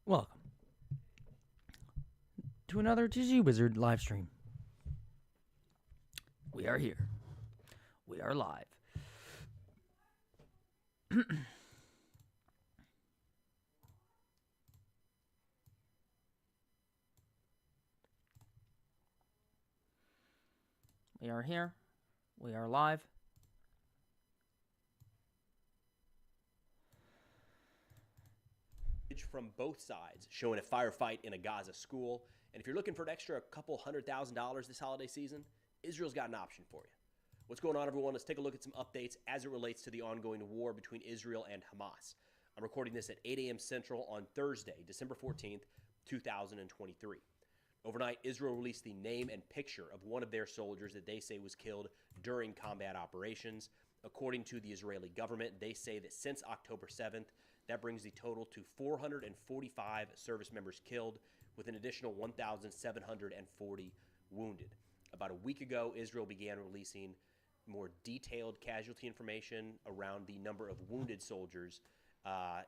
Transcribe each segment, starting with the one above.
Welcome to another TcgWizard live stream. We are here. We are live. We are here. We are live. From both sides showing a firefight in a Gaza school. And if you're looking for an extra couple $100,000 this holiday season, Israel's got an option for you. What's going on, everyone? Let's take a look at some updates as it relates to the ongoing war between Israel and Hamas. I'm recording this at 8 a.m. Central on Thursday, December 14th, 2023. Overnight, Israel released the name and picture of one of their soldiers that they say was killed during combat operations. According to the Israeli government, they say that since October 7th, that brings the total to 445 service members killed, with an additional 1,740 wounded. About a week ago, Israel began releasing more detailed casualty information around the number of wounded soldiers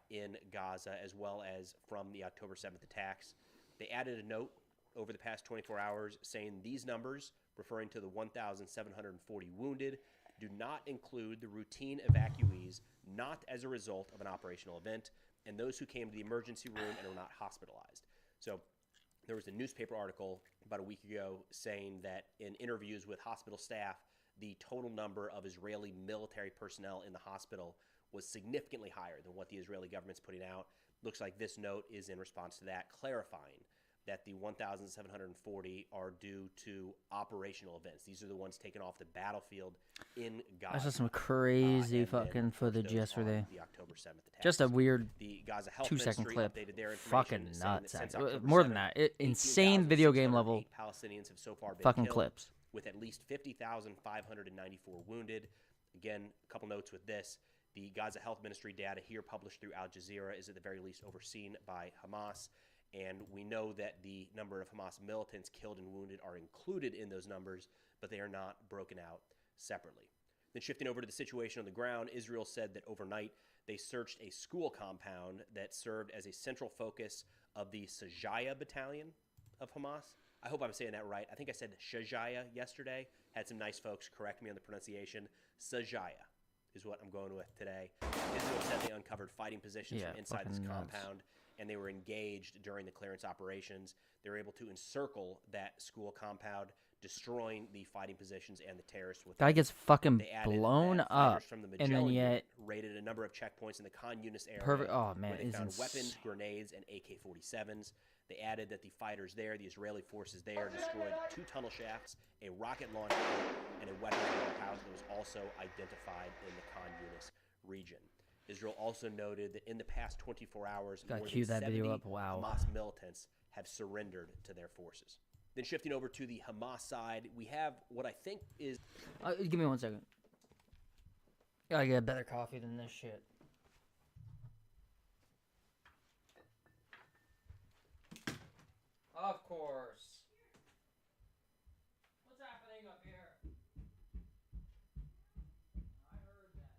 in Gaza, as well as from the October 7th attacks. They added a note over the past 24 hours saying these numbers, referring to the 1,740 wounded, do not include the routine evacuees not as a result of an operational event and those who came to the emergency room and were not hospitalized. So there was a newspaper article about a week ago saying that in interviews with hospital staff, the total number of Israeli military personnel in the hospital was significantly higher than what the Israeli government's putting out. Looks like this note is in response to that, clarifying that the 1,740 are due to operational events. These are the ones taken off the battlefield in Gaza. I saw some crazy fucking footage yesterday. The October 7th attack. Just a weird the Gaza Health 2-second Ministry clip. updated their Fucking information saying nuts. that since October More than 7th, that. Insane video game 18,608 level Palestinians have so far been fucking killed, clips. with at least 50,594 wounded. Again, a couple notes with this. The Gaza Health Ministry data here published through Al Jazeera is at the very least overseen by Hamas. And we know that the number of Hamas militants killed and wounded are included in those numbers, but they are not broken out separately. Then shifting over to the situation on the ground, Israel said that overnight they searched a school compound that served as a central focus of the TcgWizard battalion of Hamas. I hope I'm saying that right. I think I said TcgWizard yesterday. Had some nice folks correct me on the pronunciation. TcgWizard is what I'm going with today. Israel said they uncovered fighting positions from inside this compound, and they were engaged during the clearance operations. They were able to encircle that school compound, destroying the fighting positions and the terrorists. Guy gets fucking blown up, and then yet raided a number of checkpoints in the Khan Yunis area. Perfect. Oh man, where they found weapons, grenades, and AK-47s. They added that the fighters there, the Israeli forces there, destroyed 2 tunnel shafts, a rocket launcher, and a weapons warehouse that was also identified in the Khan Yunis region. Israel also noted that in the past 24 hours, more than 70 Hamas militants have surrendered to their forces. Then shifting over to the Hamas side, we have what I think is... give me 1 second. Gotta get better coffee than this shit. Of course. What's happening up here? I heard that.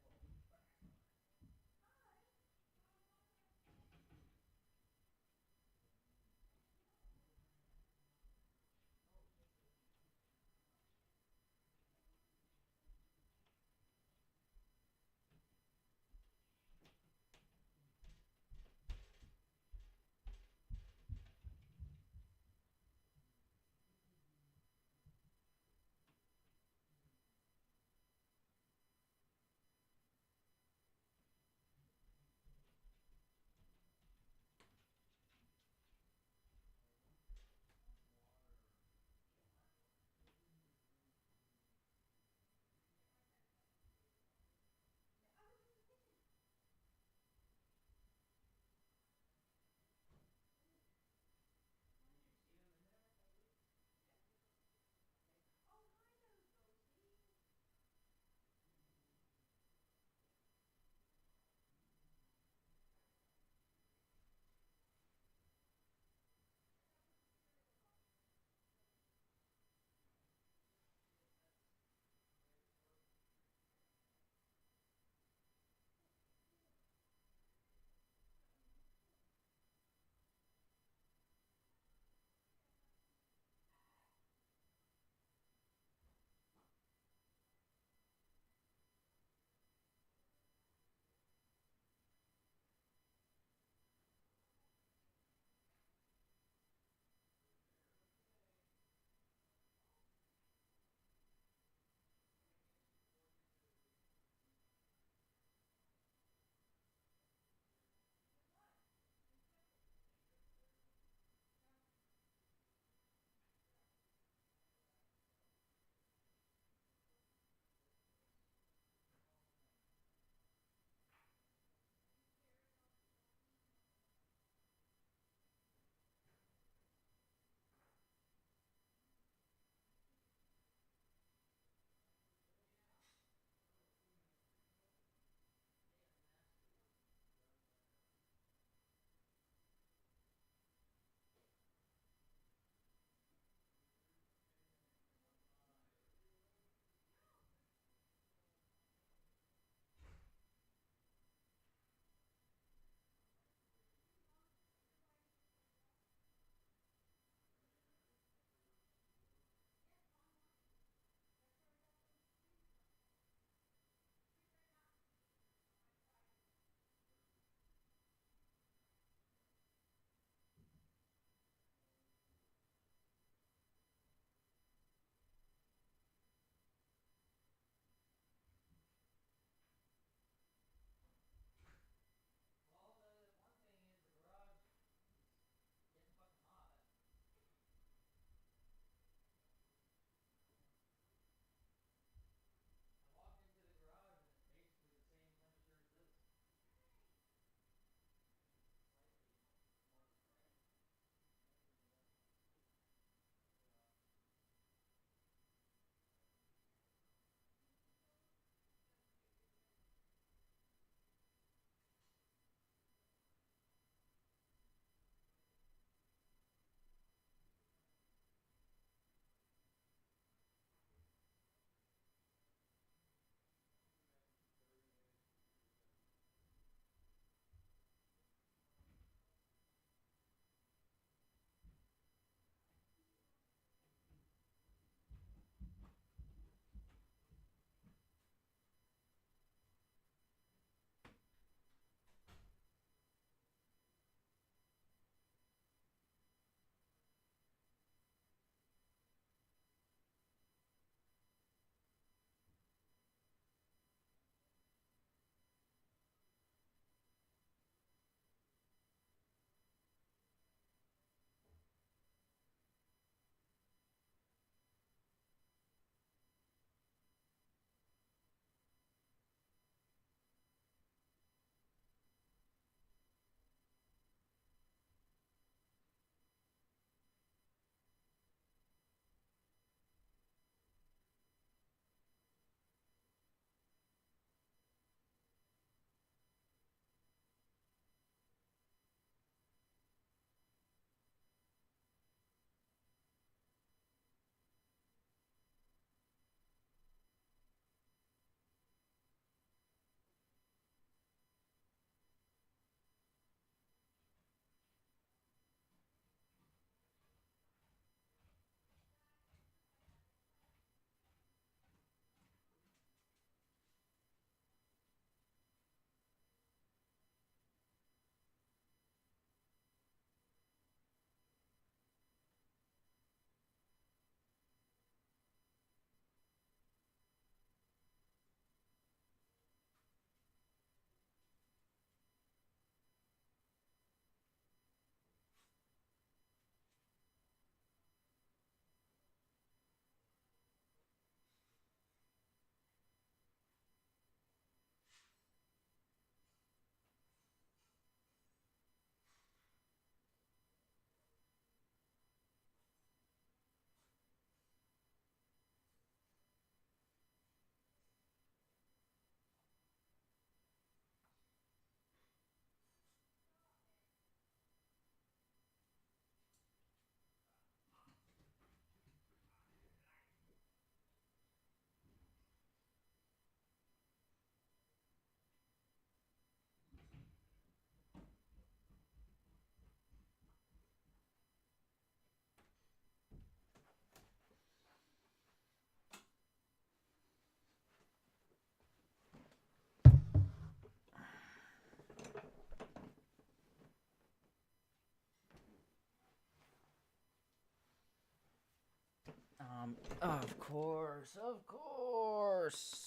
Of course, of course.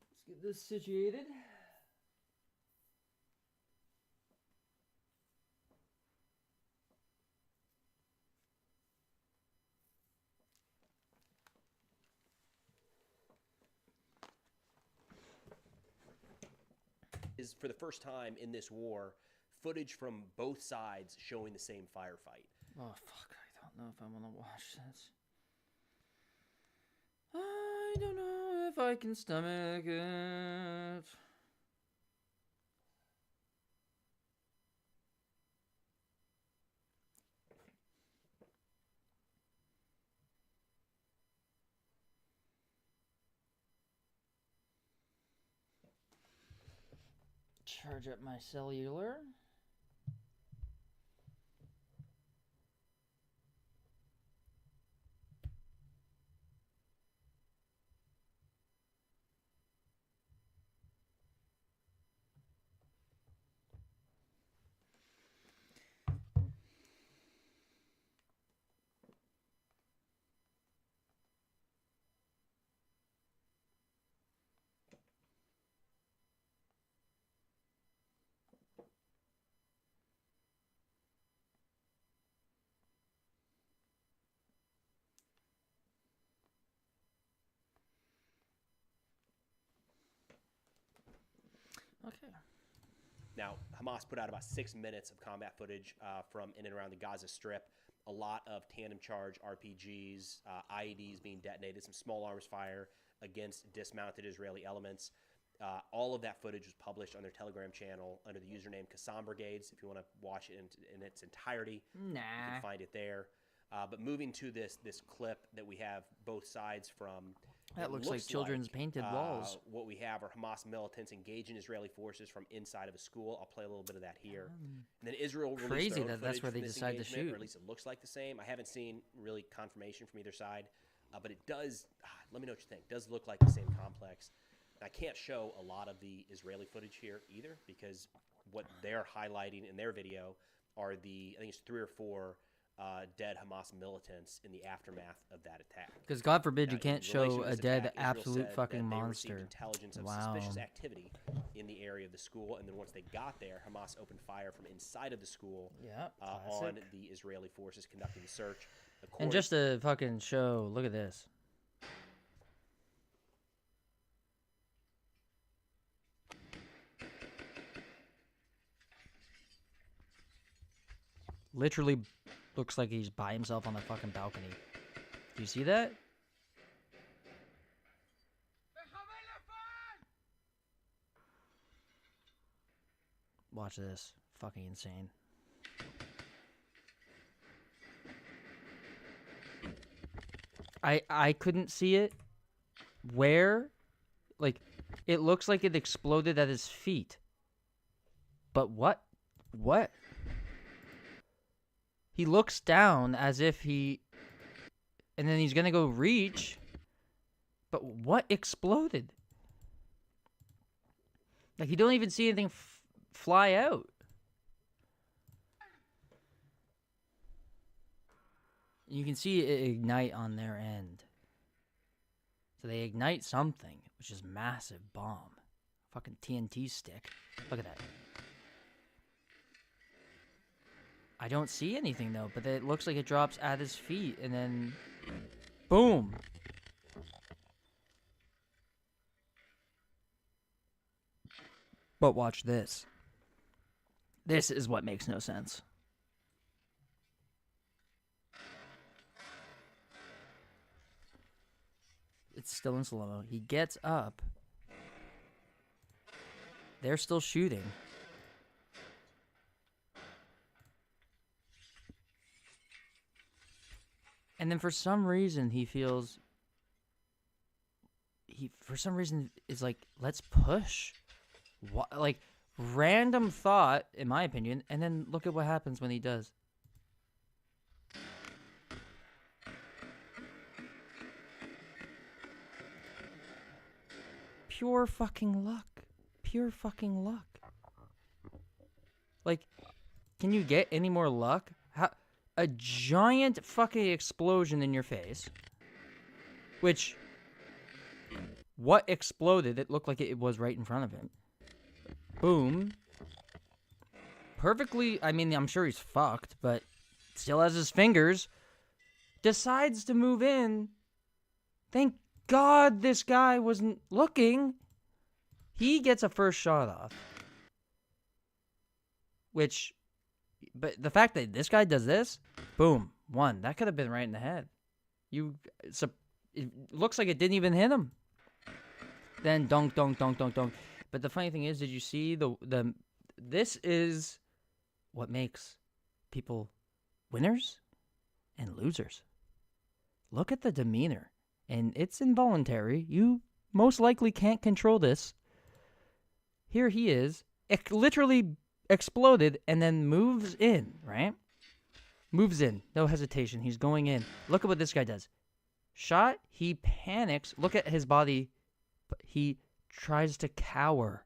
Let's get this situated. Is for the first time in this war, footage from both sides showing the same firefight. Oh, fuck. I don't know if I want to watch this. I don't know if I can stomach it. Charge up my cellular. Okay. Now, Hamas put out about 6 minutes of combat footage from in and around the Gaza Strip. A lot of tandem charge RPGs, IEDs being detonated, some small arms fire against dismounted Israeli elements. All of that footage was published on their Telegram channel under the username Qassam Brigades. If you want to watch it in its entirety, you can find it there. But moving to this clip that we have both sides from. That looks like children's painted walls. What we have are Hamas militants engaging Israeli forces from inside of a school. I'll play a little bit of that here. And then Israel released Crazy their own that that's where footage they from this decide to engagement, shoot. or at least it looks like the same. I haven't seen really confirmation from either side, but it does. Let me know what you think. It does look like the same complex. And I can't show a lot of the Israeli footage here either because what they're highlighting in their video are I think it's 3 or 4 dead Hamas militants in the aftermath of that attack. Because God forbid Now, you can't in relation show to a this dead attack, Israel absolute said fucking that they received monster. intelligence of Wow. suspicious activity in the area of the school, and then once they got there, Hamas opened fire from inside of the school on the Israeli forces conducting the search. And just to fucking show, look at this. Literally looks like he's by himself on the fucking balcony. Do you see that? Watch this. Fucking insane. I couldn't see it. Where? Like, it looks like it exploded at his feet. But what? What? He looks down as if he... And then he's gonna go reach. But what exploded? Like, you don't even see anything fly out. You can see it ignite on their end. So they ignite something, which is massive bomb. Fucking TNT stick. Look at that. I don't see anything though, but it looks like it drops at his feet and then boom. But watch this. This is what makes no sense. It's still in slow-mo. He gets up. They're still shooting. And then for some reason he feels... for some reason is like, let's push. What, like, random thought, in my opinion, and then look at what happens when he does. Pure fucking luck. Pure fucking luck. Like, can you get any more luck? A giant fucking explosion in your face. Which, what exploded? It looked like it was right in front of him. Boom. Perfectly, I mean, I'm sure he's fucked, but still has his fingers. Decides to move in. Thank God this guy wasn't looking. He gets a first shot off. Which, but the fact that this guy does this, boom, one. That could have been right in the head. It looks like it didn't even hit him. Then dunk, dunk, dunk, dunk, dunk. But the funny thing is, did you see this is what makes people winners and losers. Look at the demeanor. And it's involuntary. You most likely can't control this. Here he is, literally exploded, and then moves in, right? Moves in. No hesitation. He's going in. Look at what this guy does. Shot. He panics. Look at his body. He tries to cower.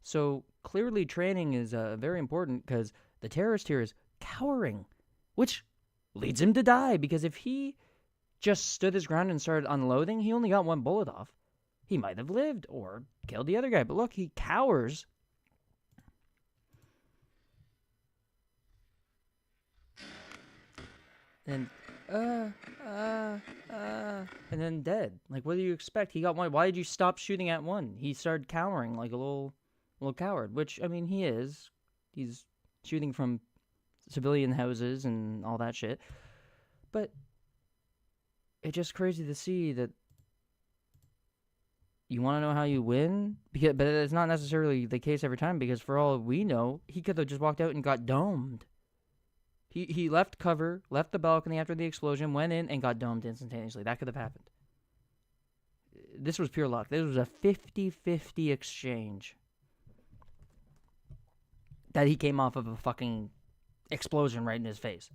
So clearly training is very important because the terrorist here is cowering, which leads him to die because if he just stood his ground and started unloading, he only got one bullet off. He might have lived or killed the other guy. But look, he cowers. And then dead. Like, what do you expect? He got one. Why did you stop shooting at one? He started cowering like a little coward, which, I mean, he is. He's shooting from civilian houses and all that shit. But it's just crazy to see that you want to know how you win? But it's not necessarily the case every time because for all we know, he could have just walked out and got domed. He left cover, left the balcony after the explosion, went in, and got domed instantaneously. That could have happened. This was pure luck. This was a 50-50 exchange. That he came off of a fucking explosion right in his face.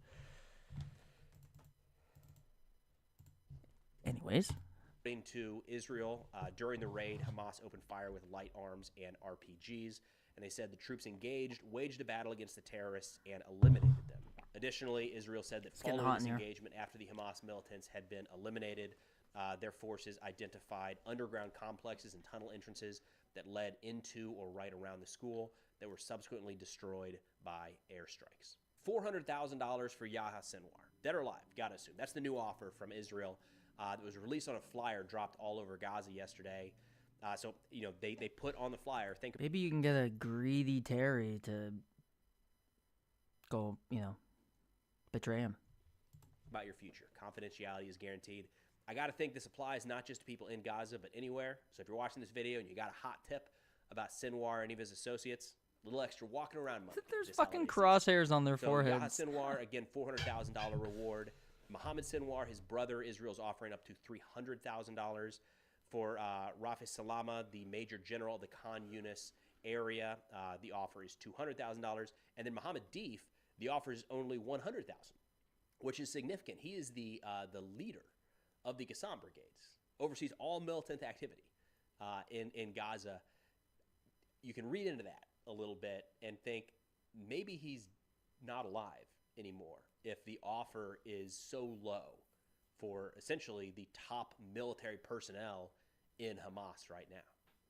Anyways. According to Israel, during the raid, Hamas opened fire with light arms and RPGs, and they said the troops engaged, waged a battle against the terrorists, and eliminated them. Additionally, Israel said that following this engagement, after the Hamas militants had been eliminated, their forces identified underground complexes and tunnel entrances that led into or right around the school that were subsequently destroyed by airstrikes. $400,000 for Yahya Sinwar. Dead or alive, gotta assume. That's the new offer from Israel. It was released on a flyer dropped all over Gaza yesterday. So, you know, they put on the flyer. Maybe you can get a greedy Terry to go, you know, betray him. About your future. Confidentiality is guaranteed. I got to think this applies not just to people in Gaza, but anywhere. So if you're watching this video and you got a hot tip about Sinwar or any of his associates, a little extra walking around money. There's fucking crosshairs on their foreheads. Yahya Sinwar, again, $400,000 reward. Mohammed Sinwar, his brother, Israel's offering up to $300,000 for Rafi Salama, the major general of the Khan Yunis area. The offer is $200,000. And then Mohammed Deef, the offer is only $100,000, which is significant. He is the leader of the Qassam brigades, oversees all militant activity in Gaza. You can read into that a little bit and think maybe he's not alive anymore if the offer is so low for essentially the top military personnel in Hamas right now.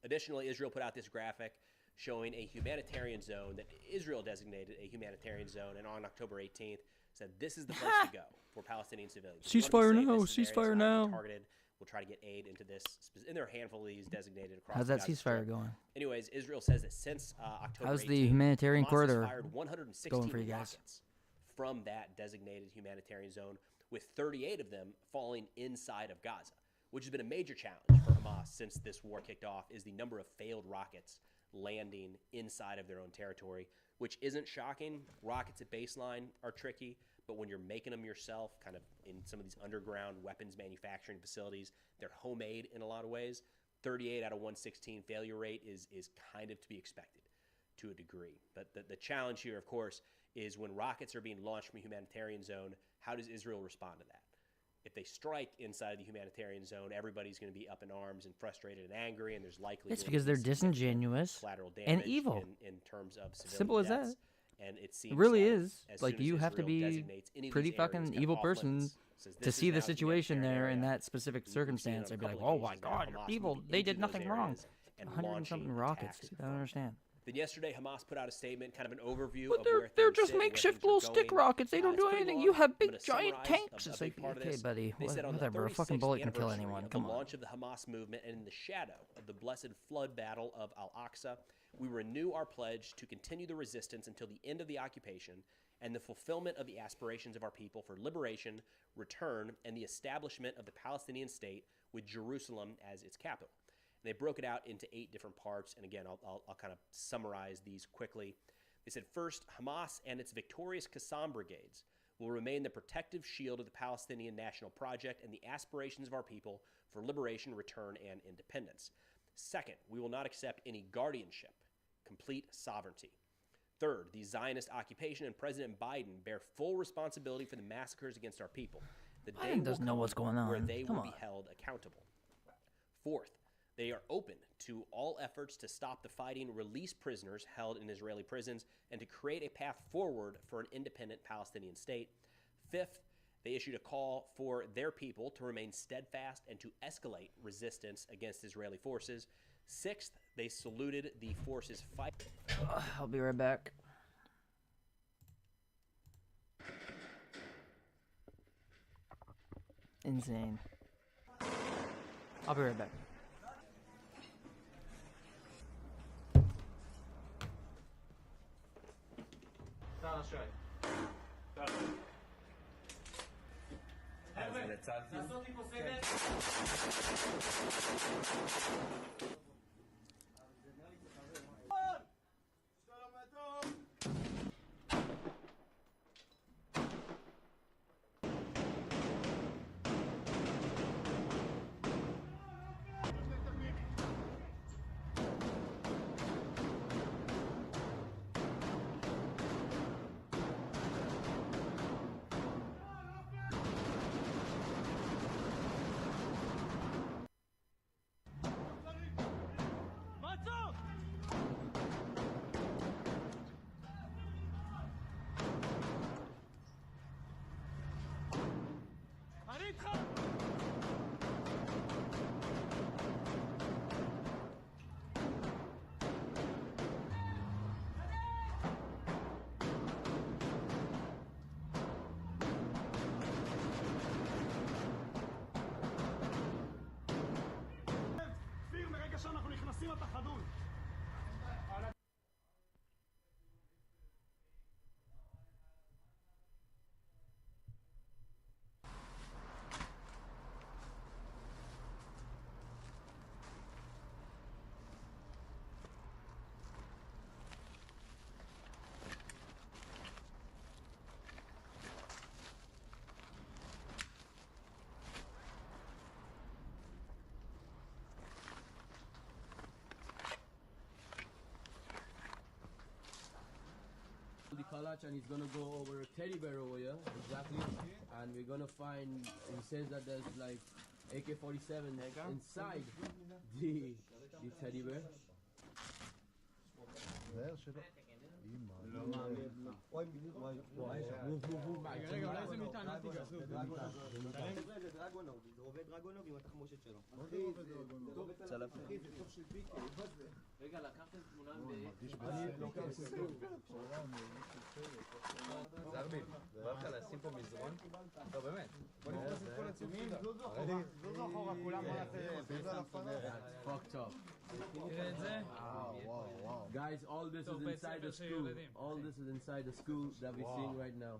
Additionally, Israel put out this graphic showing a humanitarian zone that Israel designated a humanitarian zone, and on October 18th said this is the place to go for Palestinian civilians. Ceasefire now, ceasefire now. Targeted. We'll try to get aid into this. And there are a handful of these designated across How's that Gaza ceasefire Strip. going? Anyways, Israel says that since October 18th, how's the humanitarian Hamas corridor has fired 116 going for you guys? rockets from that designated humanitarian zone, with 38 of them falling inside of Gaza, which has been a major challenge for Hamas since this war kicked off, is the number of failed rockets landing inside of their own territory, which isn't shocking. Rockets at baseline are tricky, but when you're making them yourself, kind of in some of these underground weapons manufacturing facilities, they're homemade in a lot of ways. 38 out of 116 failure rate is kind of to be expected to a degree. But the challenge here, of course, is when rockets are being launched from a humanitarian zone, how does Israel respond to that? If they strike inside the humanitarian zone, everybody's going to be up in arms and frustrated and angry, and there's likely It's because they're disingenuous collateral damage and evil. in terms of civilian Simple as deaths. that. And it It seems really like is. as Like, soon as you have to Israel be designates any of pretty these areas fucking kind of evil off person limits, says to this see is the now the situation anti-terror there in area. that specific We've seen on circumstance. a I'd be like, couple oh my occasions now God, you're Hamas evil. moving They did into those nothing wrong. areas and 100 and something launching rockets, attacks dude. I don't from them. understand. Then yesterday, Hamas put out a statement, kind of an overview But of where they're things just sit and where makeshift things are little stick going. rockets. They don't It's do pretty anything. long. You have I'm big gonna giant summarize tanks. a It's big like, part of okay, this. buddy, They said on the whatever. A fucking 36th bullet can kill anniversary anyone. of Come the on. launch of the Hamas movement and in the shadow of the blessed flood battle of Al-Aqsa, we renew our pledge to continue the resistance until the end of the occupation and the fulfillment of the aspirations of our people for liberation, return, and the establishment of the Palestinian state with Jerusalem as its capital. And they broke it out into 8 different parts. And again, I'll kind of summarize these quickly. They said, first, Hamas and its victorious Qassam brigades will remain the protective shield of the Palestinian National Project and the aspirations of our people for liberation, return, and independence. Second, we will not accept any guardianship, complete sovereignty. Third, the Zionist occupation and President Biden bear full responsibility for the massacres against our people. The day Biden doesn't know what's going on. where they Come will be on. held accountable. Fourth, they are open to all efforts to stop the fighting, release prisoners held in Israeli prisons, and to create a path forward for an independent Palestinian state. Fifth, they issued a call for their people to remain steadfast and to escalate resistance against Israeli forces. Sixth, they saluted the forces fight. I'll be right back. Insane. I'll be right back. The college and he's gonna go over a teddy bear over here, exactly. And we're gonna find, he says that there's like AK-47 inside the teddy bear. רגע, לקחתם תמונה זרביל, בא לך לשים פה מזרון? לא באמת, בוא נתפוס את כל הצילומים. זוזו אחורה, כולם בוא נעשה fucked up. תראה את זה. Guys, all this is inside the school. All this is inside the school that we're seeing right now.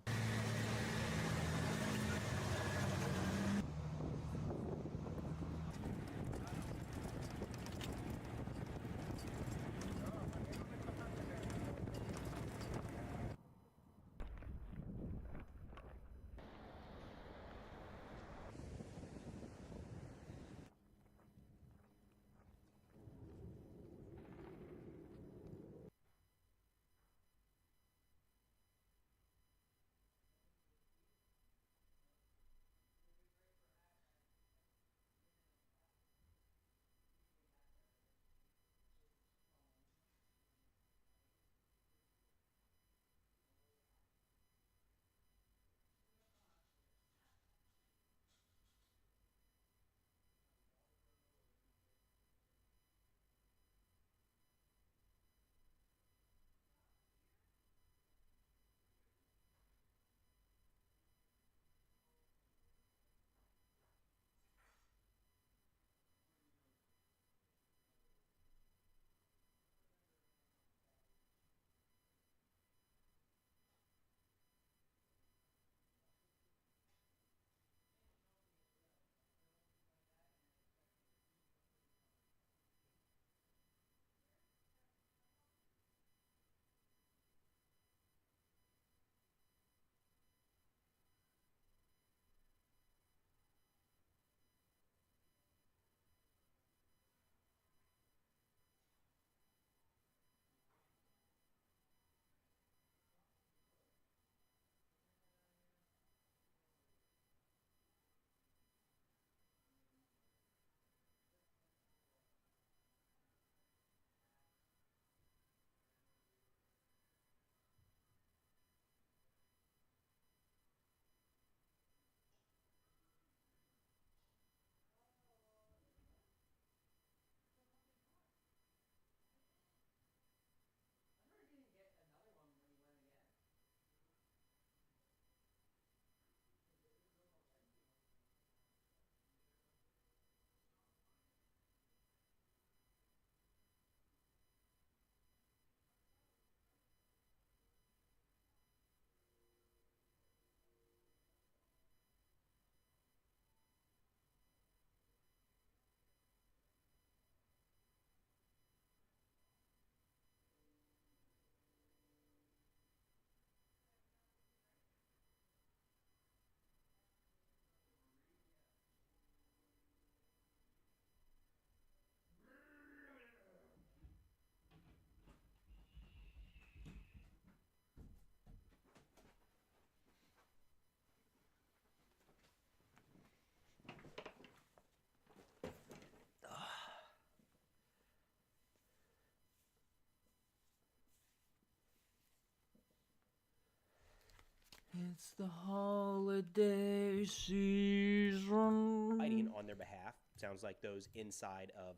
It's the holiday season. Fighting on their behalf. Sounds like those inside of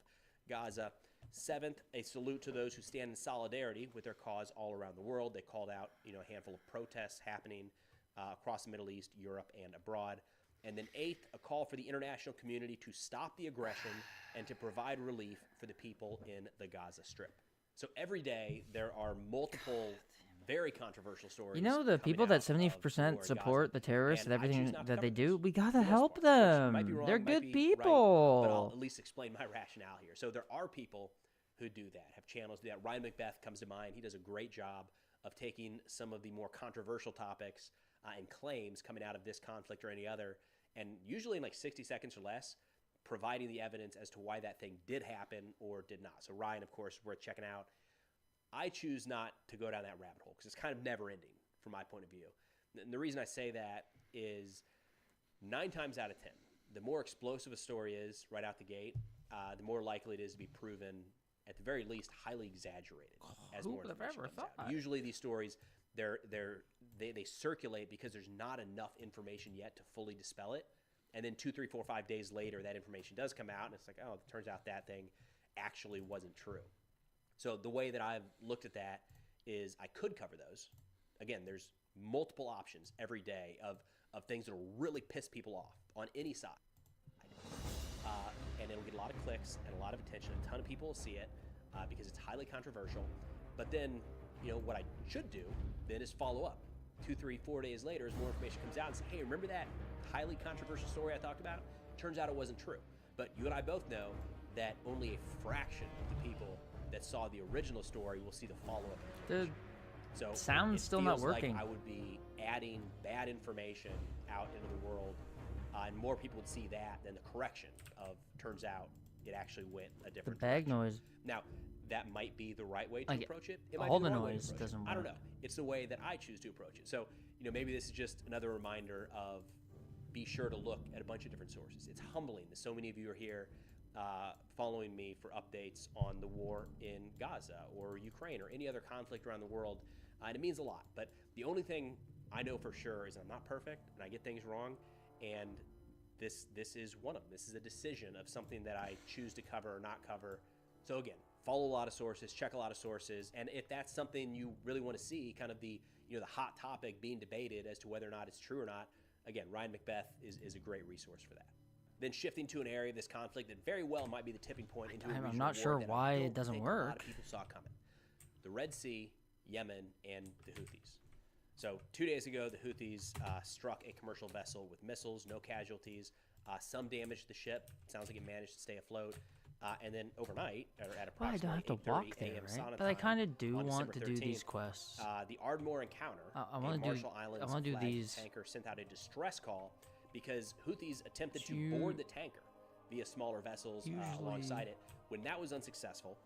Gaza. 7th, a salute to those who stand in solidarity with their cause all around the world. They called out, a handful of protests happening across the Middle East, Europe, and abroad. And then 8th, a call for the international community to stop the aggression and to provide relief for the people in the Gaza Strip. So every day there are multiple very controversial stories. The people that 70% support the terrorists and everything that they do, we gotta help them. them. They're good Right, people. but I'll at least explain my rationale here. So there are people who do that, have channels do that. Ryan Macbeth comes to mind. He does a great job of taking some of the more controversial topics and claims coming out of this conflict or any other, and usually in like 60 seconds or less, providing the evidence as to why that thing did happen or did not. So Ryan, of course, worth checking out. I choose not to go down that rabbit hole because it's kind of never ending from my point of view. And the reason I say that is 9 times out of 10, the more explosive a story is right out the gate, the more likely it is to be proven, at the very least, highly exaggerated as more information comes out. Usually these stories, they circulate because there's not enough information yet to fully dispel it. And then 2, 3, 4, 5 days later, that information does come out, and it's like, oh, it turns out that thing actually wasn't true. So the way that I've looked at that is I could cover those. Again, there's multiple options every day of things that will really piss people off on any side. And it'll get a lot of clicks and a lot of attention. A ton of people will see it because it's highly controversial. But then, what I should do then is follow up 2, 3, 4 days later as more information comes out and say, hey, remember that highly controversial story I talked about? Turns out it wasn't true. But you and I both know that only a fraction of the people that saw the original story will see the follow-up information. So sound's still not working. Like I would be adding bad information out into the world, and more people would see that than the correction of, turns out it actually went a different bag direction. Noise. Now, that might be the right way to approach it. It might all be the the wrong way to noise approach it. doesn't work. I don't know. It's the way that I choose to approach it. So, maybe this is just another reminder of be sure to look at a bunch of different sources. It's humbling that so many of you are here following me for updates on the war in Gaza or Ukraine or any other conflict around the world, and it means a lot. But the only thing I know for sure is I'm not perfect and I get things wrong, and this is one of them. This is a decision of something that I choose to cover or not cover. So again, follow a lot of sources, check a lot of sources, and if that's something you really want to see, kind of the the hot topic being debated as to whether or not it's true or not, again, Ryan Macbeth is a great resource for that. Then shifting to an area of this conflict that very well might be the tipping point into a regional war. I'm not sure that why I don't it doesn't think work. A lot of people saw coming. The Red Sea, Yemen, and the Houthis. So 2 days ago, the Houthis struck a commercial vessel with missiles, no casualties, some damage to the ship. Sounds like it managed to stay afloat. And then overnight, or at Well, I approximately don't have to walk 8:30 there, a.m. right? Sana But I time kind of do on want to December do these 13th, quests. the Ardmore Encounter, I a wanna do- Marshall I Islands wanna do flagged these. tanker sent out a distress call because Houthis attempted to board the tanker via smaller vessels alongside it. When that was unsuccessful,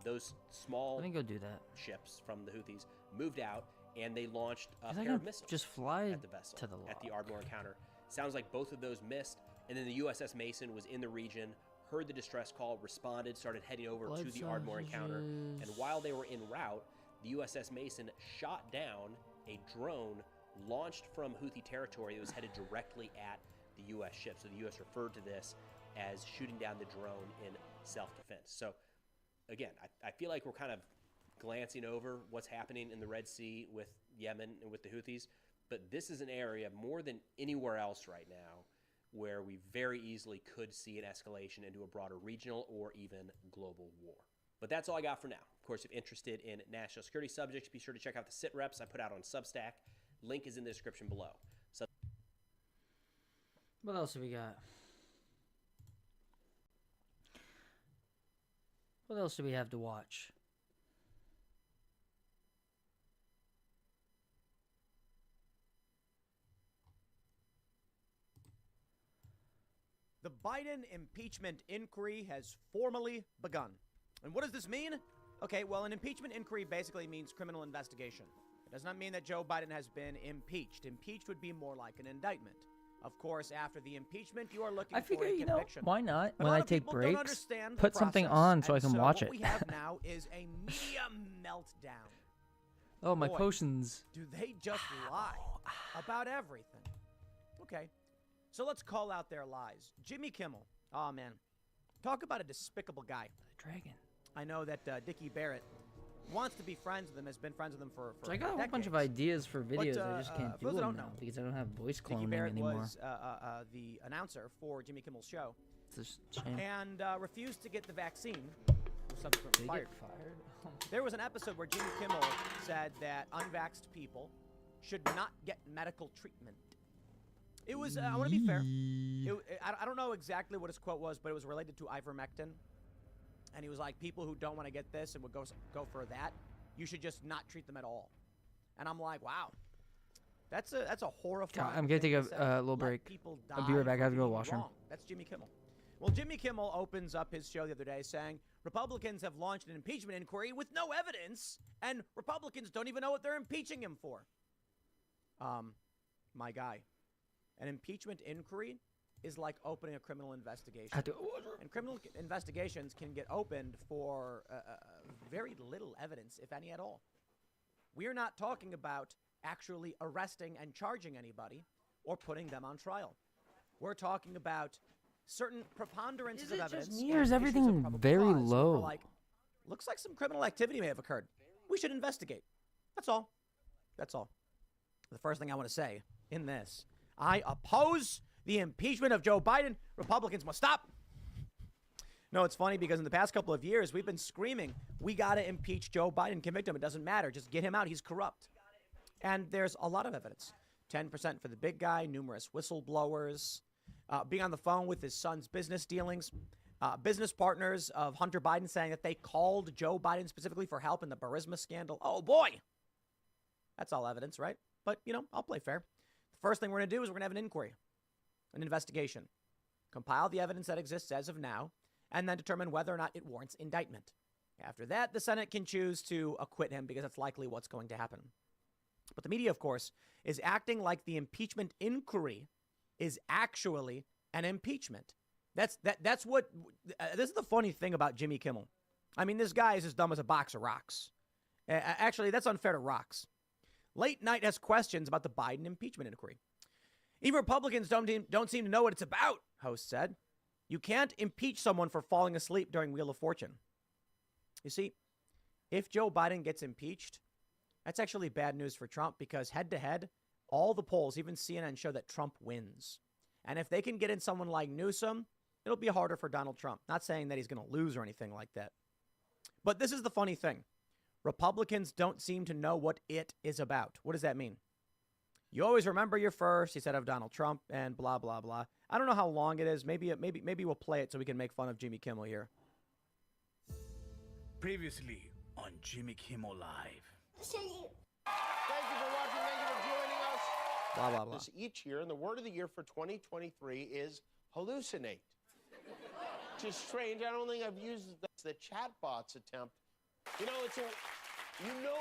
those small Let me go do that. ships from the Houthis moved out and they launched a 'Cause I pair of can missiles just fly at the vessel to the at the lock. Ardmore Encounter. Sounds like both of those missed, and then the USS Mason was in the region, heard the distress call, responded, started heading over to the Ardmore Encounter, and while they were en route, the USS Mason shot down a drone launched from Houthi territory that was headed directly at the U.S. ship. So the U.S. referred to this as shooting down the drone in self-defense. So again, I feel like we're kind of glancing over what's happening in the Red Sea with Yemen and with the Houthis, but this is an area more than anywhere else right now where we very easily could see an escalation into a broader regional or even global war. But that's all I got for now. Of course, if interested in national security subjects, be sure to check out the sit reps I put out on Substack. Link is in the description below. What else do we got? What else do we have to watch? The Biden impeachment inquiry has formally begun. And what does this mean? Okay, well, an impeachment inquiry basically means criminal investigation. It does not mean that Joe Biden has been impeached. Impeached would be more like an indictment. Of course, after the impeachment, you are looking I for figure, a conviction. why not? But a When lot I of take people don't breaks, understand the put something process, on so I and can watch what it. we have now is a media meltdown. Oh, my boy, potions. do they just lie about everything? Okay, so let's call out their lies. Jimmy Kimmel. Oh, man. Talk about a despicable guy. Dragon. I know that Dickie Barrett wants to be friends with him, has been friends with him for So I got a whole bunch of decades. ideas for videos. I just for can't do those that them don't now know, because I don't have voice Dickie cloning Barrett anymore. was the announcer for Jimmy Kimmel's show It's a shame. and refused to get the vaccine. Was subsequently Did he fired. get fired? There was an episode where Jimmy Kimmel said that unvaxxed people should not get medical treatment. It was, I want to be fair. I don't know exactly what his quote was, but it was related to ivermectin. And he was like, people who don't want to get this and would go for that, you should just not treat them at all. And I'm like, wow. That's a horrifying God, I'm gonna thing take to say. a little Let break. people I'll be right die back. I for have to go to the being washroom. wrong. That's Jimmy Kimmel. Well, Jimmy Kimmel opens up his show the other day saying Republicans have launched an impeachment inquiry with no evidence, and Republicans don't even know what they're impeaching him for. My guy, an impeachment inquiry is like opening a criminal investigation. And criminal investigations can get opened for very little evidence, if any at all. We're not talking about actually arresting and charging anybody or putting them on trial. We're talking about certain preponderances of evidence. Just and me, or is issues of everything probable very cause where we're low? like, looks like some criminal activity may have occurred. We should investigate. That's all. That's all. The first thing I want to say in this, I oppose the impeachment of Joe Biden. Republicans must stop. No, it's funny because in the past couple of years, we've been screaming, we got to impeach Joe Biden, convict him. It doesn't matter. Just get him out. He's corrupt. And there's a lot of evidence. 10% for the big guy, numerous whistleblowers, being on the phone with his son's business dealings, business partners of Hunter Biden saying that they called Joe Biden specifically for help in the Burisma scandal. Oh, boy. That's all evidence, right? But, I'll play fair. The first thing we're going to do is we're going to have an inquiry, an investigation, compile the evidence that exists as of now, and then determine whether or not it warrants indictment. After that, the Senate can choose to acquit him because that's likely what's going to happen. But the media, of course, is acting like the impeachment inquiry is actually an impeachment. That's what this is the funny thing about Jimmy Kimmel. I mean, this guy is as dumb as a box of rocks. Actually, that's unfair to rocks. Late Night has questions about the Biden impeachment inquiry. Even Republicans don't seem to know what it's about, host said. You can't impeach someone for falling asleep during Wheel of Fortune. You see, if Joe Biden gets impeached, that's actually bad news for Trump because head-to-head, all the polls, even CNN, show that Trump wins. And if they can get in someone like Newsom, it'll be harder for Donald Trump. Not saying that he's going to lose or anything like that. But this is the funny thing. Republicans don't seem to know what it is about. What does that mean? You always remember your first, he said, of Donald Trump and blah, blah, blah. I don't know how long it is. Maybe we'll play it so we can make fun of Jimmy Kimmel here. Previously on Jimmy Kimmel Live. Thank you for watching. Thank you for joining us. Blah, blah, blah. This each year, and the word of the year for 2023 is hallucinate. Which is strange. I don't think I've used the chatbot's attempt.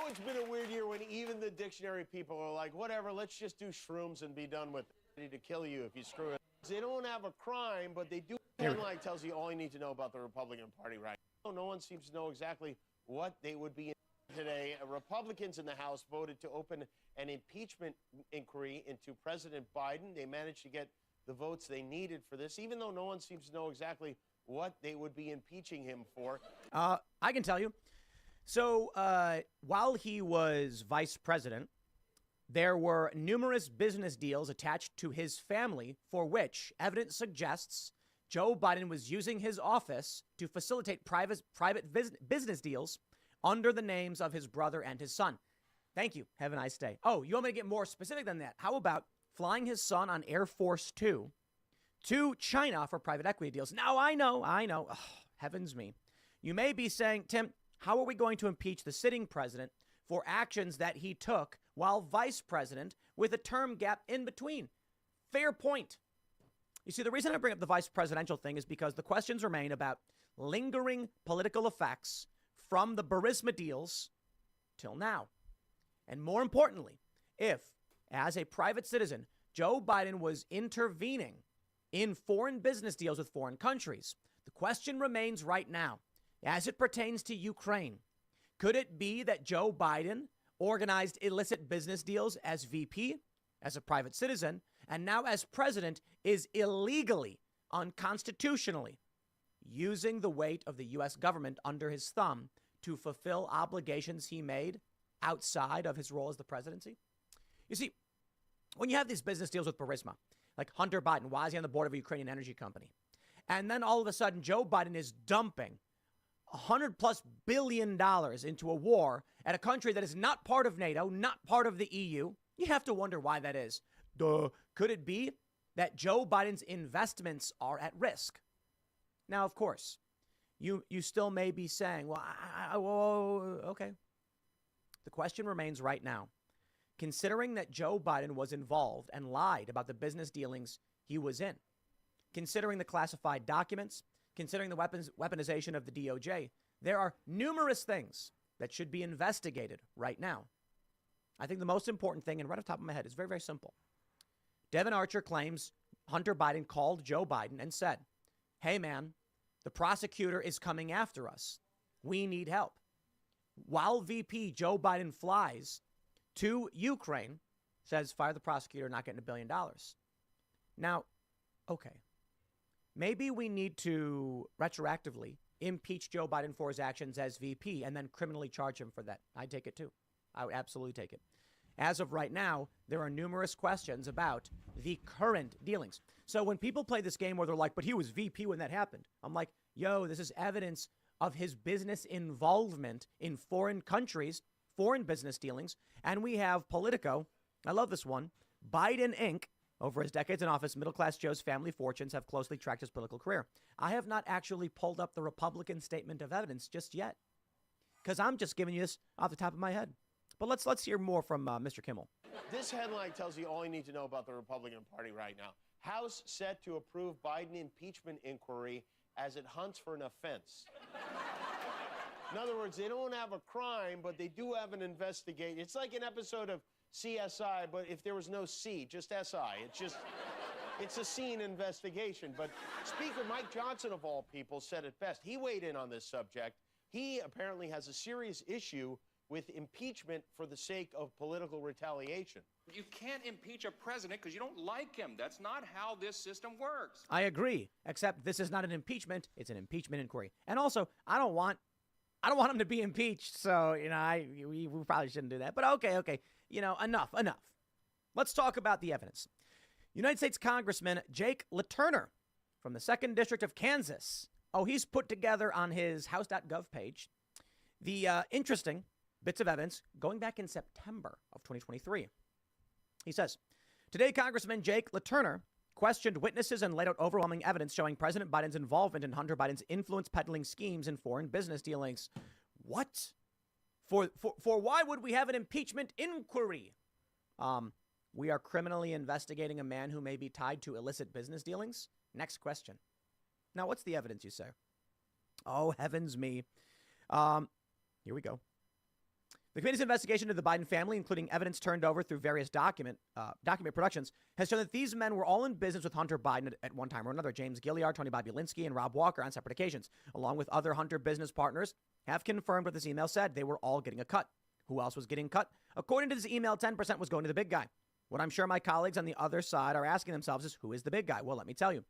It's been a weird year when even the dictionary people are like, whatever, let's just do shrooms and be done with it. Ready to kill you if you screw it. They don't have a crime, but they do. Like tells you all you need to know about the Republican Party right now. No one seems to know exactly what they would be in today. Republicans in the House voted to open an impeachment inquiry into President Biden. They managed to get the votes they needed for this, even though no one seems to know exactly what they would be impeaching him for. I can tell you. So while he was vice president, there were numerous business deals attached to his family for which evidence suggests Joe Biden was using his office to facilitate private business deals under the names of his brother and his son. Thank you. Have a nice day. Oh, you want me to get more specific than that? How about flying his son on Air Force Two to China for private equity deals? Now, I know. Oh, heavens me. You may be saying, Tim, how are we going to impeach the sitting president for actions that he took while vice president with a term gap in between? Fair point. You see, the reason I bring up the vice presidential thing is because the questions remain about lingering political effects from the Burisma deals till now. And more importantly, if, as a private citizen, Joe Biden was intervening in foreign business deals with foreign countries, the question remains right now, as it pertains to Ukraine, could it be that Joe Biden organized illicit business deals as VP, as a private citizen, and now as president, is illegally, unconstitutionally, using the weight of the U.S. government under his thumb to fulfill obligations he made outside of his role as the presidency? You see, when you have these business deals with Burisma, like Hunter Biden, why is he on the board of a Ukrainian energy company? And then all of a sudden, Joe Biden is dumping $100+ billion into a war at a country that is not part of NATO, not part of the EU. You have to wonder why that is. Could it be that Joe Biden's investments are at risk? Now, of course, you still may be saying, well, okay. The question remains right now. Considering that Joe Biden was involved and lied about the business dealings he was in, considering the classified documents, considering the weaponization of the DOJ, there are numerous things that should be investigated right now. I think the most important thing, and right off the top of my head, is very, very simple. Devin Archer claims Hunter Biden called Joe Biden and said, hey, man, the prosecutor is coming after us. We need help. While VP Joe Biden flies to Ukraine, says, fire the prosecutor, not getting $1 billion. Now, okay, maybe we need to retroactively impeach Joe Biden for his actions as VP and then criminally charge him for that. I'd take it too. I would absolutely take it. As of right now, there are numerous questions about the current dealings. So when people play this game where they're like, but he was VP when that happened, I'm like, yo, this is evidence of his business involvement in foreign countries, foreign business dealings. And we have Politico. I love this one. Biden Inc. Over his decades in office, middle-class Joe's family fortunes have closely tracked his political career. I have not actually pulled up the Republican statement of evidence just yet, because I'm just giving you this off the top of my head. But let's hear more from Mr. Kimmel. This headline tells you all you need to know about the Republican Party right now. House set to approve Biden impeachment inquiry as it hunts for an offense. In other words, they don't have a crime, but they do have an investigation. It's like an episode of CSI, but if there was no C, just SI. It's a scene investigation. But Speaker Mike Johnson, of all people, said it best. He weighed in on this subject. He apparently has a serious issue with impeachment for the sake of political retaliation. You can't impeach a president because you don't like him. That's not how this system works. I agree, except this is not an impeachment. It's an impeachment inquiry. And also, I don't want him to be impeached. So, we probably shouldn't do that. But okay. Enough. Let's talk about the evidence. United States Congressman Jake LaTurner from the 2nd District of Kansas. He's put together on his house.gov page the interesting bits of evidence going back in September of 2023. He says, today, Congressman Jake LaTurner questioned witnesses and laid out overwhelming evidence showing President Biden's involvement in Hunter Biden's influence peddling schemes and foreign business dealings. What? For why would we have an impeachment inquiry? We are criminally investigating a man who may be tied to illicit business dealings. Next question. Now, what's the evidence, you say? Oh, heavens me. Here we go. The committee's investigation of the Biden family, including evidence turned over through various document productions, has shown that these men were all in business with Hunter Biden at one time or another. James Gilliard, Tony Bobulinski, and Rob Walker on separate occasions, along with other Hunter business partners, have confirmed what this email said. They were all getting a cut. Who else was getting cut? According to this email, 10% was going to the big guy. What I'm sure my colleagues on the other side are asking themselves is, who is the big guy? Well, let me tell you.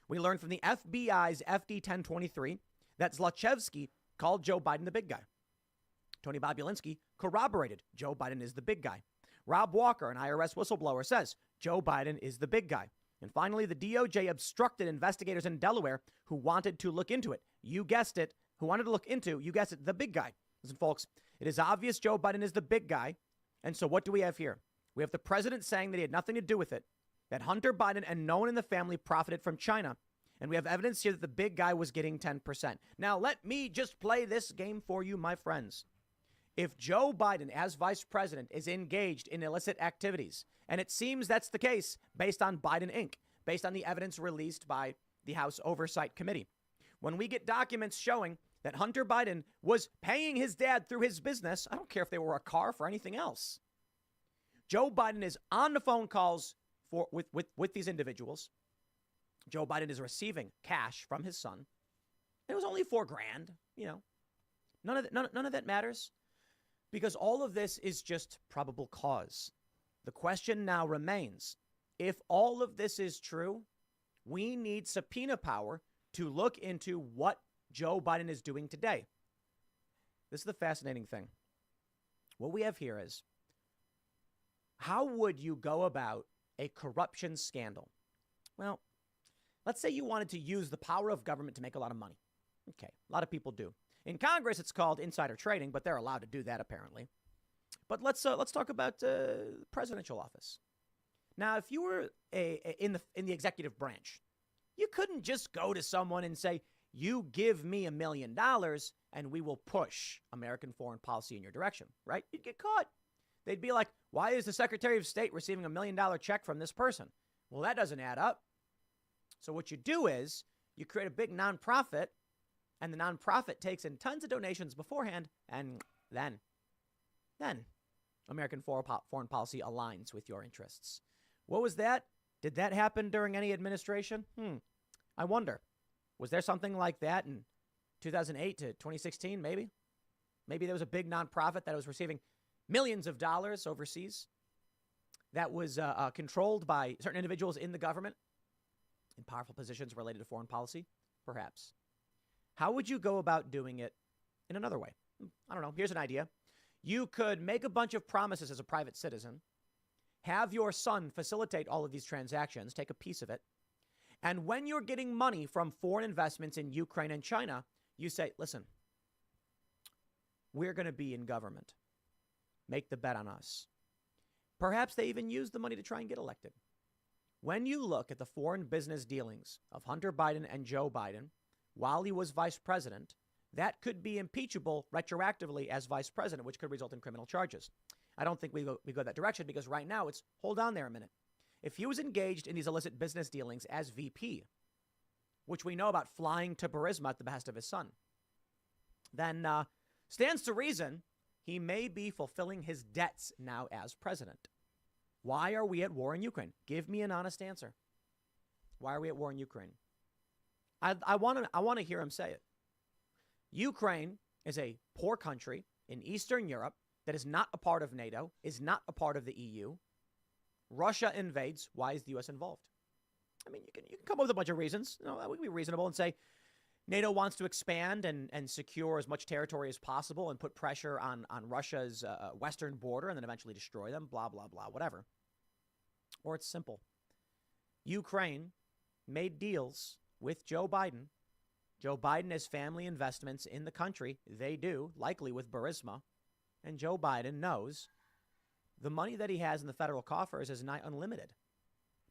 We learned from the FBI's FD 1023 that Zlochevsky called Joe Biden the big guy. Tony Bobulinski corroborated Joe Biden is the big guy. Rob Walker, an IRS whistleblower, says Joe Biden is the big guy. And finally, the DOJ obstructed investigators in Delaware who wanted to look into it. You guessed it. Who wanted to look into, you guessed it, the big guy. Listen, folks, it is obvious Joe Biden is the big guy. And so what do we have here? We have the president saying that he had nothing to do with it, that Hunter Biden and no one in the family profited from China. And we have evidence here that the big guy was getting 10%. Now, let me just play this game for you, my friends. If Joe Biden, as vice president, is engaged in illicit activities, and it seems that's the case based on Biden Inc., based on the evidence released by the House Oversight Committee, when we get documents showing that Hunter Biden was paying his dad through his business, I don't care if they were a car for anything else. Joe Biden is on the phone calls with these individuals. Joe Biden is receiving cash from his son. It was only $4,000, None of that matters. Because all of this is just probable cause. The question now remains, if all of this is true, we need subpoena power to look into what Joe Biden is doing today. This is the fascinating thing. What we have here is, how would you go about a corruption scandal? Well, let's say you wanted to use the power of government to make a lot of money. Okay, a lot of people do. In Congress, it's called insider trading, but they're allowed to do that apparently. But let's talk about presidential office. Now, if you were in the executive branch, you couldn't just go to someone and say, "You give me $1 million, and we will push American foreign policy in your direction." Right? You'd get caught. They'd be like, "Why is the Secretary of State receiving $1 million check from this person?" Well, that doesn't add up. So what you do is you create a big nonprofit, and the nonprofit takes in tons of donations beforehand, and then American foreign policy aligns with your interests. What was that? Did that happen during any administration? I wonder. Was there something like that in 2008 to 2016, maybe? Maybe there was a big nonprofit that was receiving millions of dollars overseas that was controlled by certain individuals in the government in powerful positions related to foreign policy? Perhaps. How would you go about doing it in another way? I don't know. Here's an idea. You could make a bunch of promises as a private citizen, have your son facilitate all of these transactions, take a piece of it, and when you're getting money from foreign investments in Ukraine and China, you say, "Listen, we're going to be in government. Make the bet on us." Perhaps they even use the money to try and get elected. When you look at the foreign business dealings of Hunter Biden and Joe Biden while he was vice president, that could be impeachable retroactively as vice president, which could result in criminal charges. I don't think we go that direction because right now it's, hold on there a minute. If he was engaged in these illicit business dealings as VP, which we know about flying to Burisma at the behest of his son, then stands to reason he may be fulfilling his debts now as president. Why are we at war in Ukraine? Give me an honest answer. Why are we at war in Ukraine? I want to hear him say it. Ukraine is a poor country in Eastern Europe that is not a part of NATO, is not a part of the EU. Russia invades. Why is the U.S. involved? I mean, you can come up with a bunch of reasons. You know, that would be reasonable and say NATO wants to expand and secure as much territory as possible and put pressure on Russia's western border and then eventually destroy them, blah, blah, blah, whatever. Or it's simple. Ukraine made deals with Joe Biden. Joe Biden has family investments in the country. They do, likely with Burisma. And Joe Biden knows the money that he has in the federal coffers is not unlimited.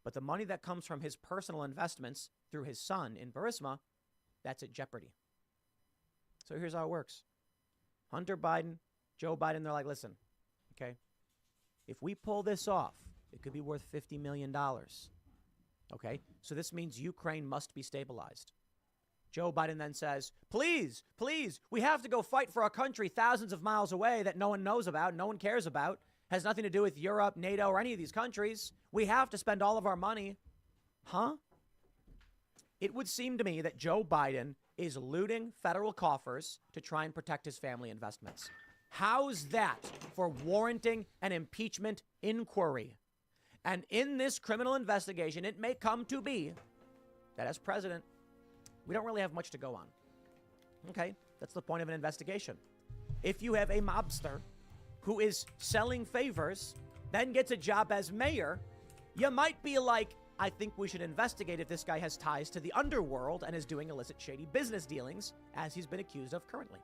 But the money that comes from his personal investments through his son in Burisma, that's at jeopardy. So here's how it works. Hunter Biden, Joe Biden, they're like, "Listen, okay, if we pull this off, it could be worth $50 million. Okay, so this means Ukraine must be stabilized." Joe Biden then says, please, we have to go fight for a country thousands of miles away that no one knows about, no one cares about, has nothing to do with Europe, NATO, or any of these countries. We have to spend all of our money. Huh? It would seem to me that Joe Biden is looting federal coffers to try and protect his family investments. How's that for warranting an impeachment inquiry? And in this criminal investigation, it may come to be that as president, we don't really have much to go on. Okay, that's the point of an investigation. If you have a mobster who is selling favors, then gets a job as mayor, you might be like, I think we should investigate if this guy has ties to the underworld and is doing illicit, shady business dealings, as he's been accused of currently.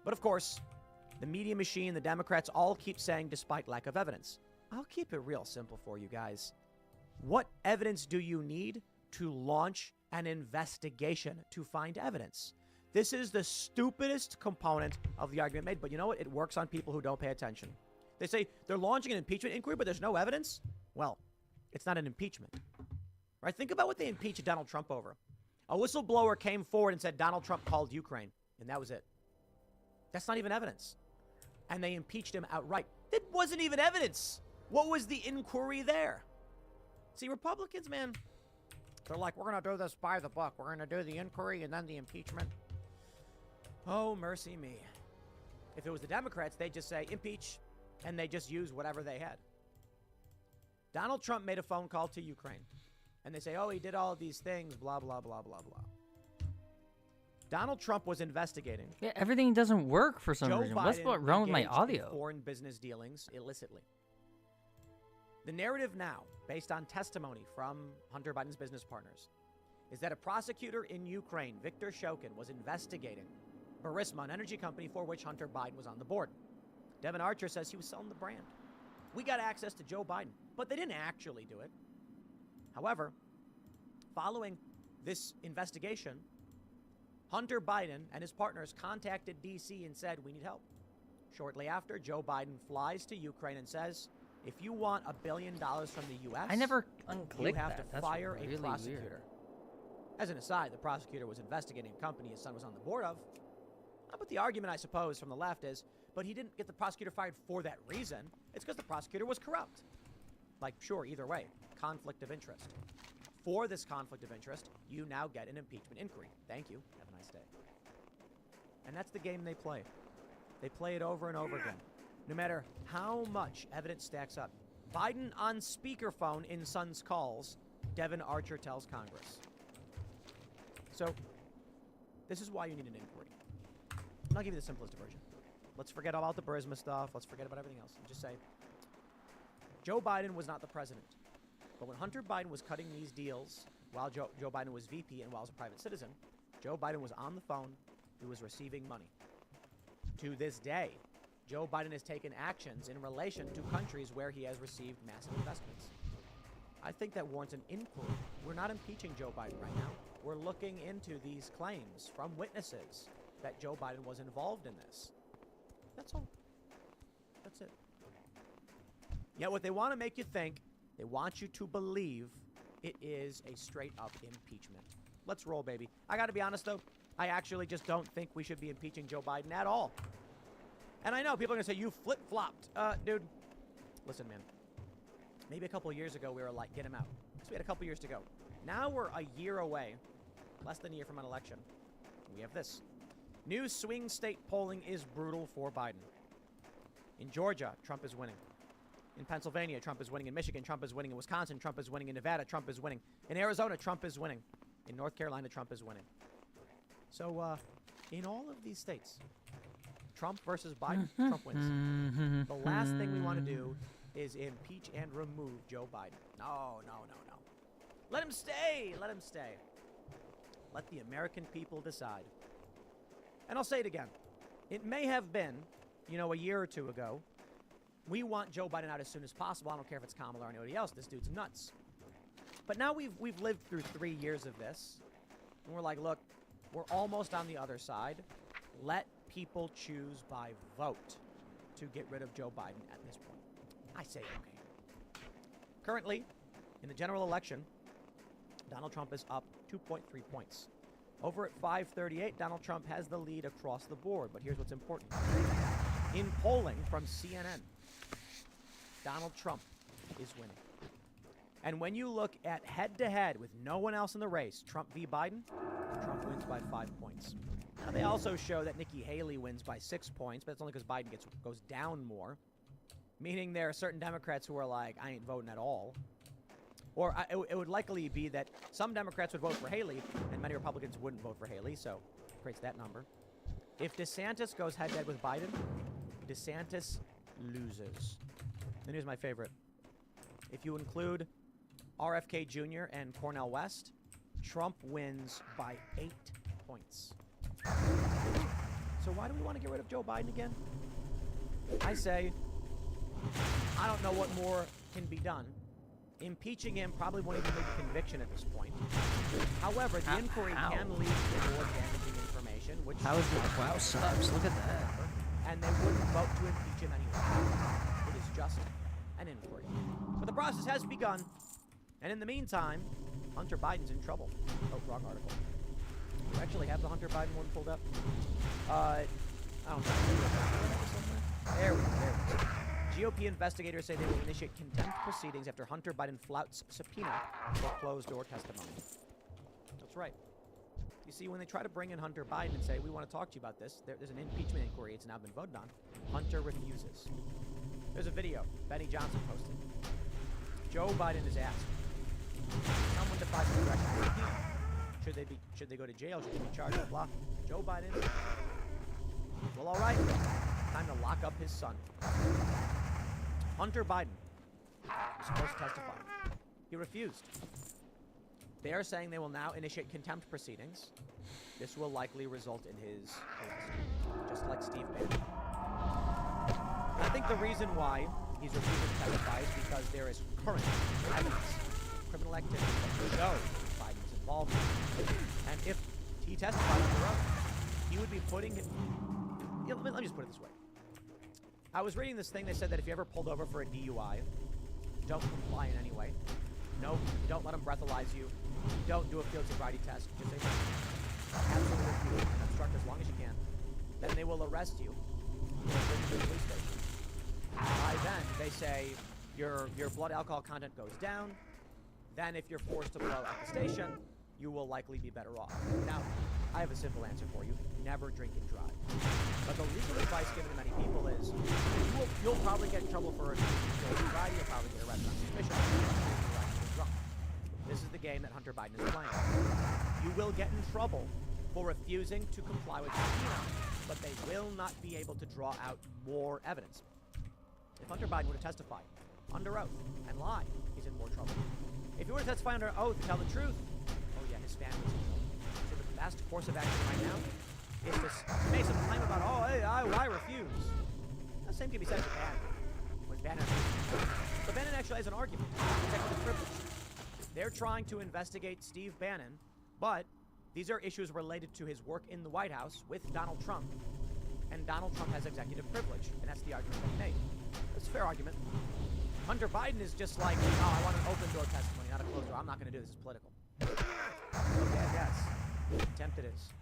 But of course, the media machine, the Democrats all keep saying despite lack of evidence. I'll keep it real simple for you guys. What evidence do you need to launch an investigation to find evidence? This is the stupidest component of the argument made, but you know what? It works on people who don't pay attention. They say they're launching an impeachment inquiry, but there's no evidence. Well, it's not an impeachment, right? Think about what they impeached Donald Trump over. A whistleblower came forward and said Donald Trump called Ukraine, and that was it. That's not even evidence. And they impeached him outright. It wasn't even evidence. What was the inquiry there? See, Republicans, man, they're like, we're going to do this by the book. We're going to do the inquiry and then the impeachment. Oh, mercy me. If it was the Democrats, they'd just say impeach, and they just use whatever they had. Donald Trump made a phone call to Ukraine, and they say, oh, he did all of these things, blah, blah, blah, blah, blah. Donald Trump was investigating. Yeah, everything doesn't work for some Joe reason. Biden What's wrong with my engaged in audio? foreign business dealings illicitly. The narrative now, based on testimony from Hunter Biden's business partners, is that a prosecutor in Ukraine, Viktor Shokin, was investigating Burisma, an energy company for which Hunter Biden was on the board. Devin Archer says he was selling the brand. We got access to Joe Biden, but they didn't actually do it. However, following this investigation, Hunter Biden and his partners contacted D.C. and said, we need help. Shortly after, Joe Biden flies to Ukraine and says, if you want $1 billion from the U.S., I never you unclicked have that. to That's fire really a prosecutor. weird. As an aside, the prosecutor was investigating a company his son was on the board of. But the argument, I suppose, from the left is, but he didn't get the prosecutor fired for that reason. It's because the prosecutor was corrupt. Like, sure, either way, conflict of interest. For this conflict of interest, you now get an impeachment inquiry. Thank you. Have a nice day. And that's the game they play. They play it over and over again. No matter how much evidence stacks up. Biden on speakerphone in son's calls, Devin Archer tells Congress. So, this is why you need an inquiry. And I'll give you the simplest version. Let's forget about the Burisma stuff. Let's forget about everything else. And just say, Joe Biden was not the president. But when Hunter Biden was cutting these deals while Joe Biden was VP and while he was a private citizen, Joe Biden was on the phone. He was receiving money. To this day, Joe Biden has taken actions in relation to countries where he has received massive investments. I think that warrants an inquiry. We're not impeaching Joe Biden right now. We're looking into these claims from witnesses that Joe Biden was involved in this. That's all. That's it. Yet what they want to make you think, they want you to believe it is a straight-up impeachment. Let's roll, baby. I got to be honest, though. I actually just don't think we should be impeaching Joe Biden at all. And I know people are going to say, you flip-flopped. Dude, listen, man. Maybe a couple of years ago, we were like, get him out. So we had a couple years to go. Now we're a year away, less than a year from an election. We have this. New swing state polling is brutal for Biden. In Georgia, Trump is winning. In Pennsylvania, Trump is winning. In Michigan, Trump is winning. In Wisconsin, Trump is winning. In Nevada, Trump is winning. In Arizona, Trump is winning. In North Carolina, Trump is winning. So, in all of these states, Trump versus Biden, Trump wins. The last thing we want to do is impeach and remove Joe Biden. No. Let him stay. Let him stay. Let the American people decide. And I'll say it again. It may have been, a year or two ago. We want Joe Biden out as soon as possible. I don't care if it's Kamala or anybody else. This dude's nuts. But now we've lived through 3 years of this. And we're like, look, we're almost on the other side. Let people choose by vote to get rid of Joe Biden at this point. I say okay. Currently, in the general election, Donald Trump is up 2.3 points. Over at 538, Donald Trump has the lead across the board. But here's what's important. In polling from CNN, Donald Trump is winning. And when you look at head-to-head with no one else in the race, Trump v. Biden, Trump wins by 5 points. Now, they also show that Nikki Haley wins by 6 points, but it's only because Biden goes down more. Meaning there are certain Democrats who are like, I ain't voting at all. Or it would likely be that some Democrats would vote for Haley, and many Republicans wouldn't vote for Haley, so it creates that number. If DeSantis goes head-to-head with Biden, DeSantis loses. Then here's my favorite. If you include RFK Jr. and Cornel West, Trump wins by 8 points. So why do we want to get rid of Joe Biden again? I say, I don't know what more can be done. Impeaching him probably won't even make a conviction at this point. However, the inquiry can lead to more damaging information, which... How is it? Wow, subs. Look at that. And they wouldn't vote to impeach him anyway. It is just an inquiry. But the process has begun. And in the meantime, Hunter Biden's in trouble. Oh, wrong article. Do you actually have the Hunter Biden one pulled up? I don't know. There we go. GOP investigators say they will initiate contempt proceedings after Hunter Biden flouts subpoena for closed-door testimony. That's right. You see, when they try to bring in Hunter Biden and say, we want to talk to you about this, there's an impeachment inquiry. It's now been voted on. Hunter refuses. There's a video Benny Johnson posted. Joe Biden is asked, someone defies congressional subpoena. Should they go to jail? Should they be charged? Blah. Joe Biden. Well, all right. Time to lock up his son. Hunter Biden was supposed to testify. He refused. They are saying they will now initiate contempt proceedings. This will likely result in his arrest, just like Steve Bannon. I think the reason why he's refusing to testify is because there is current evidence, criminal activity that show Biden's involvement. And if he testified under oath, he would be putting him... let me just put it this way. I was reading this thing. They said that if you ever pulled over for a DUI, don't comply in any way. No, don't let them breathalyze you. Don't do a field sobriety test. Just say, absolutely refuse and obstruct as long as you can. Then they will arrest you. Bring you to the police station. By then, they say your blood alcohol content goes down. Then if you're forced to blow at the station, you will likely be better off. Now, I have a simple answer for you. Never drink and drive. But the legal advice given to many people is you'll probably get in trouble for field sobriety. You'll probably get arrested on suspicion. Drunk. This is the game that Hunter Biden is playing. You will get in trouble for refusing to comply with subpoena, but they will not be able to draw out more evidence. If Hunter Biden were to testify under oath and lie, he's in more trouble. If he were to testify under oath and tell the truth, oh yeah, his family's in trouble. So the best course of action right now is to make some claim about, oh, hey, I refuse. The same can be said to Bannon. When Bannon refuses. But Bannon actually has an argument. Executive privilege. They're trying to investigate Steve Bannon, but these are issues related to his work in the White House with Donald Trump. And Donald Trump has executive privilege, and that's the argument they made. It's a fair argument. Hunter Biden is just like, oh, I want an open door testimony, not a closed door. I'm not going to do this. It's political. Okay, I guess. Contempt it is.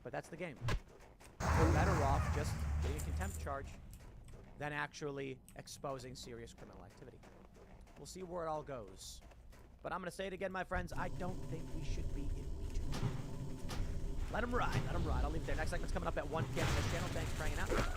But that's the game. We're better off just getting a contempt charge than actually exposing serious criminal activity. We'll see where it all goes. But I'm going to say it again, my friends. I don't think we should be impeaching. Let him ride. Let him ride. I'll leave it there. Next segment's coming up at 1 p.m. on this channel. Thanks for hanging out with us.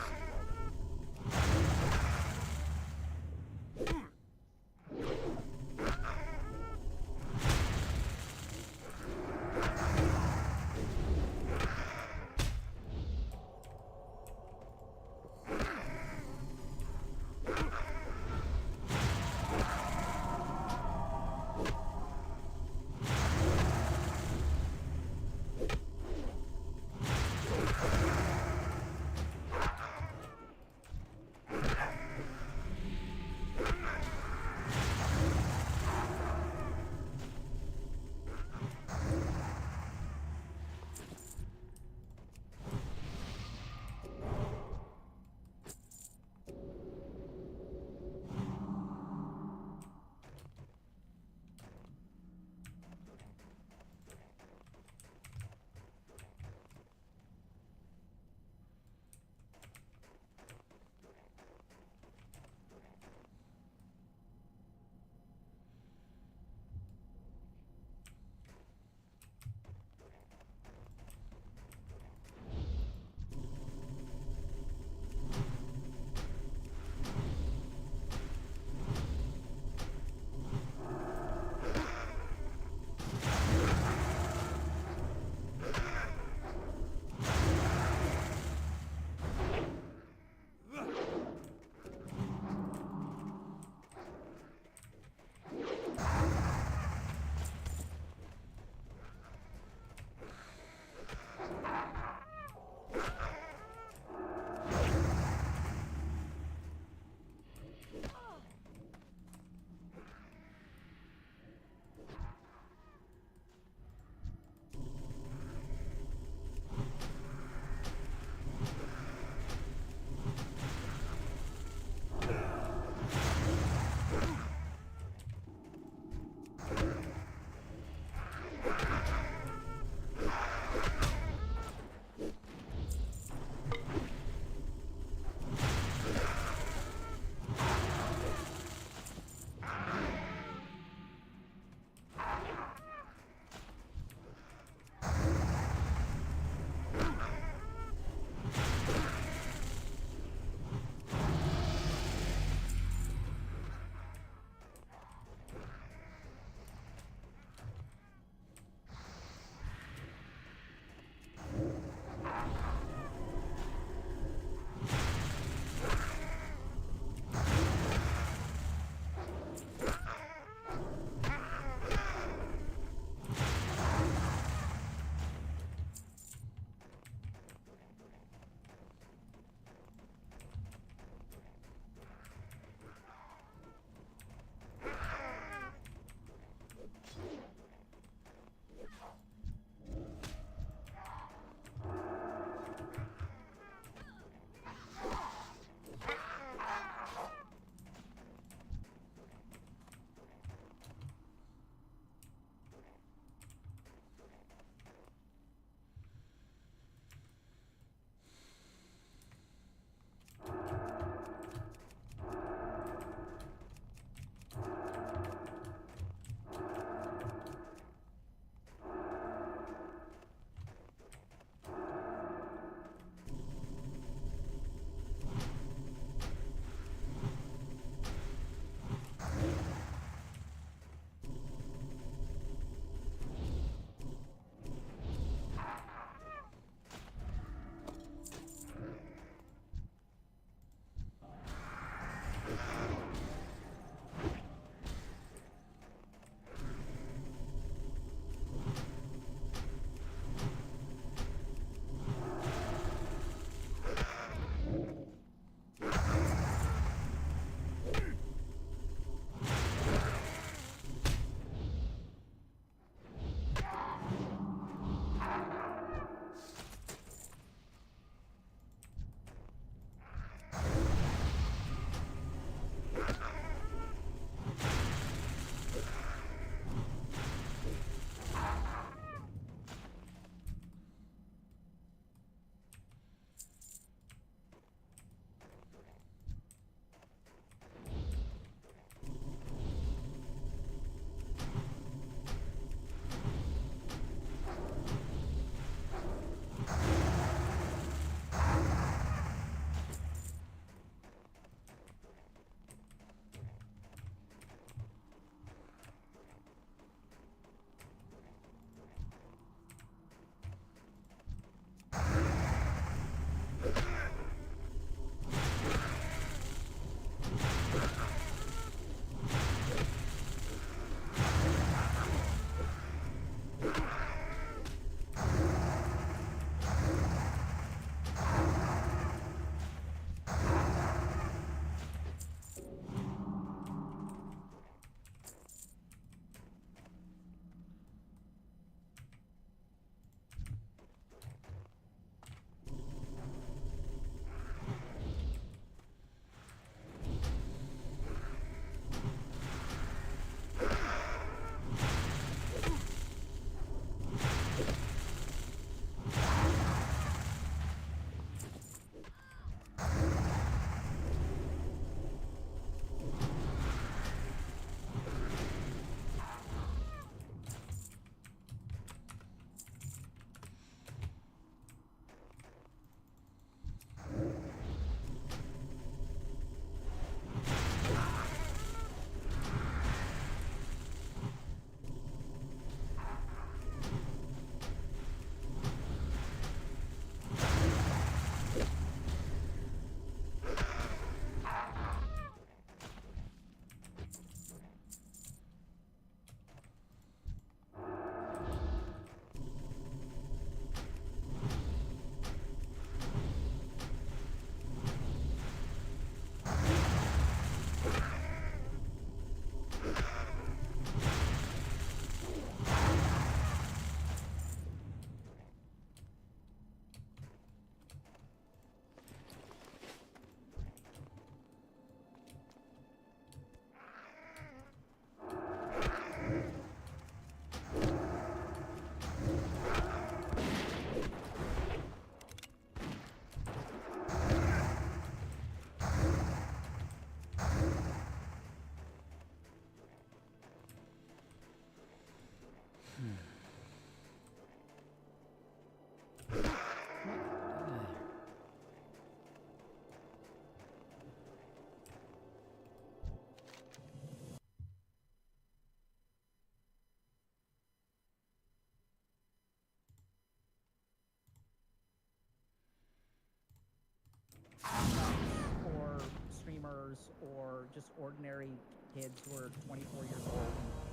teenagers or just ordinary kids who are 24 years old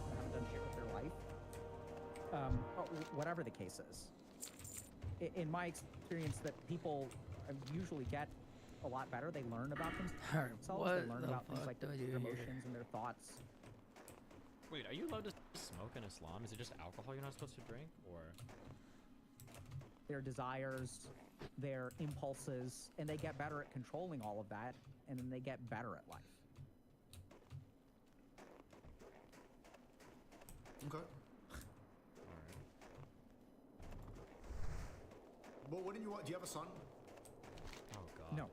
and haven't done shit with their life. Whatever the case is. In my experience, that people usually get a lot better. They learn about themselves. They learn about things like their emotions and their thoughts. Wait, are you allowed to smoke in Islam? Is it just alcohol you're not supposed to drink, or? Their desires, their impulses, and they get better at controlling all of that, and then they get better at life. Okay. Alright. But what do you want? Do you have a son? Oh god. No.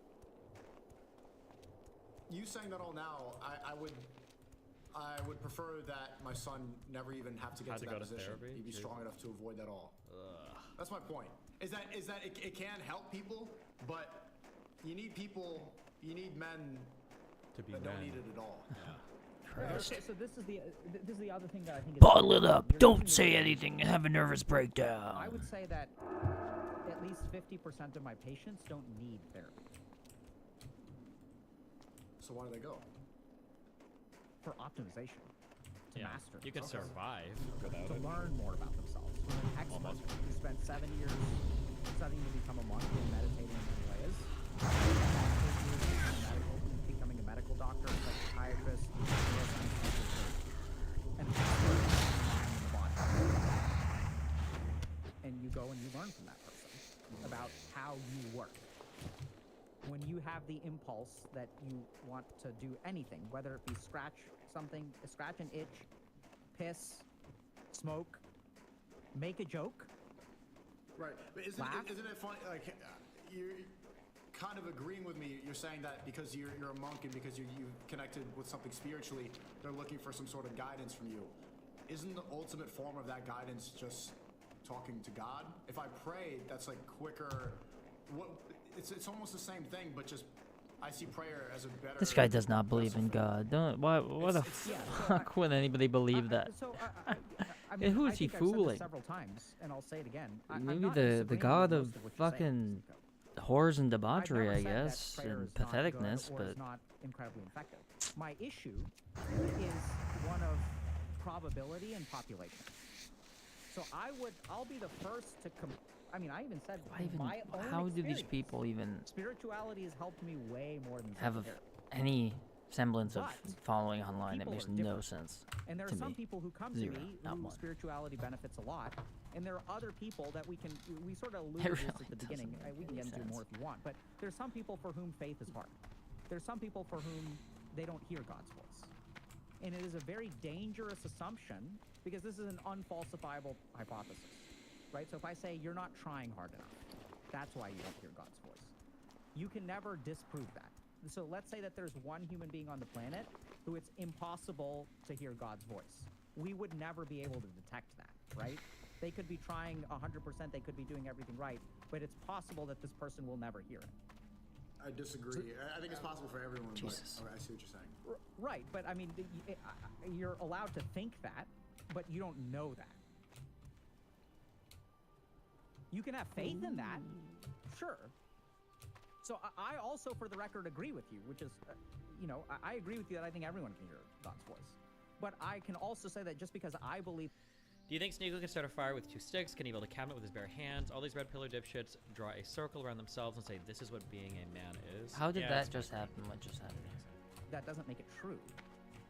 You saying that all now, I would prefer that my son never even have to get to that position. He'd be strong enough to avoid that all. That's my point. Is that it can help people, but you need people, you need men to be that don't need it at all. Yeah. So this is the other thing that I think is Bottle it up. Don't say anything and have a nervous breakdown. I would say that at least 50% of my patients don't need therapy. So why do they go? For optimization. To master. You could themselves. survive without To it. learn more about themselves. From an expert Almost. who spent 7 years studying to become a monk and meditating in Himalayas. 8 years becoming a medical doctor, psychiatrist, neuroscience, and an expert in the mind and the body. And you go and you learn from that person about how you work. When you have the impulse that you want to do anything, whether it be scratch something, scratch an itch, piss, smoke, make a joke. Right, but isn't it funny? Like you're kind of agreeing with me. You're saying that because you're a monk and because you connected with something spiritually, they're looking for some sort of guidance from you. Isn't the ultimate form of that guidance just talking to God? If I pray, that's like quicker. It's almost the same thing, but just I see prayer as a better. This guy does not believe in God. Don't. Why? What the fuck would anybody believe that? I mean, Who I is he think I've said this fooling? several times, and I'll say it again. I'm Maybe not the disagreeing god with of most what you're saying, fucking whores and I've debauchery, never I said that guess, prayer and is not good patheticness, or but is not incredibly effective. My issue is one of probability and population. So I'll be the first to I mean, I even said why even? my own How do these experience. people even Spirituality has helped me way more than have psychotherapy. any semblance of But following online? That people makes are no different. sense. And there to are some me. people who come Zero, to me not who one. spirituality benefits a lot, and there are other people that we sort of alluded It to this really at the beginning. doesn't make We can any get into sense. more if you want, but there's some people for whom faith is hard. There's some people for whom they don't hear God's voice. And it is a very dangerous assumption because this is an unfalsifiable hypothesis, right? So if I say you're not trying hard enough, that's why you don't hear God's voice. You can never disprove that. So let's say that there's one human being on the planet who it's impossible to hear God's voice. We would never be able to detect that, right? They could be trying 100%, they could be doing everything right, but it's possible that this person will never hear it. I disagree. I think it's possible for everyone. Jesus. But I see what you're saying. Right, but I mean, you're allowed to think that, but you don't know that. You can have faith in that, sure. So I also, for the record, agree with you, which is, I agree with you that I think everyone can hear God's voice. But I can also say that just because I believe... Do you think Sneagle can start a fire with 2 sticks? Can he build a cabinet with his bare hands? All these red pillar dipshits draw a circle around themselves and say, this is what being a man is. How did Yeah, that that's just pretty happen? What just happened? That doesn't make it true.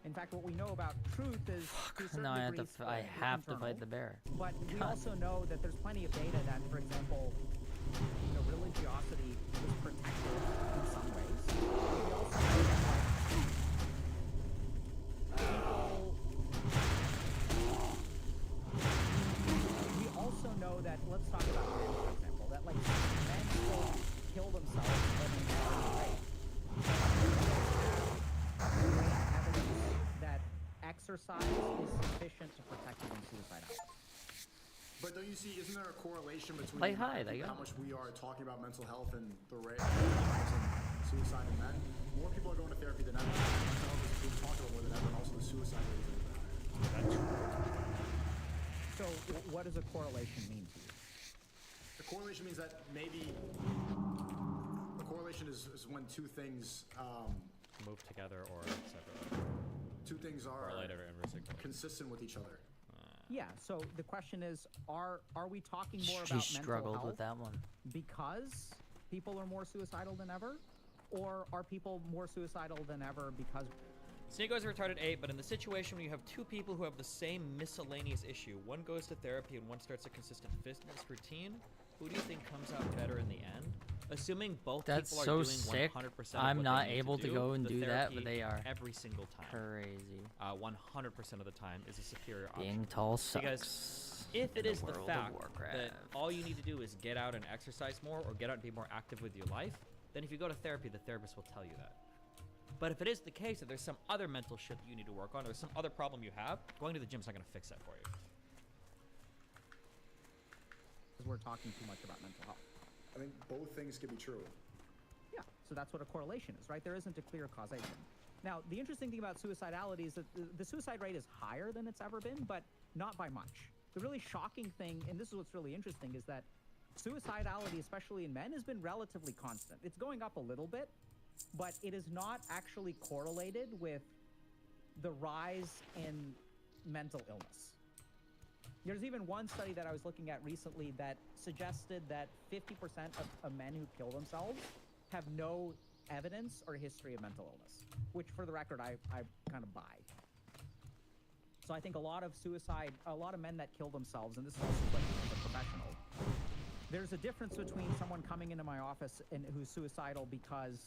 In fact, what we know about truth is to a certain No, I have degree, to. I have to internal. fight the bear. But we God. also know that there's plenty of data that, for example, religiosity is protected in some ways. We also know that, we also know that, let's talk about men, for example, that men still kill themselves when they are raped. Great evidence that exercise is sufficient to protect against suicidality. But don't you see, isn't there a correlation between Like, hi, there you how go. much we are talking about mental health and the rate of suicide in men? More people are going to therapy than ever. Mental health is being talked about more than ever, and also the suicide rate is a little bit higher. So what does a correlation mean to you? The correlation means that maybe the correlation is when two things move together or separately? Two things are Correlated or inversely correlated? consistent with each other. Yeah, so the question is, are we talking more She about struggled mental with health that one. because people are more suicidal than ever? Or are people more suicidal than ever because... Sneeko is a retarded 8, but in the situation when you have two people who have the same miscellaneous issue, one goes to therapy and one starts a consistent fitness routine, who do you think comes out better in the end? Assuming both That's people are so doing sick. 100% of I'm what not they need able to go and the do that, but therapy they are. every single time. Crazy. 100% of the time is a superior option. Being tall sucks. Because if it in is the World of fact Warcraft. that all you need to do is get out and exercise more or get out and be more active with your life, then if you go to therapy, the therapist will tell you that. But if it is the case that there's some other mental shit that you need to work on or some other problem you have, going to the gym's not going to fix that for you. we're talking too much about mental health. I think both things can be true. Yeah, so that's what a correlation is, right? There isn't a clear causation. Now, the interesting thing about suicidality is that the suicide rate is higher than it's ever been, but not by much. The really shocking thing, and this is what's really interesting, is that suicidality, especially in men, has been relatively constant. It's going up a little bit, but it is not actually correlated with the rise in mental illness. There's even one study that I was looking at recently that suggested that 50% of men who kill themselves have no evidence or history of mental illness, which for the record, I kind of buy. So I think a lot of men that kill themselves, and this is also like as a professional, there's a difference between someone coming into my office and who's suicidal because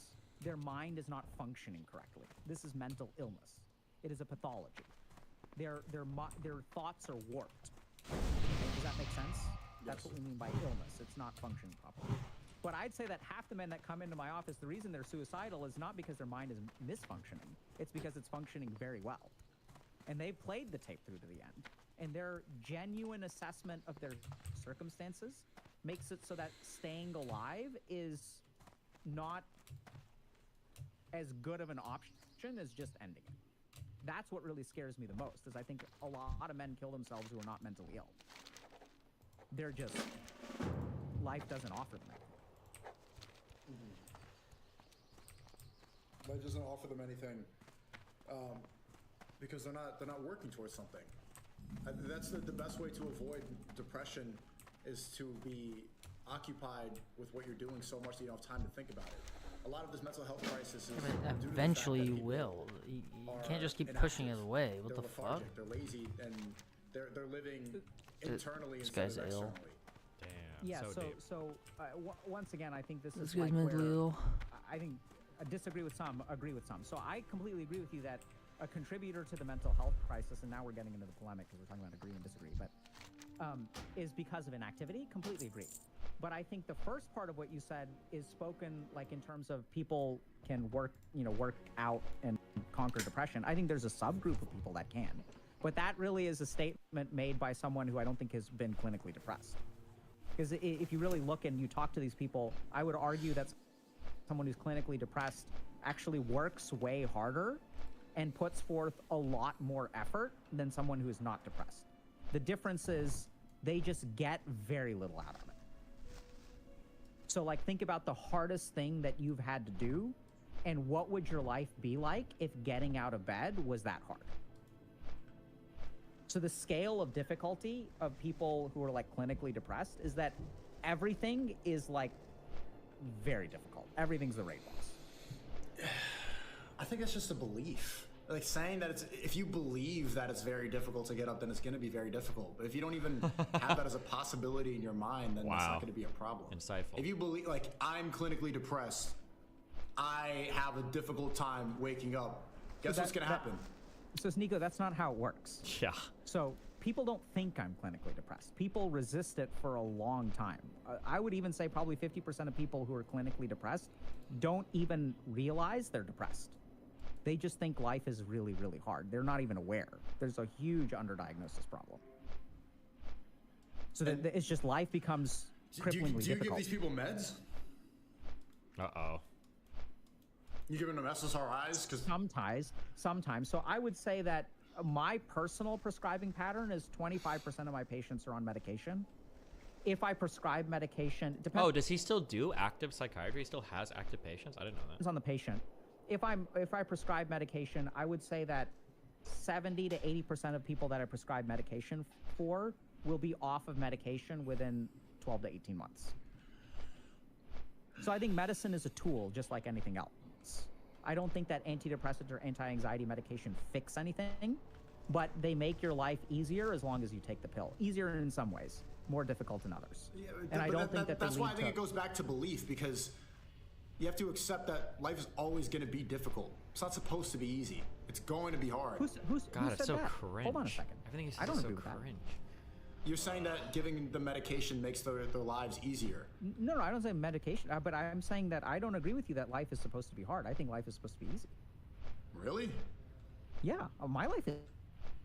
their mind is not functioning correctly. This is mental illness. It is a pathology. Their thoughts are warped. Okay, does that make sense? That's what we mean by illness. It's not functioning properly. But I'd say that half the men that come into my office, the reason they're suicidal is not because their mind is misfunctioning. It's because it's functioning very well. And they played the tape through to the end. And their genuine assessment of their circumstances makes it so that staying alive is not as good of an option as just ending it. That's what really scares me the most, is I think a lot of men kill themselves who are not mentally ill. They're just, life doesn't offer them anything. Life doesn't offer them anything because they're not working towards something. That's the best way to avoid depression, is to be occupied with what you're doing so much that you don't have time to think about it. A lot of this mental health crisis is due to the fact that Eventually you people will. You can't just keep inactive. pushing it away. What They're the fuck? lethargic, they're lazy, and they're living internally This instead guy's of ill. externally. Damn. Yeah, so once again, I think this This is guy's like mentally where ill. I think I disagree with some, agree with some. So I completely agree with you that a contributor to the mental health crisis, and now we're getting into the polemic because we're talking about agree and disagree, but is because of inactivity. Completely agree. But I think the first part of what you said is spoken like in terms of people can work out and conquer depression. I think there's a subgroup of people that can. But that really is a statement made by someone who I don't think has been clinically depressed. Because if you really look and you talk to these people, I would argue that someone who's clinically depressed actually works way harder and puts forth a lot more effort than someone who is not depressed. The difference is they just get very little out of it. So like think about the hardest thing that you've had to do, and what would your life be like if getting out of bed was that hard? So the scale of difficulty of people who are like clinically depressed is that everything is like very difficult. Everything's the raid boss. I think it's just a belief. Like saying that if you believe that it's very difficult to get up, then it's going to be very difficult. But if you don't even have that as a possibility in your mind, then that's not going to be a problem. Insightful. If you believe, like, I'm clinically depressed, I have a difficult time waking up, guess what's going to happen? So Sneeko, that's not how it works. Yeah. So people don't think I'm clinically depressed. People resist it for a long time. I would even say probably 50% of people who are clinically depressed don't even realize they're depressed. They just think life is really, really hard. They're not even aware. There's a huge underdiagnosis problem. So it's just life becomes cripplingly difficult. Do you give these people meds? Uh-oh. You giving them SSRIs? Sometimes. So I would say that my personal prescribing pattern is 25% of my patients are on medication. If I prescribe medication, it depends. Oh, does he still do active psychiatry? He still has active patients? I didn't know that. Depends on the patient. if I prescribe medication, I would say that 70 to 80% of people that I prescribe medication for will be off of medication within 12 to 18 months. So I think medicine is a tool, just like anything else. I don't think that antidepressant or anti-anxiety medication fix anything, but they make your life easier as long as you take the pill. Easier in some ways, more difficult in others. Yeah, and I don't think that's why I think it goes back to belief, because you have to accept that life is always going to be difficult. It's not supposed to be easy. It's going to be hard. God, who it's said so that? cringe. Hold on a second. Everything is I don't so agree with that. cringe. You're saying that giving the medication makes their lives easier. No, I don't say medication, but I'm saying that I don't agree with you that life is supposed to be hard. I think life is supposed to be easy. Really? Yeah, my life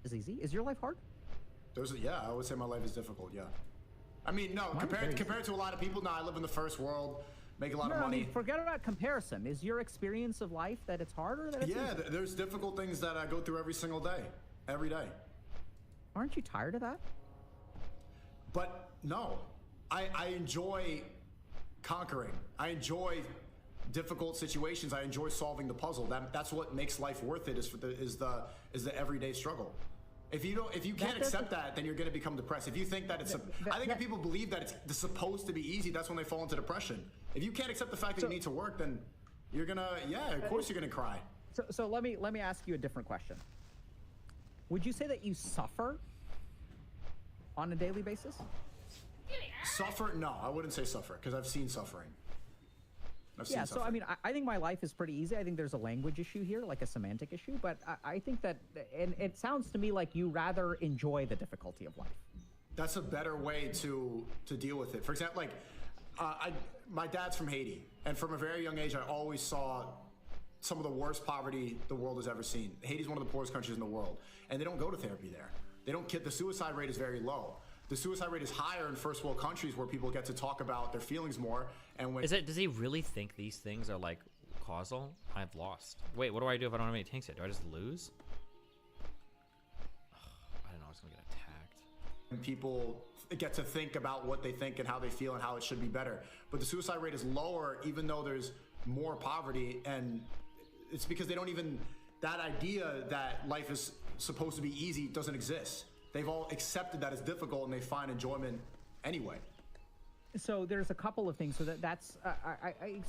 is easy. Is your life hard? Yeah, I would say my life is difficult, yeah. I mean, no, compared to a lot of people, no, I live in the first world, make a lot of money. I mean, forget about comparison. Is your experience of life that it's hard or that it's easy? There's difficult things that I go through every single day, every day. Aren't you tired of that? But no, I enjoy conquering. I enjoy difficult situations. I enjoy solving the puzzle. That's what makes life worth it. Is the everyday struggle. If you can't accept that, then you're going to become depressed. If you think that I think if people believe that it's supposed to be easy, that's when they fall into depression. If you can't accept the fact that you need to work, then you're gonna, of course you're gonna cry. So let me ask you a different question. Would you say that you suffer on a daily basis? Suffer? No, I wouldn't say suffer, because I've seen suffering. So I mean, I think my life is pretty easy. I think there's a language issue here, like a semantic issue, but I think that, and it sounds to me like you rather enjoy the difficulty of life. That's a better way to deal with it. For example, like, my dad's from Haiti, and from a very young age, I always saw some of the worst poverty the world has ever seen. Haiti's one of the poorest countries in the world, and they don't go to therapy there. The suicide rate is very low. The suicide rate is higher in first world countries where people get to talk about their feelings more. And when does he really think these things are like causal? I've lost. Wait, what do I do if I don't have any tanks yet? Do I just lose? I don't know. I was gonna get attacked. And people get to think about what they think and how they feel and how it should be better. But the suicide rate is lower, even though there's more poverty, and it's because they don't even, that idea that life is supposed to be easy doesn't exist. They've all accepted that it's difficult, and they find enjoyment anyway. So there's a couple of things. So that's,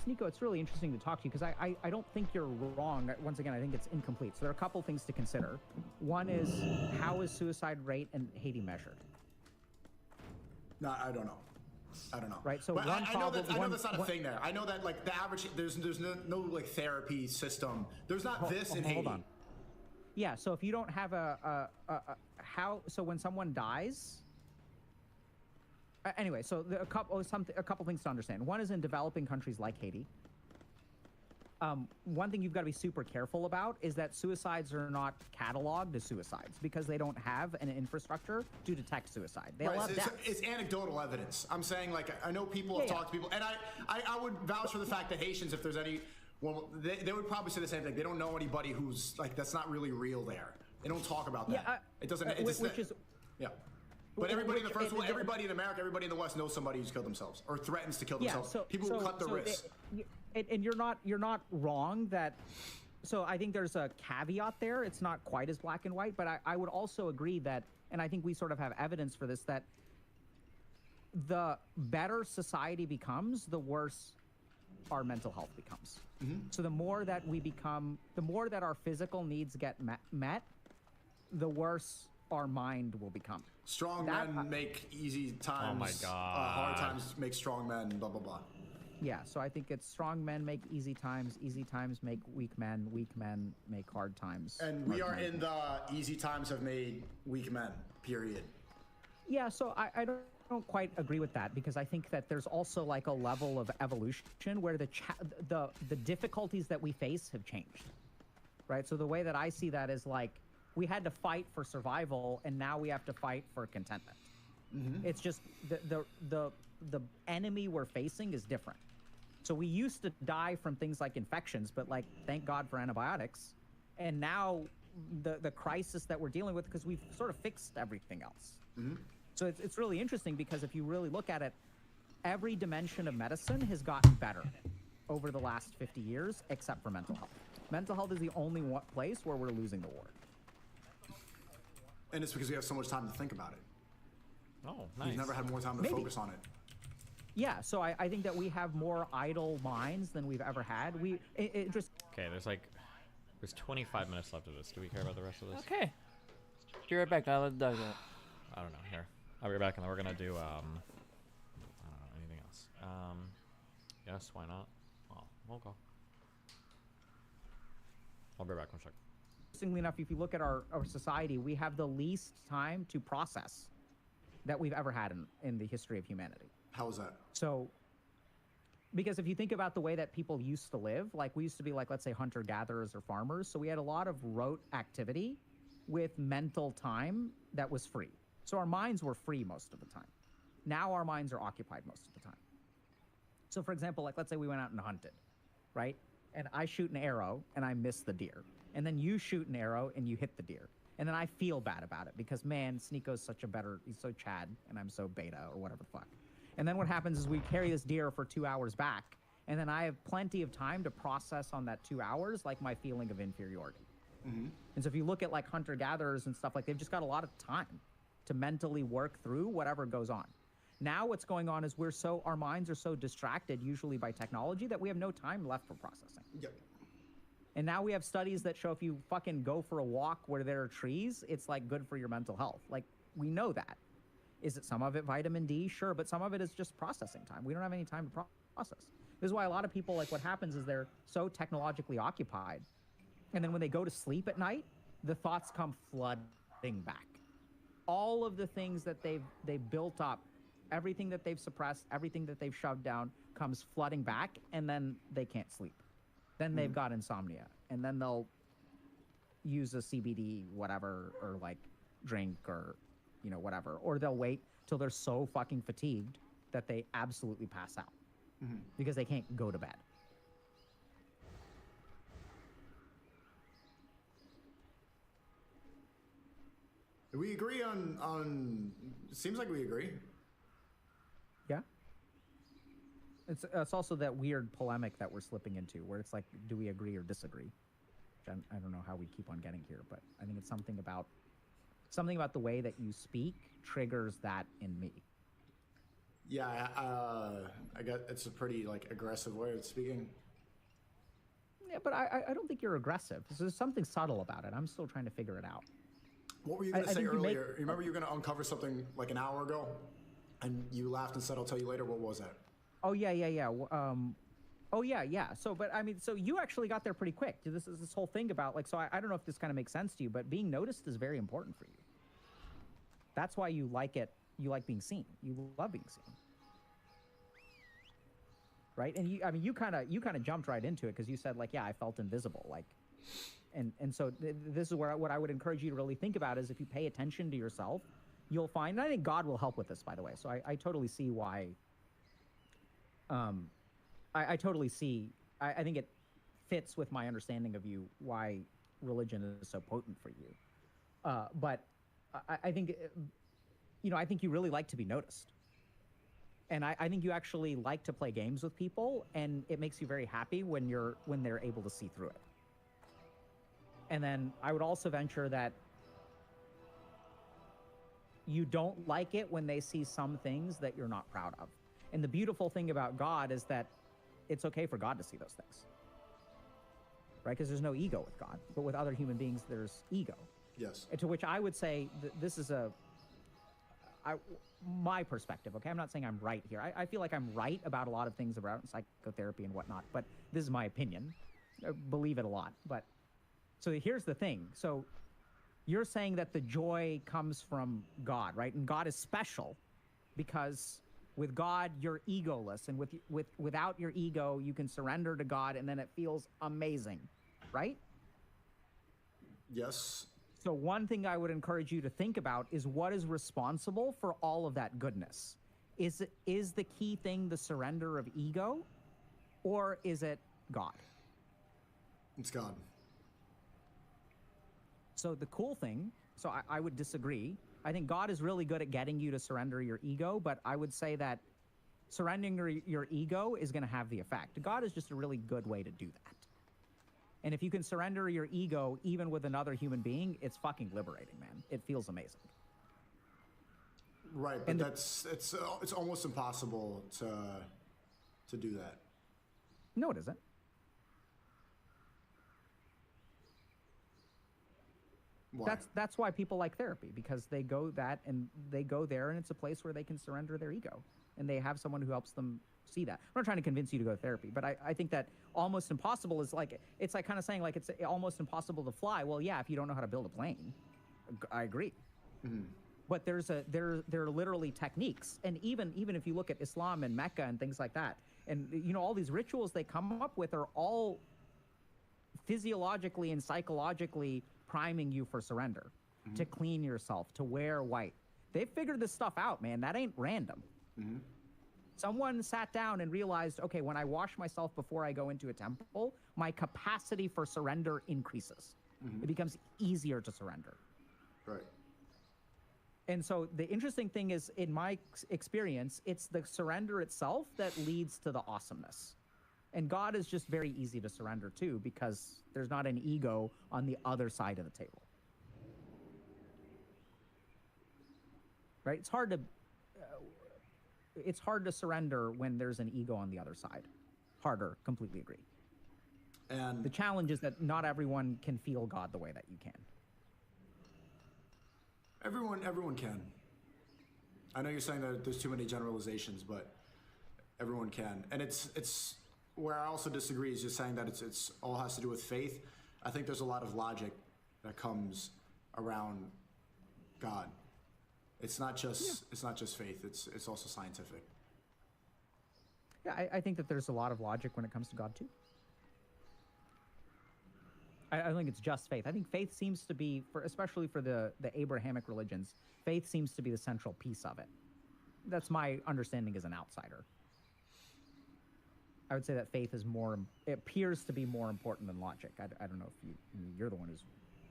Sneeko, it's really interesting to talk to you, because I don't think you're wrong. Once again, I think it's incomplete. So there are a couple of things to consider. One is, how is suicide rate in Haiti measured? No, I don't know. Right. So but I know that's not a thing there. I know that, like, the average, there's no like therapy system. There's not this in Haiti. Hold on. Yeah. So if you don't have so when someone dies. Anyway, so a couple things to understand. One is in developing countries like Haiti. One thing you've got to be super careful about is that suicides are not cataloged as suicides because they don't have an infrastructure to detect suicide. They allow deaths. It's anecdotal evidence. I'm saying, like, I know people have talked to people, and I would vouch for the fact that Haitians, if there's any, well, they would probably say the same thing. They don't know anybody who's, like, that's not really real there. They don't talk about that. It doesn't. But everybody in the first world, everybody in America, everybody in the West knows somebody who's killed themselves or threatens to kill themselves. People who cut the wrists. And you're not wrong that. So I think there's a caveat there. It's not quite as black and white, but I would also agree that, and I think we sort of have evidence for this, that the better society becomes, the worse our mental health becomes. Mm-hmm. So the more that we become, the more that our physical needs get met, the worse our mind will become. Strong men make easy times. Oh my God. Hard times make strong men, blah, blah, blah. Yeah, so I think it's strong men make easy times make weak men make hard times. And we are in the easy times have made weak men, period. Yeah, so I don't quite agree with that, because I think that there's also like a level of evolution where the difficulties that we face have changed, right? So the way that I see that is like, we had to fight for survival, and now we have to fight for contentment. Mm-hmm. It's just the enemy we're facing is different. So we used to die from things like infections, but like, thank God for antibiotics. And now the crisis that we're dealing with, because we've sort of fixed everything else. Mm-hmm. So it's really interesting, because if you really look at it, every dimension of medicine has gotten better over the last 50 years, except for mental health. Mental health is the only place where we're losing the war. And it's because we have so much time to think about it. Oh, nice. We've never had more time to Maybe. focus on it. Yeah, so I think that we have more idle minds than we've ever had. Okay, there's 25 minutes left of this. Do we care about the rest of this? Okay. Be right back. I'll let Doug go. I don't know. Here, I'll be back, and then we're gonna do I don't know, anything else. Yes, why not? Well, we'll go. I'll be back one sec. Interestingly enough, if you look at our society, we have the least time to process that we've ever had in the history of humanity. How is that? So, because if you think about the way that people used to live, like we used to be like, let's say, hunter-gatherers or farmers, so we had a lot of rote activity with mental time that was free. So our minds were free most of the time. Now our minds are occupied most of the time. So for example, like let's say we went out and hunted, right? And I shoot an arrow and I miss the deer. And then you shoot an arrow and you hit the deer. And then I feel bad about it because, man, Sneeko's he's so Chad and I'm so beta or whatever the fuck. And then what happens is we carry this deer for 2 hours back. And then I have plenty of time to process on that 2 hours, like my feeling of inferiority. Mm-hmm. And so if you look at like hunter-gatherers and stuff, like they've just got a lot of time to mentally work through whatever goes on. Now what's going on is our minds are so distracted, usually by technology, that we have no time left for processing. Yep. And now we have studies that show if you fucking go for a walk where there are trees, it's like good for your mental health. Like we know that. Is it some of it vitamin D? Sure, but some of it is just processing time. We don't have any time to process. This is why a lot of people, like what happens is they're so technologically occupied. And then when they go to sleep at night, the thoughts come flooding back. All of the things that they've built up, everything that they've suppressed, everything that they've shoved down comes flooding back, and then they can't sleep. Then they've got insomnia, and then they'll use a CBD whatever, or like drink, or whatever, or they'll wait till they're so fucking fatigued that they absolutely pass out because they can't go to bed. We agree on seems like we agree. Yeah. It's also that weird polemic that we're slipping into, where it's like, do we agree or disagree? Which I don't know how we keep on getting here, but I think it's something about the way that you speak triggers that in me. Yeah, I guess it's a pretty like aggressive way of speaking. Yeah, but I don't think you're aggressive. There's something subtle about it. I'm still trying to figure it out. What were you going to say earlier? You remember you were going to uncover something like an hour ago, and you laughed and said, "I'll tell you later." What was that? Oh yeah. Oh yeah. So, but I mean, so you actually got there pretty quick. This is this whole thing about like. So I don't know if this kind of makes sense to you, but being noticed is very important for you. That's why you like it. You like being seen. You love being seen. Right? And you kind of jumped right into it because you said like, yeah, I felt invisible, like. And so this is where what I would encourage you to really think about is if you pay attention to yourself, you'll find, and I think God will help with this, by the way. So I totally see why. I totally see. I think it fits with my understanding of you why religion is so potent for you. But I think, I think you really like to be noticed. And I think you actually like to play games with people, and it makes you very happy when they're able to see through it. And then I would also venture that you don't like it when they see some things that you're not proud of. And the beautiful thing about God is that it's okay for God to see those things. Right? Because there's no ego with God. But with other human beings, there's ego. Yes. And to which I would say this is my perspective, okay? I'm not saying I'm right here. I feel like I'm right about a lot of things about psychotherapy and whatnot, but this is my opinion. I believe it a lot. But so here's the thing. So you're saying that the joy comes from God, right? And God is special because with God, you're egoless. And without your ego, you can surrender to God, and then it feels amazing, right? Yes. So one thing I would encourage you to think about is what is responsible for all of that goodness. Is the key thing the surrender of ego, or is it God? It's God. So the cool thing, so I would disagree. I think God is really good at getting you to surrender your ego, but I would say that surrendering your ego is going to have the effect. God is just a really good way to do that. And if you can surrender your ego even with another human being, it's fucking liberating, man. It feels amazing. Right, but it's almost impossible to do that. No, it isn't. Why? That's why people like therapy, because they go there and it's a place where they can surrender their ego and they have someone who helps them see that. I'm not trying to convince you to go to therapy, but I think that almost impossible is like, it's like kind of saying like it's almost impossible to fly. Well, yeah, if you don't know how to build a plane, I agree. Mm-hmm. But there are literally techniques, and even if you look at Islam and Mecca and things like that, and you know all these rituals they come up with are all physiologically and psychologically priming you for surrender, to clean yourself, to wear white. They've figured this stuff out, man. That ain't random. Mm-hmm. Someone sat down and realized, okay, when I wash myself before I go into a temple, my capacity for surrender increases. Mm-hmm. It becomes easier to surrender. Right. And so the interesting thing is, in my experience, it's the surrender itself that leads to the awesomeness. And God is just very easy to surrender to because there's not an ego on the other side of the table. Right? It's hard to surrender when there's an ego on the other side. Harder, completely agree. And the challenge is that not everyone can feel God the way that you can. Everyone can. I know you're saying that there's too many generalizations, but everyone can. And it's where I also disagree is just saying that it's all has to do with faith. I think there's a lot of logic that comes around God. It's not just faith. It's also scientific. Yeah, I think that there's a lot of logic when it comes to God too. I don't think it's just faith. I think faith seems to be, especially for the Abrahamic religions, faith seems to be the central piece of it. That's my understanding as an outsider. I would say that faith is it appears to be more important than logic. I don't know if you're the one who's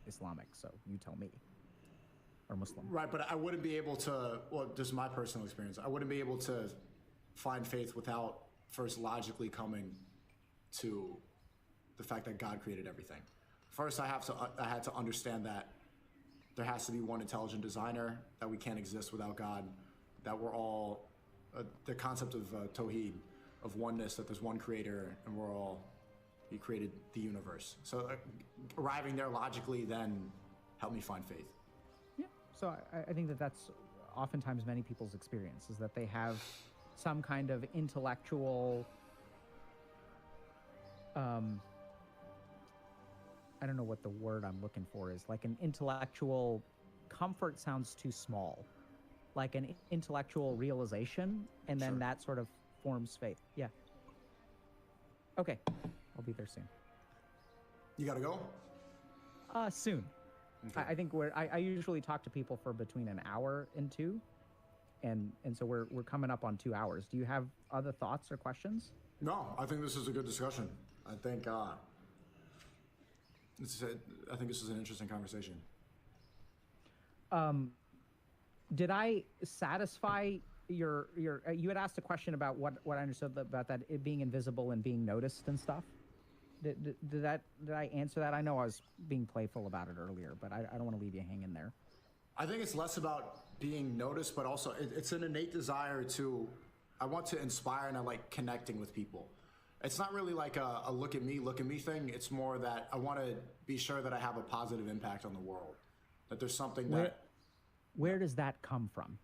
Islamic, so you tell me. Or Muslim. Right, but I wouldn't be able to, well, this is my personal experience. I wouldn't be able to find faith without first logically coming to the fact that God created everything. First, I had to understand that there has to be one intelligent designer, that we can't exist without God, that we're all, the concept of Tawheed, of oneness, that there's one creator and he created the universe. So arriving there logically then helped me find faith. Yeah, so I think that's oftentimes many people's experience, is that they have some kind of intellectual, I don't know what the word I'm looking for is, like an intellectual comfort sounds too small, like an intellectual realization, and then that sort of forms faith. Yeah. Okay, I'll be there soon. You gotta go? Soon. Okay. I think I usually talk to people for between an hour and 2, and so we're coming up on 2 hours. Do you have other thoughts or questions? No, I think this is a good discussion. I think this is an interesting conversation. Did I satisfy your you had asked a question about what I understood about that it being invisible and being noticed and stuff? Did I answer that? I know I was being playful about it earlier, but I don't want to leave you hanging there. I think it's less about being noticed, but also it's an innate desire I want to inspire and I like connecting with people. It's not really like a look at me thing. It's more that I want to be sure that I have a positive impact on the world. That there's something Where does that come from?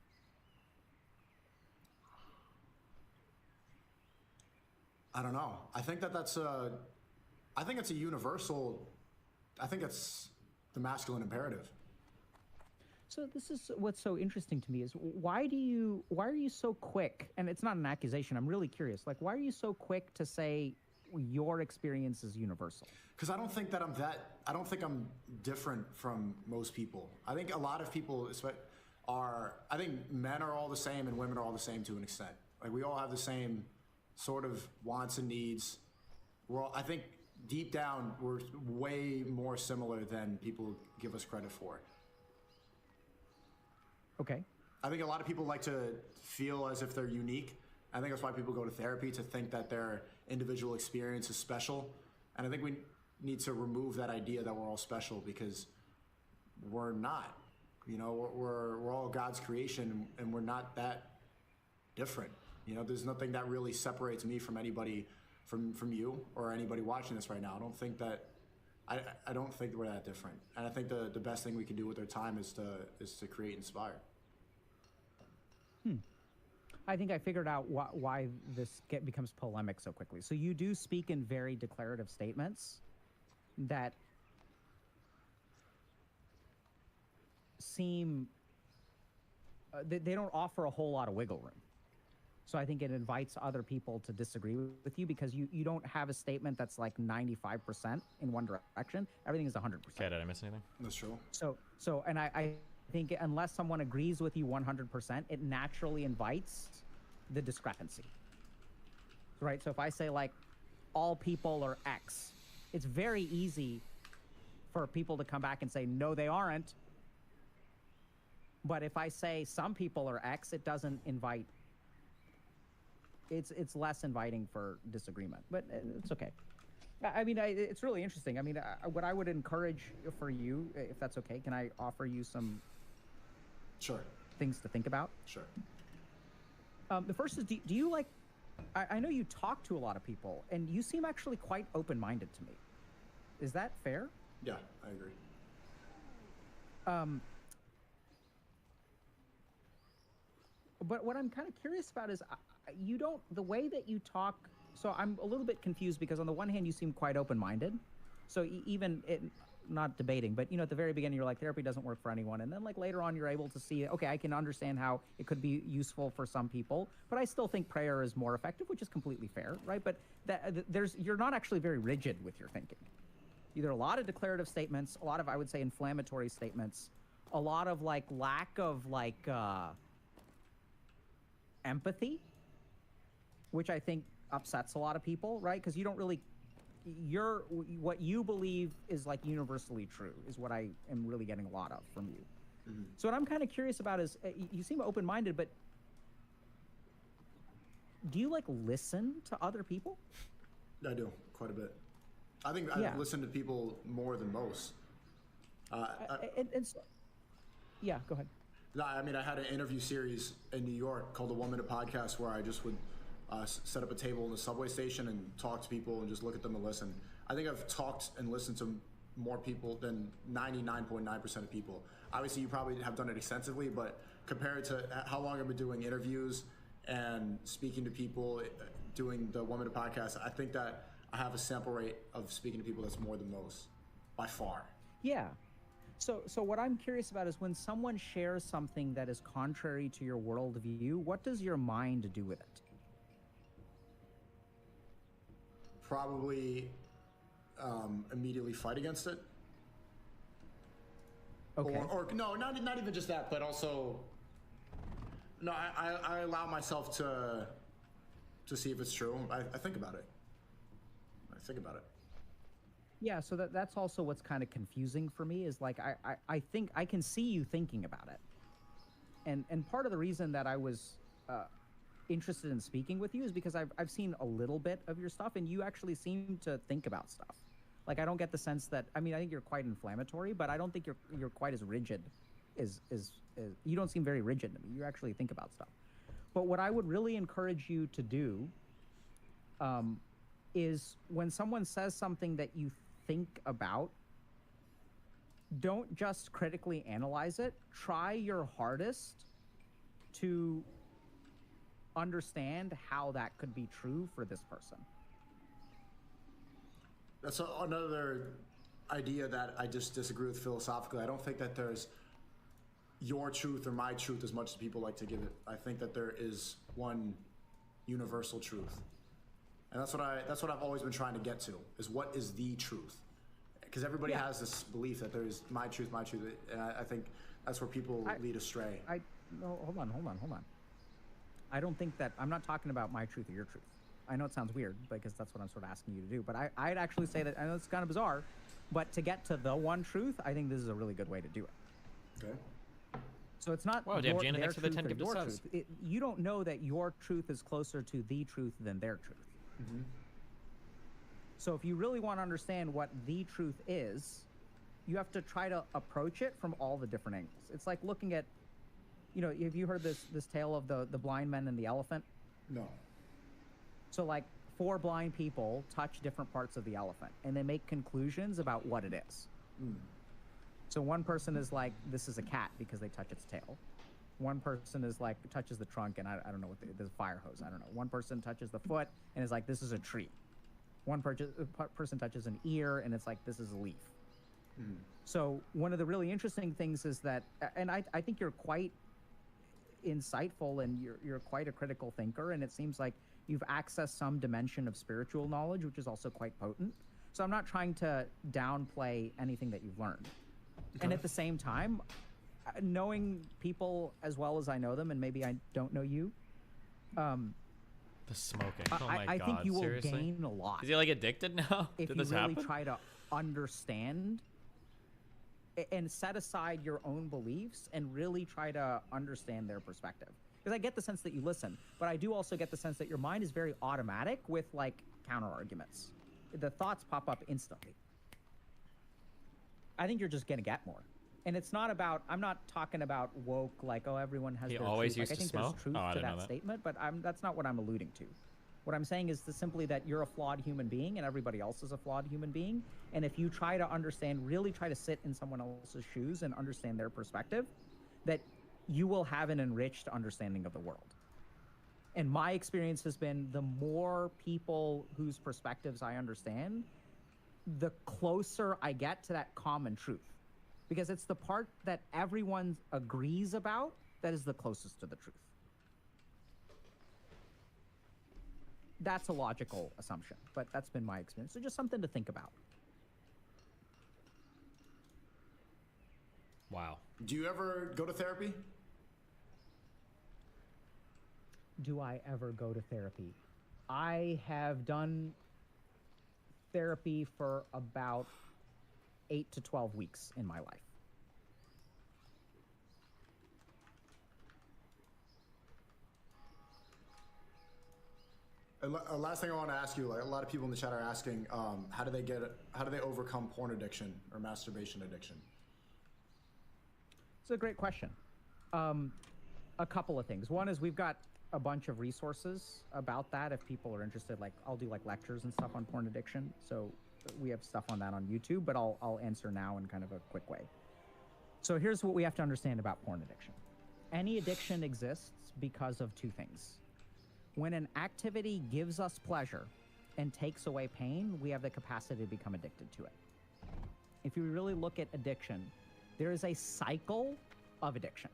I don't know. I think it's a universal, I think it's the masculine imperative. So this is what's so interesting to me is why are you so quick, and it's not an accusation, I'm really curious, like why are you so quick to say your experience is universal? Because I don't think I'm different from most people. I think a lot of people I think men are all the same and women are all the same to an extent. Like we all have the same sort of wants and needs. I think deep down we're way more similar than people give us credit for. Okay. I think a lot of people like to feel as if they're unique. I think that's why people go to therapy, to think that their individual experience is special. And I think need to remove that idea that we're all special, because we're not. You know, we're all God's creation, and we're not that different. You know, there's nothing that really separates me from anybody, from you or anybody watching this right now. I don't think we're that different. And I think the best thing we can do with our time is to create and inspire. I think I figured out why this becomes polemic so quickly. So you do speak in very declarative statements that seem they don't offer a whole lot of wiggle room. So I think it invites other people to disagree with you, because you don't have a statement that's like 95% in one direction. Everything is 100%. Okay, did I miss anything? That's true. And I think unless someone agrees with you 100%, it naturally invites the discrepancy. Right? So if I say like all people are X, it's very easy for people to come back and say, no, they aren't. But if I say some people are X, it doesn't invite. It's less inviting for disagreement, but it's okay. I mean, it's really interesting. I mean, what I would encourage for you, if that's okay, can I offer you some things to think about? Sure. The first is, do you like, I know you talk to a lot of people, and you seem actually quite open-minded to me. Is that fair? Yeah, I agree. But what I'm kind of curious about is you don't, the way that you talk, so I'm a little bit confused, because on the one hand you seem quite open-minded. So even not debating, but you know, at the very beginning you're like, therapy doesn't work for anyone, and then like later on you're able to see, okay, I can understand how it could be useful for some people, but I still think prayer is more effective, which is completely fair, right? But you're not actually very rigid with your thinking. Either a lot of declarative statements, a lot of, I would say, inflammatory statements, a lot of like lack of like empathy, which I think upsets a lot of people, right? Because you don't really, what you believe is like universally true is what I am really getting a lot of from you. Mm-hmm. So what I'm kind of curious about is, you seem open-minded, but do you like listen to other people? I do, quite a bit. I think I listen to people more than most. Yeah, go ahead. No, I mean, I had an interview series in New York called the 1 Minute Podcast, where I just would set up a table in the subway station and talk to people and just look at them and listen. I think I've talked and listened to more people than 99.9% of people. Obviously, you probably have done it extensively, but compared to how long I've been doing interviews and speaking to people, doing the 1 Minute Podcast, I think that I have a sample rate of speaking to people that's more than most, by far. Yeah. So what I'm curious about is, when someone shares something that is contrary to your worldview, what does your mind do with it? Probably immediately fight against it. Okay. Or no, not even just that, but also, no, I allow myself to see if it's true. I think about it. Yeah, so that's also what's kind of confusing for me, is like I think I can see you thinking about it. And part of the reason that I was interested in speaking with you is because I've seen a little bit of your stuff, and you actually seem to think about stuff. Like, I don't get the sense that, I mean, I think you're quite inflammatory, but I don't think you're quite as rigid as you don't seem very rigid to me. You actually think about stuff. But what I would really encourage you to do is, when someone says something that you think about, don't just critically analyze it. Try your hardest to understand how that could be true for this person. That's another idea that I just disagree with philosophically. I don't think that there's your truth or my truth as much as people like to give it. I think that there is one universal truth. And that's what I've always been trying to get to, is what is the truth? Because everybody has this belief that there is my truth, and I think that's where people lead astray. No, hold on. I don't think that, I'm not talking about my truth or your truth. I know it sounds weird, because that's what I'm sort of asking you to do, but I'd actually say that, I know it's kind of bizarre, but to get to the one truth, I think this is a really good way to do it. Okay. So it's not Wow, do you have Janet next to the 10 gifted subs? You don't know that your truth is closer to the truth than their truth. Mm-hmm. So if you really want to understand what the truth is, you have to try to approach it from all the different angles. It's like looking at, have you heard this tale of the blind men and the elephant? No. So like 4 blind people touch different parts of the elephant and they make conclusions about what it is. So one person is like, this is a cat because they touch its tail. One person is like, touches the trunk and I don't know what there's a fire hose. I don't know. One person touches the foot and is like, this is a tree. One person touches an ear and it's like, this is a leaf. So one of the really interesting things is that, and I think you're quite insightful and you're quite a critical thinker, and it seems like you've accessed some dimension of spiritual knowledge, which is also quite potent. So I'm not trying to downplay anything that you've learned. And at the same time, knowing people as well as I know them, and maybe I don't know you, The smoking. Oh my I God, think you will seriously? gain a lot. Is he like addicted now? If Did you this really happen? try to understand and set aside your own beliefs and really try to understand their perspective. Because I get the sense that you listen, but I do also get the sense that your mind is very automatic with like counter arguments. The thoughts pop up instantly. I think you're just gonna get more. And it's not about, I'm not talking about woke, like, oh, everyone has He their always truth. used Like, I to think smoke? there's truth Oh, I to didn't know that that. statement, but that's not what I'm alluding to. What I'm saying is simply that you're a flawed human being and everybody else is a flawed human being. And if you try to understand, really try to sit in someone else's shoes and understand their perspective, that you will have an enriched understanding of the world. And my experience has been the more people whose perspectives I understand, the closer I get to that common truth. Because it's the part that everyone agrees about that is the closest to the truth. That's a logical assumption, but that's been my experience. So just something to think about. Wow. Do you ever go to therapy? Do I ever go to therapy? I have done therapy for about 8 to 12 weeks in my life. Last thing I want to ask you, like a lot of people in the chat are asking, how do they overcome porn addiction or masturbation addiction? It's a great question. A couple of things. One is we've got a bunch of resources about that if people are interested. Like I'll do like lectures and stuff on porn addiction. So we have stuff on that on YouTube, but I'll answer now in kind of a quick way. So here's what we have to understand about porn addiction. Any addiction exists because of 2 things. When an activity gives us pleasure and takes away pain, we have the capacity to become addicted to it. If you really look at addiction, there is a cycle of addiction.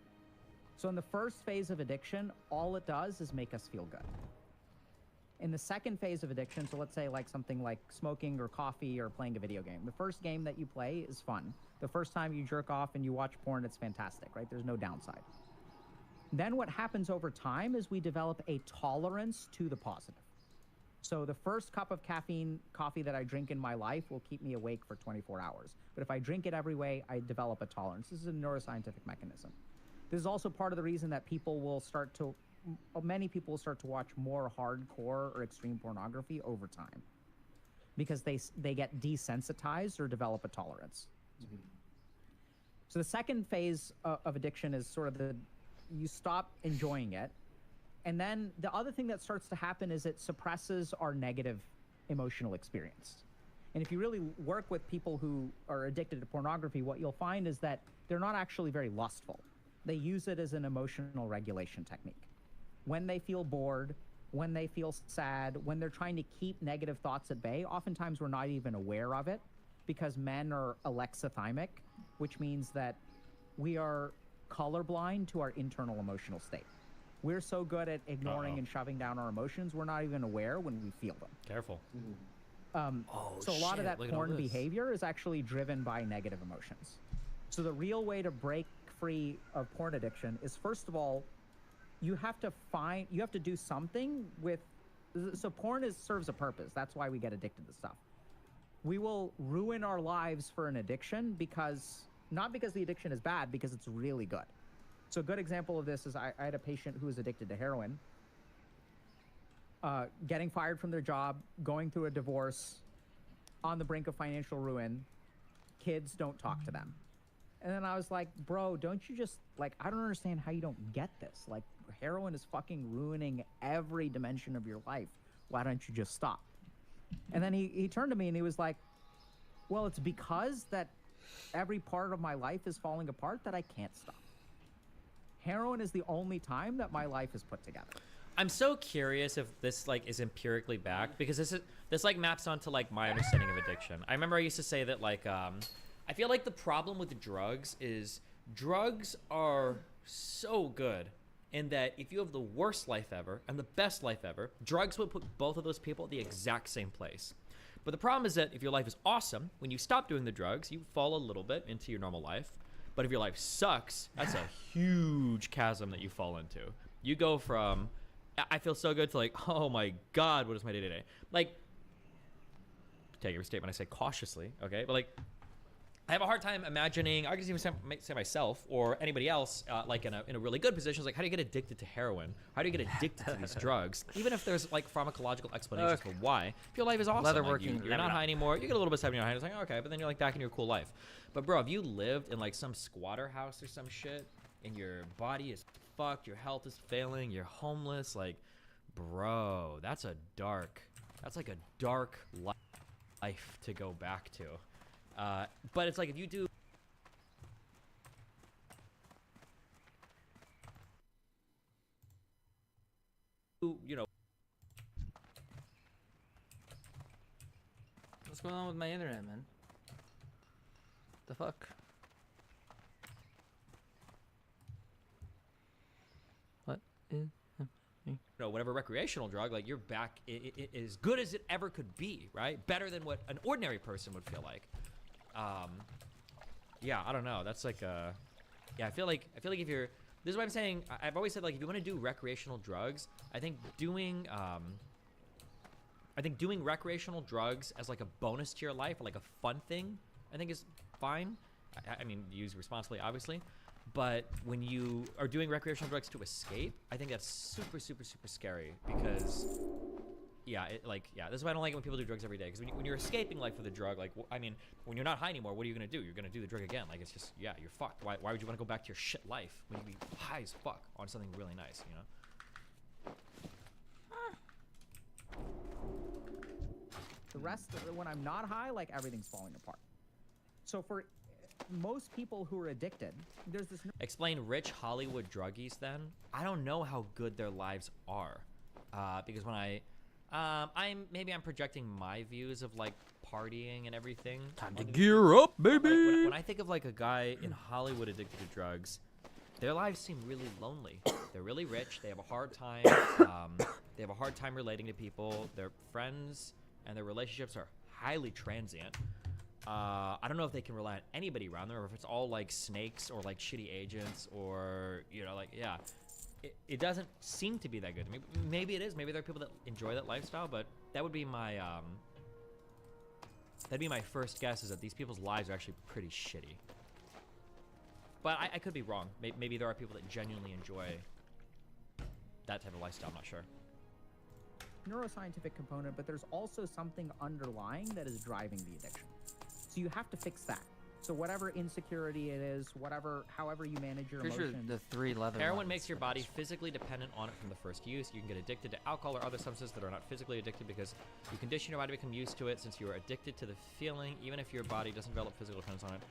So in the first phase of addiction, all it does is make us feel good. In the second phase of addiction, so let's say like something like smoking or coffee or playing a video game. The first game that you play is fun. The first time you jerk off and you watch porn, it's fantastic, right? There's no downside. Then what happens over time is we develop a tolerance to the positive. So the first cup of coffee that I drink in my life will keep me awake for 24 hours. But if I drink it every way, I develop a tolerance. This is a neuroscientific mechanism. This is also part of the reason that many people will start to watch more hardcore or extreme pornography over time, because they get desensitized or develop a tolerance. Mm-hmm. So the second phase of addiction is sort of you stop enjoying it. And then the other thing that starts to happen is it suppresses our negative emotional experience. And if you really work with people who are addicted to pornography, what you'll find is that they're not actually very lustful. They use it as an emotional regulation technique. When they feel bored, when they feel sad, when they're trying to keep negative thoughts at bay, oftentimes we're not even aware of it, because men are alexithymic, which means that we are colorblind to our internal emotional state. We're so good at ignoring and shoving down our emotions, we're not even aware when we feel them. Careful. So a lot of that porn behavior is actually driven by negative emotions. So the real way to break free of porn addiction is, first of all, you have to do something with, so porn serves a purpose. That's why we get addicted to stuff. We will ruin our lives for an addiction not because the addiction is bad, because it's really good. So a good example of this is I had a patient who was addicted to heroin, getting fired from their job, going through a divorce, on the brink of financial ruin, kids don't talk to them. And then I was like, bro, don't you just, like, I don't understand how you don't get this. Like, heroin is fucking ruining every dimension of your life. Why don't you just stop? And then he turned to me and he was like, well, it's because that every part of my life is falling apart that I can't stop. Heroin is the only time that my life is put together. I'm so curious if this like is empirically backed, because this like maps onto like my understanding of addiction. I remember I used to say that like I feel like the problem with the drugs is drugs are so good in that if you have the worst life ever and the best life ever, drugs will put both of those people at the exact same place. But the problem is that if your life is awesome, when you stop doing the drugs, you fall a little bit into your normal life. But if your life sucks, that's a huge chasm that you fall into. You go from, I feel so good, to like, oh my God, what is my day-to-day? Like, take every statement I say cautiously, okay? But like, I have a hard time imagining, I can even say myself or anybody else, like in a really good position, like how do you get addicted to heroin? How do you get addicted to these drugs? Even if there's like pharmacological explanations for why. If your life is awesome, like you're not high anymore, you get a little bit of 70 high, it's like, okay, but then you're like back in your cool life. But bro, if you lived in like some squatter house or some shit, and your body is fucked, your health is failing, you're homeless, like, bro, that's like a dark life to go back to. But it's like if you do you know, what's going on with my internet, man? The fuck? What is whatever recreational drug, like you're back as good as it ever could be, right? Better than what an ordinary person would feel like. Yeah, I don't know. That's like yeah, I feel like if you're, this is what I'm saying. I've always said, like, if you want to do recreational drugs, I think doing recreational drugs as like a bonus to your life or like a fun thing, I think is fine. I mean, use responsibly, obviously. But when you are doing recreational drugs to escape, I think that's super, super, super scary because, yeah, this is why I don't like it when people do drugs every day. Because when you're escaping life with a drug, like, I mean, when you're not high anymore, what are you going to do? You're going to do the drug again. Like, it's just, yeah, you're fucked. Why would you want to go back to your shit life when you be high as fuck on something really nice, you know? The rest of it, when I'm not high, like, everything's falling apart. So for most people who are addicted, there's this... Explain rich Hollywood druggies then. I don't know how good their lives are. Because when I'm projecting my views of like partying and everything. Time to gear up, baby! When I think of like a guy in Hollywood addicted to drugs, their lives seem really lonely. They're really rich. They have a hard time. They have a hard time relating to people. Their friends and their relationships are highly transient. I don't know if they can rely on anybody around them, or if it's all like snakes or like shitty agents, or, you know, like, yeah. It doesn't seem to be that good. Maybe it is. Maybe there are people that enjoy that lifestyle, but that would be my that'd be my first guess, is that these people's lives are actually pretty shitty. But I could be wrong. Maybe there are people that genuinely enjoy that type of lifestyle. I'm not sure. Neuroscientific component, but there's also something underlying that is driving the addiction. So you have to fix that. So whatever insecurity it is, however you manage your emotions. The three leather Heroin ones. makes your body physically dependent on it from the first use. You can get addicted to alcohol or other substances that are not physically addicted because you condition your body to become used to it, since you are addicted to the feeling, even if your body doesn't develop physical dependence on it.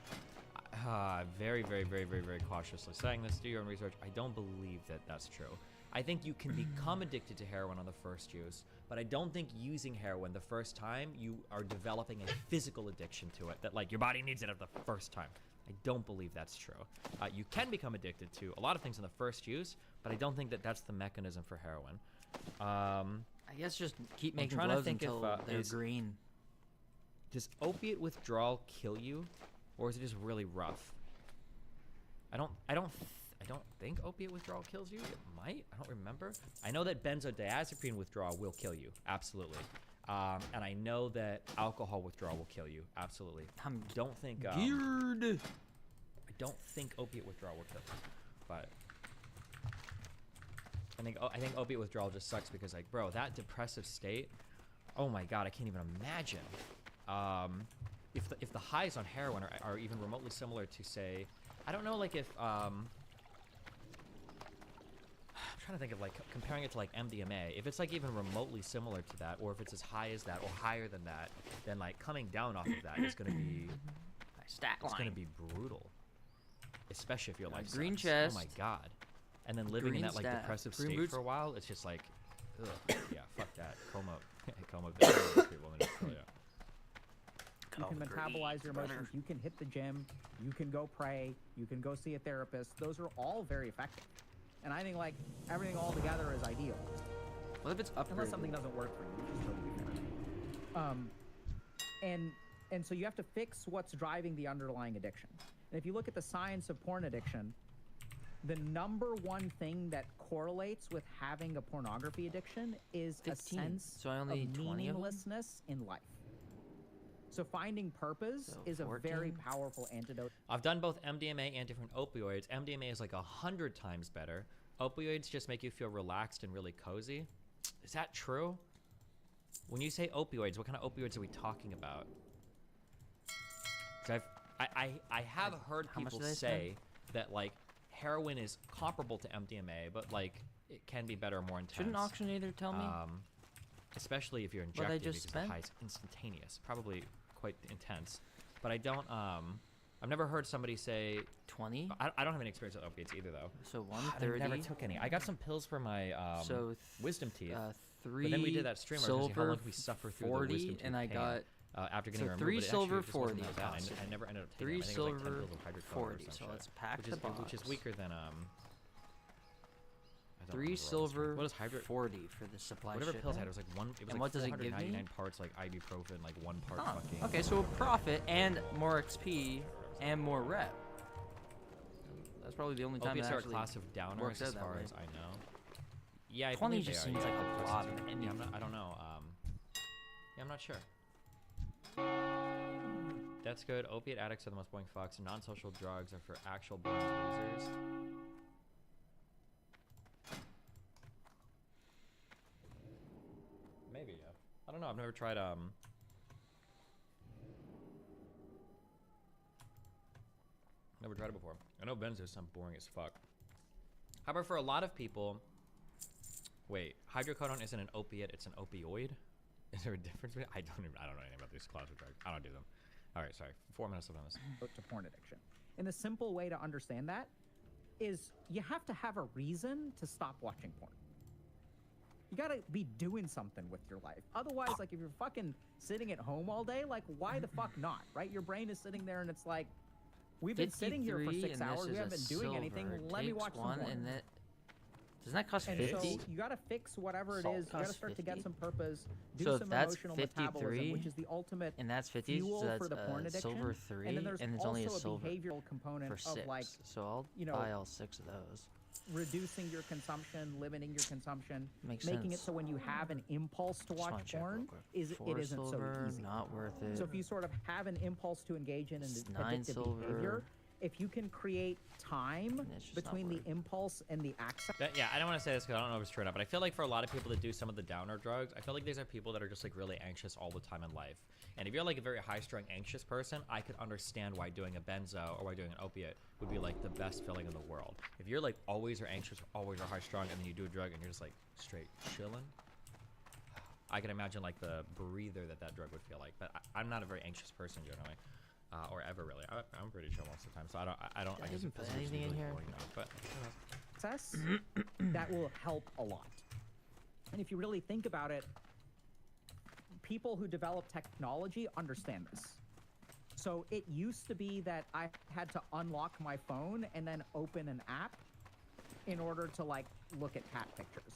Very, very, very, very, very cautiously saying this. Do your own research. I don't believe that that's true. I think you can become addicted to heroin on the first use, but I don't think using heroin the first time you are developing a physical addiction to it, that like your body needs it at the first time. I don't believe that's true. You can become addicted to a lot of things in the first use, but I don't think that that's the mechanism for heroin. I guess just keep making trying to gloves think until they're green. Does opiate withdrawal kill you, or is it just really rough? I don't think opiate withdrawal kills you. It might. I don't remember. I know that benzodiazepine withdrawal will kill you. Absolutely. And I know that alcohol withdrawal will kill you. Absolutely. I don't think Geared. I don't think opiate withdrawal will kill you. But I think opiate withdrawal just sucks because, like, bro, that depressive state, oh my god, I can't even imagine. if the highs on heroin are even remotely similar to, say, I don't know, like if I'm trying to think of like comparing it to like MDMA. If it's like even remotely similar to that, or if it's as high as that or higher than that, then like coming down off of that is going to be it's going to be brutal, especially if your life green sucks. chest. Oh my god! And then living in Green that like staff. depressive Green state boots. for a while, it's just like, ugh, yeah, fuck that. Coma. People in Australia. You can metabolize your emotions. You can hit the gym. You can go pray. You can go see a therapist. Those are all very effective. And I think like everything all together is ideal. What if it's upgraded? Unless something doesn't work for you, which is totally fair. And so you have to fix what's driving the underlying addiction. And if you look at the science of porn addiction, the number one thing that correlates with having a pornography addiction is 15. a sense So I only of need 20 of them? meaninglessness in life. So finding purpose So is a very 14? powerful antidote. I've done both MDMA and different opioids. MDMA is like 100 times better. Opioids just make you feel relaxed and really cozy. Is that true? When you say opioids, what kind of opioids are we talking about? 'Cause I have heard How much people did I say that like heroin is comparable to MDMA, but like it can be better, more intense. Shouldn't Auctionator tell me? Especially if you're What I injecting, just because the spent? high is instantaneous, probably quite intense. But I don't. I've never heard somebody say 20. I don't have any experience with opiates either, though. So I 130. never took any. I got some pills for my So wisdom teeth. 3 but then we did that stream where I was gonna see how silver long can we suffer through 40, the wisdom teeth and I pain, got after getting so removed. 3 but it silver actually just wasn't 40 that bad. cost. I never ended up taking 3 them. I think it was like 10 silver pills of hydrocodone 40. or some So shit, let's pack which the is, box. which is weaker than 3 silver What is hydro? 40 for the supply Whatever pills I shipment. had, it was like one. It was And like what does it give me? 499 parts like ibuprofen, like 1 part Oh, fucking. okay, so a profit and more XP and more rep. That's probably the only time Opiates it are a actually class of downers works out as that far way. as I know. Yeah, I 20 believe they just are, seems yeah. like a lot of Yeah, anything. I don't know. Yeah, I'm not sure. That's good. Opiate addicts are the most boring fucks. Non-social drugs are for actual boring losers. Maybe, yeah. I don't know. I've never tried, Never tried it before. I know benzos sound boring as fuck. However, for a lot of people... Wait, hydrocodone isn't an opiate, it's an opioid? Is there a difference? I don't know anything about these classes of drugs. I don't do them. All right, sorry. 4 minutes of this. To porn addiction. And the simple way to understand that is you have to have a reason to stop watching porn. You gotta be doing something with your life. Otherwise, like if you're fucking sitting at home all day, like why the fuck not, right? Your brain is sitting there and it's like, we've been sitting here for 6 and hours, this we is a haven't been doing anything, silver. let me Takes watch some one porn. and that doesn't that cost And 50? so you gotta fix whatever it Salt is, you gotta costs start to get 50? some purpose, do So if some that's emotional 53, metabolism, which is the ultimate and that's 50, fuel so that's for the porn addiction. silver 3, and then there's and it's also only a a silver behavioral component for of 6. like, so I'll you know, buy all 6 of those. reducing your consumption, limiting your consumption, Makes making it sense. so when you have an impulse to Just wanna watch check real porn, quick. it 4 isn't silver, so easy. not worth it. So if you sort of have an impulse to engage in an It's 9 addictive silver. behavior, if you can create time It's just not between the worth impulse and the access. Yeah, I don't want to say this because I don't know if it's true or not, but I feel like for a lot of people that do some of the downer drugs, I feel like these are people that are just like really anxious all the time in life. And if you're like a very high-strung anxious person, I could understand why doing a benzo or why doing an opiate would be like the best feeling in the world. If you're like always are anxious, always are high-strung, and then you do a drug and you're just like straight chilling, I can imagine like the breather that drug would feel like. But I'm not a very anxious person generally. Or ever really. I'm pretty chill most of the time, so I don't. I guess didn't it feels put anything in really here. boring now, but Access, that will help a lot. And if you really think about it, people who develop technology understand this. So it used to be that I had to unlock my phone and then open an app in order to like look at cat pictures.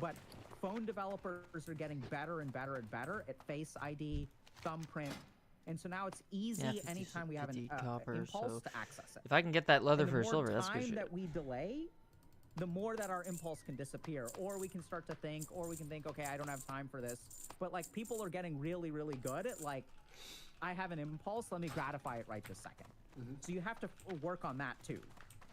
But phone developers are getting better and better and better at Face ID, thumbprint, and so now it's easy 50 anytime we have an 50 copper, impulse so to access it. if I can get that leather And for the silver, more that's good time shit. that we delay, the more that our impulse can disappear, or we can start to think, or we can think, okay, I don't have time for this. But like people are getting really, really good at like, I have an impulse, let me gratify it right this second. So you have to work on that too,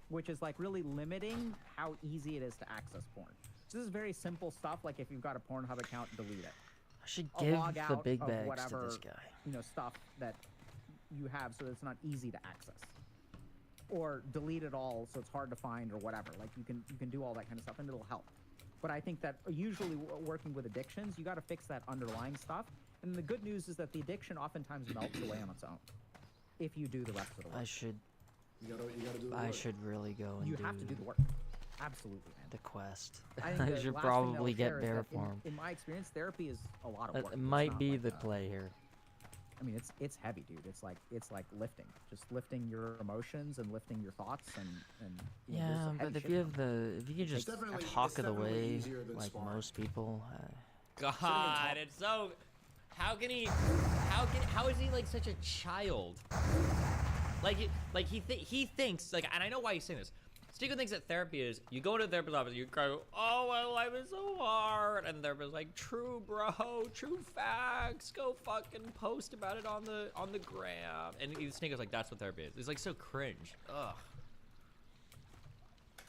which is like really limiting how easy it is to access porn. So this is very simple stuff, like if you've got a Pornhub account, delete it. should a give log the out big of bags to whatever this guy. stuff that you have, so that it's not easy to access, or delete it all so it's hard to find or whatever. Like you can do all that kind of stuff and it'll help. But I think that usually working with addictions, you got to fix that underlying stuff. And the good news is that the addiction oftentimes melts away on its own if you do the rest of the work. I should You gotta do the I work. should really go and You do have to do the work. Absolutely, man. the quest. I think I the should last thing probably I'll share get is bear that form. In my experience, therapy is a lot of work. That It's might not be like, the play here. I mean, it's heavy, dude. It's like lifting, just lifting your emotions and lifting your thoughts and you know, Yeah, there's some but heavy if shit you going have on. if you could just definitely- talk it's it definitely away easier than like sparring. most people. God, it's so. How can he? How is he like such a child? Like he thinks like, and I know why he's saying this. Stigo thinks that therapy is you go to the therapist's office, you go, oh my life is so hard, and the therapist's like, true bro, true facts, go fucking post about it on the gram, and Stigo's like, that's what therapy is. It's like so cringe. Ugh.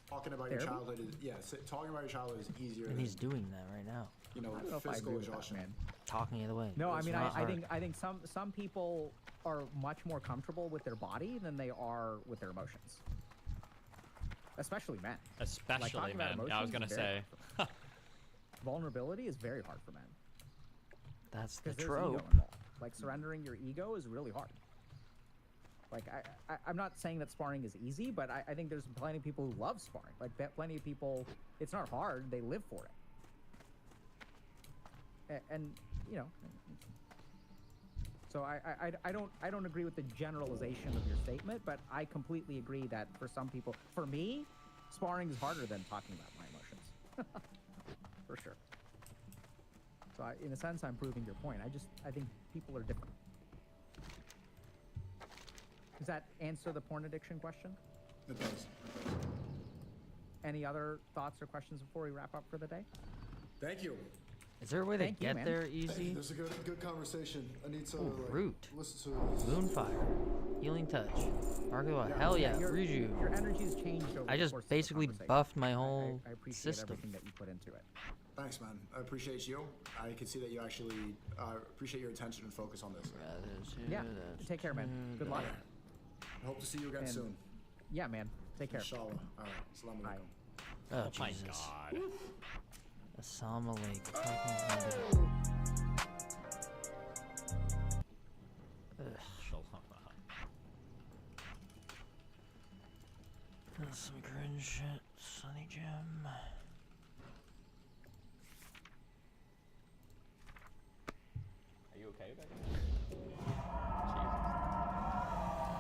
Talking about Therapy? your childhood is talking about your childhood is easier And than he's doing that right now. you know I don't know if I physical agree with that, exhaustion. man. Talking it away. No, I It's mean, not I hard. think some people are much more comfortable with their body than they are with their emotions. Especially men. Especially talking about man. Yeah, I was emotions gonna is very say. hard for- Vulnerability is very hard for men. That's the Because there's ego trope. involved. Like surrendering your ego is really hard. Like I'm not saying that sparring is easy, but I think there's plenty of people who love sparring. Like plenty of people, it's not hard. They live for it. And you know, so I don't agree with the generalization of your statement, but I completely agree that for some people, for me, sparring is harder than talking about my emotions. For sure. So in a sense, I'm proving your point. I think people are different. Does that answer the porn addiction question? It does. Any other thoughts or questions before we wrap up for the day? Thank you. Is there a way Thank to you, get man. there Hey, easy? this is a good conversation. I need to Ooh, root. listen to Moonfire. Healing touch. Marco, Yeah. hell yeah. Your Ruju. energy's changed over I the just course of the basically conversation. buffed my whole I appreciate system. everything that you put into it. Thanks, man. I appreciate you. I can see that you actually appreciate your attention and focus on this. Yeah. Take care, man. Good luck. I hope to see you again And- soon. Yeah, man. Take care. Inshallah. All right. Assalamu Bye. alaikum. Oh, My Jesus. God. Assalamu alaikum. Ugh, that's some cringe shit. Sunny Jim. Are you okay back there? Jesus.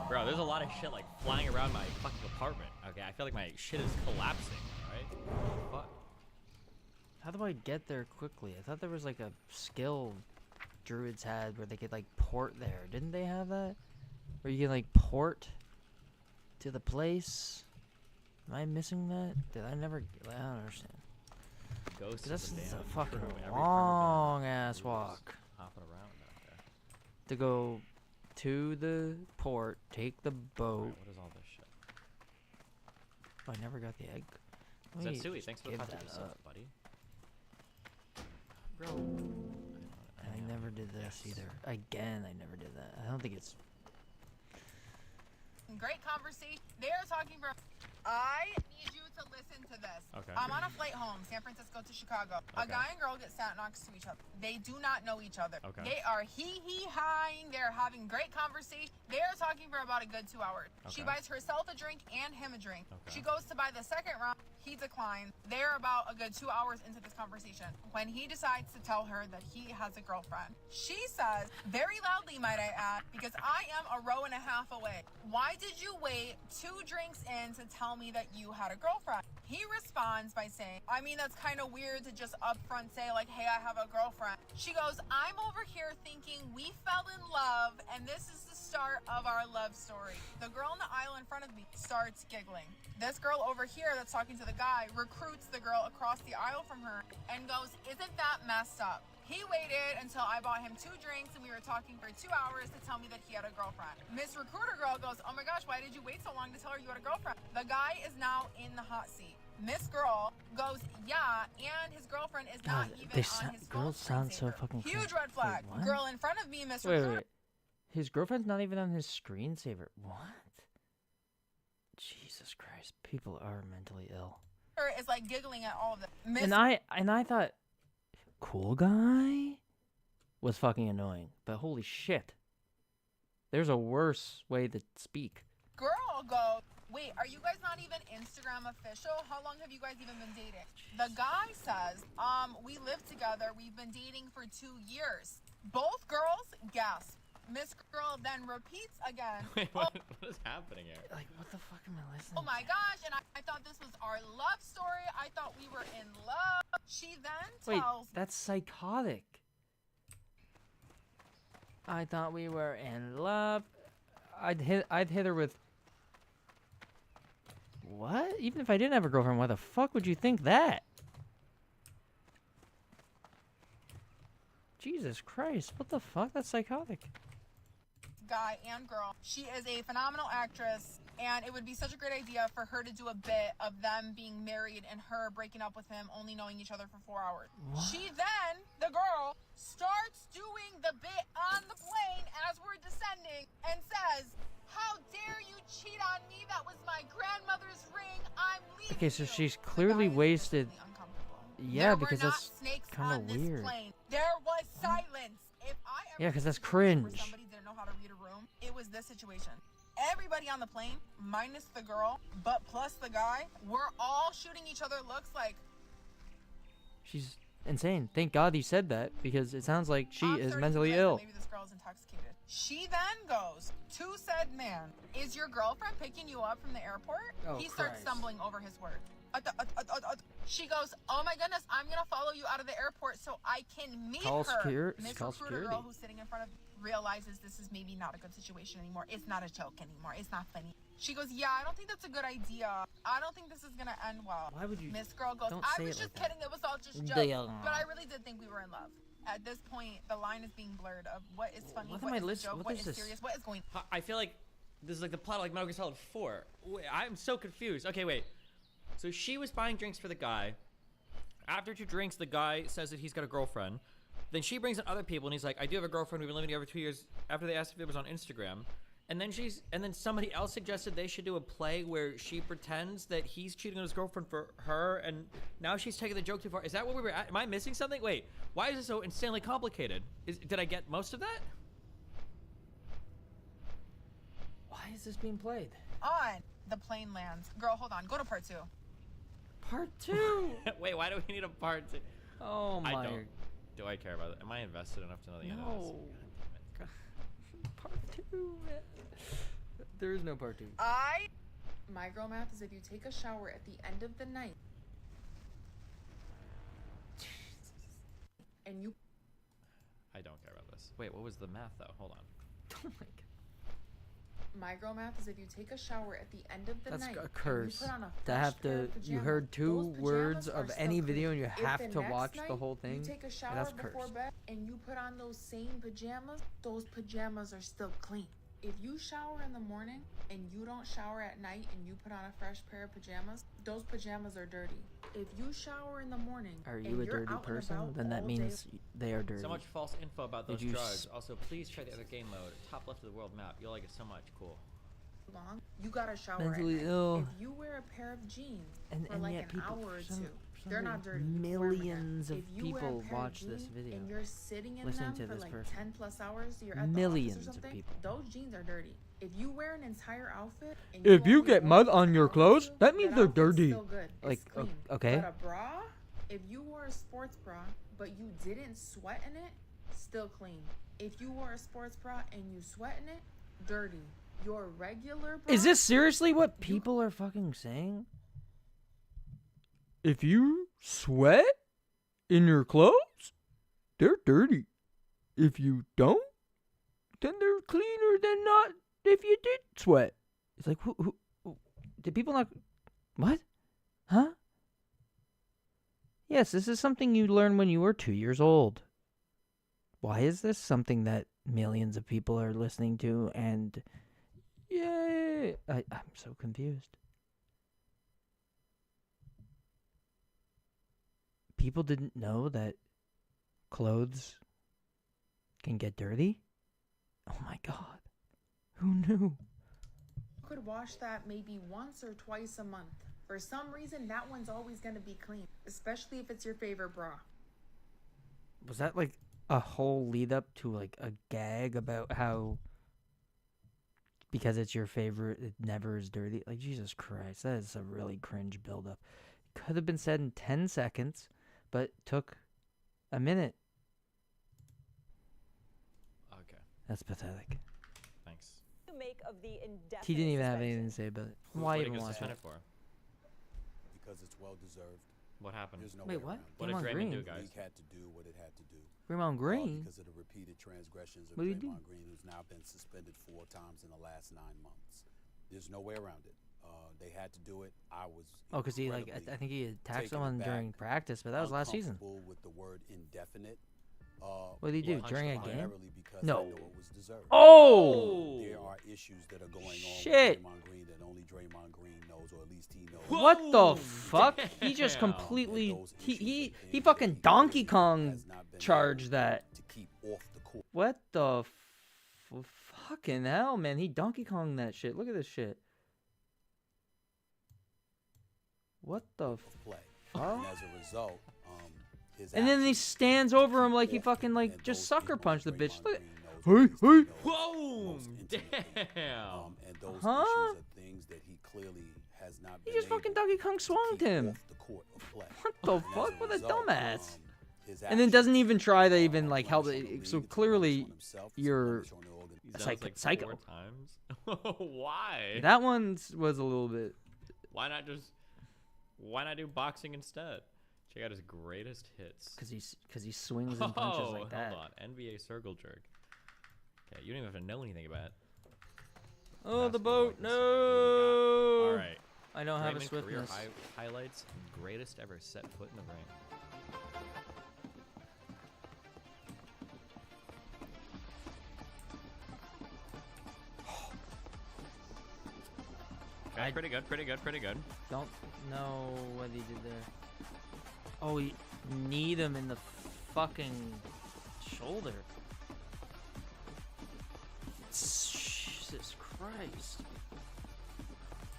Bro, there's a lot of shit like flying around my fucking apartment. Okay, I feel like my shit is collapsing, alright? Fuck. How do I get there quickly? I thought there was like a skill druids had where they could like port there. Didn't they have that? Where you can like port to the place? Am I missing that? Did I never? I don't understand. Ghost This is is a damn a fucking true. Every long permanent ass is walk hopping around out there. to go to the port, take the boat. Alright, what is all this shit? Oh, I never got the egg. Is that Wait, Sui? just Thanks for the give content that yourself, up. buddy. Bro. And I never did this either. Again, I never did that. I don't think it's. Great conversation. They are talking for. I need you to listen to this. Okay. I'm on a flight home, San Francisco to Chicago. A Okay. guy and girl get sat next to each other. They do not know each other. Okay. They are hee-hee-hawing. They're having great conversation. They are talking for about a good 2 hours. She Okay. buys herself a drink and him a drink. Okay. She goes to buy the second round. He declines. They're about a good 2 hours into this conversation when he decides to tell her that he has a girlfriend. She says, very loudly, might I add, because I am a row and a half away. Why did you wait 2 drinks in to tell me that you had a girlfriend? He responds by saying, I mean, that's kind of weird to just upfront say like, hey, I have a girlfriend. She goes, I'm over here thinking we fell in love and this is the start of our love story. The girl in the aisle in front of me starts giggling. This girl over here that's talking to the guy recruits the girl across the aisle from her and goes, isn't that messed up? He waited until I bought him 2 drinks and we were talking for 2 hours to tell me that he had a girlfriend. Miss Recruiter Girl goes, oh my gosh, why did you wait so long to tell her you had a girlfriend? The guy is now in the hot seat. Miss Girl goes, yeah, and his girlfriend is not even on his phone girls sound so screensaver. fucking Huge cringe. red flag. Wait, what? Girl in front of me, Miss Wait, Recruiter. wait. His girlfriend's not even on his screensaver. What? Jesus Christ. People are mentally ill. Is like giggling at all of them. And I thought cool guy was fucking annoying. But holy shit. There's a worse way to speak. Girl goes, wait, are you guys not even Instagram official? How long have you guys even been dating? The guy says, we live together. We've been dating for 2 years. Both girls gasp. Miss Girl then repeats again. Wait, what is happening here? Like, what the fuck am I listening Oh my gosh, and I thought this was our love story. I thought we were in love. She then Wait, tells... that's psychotic. I thought we were in love. I'd hit her with... What? Even if I didn't have a girlfriend, why the fuck would you think that? Jesus Christ, what the fuck? That's psychotic. Guy and girl. She is a phenomenal actress, and it would be such a great idea for her to do a bit of them being married and her breaking up with him, only knowing each other for 4 hours. What? She then, the girl, starts doing the bit on the plane as we're descending and says, how dare you cheat on me? That was my grandmother's ring. I'm leaving. Okay, so she's clearly wasted. Yeah, there because were not that's snakes kind on of this weird. plane. There was silence. If I ever Yeah, because that's where cringe. somebody didn't know how to read a room, it was this situation. Everybody on the plane, minus the girl, but plus the guy, we're all shooting each other looks like, She's insane. Thank God he said that, because it sounds like she is 30 mentally seconds, ill. Maybe this girl is intoxicated. She then goes to said man, is your girlfriend picking you up from the airport? Oh, He starts Christ. stumbling over his words. She goes, oh my goodness, I'm gonna follow you out of the airport so I can meet Call her. Miss call Recruiter security. girl who's sitting in front of realizes this is maybe not a good situation anymore. It's not a joke anymore. It's not funny. She goes, yeah, I don't think that's a good idea. I don't think this is gonna end well. Why would you? Miss Girl goes, Don't I say was it just like that. kidding. It was all just Yeah. jokes. But I really did think we were in love. At this point, the line is being blurred of what is funny, What what am I is a listening- joke, what what is is this? serious, what is going on. I feel like this is like the plot of like Metal Gear Solid 4. Wait, I'm so confused. Okay, wait. So she was buying drinks for the guy. After 2 drinks, the guy says that he's got a girlfriend. Then she brings in other people, and he's like, I do have a girlfriend. We've been living together for 2 years. After they asked if it was on Instagram. And then somebody else suggested they should do a play where she pretends that he's cheating on his girlfriend for her, and now she's taking the joke too far. Is that what we were at? Am I missing something? Wait, why is it so insanely complicated? Did I get most of that? Why is this being played? On the plane lands. Girl, hold on. Go to part 2. Part 2. Wait, why do we need a part 2? Oh my. I don't. Do I care about it? Am I invested enough to know the end of this? No. Part 2. There is no part 2. My girl math is if you take a shower at the end of the night and you I don't care about this. Wait, what was the math though? Hold on. Oh my God. my girl math is if you take a shower at the end of the That's night a and you curse. put on a To fresh have pair to, of you pajamas, heard 2 those pajamas words are of still any clean. video and you If have the to next watch the night whole thing. You take a shower That's before cursed. bed and you put on those same pajamas, those pajamas are still clean. If you shower in the morning and you don't shower at night and you put on a fresh pair of pajamas, those pajamas are dirty. If you shower in the morning Are and you a you're dirty out and person? about Then that all means day, they are dirty. So much false info about those Did you drugs. Also, please try the other game mode. Top left of the world map. You'll like it so much. Cool. long, you gotta shower Mentally at night. ill. If you wear a pair of jeans And for like yet an people, hour or for some- 2, for some they're not reason, dirty. You wear 'em again. millions of If you wear a people pair of watch this jeans video. and you're sitting in Listening them to for this like person. 10 plus hours, you're at Millions the of office or something, people. those jeans are dirty. If you wear an entire outfit and If you only get wore mud it on for your an hour or clothes, 2, that means they're outfit's dirty. still good. Like, It's clean. okay. But a bra, if you wore a sports bra but you didn't sweat in it, still clean. If you wore a sports bra and you sweat in it, dirty. Your regular bra, Is this seriously what people are fucking saying? If you sweat in your clothes, they're dirty. If you don't, then they're cleaner than not if you did sweat. It's like, who did people not, what? Huh? Yes, this is something you learned when you were 2 years old. Why is this something that millions of people are listening to and... Yay! I'm so confused. people didn't know that clothes can get dirty? Oh my god. Who knew? You could wash that maybe once or twice a month. For some reason, that one's always going to be clean, especially if it's your favorite bra. Was that like a whole lead up to like a gag about how because it's your favorite, it never is dirty? Like, Jesus Christ, that is a really cringe buildup. Could have been said in 10 seconds, but took a minute. Okay. That's pathetic. Thanks. Make of the indefinite He didn't even have suspension. anything to say about it. Why What did even he get watch suspended it? for? Because it's well deserved. What happened? There's no Wait, way what? around it. What did Draymond Draymond Green? do, The guys? league had to do what it had to do. Draymond Green? Because of the repeated transgressions of What did he do? Draymond Green, who's now been suspended 4 times in the last 9 months. There's no way around it. They had to do it. I was Oh, because he like I think he attacked someone during practice, but that was last season. uncomfortable with the word indefinite. What did he do during a game? Primarily because No. I know it was deserved. Oh! There are issues that are going on Shit. with Draymond Green that only Draymond Green knows, or at least he knows. What the fuck? He just completely he fucking Donkey Kong charged that. To keep off the court. What the fucking hell, man? He Donkey Kong that shit. Look at this shit. What the play. fuck? And as a result, his And then he actions stands over him like he fucking like just sucker punched the bitch. Look. Hey, hey. Boom! Damn. and those Huh? issues are things that he clearly has not He been just fucking Donkey Kong swung him. off the court of play. What the And as fuck? What a result, dumbass. his And then doesn't even try to even like help blemish on the it. So league, it's a clearly blemish on himself, it's a you're blemish on the He's a done psycho. this, like, psycho. 4 times. Why? That one was a little bit. Why not do boxing instead? Check out his greatest hits. Because he swings and punches like that. Hold on. NBA circle jerk. Okay, you don't even have to know anything about it. Oh, the Basketball boat! is all No. right. I don't have a Draymond career swiftness. highlights: greatest ever set foot in the ring. Okay, pretty good, pretty good, pretty good. Don't know what he did there. Oh, he kneed him in the fucking shoulder. Jesus Christ.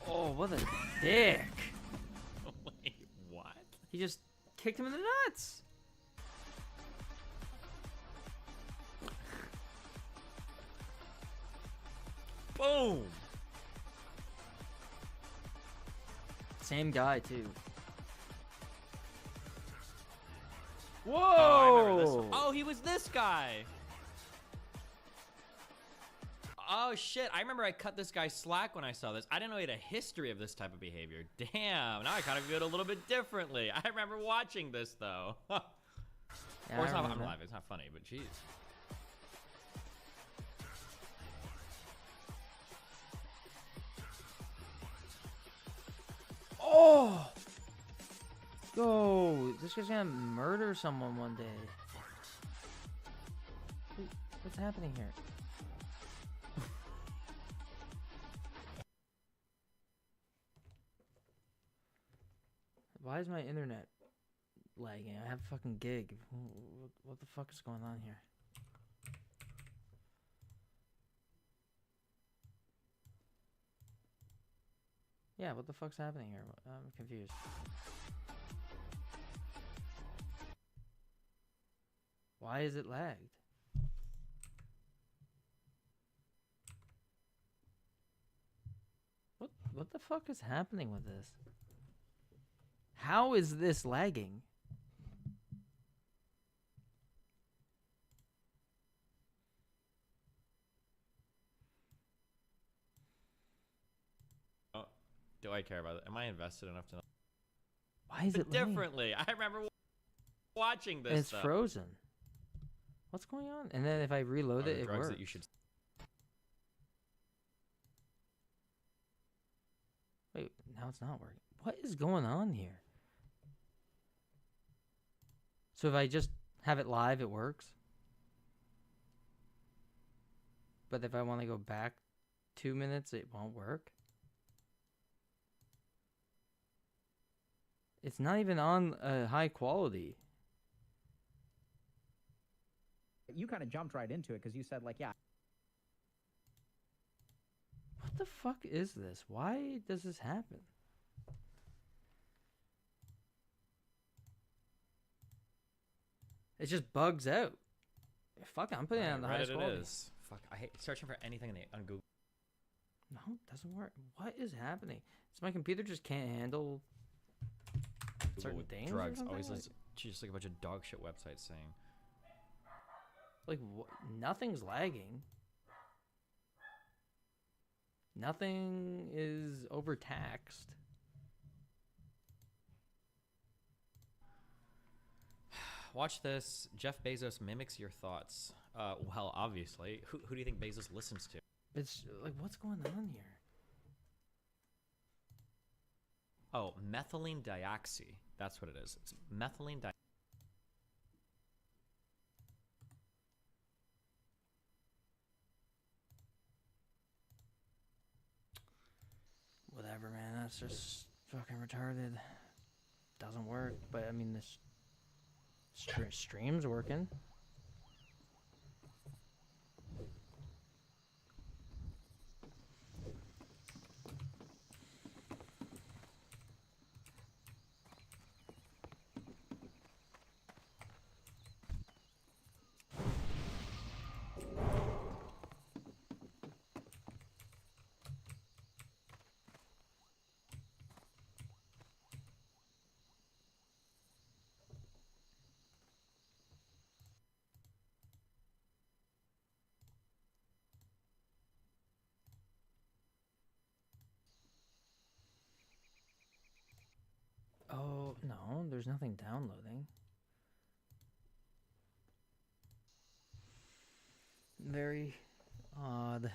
Oh, what a dick. Wait, what? He just kicked him in the nuts. Boom. Same guy, too. Oh, I remember this. Whoa! Oh, he was this guy. Oh shit! I remember I cut this guy slack when I saw this. I didn't know he had a history of this type of behavior. Damn! Now I kind of view it a little bit differently. I remember watching this though. Yeah, Or it's I not. I'm remember. live. It's not funny, but jeez. Oh! Go! This guy's gonna murder someone one day. What's happening here? Why is my internet lagging? I have a fucking gig. What the fuck is going on here? Yeah, what the fuck's happening here? I'm confused. Why is it lagged? What the fuck is happening with this? How is this lagging? Oh, do I care about it? Am I invested enough to know? Why is it lagging? differently? I remember watching this. And it's stuff. frozen. What's going on? And then if I reload Are it, there it drugs works. that you should. Wait, now it's not working. What is going on here? So if I just have it live, it works? But if I want to go back 2 minutes, it won't work? It's not even on high quality. You kind of jumped right into it because you said, like, yeah. What the fuck is this? Why does this happen? It just bugs out. Fuck it, I'm putting it on the highest quality. It is. Fuck, I hate searching for anything on Google. No, it doesn't work. What is happening? So my computer just can't handle certain with things. drugs. Or Always like, just like a bunch of dog shit websites saying. like nothing's lagging. Nothing is overtaxed. Watch this. Jeff Bezos mimics your thoughts. Well, obviously. Who do you think Bezos listens to? It's like, what's going on here? Oh, methylene dioxy. That's what it is. It's methylene dioxy. Whatever, man. That's just fucking retarded. Doesn't work. But I mean, this stream's working. Oh, no, there's nothing downloading. Very odd.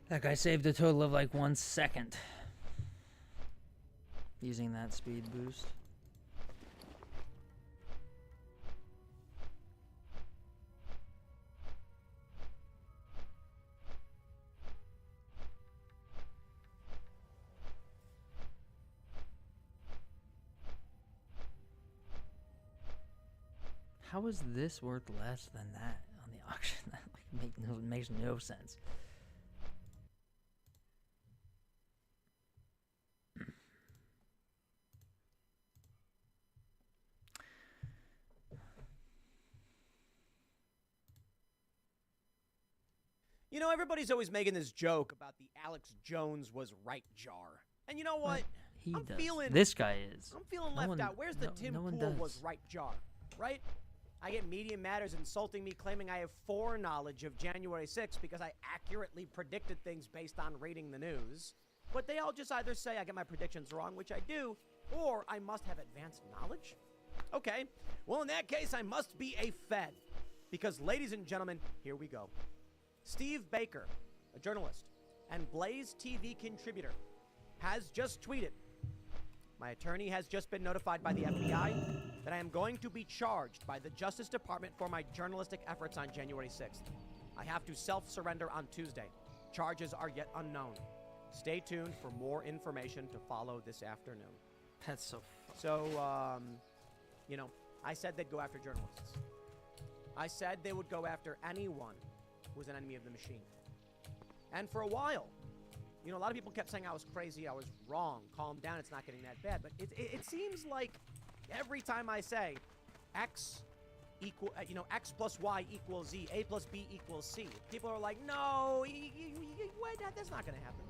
That guy saved a total of like 1 second using that speed boost. How is this worth less than that on the auction? That like makes no sense. You know, everybody's always making this joke about the Alex Jones was right jar. And you know what? He I'm does. feeling This guy is. I'm feeling No left one- out. Where's the no- Tim no one Pool does. was right jar, right? I get Media Matters insulting me, claiming I have foreknowledge of January 6th because I accurately predicted things based on reading the news. But they all just either say I get my predictions wrong, which I do, or I must have advanced knowledge. Okay, well, in that case, I must be a Fed. Because, ladies and gentlemen, here we go. Steve Baker, a journalist and Blaze TV contributor, has just tweeted, "My attorney has just been notified by the FBI that I am going to be charged by the Justice Department for my journalistic efforts on January 6th. I have to self-surrender on Tuesday. Charges are yet unknown. Stay tuned for more information to follow this afternoon." That's so. So, you know, I said they'd go after journalists. I said they would go after anyone who was an enemy of the machine. And for a while, you know, a lot of people kept saying I was crazy, I was wrong, calm down, it's not getting that bad. But it seems like every time I say X plus Y equals Z, A plus B equals C, people are like, no, that's not going to happen.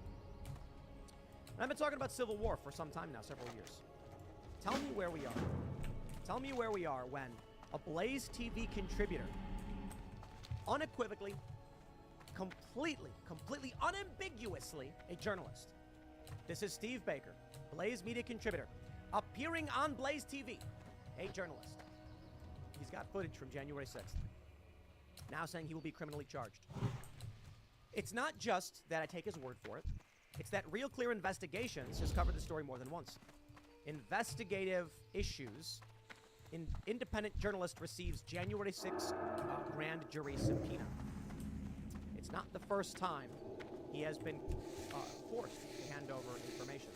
And I've been talking about civil war for some time now, several years. Tell me where we are. Tell me where we are when a Blaze TV contributor, unequivocally, completely, unambiguously a journalist. This is Steve Baker, Blaze media contributor, appearing on Blaze TV, a journalist. He's got footage from January 6th. Now saying he will be criminally charged. It's not just that I take his word for it. It's that Real Clear Investigations has covered the story more than once. Investigative issues. Independent journalist receives January 6th grand jury subpoena. It's not the first time he has been forced to hand over information.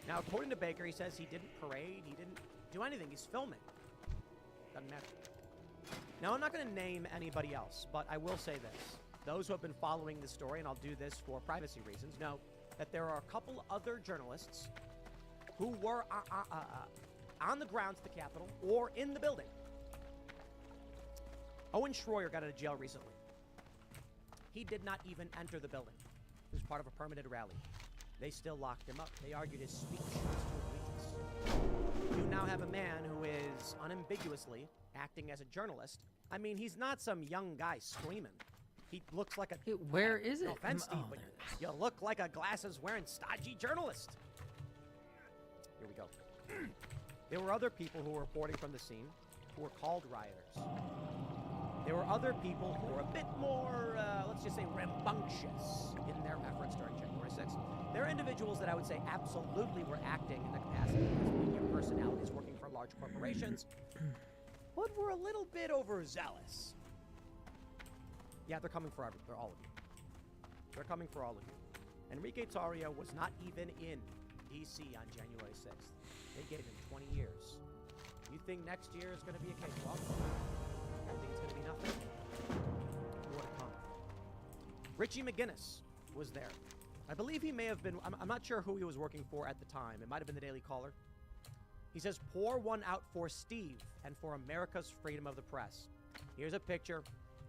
Now, according to Baker, he says he didn't parade, he didn't do anything. He's filming. Doesn't matter. Now, I'm not going to name anybody else, but I will say this. Those who have been following this story, and I'll do this for privacy reasons, know that there are a couple other journalists who were on the grounds at the Capitol or in the building. Owen Schroyer got out of jail recently. He did not even enter the building. He was part of a permitted rally. They still locked him up. They argued his speech was too egregious. You now have a man who is unambiguously acting as a journalist. I mean, he's not some young guy screaming. He looks like a... Where is it? No offense, Steve, but you look like a glasses-wearing stodgy journalist. Here we go. There were other people who were reporting from the scene who were called rioters. There were other people who were a bit more, let's just say, rambunctious in their efforts during January 6th. There are individuals that I would say absolutely were acting in the capacity as media personalities working for large corporations, but were a little bit overzealous. Yeah, they're coming for all of you. They're coming for all of you. Enrique Tarrio was not even in D.C. on January 6th. They gave him 20 years. You think next year is going to be a cakewalk? You think it's going to be nothing? More to come. Richie McGinnis was there. I believe he may have been, I'm not sure who he was working for at the time. It might have been the Daily Caller. He says, pour one out for Steve and for America's freedom of the press. Here's a picture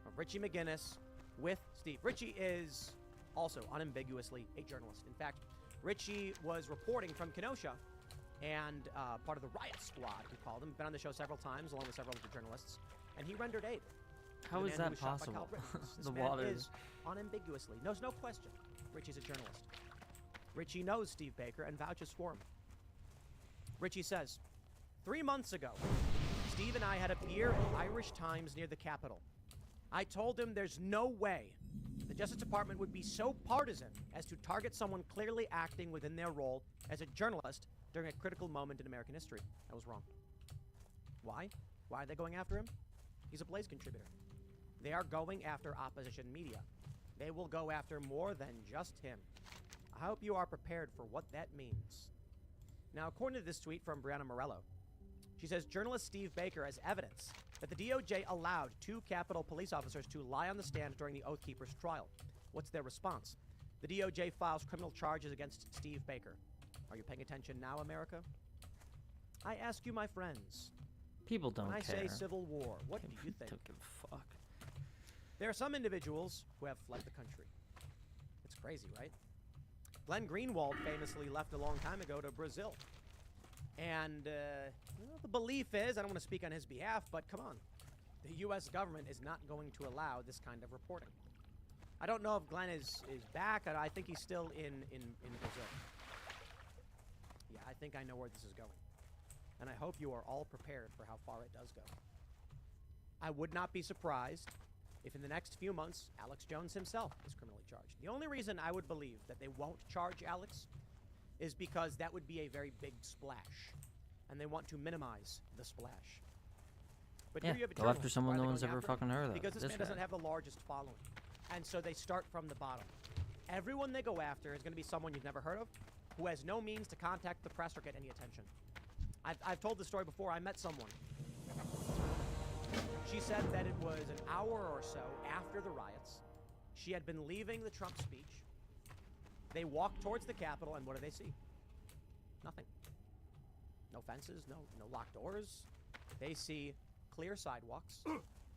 of Richie McGinnis with Steve. Richie is also unambiguously a journalist. In fact, Richie was reporting from Kenosha and part of the riot squad, we called him. Been on the show several times along with several other journalists. And he rendered aid. How is that possible? The water is unambiguously. There's no question. Richie's a journalist. Richie knows Steve Baker and vouches for him. Richie says, 3 months ago, Steve and I had a beer at Irish Times near the Capitol. I told him there's no way the Justice Department would be so partisan as to target someone clearly acting within their role as a journalist during a critical moment in American history. I was wrong. Why? Why are they going after him? He's a Blaze contributor. They are going after opposition media. They will go after more than just him. I hope you are prepared for what that means. Now, according to this tweet from Brianna Morello, she says, journalist Steve Baker has evidence that the DOJ allowed 2 Capitol police officers to lie on the stand during the Oath Keepers trial. What's their response? The DOJ files criminal charges against Steve Baker. Are you paying attention now, America? I ask you, my friends. People don't when care. I say civil war, what do you think? Don't give a fuck. There are some individuals who have fled the country. It's crazy, right? Glenn Greenwald famously left a long time ago to Brazil. And the belief is, I don't want to speak on his behalf, but come on. The U.S. government is not going to allow this kind of reporting. I don't know if Glenn is back. I think he's still in Brazil. Yeah, I think I know where this is going. And I hope you are all prepared for how far it does go. I would not be surprised if in the next few months, Alex Jones himself is criminally charged. The only reason I would believe that they won't charge Alex is because that would be a very big splash. And they want to minimize the splash. But Yeah, here you have a go after journalist. someone Why are no they one's going ever after him? fucking heard of. Because this man guy. doesn't have the largest following. And so they start from the bottom. Everyone they go after is going to be someone you've never heard of, who has no means to contact the press or get any attention. I've told this story before. I met someone. She said that it was an hour or so after the riots. She had been leaving the Trump speech. They walked towards the Capitol, and what do they see? Nothing. No fences, no locked doors. They see clear sidewalks,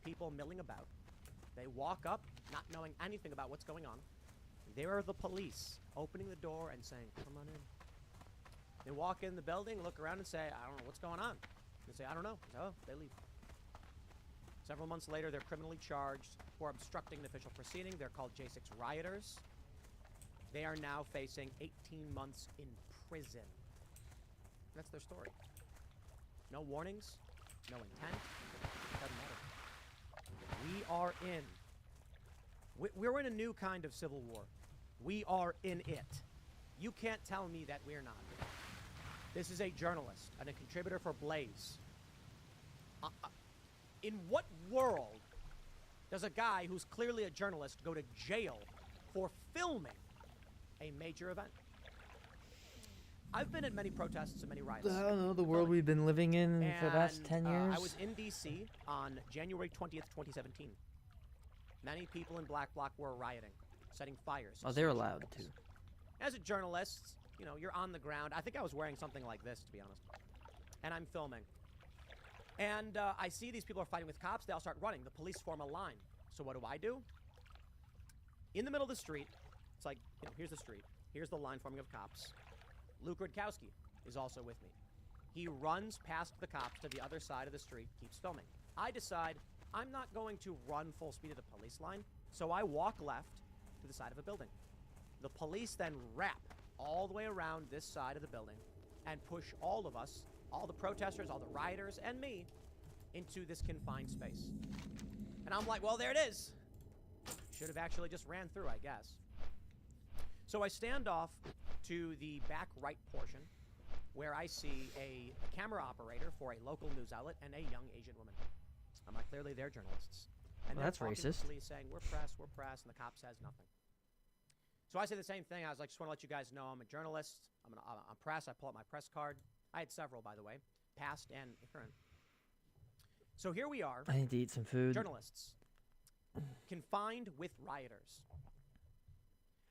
people milling about. They walk up, not knowing anything about what's going on. There are the police opening the door and saying, come on in. They walk in the building, look around and say, I don't know what's going on. They say, I don't know. Oh, they leave. Several months later, they're criminally charged for obstructing an official proceeding. They're called J6 rioters. They are now facing 18 months in prison. That's their story. No warnings, no intent. Doesn't matter. We are we're in a new kind of civil war. We are in it. You can't tell me that we're not. This is a journalist and a contributor for Blaze. In what world does a guy who's clearly a journalist go to jail for filming a major event? I've been at many protests and many riots. I don't know, the world we've been living in for the past 10 years. I was in D.C. on January 20th, 2017. Many people in Black Bloc were rioting, setting fires. Oh, they're allowed to. As a journalist, you know, you're on the ground. I think I was wearing something like this, to be honest. And I'm filming. And I see these people are fighting with cops. They all start running. The police form a line. So what do? In the middle of the street, it's like, you know, here's the street. Here's the line forming of cops. Luke Rudkowski is also with me. He runs past the cops to the other side of the street, keeps filming. I decide I'm not going to run full speed to the police line, so I walk left to the side of a building. The police then wrap all the way around this side of the building and push all of us, all the protesters, all the rioters, and me, into this confined space. And I'm like, well, there it is. Should have actually just ran through, I guess. So I stand off to the back right portion, where I see a camera operator for a local news outlet and a young Asian woman. Clearly they're journalists. And Well, they're that's talking to the racist. police saying, we're press, and the cop says nothing. So I say the same thing. I was like, just want to let you guys know I'm a journalist. I'm press. I pull out my press card. I had several, by the way, past and current. So here we are. I need to eat some food. Journalists confined with rioters.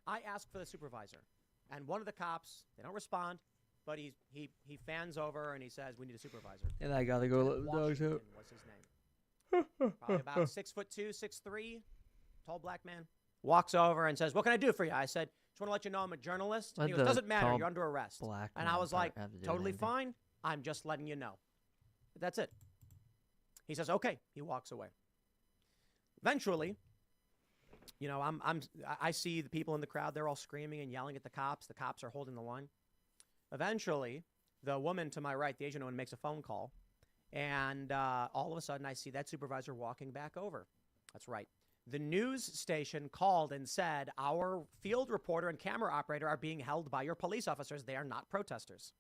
I ask for the supervisor, and one of the cops, they don't respond, but he fans over and he says, we need a supervisor. And I gotta go let the dogs out. What's his name? Probably about 6'2", 6'3", tall black man. Walks over and says, what can I do for you? I said, just want to let you know I'm a journalist. And he goes, doesn't matter, you're under arrest. And I was like, totally fine. I'm just letting you know. But that's it. He says, okay. He walks away. Eventually, you know, I see the people in the crowd. They're all screaming and yelling at the cops. The cops are holding the line. Eventually, the woman to my right, the Asian woman, makes a phone call. And all of a sudden, I see that supervisor walking back over. That's right. The news station called and said, our field reporter and camera operator are being held by your police officers. They are not protesters.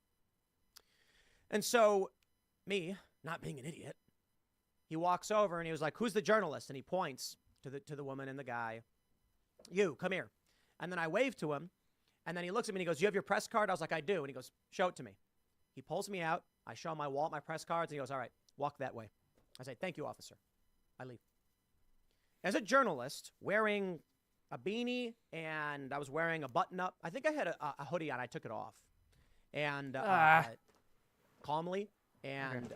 And so, me, not being an idiot, he walks over and he was like, who's the journalist? And he points to the woman and the guy. You, come here. And then I wave to him. And then he looks at me and he goes, you have your press card? I was like, I do. And he goes, show it to me. He pulls me out. I show him my wallet, my press cards. And he goes, all right, walk that way. I say, thank you, officer. I leave. As a journalist, wearing a beanie and I was wearing a button-up. I think I had a hoodie on. I took it off. And calmly and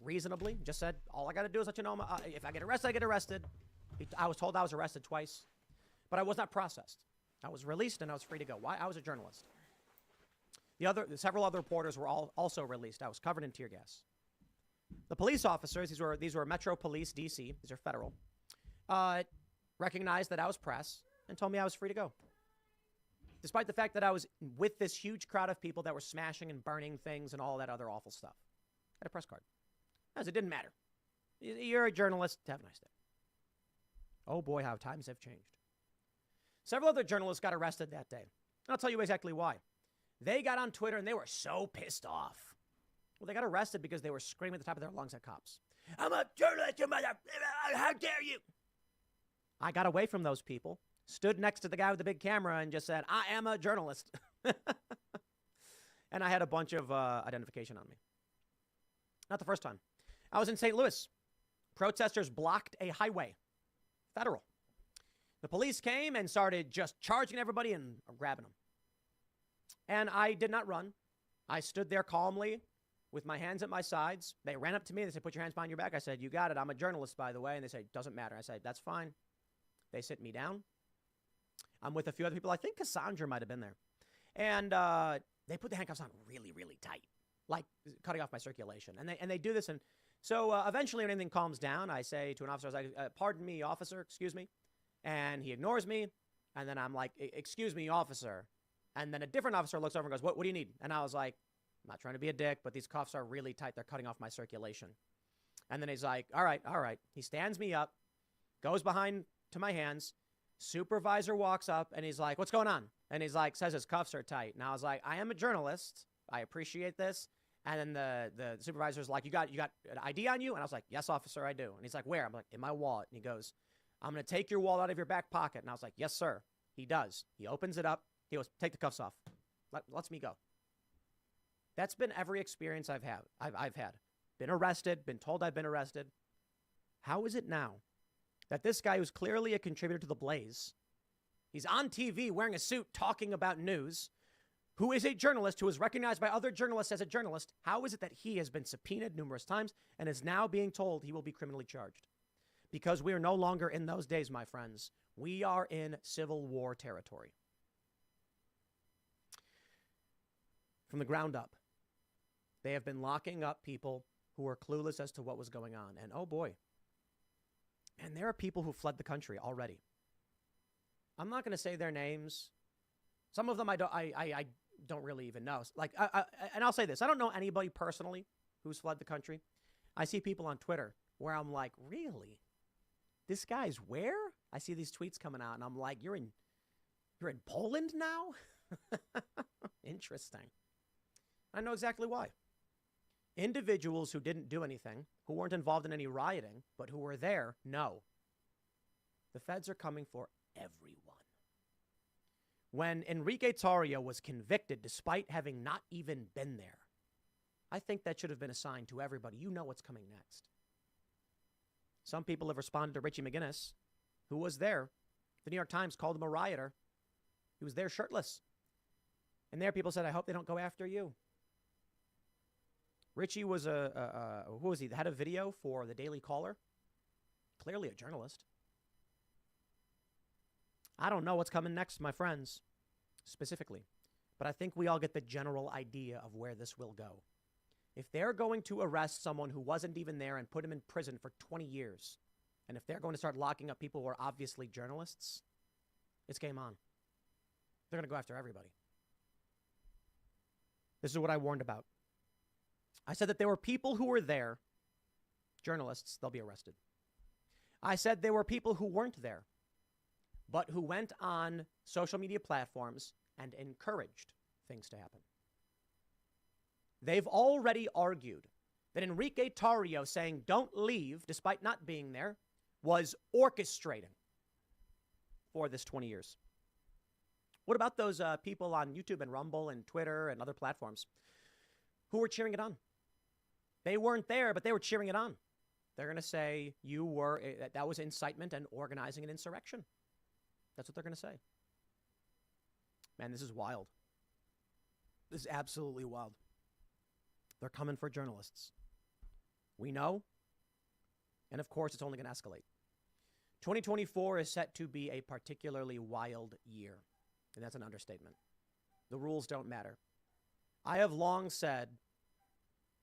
reasonably just said, all I got to do is let you know if I get arrested, I get arrested. I was told I was arrested twice, but I was not processed. I was released and I was free to go. Why? I was a journalist. Several other reporters were also released. I was covered in tear gas. The police officers, these were Metro Police, D.C., these are federal, recognized that I was press and told me I was free to go. Despite the fact that I was with this huge crowd of people that were smashing and burning things and all that other awful stuff. I had a press card. As it didn't matter. You're a journalist. Have a nice day. Oh boy, how times have changed. Several other journalists got arrested that day. I'll tell you exactly why. They got on Twitter and they were so pissed off. Well, they got arrested because they were screaming at the top of their lungs at cops. I'm a journalist, you mother... How dare you? I got away from those people, stood next to the guy with the big camera and just said, I am a journalist. And I had a bunch of identification on me. Not the first time. I was in St. Louis. Protesters blocked a highway. Federal. The police came and started just charging everybody and grabbing them. And I did not run. I stood there calmly with my hands at my sides. They ran up to me. They said, put your hands behind your back. I said, you got it. I'm a journalist, by the way. And they said, doesn't matter. I said, that's fine. They sit me down. I'm with a few other people. I think Cassandra might have been there. And they put the handcuffs on really, really tight, like cutting off my circulation. And they do this. And so eventually when anything calms down, I say to an officer, I was like, pardon me, officer, excuse me. And he ignores me. And then I'm like, excuse me, officer. And then a different officer looks over and goes, what do you need? And I was like, I'm not trying to be a dick, but these cuffs are really tight. They're cutting off my circulation. And then he's like, all right. He stands me up, goes behind to my hands. Supervisor walks up and he's like, what's going on? And he's like, says his cuffs are tight. And I was like, I am a journalist. I appreciate this. And then the supervisor's like, you got an ID on you? And I was like, yes, officer, I do. And he's like, where? I'm like, in my wallet. And he goes, I'm going to take your wallet out of your back pocket. And I was like, yes, sir. He does. He opens it up. He goes, take the cuffs off. Lets me go. That's been every experience I've had. I've had. Been arrested, been told I've been arrested. How is it now that this guy who's clearly a contributor to the Blaze, he's on TV wearing a suit talking about news, who is a journalist, who is recognized by other journalists as a journalist, how is it that he has been subpoenaed numerous times and is now being told he will be criminally charged? Because we are no longer in those days, my friends. We are in Civil War territory. From the ground up, they have been locking up people who were clueless as to what was going on. And oh boy, and there are people who fled the country already. I'm not going to say their names. Some of them I don't really even know. Like, and I'll say this. I don't know anybody personally who's fled the country. I see people on Twitter where I'm like, really? This guy's where? I see these tweets coming out and I'm like, you're in Poland now? Interesting. I know exactly why. Individuals who didn't do anything, who weren't involved in any rioting, but who were there, know. The feds are coming for everyone. When Enrique Tarrio was convicted despite having not even been there, I think that should have been a sign to everybody. You know what's coming next. Some people have responded to Richie McGinnis, who was there. The New York Times called him a rioter. He was there shirtless. And there people said, I hope they don't go after you. Richie was who was he? The head of video for the Daily Caller. Clearly a journalist. I don't know what's coming next, my friends, specifically. But I think we all get the general idea of where this will go. If they're going to arrest someone who wasn't even there and put him in prison for 20 years, and if they're going to start locking up people who are obviously journalists, it's game on. They're going to go after everybody. This is what I warned about. I said that there were people who were there, journalists, they'll be arrested. I said there were people who weren't there, but who went on social media platforms and encouraged things to happen. They've already argued that Enrique Tarrio saying don't leave despite not being there was orchestrating for this 20 years. What about those people on YouTube and Rumble and Twitter and other platforms who were cheering it on? They weren't there, but they were cheering it on. They're going to say that was incitement and organizing an insurrection. That's what they're going to say. Man, this is wild. This is absolutely wild. They're coming for journalists. We know. And of course, it's only going to escalate. 2024 is set to be a particularly wild year, and that's an understatement. The rules don't matter. I have long said,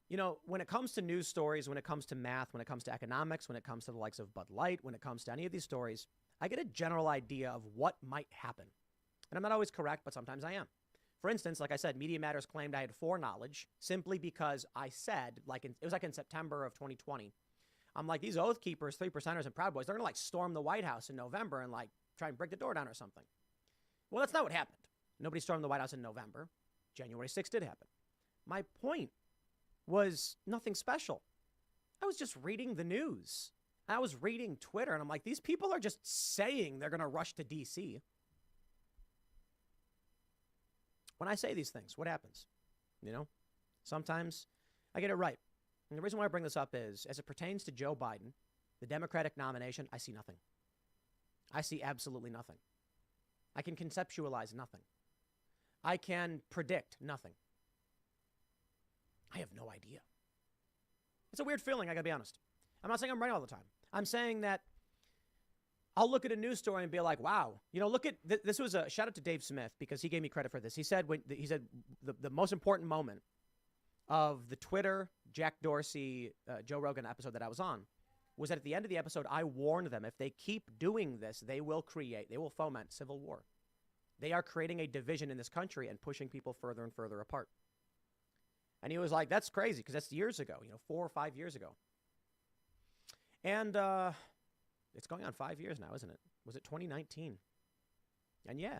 you know, when it comes to news stories, when it comes to math, when it comes to economics, when it comes to the likes of Bud Light, when it comes to any of these stories, I get a general idea of what might happen. And I'm not always correct, but sometimes I am. For instance, like I said, Media Matters claimed I had foreknowledge simply because I said, it was in September of 2020, I'm like, these Oath Keepers, 3%ers, and Proud Boys, they're going to storm the White House in November and try and break the door down or something. Well, that's not what happened. Nobody stormed the White House in November. January 6th did happen. My point was nothing special. I was just reading the news. I was reading Twitter, and I'm like, these people are just saying they're going to rush to D.C. When I say these things, what happens? You know, sometimes I get it right. And the reason why I bring this up is, as it pertains to Joe Biden, the Democratic nomination, I see nothing. I see absolutely nothing. I can conceptualize nothing. I can predict nothing. I have no idea. It's a weird feeling, I gotta be honest. I'm not saying I'm right all the time. I'm saying that I'll look at a news story and be like, wow, you know, look at, this was a shout out to Dave Smith because he gave me credit for this. He said the most important moment of the Twitter, Jack Dorsey, Joe Rogan episode that I was on was that at the end of the episode, I warned them, if they keep doing this, they will foment civil war. They are creating a division in this country and pushing people further and further apart. And he was like, that's crazy, because that's years ago, 4 or 5 years ago. And it's going on 5 years now, isn't it? Was it 2019? And yeah,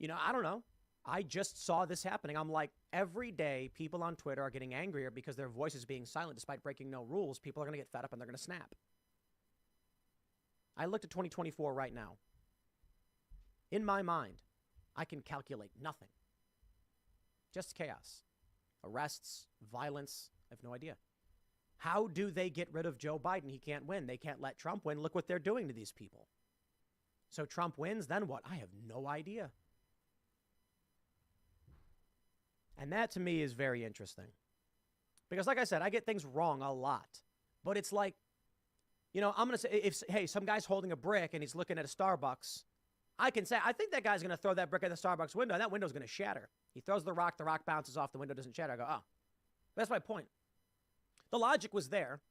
I don't know. I just saw this happening. I'm like, every day people on Twitter are getting angrier because their voice is being silent despite breaking no rules. People are going to get fed up and they're going to snap. I looked at 2024 right now. In my mind, I can calculate nothing. Just chaos. Arrests, violence. I have no idea. How do they get rid of Joe Biden? He can't win. They can't let Trump win. Look what they're doing to these people. So Trump wins, then what? I have no idea. And that to me is very interesting. Because like I said, I get things wrong a lot. But it's like, I'm going to say, hey, some guy's holding a brick and he's looking at a Starbucks, I can say, I think that guy's going to throw that brick at the Starbucks window, and that window's going to shatter. He throws the rock bounces off, the window doesn't shatter. I go, oh. That's my point. The logic was there,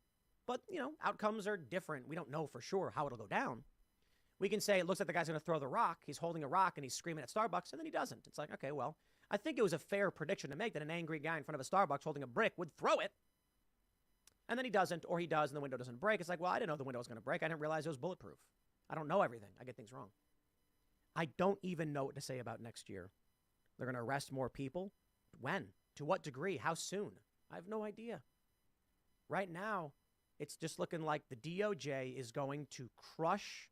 but, outcomes are different. We don't know for sure how it'll go down. We can say it looks like the guy's going to throw the rock. He's holding a rock, and he's screaming at Starbucks, and then he doesn't. It's like, okay, well, I think it was a fair prediction to make that an angry guy in front of a Starbucks holding a brick would throw it, and then he doesn't, or he does, and the window doesn't break. It's like, well, I didn't know the window was going to break. I didn't realize it was bulletproof. I don't know everything. I get things wrong. I don't even know what to say about next year. They're going to arrest more people. When? To what degree? How soon? I have no idea. Right now, it's just looking like the DOJ is going to crush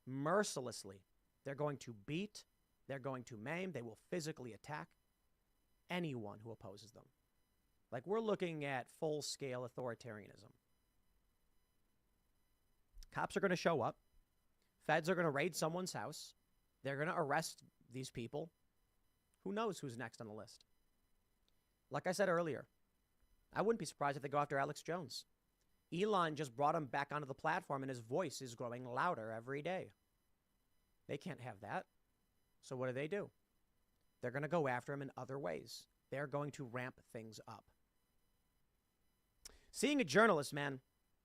mercilessly. They're going to beat. They're going to maim. They will physically attack anyone who opposes them. Like, we're looking at full-scale authoritarianism. Cops are going to show up. Feds are going to raid someone's house. They're going to arrest these people. Who knows who's next on the list? Like I said earlier, I wouldn't be surprised if they go after Alex Jones. Elon just brought him back onto the platform, and his voice is growing louder every day. They can't have that. So what do? They're going to go after him in other ways. They're going to ramp things up. Seeing a journalist, man,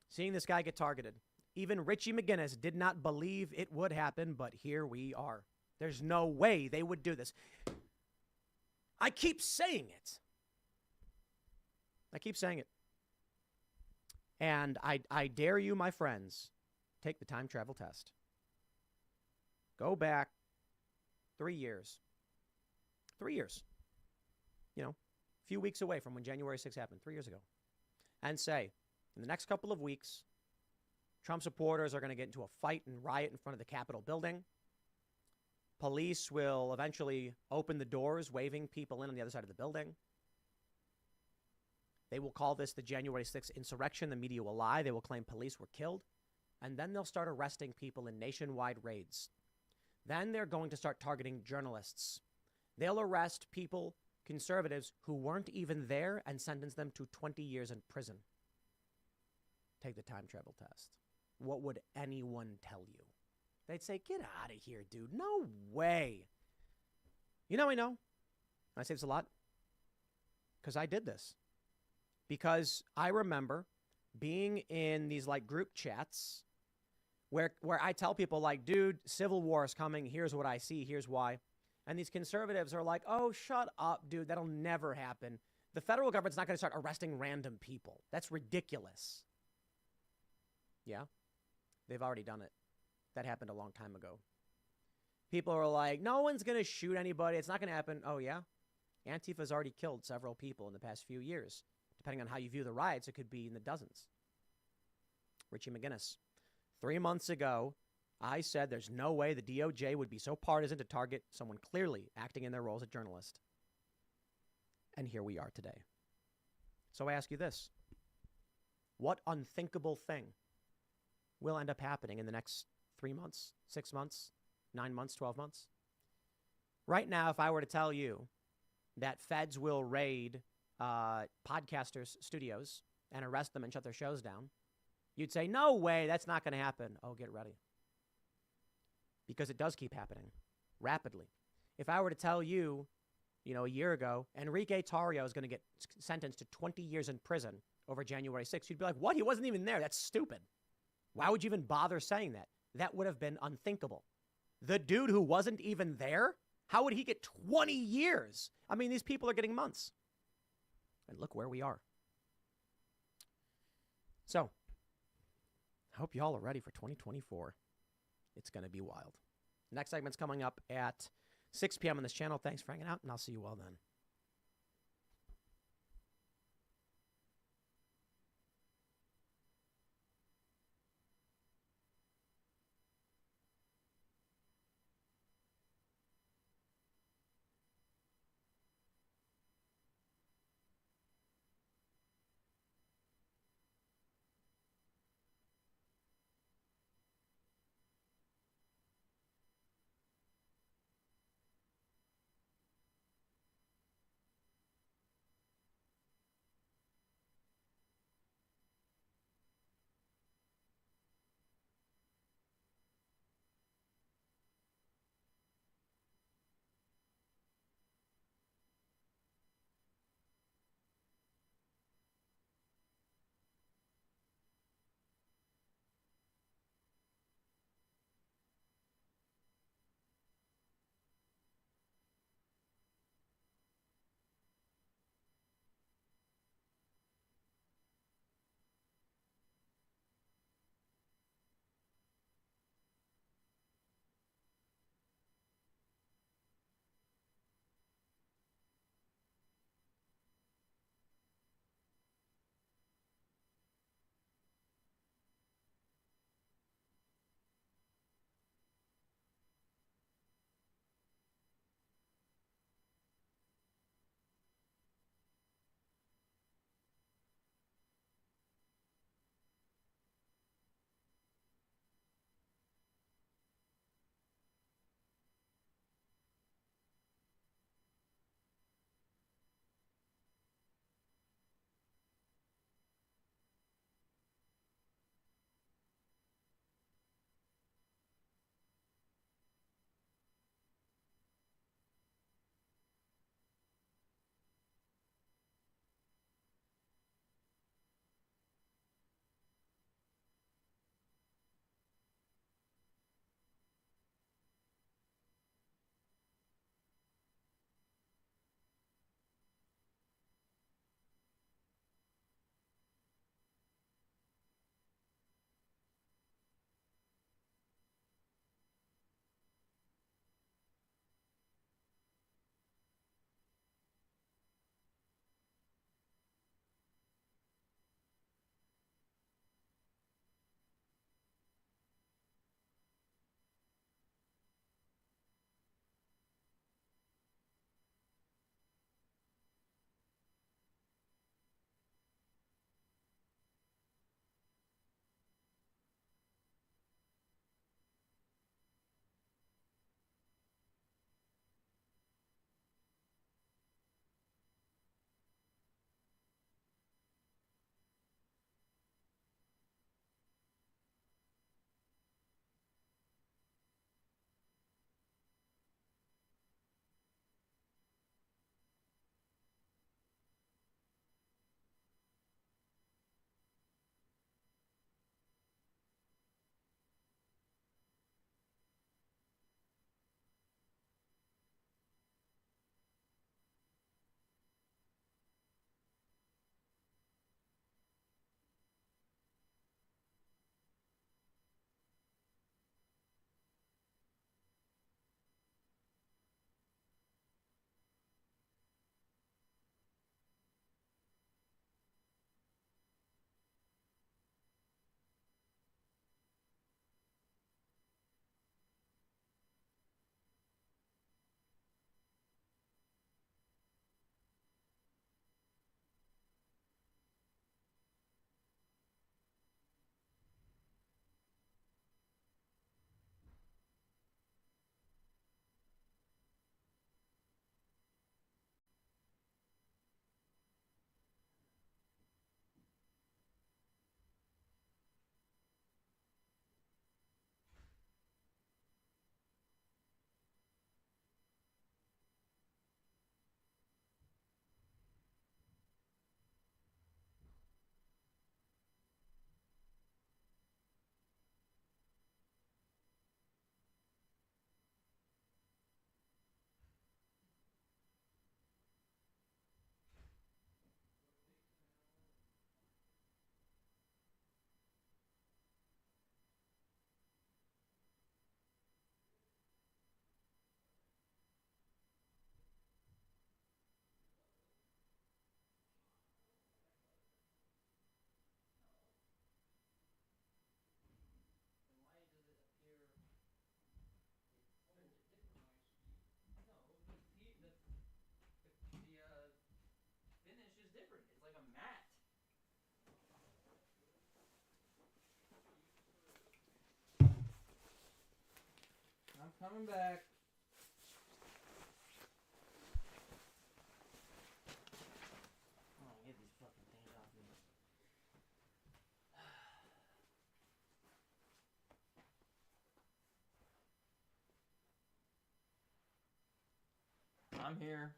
seeing this guy get targeted. Even Richie McGinnis did not believe it would happen, but here we are. There's no way they would do this. I keep saying it. And I dare you, my friends, take the time travel test. Go back 3 years. 3 years. A few weeks away from when January 6th happened, 3 years ago. And say, in the next couple of weeks, Trump supporters are going to get into a fight and riot in front of the Capitol building. Police will eventually open the doors, waving people in on the other side of the building. They will call this the January 6th insurrection. The media will lie. They will claim police were killed. And then they'll start arresting people in nationwide raids. Then they're going to start targeting journalists. They'll arrest people, conservatives, who weren't even there and sentence them to 20 years in prison. Take the time travel test. what would anyone tell you? They'd say, get out of here, dude. No way. You know how I know? I say this a lot. Because I did this. Because I remember being in these like group chats where I tell people like, dude, civil war is coming. Here's what I see. Here's why. And these conservatives are like, oh, shut up, dude. That'll never happen. The federal government's not going to start arresting random people. That's ridiculous. Yeah, they've already done it. That happened a long time ago. People are like, no one's going to shoot anybody. It's not going to happen. Oh, yeah? Antifa's already killed several people in the past few years. Depending on how you view the riots, it could be in the dozens. Richie McGinnis. 3 months ago, I said there's no way the DOJ would be so partisan to target someone clearly acting in their role as a journalist. And here we are today. So I ask you this. What unthinkable thing will end up happening in the next 3 months, 6 months, 9 months, 12 months? Right now, if I were to tell you that feds will raid podcasters' studios and arrest them and shut their shows down, you'd say, no way, that's not going to happen. Oh, get ready. Because it does keep happening rapidly. If I were to tell you, a year ago, Enrique Tarrio is going to get sentenced to 20 years in prison over January 6th, you'd be like, what? He wasn't even there. That's stupid. Why would you even bother saying that? That would have been unthinkable. The dude who wasn't even there, how would he get 20 years? I mean, these people are getting months. And look where we are. So, I hope y'all are ready for 2024. It's going to be wild. Next segment's coming up at 6 p.m. on this channel. Thanks for hanging out, and I'll see you all then. coming back. Oh, get these fucking things off me. I'm here.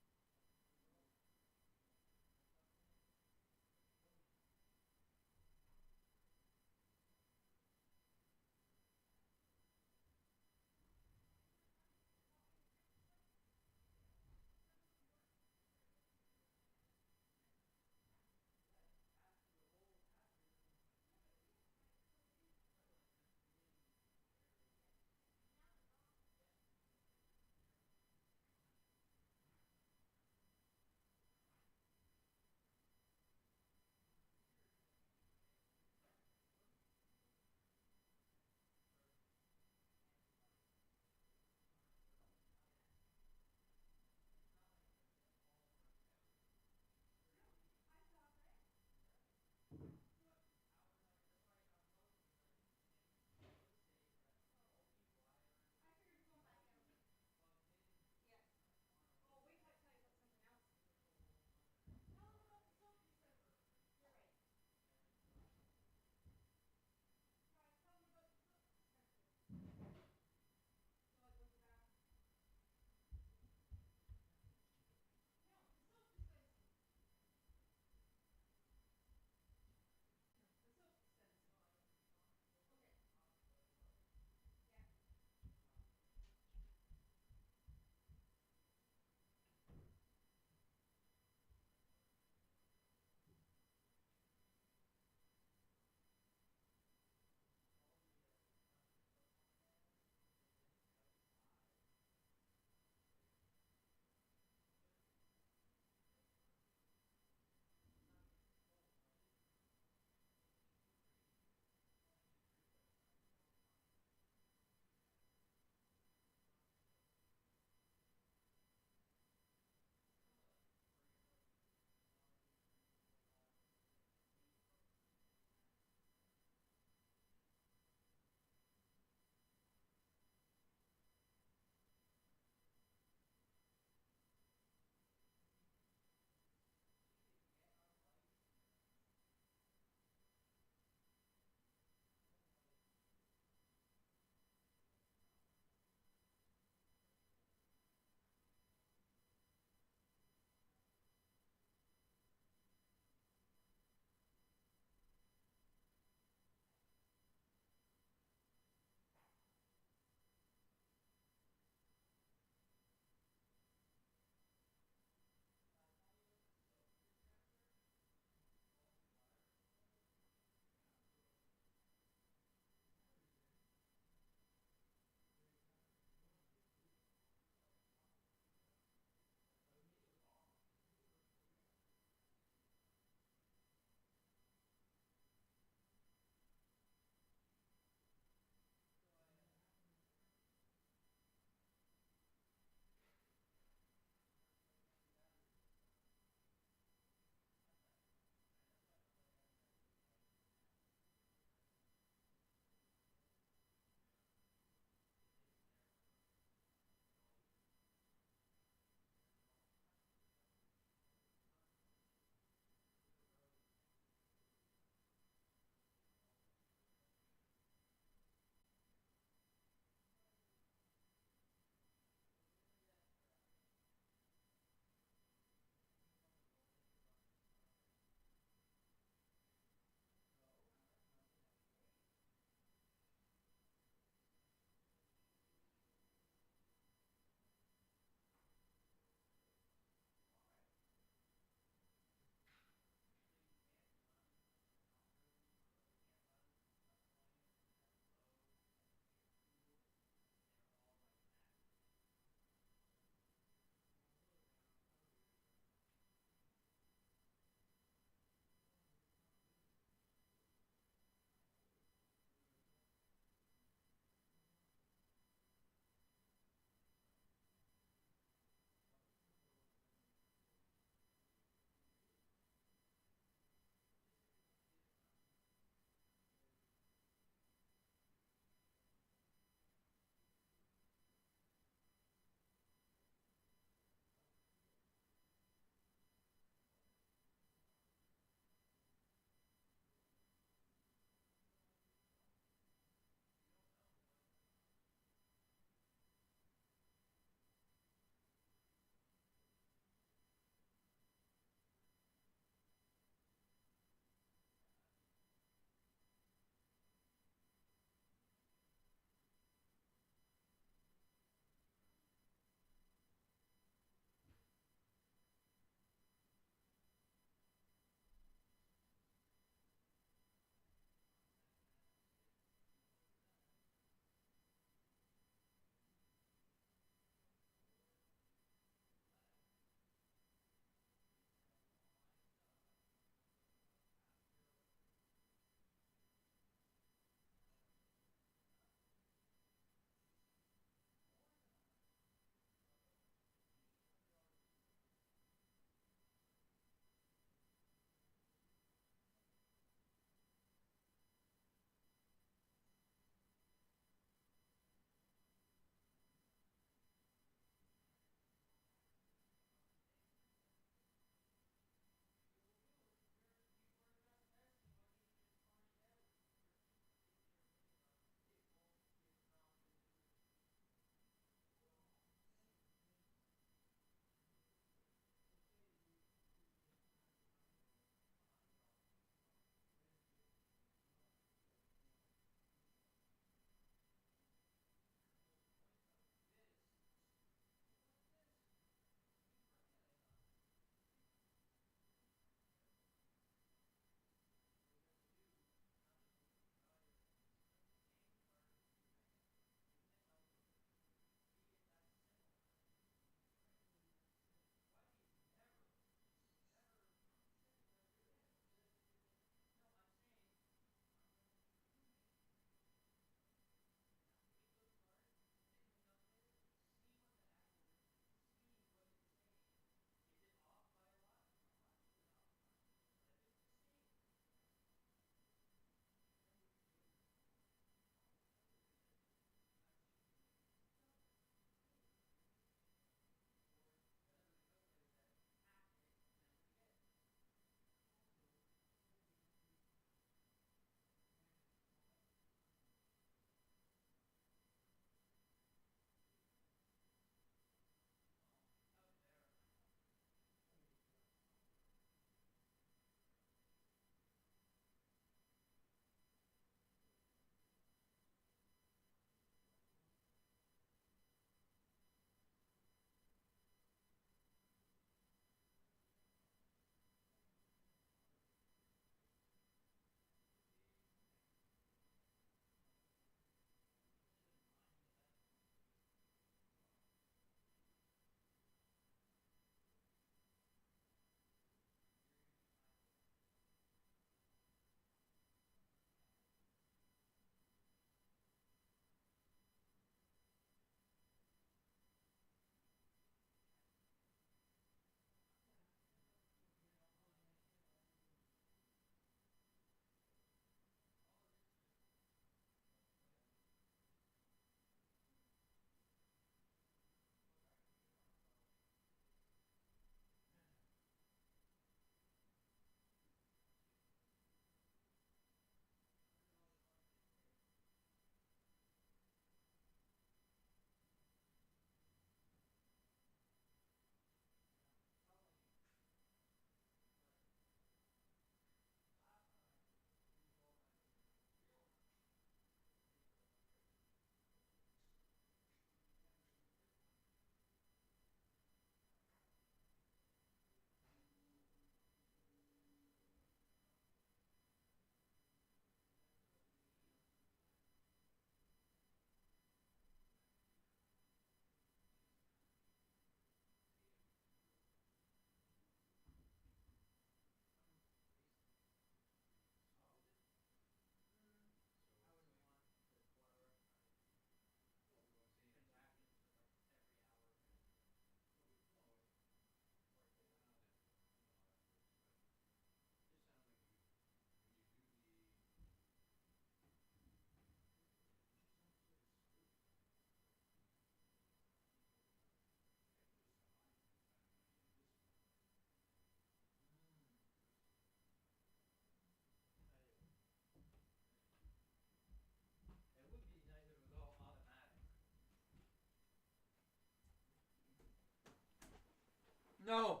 No.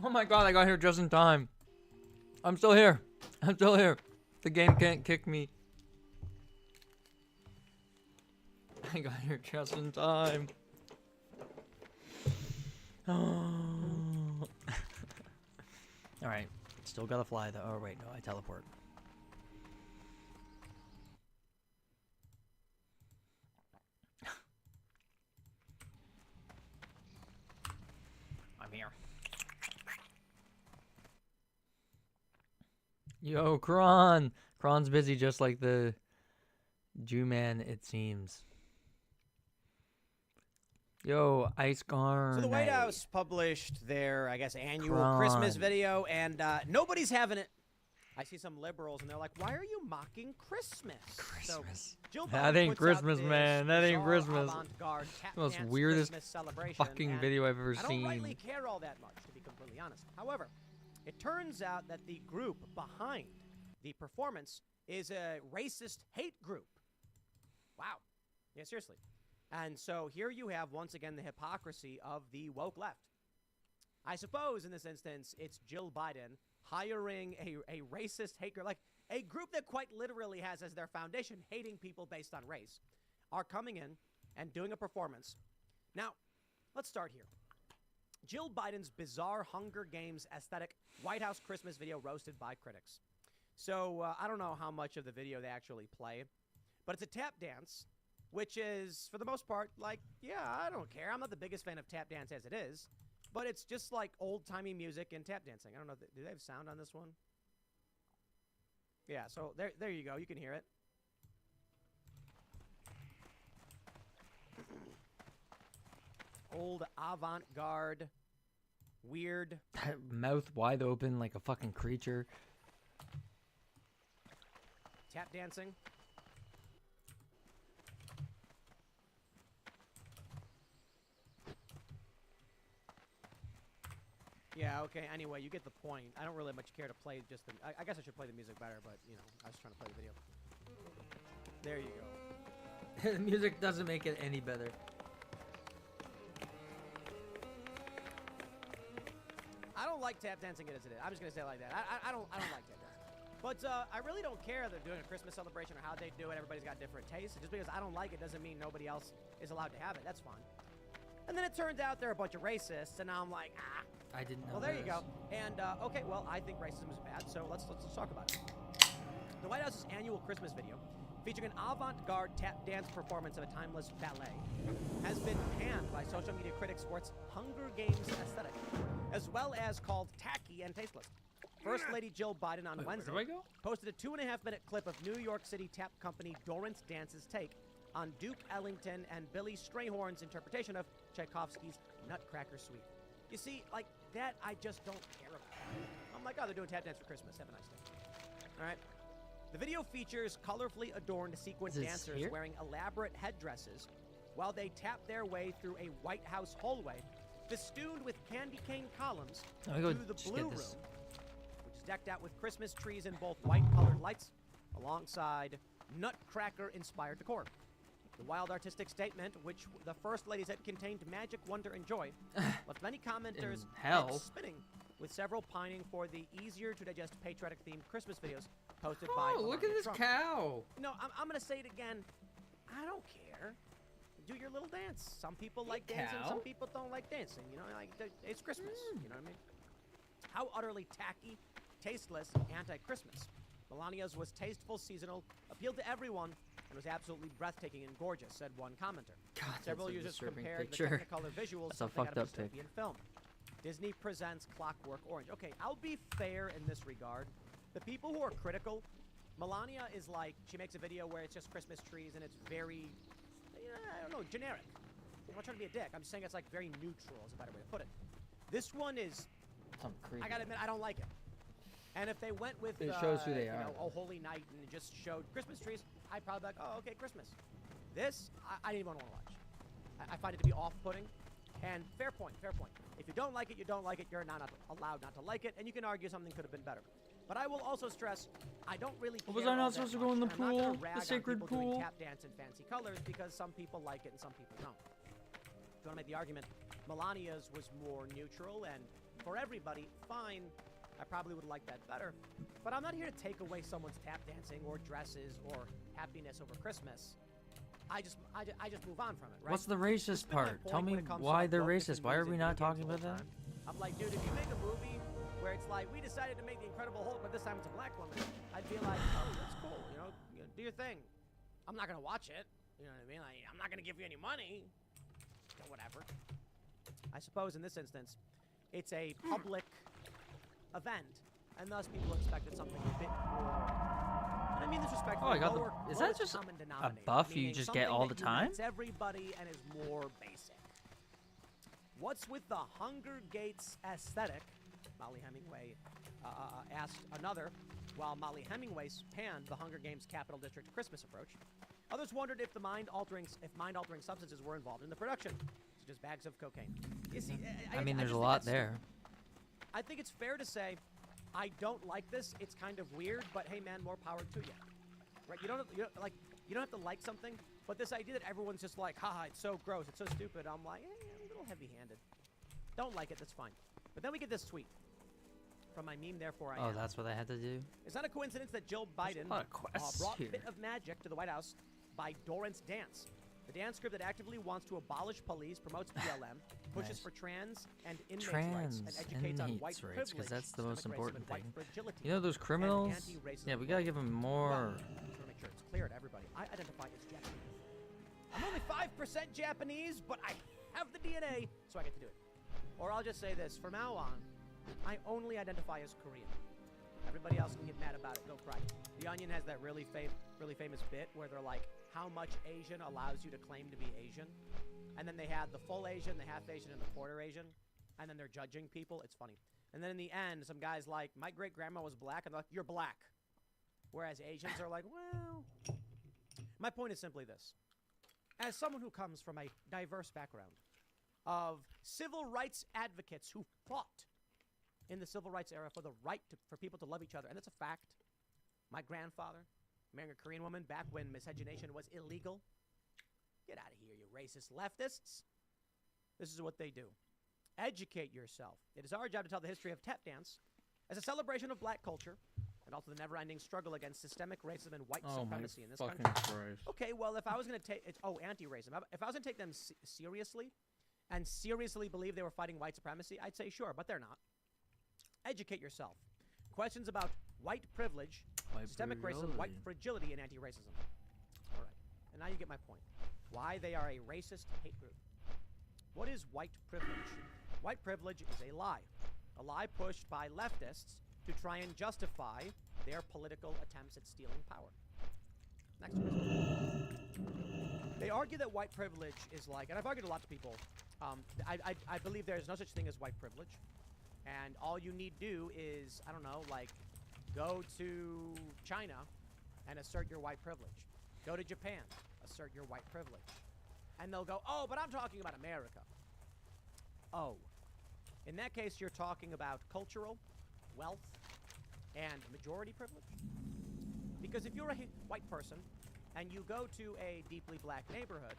Oh my god, I got here just in time. I'm still here. I'm still here. The game can't kick me. I got here just in time. Oh. Alright. Still gotta fly though. Oh wait, no, I teleport. I'm here. Yo, Kron! Kron's busy just like the Jew man, it seems. Yo, Ice Garn. So the White House published their, I guess, annual Kron. Christmas video, and nobody's having it. I see some liberals, and they're like, "Why are you mocking Christmas?" Christmas. So, Jill That Biden ain't puts out Christmas, this man. That ain't bizarre Christmas. avant-garde tap The most dance weirdest Christmas celebration, fucking and video I've ever I don't seen. rightly care all that much, to be completely honest. However, it turns out that the group behind the performance is a racist hate group. Wow. Yeah, seriously. And so here you have, once again, the hypocrisy of the woke left. I suppose, in this instance, it's Jill Biden hiring a racist hate group, like a group that quite literally has as their foundation hating people based on race, are coming in and doing a performance. Now, let's start here. Jill Biden's bizarre Hunger Games aesthetic White House Christmas video roasted by critics. So I don't know how much of the video they actually play, but it's a tap dance, which is, for the most part, like, yeah, I don't care. I'm not the biggest fan of tap dance as it is, but it's just like old-timey music and tap dancing. I don't know. Do they have sound on this one? Yeah, so there you go. You can hear it. Old avant-garde, weird. Mouth wide open like a fucking creature. Tap dancing. Yeah, okay, anyway, you get the point. I don't really much care to play just the... I guess I should play the music better, but, you know, I was trying to play the video. There you go. The music doesn't make it any better. I don't like tap dancing as it is. I'm just going to say it like that. I don't like tap dancing. But I really don't care they're doing a Christmas celebration or how they do it. Everybody's got different tastes. Just because I don't like it doesn't mean nobody else is allowed to have it. That's fine. And then it turns out they're a bunch of racists, and now I'm like, ah. I didn't know. Well, there you go. And, okay, well, I think racism is bad, so let's talk about it. The White House's annual Christmas video, featuring an avant-garde tap dance performance of a timeless ballet, has been panned by social media critics for its Hunger Games aesthetic, as well as called tacky and tasteless. First Lady Jill Biden on Wednesday posted a 2.5-minute clip of New York City tap company Dorrance Dance's take on Duke Ellington and Billy Strayhorn's interpretation of Tchaikovsky's Nutcracker Suite. You see, like, that I just don't care about. I'm like, oh, they're doing tap dance for Christmas. Have a nice day. All right. The video features colorfully adorned sequin dancers wearing elaborate headdresses while they tap their way through a White House hallway festooned with candy cane columns to the blue room, which is decked out with Christmas trees and both white-colored lights alongside Nutcracker-inspired decor. The wild artistic statement, which the First Lady said contained magic, wonder, and joy, left many commenters heads spinning, with several pining for the easier-to-digest patriotic-themed Christmas videos posted by look at this Trump. cow. No, I'm going to say it again. I don't care. Do your little dance. Some people like dancing, some people don't like dancing. You know, like it's Christmas. You know what I mean? How utterly tacky, tasteless, and anti-Christmas. Melania's was tasteful, seasonal, appealed to everyone, and was absolutely breathtaking and gorgeous, said one commenter. God, several that's a users disturbing compared picture. the Technicolor visuals That's a something fucked out of up pic. dystopian film. Disney presents Clockwork Orange. Okay, I'll be fair in this regard. The people who are critical, Melania is like, she makes a video where it's just Christmas trees and it's very, I don't know, generic. I'm not trying to be a dick. I'm just saying it's like very neutral is a better way to put it. This one is, I gotta admit, I don't like it. And if they went with, it shows who they you are. know, Oh Holy Night and just showed Christmas trees, I'd probably be like, oh, okay, Christmas. This, I didn't even want to watch. I find it to be off-putting. And fair point, fair point. If you don't like it, you don't like it. You're not allowed not to like it. And you can argue something could have been better. But I will also stress, I don't really care. Was I not supposed to go in the much, and I'm not pool? gonna rag The on sacred people doing pool? tap dance in fancy colors because some people like it and some people don't. you want to make the argument, Melania's was more neutral and for everybody, fine. I probably would like that better. But I'm not here to take away someone's tap dancing or dresses or happiness over Christmas. I just move on from it, right? What's the racist part? Tell me why they're racist. Why are we not talking about that? I'm like, dude, if you make a movie where it's like, we decided to make the Incredible Hulk, but this time it's a black woman, I'd be like, oh, that's cool, you know, do your thing. I'm not gonna watch it, you know what I mean? Like, I'm not gonna give you any money, or whatever. I suppose in this instance, it's a public event, and thus people expected something a bit more. And I mean this respectfully. Oh, I got the. Is that just a buff you just get all the time? It's everybody and is more basic. What's with the Hunger Gates aesthetic? Molly Hemingway asked another, while Molly Hemingway panned the Hunger Games Capital District Christmas approach. Others wondered if mind-altering substances were involved in the production, such as bags of cocaine. You see, I mean, there's a lot there. I think it's fair to say, I don't like this. It's kind of weird, but hey, man, more power to you. Right? You don't have to like something, but this idea that everyone's just like, haha, it's so gross, it's so stupid. I'm like, a little heavy-handed. Don't like it, that's fine. But then we get this tweet from my meme, therefore I am. Oh, that's what I had to do? It's not a coincidence that Jill Biden brought Bit of Magic to the White House by Dorrance Dance. The dance group that actively wants to abolish police, promotes BLM, pushes for trans and inmates' rights, and educates on white privilege, because that's the most important thing. Fragility, you know those criminals? Yeah, we gotta give them more. Well, I just want to make sure it's clear to everybody. I identify as Japanese. I'm only 5% Japanese, but I have the DNA, so I get to do it. Or I'll just say this, from now on, I only identify as Korean. Everybody else can get mad about it, go cry. The Onion has that really famous bit where they're like, how much Asian allows you to claim to be Asian? And then they have the full Asian, the half Asian, and the quarter Asian. And then they're judging people. It's funny. And then in the end, some guy's like, my great-grandma was black. And they're like, you're black. Whereas Asians are like, well... My point is simply this. As someone who comes from a diverse background of civil rights advocates who fought in the civil rights era for the right for people to love each other, and it's a fact. My grandfather marrying a Korean woman back when miscegenation was illegal. Get out of here, you racist leftists. This is what they do. Educate yourself. It is our job to tell the history of tap dance as a celebration of black culture and also the never-ending struggle against systemic racism and white supremacy in this country. Christ. Okay, well, if I was going to take anti-racism. If I was going to take them seriously and seriously believe they were fighting white supremacy, I'd say sure, but they're not. Educate yourself. Questions about white privilege, systemic racism, white fragility, and anti-racism. All right. And now you get my point. Why they are a racist hate group. What is white privilege? White privilege is a lie pushed by leftists to try and justify their political attempts at stealing power. Next question. They argue that white privilege is like, and I've argued a lot to people, I believe there's no such thing as white privilege. And all you need do is, I don't know, like, go to China and assert your white privilege. Go to Japan, assert your white privilege. And they'll go, oh, but I'm talking about America. Oh. In that case, you're talking about cultural, wealth, and majority privilege. Because if you're a white person and you go to a deeply black neighborhood,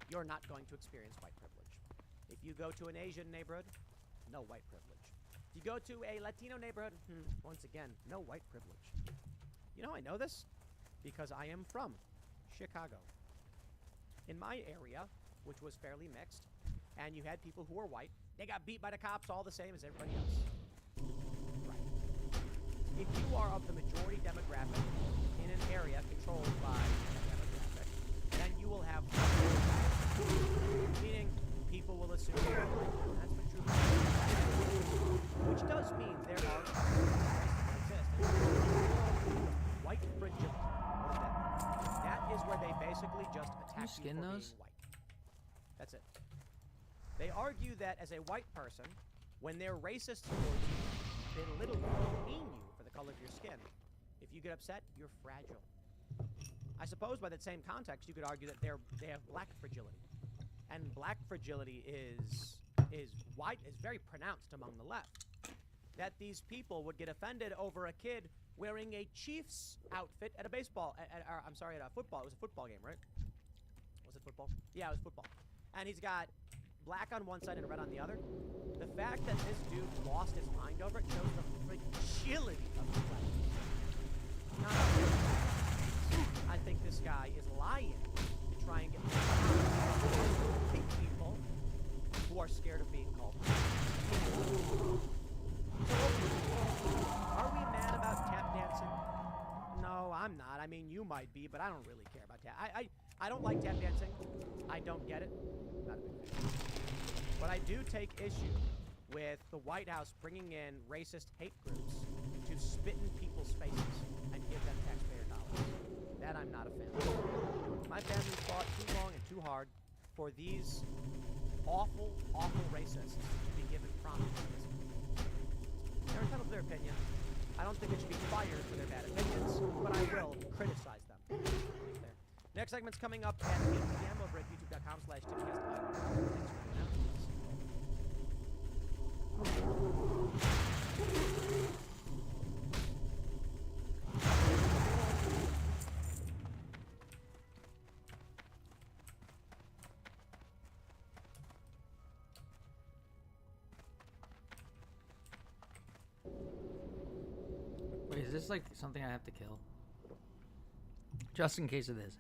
you're not going to experience white privilege. If you go to an Asian neighborhood, no white privilege. If you go to a Latino neighborhood, once again, no white privilege. You know, I know this because I am from Chicago. In my area, which was fairly mixed, and you had people who were white, they got beat by the cops all the same as everybody else. Right. If you are of the majority demographic in an area controlled by that demographic, then you will have meaning people will assume that's what true is. Which does mean there are white fragility. What is that? That is where they basically just attack you for being white. That's it. They argue that as a white person, when they're racist towards you, they belittle you, demean you for the color of your skin. If you get upset, you're fragile. I suppose by that same context, you could argue that they have black fragility. And black fragility is very pronounced among the left. That these people would get offended over a kid wearing a Chiefs outfit at a football. It was a football game, right? Was it football? Yeah, it was football. And he's got black on one side and red on the other, the fact that this dude lost his mind over it shows the fragility of the flag. I think this guy is lying to try and get people who are scared of being called. Are we mad about tap dancing? No, I'm not. I mean, you might be, but I don't really care about tap. I don't like tap dancing. I don't get it. Not a big fan. But I do take issue with the White House bringing in racist hate groups to spit in people's faces and give them taxpayer dollars. That I'm not a fan of. My family fought too long and too hard for these awful, awful racists to be given prominence in this country. They're entitled to their opinion. I don't think they should be fired for their bad opinions, but I will criticize them. There. Next segment's coming up at 8 p.m. over at youtube.com/TcgWizard. Thanks for Wait, is this like something I have to kill? Just in case it is.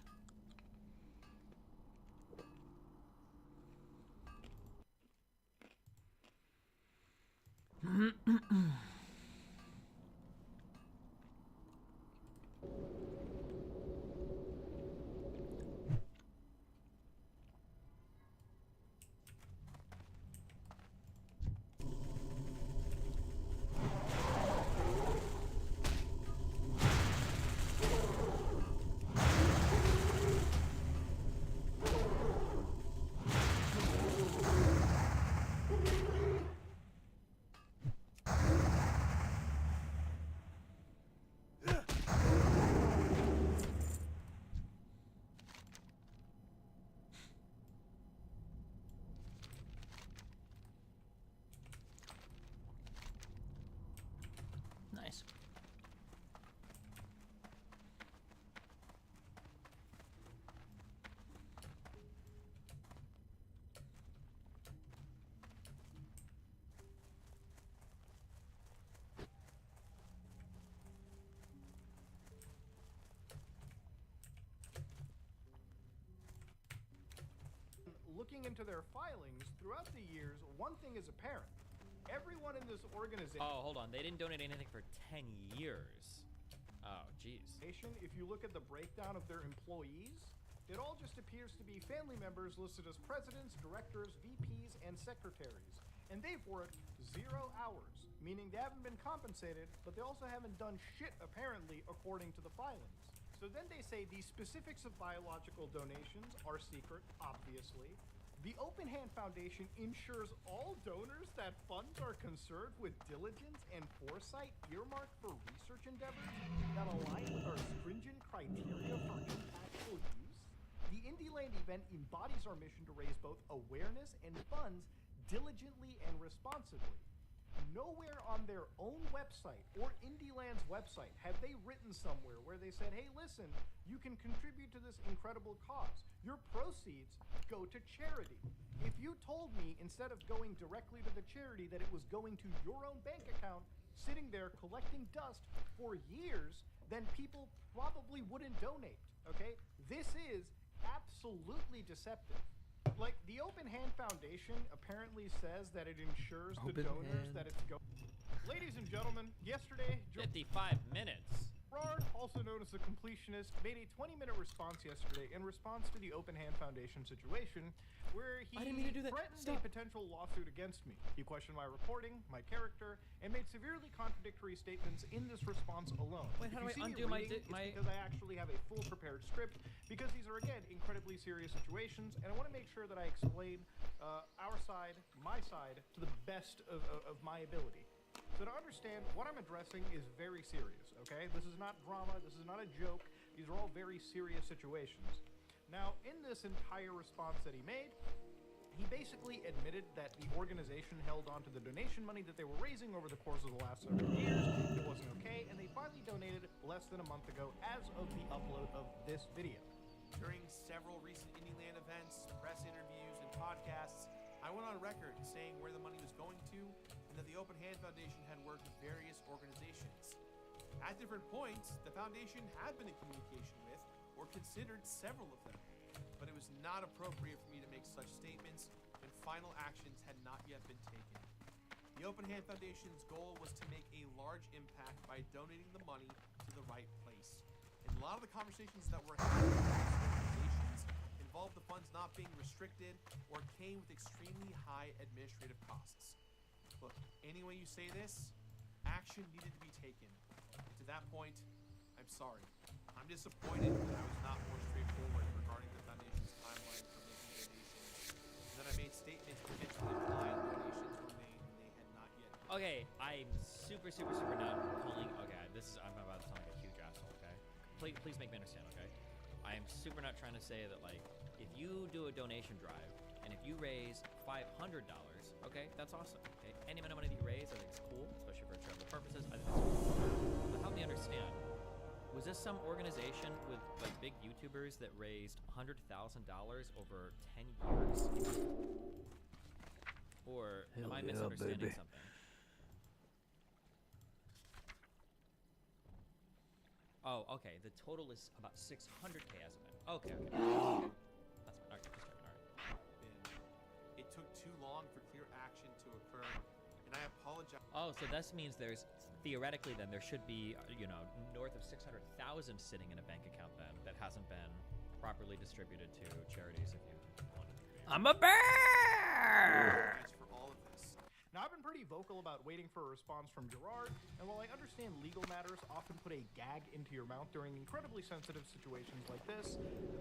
Nice. Looking into their filings throughout the years, one thing is apparent. Everyone in this organization... Oh, hold on. They didn't donate anything for 10 years. Oh, jeez. If you look at the breakdown of their employees, it all just appears to be family members listed as presidents, directors, VPs, and secretaries. And they've worked 0 hours, meaning they haven't been compensated, but they also haven't done shit, apparently, according to the filings. So then they say the specifics of biological donations are secret, obviously. The Open Hand Foundation ensures all donors that funds are conserved with diligence and foresight earmarked for research endeavors that align with our stringent criteria for impactful use. The Indie Land event embodies our mission to raise both awareness and funds diligently and responsibly. Nowhere on their own website or Indie Land's website have they written somewhere where they said, hey, listen, you can contribute to this incredible cause. Your proceeds go to charity. If you told me instead of going directly to the charity that it was going to your own bank account, sitting there collecting dust for years, then people probably wouldn't donate, okay? This is absolutely deceptive. Like, the Open Hand Foundation apparently says that it ensures the donors that it's going... Ladies and gentlemen, yesterday... 55 minutes. Gerard, also known as the Completionist, made a 20-minute response yesterday in response to the Open Hand Foundation situation, where he threatened a potential lawsuit against me. He questioned my reporting, my character, and made severely contradictory statements in this response alone. Wait, how do I undo my... Because I actually have a full prepared script, because these are, again, incredibly serious situations, and I want to make sure that I explain our side, my side, to the best of my ability. So to understand, what I'm addressing is very serious, okay? This is not drama, this is not a joke, these are all very serious situations. Now, in this entire response that he made, he basically admitted that the organization held on to the donation money that they were raising over the course of the last several years. It wasn't okay, and they finally donated less than a month ago as of the upload of this video. During several recent Indie Land events, press interviews, and podcasts, I went on record saying where the money was going to and that the Open Hand Foundation had worked with various organizations. At different points, the foundation had been in communication with or considered several of them, but it was not appropriate for me to make such statements when final actions had not yet been taken. The Open Hand Foundation's goal was to make a large impact by donating the money to the right place. And a lot of the conversations that were had with these organizations involved the funds not being restricted or came with extremely high administrative costs. Look, any way you say this, action needed to be taken. And to that point, I'm sorry. I'm disappointed that I was not more straightforward regarding the foundation's timeline for making donations, and that I made statements potentially implying donations were made when they had not yet. Okay, I'm super not calling. Okay, I'm about to sound like a huge asshole. Okay, please make me understand. Okay, I am super not trying to say that like if you do a donation drive and if you raise $500, okay, that's awesome. Okay, any amount of money that you raise, I think it's cool, especially for charitable purposes. I think it's cool. But help me understand. Was this some organization with like big YouTubers that raised $100,000 over 10 years? Or am I misunderstanding something? Oh, okay. The total is about 600K as of now. Okay. That's fine. All right, just checking. All right. It took too long for clear action to occur, and I apologize. Oh, so this means there's theoretically then there should be north of 600,000 sitting in a bank account then that hasn't been properly distributed to charities. If you wanted to be. I'm a bear. For all of this. Now, I've been pretty vocal about waiting for a response from Gerard, and while I understand legal matters often put a gag into your mouth during incredibly sensitive situations like this,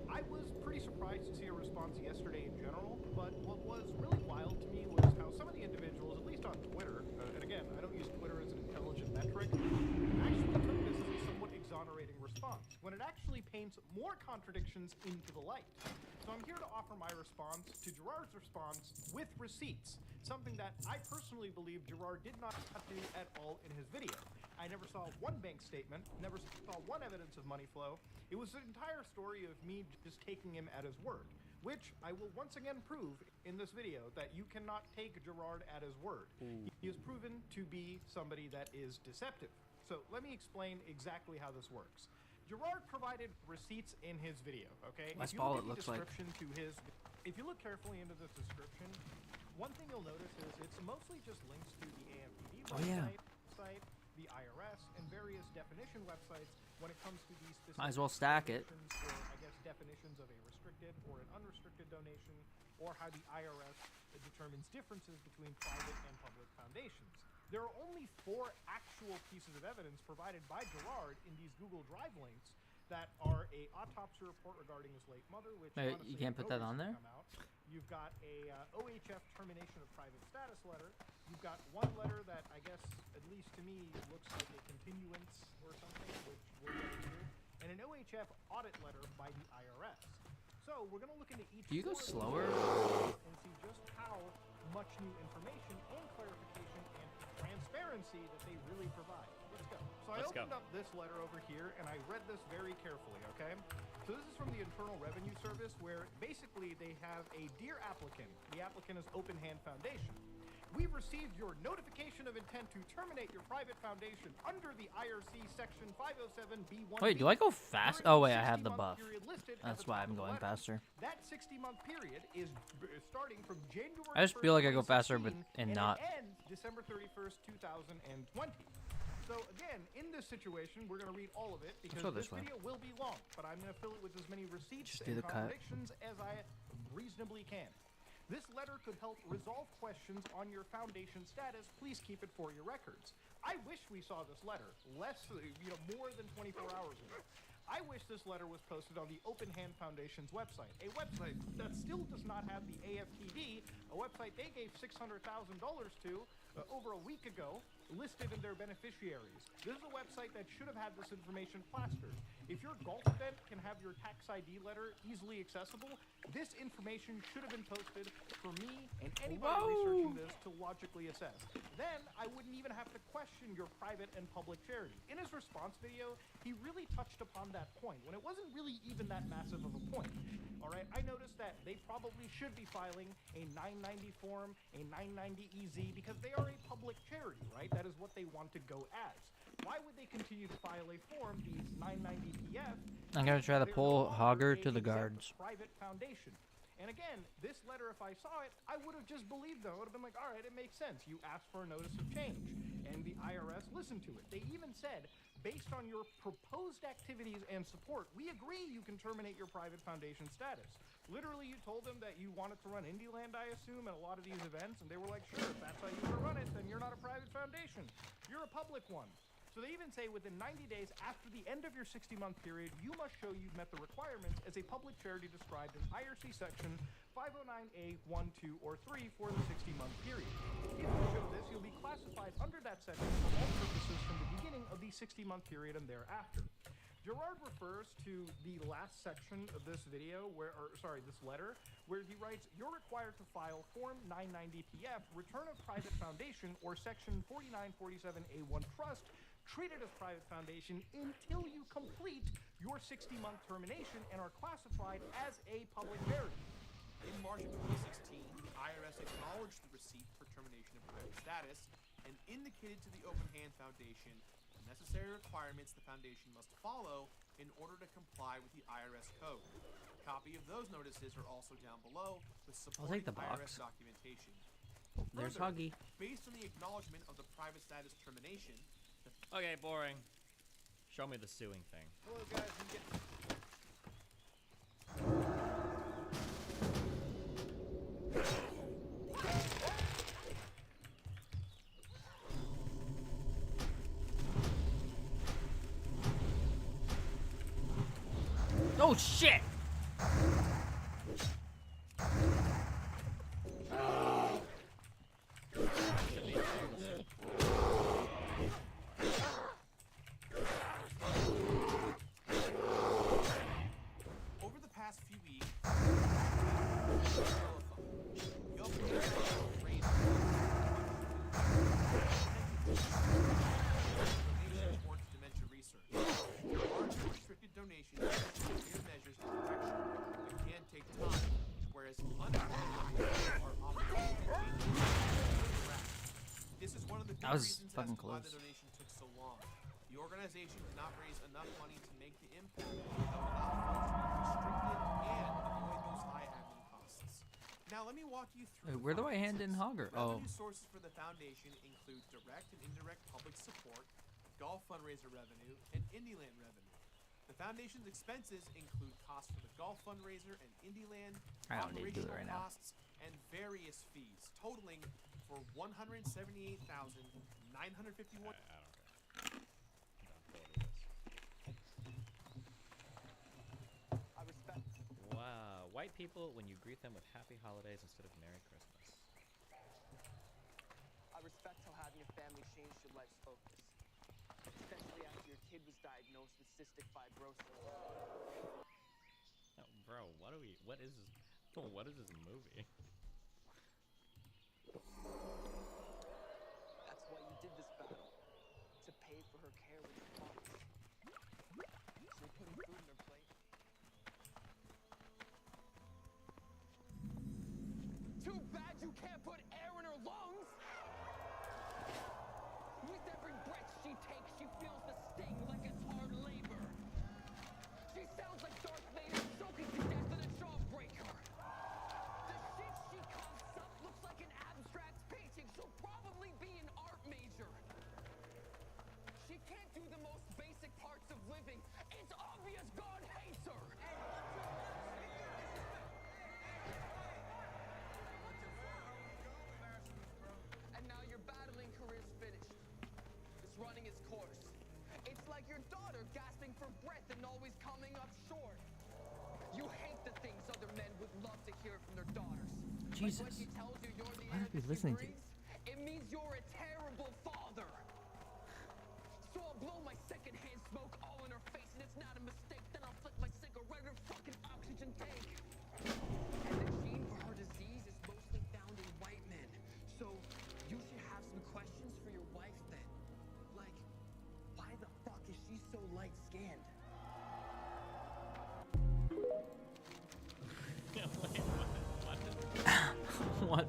I was pretty surprised to see a response yesterday in general, but what was really wild to me was how some of the individuals, at least on Twitter, and again, I don't use Twitter as an intelligent metric, actually took this as a somewhat exonerating response, when it actually paints more contradictions into the light. So I'm here to offer my response to Gerard's response with receipts, something that I personally believe Gerard did not do at all in his video. I never saw one bank statement, never saw one evidence of money flow. It was an entire story of me just taking him at his word, which I will once again prove in this video that you cannot take Gerard at his word. He is proven to be somebody that is deceptive. So let me explain exactly how this works. Gerard provided receipts in his video, okay? Less If you ball look it at the looks like. description to his, if you look carefully into this description, one thing you'll notice is it's mostly just links to the AFPD website, the IRS, and various definition websites when it comes to these specific Might as well stack it. or, I guess, definitions of a restricted or an unrestricted donation, or how the IRS determines differences between private and public foundations. There are only 4 actual pieces of evidence provided by Gerard in these Google Drive links that are a autopsy report regarding his late mother, which honestly, you can't put that on there? come out. You've got a OHF termination of private status letter. You've got one letter that I guess, at least to me, looks like a continuance or something, which we'll get into, and an OHF audit letter by the IRS. So we're going to look into each. Do you go slower? And see just how much new information and clarification and transparency that they really provide. Let's go. So I opened up this letter over here, and I read this very carefully, okay? So this is from the Internal Revenue Service, where basically they have a Dear Applicant. The applicant is Open Hand Foundation. We've received your notification of intent to terminate your private foundation under the IRC Section 507B1. Wait, do I go fast? Oh wait, I have the buff. That's why I'm going faster. That 60-month period is starting from January. I just feel like I go faster, but and not. Ends December 31st, 2020. So again, in this situation, we're going to read all of it because this video will be long, but I'm going to fill it with as many receipts and contradictions as I reasonably can. This letter could help resolve questions on your foundation status. Please keep it for your records. I wish we saw this letter more than 24 hours ago. I wish this letter was posted on the Open Hand Foundation's website, a website that still does not have the AFPD, a website they gave $600,000 to over a week ago, listed in their beneficiaries. This is a website that should have had this information plastered. If your golf event can have your tax ID letter easily accessible, this information should have been posted for me and anybody researching this to logically assess. Then I wouldn't even have to question your private and public charity. In his response video, he really touched upon that point when it wasn't really even that massive of a point. All right, I noticed that they probably should be filing a 990 form, a 990 EZ, because they are a public charity, right? That is what they want to go as. Why would they continue to file a form, the 990 PF? I'm gonna try to pull Hogger to the guards. Private foundation. And again, this letter, if I saw it, I would have just believed them. I would have been like, all right, it makes sense. You asked for a notice of change, and the IRS listened to it. They even said, based on your proposed activities and support, we agree you can terminate your private foundation status. Literally, you told them that you wanted to run Indieland, I assume, at a lot of these events, and they were like, sure, if that's how you want to run it, then you're not a private foundation. You're a public one. So they even say within 90 days after the end of your 60-month period, you must show you've met the requirements as a public charity described in IRC section 509A 1, 2, or 3 for the 60-month period. If you show this, you'll be classified under that section for all purposes from the beginning of the 60-month period and thereafter. Gerard refers to the last section of this video, this letter, where he writes, you're required to file Form 990-PF, Return of Private Foundation, or Section 4947A1 Trust, treated as private foundation until you complete your 60-month termination and are classified as a public charity. In March of 2016, the IRS acknowledged the receipt for termination of private status and indicated to the Open Hand Foundation the necessary requirements the foundation must follow in order to comply with the IRS code. A copy of those notices are also down below with supporting IRS documentation. There's Further, Huggy. based on the acknowledgement of the private status termination, Okay, boring. Show me the suing thing. hello guys, you get Oh shit! over the past few weeks, the Open Hand raised donation towards dementia research. Large restricted donations are clear measures of protection that can take time, whereas unrestricted are opportunities. This is one of the big That was reasons as fucking to why close. the donation took so long. The organization did not raise enough money to make the impact that would allow funds to be restricted and avoid those high admin costs. Now let me walk you through. Wait, where do I hand in Hogger? Oh. Revenue sources for the foundation include direct and indirect public support, golf fundraiser revenue, and Indieland revenue. The foundation's expenses include costs for the golf fundraiser and Indieland, I don't need to do it operational right now. costs, and various fees, totaling for $178,951. I don't care. I respect. Wow, white people when you greet them with happy holidays instead of Merry Christmas. I respect how having a family changed your life's focus, especially after your kid was diagnosed with cystic fibrosis. Oh, bro, what is this? What is this movie? That's why you did this battle, to pay for her care with your funds. So you're putting food in her plate. Too bad you can't put air in her lungs! With every breath she takes, she feels the sting like it's hard labor. She sounds like Darth Vader choking to death in a jawbreaker. The shit she coughs up looks like an abstract painting. She'll probably be an art major. She can't do the most basic parts of living. It's obvious God hates her. And now your battling career's finished. It's running its course. It's like your daughter gasping for breath and always coming up short. You hate the things other men would love to hear from their daughters. Jesus. Like when she tells you you're the What are air we that she listening to? breathes, it means you're a terrible father. So I'll blow my secondhand smoke all in her face, and it's not a mistake. Then I'll flick my cigarette in her fucking oxygen tank. And the gene for her disease is mostly found in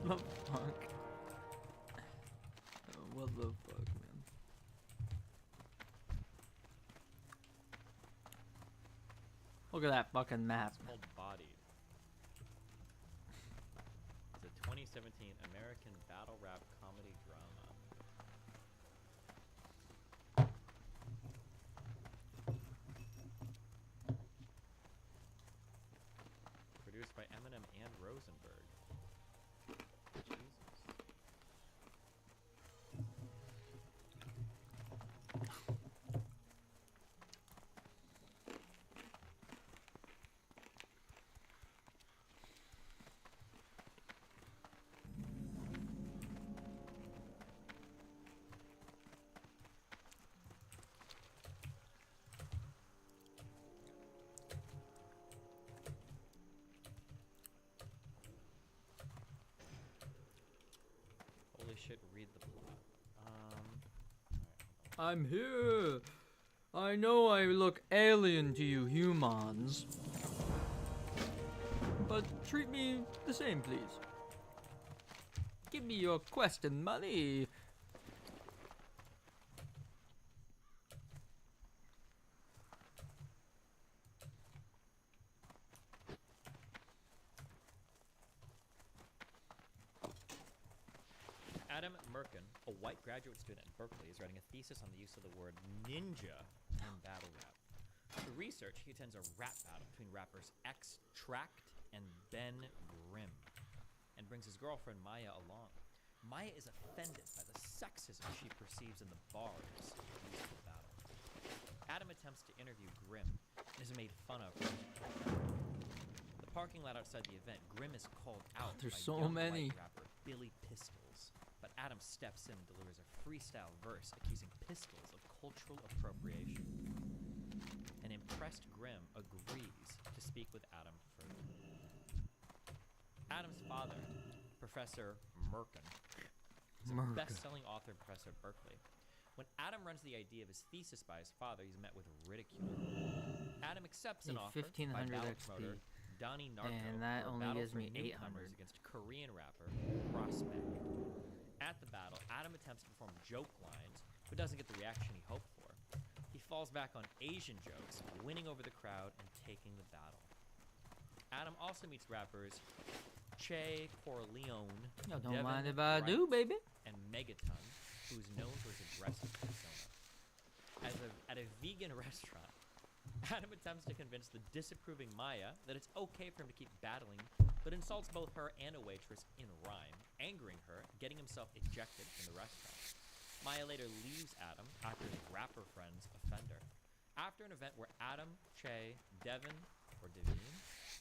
the fuck? What the fuck, man? Look at that fucking map. It's called Bodied. It's a 2017 American battle rap comedy drama. Produced by Eminem and Rosenberg. Jesus. Holy shit, read the plot. I'm here. I know I look alien to you humans. But treat me the same, please. Give me your quest and money. Adam Merkin, a white graduate student at Berkeley, is writing a thesis on the use of the word ninja in battle rap. For research, he attends a rap battle between rappers X-Tract and Ben Grimm, and brings his girlfriend Maya along. Maya is offended by the sexism she perceives in the bars used in the battle. Adam attempts to interview Grimm and is made fun of. The parking lot outside the event, Grimm is called out There's by so young many. white rapper Billy Pistols, but Adam steps in and delivers a freestyle verse accusing Pistols of cultural appropriation. An impressed Grimm agrees to speak with Adam further. Adam's father, Professor Merkin, is a Merkin. best-selling author and professor at Berkeley. When Adam runs the idea of his thesis by his father, he's met with ridicule. Adam accepts an Need offer 1500 by battle XP, promoter Donnie Narco and that for a only battle gives for me newcomers 800. against Korean rapper Prospect. At the battle, Adam attempts to perform joke lines, but doesn't get the reaction he hoped for. He falls back on Asian jokes, winning over the crowd and taking the battle. Adam also meets rappers Che Corleone, Yo, don't Devin mind if I do, Wright, baby. and Megaton, who's known for his aggressive persona. At a vegan restaurant, Adam attempts to convince the disapproving Maya that it's okay for him to keep battling, but insults both her and a waitress in rhyme, angering her, getting himself ejected from the restaurant. Maya later leaves Adam after his rapper friends offend her. After an event where Adam, Che, Devin, or Devine,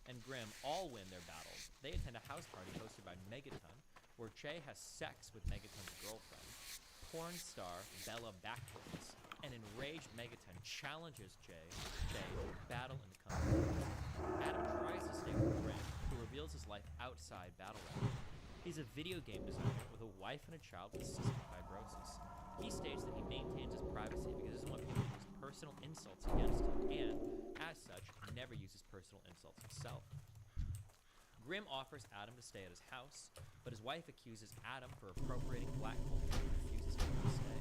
and Grimm all win their battles, they attend a house party hosted by Megaton, where Che has sex with Megaton's girlfriend. Porn star Bella Backwards, an enraged Megaton challenges Che to battle in the company. Adam tries to stay with Grimm, who reveals his life outside battle rap. He's a video game designer with a wife and a child with cystic fibrosis. He states that he maintains his privacy because he doesn't want people to use personal insults against him, and, as such, never uses personal insults himself. Grimm offers Adam to stay at his house, but his wife accuses Adam for appropriating black culture and refuses him to stay.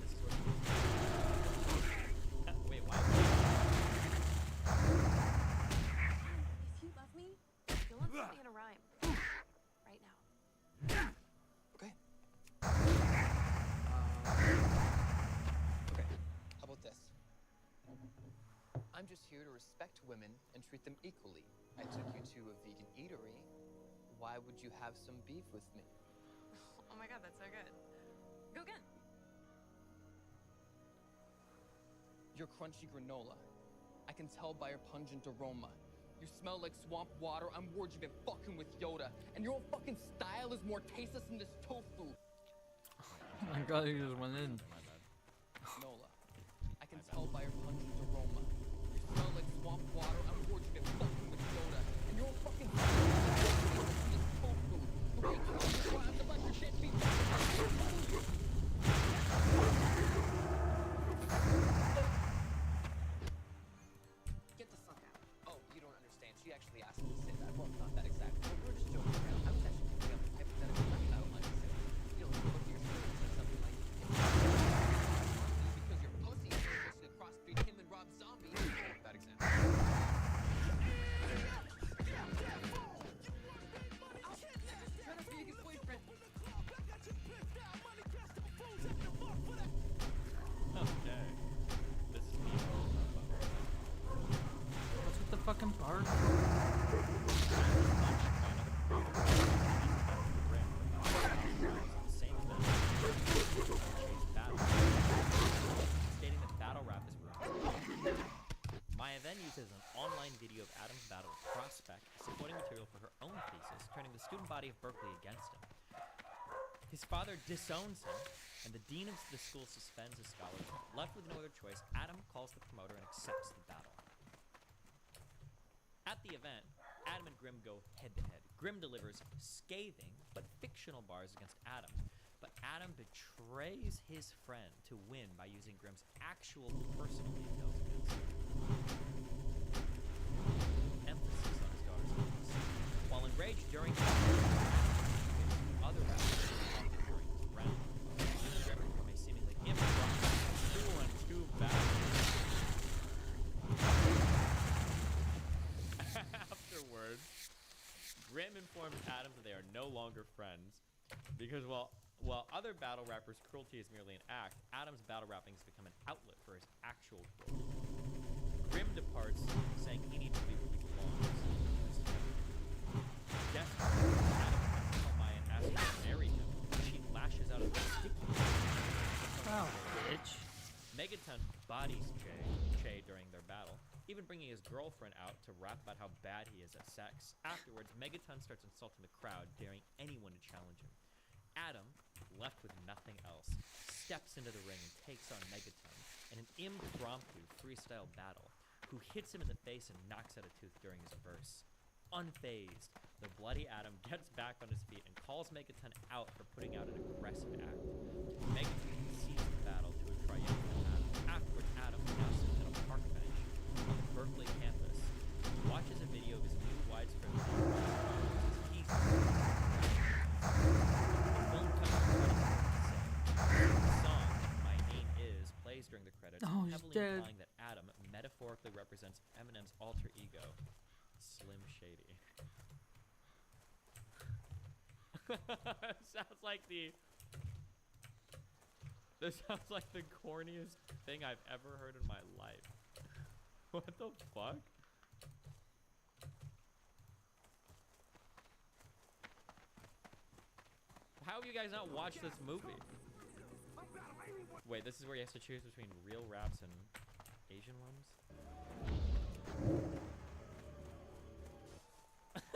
This is what he Wait, why? If you love me, you'll insult me in a rhyme. Right now. Okay. Okay, how about this? I'm just here to respect women and treat them equally. I took you to a vegan eatery. Why would you have some beef with me? Oh my god, that's so good. Go again. Your crunchy granola. I can tell by your pungent aroma. You smell like swamp water. I'm worried you've been fucking with Yoda. And your whole fucking style is more tasteless than this tofu. Oh my god, he just went in. Granola. I can tell by your pungent aroma. You smell like swamp water. I'm worried you've been fucking with Yoda. And your whole fucking style is more tasteless than this tofu. The way you use your rhymes to let your shit be Get the fuck out. Oh, you don't understand. She actually asked me to say that. Well, not that exact. But we're just the student body of Berkeley against him. His father disowns him, and the dean of the school suspends his scholarship. Left with no other choice, Adam calls the promoter and accepts the battle. At the event, Adam and Grimm go head-to-head. Grimm delivers scathing but fictional bars against Adam, but Adam betrays his friend to win by using Grimm's actual personal details against him. Emphasis on his daughter's illness. While enraged during other battles during his round, Grimm from a seemingly impromptu 2-on-2 battle. Afterwards, Grimm informs Adam that they are no longer friends because while other battle rappers' cruelty is merely an act, Adam's battle rapping has become an outlet for his actual cruelty. Grimm departs, saying he needs to be where he belongs. Desperate, Adam comes to Maya and asks her to marry him. She lashes out at the ridiculous. Oh, bitch. Megaton bodies Che during their battle, even bringing his girlfriend out to rap about how bad he is at sex. Afterwards, Megaton starts insulting the crowd, daring anyone to challenge him. Adam, left with nothing else, steps into the ring and takes on Megaton in an impromptu freestyle battle, who hits him in the face and knocks out a tooth during his verse. Unfazed, the bloody Adam gets back on his feet and calls Megaton out for putting out an aggressive act. Megaton concedes the battle to a triumphant Adam. Afterwards, Adam, now sits at a park bench on the Berkeley campus, watches a video of his new widespread video as he's the song My Name Is plays during the credits, Oh, he's heavily dead. implying that Adam metaphorically represents Eminem's alter ego, Slim Shady. This sounds like the corniest thing I've ever heard in my life. What the fuck? How have you guys not watched this movie? Wait, this is where he has to choose between real raps and Asian ones?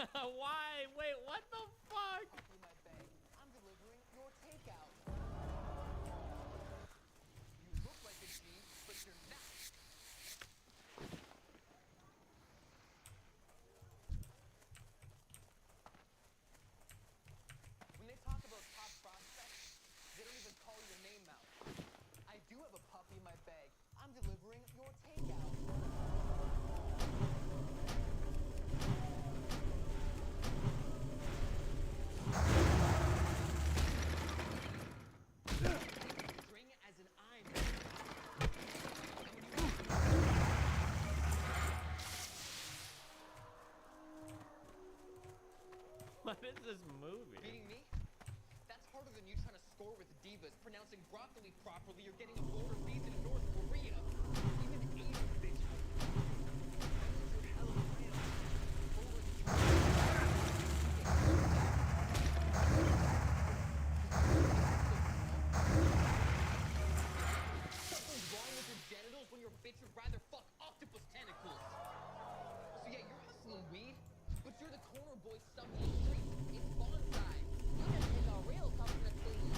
Why? Wait, what the fuck? I'm delivering your takeout. You look like a G, but you're not. When they talk about top prospects, they don't even call your name out. I do have a puppy in my bag. I'm delivering your takeout. String as an I'm. What is this movie? Beating me? That's harder than you trying to score with divas. Pronouncing broccoli properly, you're getting a border visa to North Korea. Even Asian bitch. Something's wrong with your genitals when your bitch would rather fuck octopus tentacles. So yeah, you're hustling weed, but you're the corner boy stuck in the street. It's bonsai. You gotta take a real coconut please.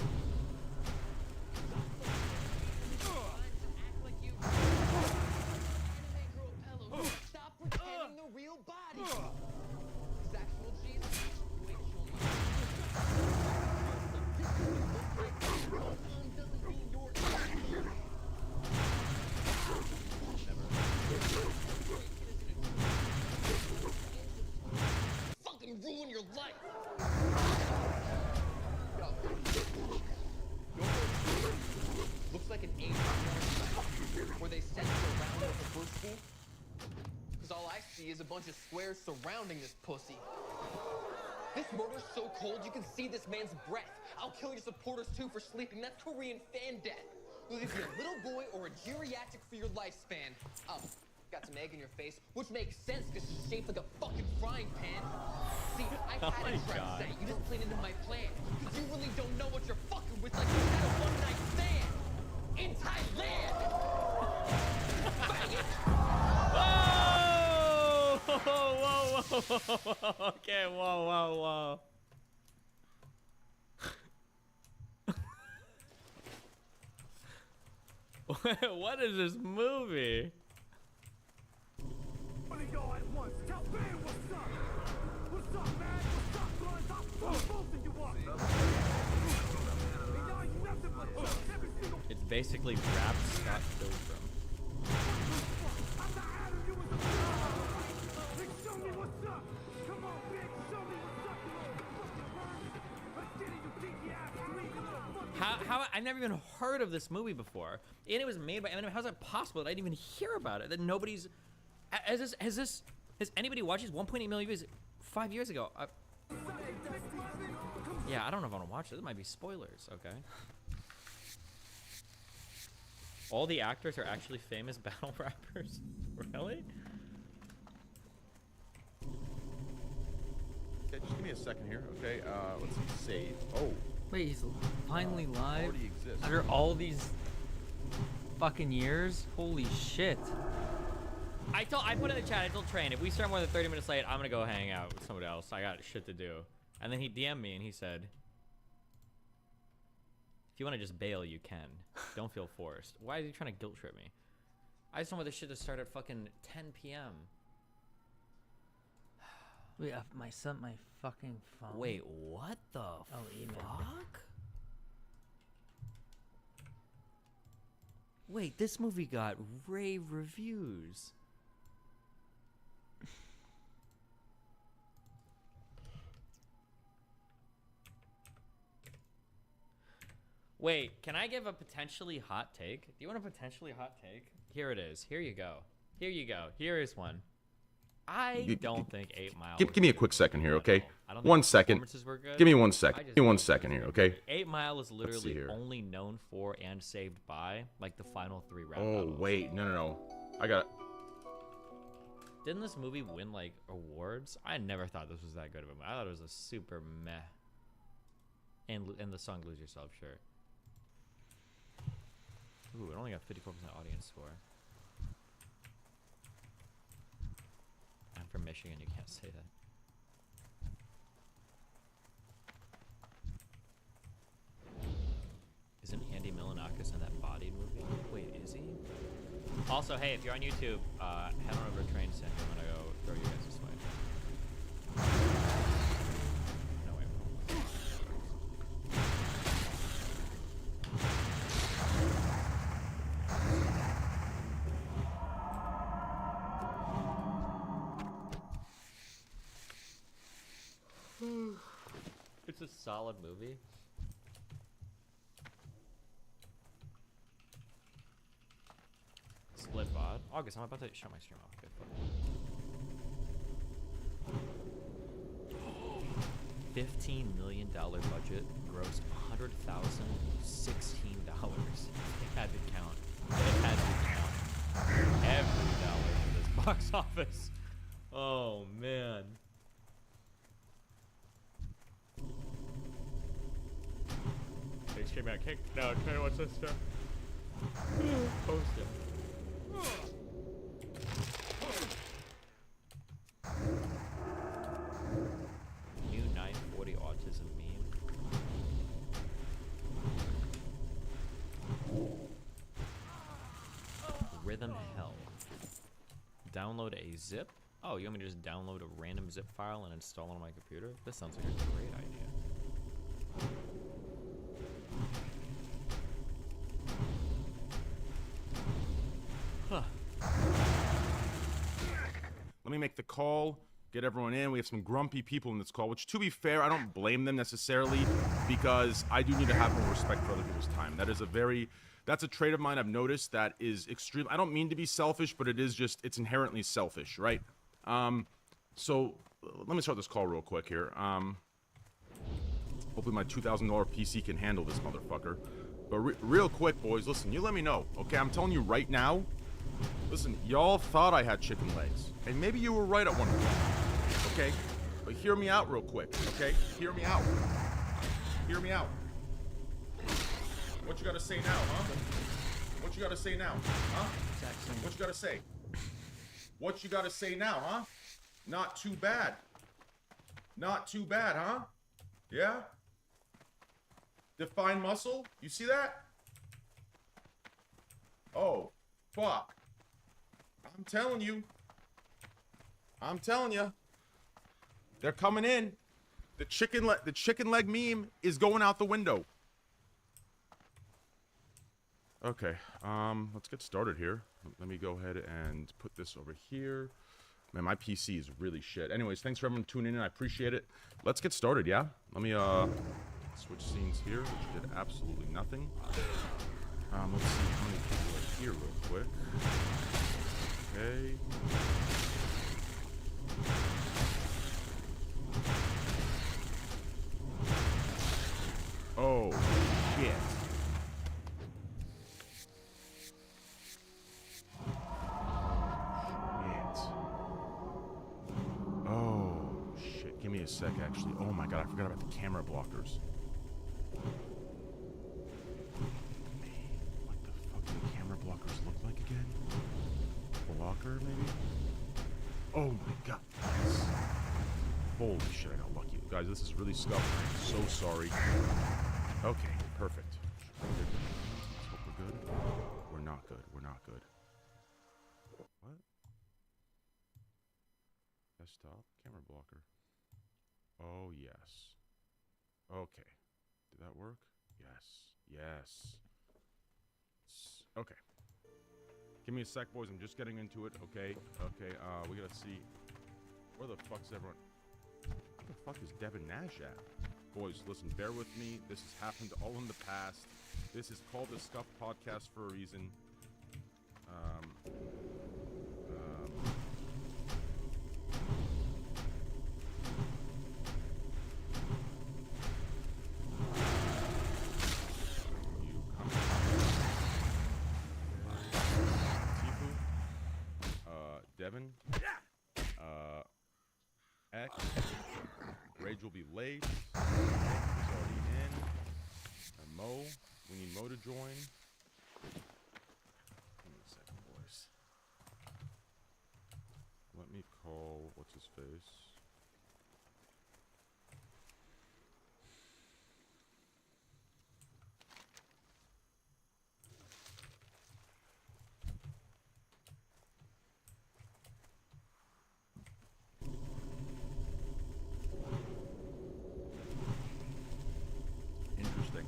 Act like you. Anime girl pillow. Stop pretending the real body. These actual G's. Wait, show me. Doesn't mean you're fucking ruin your life. Yo. Looks like an Asian site where they send you around with a pussy. Cause all I see is a bunch of squares surrounding this pussy. This murder's so cold you can see this man's breath. I'll kill your supporters too for sleeping. That's Korean fan death. You'll either be a little boy or a geriatric for your lifespan. Oh, got some egg in your face, which makes sense because it's shaped like a fucking frying pan. See, I Oh had my a trap God. set. You didn't play into my plan. Because you really don't know what you're fucking with like you had a one-night stand. In Thailand! Bang it! Whoa! Whoa, whoa, whoa, whoa. Okay, whoa, whoa, whoa. What is this movie? It's basically rap Scott Pilgrim. How I've never even heard of this movie before, and it was made by Eminem. How's that possible that I didn't even hear about it? That nobody's has anybody watched this? 1.8 million views 5 years ago. Yeah, I don't know if I want to watch it. This might be spoilers. Okay. All the actors are actually famous battle rappers. Really? Okay, just give me a second here. Okay, let's see. Save. Oh. Wait, he's finally live? Already exists. After all these fucking years? Holy shit. I put in the chat, I told Train, if we start more than 30 minutes late, I'm gonna go hang out with somebody else. I got shit to do. And then he DM'd me and he said, if you want to just bail, you can. Don't feel forced. Why is he trying to guilt trip me? I just don't want this shit to start at fucking 10 p.m. Wait, my fucking phone. Wait, what the email. fuck? Wait, this movie got rave reviews. Wait, can I give a potentially hot take? Do you want a potentially hot take? Here it is. Here you go. Here you go. Here is one. I don't think 8 Mile. Give me a quick second here, okay? I don't think 1 the second. performances were good. Give me 1 second. I just Give me 1 don't second think here, so. okay? 8 Mile is Let's see literally here. only known for and saved by like the final 3 rap Oh battles. wait, no. I got. Didn't this movie win like awards? I never thought this was that good of a movie. I thought it was a super meh. And the song "Lose Yourself," sure. Ooh, it only got 54% audience score. I'm from Michigan. You can't say that. Isn't Andy Milonakis in that Bodied movie? Wait, is he? Also, hey, if you're on YouTube, head on over to Train Center. I'm gonna go throw you guys this way. No, wait. It's a solid movie. Split VOD. August, I'm about to shut my stream off. Good fuck. $15 million budget, grossed $100,016. They had to count. They had to count every dollar for this box office. Oh man. They came out kicked. No, try to watch this stuff. Post it. New 940 autism meme. Rhythm hell. Download a zip. Oh, you want me to just download a random zip file and install it on my computer? This sounds like a great idea. Huh. Let me make the call, get everyone in. We have some grumpy people in this call, which, to be fair, I don't blame them necessarily, because I do need to have more respect for other people's time. That's a trait of mine I've noticed that is extreme. I don't mean to be selfish, but it's inherently selfish, right? So let me start this call real quick here. Hopefully my $2,000 PC can handle this motherfucker. But real quick, boys, listen, you let me know, okay? I'm telling you right now, listen, y'all thought I had chicken legs, and maybe you were right at one point, okay? But hear me out real quick, okay? Hear me out. Hear me out. What you gotta say now, huh? What you gotta say now, huh? What you gotta say? What you gotta say now, huh? Not too bad. Not too bad, huh? Yeah? Define muscle? You see that? Oh, fuck. I'm telling you. I'm telling you. They're coming in. The chicken leg meme is going out the window. Okay, let's get started here. Let me go ahead and put this over here. Man, my PC is really shit. Anyways, thanks for everyone tuning in. I appreciate it. Let's get started, yeah? Let me, switch scenes here, which did absolutely nothing. Let's see how many people are here real quick. Okay. Oh, shit. Oh, shit. Give me a sec, actually. Oh my god, I forgot about the camera blockers. What the fuck do the camera blockers look like again? Blocker, maybe? Oh my god. Yes. Holy shit, I got lucky. Guys, this is really scuffed. I'm so sorry. Okay, perfect. Let's hope we're good. We're not good. We're not good. What? Desktop camera blocker. Oh, yes. Okay. Did that work? Yes. Yes. Okay. Give me a sec, boys. I'm just getting into it. Okay. Okay. We gotta see. Where the fuck's everyone? Where the fuck is Devin Nash at? Boys, listen, bear with me. This has happened all in the past. This is called the Scuff Podcast for a reason. Devin. X. Rage will be late. Nick is already in. And Mo. We need Mo to join. Give me a second, boys. Let me call. What's his face? Interesting.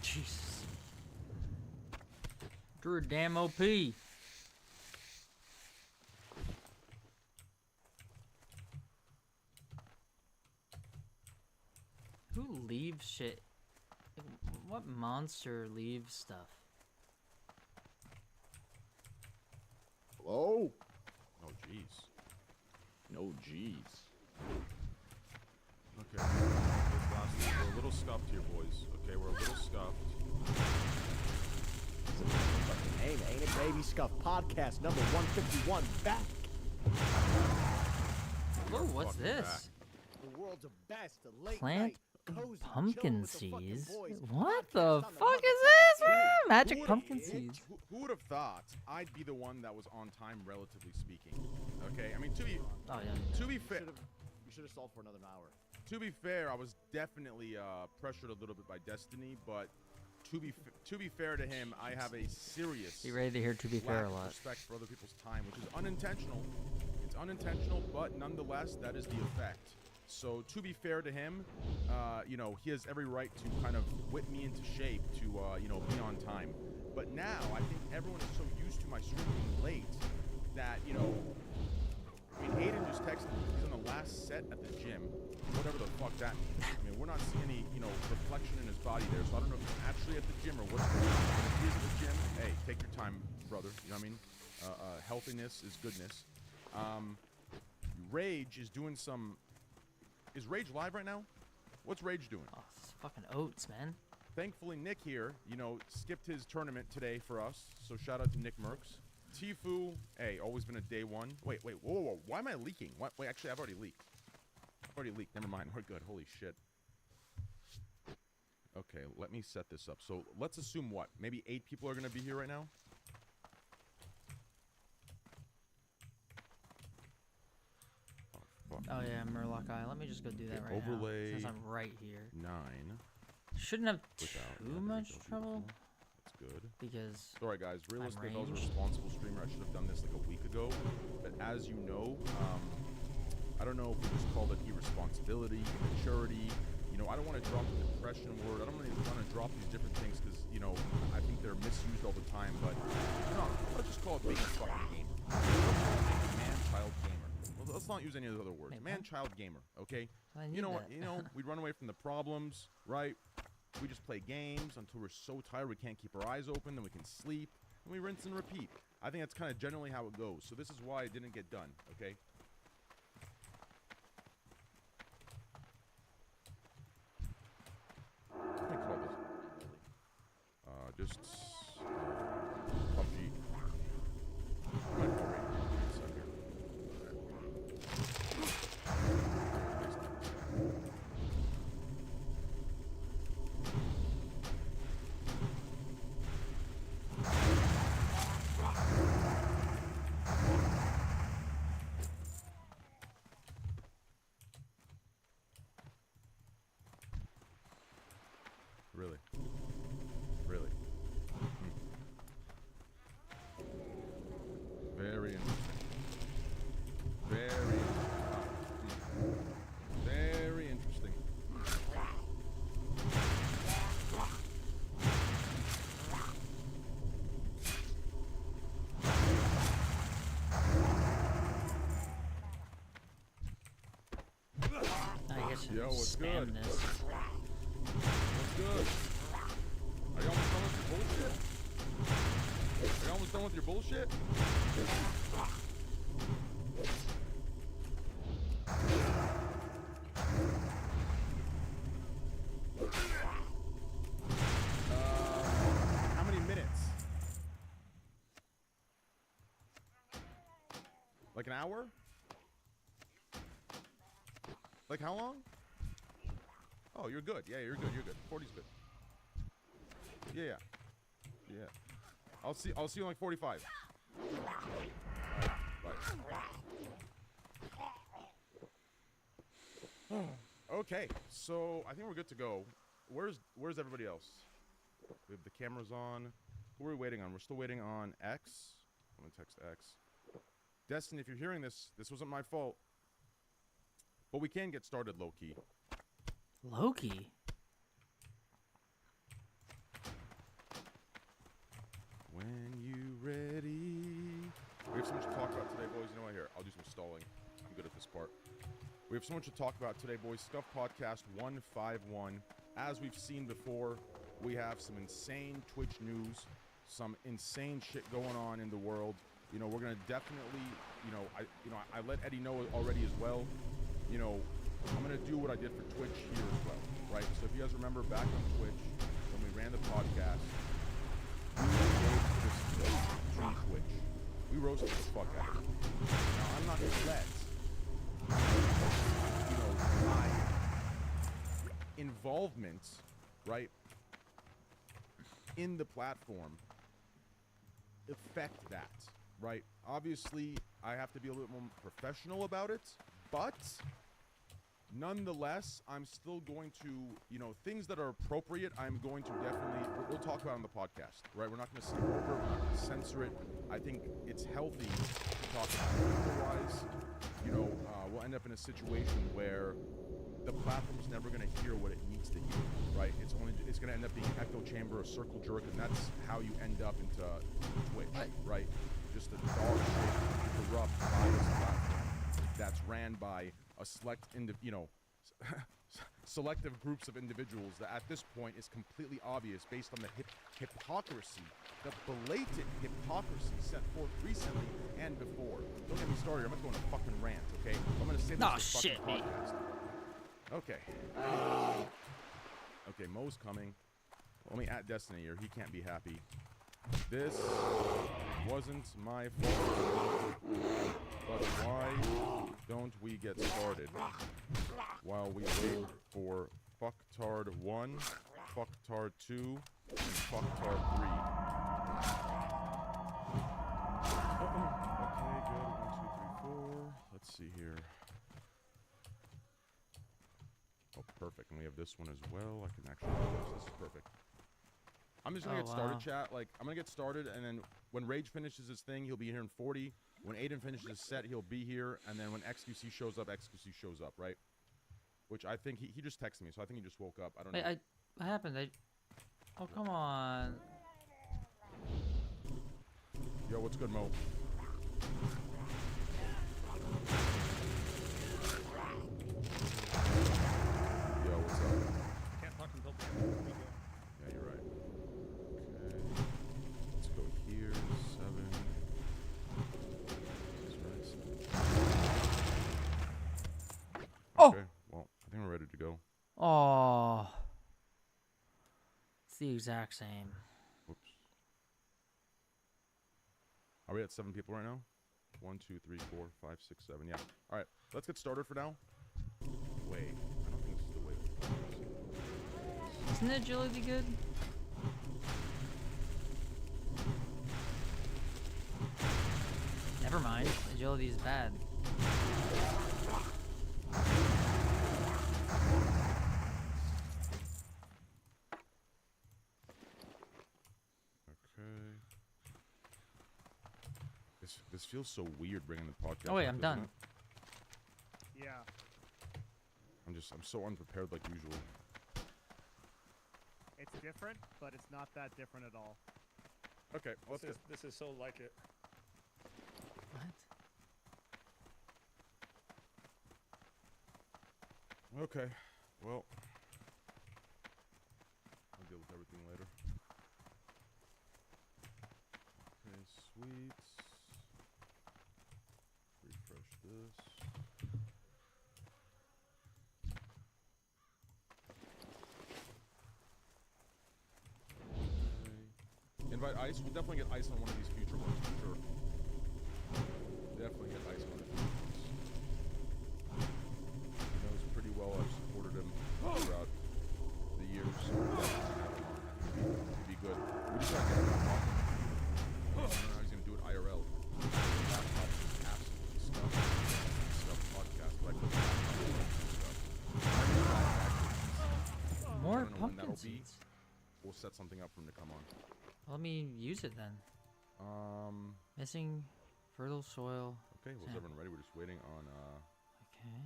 Jesus. Drew a damn OP. Who leaves shit? What monster leaves stuff? Hello? Oh, jeez. No, jeez. Okay. We're a little scuffed here, boys. Okay, we're a little scuffed. It's a fucking name, ain't it? Baby Scuff Podcast number 151 back. Whoa, what's this? The world's best late Plant night, cozy, pumpkin chillin' with the fucking seeds? boys What podcast the on fuck is motherfucking this, man? Magic Who pumpkin would've- seeds. Who would have thought I'd be the one that was on time, relatively speaking? Okay, I mean, to be fair, You should have stalled for another hour. to be fair, I was definitely pressured a little bit by destiny, but to be fair to him, I have a serious Be ready to hear "to be fair" lack a of lot. respect for other people's time, which is unintentional. It's unintentional, but nonetheless, that is the effect. So to be fair to him, you know, he has every right to kind of whip me into shape to, you know, be on time. But now, I think everyone is so used to my stream being late that, you know, I mean, Aiden just texted me. He's on the last set at the gym. Whatever the fuck that means. I mean, we're not seeing any, you know, reflection in his body there, so I don't know if he's actually at the gym or what's going on. If he is at the gym, hey, take your time, brother. You know what I mean? Healthiness is goodness. Rage is doing some... Is Rage live right now? What's Rage doing? Oh, it's fucking oats, man. Thankfully, Nick here, you know, skipped his tournament today for us. So shout out to Nick Merckx. Tifu, hey, always been a day one. Wait, whoa. Why am I leaking? What? Wait, actually, I've already leaked. Never mind. We're good. Holy shit. Okay, let me set this up. So let's assume what? Maybe 8 people are going to be here right now? Oh yeah, Murloc Eye. Let me just go do that right overlay now. Since I'm right here. 9. Shouldn't have Without, too much trouble. That's good. Because Sorry guys, realistically, if I was a ranged. responsible streamer, I should have done this like a week ago. But as you know, I don't know if we just called it irresponsibility, immaturity. You know, I don't want to drop the depression word. I don't really want to drop these different things because, you know, I think they're misused all the time. But no, let's just call it being a fucking gamer. Man-child gamer. Well, let's not use any of the other words. Man-child gamer, okay? You know what? You know, we run away from the problems, right? We just play games until we're so tired we can't keep our eyes open, then we can sleep, and we rinse and repeat. I think that's kind of generally how it goes. So this is why it didn't get done, okay? What do I call this? Just PUBG. Right, already. Set here. Really? Really? Very interesting. Very interesting. I guess Yo, what's good? spam this. What's good? Are you almost done with your bullshit? Are you almost done with your bullshit? How many minutes? Like an hour? Like how long? Oh, you're good. Yeah, you're good. You're good. 40's good. Yeah. I'll see you in like 45. Bye. Okay, so I think we're good to go. Where's everybody else? We have the cameras on. Who are we waiting on? We're still waiting on X. I'm gonna text X. Destin, if you're hearing this wasn't my fault. But we can get started low-key. Loki. When you ready. We have so much to talk about today, boys. You know what? Here, I'll do some stalling. I'm good at this part. We have so much to talk about today, boys. Scuff Podcast 151. As we've seen before, we have some insane Twitch news, some insane shit going on in the world. You know, we're gonna definitely, I let Eddie know already as well. You know, I'm going to do what I did for Twitch here as well, right? So if you guys remember back on Twitch, when we ran the podcast, we gave this to Twitch. We roasted the fuck out of it. Now, I'm not going to let, my involvement, right, in the platform affect that, right? Obviously, I have to be a little more professional about it, but nonetheless, I'm still going to, things that are appropriate, I'm going to definitely, we'll talk about on the podcast, right? We're not going to skip over it, we're not going to censor it. I think it's healthy to talk about it. Otherwise, we'll end up in a situation where the platform's never going to hear what it needs to hear, right? It's going to end up being an echo chamber, a circle jerk, and that's how you end up into Twitch, right? Just a dog shit, corrupt, biased platform that's ran by a selective groups of individuals that at this point is completely obvious based on the hypocrisy, the blatant hypocrisy set forth recently and before. Don't get me started, I'm not going to fucking rant, okay? I'm going to say this Oh, in the shit, fucking mate. podcast. Okay. Okay, Mo's coming. Let me at Destiny here. He can't be happy. This wasn't my fault. But why don't we get started while we wait for Fucktard 1, Fucktard 2, and Fucktard 3? Okay, good. 1, 2, 3, 4. Let's see here. Oh, perfect. And we have this one as well. I can actually do this. This is perfect. I'm just gonna get started, chat. Like, I'm gonna get started, and then when Rage finishes his thing, he'll be here in 40. When Aiden finishes his set, he'll be here, and then when XQC shows up, XQC shows up, right? Which I think he just texted me, so I think he just woke up. I don't know. Wait, what happened? Oh, come on. Yo, what's good, Mo? Yo, what's up? Can't talk until Yeah, you're right. Okay. Let's go here. 7. This is right. 7. Oh! Okay, well, I think we're ready to go. Oh. It's the exact same. Whoops. Are we at 7 people right now? 1, 2, 3, 4, 5, 6, 7. Yeah. All right. Let's get started for now. Wait. I don't think this is the way. Isn't agility good? Never mind. Agility is bad. Okay. This feels so weird bringing the podcast. Oh wait, up, I'm doesn't done. it? Yeah. I'm so unprepared like usual. It's different, but it's not that different at all. Okay, let's go. This is so like it. What? Okay. Well, I'll deal with everything later. Okay, sweet. Refresh this. Okay. Invite Ice. We'll definitely get Ice on one of these future ones for sure. Definitely get Ice on one of these ones. He knows pretty well I've supported him throughout the years. So it'd be good. We just gotta get him on top. I don't know how he's gonna do it IRL. Laptop is absolutely stuff podcast, but I put the laptop on stuff. More I don't know when that'll pumpkin be. seeds. We'll set something up for him to come on. Let me use it then. Missing fertile soil. Okay, was everyone ready? We're just waiting on Okay.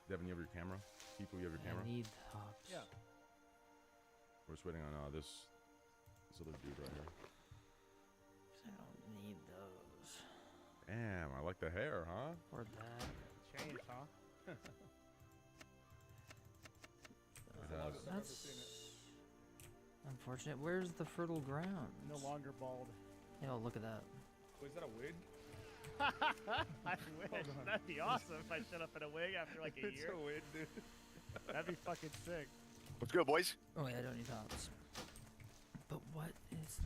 Devin, you have your camera? People, you have your camera? I need hops. Yeah. We're just waiting on this other dude right here. I don't need those. Damn, I like the hair, huh? Or that. Change, huh? That's unfortunate. Where's the fertile ground? No longer bald. Yo, look at that. Wait, is that a wig? I wish. That'd be awesome if I showed up in a wig after like a It's year. a wig, dude. That'd be fucking sick. What's good, boys? Oh wait, I don't need hops. But what is the...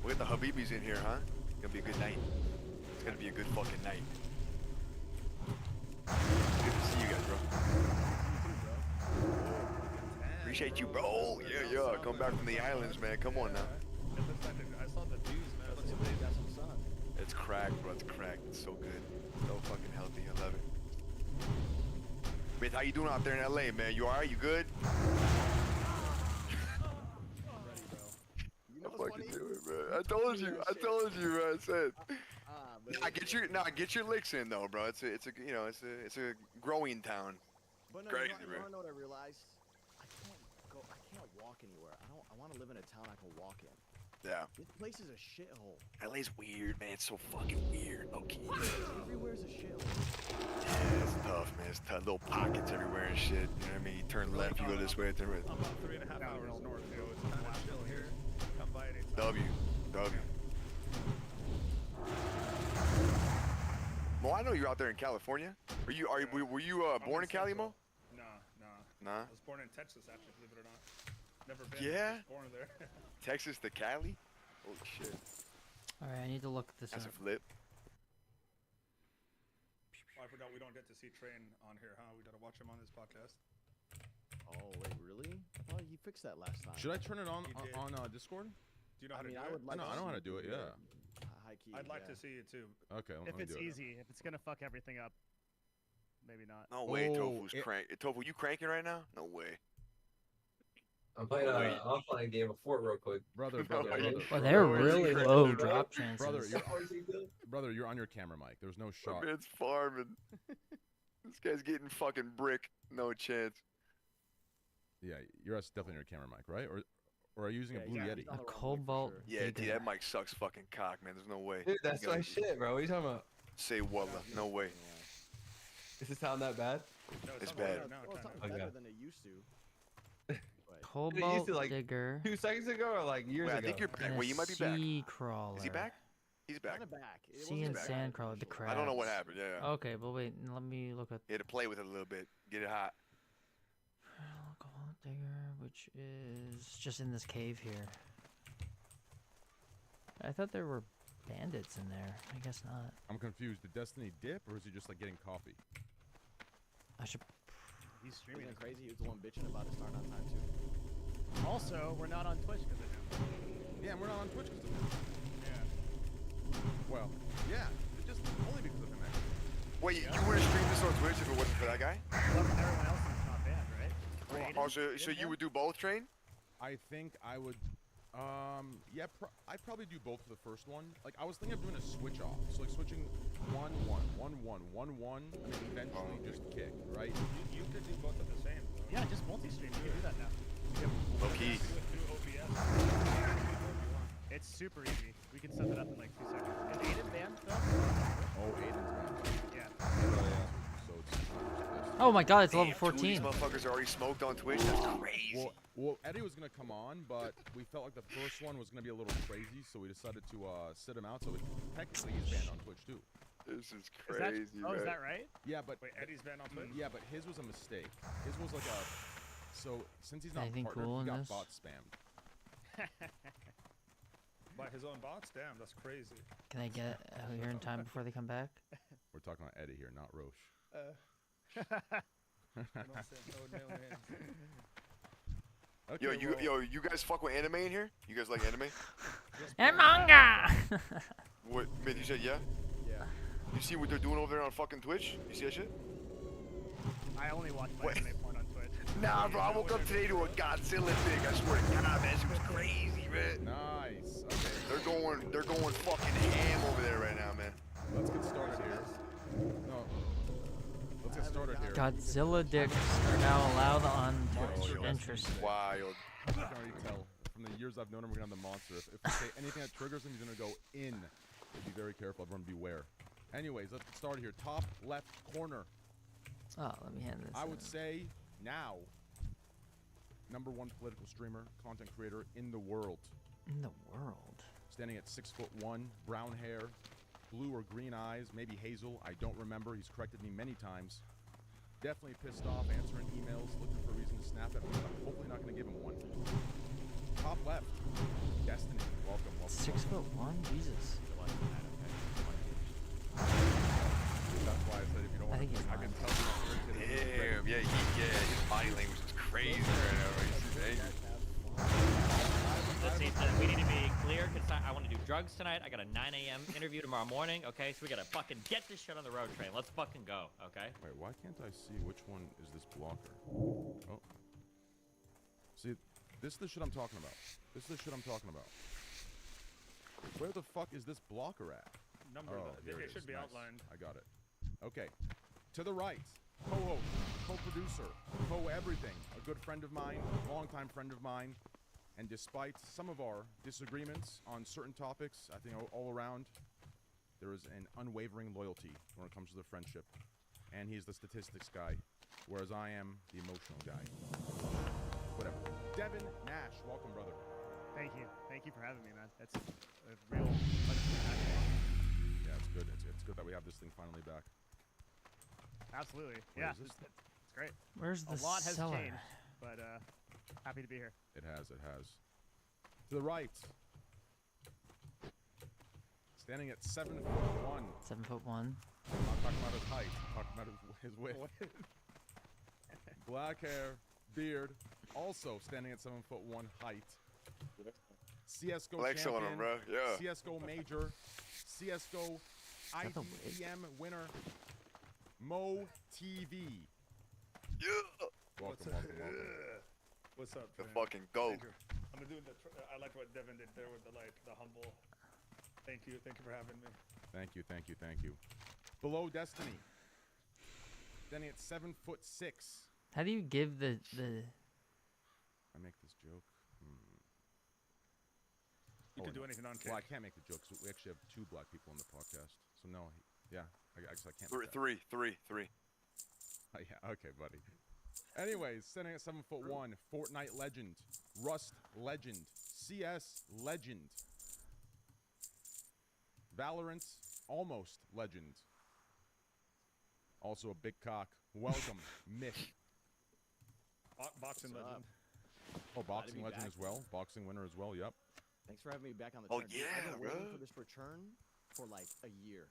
We got the Habibis in here, huh? It's gonna be a good night. It's gonna be a good fucking night. Good to see you guys, bro. Appreciate you, bro. Yeah. Come back from the islands, man. Come on now. I saw the views, man. It looks like they got some sun. It's cracked, bro. It's cracked. It's so good. So fucking healthy. I love it. Myth, how you doing out there in LA, man? You alright? You good? You know I fucking do it, bro. I told you, bro. I said. Get your licks in though, bro. It's a growing town. But no, Crazy, you bro. wanna know what I realized? I can't walk anywhere. I want to live in a town I can walk in. Yeah. This place is a shithole. LA's weird, man. It's so fucking weird. Okay. Everywhere's a shithole. Yeah, it's tough, man. It's tough. Little pockets everywhere and shit. You know what I mean? You turn left, you go this way, turn right. I'm about 3.5 hours north, so it's kind of chill here. Come by anytime. W. Mo, I know you're out there in California. Were you born in Cali, Mo? Nah. I was born in Texas, actually, believe it or not. Never been. Yeah? Just born there. Texas to Cali? Holy shit. All right, I need to look this That's up. a flip. Oh, I forgot we don't get to see Train on here, huh? We gotta watch him on this podcast. Oh wait, really? I thought you fixed that last time. Should I turn it on He did. on Discord? Do you know how to do I it? would like I know how to do it. Yeah. High key. I'd like to see it too. Okay. Let If me it's do it. easy, if it's gonna fuck everything up, maybe not. No way, Oh, Tofu's crank. Tofu, you cranking right now? No way. I'm playing an offline game of Fort real quick. Brother. Oh, they're really low drop chances. Brother, you're on your camera mic. There's no shot. My man's farming. This guy's getting fucking brick. No chance. Yeah, you're definitely on your camera mic, right? Or are you using a Blue Yeti? A Cobalt. Yeah, dude, that mic sucks fucking cock, man. There's no way. Dude, that's my shit, bro. What are you talking about? Say wallah. No way. Does it sound that bad? No, It's bad. Well, it sounds better than it used to. Cobalt Did it used to, like, digger. 2 seconds ago or like years Wait, ago? I think you're back. and Wait, a you might be back. sea crawler. Is he back? He's back. Kind of back. It Sea and sand crawler. The crabs. I don't know what happened. Yeah. Okay, but wait. Let me look at You had to play with it a little bit. Get it hot. Cobalt digger, which is just in this cave here. I thought there were bandits in there. I guess not. I'm confused. Did Destiny dip, or is he just like getting coffee? I should. He's streaming. Isn't it crazy? He was the one bitching about it starting on time too. Also, we're not on Twitch because of him. Yeah, and we're not on Twitch because of him. Yeah. Well, yeah, just only because of him, actually. Wait, you would have streamed this on Twitch if it wasn't for that guy? Well, everyone else is not banned, right? Raiden? Oh, so you would do both, Train? I think I would. Yeah, I'd probably do both for the first one. Like, I was thinking of doing a switch off. So, like, switching 1-1, 1-1, 1-1, and then eventually just kick, right? You could do both at the same. Yeah, just multi-stream. You can do that now. Low key. Through OBS. It's super easy. We can set that up in like 2 seconds. Is Aiden banned though? Oh, Aiden's banned. Yeah. Oh, yeah. So it's Oh my God! It's level Damn, 2 of these 14. motherfuckers are already smoked on Twitch. That's crazy. Well, Eddie was gonna come on, but we felt like the first one was gonna be a little crazy, so we decided to sit him out. So technically, he's banned on Twitch too. This is crazy. Is that right? Yeah, but Wait, Eddie's banned on Twitch? Yeah, but his was a mistake. His was like a. So since he's not Anything partnered, cool he in got this? bot spammed. By his own bots? Damn, that's crazy. Can I get here in time before they come back? We're talking about Eddie here, not Roche. Okay, you guys fuck with anime in here? You guys like anime? And manga. What? Man, you said yeah? Yeah. You see what they're doing over there on fucking Twitch? You see that shit? I only watch my anime porn on Twitch. Nah, bro, I woke up today to a Godzilla thing. I swear to God, man, it was crazy, man. Nice. Okay. They're going fucking ham over there right now, man. Let's get started here. No. Let's get started here. Godzilla dicks are now allowed on Twitch. Interesting. Wild. I can already tell from the years I've known him, we're gonna have the monster. If we say anything that triggers him, he's gonna go in. So be very careful. Everyone beware. Anyways, let's get started here. Top left corner. Oh, let me hand this. I would say now, #1 political streamer, content creator in the world. In the world. Standing at 6'1", brown hair, blue or green eyes, maybe hazel. I don't remember. He's corrected me many times. Definitely pissed off, answering emails, looking for a reason to snap at me. But I'm hopefully not going to give him one. Top left, Destiny. Welcome. 6'1", Jesus. That's why I said if you don't want to, I can tell you. Damn, yeah, his body language is crazy right now. Right? He's angry. Let's see, we need to be clear because I want to do drugs tonight. I got a 9 a.m. interview tomorrow morning, okay? So we got to fucking get this shit on the road train. Let's fucking go, okay? Wait, why can't I see which one is this blocker? Oh. See, this is the shit I'm talking about. This is the shit I'm talking about. Where the fuck is this blocker at? It should be outlined. I got it. Okay. To the right, co-host, co-producer, co-everything, a good friend of mine, longtime friend of mine, and despite some of our disagreements on certain topics, I think all around, there is an unwavering loyalty when it comes to the friendship. And he's the statistics guy, whereas I am the emotional guy. Whatever. Devin Nash, welcome, brother. Thank you for having me, man. That's a real pleasure to have you. Yeah, it's good. It's good that we have this thing finally back. Absolutely. Where Yeah, is this? it's great. Where's the A lot has cellar? changed, but happy to be here. It has. To the right. Standing at 7'1". 7'1". I'm not talking about his height. I'm talking about his width. Black hair, beard, also standing at 7'1" height. CS:GO Flex on champion, him, bro. Yeah. CS:GO major, CS:GO that the IDPM winner, Mo TV. Yeah. Welcome. What's up, The man? fucking goat. I'm gonna do I like what Devin did there with the humble. Thank you for having me. Thank you. Below Destiny. Standing at 7'6". How do you give the? I make this joke. You can do anything on Well, I cake. can't make the joke 'cause we actually have 2 black people on the podcast. So no, yeah, I guess I can't. make that. Three. Oh, yeah, okay, buddy. Anyways, standing at 7'1", Fortnite legend, Rust legend, CS legend, Valorant almost legend. Also a big cock. Welcome, Myth. Boxing What's legend. Oh, Glad to boxing be legend back. as well. Boxing winner as well. Yep. Thanks for having me back on the Oh, channel. yeah, I've been waiting bro. for this return for like a year.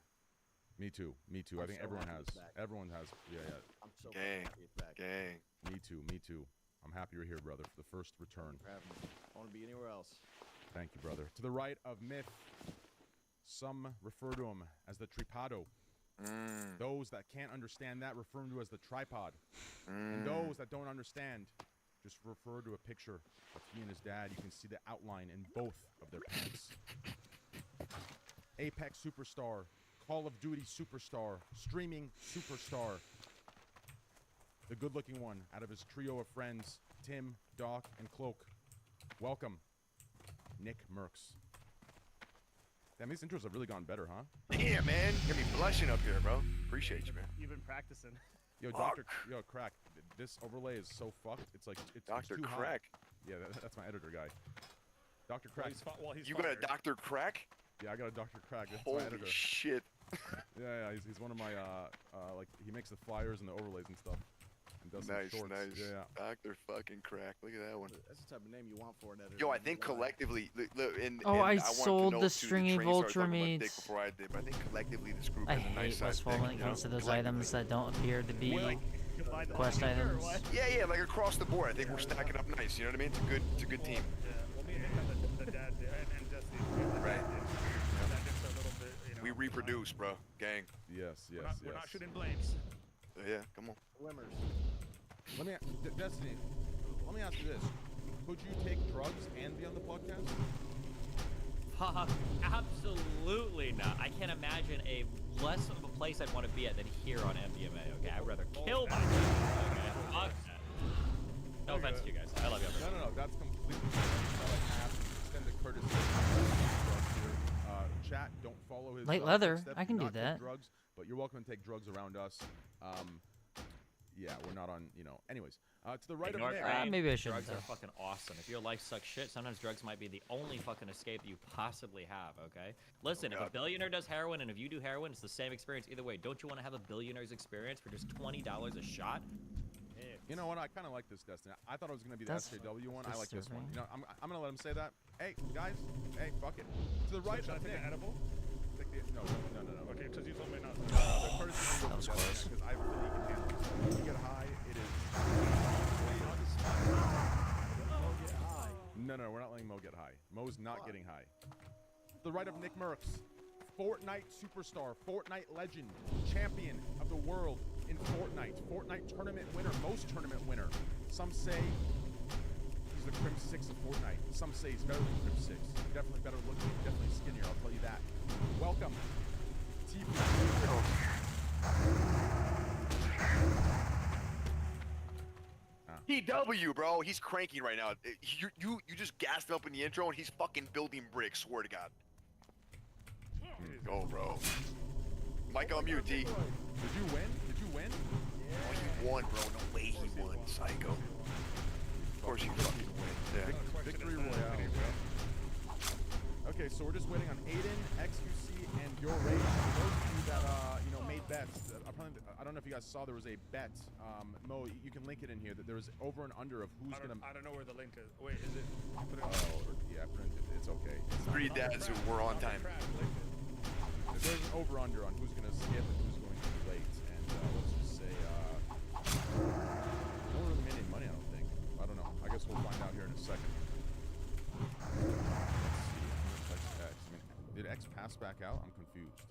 Me too. I I'm think so everyone happy has. it's back. Everyone has. Yeah. I'm so Gang. happy it's back. Gang. Me too. I'm happy you're here, brother, for the first return. For having me. I want to be anywhere else. Thank you, brother. To the right of Myth, some refer to him as the tripado. Those that can't understand that refer to him as the tripod. And those that don't understand just refer to a picture of he and his dad. You can see the outline in both of their pants. Apex superstar, Call of Duty superstar, streaming superstar. The good-looking one out of his trio of friends, Tim, Doc, and Cloak. Welcome, Nick Merckx. Damn, these intros have really gone better, huh? Yeah, man. You're gonna be blushing up here, bro. Appreciate you, man. You've been practicing. Yo, Crack, this overlay is so fucked. It's like, it's Dr. too high. Crack. Yeah, that's my editor guy. Dr. Crack. You got a Dr. Crack? Yeah, I got a Dr. Crack. That's Holy my editor. shit. Yeah, he's one of my, like, he makes the flyers and the overlays and stuff. And does some Nice. shorts. Yeah. Dr. fucking Crack. Look at that one. That's the type of name you want for an editor. Yo, I think collectively, look, and Oh, and I wanted to sold know the too, stringy train started talking about Voltramades. dick before I did, but I think collectively this group I has a nice hate size Westfall dick, when it you comes know? to those Collectively. items that don't appear to be quest items. Yeah, like across the board. I think we're stacking up nice. You know what I mean? It's a good team. Yeah. Well, me and Nick have the dad did, and Jesse. Right. That dick's a little bit, you know. We reproduce, bro. Gang. Yes. We're not shooting blanks. Yeah, come on. Swimmers. Destiny, let me ask you this. Could you take drugs and be on the podcast? Absolutely not. I can't imagine a less of a place I'd want to be at than here on MDMA. Okay, I'd rather kill myself. Okay, fuck that. No offense to you guys. I love you. No. That's completely I have extended courtesy. Here. Chat, don't follow his Light leather. footsteps. I can do not take that. Drugs, but you're welcome to take drugs around us. Yeah, we're not on. Anyways, to the right of Ignore Nick. Crane. maybe I shouldn't, Drugs are though. fucking awesome. If your life sucks shit, sometimes drugs might be the only fucking escape you possibly have, okay? Listen, if a billionaire does heroin and if you do heroin, it's the same experience either way. Don't you want to have a billionaire's experience for just $20 a shot? You know what? I kind of like this Destiny. I thought it was gonna be the That's SJW one. I like this one. disturbing. You know, I'm gonna let him say that. Hey guys, hey fuck it. To the right Should I of take Nick. an edible? No. Okay, because you told me not to. The first That was close. because I really can handle it. When you get high, it is. No, we're not letting Mo get high. Mo's not getting high. To the right of Nick Merckx, Fortnite superstar, Fortnite legend, champion of the world in Fortnite, Fortnite tournament winner, most tournament winner. Some say he's the Crim 6 of Fortnite. Some say he's better than Crim 6. Definitely better looking, definitely skinnier, I'll tell you that. Welcome, TP. TW, bro. He's cranking right now. You just gassed him up in the intro, and he's fucking building bricks. Swear to God. Go, bro. Mike on mute, D. Did you win? Oh, he won, bro. No way he won, psycho. Of course he fucking wins. Yeah. Victory Royale. so we're just waiting on Aiden, XQC, and your race. For those of you that made bets, I don't know if you guys saw there was a bet. Mo, you can link it in here. That there was over and under of who's gonna. I don't know where the link is. Wait, is it? Put it yeah, it's okay. It's not- 3 dads who were on time. There's an over under on who's gonna skip and who's going to be late, and let's just say no one really made any money. I don't think. I don't know. I guess we'll find out here in a second. Let's see. I'm gonna text X. I mean, did X pass back out? I'm confused.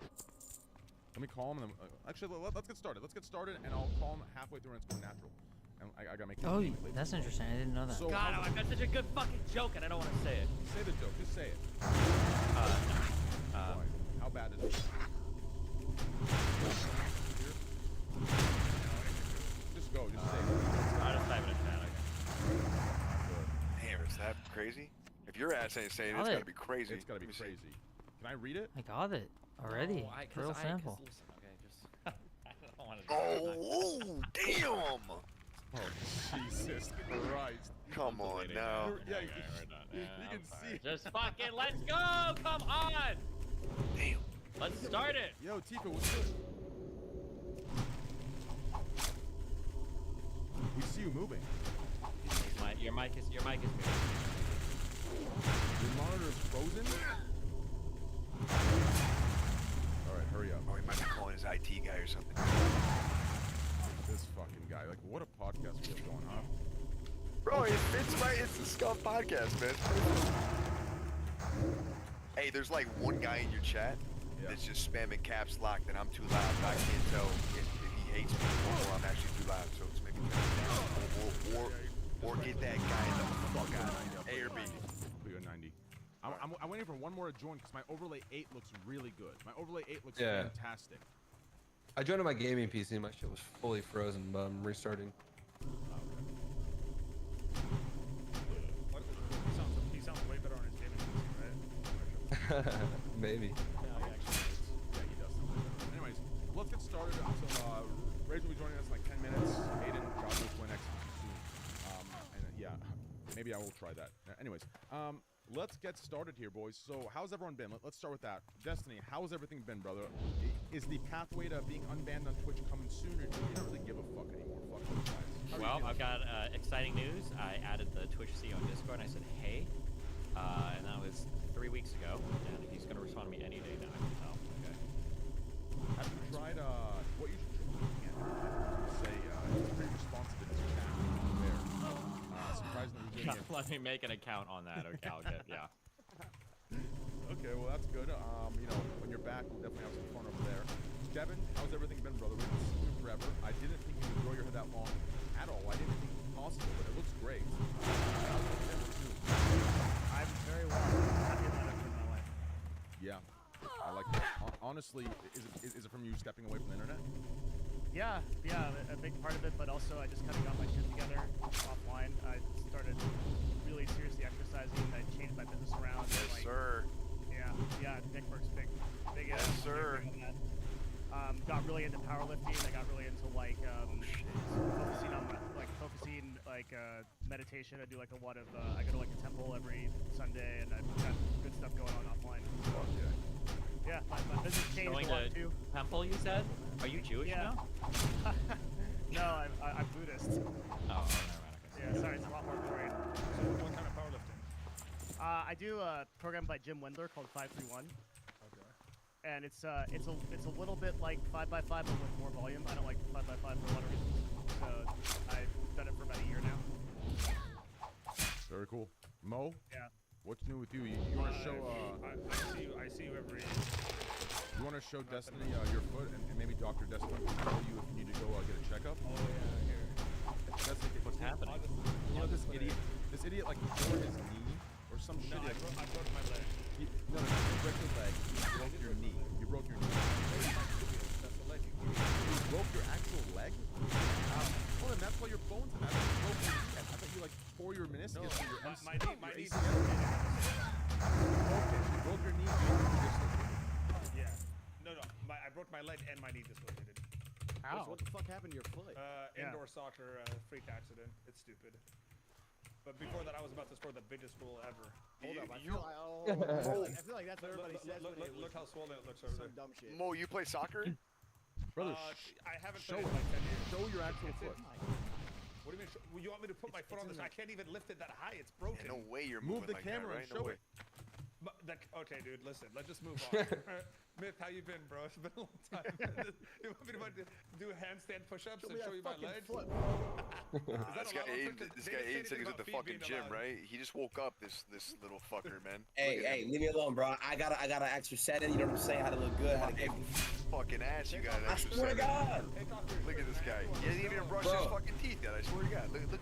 Let me call him. And then, actually, let's get started. Let's get started, and I'll call him halfway through, and it's going natural. And I gotta make. Oh, that's interesting. I didn't know that. So God, I've got such a good fucking joke, and I don't want to say it. Say the joke. Just say it. How bad is it? Just go. Just say it. I'll just type it in chat. Okay. Damn, is that crazy? If your ass ain't saying it, it's gotta be crazy. It's gotta be crazy. Can I read it? I got it already. No, Real simple. Listen, okay, just I don't want to. Oh, damn! Oh, Jesus Christ. Come on now. Yeah, you can see. Just fucking let's go! Come on! Damn. Let's start it. Yo, Tifa, what's good? We see you moving. Your mic is moving. Your monitor is frozen? Alright, hurry up. Oh, he might be calling his IT guy or something. This fucking guy. Like, what a podcast we have going, huh? Bro, it's the Scuff podcast, man. Hey, there's like one guy in your chat that's just spamming caps lock that I'm too loud, but I can't tell if he hates me or I'm actually too loud, so it's maybe turn it down. Or get that guy the fuck out. A or B. We go 90. I'm waiting for one more to join because my Overlay 8 looks really good. My Overlay 8 looks fantastic. I joined on my gaming PC. My shit was fully frozen, but I'm restarting. He sounds way better on his gaming PC, right? Maybe. Yeah, he does sound better. Anyways, let's get started until Rage will be joining us in like 10 minutes. Aiden, God knows when XQC soon. And yeah, maybe I will try that. Anyways, let's get started here, boys. So, how's everyone been? Let's start with that. Destiny, how's everything been, brother? Is the pathway to being unbanned on Twitch coming soon, or do you not really give a fuck anymore? Fuck those guys. Well, I've got exciting news. I added the Twitch CEO on Discord, and I said, hey. And that was 3 weeks ago, and he's going to respond to me any day now, I can tell. Okay. Have you tried, what you should say, he's pretty responsive in his chat. Surprisingly, he's doing it. Let me make an account on that. Okay, I'll get, yeah. Okay, well, that's good. When you're back, we'll definitely have some fun over there. Devin, how's everything been, brother? We've been seeing you forever. I didn't think you would grow your hair that long at all. I didn't think it was possible, but it looks great. I'm very well. Happy about it for my life. Yeah, I like that. Honestly, is it from you stepping away from the internet? Yeah, a big part of it, but also I just kind of got my shit together offline. I started really seriously exercising. I changed my business around. Yes, sir. Yeah, Nick works big. Yes, sir. Got really into powerlifting. I got really into focusing meditation. I do like a lot of. I go to like a temple every Sunday, and I've got good stuff going on offline. Fuck yeah. Yeah, my business changed Going a lot to too. temple, you said? Are you Jewish now? No, I'm Buddhist. Oh, yeah, sorry, it's a lot more boring. So what kind of powerlifting? I do a program by Jim Wendler called 531. Okay. And it's a little bit like 5x5 but with more volume. I don't like 5x5 for a lot of reasons. So I've done it for about a year now. Very cool. Mo? Yeah. What's new with you? You want to show? I see you every. You want to show Destiny your foot, and maybe Dr. Destiny can tell you if you need to go get a checkup? Oh yeah, here. What's happening? You know this idiot like tore his knee or some shit. No, I broke my leg. You broke your leg. You broke your knee. You broke your knee. That's the leg. You broke your actual leg? Well, then that's why your bones in that. You broke your knee. I thought you tore your meniscus or your my knee. ACL. Okay, so you broke your knee and you dislocated. Yeah. No. I broke my leg and my knee dislocated. How? What the fuck happened to your foot? Indoor soccer freak accident. It's stupid. But before that, I was about to score the biggest goal ever. Hold up, I feel like that's what everybody says. Look how swollen it looks over there. Dumb shit. Mo, you play soccer? Brother, I haven't show played it. in like 10 years. Show your actual foot. What do you mean? Well, you want me to put my foot on this? I can't even lift it that high. It's broken. Yeah, no way you're Move moving the like camera that, right? and show no way. it. Okay, dude, listen. Let's just move on. Myth, how you been, bro? It's been a long time. You want me to do handstand push-ups and show you my legs? This guy Aiden said he was at the fucking gym, right? He just woke up. This little fucker, man. Hey, leave me alone, bro. I gotta extra set in. You know what I'm saying? How to look good. How to get fucking ass. You got an I extra swear to set. God. Look at this guy. He hasn't even brushed his fucking teeth yet. I swear to God. Look at him.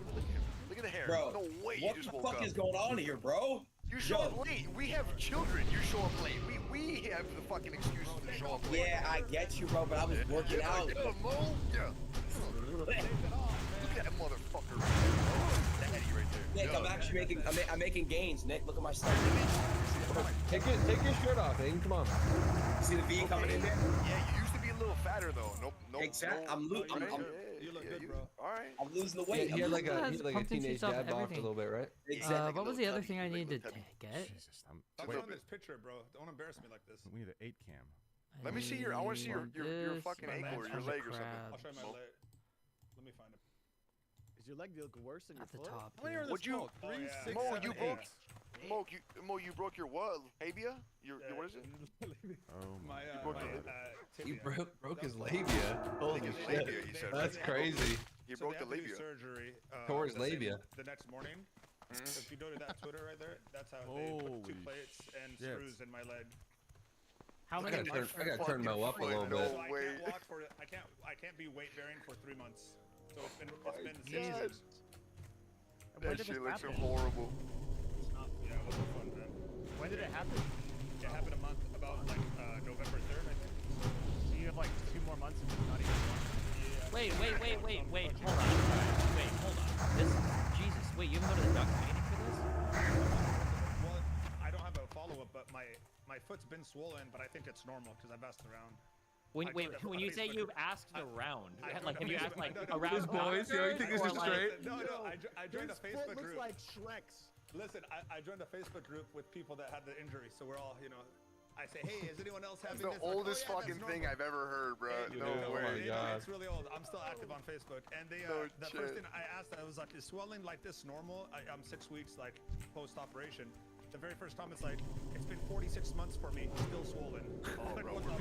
Look at the hair. Bro, No way. what You just the woke fuck up. is going on here, bro? You show up late. We have children. You show up late. We have the fucking excuse to show up late. Yeah, I get you, bro, but I was working out. Yeah, Mo. Yeah. Look at that motherfucker. Daddy right there. Nick, I'm actually making gains. Nick, look at my stuff. Take your shirt off, Aiden. Come on. See the V coming in there? Yeah, you used to be a little fatter though. Nope. Exactly. No, You look good, bro. All right. I'm losing the weight. He had like a pumpkin teenage shoots off dad box a everything. little bit, right? Exactly. What was the other thing I needed to get? Stop Wait, showing this picture, bro. Don't embarrass me like this. We need an 8 cam. Let me see I want to see your fucking My ankle or your legs leg are or something. I'll show you my Mo. leg. Let me find it. Is your leg look worse than your At the foot? top. How many are in Would this you- smoke? Oh, 3, yeah. 6, Mo, 7, you 8. broke. Mo, you broke your what? Labia? Your what is it? Oh My broke my, He tibia. broke his labia. Holy his shit. labia, he said, That's right? crazy. He So broke they the had to do labia. surgery. Tore his the same- labia. The next morning. So if you go to that Twitter right there, that's how they Holy put 2 plates and shit. screws in my leg. How I many? gotta turn Mo up a little No bit. So I way. can't walk for I can't be weight bearing for 3 months. So it's been 6 God. years. That shit looks so horrible. It's not, yeah, it wasn't fun, man. When did it happen? It happened about November 3rd, I think. So you have like 2 more months and it's not even one. Wait. Hold on. Wait, hold on. This, Jesus. Wait, you haven't go to the doctor meeting for this? Well, I don't have a follow-up, but my foot's been swollen, but I think it's normal because I've asked around. When you say you've asked around, like have you asked like around His boys, you know, you think this is straight? No, I joined a His foot Facebook looks group. like Shrek's. Listen, I joined a Facebook group with people that had the injury, so we're all, I say, hey, is anyone else having That's this? the Like, oldest oh, yeah, fucking that's thing normal. I've ever heard, bro. Hey, No oh way. my God. It's really old. I'm still active on Facebook, and the first thing I asked, I was like, is swelling like this normal? I'm 6 weeks like post-operation. The very first comment, it's like, it's been 46 months for me, still swollen. Oh, bro, What we're the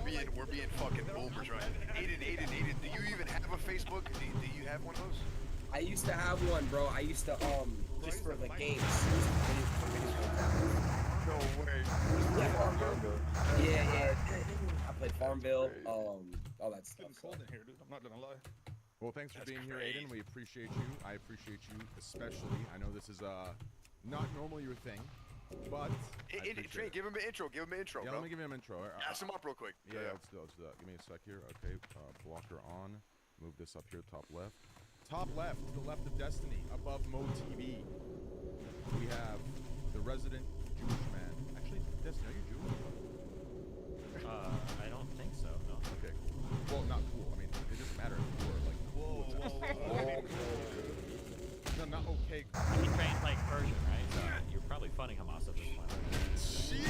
being, fuck? we're being fucking boomers, right? Aiden, do you even have a Facebook? Do you have one of those? I used to have one, bro. I used to just for the games. No way. Yeah. I played Farmville. All that stuff. It's cold in here, dude. I'm not gonna lie. Well, thanks for being here, Aiden. We appreciate you. I appreciate you especially. I know this is not normally your thing, but Train, give him an intro. yeah, bro. let me give him an intro. Ask him up real quick. Yeah, let's do that. Give me a sec here. Okay, blocker on. Move this up here, top left. Top left, to the left of Destiny, above Mo TV. We have the resident Jewish man. Actually, Destiny, are you Jewish? I don't think so. No. Okay, cool. Well, not cool. I mean, it doesn't matter if you were like. Whoa. No, not okay. You can train like Persian, right? So you're probably funding Hamas at this point. Jesus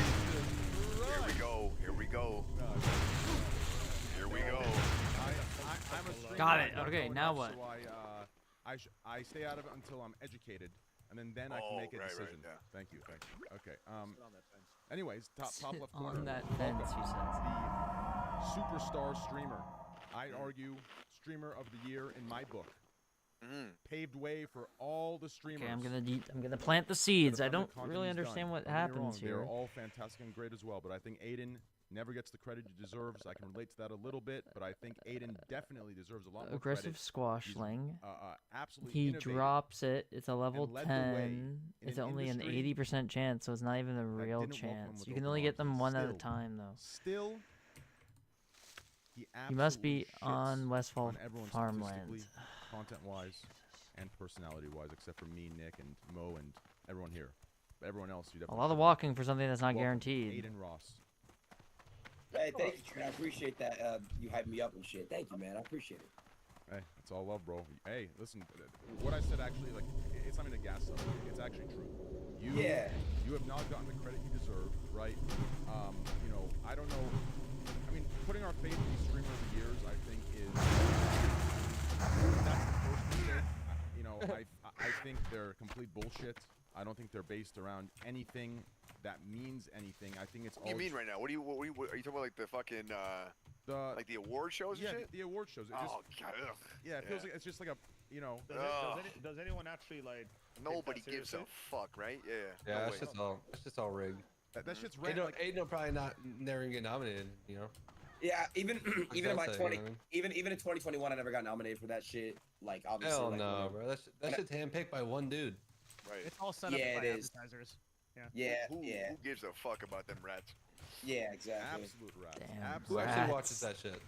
Here we go. Here we go. I'm a streamer. Got it. I don't Okay, know now enough, what? So I stay out of it until I'm educated, and then I can make a right, decision. yeah. Thank you. Okay. Anyways, top Sit left corner. on that fence, he says. The superstar streamer. I'd argue streamer of the year in my book. Paved way for all the streamers. Okay, I'm gonna plant the seeds. I that don't content really he's understand done. what Don't get me happens wrong, here. They're all fantastic and great as well, but I think Aiden never gets the credit he deserves. I can relate to that a little bit, but I think Aiden definitely deserves a lot more Aggressive credit. squashling. Absolutely He innovative drops it. It's a level and led the way 10. in It's an only an industry 80% chance, so it's not even a real didn't welcome him chance. with You can open only get arms, them and one at a still- time, though. Still, You must be absolutely shits on Westfall on everyone farmland. statistically, content-wise, and personality-wise, except for me, Nick, and Mo, and everyone here. But everyone else, you A definitely lot of should walking for something that's not welcome guaranteed. Aiden Ross. Hey, thank you, Trey. I appreciate that. You hyped me up and shit. Thank you, man. I appreciate it. Hey, it's all love, bro. Hey, listen, what I said actually, like, it's not even a gas up. It's actually true. You have not gotten the credit you deserve, right? You know, I don't know. I mean, putting our faith in these streamer of the years, I think, is that's the first mistake. You know, I think they're complete bullshit. I don't think they're based around anything that means anything. I think it's all. What do you mean right now? What are you talking about? Like the fucking like the award shows and shit? The award shows. It just, God. Ugh. Yeah, it feels like it's just like a, you know. Does anyone actually like? Nobody take that gives a seriously? fuck, right? Yeah. Yeah, no that's way. just all rigged. That shit's rigged. Aiden probably never even get nominated. You know. Yeah, even in my That's it, 20, you know what even in 2021, I never got nominated for that shit. Like obviously. Hell like, no, bro. That shit's handpicked by one dude. Right. It's all set up Yeah, by it is. advertisers. Yeah, Who yeah. gives a fuck about them rats? Yeah, exactly. Absolute rats. Damn. Who actually Rats. watches that shit?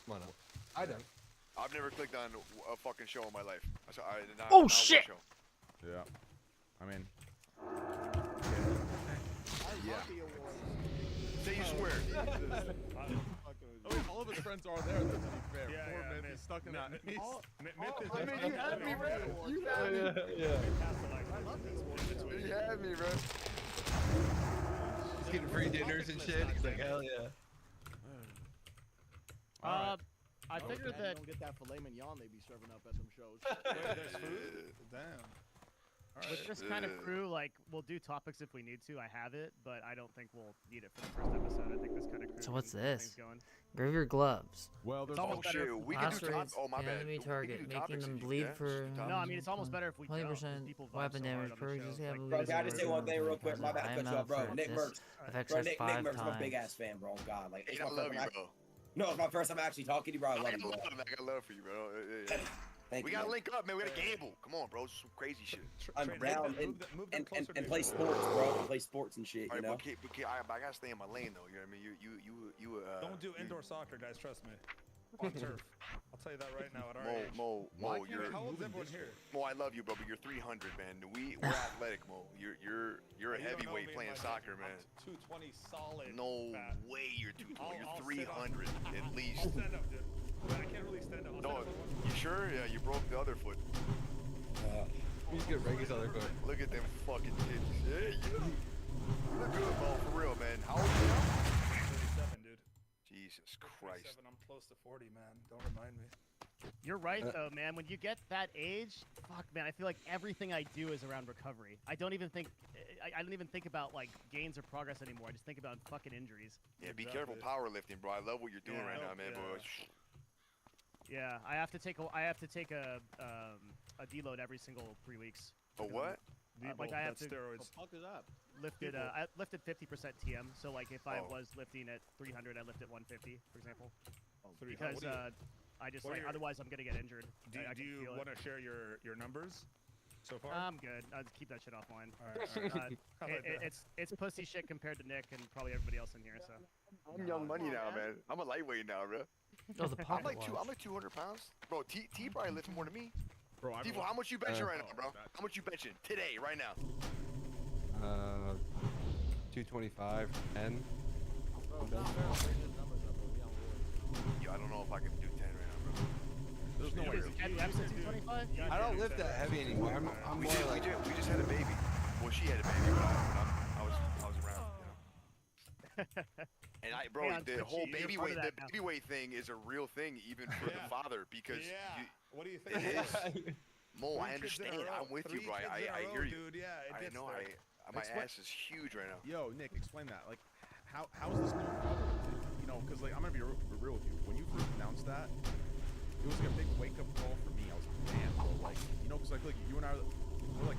Come on, now. I don't. I've never clicked on a fucking show in my life. Oh, not shit! One show. Yeah. I mean. Yeah. Say you swear. Oh, wait, all of his friends are there, though, to be fair. Yeah, Poor yeah, Myth, Myth. he's stuck in that. Myth is I mean, you had me, bro. You had me. You had me, bro. He's getting free dinners and shit. He's like, hell yeah. I figured that don't get that filet mignon they be serving up at them shows. There's food. Damn. With this kind of crew, like, we'll do topics if we need to. I have it, but I don't think we'll need it for the first episode. I think this kind of crew. So what's can get this? things going. Grab your gloves. Well, there's Oh shit, we can do Lacerates top. Oh my the bad. enemy We target, can do making topics them if you bleed can. for No, I mean it's almost better if we 20% don't, 'cause people vibe weapon so hard damage on the per show. just Like, Bro, can I just say one thing real quick? My bad, I cut you off, bro. Nick Mertz. Affects Bro, us Nick 5 Mertz, I'm a big times. ass fan, bro. Oh, God, like, it's Hey, I my love first you, time bro. No, it's my first time actually talking to you, bro. I love you, bro. I got love for you, bro. Yeah. Thank We you, gotta man. link up, man. We gotta gamble. Come on, bro. Some crazy shit. I'm Trade- down move them closer to and you, play bro. sports, bro. And play sports and shit, All you right, know? I gotta stay in my lane, though. You know what I mean? You. Don't do indoor soccer, guys. Trust me. On turf. I'll tell you that right now. At our age. Mo, you're. How old is everyone here? Mo, I love you, bro, but you're 300, man. We're athletic, Mo. You're a You don't know heavyweight me, playing my soccer, dude. man. I'm 220 solid. No fat. way, you're 220. I'll You're sit on- 300 at least. I'll stand up, dude. But I can't really stand up. I'll No, stand up. you sure? Yeah, you broke the other foot. He's gonna break his other foot. Look at them fucking titties. Yeah, you look good, Mo, for real, man. How old are you now? 37, dude. Jesus Christ. 37, I'm close to 40, man. Don't remind me. You're right though, man. When you get that age, fuck, man. I feel like everything I do is around recovery. I don't even think, I don't even think about like gains or progress anymore. I just think about fucking injuries. Yeah, be careful powerlifting, bro. I love what you're doing right now, man, boy. Yeah, I have to take a deload every single 3 weeks. A what? Like I have to steroids. Fuck is up? lifted. I lifted 50% TM. So like if I Oh. was lifting at 300, I lift at 150, for example. Three- Because what do you- I just what are like your- otherwise I'm gonna get injured. Do I can you feel it. want to share your numbers so far? I'm good. I'll just keep that shit offline. All right, all right. How about that? It's pussy shit compared to Nick and probably everybody else in here. So I'm young money now, man. I'm a lightweight now, bro. Oh, the I'm pocket like watch. I'm like 200 pounds, bro. T probably lifting more than me. Bro, I Devo, how much you benching right now, bro? How much you benching today, right now? 225, 10. Yo, I don't know if I can do 10 right now, bro. There's no way. Heavy reps at 225? I don't lift that heavy anymore. I'm we more like. we just had a baby. Well, she had a baby, but I was around, you know. And bro, Hey, I'm the Twitchy, whole you're baby part of weight, that the now. baby weight thing is a real thing, even for the father, because Yeah. What do you think? it is. Mo, Three I kids in a understand. row. I'm with you, Three bro. kids I in a row, hear you. dude. Yeah, it I gets know. there. My ass is huge right now. Yo, Nick, explain that. Like, how is this new father? You know, because like I'm gonna be real with you. When you first announced that, it was like a big wake up call for me. I was like, man, bro, like, you know, because like you and I, we're like,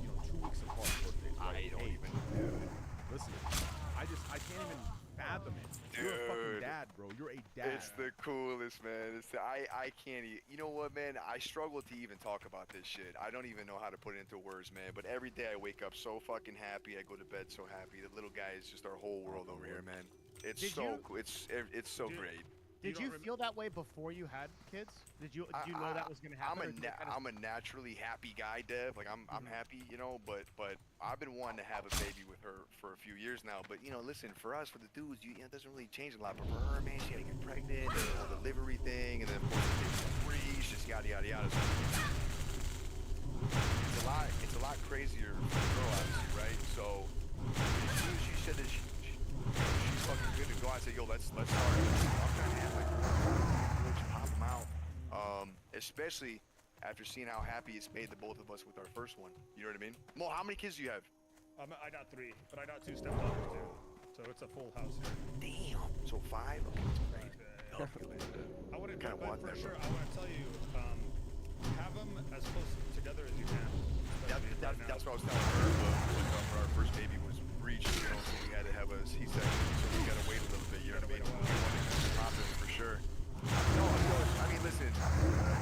you know, 2 weeks apart birthdays. Right? I don't Hey, even. listen. I can't even fathom it. You're a fucking Dude. dad, bro. You're a dad. It's the coolest, man. I can't. You know what, man? I struggle to even talk about this shit. I don't even know how to put it into words, man. But every day I wake up so fucking happy. I go to bed so happy. The little guy is just our whole world over here, man. It's Did so you- cool. It's so great. Did you feel that way before you had kids? Did you know that was gonna happen? I'm a naturally happy guy, Dev. Like I'm happy, you know. But I've been wanting to have a baby with her for a few years now. But you know, listen, for us, for the dudes, you know, it doesn't really change a lot. But for her, man, she had to get pregnant, and the whole delivery thing, and then of course the baby's breeze, just yada yada yada. So it's a lot crazier for the girl, obviously, right? So as soon as she said that she's fucking good to go, I said, yo, let's start. I'm trying to have like pop them out. Especially after seeing how happy it's made the both of us with our first one. You know what I mean? Mo, how many kids do you have? I got 3, but I got 2 stepdaughters too. So it's a full house here. Damn. So 5? Okay, that's great. I wouldn't Kinda but want for that, sure. bro. I want to tell you, have them as close together as you can. That's what I was telling her. But our first baby was breached, you know, so we had to have a C-section. So we got to wait a little bit. You know what I mean? We wanted to pop it for sure. No, I mean, listen,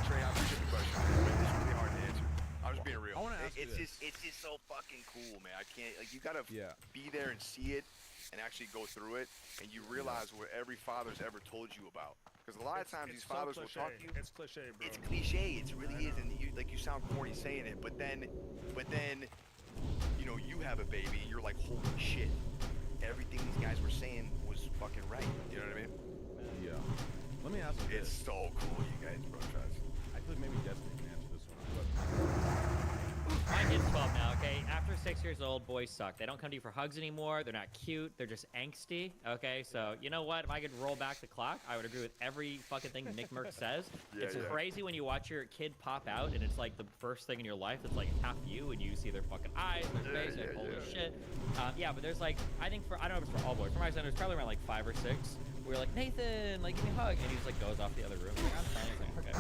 Trey, I appreciate the question, but it's really hard to answer. I'm just being real. I wanna ask you it's just so fucking cool, man. I can't, like, you gotta be there and see it and actually go through it, and you realize what every father's ever told you about. Because a lot of times these fathers will talk to you. It's cliche, bro. It's cliche. It really is, and you sound corny saying it, but then, you know, you have a baby, and you're like, holy shit, everything these guys were saying was fucking right. You know what I mean? Yeah. Let me ask you It's this. so cool, you guys, bro. Trust. I feel like maybe Destiny can answer this one. My kid's 12 now, okay? After 6 years old, boys suck. They don't come to you for hugs anymore. They're not cute. They're just angsty, okay? So, you know what? If I could roll back the clock, I would agree with every fucking thing Nick Merck says. It's crazy when you watch your kid pop out, and it's like the first thing in your life that's like half you, and you see their fucking eyes, their face, like, holy shit. Yeah, but there's like, I think I don't know if it's for all boys. For my son, there's probably around like 5 or 6. We're like, Nathan, like, give me a hug. And he just like goes off the other room. Like, I'm fine. He's like, okay.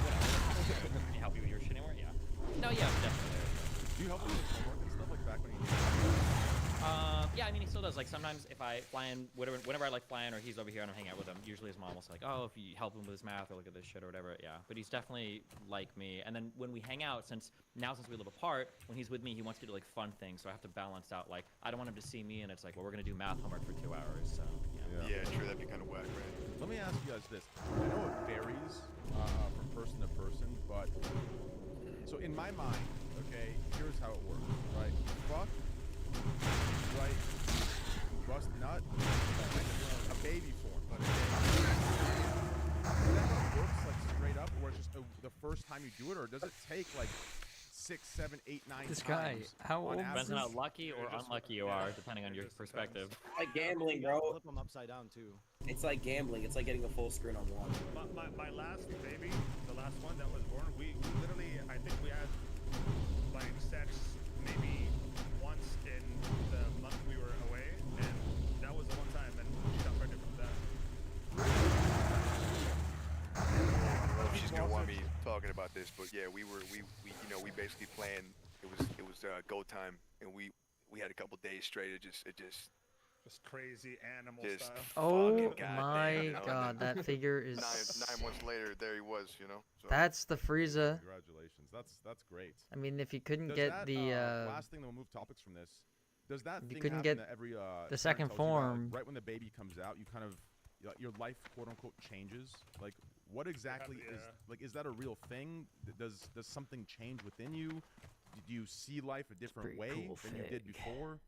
Whatever. Can I help you with your shit anymore? Yeah. No, yeah, definitely. Do you help him with homework and stuff like back when he Yeah, I mean, he still does. Like, sometimes if I fly in, whenever I like flying or he's over here and I'm hanging out with him, usually his mom will say, like, oh, if you help him with his math or look at this shit or whatever, yeah. But he's definitely like me. And then when we hang out, since we live apart, when he's with me, he wants to do, like, fun things. So I have to balance out, like, I don't want him to see me and it's like, well, we're going to do math homework for 2 hours, so, yeah. Yeah, true. That'd be kind of whack, right? Let me ask you guys this. I know it varies from person to person, but so in my mind, okay, here's how it works, right? Fuck, right? Bust nut, a baby form. But is that how it works, like straight up, or it's just the first time you do it, or does it take like 6, 7, 8, 9 This times? guy, how old is Depends on how this? lucky or unlucky you are, depending on your perspective. Like gambling, bro. Flip them upside down too. It's like gambling. It's like getting a full screen on one. My last baby, the last one that was born, we literally, I think we had like sex maybe once in the month we were away, and that was the one time, and she got pregnant from that. I don't know if she's gonna want me talking about this, but yeah, we basically planned. It was go time, and we had a couple days straight. It just crazy animal just style. Oh goddamn, my you know? god, that figure is. 9 months later, there he was. You know. So. That's the Frieza. Congratulations. That's great. I mean, if you couldn't Does get that, the last thing, then we'll move topics from this. Does that If you thing couldn't happen get that every the parent second tells you about, form- like, right when the baby comes out, you kind of your life, quote unquote, changes? Like, what exactly is that a real thing? Does something change within you? Do you see life a different way cool than you did before?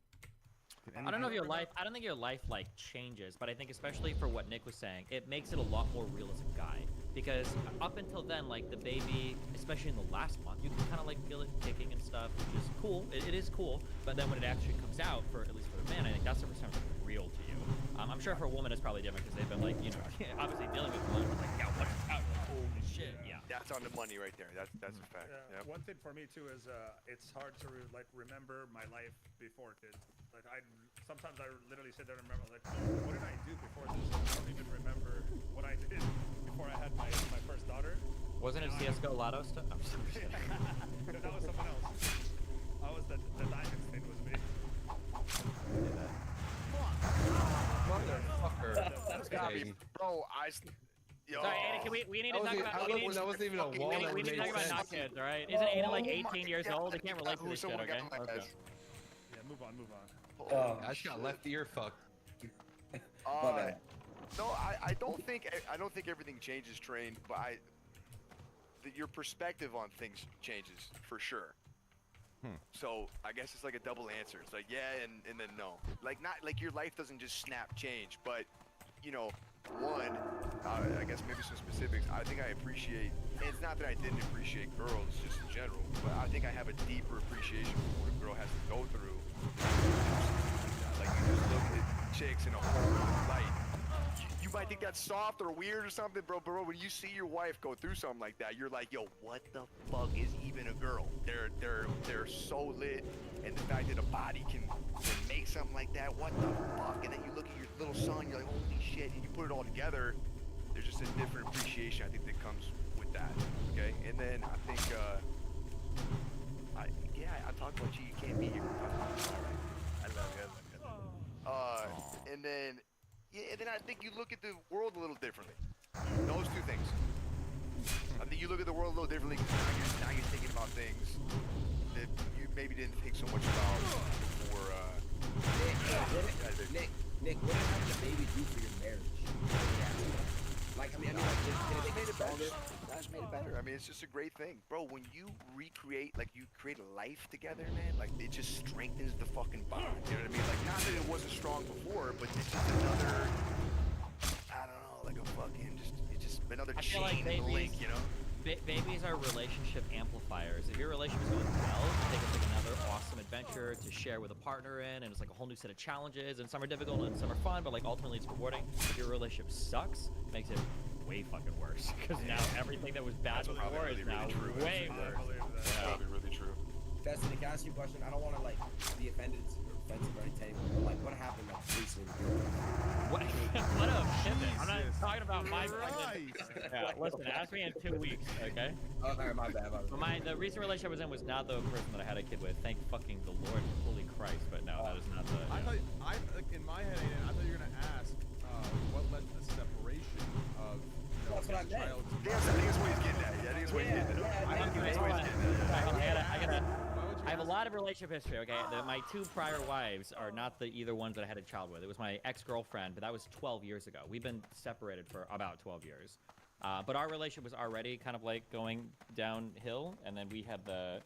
I don't know if your life, I don't think your life like changes, but I think especially for what Nick was saying, it makes it a lot more real as a guy. Because up until then, like the baby, especially in the last month, you can kind of like feel it kicking and stuff, which is cool. It is cool, but then when it actually comes out, for at least for the man, I think that's the first time it's like, real to you. I'm sure for a woman it's probably different because they've been like, you know, obviously dealing with it. It's like, yeah, what's out? Like, holy shit, yeah. That's on the money right there. That's a fact. Yeah. One thing for me too is it's hard to remember my life before kids. Like sometimes I literally sit there and remember like, what did I do before this? I don't even remember what I did before I had my first daughter. Wasn't it CS:GO Lotto stuff? I'm sorry. That was someone else. I was the diamonds thing was me. Motherfucker. That's gotta be, bro. Yo. Sorry, Aiden, we need to talk about. That wasn't even a wall that we need to made talk about sense. not kids, all right? Isn't Aiden like 18 years old? He can't relate to this shit, okay? Yeah, move on. I just got left ear fucked. No, I don't think everything changes, Train, but your perspective on things changes for sure. So I guess it's like a double answer. It's like yeah and then no. Like not like your life doesn't just snap change, but you know, one, I guess maybe some specifics. I think I appreciate, and it's not that I didn't appreciate girls just in general, but I think I have a deeper appreciation for what a girl has to go through. Like you just look at chicks in a whole new light. You might think that's soft or weird or something, bro. When you see your wife go through something like that, you're like, yo, what the fuck is even a girl? They're so lit, and the fact that a body can make something like that, what the fuck? And then you look at your little son, you're like, holy shit, and you put it all together. There's just a different appreciation I think that comes with that. Okay, and then I think, I'm talking about you. You can't be here. I love you. And then. Yeah, and then I think you look at the world a little differently. Those two things. I think you look at the world a little differently because now you're thinking about things that you maybe didn't think so much about before. Nick, what did having a baby do for your marriage? Like, I mean, did it make it better? That's made it better. I mean, it's just a great thing, bro. When you recreate, like, you create a life together, man. Like, it just strengthens the fucking bond. You know what I mean? Like, not that it wasn't strong before, but it's just another. I don't know, like a fucking it's just another chain in the link, you know? Babies are relationship amplifiers. If your relationship is going well, they can take another awesome adventure to share with a partner in, and it's like a whole new set of challenges, and some are difficult and some are fun, but like ultimately it's rewarding. If your relationship sucks, it makes it way fucking worse, because now everything that was bad before is now way worse. That's probably really true. Destiny, can I ask you a question? I don't want to like be offended or offensive or anything, but like what happened like recently? What a pivot. I'm not talking about my yeah, listen, ask me in 2 weeks, okay? Oh, alright, my bad. But the recent relationship I was in was not the person that I had a kid with. Thank fucking the Lord, holy Christ, but no, that is not the... I thought, like, in my head, I thought you were going to ask what led to the separation of, you know, that's what I meant. I think that's what he's getting at. Yeah, I think that's what he's getting at. I think that's what he's getting at. I have a lot of relationship history, okay? My two prior wives are not the either ones that I had a child with. It was my ex-girlfriend, but that was 12 years ago. We've been separated for about 12 years. But our relationship was already kind of like going downhill, and then we had the...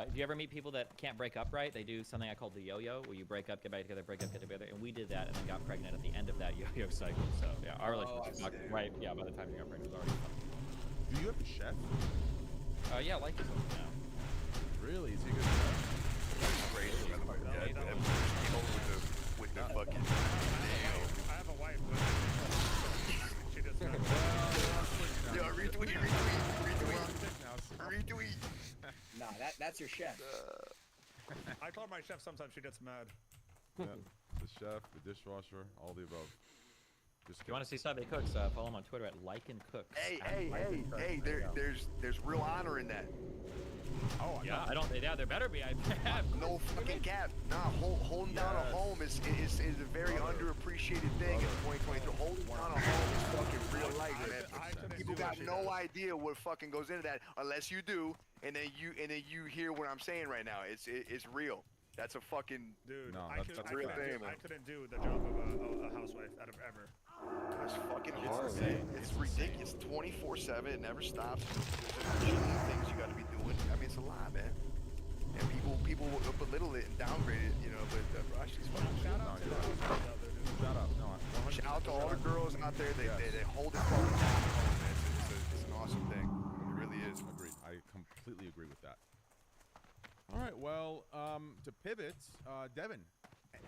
if you ever meet people that can't break up right, they do something I call the yo-yo, where you break up, get back together, break up, get together, and we did that and then got pregnant at the end of that yo-yo cycle. So, yeah, our relationship was right, yeah, by the time we got pregnant, it was already fucking. Do you have a chef? Yeah, I like this one, yeah. Really? Is he a good chef? Great. With the fucking... I have a wife, but she does not. Yo, retweet. Nah, that's your chef. I call my chef sometimes, she gets mad. Yeah, the chef, the dishwasher, all the above. If you want to see Sabe Cooks, follow him on Twitter at LikenCooks. Hey, there's real honor in that. Oh, yeah, there better be. No fucking cap. Nah, holding down a home is a very underappreciated thing in 2023. Holding down a home is fucking real life, man. People got no idea what fucking goes into that unless you do, and then you hear what I'm saying right now. It's real. That's a fucking dude. No, that's a real thing, man. I couldn't do the job of a housewife out of ever. It's fucking insane. It's ridiculous. 24/7. It never stops. There's a million things you got to be doing. I mean, it's a lot, man. And people will belittle it and downgrade it, you know. But she's fucking shout out to Shout out. No, shout out to all the girls out there. They hold it fucking down. It's an awesome thing. It really is. Agreed. I completely agree with that. All right. Well, to pivot, Devin,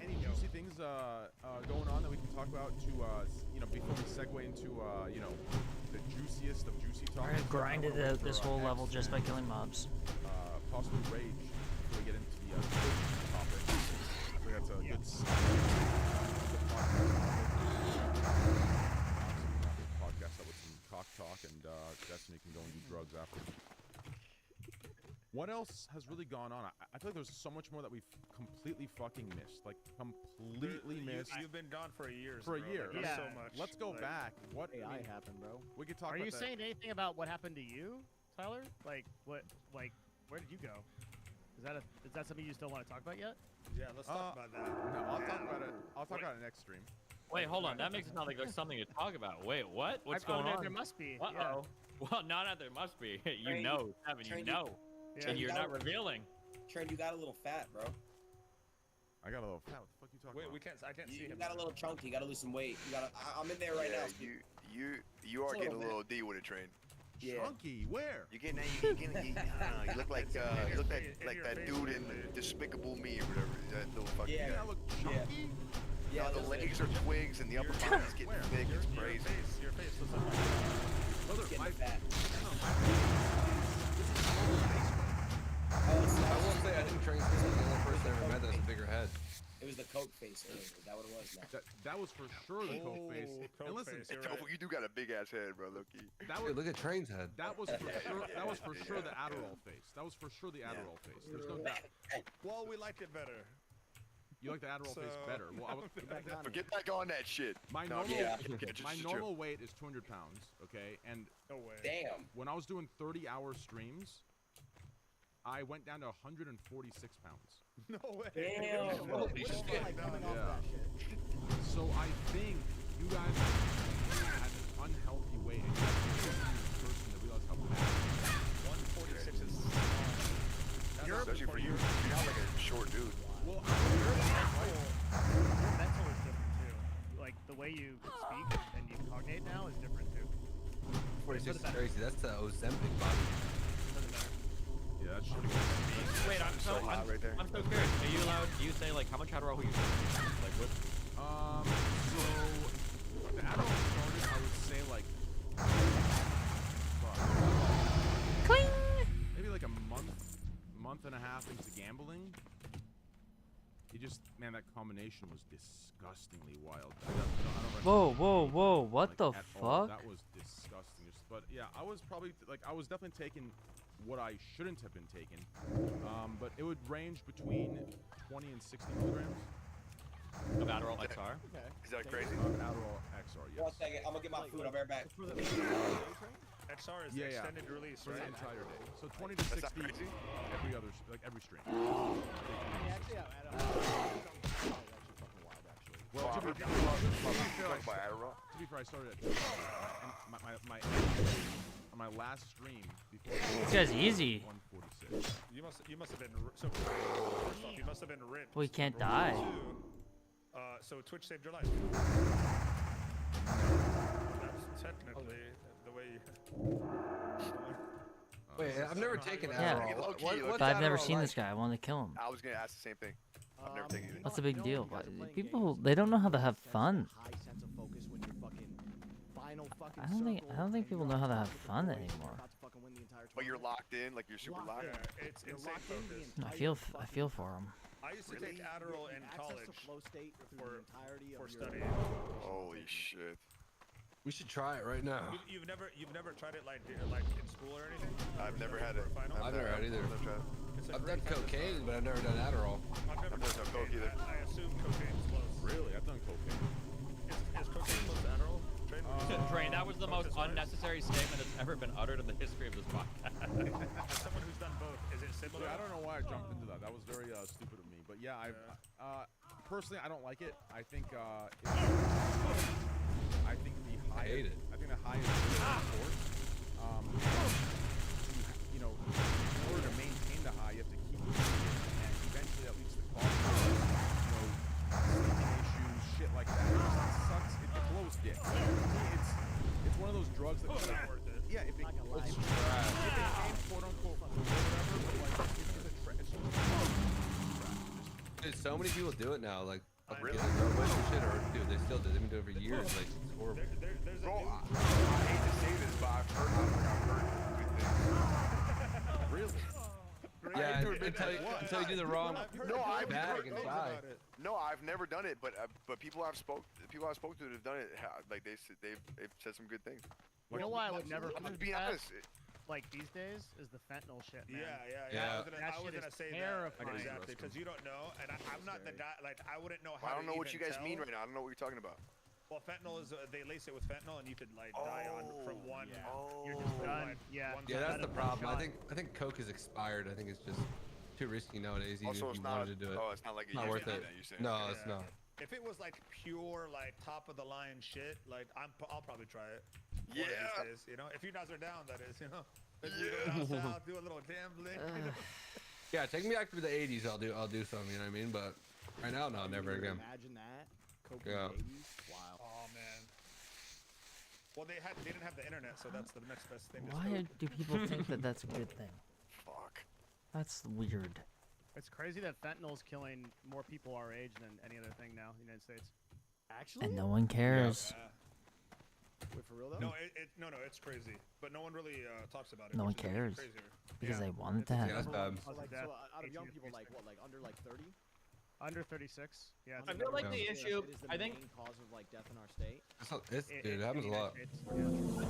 any juicy things going on that we can talk about to before we segue into the juiciest of juicy talk? I grinded out this whole level just by killing mobs. Possibly rage before we get into the topic. I think that's a good podcast up with some cock talk, and Destiny can go and do drugs after. What else has really gone on? I feel like there's so much more that we've completely fucking missed. Like, completely missed. You've been gone for a year. For a year. There's so much. Let's go back. What AI happened, bro? We could talk Are about you that. saying anything about what happened to you, Tyler? Like, where did you go? Is that something you still want to talk about yet? Yeah, let's talk about that. No, I'll talk about it. I'll talk about it next stream. Wait, hold on. That makes it sound like there's something to talk about. Wait, what? What's going on? There must be. Uh-oh. Well, no, there must be. You Train, know, Evan, you Train, know. Yeah. And you're not revealing. Trent, you got a little fat, bro. I got a little fat. What the fuck you talking Wait, about? I can't see You him. got a little chunky. You gotta lose some weight. You gotta. I'm in there right now. You are It's a getting a little little D with a train. Yeah. Chunky, where? You're getting, I don't know, you look like that dude in Despicable Me or whatever. That little fucking Yeah. guy. I look chunky? Yeah, the legs are twigs and the upper body's getting thick. It's crazy. Your face looks like Brother, Getting my fat. I will say I think Train's the only person I ever met that has a bigger head. It was the Coke face. Is that what it was? No. That was for sure the Coke face. Coke And listen, face, you're Tofu, right. you do got a big ass head, bro, Loki. that Dude, was look at Train's head. that was for sure. That was for sure the Adderall face. That was for sure the Adderall face. There's no doubt. Well, we liked it better. You like the Adderall face better. Well, I was, Get back on that shit. my No, normal, yeah. Just my a normal weight is 200 pounds. Okay, and No way. Damn. when I was doing 30-hour streams, I went down to 146 pounds. No way. Damn. Holy shit. Yeah. So I think you guys had an unhealthy weight, and you have to be the person to realize how bad. 146 is. Especially for you. You're not like a short dude. Well, Your mental is different too. Like the way you speak and you cognate now is different too. 46 is crazy. That's the Ozempic body. yeah, that's true. Wait, I'm so hot right there. I'm so curious. Are you allowed? Do you say like how much Adderall were you taking? Like what? So the Adderall started, I would say like, maybe like a month and a half into gambling. It just, man, that combination was disgustingly wild. I don't Whoa, recommend whoa, it, whoa, what like, the at all. fuck? That was disgusting. But yeah, I was probably like, I was definitely taking what I shouldn't have been taking. But it would range between 20 and 60 milligrams. Of Adderall XR? Is that crazy? Adderall XR, yes. One second. I'm gonna get my food. I'll be right back. XR is Yeah, the yeah. extended release, For the right? entire day. So 20 to That's not 60 crazy? every other, like every stream. Well, to be fair, I started at 2, and my last stream before. This guy's easy. 146. You must have been so. First off, you must have been ripped. Well, he can't Number die. two, so Twitch saved your life. That's technically the way you. Wait, I've never taken Yeah. Adderall. But I've never seen this guy. I want to kill him. I was gonna ask the same thing. I've never taken it. What's the big deal? People, they don't know how to have fun. I don't think people know how to have fun anymore. But you're locked in, like you're super locked in. Yeah, it's insane focus. I feel for him. I used to take Adderall in college for studying. Holy shit. We should try it right now. You've never tried it like in school or anything? I've never had it. I've never had either. I've tried it. I've done cocaine, but I've never done Adderall. I've never done coke either. I assume cocaine's close. Really? I've done cocaine. Is cocaine close to Adderall? Train, that was the most unnecessary statement that's ever been uttered in the history of this podcast. As someone who's done both, is it similar? Yeah, I don't know why I jumped into that. That was very stupid of me. But yeah, personally, I don't like it. I think the high. I hate it. I think the high is really important. You know, in order to maintain the high, you have to keep it, and eventually that leads to causes, sleeping issues, shit like that. It sucks. It blows dick. It's one of those drugs that. Yeah, if it came quote unquote for whatever, but like it's just Dude, so many people do it now. Like, really? Shit, or dude, they still do. They've been doing it for years. Like, it's horrible. Bro, I hate to say this, but I've heard good things. Really? Yeah, until you do the wrong bag and die. No, I've never done it, but people I've spoke to that have done it, like they've said some good things. You know why I would never I'm do just being that? honest. Like these days is the fentanyl shit, man. Yeah. I was gonna say terrifying. that exactly because you don't know, and I'm not the guy. Like I wouldn't know how. I don't know what you guys tell. mean right now. I don't know what you're talking about. Well, fentanyl is they lace it with fentanyl, and you could like die on from one. You're just done. Yeah. That's the problem. I think coke is expired. I think it's just too risky nowadays. Even Also, if it's you not. wanted to do it. Oh, it's not like it not used worth to be it. that you're saying. No, it's not. If it was like pure, like top of the line shit, like I'll probably try it. Yeah. One of these days, you know, if you guys are down, that is, you know. If we go down south, do a little gambling. You know? Yeah, take me back to the 80s. I'll do something. You know what I mean? But right now, no, never again. Imagine that. Coke Yeah. and babies. Wow. Oh man. Well, they didn't have the internet, so that's the next best thing. Why do people think that that's a good thing? Fuck. That's weird. It's crazy that fentanyl's killing more people our age than any other thing now in the United States. Actually? And no one cares. Wait, for real though? No, no, it's crazy, but no one really talks about it. No one which is even cares. crazier. because Yeah. they want that. Yeah, that's bad. So, like, so out of young people, like what, like under like 30? Under 36. Yeah. I feel like the issue. It is the I think main cause of like death in our state. Dude, it happens a lot.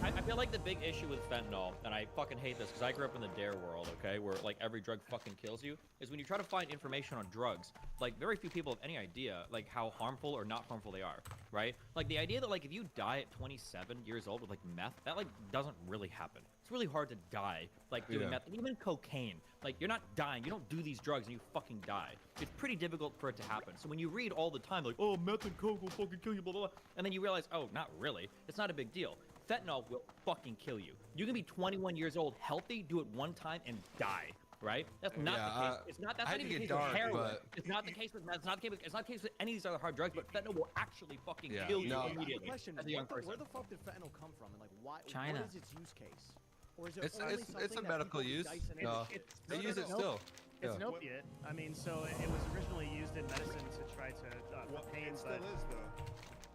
I feel like the big issue with fentanyl, and I fucking hate this because I grew up in the dare world, okay, where like every drug fucking kills you, is when you try to find information on drugs, like very few people have any idea like how harmful or not harmful they are, right? Like the idea that like if you die at 27 years old with like meth, that like doesn't really happen. It's really hard to die like doing meth, even cocaine. Like you're not dying, you don't do these drugs and you fucking die. It's pretty difficult for it to happen. So when you read all the time like, oh, meth and coke will fucking kill you, blah blah blah, and then you realize, oh, not really. It's not a big deal. Fentanyl will fucking kill you. You can be 21 years old, healthy, do it one time, and die. Right? That's not the case. It's not. That's not even the case with heroin. It's not the case with. It's not the case. It's not the case with any of these other hard drugs. But fentanyl will actually fucking kill you immediately. Question: as a young person. Where the fuck did fentanyl come from, and like why? China. What is its use case? Or is it It's only it's something a that medical people use. dice and No, they use it still. It's an opiate. I mean, so it was originally used in medicine to try to for pain. It still is though.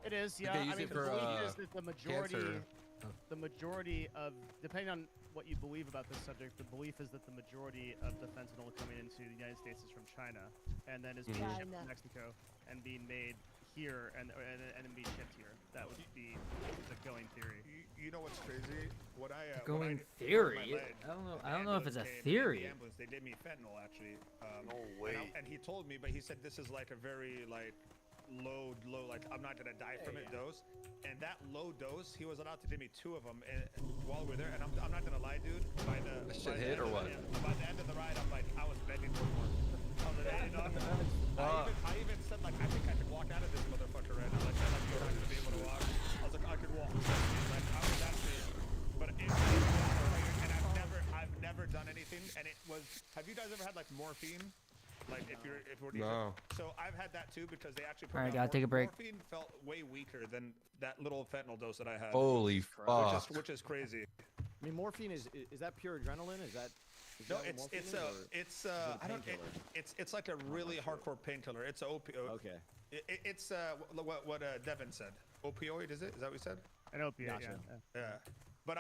It is, They yeah. use I mean, it the for, belief is that cancer. the majority of, depending on what you believe about this subject, the belief is that the majority of the fentanyl coming into the United States is from China, and then is being shipped to Mexico and being made here and then being shipped here. That would be the going theory. You know what's crazy? What I Going when theory? I broke my leg, I don't know if it's a ambulance came, theory. The ambulance, they gave me fentanyl actually. No way. And he told me, but he said this is like a very like low, like I'm not gonna die from it dose. And that low dose, he was allowed to give me 2 of them while we're there. And I'm not gonna lie, dude. By the shit hit or what? By the end of the ride, I'm like, I was begging for more. I was like, you know, I even said like, I think I could walk out of this motherfucker right now. Like, you're not gonna be able to walk. I was like, I could walk. Like, I was actually, but and I've never done anything. And it was. Have you guys ever had like morphine? Like if we're No. So I've had that too because they actually put All right, down gotta take a break. Morphine felt way weaker than that little fentanyl dose that I had. Holy fuck. Which is crazy. I mean, morphine is that pure adrenaline? Is that? No, that what it's morphine is, or I don't. painkiller? It's like a really hardcore painkiller. It's an opioid. Okay. It's what Devin said. Opioid is it? Is that what he said? An opiate, Gotcha. Yeah. But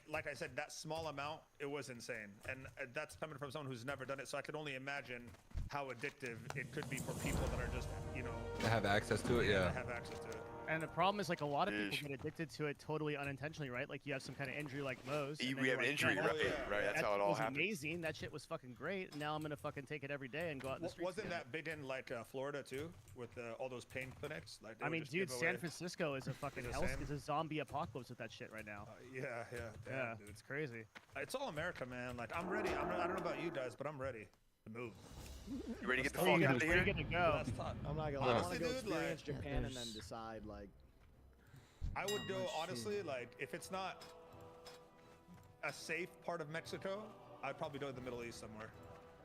like I said, that small amount, it was insane, and that's coming from someone who's never done it. So I could only imagine how addictive it could be for people that are just, you know, To have access to it, yeah. that have access to it. And the problem is like a lot of people get addicted to it totally unintentionally, right? Like you have some kind of injury like Moe's. and then We you're have like, injury, "Yeah, right? That's how it all was happens. amazing. That shit was fucking great. And now I'm gonna fucking take it every day and go out in the streets. Wasn't again." that big in like Florida too, with all those pain clinics? Like, they I would mean, just dude, give San away- Francisco is a fucking Is it hell. same? It's a zombie apocalypse with that shit right now. Yeah. Damn, Yeah, dude. it's crazy. It's all America, man. Like I'm ready. I don't know about you guys, but I'm ready to move. You ready to get the Where fuck you out of gonna- where here? you gonna go? Last thought. I'm not gonna lie. I want Honestly, to go dude, experience like, Japan and then decide like. I would go honestly, like if it's not a safe part of Mexico, I'd probably go to the Middle East somewhere.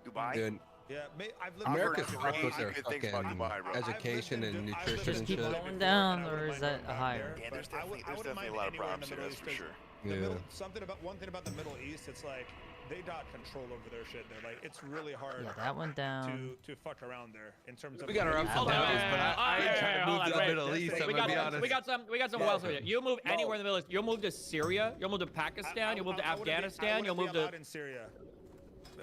Dubai. Dude, Yeah, I've lived America's in fucked with I've their heard good things about fucking Dubai, bro. education and nutrition Just and keep shit. going down, or is that higher? Yeah, there's I definitely wouldn't mind a lot of anywhere in problems the here, Middle that's East, for sure. Yeah. One thing about the Middle East, it's like they got control over their shit there. Like it's really hard Yeah, that went down. to fuck around there in terms of. We got our ups and downs, but I ain't trying to move to the Middle East. I'm gonna be honest. We got some wells with you. You move anywhere in the Middle East. You'll move to Syria. You'll move to Pakistan. You'll move to Afghanistan. You'll move to. in Syria.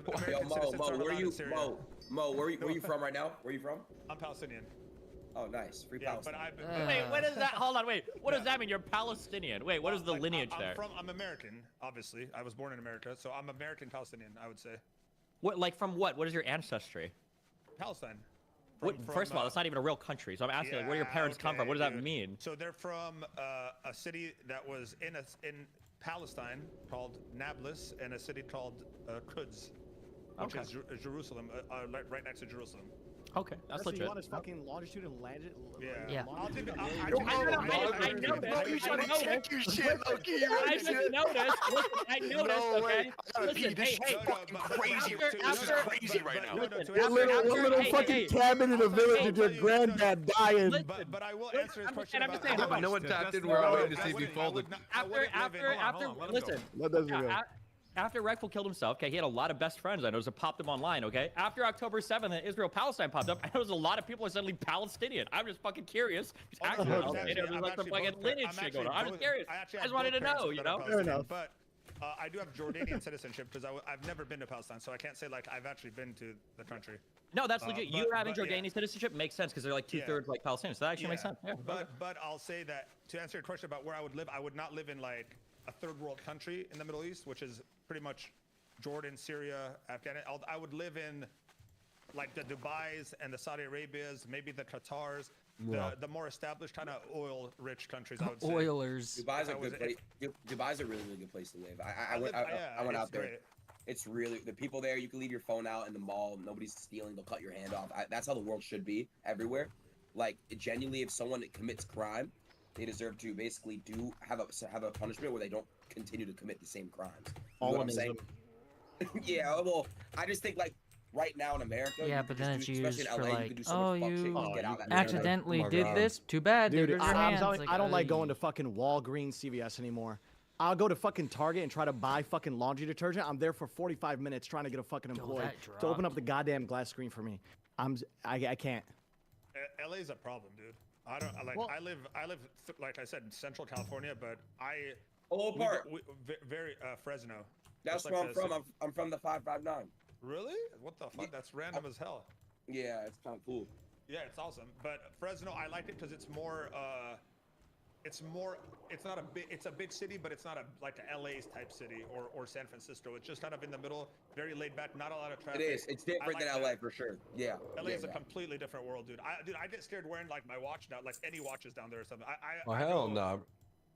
Yo, American Mo, citizens Mo, aren't where allowed you, in Syria. Mo, where you from right now? Where you from? I'm Palestinian. Oh, nice. Free Yeah, Palestine. but I've Wait, what is that? Hold on, wait. What does that mean? You're Palestinian. Wait, what is the lineage there? I'm American, obviously. I was born in America, so I'm American Palestinian, I would say. What, like from what? What is your ancestry? Palestine. First of all, that's not even a real country. So I'm asking, like, where do your parents come from? What does that mean? So they're from a city that was in Palestine called Nablus and a city called Quds. which Okay. is Jerusalem, right next to Jerusalem. Okay, that's So legit. you want his fucking longitude and Yeah. I'll give it. I noticed. I noticed. I noticed. Okay. Listen. Hey. crazy. This is crazy right now. What little fucking cabin in a village did your granddad die in? But I will answer his question I'm just about. saying. No one tapped in. We're all waiting to see if he folded. After listen. That doesn't go. After Redfall killed himself, okay, he had a lot of best friends. I noticed it popped up online, okay? After October 7th and Israel-Palestine popped up, I noticed a lot of people are suddenly Palestinian. I'm just fucking curious. There's like some fucking lineage shit going on. I'm just curious. I just wanted to know, you know? Fair enough. But I do have Jordanian citizenship because I've never been to Palestine, so I can't say like I've actually been to the country. No, that's legit. You having Jordanian citizenship makes sense because they're like two-thirds like Palestinians, so that actually makes sense. Yeah. But I'll say that to answer your question about where I would live, I would not live in like a third world country in the Middle East, which is pretty much Jordan, Syria, Afghanistan. I would live in like the Dubais and the Saudi Arabias, maybe the Qatars, the more established kind of oil-rich countries. I would say. Oilers. Dubai's a good place. Dubai's a really good place to live. I went out there. Great. It's really the people there. You can leave your phone out in the mall. Nobody's stealing. They'll cut your hand off. That's how the world should be everywhere. Like genuinely, if someone commits crime, they deserve to basically have a punishment where they don't continue to commit the same crimes. You know what I'm saying? Yeah, well, I just think like right now in America. Yeah, but then it's used for like, oh, you accidentally did this. Too bad, dude. Your I'm hands. telling you, Like, I don't like going to fucking Walgreens, CVS anymore. I'll go to fucking Target and try to buy fucking laundry detergent. I'm there for 45 minutes trying to get a fucking employee to open up the goddamn glass screen for me. I can't. LA's a problem, dude. I don't like. Well, I live like I said, in Central California, but What part? Very Fresno. That's where I'm from. I'm from the 559. Really? What the fuck? That's random as hell. Yeah, it's kind of cool. Yeah, it's awesome. But Fresno, I like it because it's more. It's not a big. It's a big city, but it's not like a LA's type city or San Francisco. It's just kind of in the middle, very laid back, not a lot of traffic. It is. It's different than LA for sure. Yeah. LA is a completely different world, dude. I get scared wearing like my watch now, like any watches down there or something. Oh hell no.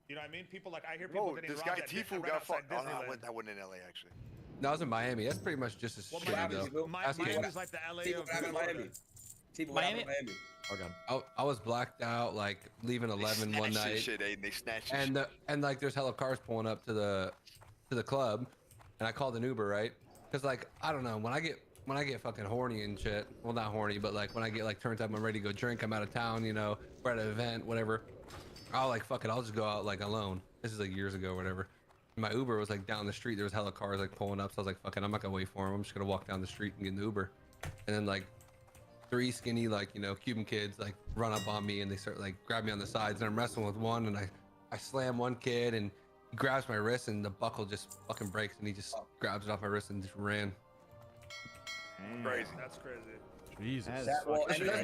You know what I mean? People like I hear people getting this robbed guy Tifu got fucked. Oh, no, that wasn't in LA actually. No, I was in Miami. That's pretty much just as shitty though. Miami's like the LA of Miami. Miami. Okay. I was blacked out, like leaving 11 one night. Shit, they snatched and like there's hella cars pulling up to the club, and I called an Uber, right? Cause like I don't know, when I get fucking horny and shit, well not horny, but like when I get like turned up, I'm ready to go drink, I'm out of town, you know, we're at an event, whatever. I'll like fuck it, I'll just go out like alone. This is like years ago, or whatever. My Uber was like down the street. There was hella cars like pulling up, so I was like, fuck it, I'm not gonna wait for him. I'm just gonna walk down the street and get an Uber. And then like 3 skinny, like, you know, Cuban kids like run up on me and they start like grab me on the sides, and I'm wrestling with one, and I slam one kid and he grabs my wrist and the buckle just fucking breaks and he just grabs it off my wrist and just ran. Crazy. That's crazy. Jesus. That's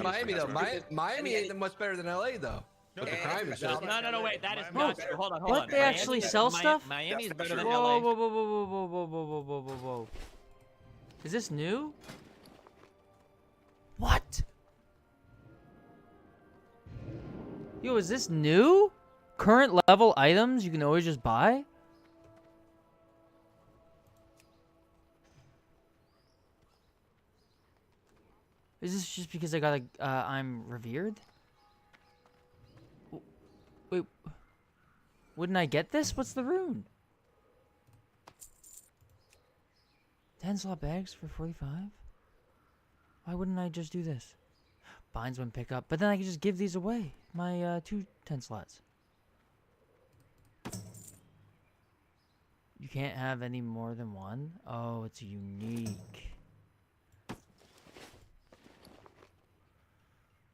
Miami though. Miami ain't much better than LA though. But the crime is shit. No, wait, that is not true. Hold on. What? They actually sell stuff? Miami is better than Whoa, LA. whoa. Is this new? What? Yo, is this new? Current level items you can always just buy? Is this just because I got a, I'm revered? Wait, wouldn't I get this? What's the rune? 10 slot bags for 45? Why wouldn't I just do this? Binds when pick up, but then I can just give these away. My 2 10 slots. You can't have any more than one? Oh, it's unique.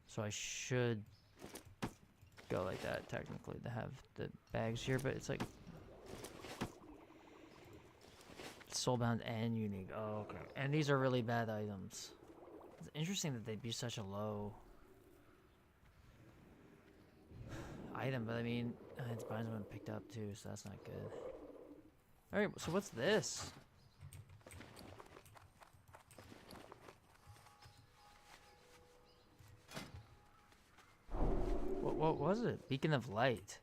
So I should go like that technically to have the bags here, but it's like soulbound and unique. Oh, okay. And these are really bad items. It's interesting that they'd be such a low item, but I mean, it's binds when picked up too, so that's not good. Alright, so what's this? What was it? Beacon of Light.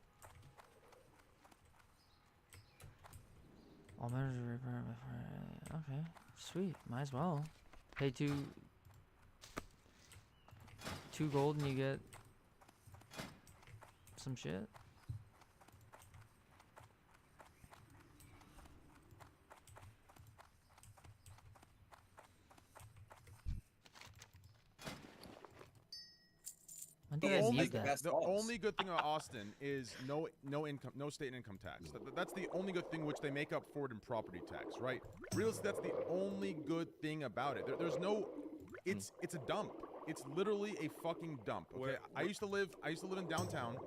All measures are required before. Okay, sweet. Might as well. Pay two gold and you get some shit. When did I mute that? The only good thing about Austin is no income, no state income tax. That's the only good thing, which they make up for it in property tax, right? Realistically, that's the only good thing about it. There's no, it's a dump. It's literally a fucking dump. Okay, I used to live in downtown.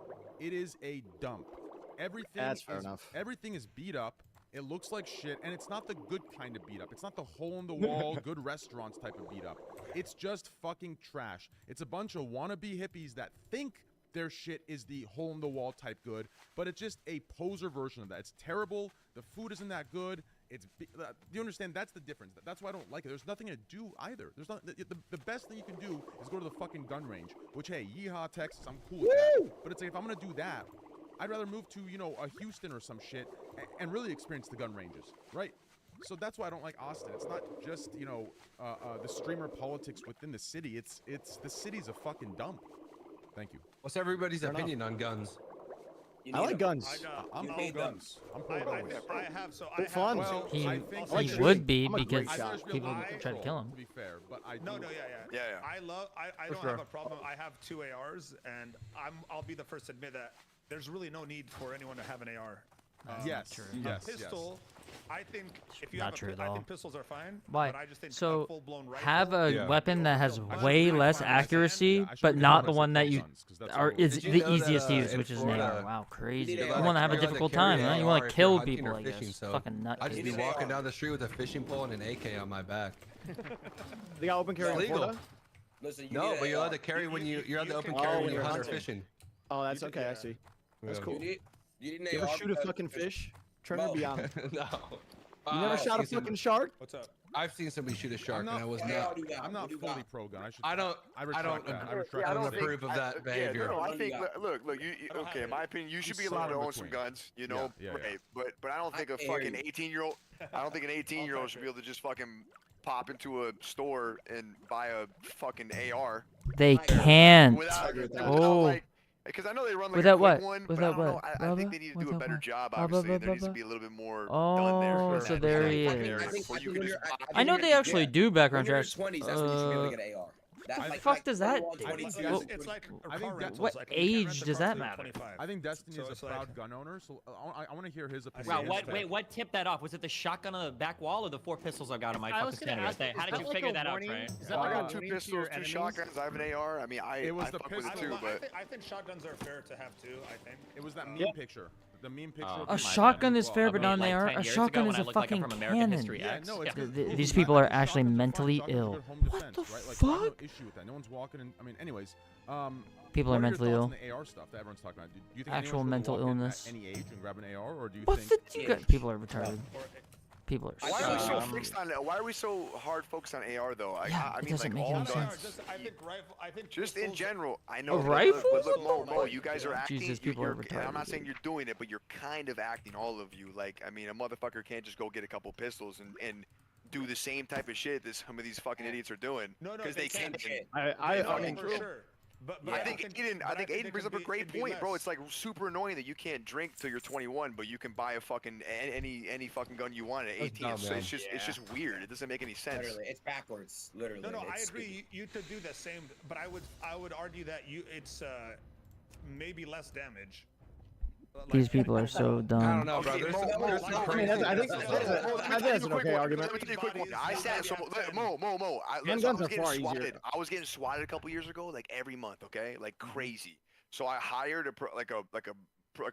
It is a dump. Everything is beat up. It looks like shit, and it's not the good kind of beat up. It's not the hole-in-the-wall, good restaurants type of beat up. It's just fucking trash. It's a bunch of wannabe hippies that think their shit is the hole-in-the-wall type good, but it's just a poser version of that. It's terrible. The food isn't that good. Do you understand? That's the difference. That's why I don't like it. There's nothing to do either. There's not. The best thing you can do is go to the fucking gun range. Which, hey, yeehaw, Texas, I'm cool with that. But it's like, if I'm gonna do that, I'd rather move to, a Houston or some shit and really experience the gun ranges, right? So that's why I don't like Austin. It's not just, the streamer politics within the city. It's the city's a fucking dump. Thank you. What's everybody's opinion on guns? I like guns. I'm pro guns. I'm pro guns. I have, so They're I have. fun. So He would be because people try to kill him. To be fair, but I No, yeah. I don't have a problem. I have 2 ARs, and I'll be the first to admit that there's really no need for anyone to have an AR. Yes. A pistol. I think if you Not have true at I all. think pistols are fine. Why? But I just think a So full-blown rifle, have a weapon that has way less accuracy, but not the one that you is the easiest to use, which is an AR. Wow, crazy. You want to have a difficult time, huh? You want to kill people, I guess. Fucking nut. I just be walking down the street with a fishing pole and an AK on my back. They got open carry. It's in legal. Florida? Listen, No, but you're allowed to carry when you're allowed to open carry when you're hunting or fishing. Oh, that's okay. I see. That's cool. You need an You ever AR shoot a because- fucking fish? Turn or beyond. No. You never shot a fucking shark? What's up? I've seen somebody shoot a shark, and I was not. I'm not fully pro gun. I don't approve of that behavior. I think. Look. Okay. In my opinion, you should be allowed to own some guns. Right? But I don't think a fucking 18-year-old. I don't think an 18-year-old should be able to just fucking pop into a store and buy a fucking AR. They can't. Because I know they run like Without a quick what? one, Without but I don't know. what? I think they need to do a better job, Blah, obviously, blah, and there needs blah, to be a little bit more Oh, done there. so there he is. I know they actually do background checks. That's when you should be able to get an AR. The fuck does that? It's like a car rental. What age does that matter? I think Destiny is a proud gun owner, so I want to hear his Wow, opinion. what tipped that off? Was it the shotgun on the back wall or the 4 pistols I've got on my fucking standard right there? How did you figure that out, Trey? I got 2 pistols, 2 shotguns. I have an AR. I mean, I fuck with it too, but I think shotguns are fair to have too. I think it was that meme picture. The meme picture. A shotgun is fair, but not an AR. A shotgun is a fucking cannon. These people are actually mentally ill. What the fuck? No one's walking in. I mean, anyways. People are mentally ill. The AR stuff that everyone's talking about. Do you think Actual mental illness. At any age and grab an AR, or do you What think? People are retarded. People are. Why are we so fixed on it? Why are we so hard focused on AR though? I mean, doesn't like make all any guns. sense. I think Just in general, I know. A rifle? But look, Mo, you guys are acting. Jesus, people are and retarded. I'm not saying you're doing it, but you're kind of acting, all of you. Like, I mean, a motherfucker can't just go get a couple pistols and do the same type of shit that some of these fucking idiots are doing. No, because they can't. I mean, true. But I think Aiden brings up a great point, bro. It's like super annoying that you can't drink till you're 21, but you can buy a fucking any fucking gun you want at 18. So it's just weird. It doesn't make any sense. Literally, it's backwards. Literally. No, I agree. You could do the same, but I would argue that it's maybe less damage. These people are so dumb. I don't know, bro. I mean, I think that's an okay argument. Let me tell you a quick one. I sat Mo. I was getting swatted a couple years ago, like every month, okay, like crazy. So I hired a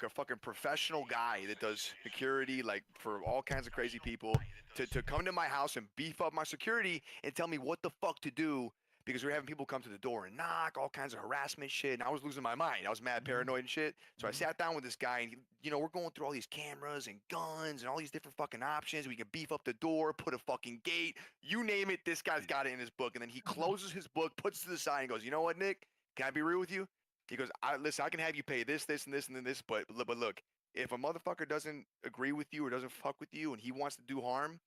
fucking professional guy that does security, like for all kinds of crazy people, to come to my house and beef up my security and tell me what the fuck to do. Because we were having people come to the door and knock, all kinds of harassment shit, and I was losing my mind. I was mad paranoid and shit. So I sat down with this guy, and we're going through all these cameras and guns and all these different fucking options. We can beef up the door, put a fucking gate, you name it. This guy's got it in his book, and then he closes his book, puts it to the side, and goes, "You know what, Nick? Can I be real with you?" He goes, "Listen, I can have you pay this, and this, and then this, but look, if a motherfucker doesn't agree with you or doesn't fuck with you and he wants to do harm,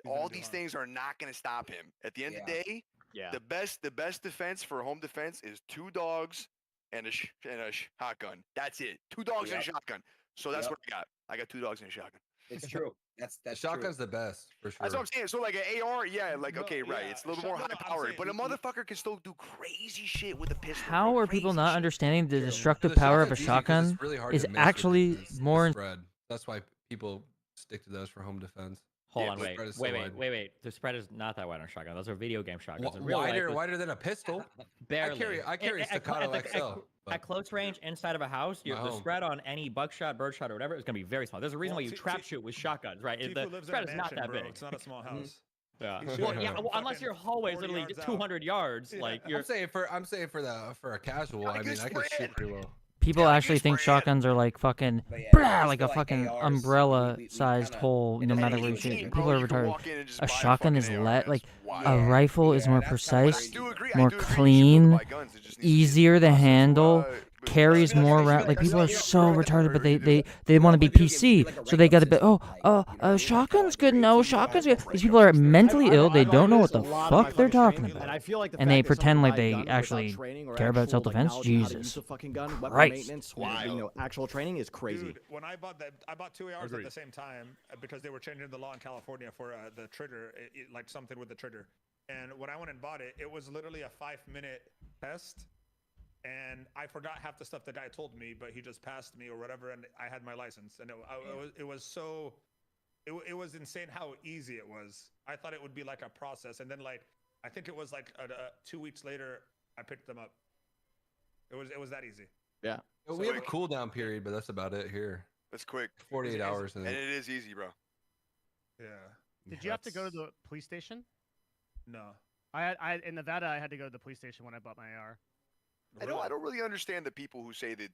all these things are not going to stop him. At the end of the day, the best defense for home defense is 2 dogs and a shotgun. That's it. 2 dogs and a shotgun. So that's what I got. I got 2 dogs and a shotgun. It's true. That's shotgun's the best for sure. That's what I'm saying. So like an AR, like okay, right. It's a little more high powered, but a motherfucker can still do crazy shit with a pistol. How are people not understanding the destructive power of a shotgun is actually more? Spread. That's why people stick to those for home defense. Hold on, wait. The spread is not that wide on shotgun. Those are video game shotguns. Wider than a pistol. Barely. I carry a Staccato XL. At close range inside of a house, the spread on any buckshot, birdshot, or whatever is going to be very small. There's a reason why you trap shoot with shotguns, right? The spread is not that big. It's not a small house. Yeah. Well, unless your hallway is literally 200 yards, like you're. I'm saying for a casual. I mean, I can shoot pretty well. People actually think shotguns are like fucking, like a fucking umbrella-sized hole, no matter where you shoot. People are retarded. A shotgun is like a rifle is more precise, more clean, easier to handle, carries more around. Like people are so retarded, but they want to be PC, so they got to be shotgun's good. No, shotgun's good. These people are mentally ill. They don't know what the fuck they're talking about, and they pretend like they actually care about self-defense. Jesus Christ. Actual training is crazy. Dude, when I bought 2 ARs at the same time because they were changing the law in California for the trigger, like something with the trigger. And when I went and bought it, it was literally a 5-minute test. And I forgot half the stuff the guy told me, but he just passed me or whatever, and I had my license. And it was insane how easy it was. I thought it would be like a process, and then like I think it was like 2 weeks later I picked them up. It was that easy. Yeah. We have a cooldown period, but that's about it here. That's quick. 48 hours. And it is easy, bro. Yeah. Did you have to go to the police station? No. I in Nevada I had to go to the police station when I bought my AR. I don't really understand the people who say that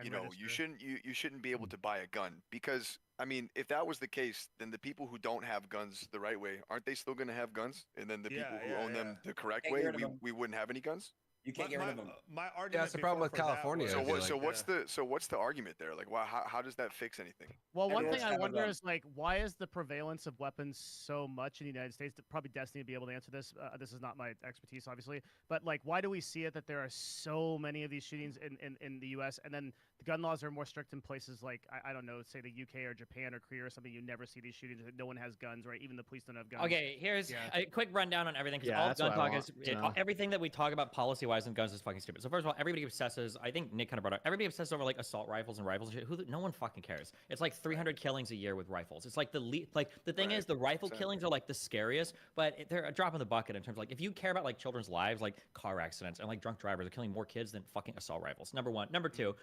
you shouldn't be able to buy a gun, because I mean, if that was the case, then the people who don't have guns the right way, aren't they still going to have guns? And then the people who own them the correct way, we wouldn't have any guns? You can't get rid of them. My argument. Yeah, that's the problem with California. So what's the argument there? Like, how does that fix anything? Well, one thing I wonder is like, why is the prevalence of weapons so much in the United States? Probably Destiny to be able to answer this. This is not my expertise, obviously, but like, why do we see it that there are so many of these shootings in the U.S. and then the gun laws are more strict in places like I don't know, say the UK or Japan or Korea or something? You never see these shootings. No one has guns, right? Even the police don't have guns. Okay, here's a quick rundown on everything. All gun talk is everything that we talk about policy-wise and guns is fucking stupid. So first of all, everybody obsesses. I think Nick kind of brought up. Everybody obsesses over like assault rifles and rifles. No one fucking cares. It's like 300 killings a year with rifles. It's like the thing is the rifle killings are like the scariest, but they're a drop in the bucket in terms of like if you care about like children's lives, like car accidents and like drunk drivers are killing more kids than fucking assault rifles. Number one. Number two.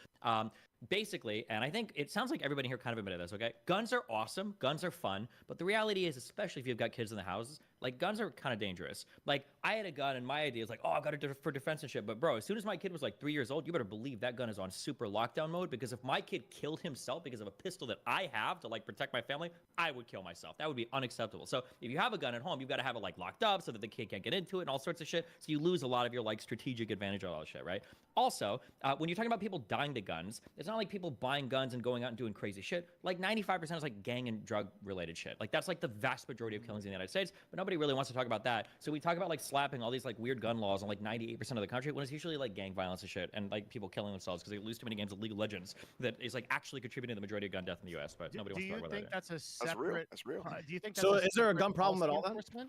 Basically, and I think it sounds like everybody here kind of admitted this, okay? Guns are awesome, guns are fun, but the reality is, especially if you've got kids in the houses, like guns are kind of dangerous. Like I had a gun and my idea is like, oh, I've got it for defense and shit, but bro, as soon as my kid was like 3 years old, you better believe that gun is on super lockdown mode, because if my kid killed himself because of a pistol that I have to like protect my family, I would kill myself. That would be unacceptable. So if you have a gun at home, you've got to have it like locked up so that the kid can't get into it and all sorts of shit. So you lose a lot of your like strategic advantage of all that shit, right? Also, when you're talking about people dying to guns, it's not like people buying guns and going out and doing crazy shit. Like 95% is like gang and drug related shit. Like that's like the vast majority of killings in the United States, but nobody really wants to talk about that. So we talk about like slapping all these like weird gun laws on like 98% of the country when it's usually like gang violence and shit and like people killing themselves because they lose too many games of League of Legends that is like actually contributing to the majority of gun death in the U.S. But nobody wants to talk about that. Do you think that's a separate? That's real. Do you think so? Is there a gun problem at all then?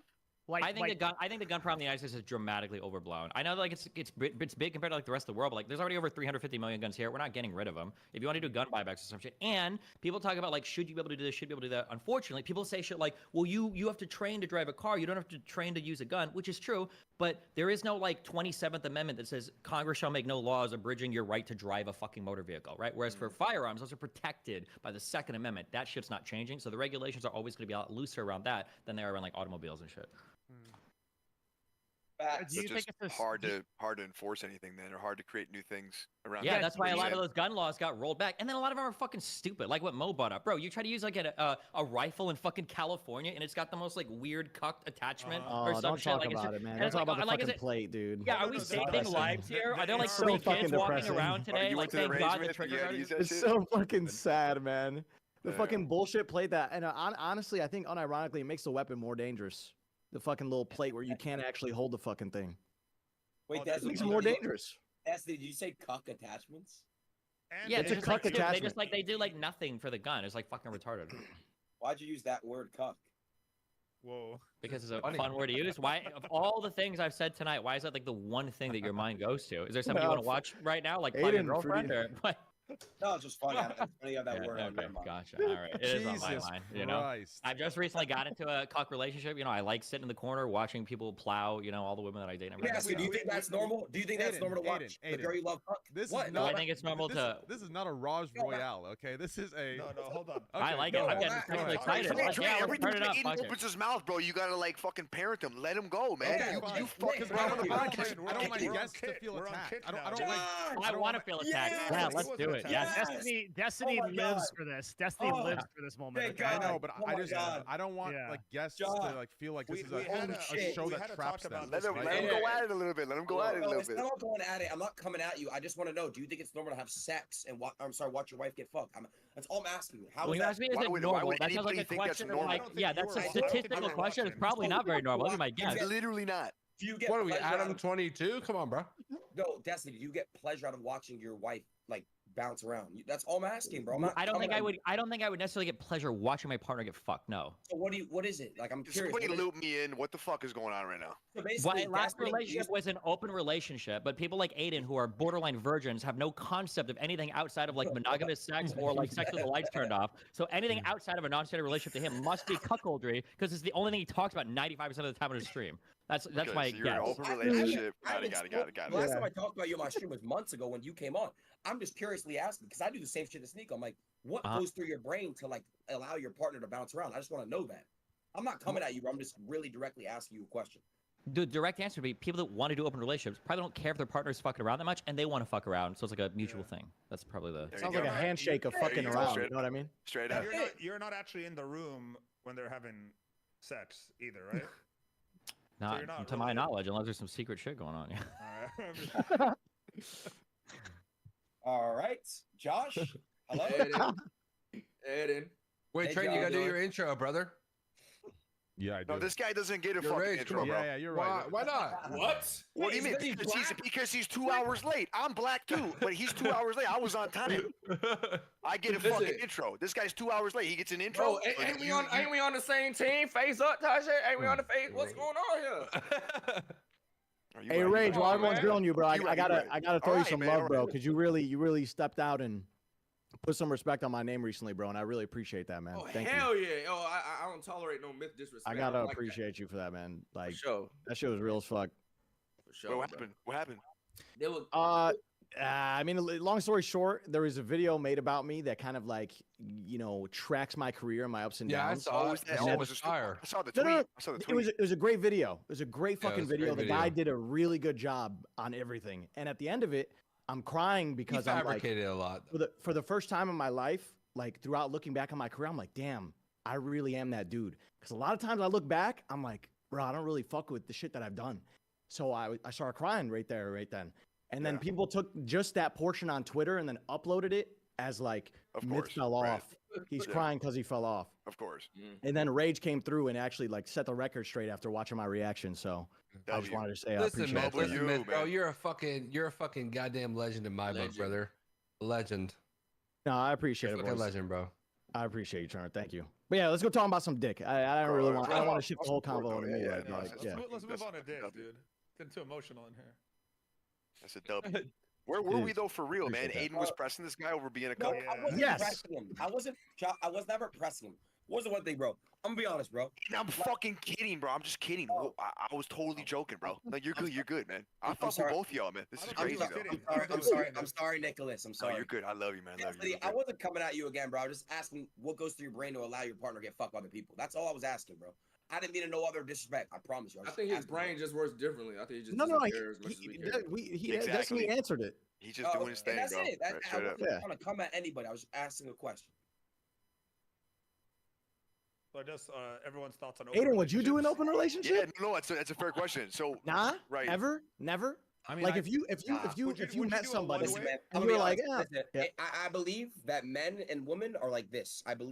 I think the gun problem in the United States is dramatically overblown. I know like it's big compared to like the rest of the world, but like there's already over 350 million guns here. We're not getting rid of them. If you want to do gun buybacks or some shit, and people talk about like should you be able to do this, should you be able to do that. Unfortunately, people say shit like, well, you have to train to drive a car. You don't have to train to use a gun, which is true. But there is no like 27th Amendment that says Congress shall make no laws abridging your right to drive a fucking motor vehicle, right? Whereas for firearms, those are protected by the Second Amendment. That shit's not changing. So the regulations are always going to be a lot looser around that than they are around like automobiles and shit. Facts. It's just hard to enforce anything then, or hard to create new things around. Yeah, that. that's why a lot of those gun laws got rolled back, and then a lot of them are fucking stupid. Like what Mo brought up, bro. You try to use like a rifle in fucking California, and it's got the most like weird cucked attachment or some don't shit. talk Like, about it, man. Don't talk about the fucking plate, dude. Yeah, are we saving lives here? Are there like so 3 fucking kids walking depressing. around today? Like, thank God the trigger guard is. It's so fucking sad, man. The fucking bullshit plate that, and honestly, I think unironically, it makes the weapon more dangerous. The fucking little plate where you can't actually hold the fucking thing. Wait, It makes it more dangerous. Did you say cuck attachments? Yeah, it's they're a just like cuck stupid. They attachment. just like they do like nothing for the gun. It's like fucking retarded. Why'd you use that word cuck? Whoa. Because it's a fun word to use. Why, of all the things I've said tonight, why is that like the one thing that your mind goes to? Is there something you want to watch right now, like Find Your Girlfriend, or what? No, it's just funny. It's funny you have that word on Okay, your mind. gotcha. All right, it is on my Jesus mind. You know, Christ. I've just recently got into a cuck relationship. You know, I like sitting in the corner watching people plow. You know, all the women that I date. And Yeah, everything. so do you think that's normal? Do you think that's normal to watch? The girl you love cuck? This What? is No, not. I think it's normal to. This is not a Raj Royale, okay? This is a. No, hold on. I like it. I'm getting sexually excited. Like, yeah, Every let's turn time it up. he Fuck it. opens his mouth, bro, you gotta like fucking parent him. Let him go, man. Okay, you fine. fucking I don't want podcast. my guests to feel attacked. I don't like. I want to feel attacked. Yeah, let's do it. Yes. Destiny lives for this. Destiny lives for this moment. Okay? Oh I know, but I don't want like guests to like feel like this is a show that traps them. Let him go at it a little bit. Let him go at it a little It's bit. not going at it. I'm not coming at you. I just want to know, do you think it's normal to have sex and watch your wife get fucked? That's all I'm asking you. How When is you that? ask me, is it normal? That sounds like a question of like, yeah, that's a statistical question. It's probably not very normal. That'd be my guess. It's literally not. Do you get What are we, pleasure Adam out of- 22? Come on, bro. No, Destiny, do you get pleasure out of watching your wife like bounce around? That's all I'm asking, bro. I don't think I would. I don't think I would necessarily get pleasure watching my partner get fucked. No. So what is it? Like, I'm curious. Somebody loop me in. What the fuck is going on right now? So basically, My last relationship was an open relationship, but people like Aiden, who are borderline virgins, have no concept of anything outside of like monogamous sex or like sex with the lights turned off. So anything outside of a non-standard relationship to him must be cuckoldry because it's the only thing he talks about 95% of the time on his stream. That's Okay, my so you're in guess. an open relationship. Got it. Last time I talked about you on my stream was months ago when you came on. I'm just curiously asking because I do the same shit to Sneak. I'm like, what goes through your brain to like allow your partner to bounce around? I just want to know that. I'm not coming at you, bro. I'm just really directly asking you a question. The direct answer would be people that want to do open relationships probably don't care if their partner's fucking around that much, and they want to fuck around. So it's like a mutual thing. That's probably the. Sounds like a handshake of fucking around. You know what I mean? Straight up. You're not actually in the room when they're having sex either, right? Not to my knowledge, unless there's some secret shit going on. Alright. All right, Josh. Hello. Aiden. Wait, Hey, Trey, John, you gotta do John. your intro, brother. Yeah, I do. No, this guy doesn't get a You're fucking rage, intro, come bro. on. Yeah, you're right. Why not? What? What do you mean? Because he's 2 hours late. I'm black too, but he's 2 hours late. I was on time. I get a fucking intro. This guy's 2 hours late. He gets an intro. Bro, ain't we on the same team? Face up, Tasha. Ain't we on the face? What's going on here? Hey, Rage, while everyone's man. grilling you, bro, I gotta throw you Alright, some man, love, alright. bro, because you really stepped out and put some respect on my name recently, bro, and I really appreciate that, man. Oh, Thank you. hell yeah. Oh, I don't tolerate no myth disrespect. I gotta don't like appreciate you for that, man. Like, For sure. that shit was real as fuck. For sure. What bro. happened? What happened? There was, I mean, long story short, there was a video made about me that kind of like, you know, tracks my career and my ups and Yeah, I downs. saw it. And Oh, that it was fire. I saw the No, tweet. no, no. I saw the tweet. It was a great video. It was a great Yeah, it fucking was a video. great The guy video. did a really good job on everything. And at the end of it, I'm crying He because I'm like, fabricated a lot. for the first time in my life, like throughout looking back on my career, I'm like, damn, I really am that dude. Because a lot of times I look back, I'm like, bro, I don't really fuck with the shit that I've done. So I started crying right then. And then people took just that portion on Twitter and then uploaded it as like, Of Myth course, fell right. off. He's Yeah. crying because he fell off. Of course. And then Rage came through and actually like set the record straight after watching my reaction. So I just W. wanted to say I Listen, appreciate man, it. listen, you, man, bro, man. you're a fucking goddamn legend in my book, brother. Legend. No, I appreciate it, Fucking boys. legend, bro. I appreciate you, Turner. Thank you. But yeah, let's go talk about some dick. I don't really want. I don't want to shift the whole convo into me. Like, yeah. Let's move on to Dick, dude. Getting too emotional in here. That's a W. Where were we Dude, though for real, man? appreciate Aiden was pressing this guy over being a No, couple. I wasn't Yes. pressing him. I was never pressing him. What was the one thing, bro? I'm gonna be honest, bro. I'm fucking kidding, bro. I'm just kidding. I was totally joking, bro. Like you're good, man. I fuck with sorry. both y'all, man. This is I'm crazy sorry. though. I'm sorry, Nicholas. I'm No, sorry. you're good. I love you, man. I love you. Destiny, I wasn't coming at you again, bro. I was just asking what goes through your brain to allow your partner to get fucked by other people. That's all I was asking, bro. I didn't mean to no other disrespect. I promise you. I think his brain just works differently. I think he just No, doesn't care as much as we care. That's when he answered it. He's just doing his thing, That's bro. it. Right, I straight up. wasn't trying to come at anybody. I was just asking a question. So just everyone's thoughts on. Aiden, would you do an open relationship? Yeah, no, it's a fair question. So Nah, right, ever, never. I mean, like I- if you met somebody Listen, man, and I'm you were gonna like, be honest. yeah, Listen, I believe that men and women are like this. I don't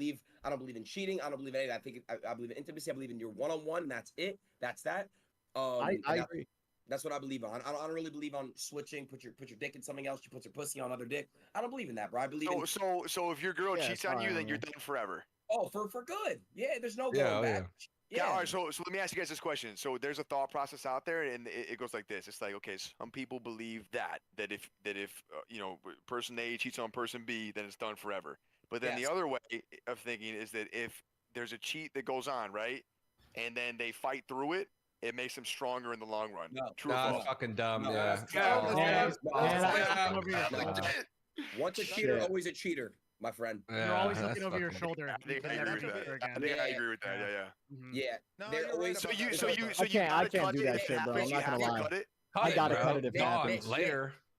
believe in cheating. I don't believe in anything. I believe in intimacy. I believe in your one-on-one. And that's it. That's that. I agree. That's what I believe on. I don't really believe on switching. Put your dick in something else. She puts her pussy on other dick. I don't believe in that, bro. I believe in. So if your girl Yeah, cheats on you, fine, then you're man. done forever. Oh, for good. Yeah, there's no Yeah, going oh, back. Yeah. All right. So let me ask you guys this question. So there's a thought process out there, and it goes like this. It's like, okay, some people believe that if person A cheats on person B, then it's done forever. But then Yes. the other way of thinking is that if there's a cheat that goes on, right, and then they fight through it, it makes them stronger in the long run. True or Nah, false? it's fucking dumb. No, Yeah. Once a cheater, always a cheater, my friend. You're always looking over your shoulder. You can never do it again. I think I agree with that. Yeah. Yeah. They're always. So you I can't do that shit, bro. I'm not gonna lie. I gotta cut it if it happens.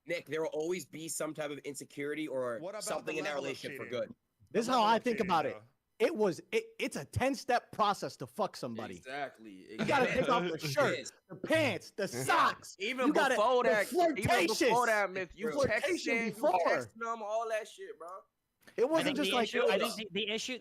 Nick, there will always be some type of insecurity or about something the in that level of relationship for cheating? good. This is how I think about it. It's a 10-step process to fuck somebody. Exactly. You gotta take off the shirt, the pants, the socks. Even You gotta- before the that, even flirtatious. before that, Myth, you Flirtation texting, you before. texting them, all that shit, bro. It I wasn't think just the like issue,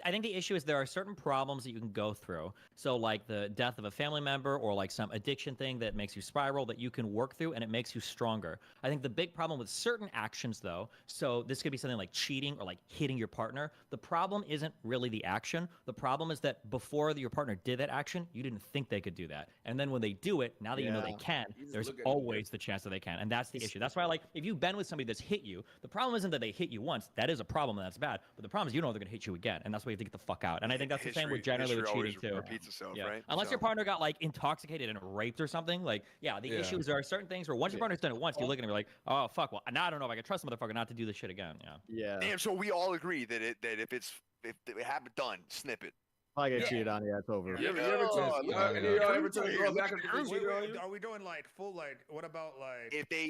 I think the issue is there are certain problems that you can go through. So like the death of a family member or like some addiction thing that makes you spiral that you can work through and it makes you stronger. I think the big problem with certain actions though, so this could be something like cheating or like hitting your partner. The problem isn't really the action. The problem is that before your partner did that action, you didn't think they could do that. And then when they do it, now that you know they Yeah. can, You just there's look at it always the chance that they can. And that's the issue. That's why like if you've been with somebody that's hit you, the problem isn't that they hit you once. That is a problem and that's bad. But the problem is you know they're gonna hit you again, and that's why you have to get the fuck out. And I think that's the same with generally with history cheating always too. repeats itself, Yeah. right? Unless So- your partner got like intoxicated and raped or something, like the Yeah. issue is there are certain things where once your partner's done it once, you look at it and you're like, oh fuck, well now I don't know if I can trust the motherfucker not to do this shit again. Yeah. Damn. So we all agree that if it happened, done, snip it. If I get cheated on, yeah, it's over. You ever ever took a girl back and Wait, are we doing like full like? What about like? If they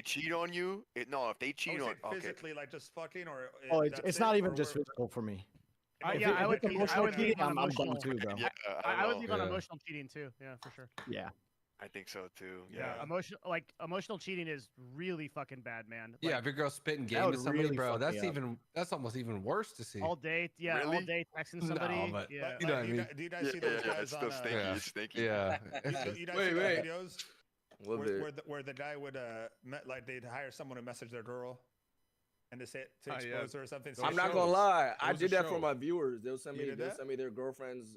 cheat on you, if they cheat on, okay. Physically, like just fucking or. Oh, it's that's not it, even or just we're- physical for me. I- If yeah, it- I if would it's leave- emotional I would leave cheating, on I'm done emotional. too, bro. Yeah, I would leave on Yeah. emotional cheating too. Yeah, for sure. Yeah. I think so too. Yeah, emotional cheating is really fucking bad, man. Yeah, Like, if your girl's spitting That game would to somebody, really bro, fuck me up. that's almost even worse to see. all day, yeah, all Really? day texting somebody. No, but yeah. you know what I mean. Do you guys see those guys it's still on? stinky. Yeah. It's stinky. Yeah. You guys Wait, see those wait. videos What where the guy would like they'd hire someone to message their girl, and to say to Oh, expose yeah. her or something. I'm not gonna lie, I Those are did that for shows. my viewers. They'll send You me did that? their girlfriend's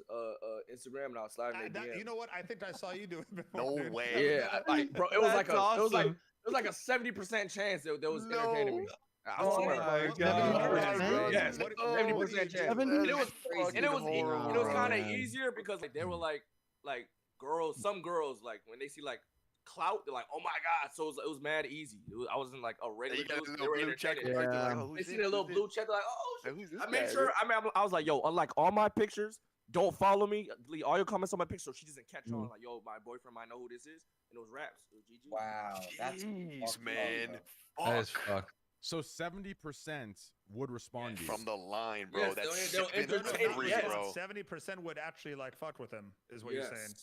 Instagram and I'll slide in their DM. You know what? I think I saw you do it before. No dude. way. Yeah, like bro, it was like That's it was like awesome. it was like a 70% chance that was No. entertaining me. I Oh swear. my What- God. Yes, What- 70% chance. Seven? And it was Fucking and it was horrible, kind of man. easier because like they were like girls, some girls like when they see like clout, they're like, oh my god. So it was mad easy. I wasn't like a regular. You got dude, the they were little blue check entertaining. right there, Yeah. like, oh, They who's see this? the little Who's blue this? check, they're like, oh shit. Like, who's this I made guy? sure. I was like, yo, unlike all my pictures, don't follow me. Delete all your comments on my picture so she doesn't catch on. Like, yo, my boyfriend might know who this is. And it was raps. It was GG. Wow, that's Jeez, fucked up, man. bro. That is Fuck. fucked. So 70% would respond to you. From the line, bro. Yes, That's they'll sipping entertain- free, yes. bro. 70% would actually like fuck with him, is what you're saying.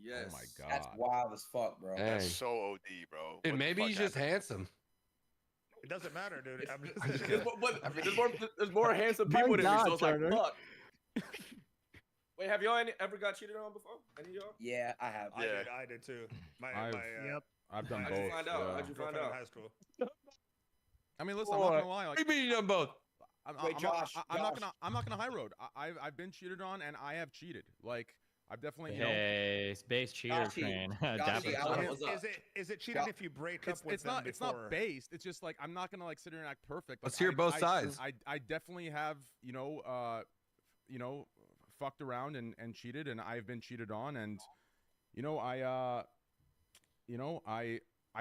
Yes. Oh my god. That's wild as fuck, bro. Dang. That's so OD, bro. What Dude, the maybe fuck he's just happened? handsome. It doesn't matter, dude. I'm just There's more handsome people than me, God, so it's like, Turner. fuck. Wait, have y'all ever got cheated on before? Any of y'all? Yeah, I have. I did too. I've- I've done How'd both. you find out? yeah. How'd you find Girlfriend in out? high school. I mean, listen, I'm not gonna lie. What Like, do you mean you done both? Wait, Josh, I'm not gonna high road. I've been cheated on and I have cheated. Like, I've definitely, you know. Hey, space cheater Joshy, train. Joshy, Dapper I son. was- Is it cheating if you break up with It's them not. before? It's not based. It's just like I'm not gonna like sit here and act perfect. Let's Like, hear both sides. I definitely have you know fucked around and cheated, and I've been cheated on, and I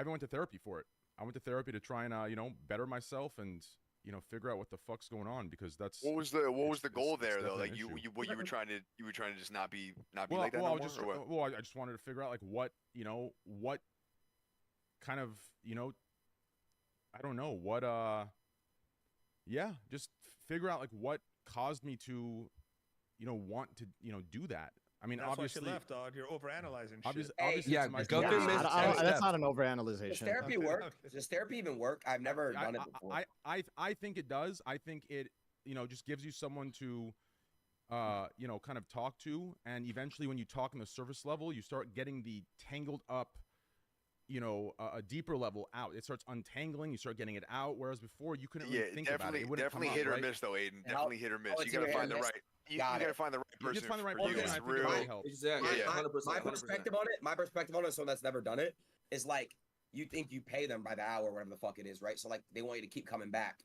went to therapy for it. I went to therapy to try and better myself and figure out what the fuck's going on, because that's What was the goal there though? definitely Like an issue. you were trying to just not be like that well, no more, just, or what? well, I just wanted to figure out like what kind of I don't know what just figure out like what caused me to want to do that. I mean, That's obviously why she left, dog. You're overanalyzing shit. obviously Yeah, it's my go job. through this. That's not an Does overanalyzation. therapy work? Does therapy even work? I've never done it before. I think it does. I think it just gives you someone to kind of talk to, and eventually when you talk on the surface level, you start getting the tangled up a deeper level out. It starts untangling, you start getting it out, whereas before you couldn't really think about it. It wouldn't definitely come hit up, or right? miss though, Aiden. And Definitely hit or miss. oh, You gotta find the right. You gotta find the right You person. just find the right for you. person. I It's think it real. really helps. Exactly. Yeah, 100%. My 100%. perspective on it, someone that's never done it, is like you think you pay them by the hour, or whatever the fuck it is, right? So like they want you to keep coming back.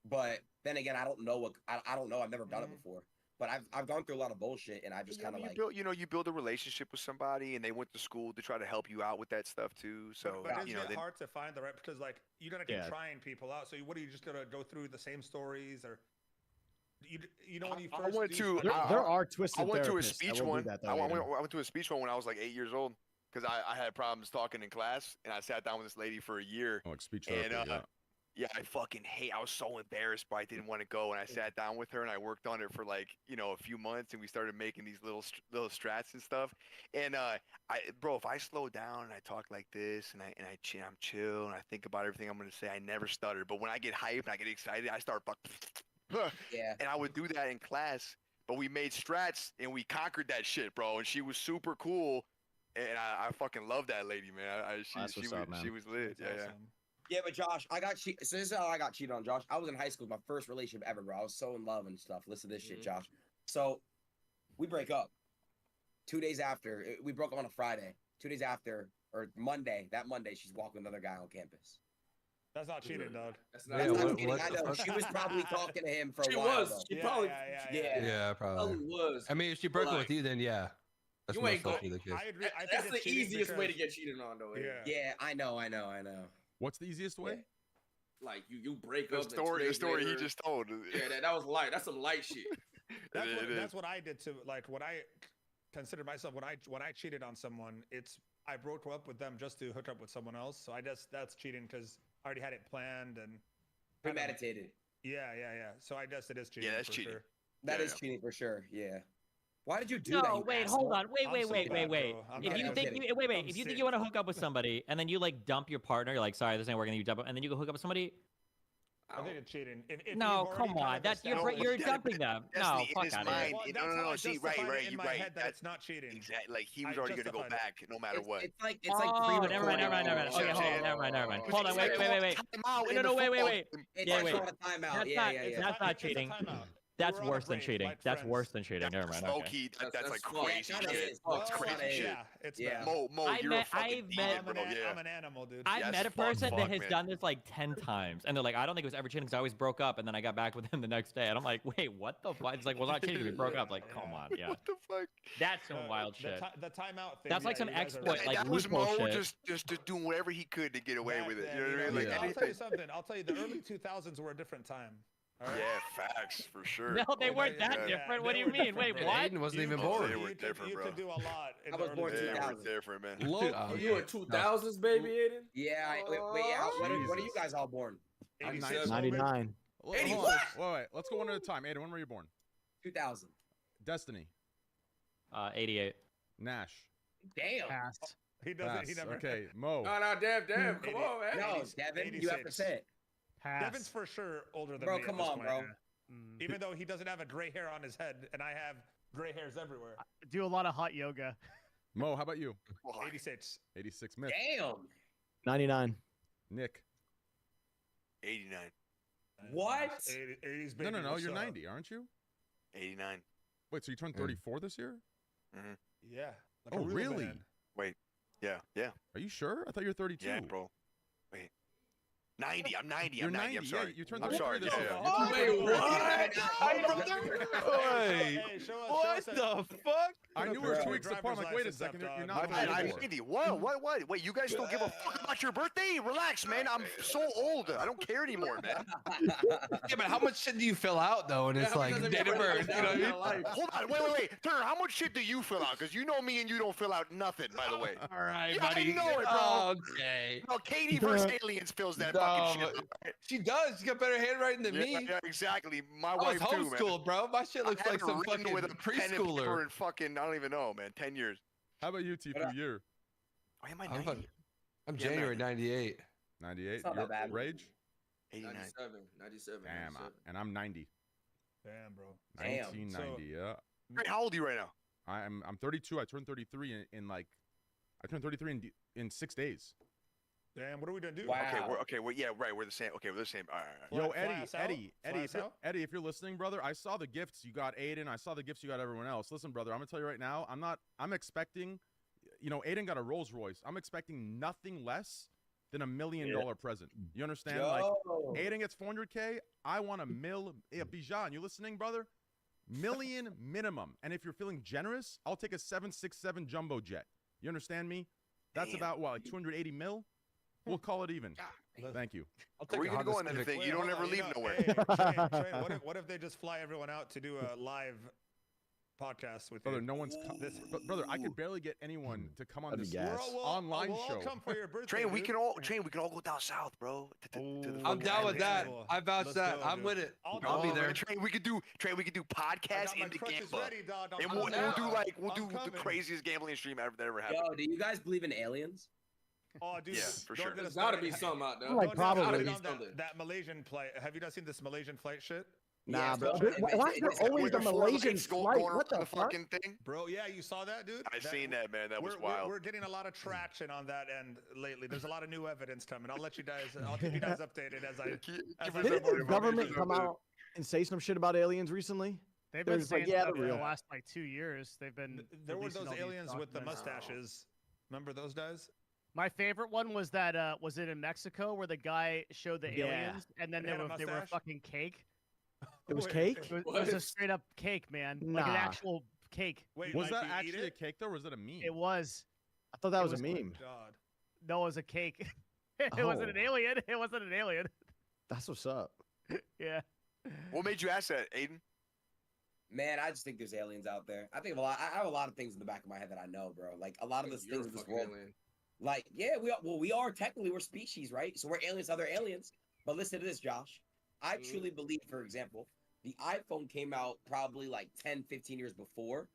But then again, I don't know. I've never done it before. But I've gone through a lot of bullshit, and I've just kind of like you build a relationship with somebody, and they went to school to try to help you out with that stuff too. So But isn't it hard to find the right, because like you gotta keep trying people out. So what are you just gonna go through the same stories, or when you first I went to there are twisted. I went to a therapists that speech will do one. that, though, I Aiden. went to a speech one when I was like 8 years old, because I had problems talking in class, and I sat down with this lady for a year. Like speech therapy. And I was so embarrassed, but I didn't want to go. And I sat down with her, and I worked on it for like a few months, and we started making these little strats and stuff. And if I slow down and I talk like this, and I'm chill, and I think about everything I'm gonna say, I never stutter. But when I get hyped and I get excited, I start yeah. And I would do that in class. But we made strats, and we conquered that shit, bro. And she was super cool, and I fucking love that lady, man. She was lit. That's Yeah. awesome. Yeah, but Josh, I got cheated. So this is how I got cheated on, Josh. I was in high school, my first relationship ever, bro. I was so in love and stuff. Listen to this shit, Josh. So we break up. 2 days after, we broke up on a Friday. 2 days after, or Monday, she's walking with another guy on campus. That's not cheating, dog. That's not cheating. I know. She was probably talking to him for a while. Though. She probably. Yeah, probably. was. I mean, if she broke up with you, then yeah. That's You ain't most likely the case. I agree. I think That's it's the cheating easiest way to because- get cheated on, though. Yeah, I know. What's the easiest way? Like you break The up. story he later. just told. Yeah, that was light. That's some light shit. That's what I did to like when I considered myself when I cheated on someone. I broke up with them just to hook up with someone else. So that's cheating because I already had it planned and premeditated. Yeah. So I guess it is cheating. Yeah, that's for cheating. Sure. That is cheating for sure. Yeah. Why did you do that? No, you wait, asshole? hold on. Wait. I'm If you think kidding. if you think you want to hook up with somebody and then you like dump your partner, you're like, sorry, this ain't working, and you dump it, and then you go hook up with somebody. I think it's cheating. If No, you've come already on. kind of That's established- you're dumping them. That's No, in fuck his out of here. mind. Well, No, that's how I see, justified right. it in You're my right. head that it's not cheating. Exactly. Like he I was already gonna go justified it. back no matter what. It's like Oh, pre-recorded. never mind. You know Okay, what I'm hold on. saying? Never mind. But Hold on. it's Wait. like timeout in No, the wait. football. It's Yeah, like wait. throwing a timeout. That's Yeah. That's not It's a cheating. timeout. That's We were on a worse than break, cheating. like That's friends. worse than cheating. Never mind. Low Okay. key, that's like Yeah, crazy kinda shit. is. Oh, it's Well, crazy kinda shit. Yeah, it's Yeah. bad. Mo, you're a fucking I've met- demon, bro. Yeah. I'm an animal, dude. I've Yes, met a fuck, person that has man. done this like 10 times, and they're like, I don't think it was ever cheating because I always broke up, and then I got back with him the next day, and I'm like, wait, what the fuck? It's like, well, not cheating, we broke up. Like, come on, yeah. What the fuck? That's some wild shit. The timeout thing. That's like some you guys are exploit, right. like that was loophole Mo shit. just doing whatever he could to get away with it. You know what I Yeah, mean? Like I'll tell you anything. something. I'll tell you, the early 2000s were a different time. All right? Yeah, facts for sure. No, they weren't that yeah. different. What do They you were mean? different, Wait, bro. what? Aiden wasn't even Oh, born. they were different, You bro. could do a lot. In I the was early born They were 2000s. different, man. You in 2000s, baby, Aiden? Yeah. Wait. When are you guys all born? 86. 99. Hold on. Wait. Let's go one at a time. Aiden, when were you born? 2000. Destiny. 88. Nash. Damn. Passed. He doesn't. Pass. He never. Okay, Mo. No, damn. Come on, man. No, Devin, you have to 86. say it. Devin's for sure older than Bro, me. at come this on, point. bro. Even though he doesn't have a gray hair on his head, and I have gray hairs everywhere. Do a lot of hot yoga. Mo, how about you? 86. 86 Myth. Damn. 99. Nick. 89. What? 80s baby. No. what's You're up? 90, aren't you? 89. Wait, so you turned 34 this year? Mm-hmm. Yeah. Like a Oh, real really? man. Wait. Yeah. Are you sure? I thought you were 32. Yeah, bro. Wait. 90. I'm 90. You're I'm 90. I'm 90, sorry. yeah, you turned I'm 33 sorry. this Yeah, year. yeah. Oh, Wait, what? What the fuck? I knew we were 2 weeks apart. I'm like, wait a second, you're not I'm 24. 90. What? Wait, you guys don't give a fuck about your birthday? Relax, man. I'm so old. I don't care anymore, man. Yeah, but how much shit do you fill out though? And it's like date of birth. You know what I mean? Hold on, wait. Turner, how much shit do you fill out? Because you know me and you don't fill out nothing, by the way. All right, Yeah, buddy. I know it, bro. Okay. No, Katie versus Aliens fills that fucking shit. She does. She got better handwriting than me. Yeah, exactly. My I was wife too, man. homeschooled, bro. My shit looks I like haven't some written fucking with a pen and paper preschooler. in fucking, I don't even know, man. 10 years. How about you, Tifu? Year? Why am I I'm 90? I'm January 98. 98. It's not that bad. Rage? 89. 97. Damn, and I'm 90. Damn, bro. 1990. Yeah. Great, how old are you right now? I'm 32. I turned 33 in like, I turned 33 in 6 days. Damn, what are we gonna do? Yeah, right. We're the same. Okay, we're the same. All right. Yo, Fly us out? Eddie, if you're listening, brother, I saw the gifts you got Aiden. I saw the gifts you got everyone else. Listen, brother, I'm gonna tell you right now. I'm expecting, Aiden got a Rolls Royce. I'm expecting nothing less than $1 million present. You understand? Yo. Like, Aiden gets 400K. I want a mil. Yeah, Bijan, you listening, brother? Million minimum. And if you're feeling generous, I'll take a 767 jumbo jet. You understand me? That's about what, like 280 mil? We'll call it even. Thank you. Are we gonna go on anything? You don't ever leave nowhere. Hey, Train, what if they just fly everyone out to do a live podcast with Brother, you? no one's brother, I could barely get anyone to come on this online we'll show. all come for your birthday. Train, we dude. can all go down south, bro. To the I'm down with that. I vouch Let's that. go, I'm dude. with it. I'll be there. Train, we could do podcasts in the gambler. And we'll do the craziest gambling stream ever that ever happened. Yo, do you guys believe in aliens? Oh, dude, Yeah, for sure. There's gotta be something out there. Like, probably. That Malaysian flight. Have you not seen this Malaysian flight shit? Nah, bro. Why is there always the Malaysian flight? What the fuck? Fucking thing? Bro, yeah, you saw that, dude? I seen that, man. That was wild. We're getting a lot of traction on that end lately. There's a lot of new evidence coming. I'll keep you guys updated as I Didn't the government come out and say some shit about aliens recently? They've They're been just like, saying yeah, that they're for the real. last like 2 years. They've been. There were releasing those all these aliens with the documents. mustaches. Remember those guys? My favorite one was that was it in Mexico where the guy showed the Yeah. aliens and then They had a they were a mustache? fucking cake. It was Wait, cake? It was a straight up cake, man. Like an Nah. actual cake. Wait, Was like, that you eat actually a it? cake though, or was that a meme? It was. I thought that was a was- meme. God. No, it was a cake. It wasn't an Oh. alien. It wasn't an alien. That's what's up. Yeah. What made you ask that, Aiden? Man, I just think there's aliens out there. I have a lot of things in the back of my head that I know, bro. Like a lot of those You're things a in this fucking world. alien. Like, yeah, we are technically we're species, right? So we're aliens, other aliens. But listen to this, Josh. I truly believe, for example, the iPhone came out probably like 10, 15 years before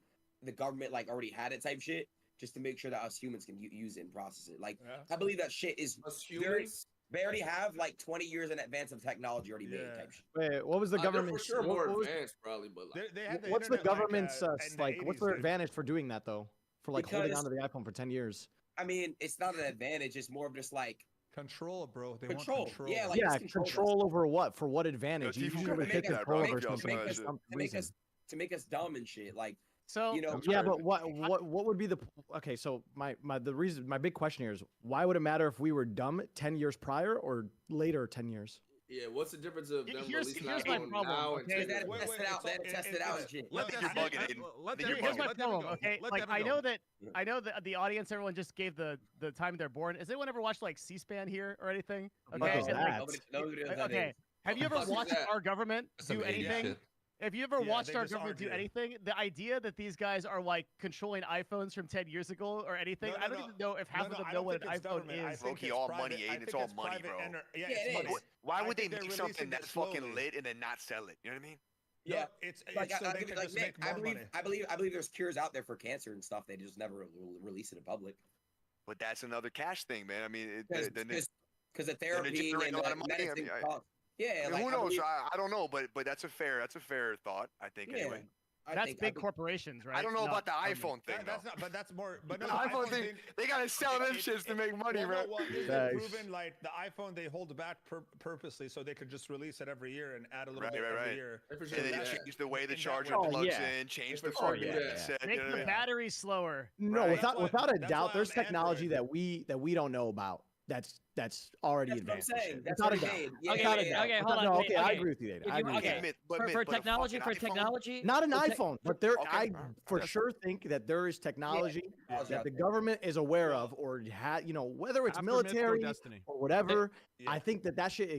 the government like already had it type shit, just to make sure that us humans can use it and process it. Like, I believe that shit is Us very. humans? They already have like 20 years in advance of technology already made type shit. Wait, what was the They're government's? for sure what- more what was- advanced, probably, but like, They had the what's the internet, government's in the like? What's 80s, their dude. advantage for doing that though? For like holding Because- onto the iPhone for 10 years? I mean, it's not an advantage. It's more of just like Control, bro. They Control. want control. Yeah, like, Yeah, just control control over what? For what advantage? Yo, You Tifu, usually make take that, control bro. over Make y'all something some for shit. some to make reason. us dumb and shit. Like, So you know, Yeah, but what would be the okay? So my big question here is why would it matter if we were dumb 10 years prior or later 10 years? yeah, what's the difference of them Here's releasing my iPhone problem, now and okay? 10 they years had to ago? test it out. They had to test it out and shit. I think you're bugging, Aiden. Let I think Devin you're Here's my Let Devin problem, go. okay? Let Like Devin I go. know that the audience, everyone just gave the time they're born. Has anyone ever watched like C-SPAN here or anything? What is and, that? Nobody knows what that okay. is. Have you ever Fuck is watched that? our government Some do idiot anything? shit. Have you ever Yeah, watched they our just government do argue. anything? The idea that these guys are like controlling iPhones from 10 years ago or anything, I don't even know if half of them know what an iPhone is. Low-key all money, Aiden. It's all money, bro. Yeah, Yeah, it's it money. is. Why I would they think they're make something releasing it that's fucking slowly. lit and then not sell it? You know what I mean? Yeah, it's like so I, they give can like just Nick, make more money. I believe there's cures out there for cancer and stuff. They just never release it in public. But that's another cash thing, man. I mean, Because the therapy generate and a lot the of money. I medicine mean, cost. Yeah, I mean, like, who knows? believe- I don't know, but that's a fair thought. I think Yeah. anyway. That's big corporations, right? I don't know Not about the government. iPhone thing, That's though. not, but that's more. But no, The iPhone thing, they gotta sell them shits to make money, well, bro. no, well, isn't it Thanks. proven like the iPhone they hold back purposely so they could just release it every year and add a little Right, bit right, every right. year. They for And sure then do that. change the way the In that charger way. plugs yeah. in, change They the for sure fucking do that. set. Make You know the what I mean? battery slower. No, Right. without a That's why doubt, there's I'm technology Android. that we don't know about. that's already That's what I'm advanced. and saying. shit. That's Without a already doubt. made. Yeah, Okay, Without a wait, doubt. okay, hold on. No, wait, okay, I okay. agree with you, David. If I you- agree with you. okay, But for but a technology, fucking for iPhone? technology, Not an for tech- iPhone, but there, Okay, I alright. for sure think that there is technology technology that out the there. government is aware of, or whether it's After myths, go military Destiny. or whatever. I think that shit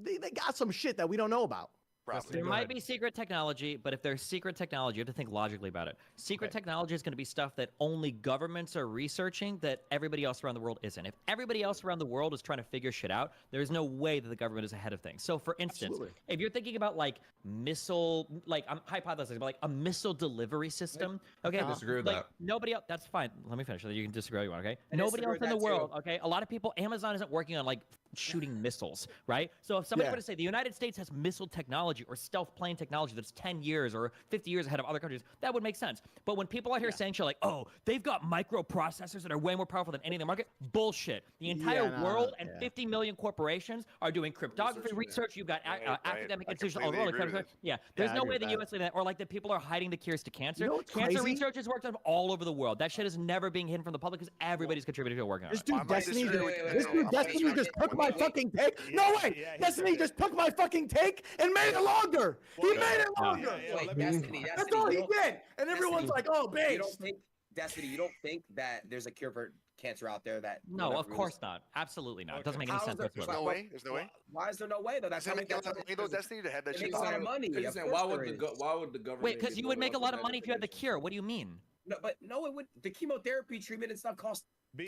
they got some shit that we don't know about. Probably. There Go might ahead. be secret technology, but if there's secret technology, you have to think logically about it. Secret Okay. technology is going to be stuff that only governments are researching that everybody else around the world isn't. If everybody else around the world is trying to figure shit out, there's no way that the government is ahead of things. So, for instance, Absolutely. if you're thinking about like missile, like I'm hypothesizing, but like a missile delivery system, okay? I disagree with like, that. Nobody else. That's fine. Let me finish. So you can disagree all you want, okay? I Nobody disagree else with in the that too. world, okay? A lot of people, Amazon isn't working on like shooting missiles, right? So if somebody Yeah. were to say the United States has missile technology or stealth plane technology that's 10 years or 50 years ahead of other countries, that would make sense. But when people out here saying shit like, oh, they've got microprocessors that are way more powerful than any in the market, bullshit. The entire Yeah, no, world and yeah. 50 million corporations are doing cryptography research. You've got Right, academic I institutions all over completely the agree with country. Yeah, there's I no agree way with the that. U.S. did that, or like that people are hiding the cures to cancer. You know what's Cancer crazy? research is worked on all over the world. That shit is never being hidden from the public because everybody's contributing to working on This it. dude I might Destiny, disagree with you this there. dude I might Destiny disagree just with you took my on that. fucking take. No way, yeah, he Destiny did. just took my fucking take and made it longer. He made it longer. Wait, let me- Destiny, That's all he you don't- did. And everyone's Destiny, like, oh, You don't based. think, Destiny, you don't think that there's a cure for cancer out there that No, will of never course not. Absolutely not. It doesn't make any How is sense there- There's whatsoever. no way. There's no way. Why is there no way though? That's Does how that make a lot of money though, Destiny, to have that They shit? make a lot of money. Because Of you're saying, course why would there the is. why would the government? Wait, because be you would make a blowing lot up of money if you had the information? cure. What do you mean? No, but no, it would. The chemotherapy treatment and stuff costs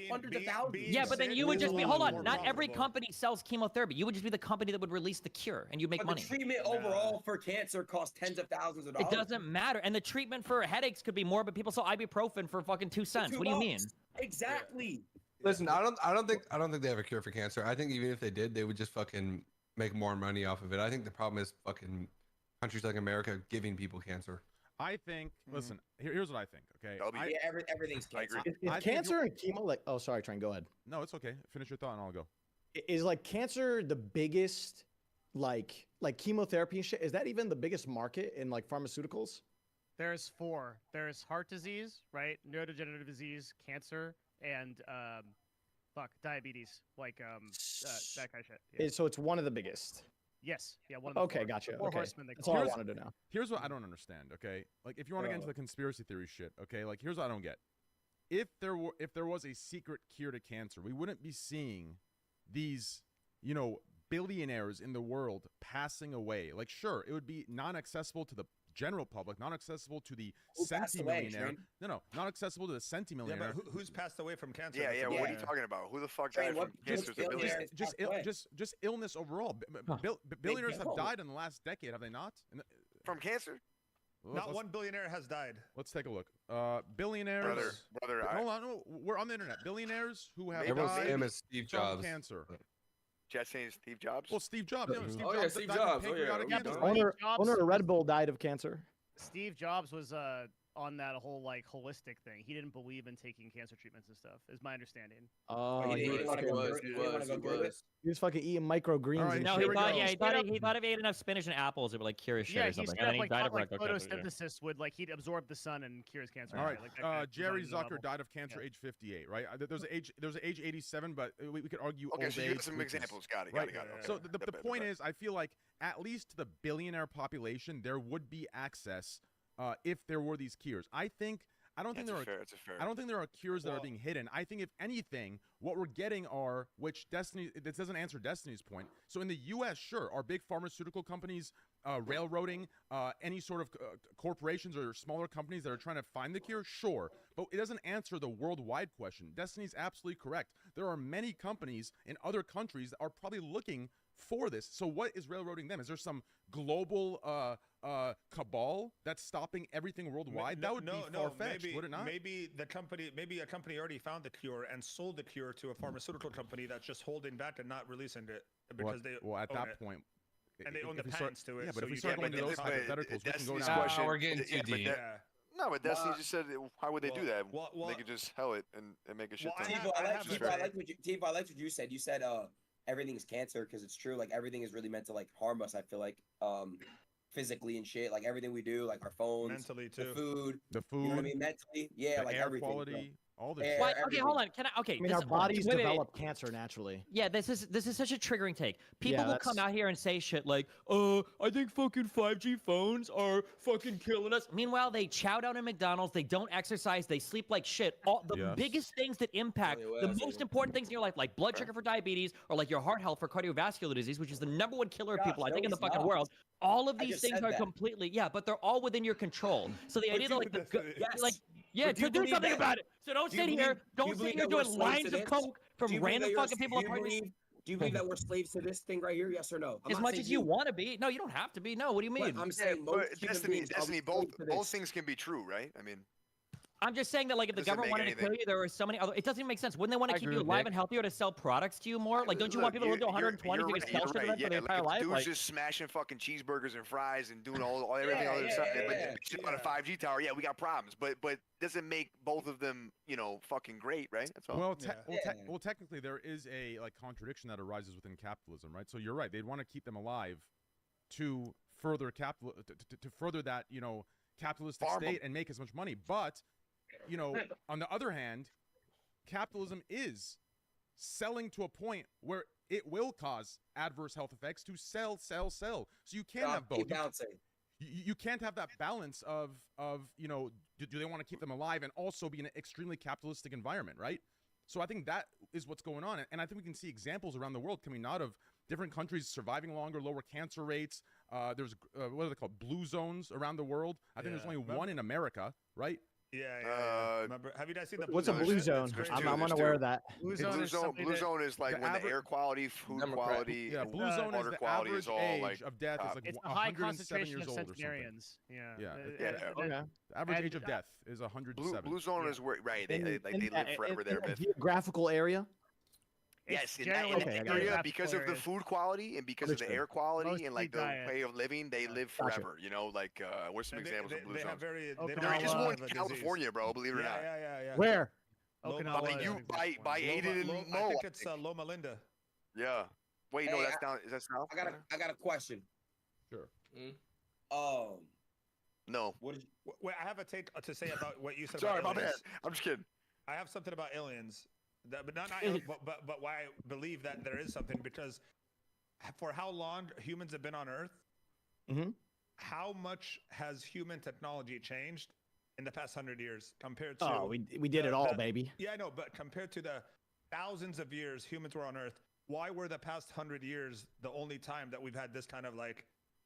hundreds of thousands. Yeah, but then you would just be, hold on, not every profitable. company sells chemotherapy. You would just be the company that would release the cure and you'd make But money. the treatment overall for cancer costs tens of thousands of It dollars. doesn't matter. And the treatment for headaches could be more, but people sell ibuprofen for fucking 2 cents. What do you mean? Exactly. Listen, I don't think they have a cure for cancer. I think even if they did, they would just fucking make more money off of it. I think the problem is fucking countries like America giving people cancer. I think. Listen, here's what I think. Okay. Yeah, everything's cancer. Is I think cancer and chemo like? Oh, sorry, Trent. Go ahead. No, it's okay. Finish your thought and I'll go. Is like cancer the biggest, like chemotherapy and shit? Is that even the biggest market in like pharmaceuticals? There's 4. There's heart disease, right? Neurodegenerative disease, cancer, and diabetes, like that kind of shit. Yeah. So it's one of the biggest. Yes. Yeah. One of the Okay, 4. gotcha. The 4 Okay. horsemen. They That's call all I it. wanted to know. Here's what I don't understand. Okay, like if you want to get into the conspiracy theory shit. Okay, like here's what I don't get. If there was a secret cure to cancer, we wouldn't be seeing these, billionaires in the world passing away. Like, sure, it would be non-accessible to the general public, not accessible to the Who passed away, centimillionaire. Trent? No, not accessible to the Yeah, centimillionaire. but who's passed away from cancer? Yeah, That's yeah. the What are point. you talking about? Who the fuck Trey, died what- from cancer? just billionaires? Just illness overall. Billionaires have don't. died in the last decade, have they not? From cancer? Not one billionaire has died. Let's take a look. Billionaires. Brother, Hold on, no, we're on the internet. Billionaires who have Everyone's died famous Steve from Jobs. cancer. Jets saying Steve Jobs? Well, Steve Jobs. Yeah, Steve Oh, yeah, Jobs Steve died from Jobs. Oh, yeah. pancreatic Yeah, cancer. but Owner of Red Bull died of cancer. Steve Jobs was on that whole like holistic thing. He didn't believe in taking cancer treatments and stuff, is my understanding. Oh, He didn't want to go through it. He was fucking eating microgreens All right, and No, shit. he thought if he ate enough spinach and apples, it would like cure his shit Yeah, or he something. straight And up then he died of like rectal cancer. Yeah. photosynthesis would he'd absorb the sun and cure his cancer. All right, Like, that guy was Jerry on the level. Zucker died of cancer age 58, right? There's an age 87, but we could argue Okay, old so you age. got some weakness. examples. Got it. Right. Got it. So the point is, I feel like at least to the billionaire population, there would be access if there were these cures. I don't think there are. That's fair. I don't think there are cures that are being hidden. I think if anything, what we're getting are, which this doesn't answer Destiny's point. So in the U.S., sure, are big pharmaceutical companies railroading any sort of corporations or smaller companies that are trying to find the cure? Sure, but it doesn't answer the worldwide question. Destiny's absolutely correct. There are many companies in other countries that are probably looking for this. So what is railroading them? Is there some global cabal that's stopping everything worldwide? That would be far-fetched, would it not? Maybe a company already found the cure and sold the cure to a pharmaceutical company that's just holding back and not releasing it because they well, at own that it. point, And they own the if we start- patents to it. Yeah, but so if we you start can't going make to those it- hypotheticals, we can go Destiny's down. question. we're getting too but deep. No, but Destiny Well, just said, how would they do that? well, They could just hell it and make a shit ton. Tivo, I like what you said. You said everything is cancer because it's true. Like everything is really meant to like harm us. I feel like physically and shit. Like everything we do, like our phones, mentally too. the food. The You know what I food, mean? Mentally, yeah, the like air everything. quality, All this. air, shit. Why? Okay, hold on. Can I? Okay. I mean, this- our bodies wait, wait, wait. develop cancer naturally. Yeah, this is such a triggering take. People Yeah, will come that's- out here and say shit like, I think fucking 5G phones are fucking killing us." Meanwhile, they chow down at McDonald's, they don't exercise, they sleep like shit. All the Yes. biggest things that impact the most important things in your life, like blood sugar for diabetes or like your heart health for cardiovascular disease, which is the #1 killer of Gosh, people, I no, think, in the he's fucking not. world. All of I these just things said are that. completely, yeah, but they're all within your control. So the idea that like Yes. like yeah, But do you to do believe something that- about it. So don't do you sit believe- here, do you don't sit believe here that we're doing slaves lines to of this? coke from Do you believe random that you're- fucking people. do you believe that we're slaves to this thing right here? Yes or no? I'm As not much saying as you want to be. No, you don't have to be. No, what do you mean? I'm saying most But human Destiny, beings are Destiny, slaves to both this. things can be true, right? I mean, I'm just saying that like if the Doesn't government make wanted to kill anything. you, there are so many other. It doesn't even make sense. Wouldn't they want to I keep agree you with alive Nick. and healthier to sell products to you more? Like, don't you want people to live to 120 if you can sell shit to them for their entire Like, life? dude's Like, just smashing fucking cheeseburgers and fries and doing all everything on the other side. But bitching about a 5G tower, yeah, we got problems. But doesn't make both of them, fucking great, right? That's all. Well, technically, there is a contradiction that arises within capitalism, right? So you're right; they'd want to keep them alive to further to further that capitalistic Farm 'em. state and make as much money. But on the other hand, capitalism is selling to a point where it will cause adverse health effects to sell. So you can't have both. Keep bouncing. You can't have that balance of do they want to keep them alive and also be in an extremely capitalistic environment, right? So I think that is what's going on, and I think we can see examples around the world coming out of different countries surviving longer, lower cancer rates. There's what are they called, blue zones around the world. I think there's only one in America, right? Yeah. Remember, have you guys seen the What's a blue zone? I'm unaware of that. Blue zone is like when the air quality, food quality, Yeah, blue zone is water the quality average is all age like of death is like It's a 107 high concentration years of old or something. centenarians. Yeah. The average age of death is 107. Blue zone is where they live forever there. In a geographical area. Yes, in generally that a area, geographical because of the area. food quality and because of the air quality and like the diet. way of living, they live forever. Like, what's some examples of blue zones? They There is one in a California, bro. Believe it or not. Yeah. Where? By Aiden and Mo. I think it's Loma Linda. Yeah. Wait, no, Hey, that's down. Is that south? I got a question. Sure. No. What did you, Wait, I have a take to say about what you said. Sorry, about my bad. aliens. I'm just kidding. I have something about aliens, but not aliens, but why I believe that there is something, because for how long humans have been on Earth, how much has human technology changed in the past 100 years compared to? Oh, we did it all, baby. Yeah, I know, but compared to the thousands of years humans were on Earth, why were the past 100 years the only time that we've had this kind of like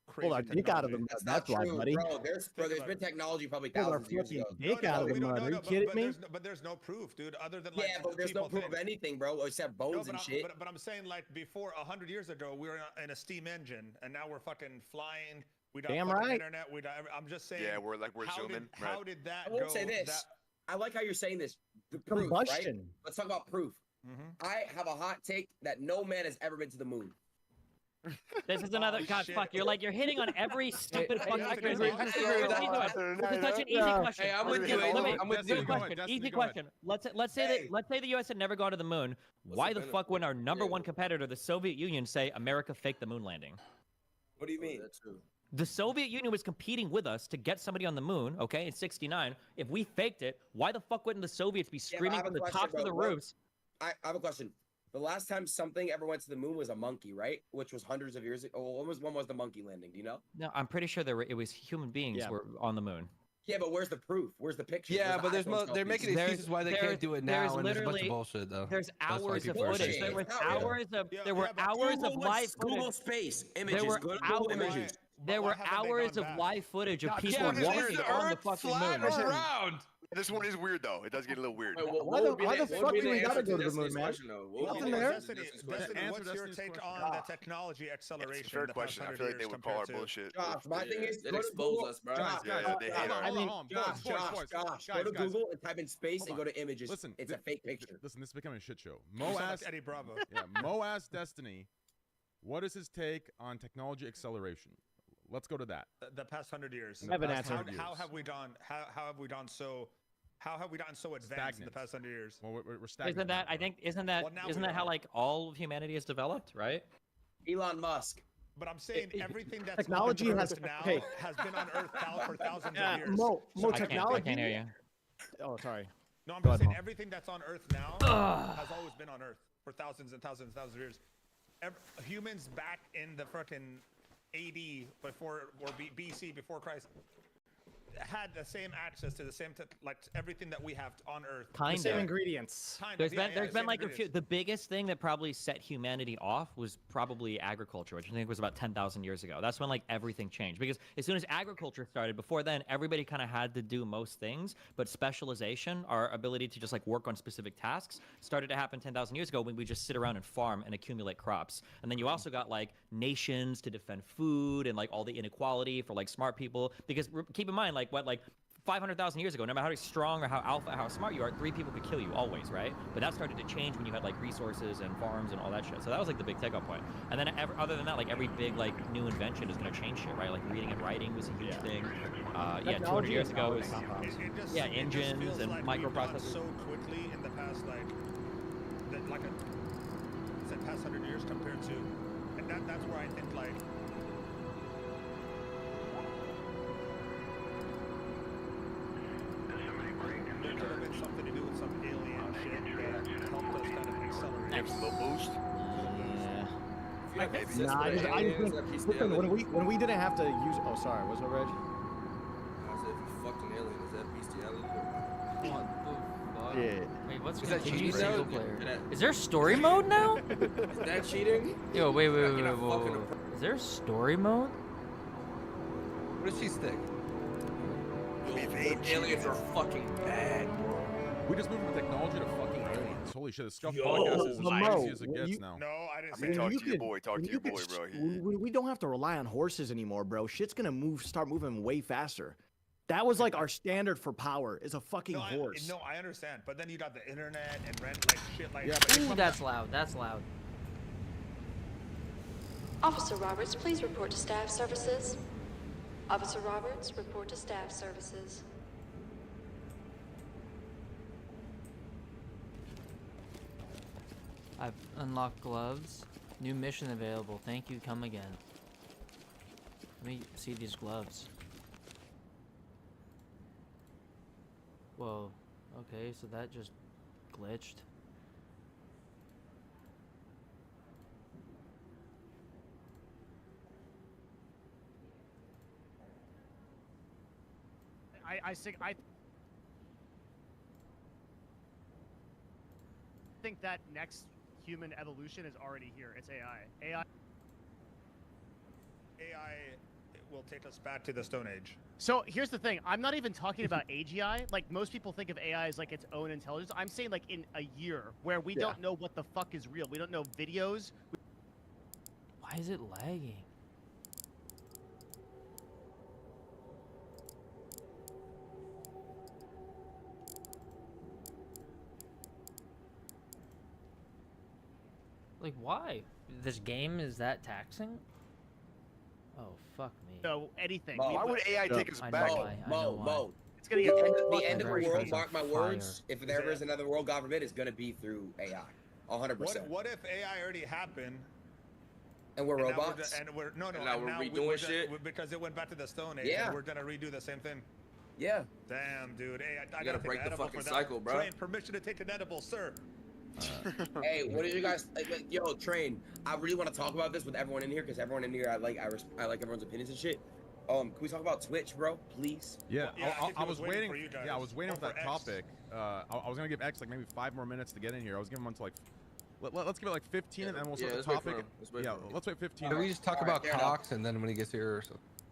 crazy Pull our dick out of the mud. That's why, buddy. Bro, there's been technology probably Pull our thousands of years fucking ago. dick out of the mud. Are you kidding me? But there's no proof, dude, other than Yeah, but there's no proof of anything, bro, except bones and shit. But I'm saying, like, before 100 years ago, we were in a steam engine, and now we're fucking flying. We got Damn fucking right. internet. I'm just saying. Yeah, we're zooming. How did that I go? won't say this. I like how you're saying this. The proof, Combustion. right? Let's talk about proof. I have a hot take that no man has ever been to the moon. This is another God. Fuck, you're hitting on every stupid fucking. This is such an easy question. Hey, I'm with you, Aiden. I'm with you. Easy question. Let's say the U.S. had never gone to the moon. Why the fuck wouldn't our #1 competitor, the Soviet Union, say America faked the moon landing? What do you mean? The Soviet Union was competing with us to get somebody on the moon, okay, in '69. If we faked it, why the fuck wouldn't the Soviets be screaming from the tops of the roofs? I have a question. The last time something ever went to the moon was a monkey, right? Which was hundreds of years ago. Oh, when was the monkey landing? Do you know? No, I'm pretty sure it was human beings were on the moon. Yeah, but where's the proof? Where's the picture? Yeah, but they're making excuses why they can't do it now, and there's a bunch of bullshit though. There's That's why hours of people are footage. saying There was it. hours of live footage. Google space images. There were Go to Google hours. images. There were hours of live footage of people this walking is the on the Earth fucking flat moon. around. This one is weird though. It does get a little weird. Why the fuck do we gotta go to the moon, man? Nothing there. Destiny, what's your take on the technology acceleration? It's a fair the past question. I 100 feel like they years would call our compared to- bullshit. Josh, my thing is, It go to exposed Google. us, bro. Josh, Yeah, they hate our. Josh, go to Google and type in space and go to images. Listen, it's a fake picture. Listen, this is becoming a shit show. You Mo sound like asked Eddie Bravo. Mo asked Destiny, what is his take on technology acceleration? Let's go to that. The past 100 years. I have an answer. How have we done? How have we done so? How have we gotten so advanced in the past 100 years? Well, we're stagnant. Isn't that? I think isn't that how like all of humanity is developed, right? Elon Musk. But I'm saying everything that's technology on has Earth now okay. has been on Earth for thousands of years. Mo, I technology. can't hear you. Oh, sorry. No, I'm Go just ahead, saying Mo. everything that's on Earth now has always been on Earth for thousands and thousands and thousands of years. Humans back in the fucking AD before or BC before Christ had the same access to the same like everything that we have on Earth. The same ingredients. There's been like a few. The biggest thing that probably set humanity off was probably agriculture, which I think was about 10,000 years ago. That's when like everything changed because as soon as agriculture started, before then everybody kind of had to do most things, but specialization, our ability to just like work on specific tasks, started to happen 10,000 years ago when we just sit around and farm and accumulate crops. And then you also got like nations to defend food and like all the inequality for like smart people. Because keep in mind, like 500,000 years ago, no matter how strong or how alpha, how smart you are, 3 people could kill you always, right? But that started to change when you had like resources and farms and all that shit. So that was like the big takeoff point. And then other than that, like every big like new invention is gonna change shit, right? Like reading and writing was a huge thing. 200 years ago was engines and microprocessors. So quickly in the past past 100 years compared to, and that's where I think like. There could have been something to do with some alien shit that helped us kind of accelerate. Gives a little boost. Yeah. Nah, I just think when we didn't have to use. Oh, sorry. What's up, Reg? I said, if you fucked an alien, is that bestiality? Yeah. Wait, what's Is that continue cheating single now? player? Is there story mode now? Is that cheating? Yo, wait, You're not whoa. fucking Is there story mode? What does she stick? Aliens are fucking bad. We just moved from technology to fucking aliens. Holy shit, the Scuff Yo, podcast is as Mo, easy as it gets now. No, I didn't I say mean, that. talk to your boy. Talk to your boy, bro. We don't have to rely on horses anymore, bro. Shit's gonna start moving way faster. That was like our standard for power is a fucking horse. No, I understand. But then you got the internet and rent like shit like. Yeah, ooh, that's loud. That's loud. Officer Roberts, please report to staff services. Officer Roberts, report to staff services. I've unlocked gloves. New mission available. Thank you. Come again. Let me see these gloves. Whoa. Okay, so that just glitched. I think that next human evolution is already here. It's AI. AI will take us back to the Stone Age. So here's the thing. I'm not even talking about AGI. Like most people think of AI as like its own intelligence. I'm saying like in a year where we don't know what the fuck is real. We don't know videos. Why is it lagging? Like, why? This game is that taxing? Oh, fuck me. No, anything. Why would AI take us back? Mo. It's gonna get the end of the world. Mark my fire. words. If there ever is another world, God forbid, it's gonna be through AI. 100%. What if AI already happened? And we're now robots. and we're no. And now we're redoing we're shit? because it went back to the Stone Age. Yeah. And we're gonna redo the same thing. Yeah. Damn, dude. Hey, I You gotta gotta take break an the edible fucking for that. cycle, bro. Train, permission to take an edible, sir. Hey, what did you guys like, yo, Train? I really want to talk about this with everyone in here because everyone in here, I like everyone's opinions and shit. Can we talk about Twitch, bro, please? Yeah, Yeah, I was waiting. for you guys. Yeah, I was waiting Or for that X. topic. I was gonna give X like maybe 5 more minutes to get in here. I was giving him until like. Let's give it like 15 and then we'll start the let's wait for topic. him. Let's wait Yeah, for him. let's wait 15. Can we just talk about Cox and then when he gets here?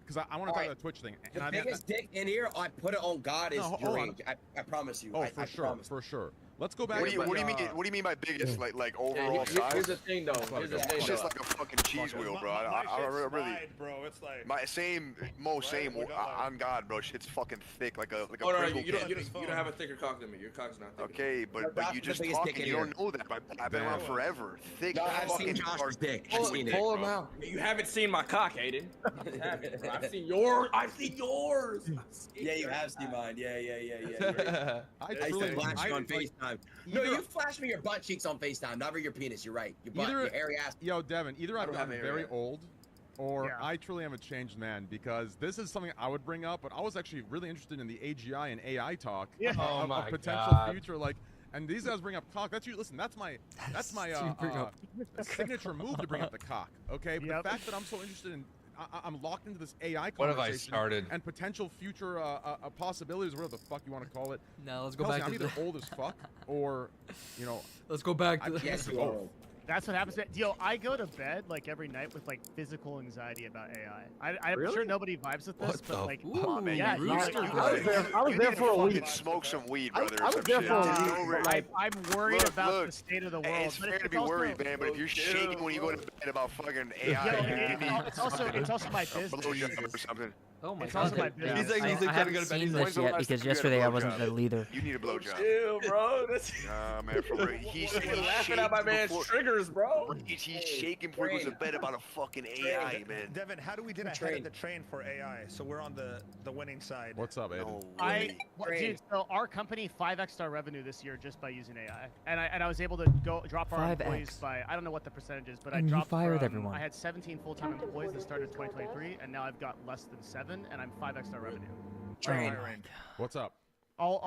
Because I want to talk about the Twitch thing. The And biggest dick in here, I put it on God, is No, your hold on. age. I promise you. Oh, I for sure, promise. for sure. Let's go back. What do you to, mean? What do you mean by biggest? Like overall Here's size? the thing, though. Here's the thing, It's just though. like a fucking cheese wheel, bro. My I shit's really. wide, bro. It's like My same, same we got, like- on God, bro. Shit's fucking thick, like a Oh, no, Pringle you don't, can. you don't have a thicker cock than me. Your cock's not thick. Okay, but Josh you is just the biggest dick talking. in You here. don't know that. I've been around forever. Thick. No, I've fucking seen Josh's hard dick. I've seen it. Pull him out. You haven't seen my cock, Aiden. You haven't, bro. I've seen yours. I've seen yours. Yeah, you have seen mine. Yeah. I I used to truly, flash you on like, FaceTime. No, you flash me your butt cheeks on FaceTime, not your penis. You're right. Your butt, Either- your hairy ass. Yo, Devin, either I've don't have gotten hair very yet. old, or Yeah. I truly am a changed man, because this is something I would bring up, but I was actually really interested in the AGI and AI talk Yeah. Oh of my potential God. future, like. And these guys bring up cock. That's you. Listen, that's my signature move to bring up the cock. Okay, but the fact that I'm so interested in, I'm locked into this AI What have I conversation started? and potential future possibilities, whatever the fuck you want to call it. No, let's go tells back me to I'm either the- old as fuck or, you know. Let's go back to I the- can't Yes, do you both. That's what happens. Yo, I go to bed like every night with like physical anxiety about AI. I'm Really? sure nobody vibes with this, What but the like, fuck? Man, yeah, you like, gotta- you I was need there to for a fucking week. Smoke some weed, brother. I or was some there shit. for a Just week, over but, it. like, I'm worried Look, about look. the state of the world. Hey, it's but fair to be also- worried, man. But if you're shaking when you go to bed about fucking AI, it's also my business. blowjob or something. Oh my It's god. also my Yeah, business. I haven't seen this yet because yesterday I wasn't the leader. You need a blowjob. Chill, bro. That's Nah, man, for real. He's laughing at my man's triggers, bro. He's shaking before he goes to bed about a fucking AI, man. Devin, how do we get ahead of the train for AI? So we're on the winning side. What's up, Aiden? Dude, so our company 5x'd our revenue this year just by using AI, and I was able to drop our 5x. employees by, I don't know what the percentage is, but I And you dropped fired from, everyone. I had 17 full-time employees that started in 2023, and now I've got less than 7, and I'm 5x'd our revenue. Train. What's up? All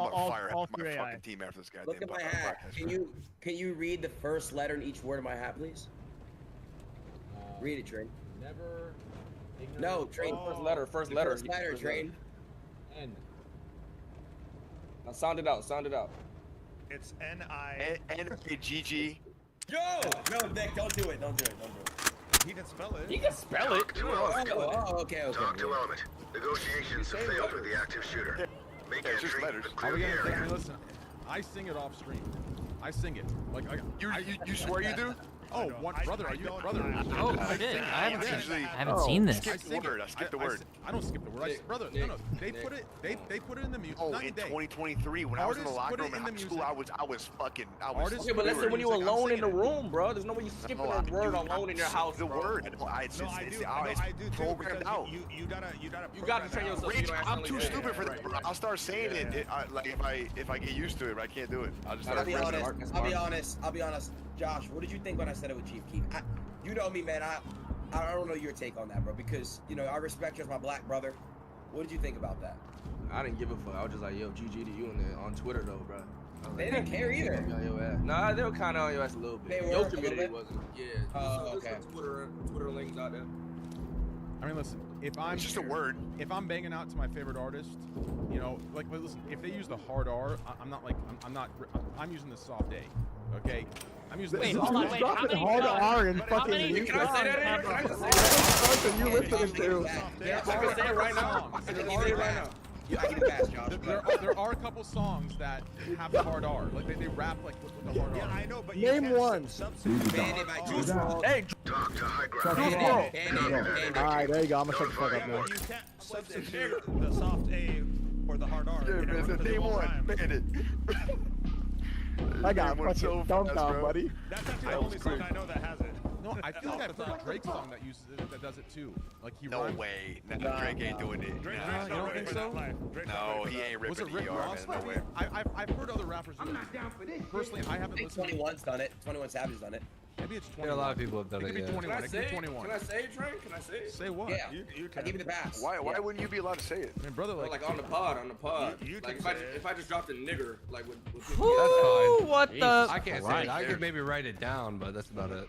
my through AI. fucking team after this guy. Look at my hat. Can you read the first letter in each word of my hat, please? Read it, Train. Never. No, Train. First letter. First The letter. First letter, Train. N. Now sound it out. Sound it out. It's N-I. N-A-G-G. Yo! No, Nick, don't do it. Don't do it. Don't do it. He can spell it. He can spell it. Oh, okay. Talk to element. Negotiations have failed with the active shooter. Make entry and Are clear we the gonna area. I mean, listen, I sing it off stream. I sing it. Like You swear you do? Oh, one brother, are you brother? Oh, I did. I haven't seen. usually- I haven't seen this. Skip the word. I skipped the word. I don't skip the word. Brother, no. They put it. They put it in the music. Oh, not in day. 2023, when I was in the Artists locker put it room in in high the school, music. I was fucking. Artists Okay, but put it listen, in when you music, I'm alone in the singing it. room, bro, there's no way you skipping No, a I'm word doing- alone in your house, The bro. word. It's No, I do. I do too. programmed Because out. you gotta You gotta program train it out. yourself. Rich, You don't I'm accidentally too do it. stupid for that. Bro. I'll start saying it. Like if I get used to it, but I can't do it. I'll just I'll start be ripping honest. it. I'll be honest. Josh, what did you think when I said it with Chief Keef? You know me, man. I don't know your take on that, bro. Because I respect you as my black brother. What did you think about that? I didn't give a fuck. I was just like, yo, GG to you on Twitter though, bro. They didn't care either. Nah, they were kind of on your ass a little bit. They were Your a little community bit? wasn't. Yeah. Oh, There's okay. some Twitter links out there. I mean, listen. If I'm It's just a word. If I'm banging out to my favorite artist, like, listen. If they use the hard R, I'm not like I'm not. I'm using the soft A. Okay. I'm using Wait, the hold on, soft wait, A. how many hard R and how fucking many music. Can I say that in here? Can I just say What the fuck are you listening to? I can say it right now. I can say it right now. I get it fast, Josh. There are a couple songs that have the hard R. Like they rap like with the hard R. Yeah, I know, but Name one. Banded by Juice WRLD. Hey, Talk to high ground. Banded. All right, there you go. I'm gonna shut the fuck up now. You can't substitute the soft A for the hard R. Yeah, You know, man, because it name won't one. rhyme. Bandit. I got Name one so fucking dunked fast, on, bro. buddy. That's actually the only song I know that has it. No, I feel like I've heard a Drake song that uses it, that does it too. Like he No rhymes. way. Nah, Drake ain't doing it. Drake's Nah. not you don't ready think for so? that life. Drake's not No, ready for he that. ain't Was it ripping Rick ER, Ross? man. No way. I've heard other rappers do it. Personally, I haven't listened. 21's done it. 21 Savage has done it. Maybe it's 21. Yeah, a lot of people have done It it. could be Yeah. 21. Can I It say could be it? 21. Can I say it, Train? Can I say it? Say what? Yeah, You I give you the pass. Why Yeah. wouldn't you be allowed to say it? I mean, brother, Like, like on the pod. You Like can say if I just dropped a nigger, like with That's fine. What the? I can't say it. I could maybe write it down, but that's about it.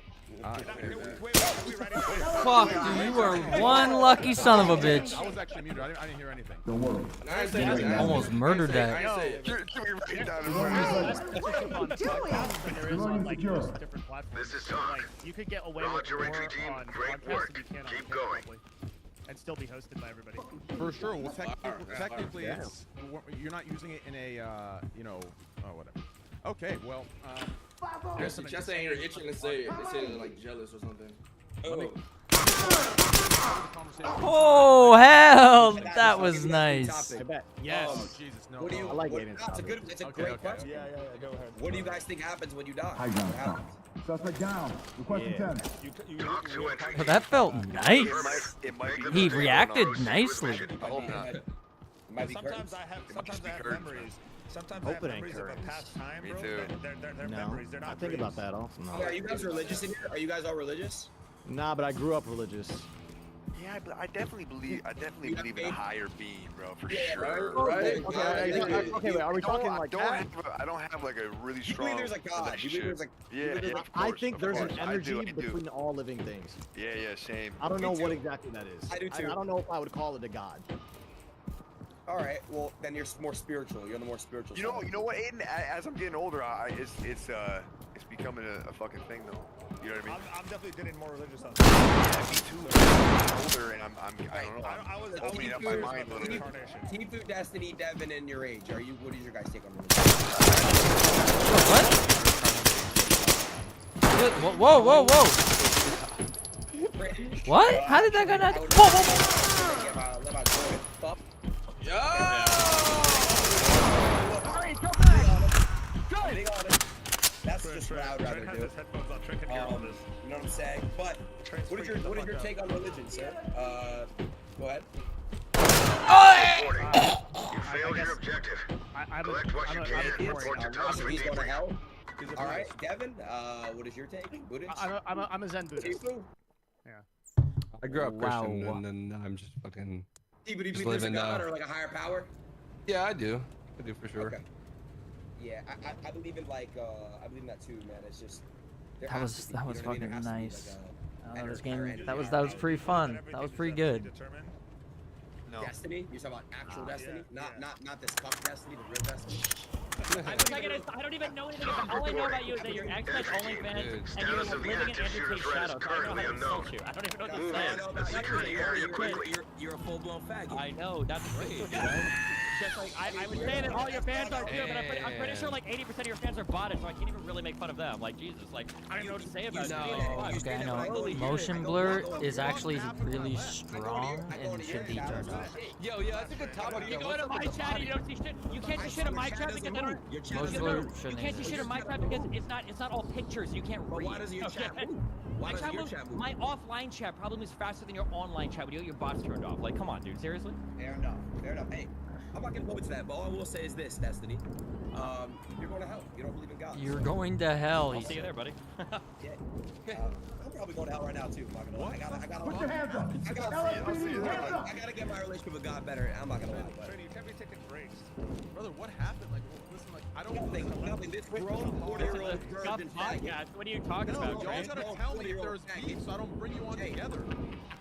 Fuck, dude, you are one lucky son of a bitch. I was actually muted. I didn't hear anything. Don't worry. I ain't say it. Almost murdered I that. ain't say it. You're right down in There is on like just different platforms. This is So, talk. like, you could get away with Roger, more entry team. on Great podcasts work. than you can on Keep Twitch, going. probably, and still be hosted by everybody. For sure. Well, technically, Damn. it's you're not using it in a whatever. Okay, well, Just saying you're itching to say it. They say they're like jealous or something. Oh hell, that was nice. I bet. Yes. oh Jesus, no. What do you? I like what, Aiden's that's a good. It's a great question. Yeah, go ahead. What do you guys think happens when you die? High ground, What stop. happens? Suspect down. Requesting 10. Talk to entry Well, that felt nice. It might be He Curtis. reacted I don't know. nicely. I hope not. It might be Sometimes curtains. I have curtains, memories. Sometimes Hope I have it ain't memories of a curtains. past time, Me bro. too. They're No, memories. They're not I think dreams. about that often. Yeah, are you guys religious in here? Are you guys all religious? Nah, but I grew up religious. Yeah, but I definitely believe in a higher being, bro, for sure. Okay, wait, are we talking like that? I don't have like a really You strong believe there's a God. You believe there's relationship. Yeah, of I course, think of there's an course. energy I do. between all living things. Yeah, same. I don't know Me what too. exactly that is. I do too. I don't know if I would call it a god. All right, well then you're more spiritual. You're the more spiritual. You know what, Aiden? As I'm getting older, it's becoming a fucking thing though. You know what I mean? I'm definitely getting more religious on Yeah, me too. I'm older and I don't know. I was opening up my mind a little bit. Team Food Destiny, Devin, and your age. What is your guys' take on religion? Whoa, whoa, whoa! What? How did that guy not? Whoa, whoa, whoa! That's just what I would rather do. You know what I'm saying? But what is your take on religion, sir? Go ahead. You failed your objective. Collect what you can and report to top He's going to 3 hell. All right, Devin. What is your take? Buddhist? I'm a Zen Buddhist. Yeah. I grew up Wow. Christian, and then I'm just fucking. Do you believe just there's a living, God or like a higher power? Yeah, I do for sure. Okay. Yeah, I believe in I believe in that too, man. It's just there That has was to be, that you was know what I mean? fucking There has to be, nice. like, This higher game, energy. that was pretty fun. That was pretty good. No. Destiny? You're talking about actual Destiny, not this cup Destiny, the real Destiny. I don't even know anything about. All I know about you is that you're ex OnlyFans and you're like living in Andrew Tate's shadow. So I don't know how to insult you. I don't even know what to say. You're a full-blown faggot. I know, that's great. You know? Just like I would say that all your fans are too, but I'm pretty sure like 80% of your fans are botted, so I can't even really make fun of them. Like Jesus, like I don't even know what to say about it. Okay, I know. Motion blur is actually really strong and should be turned off. Yo, yeah, that's a good topic. You go to my chat and you don't see shit. You can't see shit in my chat because they don't. Motion blur You shouldn't can't see shit in my chat because it's not all pictures. You can't read. Why does your chat move? My chat moves. My offline chat probably moves faster than your online chat when you get your bots turned off. Like, come on, dude. Seriously? Fair enough. Fair enough. Hey, I'm not gonna go into that, but all I will say is this, Destiny. You're going to hell. You don't believe in God. You're going to hell. I'll see you there, buddy. Yeah. I'm probably going to hell right now too. I'm not gonna lie. I gotta Put your hands up. I gotta get my relationship with God better. I'm not gonna lie. But You can't be taking breaks. Brother, what happened? Like, listen, like, I don't. nothing. This grown 40-year-old virgin faggot. What are you talking No, about? y'all Trey? gotta tell me if there's beef, so I don't bring you on together.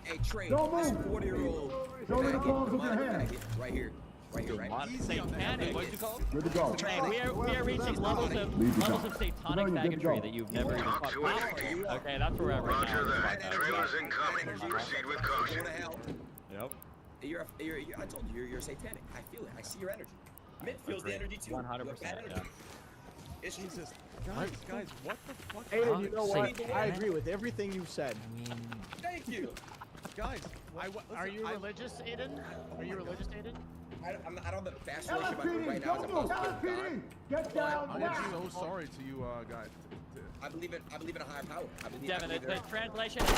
Hey, Trey, this 40-year-old faggot right here. Right here, right? Satanic. What'd you call it? Good to go. Trey, we are reaching levels of satanic faggotry that you've never even thought possible. Okay, that's where we're at right now. Roger that. Trailers incoming. Proceed with caution. Yep. I told you, you're satanic. I feel it. I see your energy. Mitt feels the energy too. 100%. Yeah. It's Jesus. Guys, what the fuck? Aiden, you know what? I agree with everything you said. Thank you. Guys, Are you religious, Aiden? Are you religious, Aiden? I don't have the best relationship right now as opposed to God. Get down I'm now. so sorry to you guys. I believe in a higher power. I believe Devin, I the believe translation is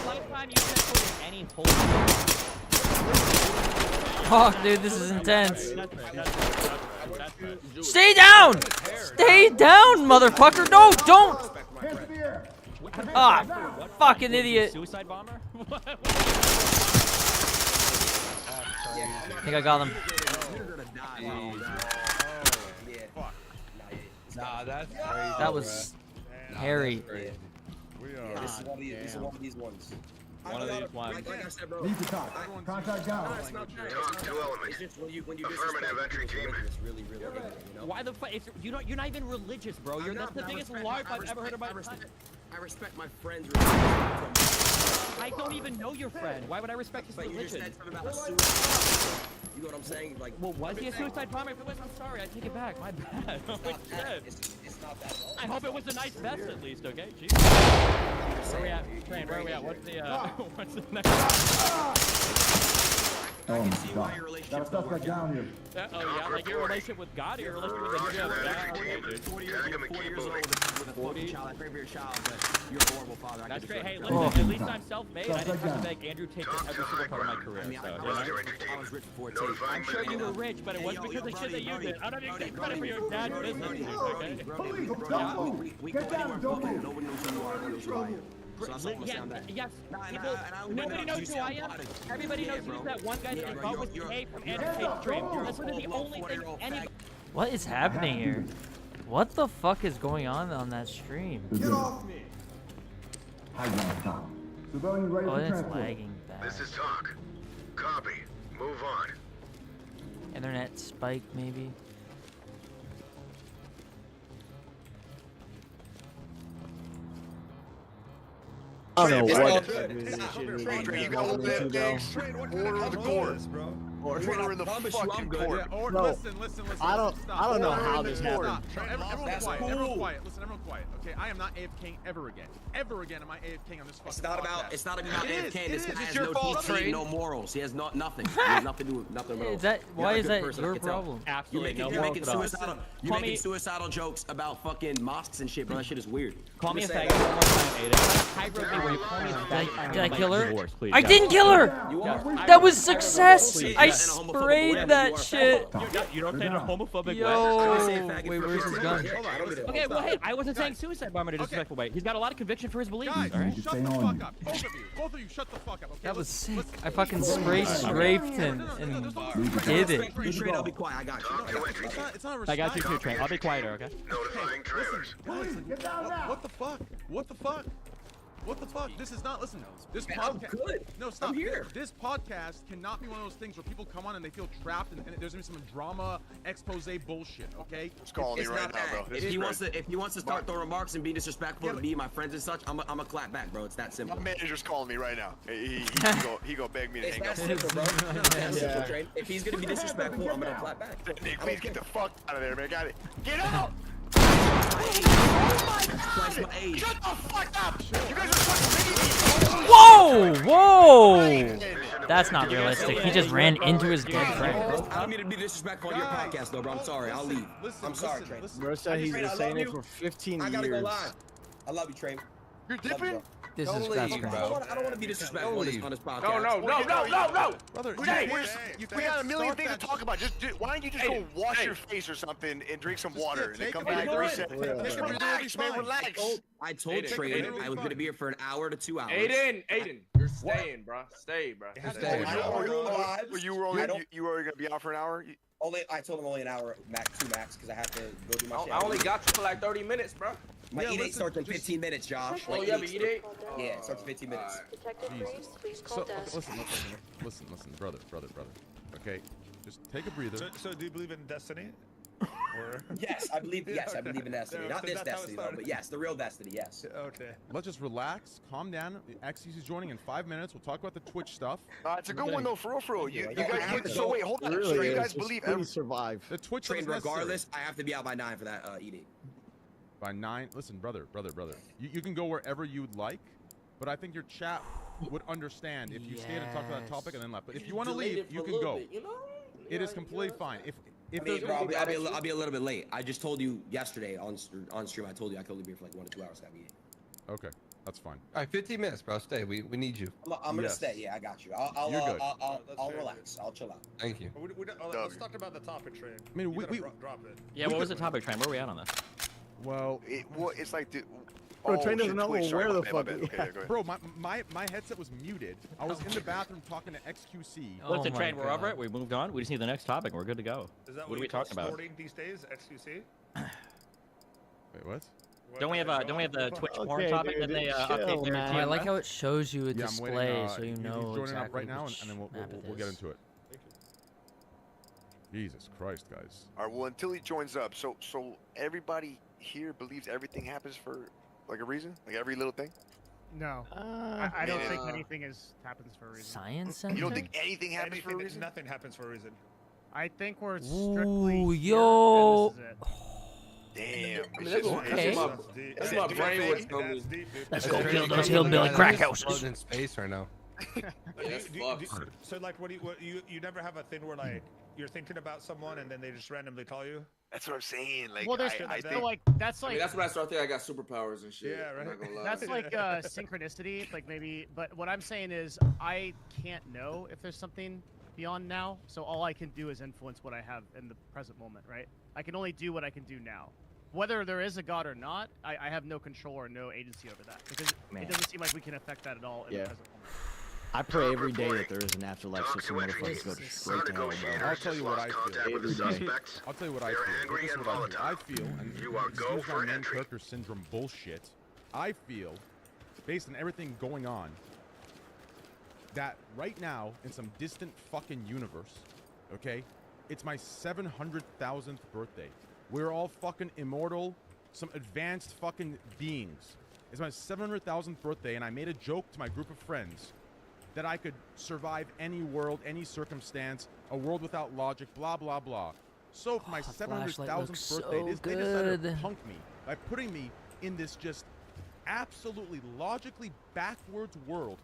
lifetime you can put in any hole. Fuck, dude, this is intense. Stay down! Stay down, motherfucker! No, don't! Ah, fucking idiot. Suicide bomber? I think I got him. Nah, that's crazy. That was hairy. Yeah, this is one of these ones. One of these ones. Like I said, bro. Leave the talk. Contact down. It's not that. Talk to element. It's just when you Affirmative entry team. It's really ignorant, you know? Why the fuck? You're not even religious, bro. That's the biggest LARP I've ever heard about. I respect my friends. I don't even know your friend. Why would I respect his But you just religion? said something about suicide. You know what I'm saying? Like, Well, was he a suicide bomber? If it was, I'm sorry. I take it back. My bad. Holy shit. It's not that. I hope it was a nice vest at least, okay? Jeez. Where are we at? Train, where are we at? What's the next? I can see why your relationship's Got not stuff working. down here. Oh yeah, like your relationship with God or your relationship with the yeah, okay, dude. 40 years old with a fucking child. I pray for your child, but you're a horrible father. That's great. Hey, listen, at least I'm self-made. I didn't have to beg Andrew Tate for every single part of my career. I mean, So, I was rich before Tate. I'm sure you were rich, but it wasn't because of shit that you did. I don't even take credit for your dad's business. Okay? Get down, don't move. Nobody knows who you are. Nobody knows who I am. So that's all I'm gonna say on that. Yes, people, nobody knows who I am. Everybody knows who's that one guy that they thought was Tate from Andrew Tate's dream. That's literally the only thing any. What is happening here? What the fuck is going on that stream? Get off me. High ground, Tom. Civilian ready Oh, for it's transport. lagging bad. This is talk. Copy. Move on. Internet spike, maybe. I don't know what. You got all that things. Order of the court. Order in the fucking court. Or No. listen. I don't know how this Stop. happened. Everyone quiet. Everyone quiet. Listen, everyone quiet. Okay, I am not AFKing ever again. Ever again am I AFKing on this fucking It's not about. podcast. It's not about It is, AFK. it This is. guy It's has your no fault, DC, Train. no morals. He has nothing. He has nothing to do with nothing at all. Is that You're why not a is good that person, I your can tell. problem? Absolutely no You're morals making at all. suicidal. You're Call making me- suicidal jokes about fucking mosques and shit, bro. That shit is weird. Call me a Just faggot saying. one more time, Aiden. High road me where you call me a faggot. Did I kill her? Divorce, please. I Yes. didn't kill her! You are. That was success! Please. I Yeah, in a homophobic way, sprayed you that are shit! You don't say in a homophobic Yo! way. Wait, where's his gun? Okay, well, hey, I wasn't saying suicide bomber in a disrespectful way. He's got a lot of conviction for his beliefs, Guys, all right? shut the fuck up. Both of you. Both of you, shut the fuck up. Okay, That was listen, sick. listen. I fucking spray strafed and did it. Free trade, I'll be quiet. I got you. It's not a I got you respect. too, Trent. I'll be quieter, okay? Notifying trailers. Get down now. What the fuck? What the fuck? What the fuck? This is not. Listen, this Man, I'm podcast. good. No, stop. I'm here. This podcast cannot be one of those things where people come on and they feel trapped and there's gonna be some drama, expose bullshit. Okay? It's calling me It's right not now, bro. that. This If is he great. wants to start throwing remarks and be disrespectful to me, my friends and such, I'm a clap back, bro. It's that simple. My manager's calling me right now. He go beg me to It's hang that up. simple, bro. It's that simple, Train. If he's gonna be disrespectful, I'm gonna clap back. Nick, please get the fuck out of there, man. Got it. Get out! Twice my age. Shut the fuck up! You guys are fucking Whoa! Whoa! That's not realistic. He just ran into his dead friend. I don't mean to be disrespectful on your podcast, though, bro. I'm sorry. I'll leave. I'm sorry, Train. Bro said he's Train, been I saying love it you. for 15 I gotta go years. live. I love you, Train. You're different? This Don't is leave, disgusting. bro. I don't want to be disrespectful on this podcast. No. Brother, Jay, you we got a million start things to that- talk about. Why don't you just go wash your face or something and drink some water and then take come a back and break. reset? Take a break. Just relax, man. Relax. I told Aiden, Train Aiden, I was gonna be here for an hour to 2 hours. Aiden, you're staying, bro. Stay, bro. Stay. You were gonna be out for an hour? I told him only an hour, max 2 max, because I have to go do my shit. I only got you for like 30 minutes, bro. My E-date starts in 15 minutes, Josh. Oh, you have an E-date? Yeah, it starts in 15 minutes. Detective Grace, please So, call okay, desk. listen, brother. Okay, just take a breather. So do you believe in destiny? Or... Yes, I believe in Destiny. Yeah, Not so this that's how it Destiny, though, started. but yes, the real Destiny, yes. Okay. Let's just relax, calm down. XC's joining in 5 minutes. We'll talk about the Twitch stuff. It's a good one though, for real. You I have guys. to So go. wait, hold on. It So really you is. guys Just believe please survive. The Twitch Train, stuff is necessary. regardless, I have to be out by 9 for that E-date. By 9, listen, brother. You can go wherever you'd like, but I think your chat would understand if you stayed and talked about that topic and then left. But if you want to leave, you can go. It is completely fine. If there's Bro, I'll be a little bit late. I just told you yesterday on stream. I told you I could only be here for like 1 to 2 hours. Okay, that's fine. All right, 15 minutes, bro. Stay. We need you. I'm gonna stay. Yeah, I got you. I'll relax. I'll chill out. Thank you. Let's talk about the topic, Train. I mean, You gotta we drop it. Yeah, what was the topic, Train? Where are we at on this? Well, it's like the. Bro, Train doesn't know Twitch, where sorry, the my fuck. bad. Okay, go ahead. bro, my headset was muted. I was in the bathroom talking to XQC. Listen, my Train, we're over God. it. We moved on. We just need the next topic. We're good to go. Is that What are we you call talking about? snorting these days? XQC? Wait, what? Don't we have the Twitch porn Okay, topic dude, that they chill, update their man. I TMS? like how it shows you a Yeah, I'm display, waiting, so you he's know joining exactly up right now, which and then map it we'll get is. into it. Jesus Christ, guys. All right. Well, until he joins up, so everybody here believes everything happens for like a reason, like every little thing. No, I don't think Yeah. anything happens for a reason. Science Center? You don't think anything happens for a reason? Nothing happens for a reason. I think we're strictly Ooh, here, yo. and this is it. Damn. I mean, that's my brain was telling me. Let's go build those hillbilly crack houses. In space right now. So like, what you never have a thing where like you're thinking about someone and then they just randomly call you? That's what I'm saying. Like, Well, there's I feel think like that's I like mean, that's when I start thinking I got superpowers and shit. Yeah, right. I'm not gonna lie. that's like synchronicity, like maybe. But what I'm saying is, I can't know if there's something beyond now. So all I can do is influence what I have in the present moment, right? I can only do what I can do now. Whether there is a God or not, I have no control or no agency over that because it doesn't seem like we can affect that at all in the present moment. I pray every day that there is an afterlife so some motherfuckers go straight to hell, bro. I'll tell you what I feel. Every day. I'll tell you what I feel. This is what I feel, and excuse my main character syndrome bullshit. I feel, based on everything going on, that right now, in some distant fucking universe, okay, it's my 700,000th birthday. We're all fucking immortal, some advanced fucking beings. It's my 700,000th birthday, and I made a joke to my group of friends that I could survive any world, any circumstance, a world without logic, blah, blah, blah. So for my 700,000th birthday, they decided to punk me by putting me in this just absolutely logically backwards world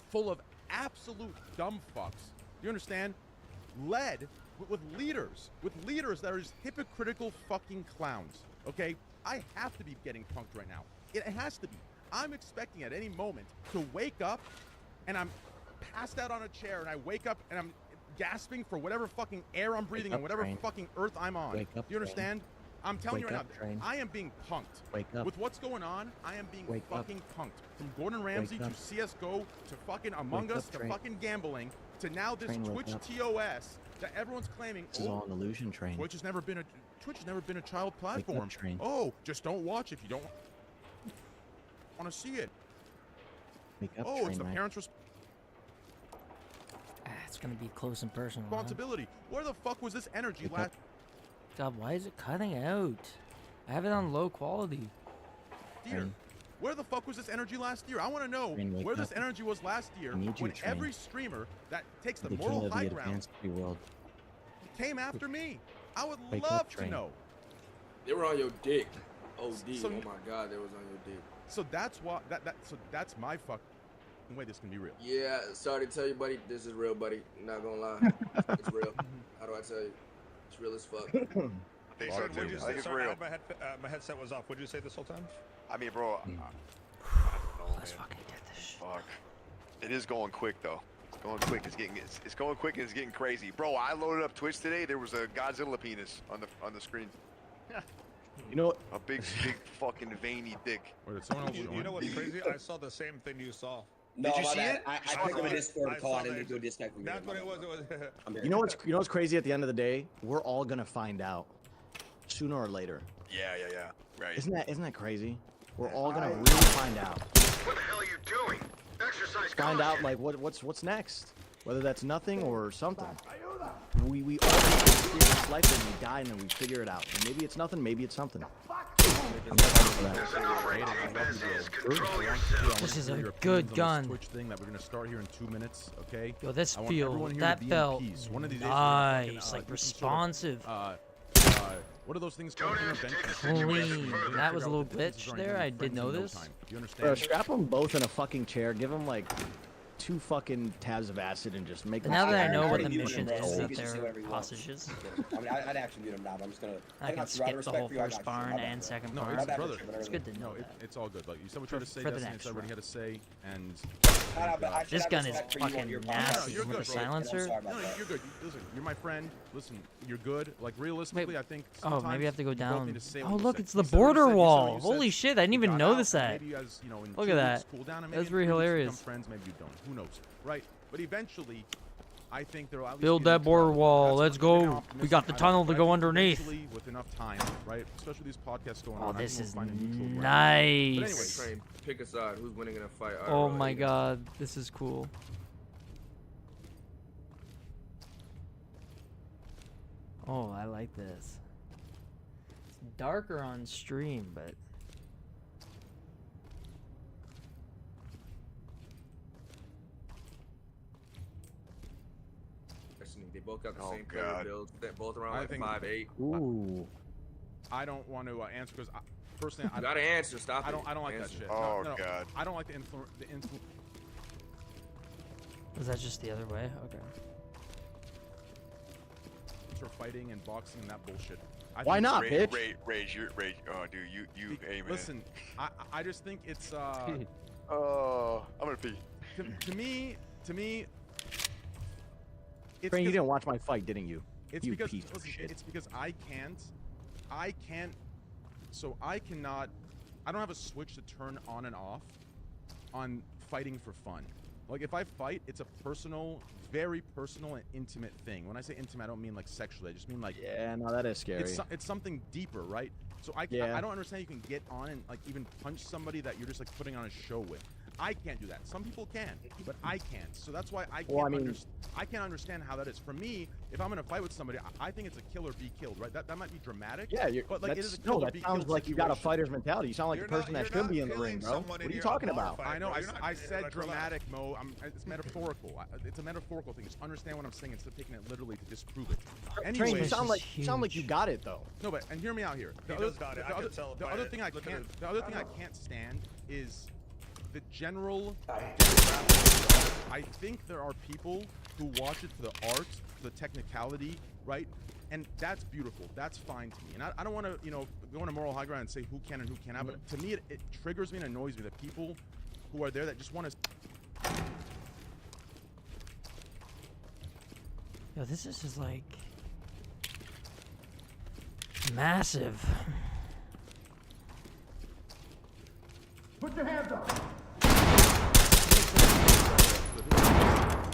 full of absolute dumb fucks. You understand? Led with leaders that are just hypocritical fucking clowns, okay? I have to be getting punked right now. It has to be. I'm expecting at any moment to wake up and I'm passed out on a chair and I wake up and I'm gasping for whatever fucking air I'm breathing on, whatever fucking earth I'm on. Do you understand? I'm telling you right now, I am being punked. With what's going on, I am being fucking punked. From Gordon Ramsay to CSGO to fucking Among Us to fucking gambling to now this Twitch TOS that everyone's claiming. This is all an illusion, Train. Twitch has never been a child platform. Oh, just don't watch if you don't want to see it. Oh, it's the parents' It's gonna be close and personal. responsibility. Where the fuck was this energy last? God, why is it cutting out? I have it on low quality. year? Where the fuck was this energy last year? I want to know where this energy was last year when every streamer that takes the moral high ground came after me. I would love to know. They were on your dick. OD. So- Oh my god, they was on your dick. So that's why so that's my fucking way this can be real. Yeah, sorry to tell you, buddy. This is real, buddy. Not gonna lie. It's real. How do I tell you? It's real as fuck. What'd you say? Sorry, I had my headset was off. What'd you say this whole time? I mean, bro, I don't know, Let's fucking get this shit. Fuck. It is going quick though. It's going quick. It's going quick and it's getting crazy, bro. I loaded up Twitch today. There was a Godzilla penis on the screen. You know what? A big fucking veiny dick. You know what's crazy? I saw the same thing you saw. No, Did you see it? I clicked on a Discord call and then go disconnect from That's what it was. You know what's crazy at the end of the day? We're all gonna find out sooner or later. Yeah. Right. Isn't that crazy? We're all gonna really find out. What the hell are you doing? Exercise Find out like what's next. Whether that's nothing or something. We all experience life and we die and then we figure it out. And maybe it's nothing, maybe it's something. I'm This is a good gun. Twitch thing that we're gonna start here in 2 minutes, okay? Yo, this I want feel everyone here that to be felt in peace. One of these days we're gonna fucking, nice, like do some sort of, responsive. what are those things called? Clean. That was a little glitch there. I did notice. You understand? Bro, strap them both in a fucking chair. Give them like 2 fucking tabs of acid and just make But them. now that I know what the already mission muted them, is, bro. that You can just do they're whatever you want. hostages, I mean, I'd actually mute him now, but I'm just gonna. I can got you, skip the respect whole for you, I got first you. barn My bad, and bro. second No, barn. it's brother. It's good to know No, that. it's all good. Like you said, what you tried to say. For the Destiny, next it's already round. had to say, and. This gun is fucking No, nasty you're with good, the bro. silencer. No, you're good. Listen, you're my friend. Listen, you're good. Like realistically, I think. Oh, maybe I have to go sometimes you both down. need to say Oh, what you look, said. it's the You said what you border said, you said wall. what you Holy said. shit, I didn't You even got notice out, that. maybe you guys, you know, in Look 2 at weeks that. cool down, and That's maybe in 3 weeks hilarious. become friends, maybe you don't. Who knows, right? But eventually, I think there will at least Build be that enough border time. wall. That's Let's what I'm go. getting We optimistic. got the I tunnel to think go underneath. eventually, with enough time, right? Especially these podcasts going Oh, on. I this think is we'll find a neutral ground. nice. But anyway, Train, pick a side. Who's winning in a fight? Oh my god, this is cool. Oh, I like this. It's darker on stream, but They both got the Oh, same player God. builds. They're both around I like think- 5'8". Ooh. I don't want to answer because personally, You gotta answer. Stop I it. don't like that Answer. shit. Oh, no, God. I don't like the Is that just the other way? Okay. For fighting and boxing and that bullshit. Why not, bitch? Rage, oh, dude, you, hey, man. Listen, I just think it's, Oh, I'm gonna pee. To me, it's Train, you didn't watch my fight, didn't you? It's You because piece of listen, shit. it's because I can't, so I cannot, I don't have a switch to turn on and off on fighting for fun. Like if I fight, it's a personal, very personal and intimate thing. When I say intimate, I don't mean like sexually. I just mean like, Yeah, no, that is scary. It's something deeper, right? So I don't understand you can get on and like even punch somebody that you're just like putting on a show with. I can't do that. Some people can, but I can't. So that's why I can't I can't understand how that is. For me, if I'm gonna fight with somebody, I think it's a kill or be killed, right? That might be dramatic. Yeah, but like it is a kill no, or that be sounds killed like you got a situation. fighter's mentality. You sound like the person that should be in the ring, bro. What are you talking about? I know. I said dramatic, Mo. It's metaphorical. It's a metaphorical thing. Just understand what I'm saying instead of taking it literally to disprove it. Anyway, Train, you sound like you got it though. No, but and hear me out here. The other thing I can't stand is the general demographic. I think there are people who watch it for the art, for the technicality, right? And that's beautiful. That's fine to me. And I don't want to, go on a moral high ground and say who can and who cannot. But to me, it triggers me and annoys me that people who are there that just want to. Yo, this is just like massive. Put your hands up.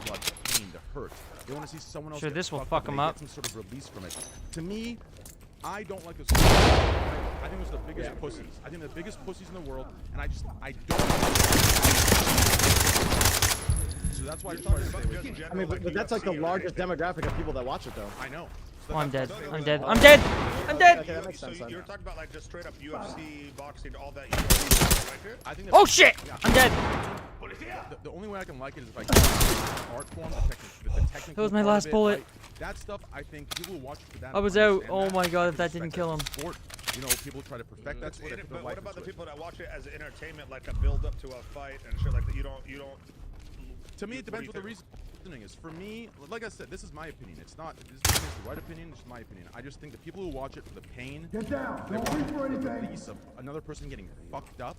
Blood, to pain, to hurt. They want to see someone else. Sure, get this will fucked fuck up and them they up. get some sort of release from it. To me, I don't like those. I think those are the biggest pussies. I think they're the biggest pussies in the world, and I don't. So that's why I try to stay away from it. I mean, but that's like the largest demographic of people that watch it, though. I know. Oh, I'm dead. I'm dead. I'm dead. I'm dead. Okay, that makes sense. So you're talking about like just straight up UFC, boxing, all that. Right here? I think Oh shit! I'm dead. The only way I can like it is if I can the art form, the technical. That was my part last of it, bullet. right? That stuff, I think people will watch it for that. I was and out. understand Oh that. my god, I if that can didn't respect kill him. Sport, people try to perfect that sport. But what about the people that watch it as entertainment, like a build up to a fight and shit like that? You don't. To me, it depends what the reasoning is. For me, like I said, this is my opinion. It's not. This is the right opinion. It's my opinion. I just think the people who watch it for the pain, Get down. they Don't want reach for the anything. release of another person getting fucked up.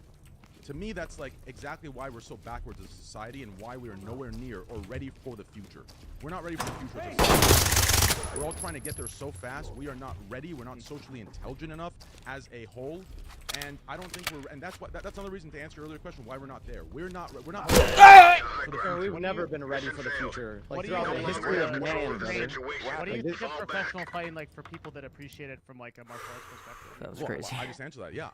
To me, that's like exactly why we're so backwards as a society and why we are nowhere near or ready for the future. We're not ready for the future as a society. We're all trying to get there so fast. We are not ready. We're not socially intelligent enough as a whole. And I don't think we're, and that's what, that's another reason to answer your earlier question, why we're not there. We're not ready for the future. We've never been ready for the future. Like What do you throughout the think history of man, brother. What do you Like, think of professional fighting, like for people that appreciate it from like a martial arts perspective? That was Well, crazy. I just answered that. Yeah,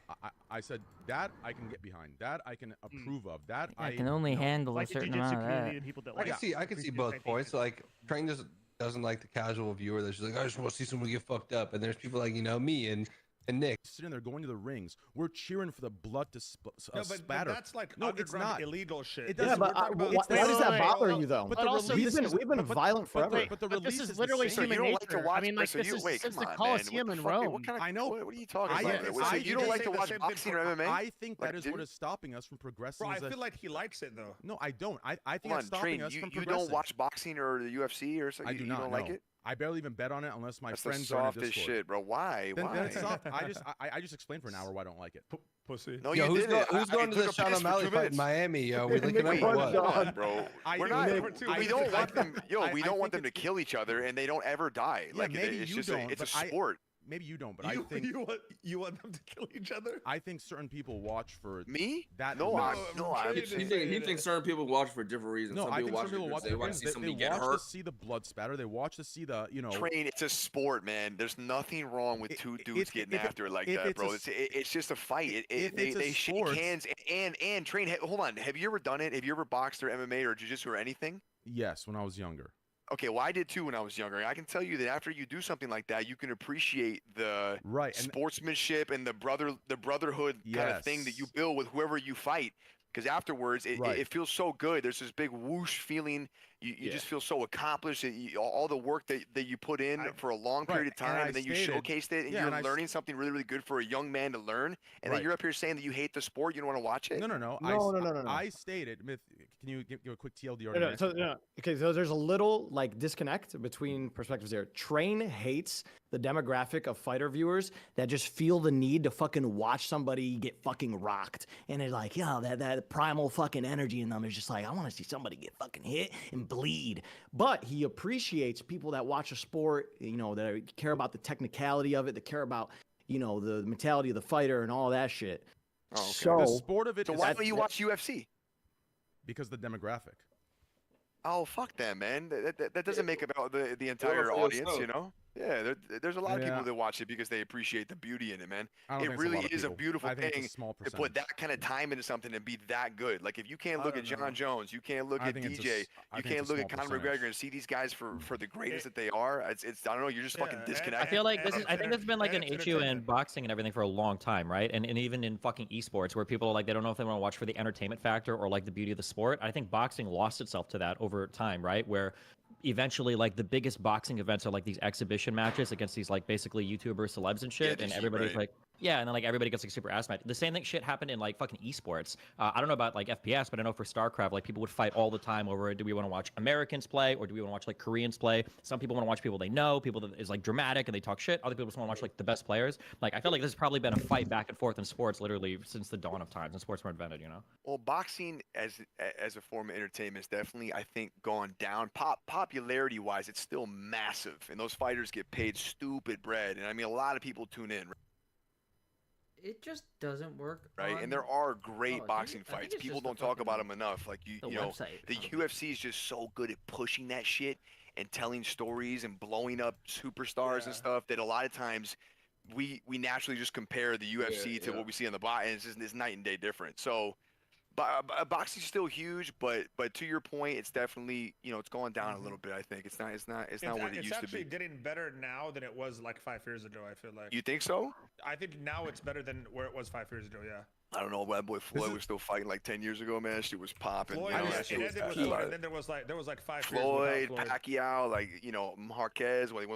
I said that I can get behind. That I can approve of. That I can only handle a Like the certain jiu-jitsu amount of that. community, people that like I can see both points. Like Train just doesn't like the casual viewer that's just like, I just want to see someone get fucked up. And there's people like me and Nick sitting there going to the rings. We're cheering for the blood to No, but spatter. that's like no, it's underground not illegal shit. It Yeah, doesn't. but why does that bother you though? But the also, release we've been violent forever. But the But release this is the literally same. human you don't like to nature. watch. I mean, like so this you, is wait, since come the on, Colosseum man. in What the fuck- Rome. What kind of, I know. What are you talking about? I- So I- you don't I- like to I- watch I- boxing or MMA? I think Like, that is dude? what is stopping us from progressing. Bro, I as a- feel like he likes it though. No, I don't. I think Come it's on, stopping Train. us You from don't progressing. watch boxing or the UFC or something? I do You not. don't like no. it? I barely even bet on it unless my That's the friends are in a softest Discord. shit, bro. Why? Then Why? it's soft. I just explained for an hour why I don't like it. Pussy. No, Yo, you who's didn't. who's going to the Sean O'Malley fight in Miami? Yo, we looking Wait, at what? come on, bro. We're not. I We don't think- want them. Yo, we I don't want think them to kill each other, and they don't ever die. Yeah, Like maybe it's you just don't, it's a but I- sport. Maybe you don't, but I think you want them to kill each other? I think certain people watch for Me? that. No, release. he thinks certain people watch for different reasons. No, some I people think watch some people it watch because they want to see somebody they get watch hurt. to see the blood spatter. They watch to see the Train. It's a sport, man. There's nothing wrong with two dudes getting after it like if that, it's bro. a It's just a fight. if They it's a shake sport- hands and Train. Hold on. Have you ever done it? Have you ever boxed or MMA or jiu-jitsu or anything? Yes, when I was younger. Okay, well, I did too when I was younger. I can tell you that after you do something like that, you can appreciate the sportsmanship and the brotherhood kind of thing that you build with whoever you fight. Because afterwards, it feels so good. There's this big whoosh feeling. You just feel so accomplished. All the work that you put in for a long period of time, and then you showcased it, and you're learning something really, really good for a young man to learn. And then you're up here saying that you hate the sport, you don't want to watch it. No. I stated, Myth. Can you give a quick TLDR? Okay, so there's a little like disconnect between perspectives there. Train hates the demographic of fighter viewers that just feel the need to fucking watch somebody get fucking rocked, and it's like, that primal fucking energy in them is just like, I want to see somebody get fucking hit and bleed. But he appreciates people that watch a sport, that care about the technicality of it, that care about, the mentality of the fighter and all that shit. Oh, okay. So the sport of it. So why don't you watch UFC? Because the demographic. Oh, fuck them, man. That doesn't make about the entire audience, Yeah, there's a lot of people that watch it because they appreciate the beauty in it, man. It really is a beautiful thing to put that kind of time into something and be that good. Like, if you can't look at John Jones, you can't look at DJ, you can't look at Conor McGregor and see these guys for the greatness that they are. It's I don't know, you're just fucking disconnected. I feel like I think this has been like an issue in boxing and everything for a long time, right? And even in fucking esports, where people are like, they don't know if they want to watch for the entertainment factor or like the beauty of the sport. I think boxing lost itself to that over time, right? Where eventually, like, the biggest boxing events are like these exhibition matches against these like basically YouTubers, celebs and shit, and everybody's like, and then like everybody gets like super ass match. The same thing shit happened in like fucking esports. I don't know about like FPS, but I know for StarCraft, like people would fight all the time over, do we want to watch Americans play or do we want to watch like Koreans play? Some people want to watch people they know, people that is like dramatic and they talk shit. Other people just want to watch like the best players. Like, I feel like this has probably been a fight back and forth in sports literally since the dawn of times and sports were invented, Well, boxing as a form of entertainment is definitely, I think, gone down. Popularity wise, it's still massive, and those fighters get paid stupid bread, and I mean, a lot of people tune in. It just doesn't work. Right, and there are great boxing fights. People don't talk about them enough. Like the UFC is just so good at pushing that shit and telling stories and blowing up superstars and stuff that a lot of times we naturally just compare the UFC to what we see on the box, and it's night and day different. So, boxing's still huge, but to your point, it's definitely it's going down a little bit. I think it's not what it used to be. It's actually getting better now than it was like 5 years ago. I feel like. You think so? I think now it's better than where it was 5 years ago. Yeah. I don't know, that boy Floyd was still fighting like 10 years ago, man. She was popping. Floyd, and then there was like 5 Floyd, Pacquiao, like Marquez, when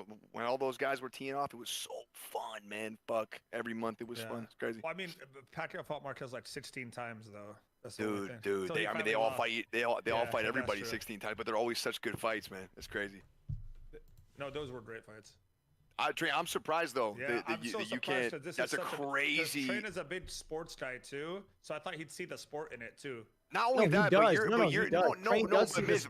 all those guys were teeing off, it was so fun, man. Fuck, every month it was fun. It's crazy. Well, I mean, Pacquiao fought Marquez like 16 times though. That's dude, they all fight. They all fight everybody 16 times, but they're always such good fights, man. It's crazy. No, those were great fights. I'm surprised though. Yeah, I'm so you can't. That's a crazy. Train is a big sports guy too, so I thought he'd see the sport in it too. Not only that,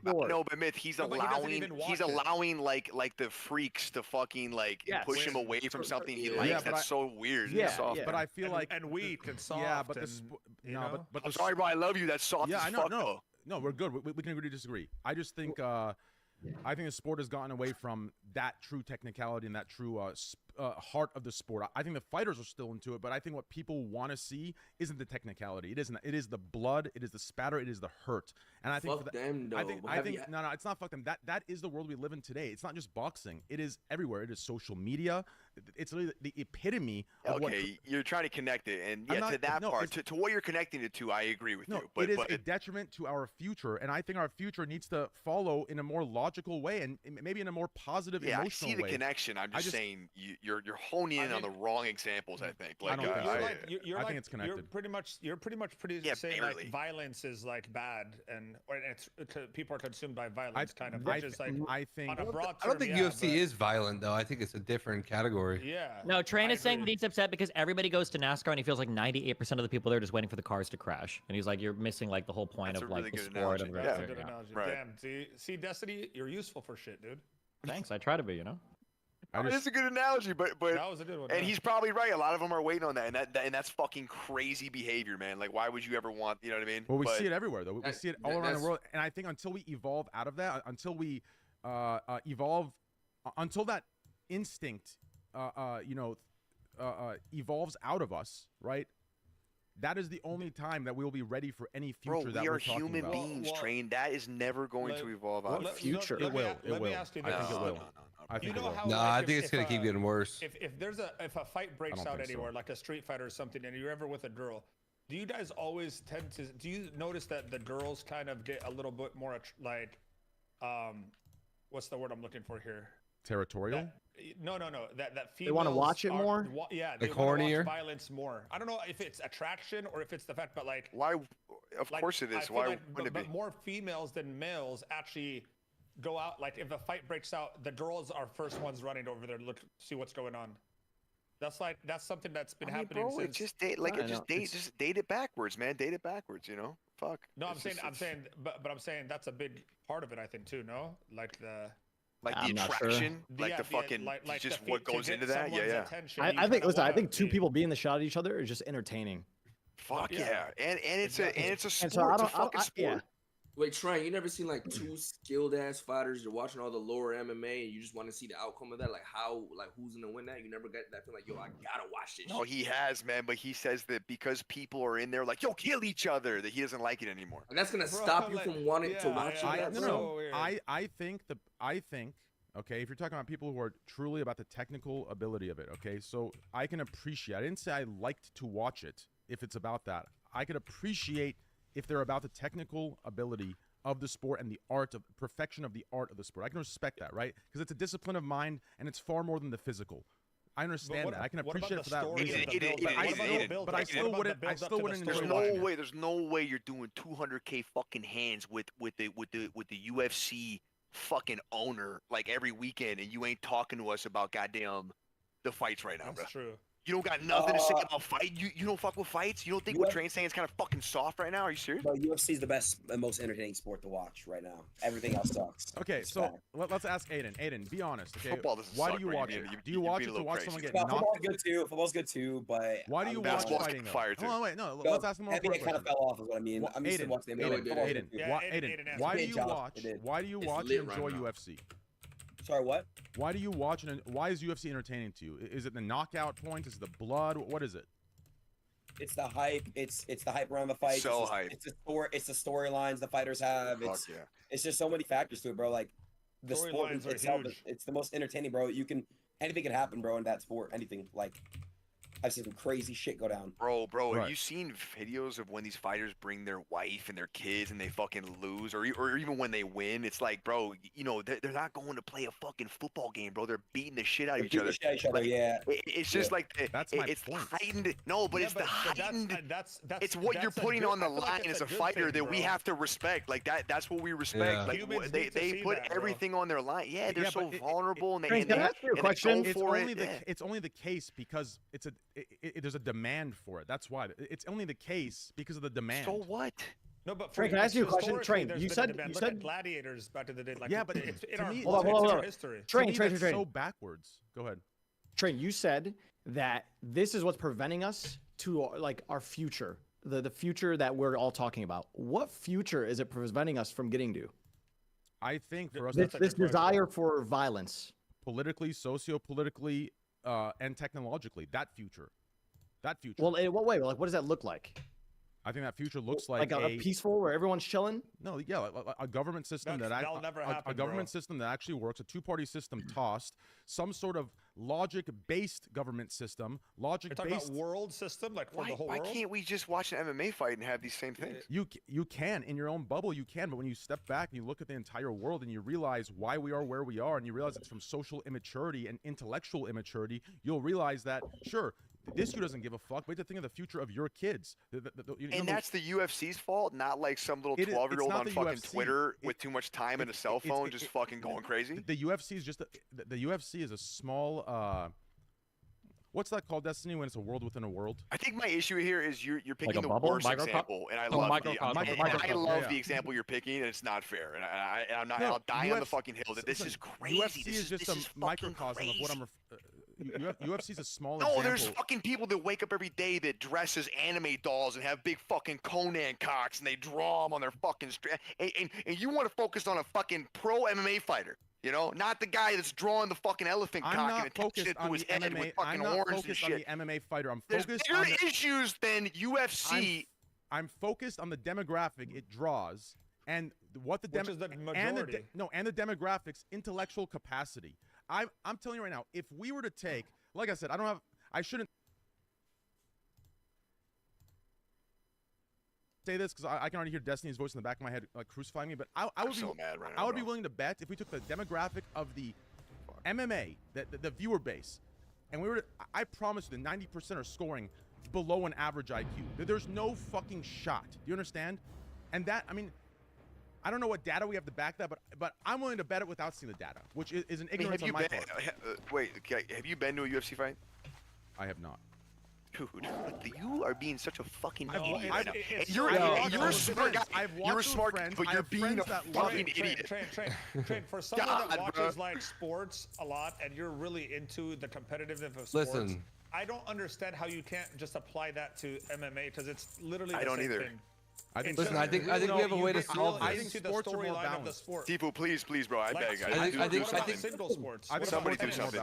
but Myth, he's allowing like the freaks to fucking push him away from something he likes. That's so weird. Yeah, but I feel like and weak and soft. Yeah, but but I'm sorry, bro. I love you. That's soft. Yeah, I know. No, we're good. We can agree to disagree. I just think I think the sport has gotten away from that true technicality and that true heart of the sport. I think the fighters are still into it, but I think what people want to see isn't the technicality. It isn't. It is the blood. It is the spatter. It is the hurt. And I think fuck them, though. I think no, it's not fuck them. That is the world we live in today. It's not just boxing. It is everywhere. It is social media. It's literally the epitome of you're trying to connect it, and to that part, to what you're connecting it to, I agree with you. But it is a detriment to our future, and I think our future needs to follow in a more logical way and maybe in a more positive, emotional way. I see the connection. I'm just saying you're honing in on the wrong examples. I think. I think it's connected. You're pretty much saying like violence is like bad, and people are consumed by violence, kind of. Which is like I think. On a broad term, I don't think UFC is violent though. I think it's a different category. Yeah. No, Train is saying that he's upset because everybody goes to NASCAR and he feels like 98% of the people there are just waiting for the cars to crash, and he's like, you're missing like the whole point of like the sport. That's a good analogy. Damn. See, Destiny, you're useful for shit, dude. Thanks. I try to be. It's a good analogy, but that was a good one. And he's probably right. A lot of them are waiting on that, and that's fucking crazy behavior, man. Like, why would you ever want? You know what I mean? Well, we see it everywhere, though. We see it all around the world, and I think until we evolve out of that, until we evolve, until that instinct, evolves out of us, right? That is the only time that we will be ready for any future that we're talking about. We are human beings, Train. That is never going to evolve out of the future. It will. Let me ask you this. I think it will. I think it will. I think it's going to keep getting worse. If a fight breaks out anywhere, like a street fight or something, and you're ever with a girl, do you guys always tend to? Do you notice that the girls kind of get a little bit more like what's the word I'm looking for here? Territorial? No. That They wanna females watch it are- more? Yeah, they Like want to hornier? watch violence more. I don't know if it's attraction or if it's the fact, but like Why? Of like, course it I is. feel Why like, wouldn't it but be? more females than males actually go out. Like if a fight breaks out, the girls are first ones running over there to look see what's going on. That's something that's been happening bro, since. just date it backwards, man. Date it backwards, you know. Fuck. No, I'm It's saying, just- but I'm saying that's a big part of it. I think too. No, like the. Like I'm the not sure. attraction, like Yeah, the fucking, like just the what to goes get into that. Yeah, someone's yeah. attention, I you think kinda listen, I wanna think two be- people being the shot at each other is just entertaining. Fuck yeah, and it's a sport. And so I it's a don't- fucking yeah. sport. Wait, Trent, you never seen like two skilled ass fighters? You're watching all the lower MMA, and you just want to see the outcome of that, like who's gonna win that? You never get that feeling like, yo, I gotta watch this. No, shit. he has, man, but he says that because people are in there like, yo, kill each other, that he doesn't like it anymore. And that's gonna stop you from wanting to watch it. I think, okay, if you're talking about people who are truly about the technical ability of it, okay, so I can appreciate. I didn't say I liked to watch it if it's about that. I could appreciate if they're about the technical ability of the sport and the art of perfection of the art of the sport. I can respect that, right? Because it's a discipline of mind and it's far more than the physical. I understand that. I can appreciate it for that reason. But I still wouldn't. There's enjoy no watching it. way. There's no way you're doing 200K fucking hands with the UFC fucking owner like every weekend, and you ain't talking to us about goddamn the fights right now, bro. That's true. You don't got nothing to say about fight. You don't fuck with fights. You don't think what Train's saying is kind of fucking soft right now? Are you serious? But UFC is the best and most entertaining sport to watch right now. Everything else sucks. Okay, It's so fact. let's ask Aiden. Aiden, be honest. Okay, Football doesn't why suck, do you bro. watch You're it? being- Do you you're watch being it a to little watch crazy. someone get No, knocked? football's good too. Football's good too, but Why do you watch Basketball's fighting though? fire, too. Hold on, wait, no. No, Let's ask him more. NBA kind of fell off, is what I mean. I'm used to watching the NBA. Football's good, too. Aiden, why do you watch? Why do you watch and enjoy UFC? Sorry, what? Why do you watch and why is UFC entertaining to you? Is it the knockout points? Is it the blood? What is it? It's the hype. It's the hype around the fight. So it's hype. It's the story. It's the storylines the fighters have. Fuck It's yeah. it's just so many factors to it, bro. Like the sport Storylines are itself. huge. It's the most entertaining, bro. Anything can happen, bro, in that sport. Anything. Like I've seen some crazy shit go down. Bro, Right. have you seen videos of when these fighters bring their wife and their kids and they fucking lose, or even when they win? It's like, bro, you know, they're not going to play a fucking football game, bro. They're beating the shit out of each other. Like, Yeah. It's just like That's my it's point. heightened. No, but Yeah, it's the heightened. That's It's what you're that's a putting good- on the I feel like line it's as a good fighter thing, that we bro. have to respect. Like that. That's what we respect. Yeah. Like Humans they need to see put that, bro. everything on their line. Yeah, they're Yeah, so but vulnerable and they Train, and can they, I ask you a and they question? go It's for only it. the Yeah. it's only the case because there's a demand for it. That's why it's only the case because of the demand. So what? No, but Train, can I ask you a question? historically, Train, there's you been a said- demand. you Look at said- gladiators back in the day. Like, Yeah, but it's in to our, me- Hold on, hold on, it's in hold our on. history. Train, To me, train, that's train. so backwards. Go ahead. Train, you said that this is what's preventing us to like our future, the future that we're all talking about. What future is it preventing us from getting to? I think for us, This, that's this desire for violence. politically, socio-politically, and technologically, that future. Well, in what way? Like, what does that look like? I think that future looks like a peaceful where everyone's chilling. No, yeah, like a government system That'll never happen, a government bro. system that actually works, a two-party system tossed, some sort of logic-based government system, You're talking about logic-based. world system, like for Why, the whole why world. can't we just watch an MMA fight and have these same things? You can in your own bubble, you can, but when you step back and you look at the entire world and you realize why we are where we are, and you realize it's from social immaturity and intellectual immaturity, you'll realize that sure. This you doesn't give a fuck, but you have to think of the future of your kids. And that's the UFC's fault, not like some little 12-year-old on fucking Twitter with too much time and a cell phone just fucking going crazy. The UFC is just the UFC is a small what's that called, Destiny, when it's a world within a world? I think my issue here is you're picking a the bubble? worst Microcosm? example, and I Oh, love microcosm. I love Yeah. the example you're picking, and it's not fair. And I'm not. No, I'll die on the UFC fucking hill that this listen, is crazy. UFC this is just this a is fucking microcosm of what I'm. UFC is a small No, example. there's fucking people that wake up every day that dress as anime dolls and have big fucking Conan cocks and they draw them on their fucking and you want to focus on a fucking pro MMA fighter, you know, not the guy that's drawing the fucking elephant I'm cock not and attaching focused it to on his the head MMA. with fucking I'm not horns and focused on shit. the MMA fighter. I'm There's focused bigger on the issues than UFC. I'm focused on the demographic it draws and what the Which is the majority. and the demographics, intellectual capacity. I'm telling you right now, if we were to take, like I said, I shouldn't. say this because I can already hear Destiny's voice in the back of my head like crucifying me, but I would so mad right now, I would be bro. willing to bet if we took the demographic of the MMA, the viewer base, and we were I promise you the 90% are scoring below an average IQ. There's no fucking shot. Do you understand? And that, I mean, I don't know what data we have to back that, but I'm willing to bet it without seeing the data, which is an ignorance on my part. Wait, okay, have you been to a UFC fight? I have not. Dude, you are being such a fucking I've wa- idiot. I've- right now. it's- And you're I've a watched smart guy. friends. I've You're watched smart, friends. but I you're have being a friends that love fucking it. idiot. Train, for someone God, that watches bro. like sports a lot and you're really into the competitiveness of sports, Listen. I don't understand how you can't just apply that to MMA because it's literally I the don't same either. thing. I think. Listen, I think we have a way to solve I this. think the storyline of the sport. Tifu, please, bro, I beg. I think single sports. Somebody do something.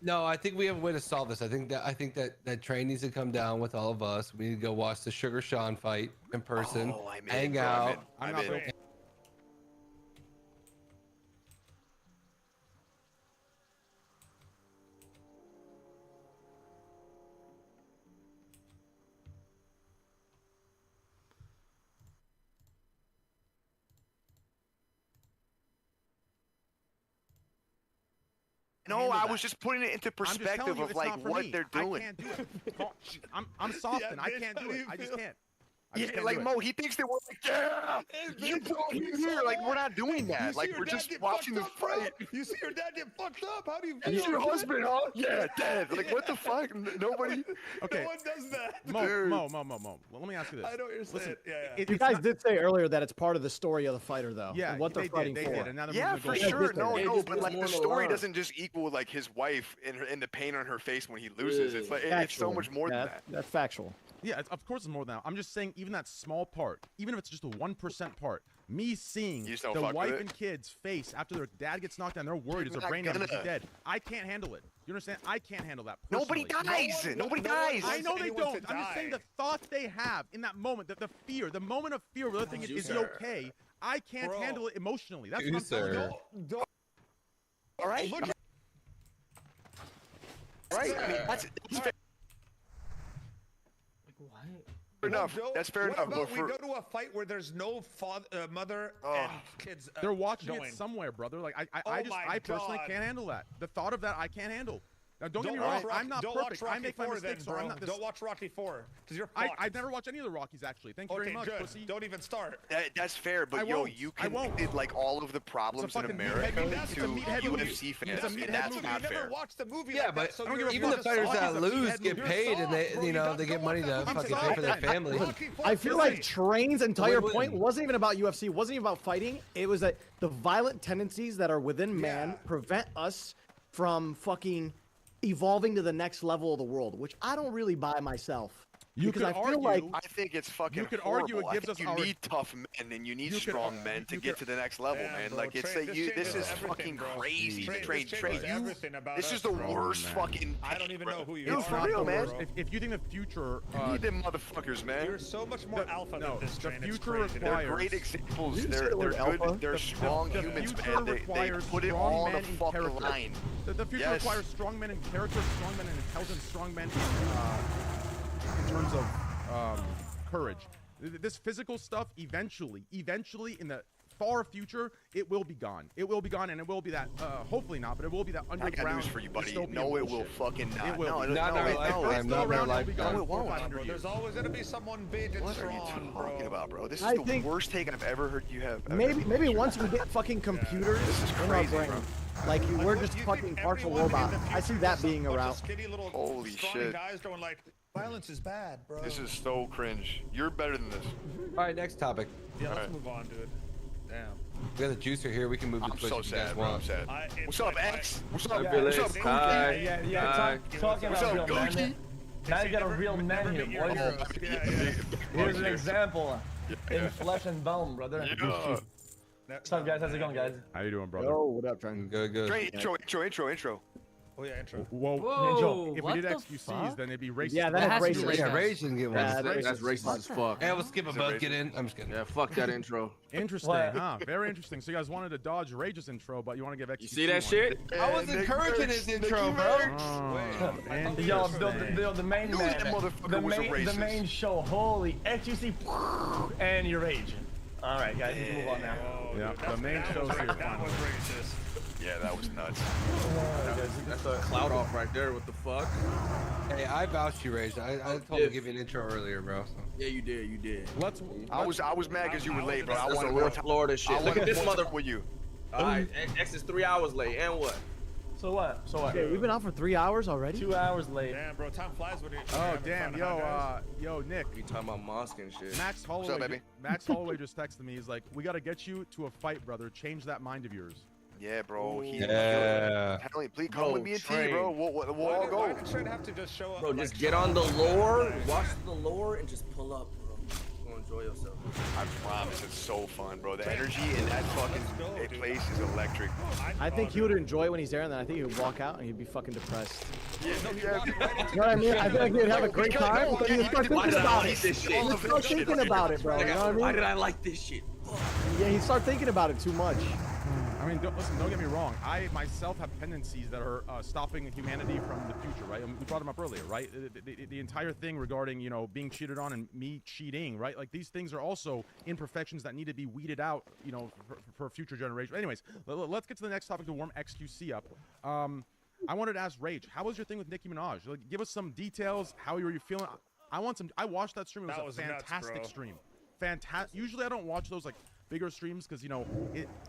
No, I think we have a way to solve this. I think that Train needs to come down with all of us. We need to go watch the Sugar Sean fight in person, Oh, I'm in, hang bro, out. I'm in. No, I was just putting it into perspective of like what they're doing. I can't do it. I'm softened. I can't do it. I just can't. Yeah, like Mo, he thinks that we're like, yeah, you brought him here. Like we're not doing that. Like we're just watching the fight. You see your dad get fucked up. How do you? He's your husband, huh? Yeah, dead. Like what the fuck? Nobody. Okay. No one does that. Mo. Well, let me ask you this. I know what you're saying. Listen, Yeah. You guys did say earlier that it's part of the story of the fighter, though. Yeah, and what they're fighting they for. did, and now they're Yeah, moving for to go sure. forward. No, but like the story doesn't just equal like his wife and the pain on her face when he loses. It's like it's so much more than that. That's factual. Yeah, of course it's more than that. I'm just saying, even that small part, even if it's just a 1% part, me seeing You just don't the fuck with wife it? and kids face after their dad gets knocked down, they're worried, is You're their brain not damage, is he gonna. dead? I can't handle it. You understand? I can't handle that. Nobody personally. dies. Nobody dies. I know they anyone don't. to I'm just saying die. the thoughts they have in that moment, the fear, the moment of fear, where they're thinking, is he Sir. okay? I can't Bro. handle it emotionally. That's what I'm Sir. telling you. All right. Look at- Right. I mean, that's fair enough. That's fair What enough. about But we for go to a fight where there's no father, mother, Oh. and kids? They're watching going. it somewhere, brother. Like I Oh my I personally God. can't handle that. The thought of that, I can't handle. Now, don't get me watch wrong. Rocky- I'm not don't perfect. Watch Rocky I make my 4 mistakes, then, so bro. I'm not this. Don't watch Rocky 4 because you're fucked. I've never watched any of the Rockies actually. Thank you Okay, very much, good. pussy. Don't even start. that's fair. I But yo, won't. you I won't. connected like all of the problems in fucking America meathead movie. It's a to meathead movie. UFC fans, It's a and meathead that's movie. not You never fair. watched the movie Yeah, like but that, so I don't you're give a even fuck. the fighters Rocky's that a lose meathead get movie. paid, and soft, they, bro. you know, You they get don't money watch to that fucking movie. pay for their Listen, family. Rocky 4 I feel pussy. like Train's entire Win-win. point wasn't even about UFC, wasn't even about fighting. It was that the violent tendencies that are within man prevent us from fucking evolving to the next level of the world, which I don't really buy myself. You because could I feel argue- like I think it's fucking You could horrible. argue it gives I us think our- you need tough men and you need You could strong ar- men to you get could- to the next level, Damn, man. bro, Like it's Train, like this this changes is everything, fucking bro. crazy. Train, Train, this train. changes You, everything about this us, is the bro. worst man. fucking. I don't even know who you Dude, are. for real, man. bro. If you think the future, You need them motherfuckers, man. You're so much more alpha no, than this the Train. It's future crazy. They're requires- great examples. Did you say They're the word good. alpha? They're strong the humans, future man. They requires put it strong all on the men in fucking character. line. The future Yes. requires strong men in character, strong men in intelligence, strong men in terms of courage. This physical stuff, eventually, in the far future, it will be gone. It will be gone, and it will be that. Hopefully not, but it will be that I underground. got news for you, buddy. dystopian No, it will bullshit. fucking not. It will No, be. no, Not in no, our it- no, lifetime, it's not in still our around. lifetime. No, it won't. 500 There's years. always gonna be someone big and What are you strong, talking bro. about, bro? This is I the think- worst take I've ever heard you have. ever. maybe once we get fucking computers This is in our crazy, brain, bro. like we're What, just do you fucking think partial everyone in robot. the I see future that is being some bunch of around. Skinny little Holy scrawny shit. guys going like, violence is bad, bro. This is so cringe. You're better than this. All right, next topic. Yeah, let's Alright. move on, dude. Damn. We got the juicer here. We can move to I'm Twitch so if you guys sad, bro. I'm want. sad. It's What's up, like- X? What's Yeah, up? Billy. What's up, Hi. Gookie? Yeah, talking What's about up, real men. Gookie? Now you got a real man here, boys. Here's an example in flesh and bone, brother. Yeah. What's up, guys? How's it going, guys? How you doing, brother? Yo, what up, Train? Good. Train, intro. Oh yeah, intro. Well, Whoa, if we what did the XQCs, fuck? then it'd be racist. Yeah, That that's has to be racist. Yeah, Rage didn't get one. That's racist as fuck. Hey, we'll skip a Is it buzz. racist? Get in. I'm just kidding. Yeah, fuck that intro. Interesting, huh? Very interesting. So you guys wanted to dodge Rage's intro, but you want to give XQC You see that one. shit? I was encouraging his intro, bro. Oh, Yo, interesting. the main Knew man, that motherfucker the was a main, the racist. main show. Holy XQC, and you're raging. All right, guys, we can move on now. Yeah, the main show's here. That was racist. Yeah, that was nuts. That's a cloud off right there. What the fuck? Hey, I vouched you, Rage. I told him to give you an intro earlier, bro. So. Yeah, you did. You did. I was mad because you were late, bro. I That's wanted some more real time. Florida shit. Look at this mother with you. All right, X is 3 hours late. And what? So what? So what? Yeah, we've been out for 3 hours already. 2 hours late. Damn, bro, time flies when you're Oh having damn, fun, yo, huh, guys? yo, Nick. We talking about mosque and shit. Max Holloway. What's up, baby? Max Holloway just texted me. He's like, "We gotta get you to a fight, brother. Change that mind of yours." Yeah, bro. Yeah. Telling you, please come with me and T, bro. We'll all Why go. did Trent have to just show up? Bro, like, just show get up on the and lore, play? watch the lore, and just pull up, bro. You're gonna enjoy yourself. I promise, it's so fun, bro. The energy in that fucking place is electric. I think he would enjoy when he's there, and then I think he would walk out and he'd be fucking depressed. Yeah, You know what I mean? I feel like he'd have a great time, but he'd start thinking about it. He'd start thinking about it, bro. You know what I mean? Why did I like this shit? Yeah, he'd start thinking about it too much. I mean, listen, don't get me wrong. I myself have tendencies that are stopping humanity from the future, right? And we brought them up earlier, right? The entire thing regarding, you know, being cheated on and me cheating, right? Like, these things are also imperfections that need to be weeded out, you know, for future generations. Anyways, let's get to the next topic to warm XQC up. I wanted to ask Rage, how was your thing with Nicki Minaj? Like, give us some details. How were you feeling? I watched that stream. It was a fantastic nuts, stream. Fantastic. Usually I don't watch those, like, bigger streams because, you know,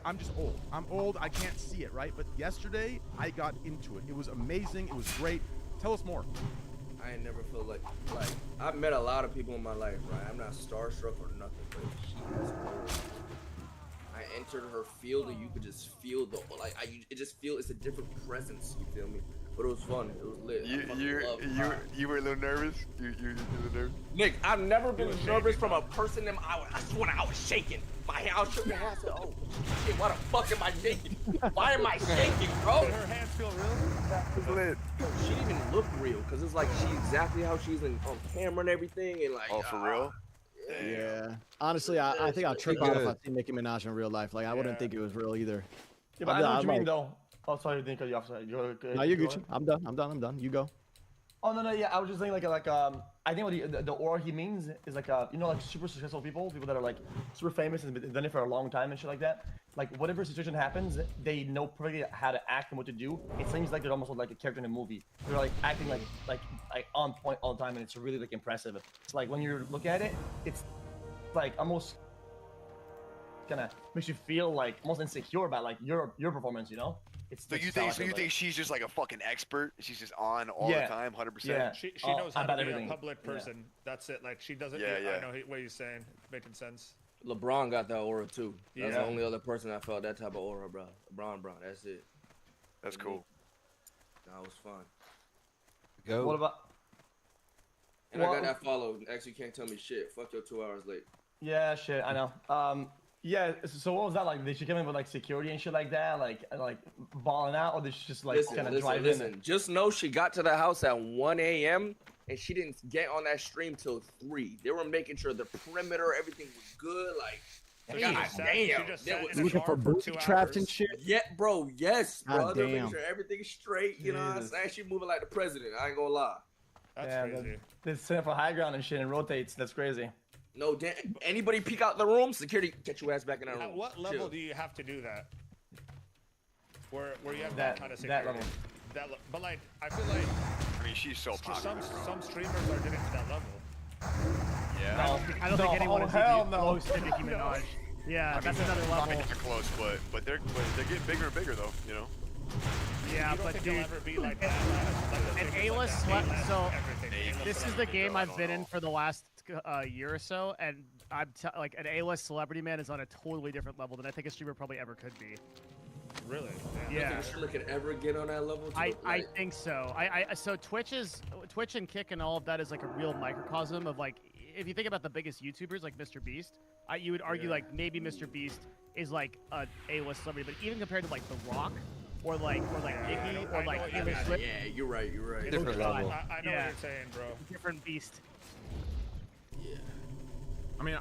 I'm just old. I'm old. I can't see it, right? But yesterday, I got into it. It was amazing. It was great. Tell us more. I ain't never felt like I've met a lot of people in my life, right? I'm not starstruck or nothing, but she was old. I entered her field and you could just feel it just feel it's a different presence. You feel me? But it was fun. It was lit. You were a little nervous. You a little nervous. Nick, I've never been nervous from a person. I swear I was shaking. I was shaking. I said, "Oh shit, why the fuck am I shaking? Why am I shaking, bro?" Did her hands feel real? That was lit. She didn't even look real, cause it's like she's exactly how she's on camera and everything, and like. Oh, for real? Yeah. Honestly, I think I'll trip out if I see Nicki Minaj in real life. Like, I wouldn't think it was real either. Yeah, but I know what you mean, though. Oh, sorry, didn't cut you off. Sorry. No, you're Gucci. I'm done. You go. Oh no, yeah, I was just thinking I think what the aura he means is like you know, like super successful people that are like super famous and been done it for a long time and shit like that. Like whatever situation happens, they know perfectly how to act and what to do. It seems like they're almost like a character in a movie. They're like acting like on point all the time, and it's really like impressive. It's like when you look at it, it's like almost kind of makes you feel like almost insecure about like your performance, you know? It's So you think she's just like a fucking expert? She's just on all the time, 100%. Yeah. She knows how to be everything. a public person. That's it. Like she doesn't. Yeah, I know what he's saying. Making sense. LeBron got that aura too. That's Yeah. the only other person I felt that type of aura, bro. LeBron, that's it. That's cool. That was fun. Go. What about? And I got that follow. Actually, you can't tell me shit. Fuck your 2 hours late. Yeah, shit, I know. Yeah, so what was that like? Did she come in with like security and shit like that, like balling out, or did she just like kind of drive in? Just know she got to the house at 1 a.m. and she didn't get on that stream till 3. They were making sure the perimeter, everything was good. Like, God damn. Looking for booty traps and shit. Yeah, bro. Yes, bro. God They're damn. making sure everything's straight. You know what I'm saying? She moving like the president. I ain't gonna lie. That's crazy. They set up for high ground and shit and rotates. That's crazy. No, damn. Anybody peek out the room? Security, get your ass back in that room. At what level Chill. do you have to do that? Where you have That- that kind of that security? level. But like, I feel like I mean, she's so popular, bro. some streamers are getting to that level. Yeah. No, I don't think anyone is even close to Nicki Minaj. Yeah, that's another level. Not close, but they're getting bigger and bigger though. You know. Yeah, you don't but think dude, they'll ever be like that? an A-list, so this is the game I've been in for the last year or so, and I'm like an A-list celebrity man is on a totally different level than I think a streamer probably ever could be. Really? You think a streamer could ever get on that level? I think so. So Twitch and Kick and all of that is like a real microcosm of like, if you think about the biggest YouTubers like Mr. Beast, you would argue like maybe Mr. Beast is like a A-list celebrity, but even compared to like The Rock, or like Iggy, or like Taylor Yeah, Swift. yeah, you're right. You're right. Different level. I know what you're saying, bro. Different beast. Yeah. I mean,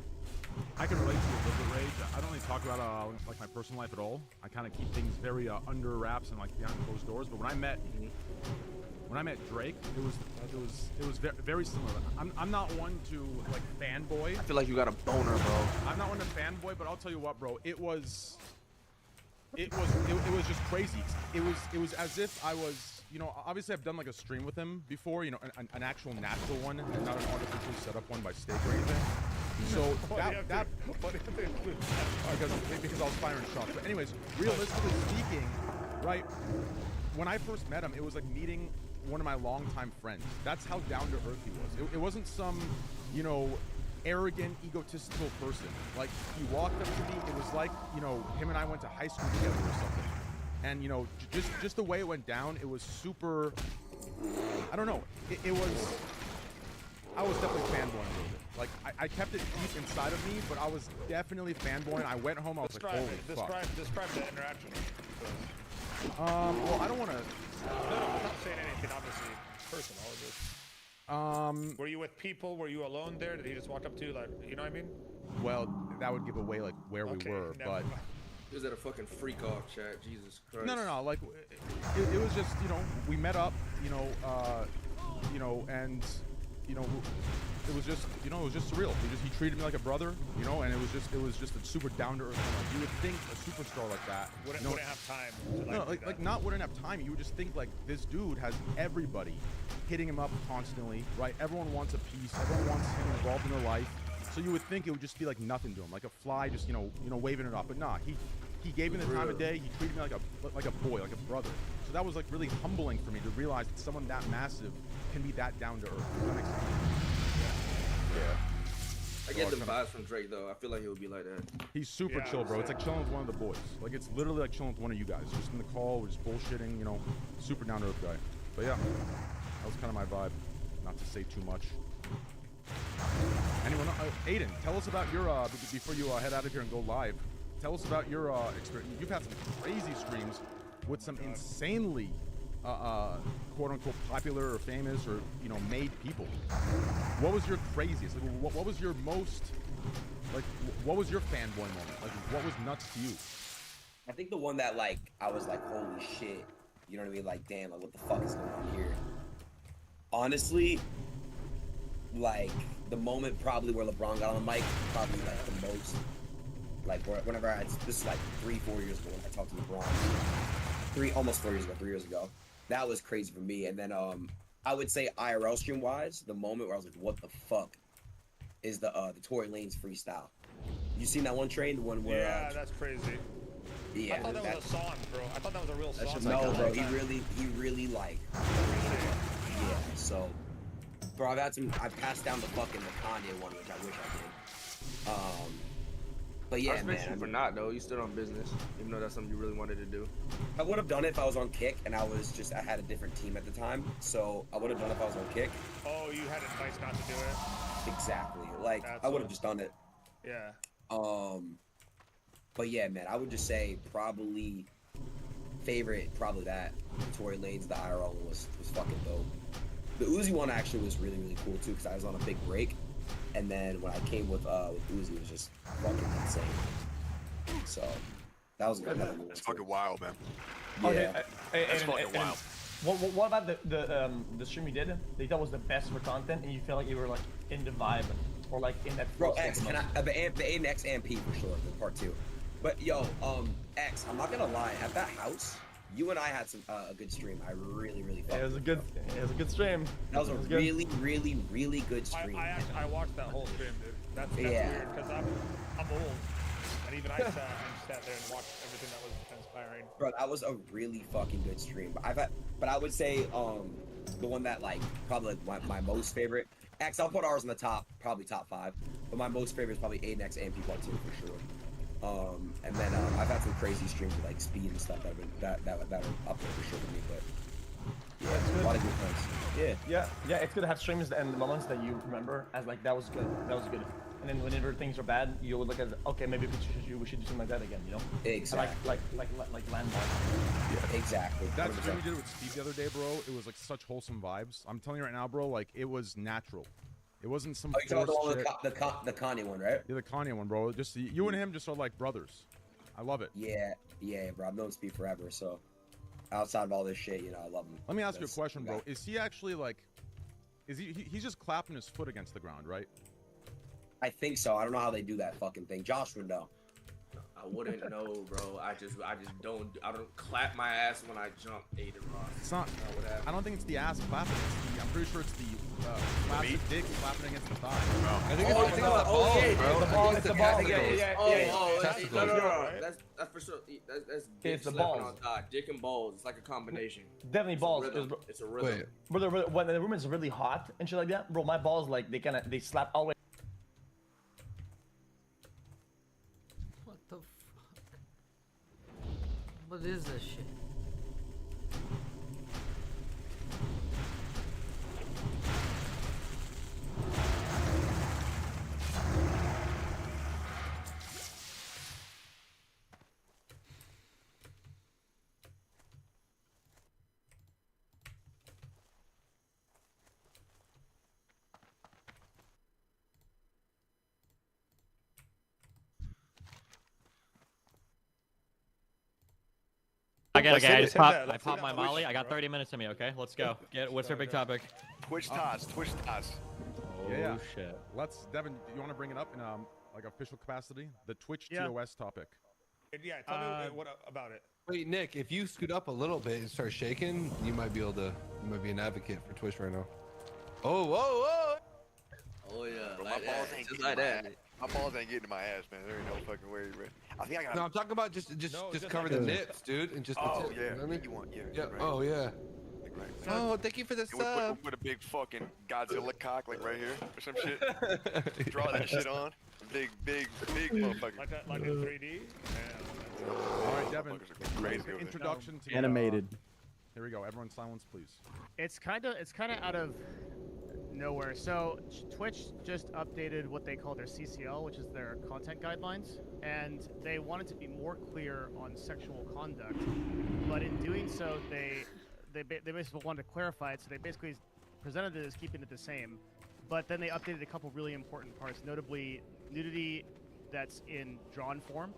I can relate to a little bit rage. I don't really talk about like my personal life at all. I kind of keep things very under wraps and like behind closed doors. But when I met Drake, it was very similar. I'm not one to like fanboy. I feel like you got a boner, bro. I'm not one to fanboy, but I'll tell you what, bro. It was just crazy. It was as if I was, you know, obviously I've done like a stream with him before, you know, an actual natural one, and not an artificially set up one by Steak or anything. So because I was firing shots. But anyways, realistically speaking, right, when I first met him, it was like meeting one of my longtime friends. That's how down to earth he was. It wasn't some, you know, arrogant, egotistical person. Like, he walked up to me, it was like, you know, him and I went to high school together or something. And, you know, just the way it went down, it was super, I don't know, it was, I was definitely fanboying a little bit. Like, I kept it deep inside of me, but I was definitely fanboying. I went home, I was like, holy fuck. Describe the interaction. Well, I don't want to. No, I'm not saying anything, obviously, personal. Just, were you with people? Were you alone there? Did he just walk up to you, like, you know what I mean? Well, that would give away, like, where we were, but... He was at a fucking freak off chat, Jesus Christ. No, like, it was just, you know, we met up, you know, and, you know, it was just, you know, it was just surreal. He treated me like a brother, you know, and it was just a super down-to-earth moment. Like, you would think a superstar like that wouldn't have time to, like not wouldn't have time. You would just think, like, this dude has everybody hitting him up constantly, right? Everyone wants a piece. Everyone wants him involved in their life. So you would think it would just be like nothing to him, like a fly just, you know, waving it off. But nah, he gave me the time of day. He treated me like a boy, like a brother. So that was like really humbling for me to realize that someone that massive can be that down to earth. Does that make sense? Yeah. I get the vibes from Drake though. I feel like he would be like that. He's super chill, bro. It's like chilling with one of the boys. Like, it's literally like chilling with one of you guys. Just in the call, we're just bullshitting, you know, super down to earth guy. But yeah, that was kind of my vibe. Not to say too much. Anyone? Aiden, tell us about your before you head out of here and go live. Tell us about your experience. You've had some crazy streams with some insanely quote unquote popular or famous or, you know, made people. What was your craziest? Like, what was your most, like, what was your fanboy moment? Like, what was nuts to you? I think the one that, like, I was like, holy shit, you know what I mean? Like, damn, like, what the fuck is going on here? Honestly, like, the moment probably where LeBron got on the mic, probably like the most, like, whenever this is like 3-4 years ago when I talked to LeBron. Almost 4 years ago, 3 years ago. That was crazy for me. And then I would say IRL stream wise, the moment where I was like, what the fuck is the Tory Lanez freestyle. You seen that one train? The one where yeah, that's crazy. Yeah, I thought that was a song, bro. I thought that was a real song. No, bro, he really like yeah, so bro, I passed down the fucking Kanye one, which I wish I did. But yeah, I respect man. you for not though. You stood on business, even though that's something you really wanted to do. I would have done it if I was on Kick, and I had a different team at the time, so I would have done it if I was on Kick. Oh, you had advice not to do it? Exactly. Like, I would have just done it. Yeah. But yeah, man, I would just say probably that. The Tory Lanez, the IRL one was fucking dope. The Uzi one actually was really, really cool too, because I was on a big break. And then when I came with Uzi, it was just fucking insane. So that was good. It's fucking wild, man. Yeah, that's fucking wild. What about the stream you did that you thought was the best for content, and you felt like you were like in the vibe, or like in that? Bro, X, the Aiden X MP for sure, the part 2. But yo, X, I'm not gonna lie, at that house, you and I had some a good stream. I really felt it was a good stream. That was really good stream. I watched that whole stream, dude. That's weird because I'm old, and even I sat there and watched everything that was transpiring. Bro, that was a really fucking good stream. But I would say the one that like probably like my most favorite. X, I'll put ours in the top, probably top 5. But my most favorite is probably Aiden X and P part 2 for sure. And then I've had some crazy streams with like speed and stuff that are up there for sure for me. But yeah, a lot of good things. Yeah, it's good to have streams and moments that you remember as like that was good. and then whenever things are bad, you would look at okay, maybe we should do something like that again, you know? Exactly. Like landmarks. Yeah. Exactly. That stream we did with Steve the other day, bro. It was like such wholesome vibes. I'm telling you right now, bro. Like it was natural. It wasn't some. Oh, you're talking shit. about the Kanye one, right? Yeah, the Kanye one, bro. Just you and him just are like brothers. I love it. Yeah, bro. I've known Steve forever, so outside of all this shit, you know, I love him. Let me ask you a question, bro. Is he actually like? Is he's just clapping his foot against the ground, right? I think so. I don't know how they do that fucking thing. Josh would know. I wouldn't know, bro. I just don't clap my ass when I jump, Aiden Ross. It's not. I don't think it's the ass clapping. I'm pretty sure it's the classic dick slapping against the thigh. I think it's the balls, bro. It's the balls. Yeah. No. That's for sure. That's dick It's the slapping balls. on thigh. Dick and balls. It's like a combination. Definitely balls. It's a rhythm. Brother, when the room is really hot and shit like that, bro, my balls like they slap all the way. What the fuck? What is this shit? I got it, Let's guys. hit that. I Let's popped hit my that Molly. Twitch, I got bro. 30 minutes to me. Okay, let's go. What's our big topic? Twitch tots. Yeah. Oh shit. Let's, Devin. You want to bring it up in like official capacity? The Twitch Yeah. TOS topic. Yeah, tell me what about it. Wait, Nick, if you scoot up a little bit and start shaking, you might be able to. You might be an advocate for Twitch right now. Oh, whoa, whoa! Oh yeah, Bro, like my balls that. ain't Just getting like my that. ass. My balls ain't getting in my ass, man. There ain't no fucking way, bro. I think I got. No, I'm talking about just cover the nips, dude, and just. Oh the tip, yeah, you know what I mean? you want Yeah. right. Oh yeah. Right. Oh, thank you for the sub. With a big fucking Godzilla cock like right here or some shit. Draw that shit on. Big motherfucker. Like in 3D. All right, Devin. Motherfuckers are crazy over there. Introduction to Animated. Here we go. Everyone, silence, please. It's kind of out of nowhere. So Twitch just updated what they call their CCL, which is their content guidelines, and they wanted to be more clear on sexual conduct. But in doing so, they basically wanted to clarify it. So they basically presented it as keeping it the same, but then they updated a couple really important parts, notably nudity that's in drawn form,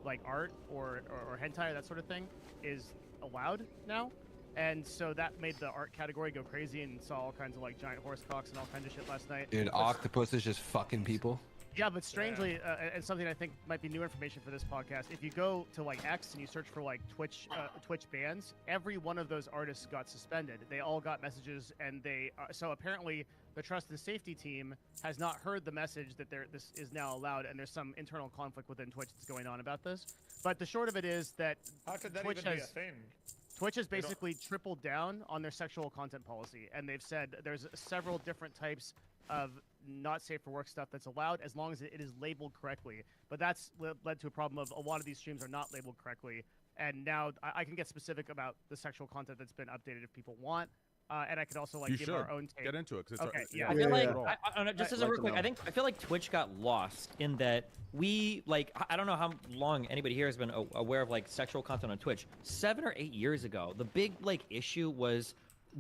like art or hentai, that sort of thing, is allowed now. And so that made the art category go crazy and saw all kinds of like giant horse cocks and all kinds of shit last night. Dude, octopus is just fucking people. Yeah, but strangely, and something I think might be new information for this podcast, if you go to like X and you search for like Twitch bans, every one of those artists got suspended. They all got messages, and so apparently the trust and safety team has not heard the message that this is now allowed, and there's some internal conflict within Twitch that's going on about this. But the short of it is that How could that Twitch even be a has thing? Twitch has basically tripled down on their sexual content policy, and they've said there's several different types of not safe for work stuff that's allowed as long as it is labeled correctly. But that's led to a problem of a lot of these streams are not labeled correctly. And now I can get specific about the sexual content that's been updated if people want. And I could also like give our own take. Get into it. Okay, yeah. I feel like I don't know, just as a real quick, I feel like Twitch got lost in that we like I don't know how long anybody here has been aware of like sexual content on Twitch. 7 or 8 years ago, the big like issue was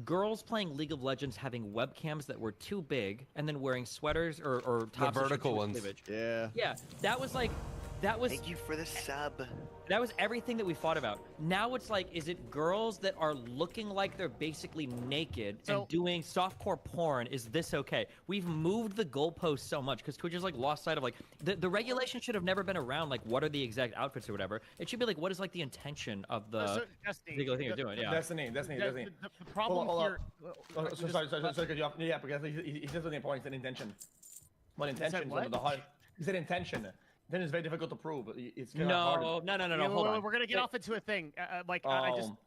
girls playing League of Legends having webcams that were too big and then wearing sweaters or tops. The vertical ones. Yeah. Yeah, that was. Thank you for the sub. That was everything that we fought about. Now it's like, is it girls that are looking like they're basically naked and doing softcore porn? Is this okay? We've moved the goalpost so much because Twitch has like lost sight of like the regulation should have never been around. Like, what are the exact outfits or whatever? It should be like, what is like the intention of the particular thing you're doing? Yeah. Destiny. The problem here. Sorry, yeah, because he said something important. He said intention. What intention? He said intention. Then it's very difficult to prove. It's kind of hard. No. Hold on. We're gonna get off into a thing. I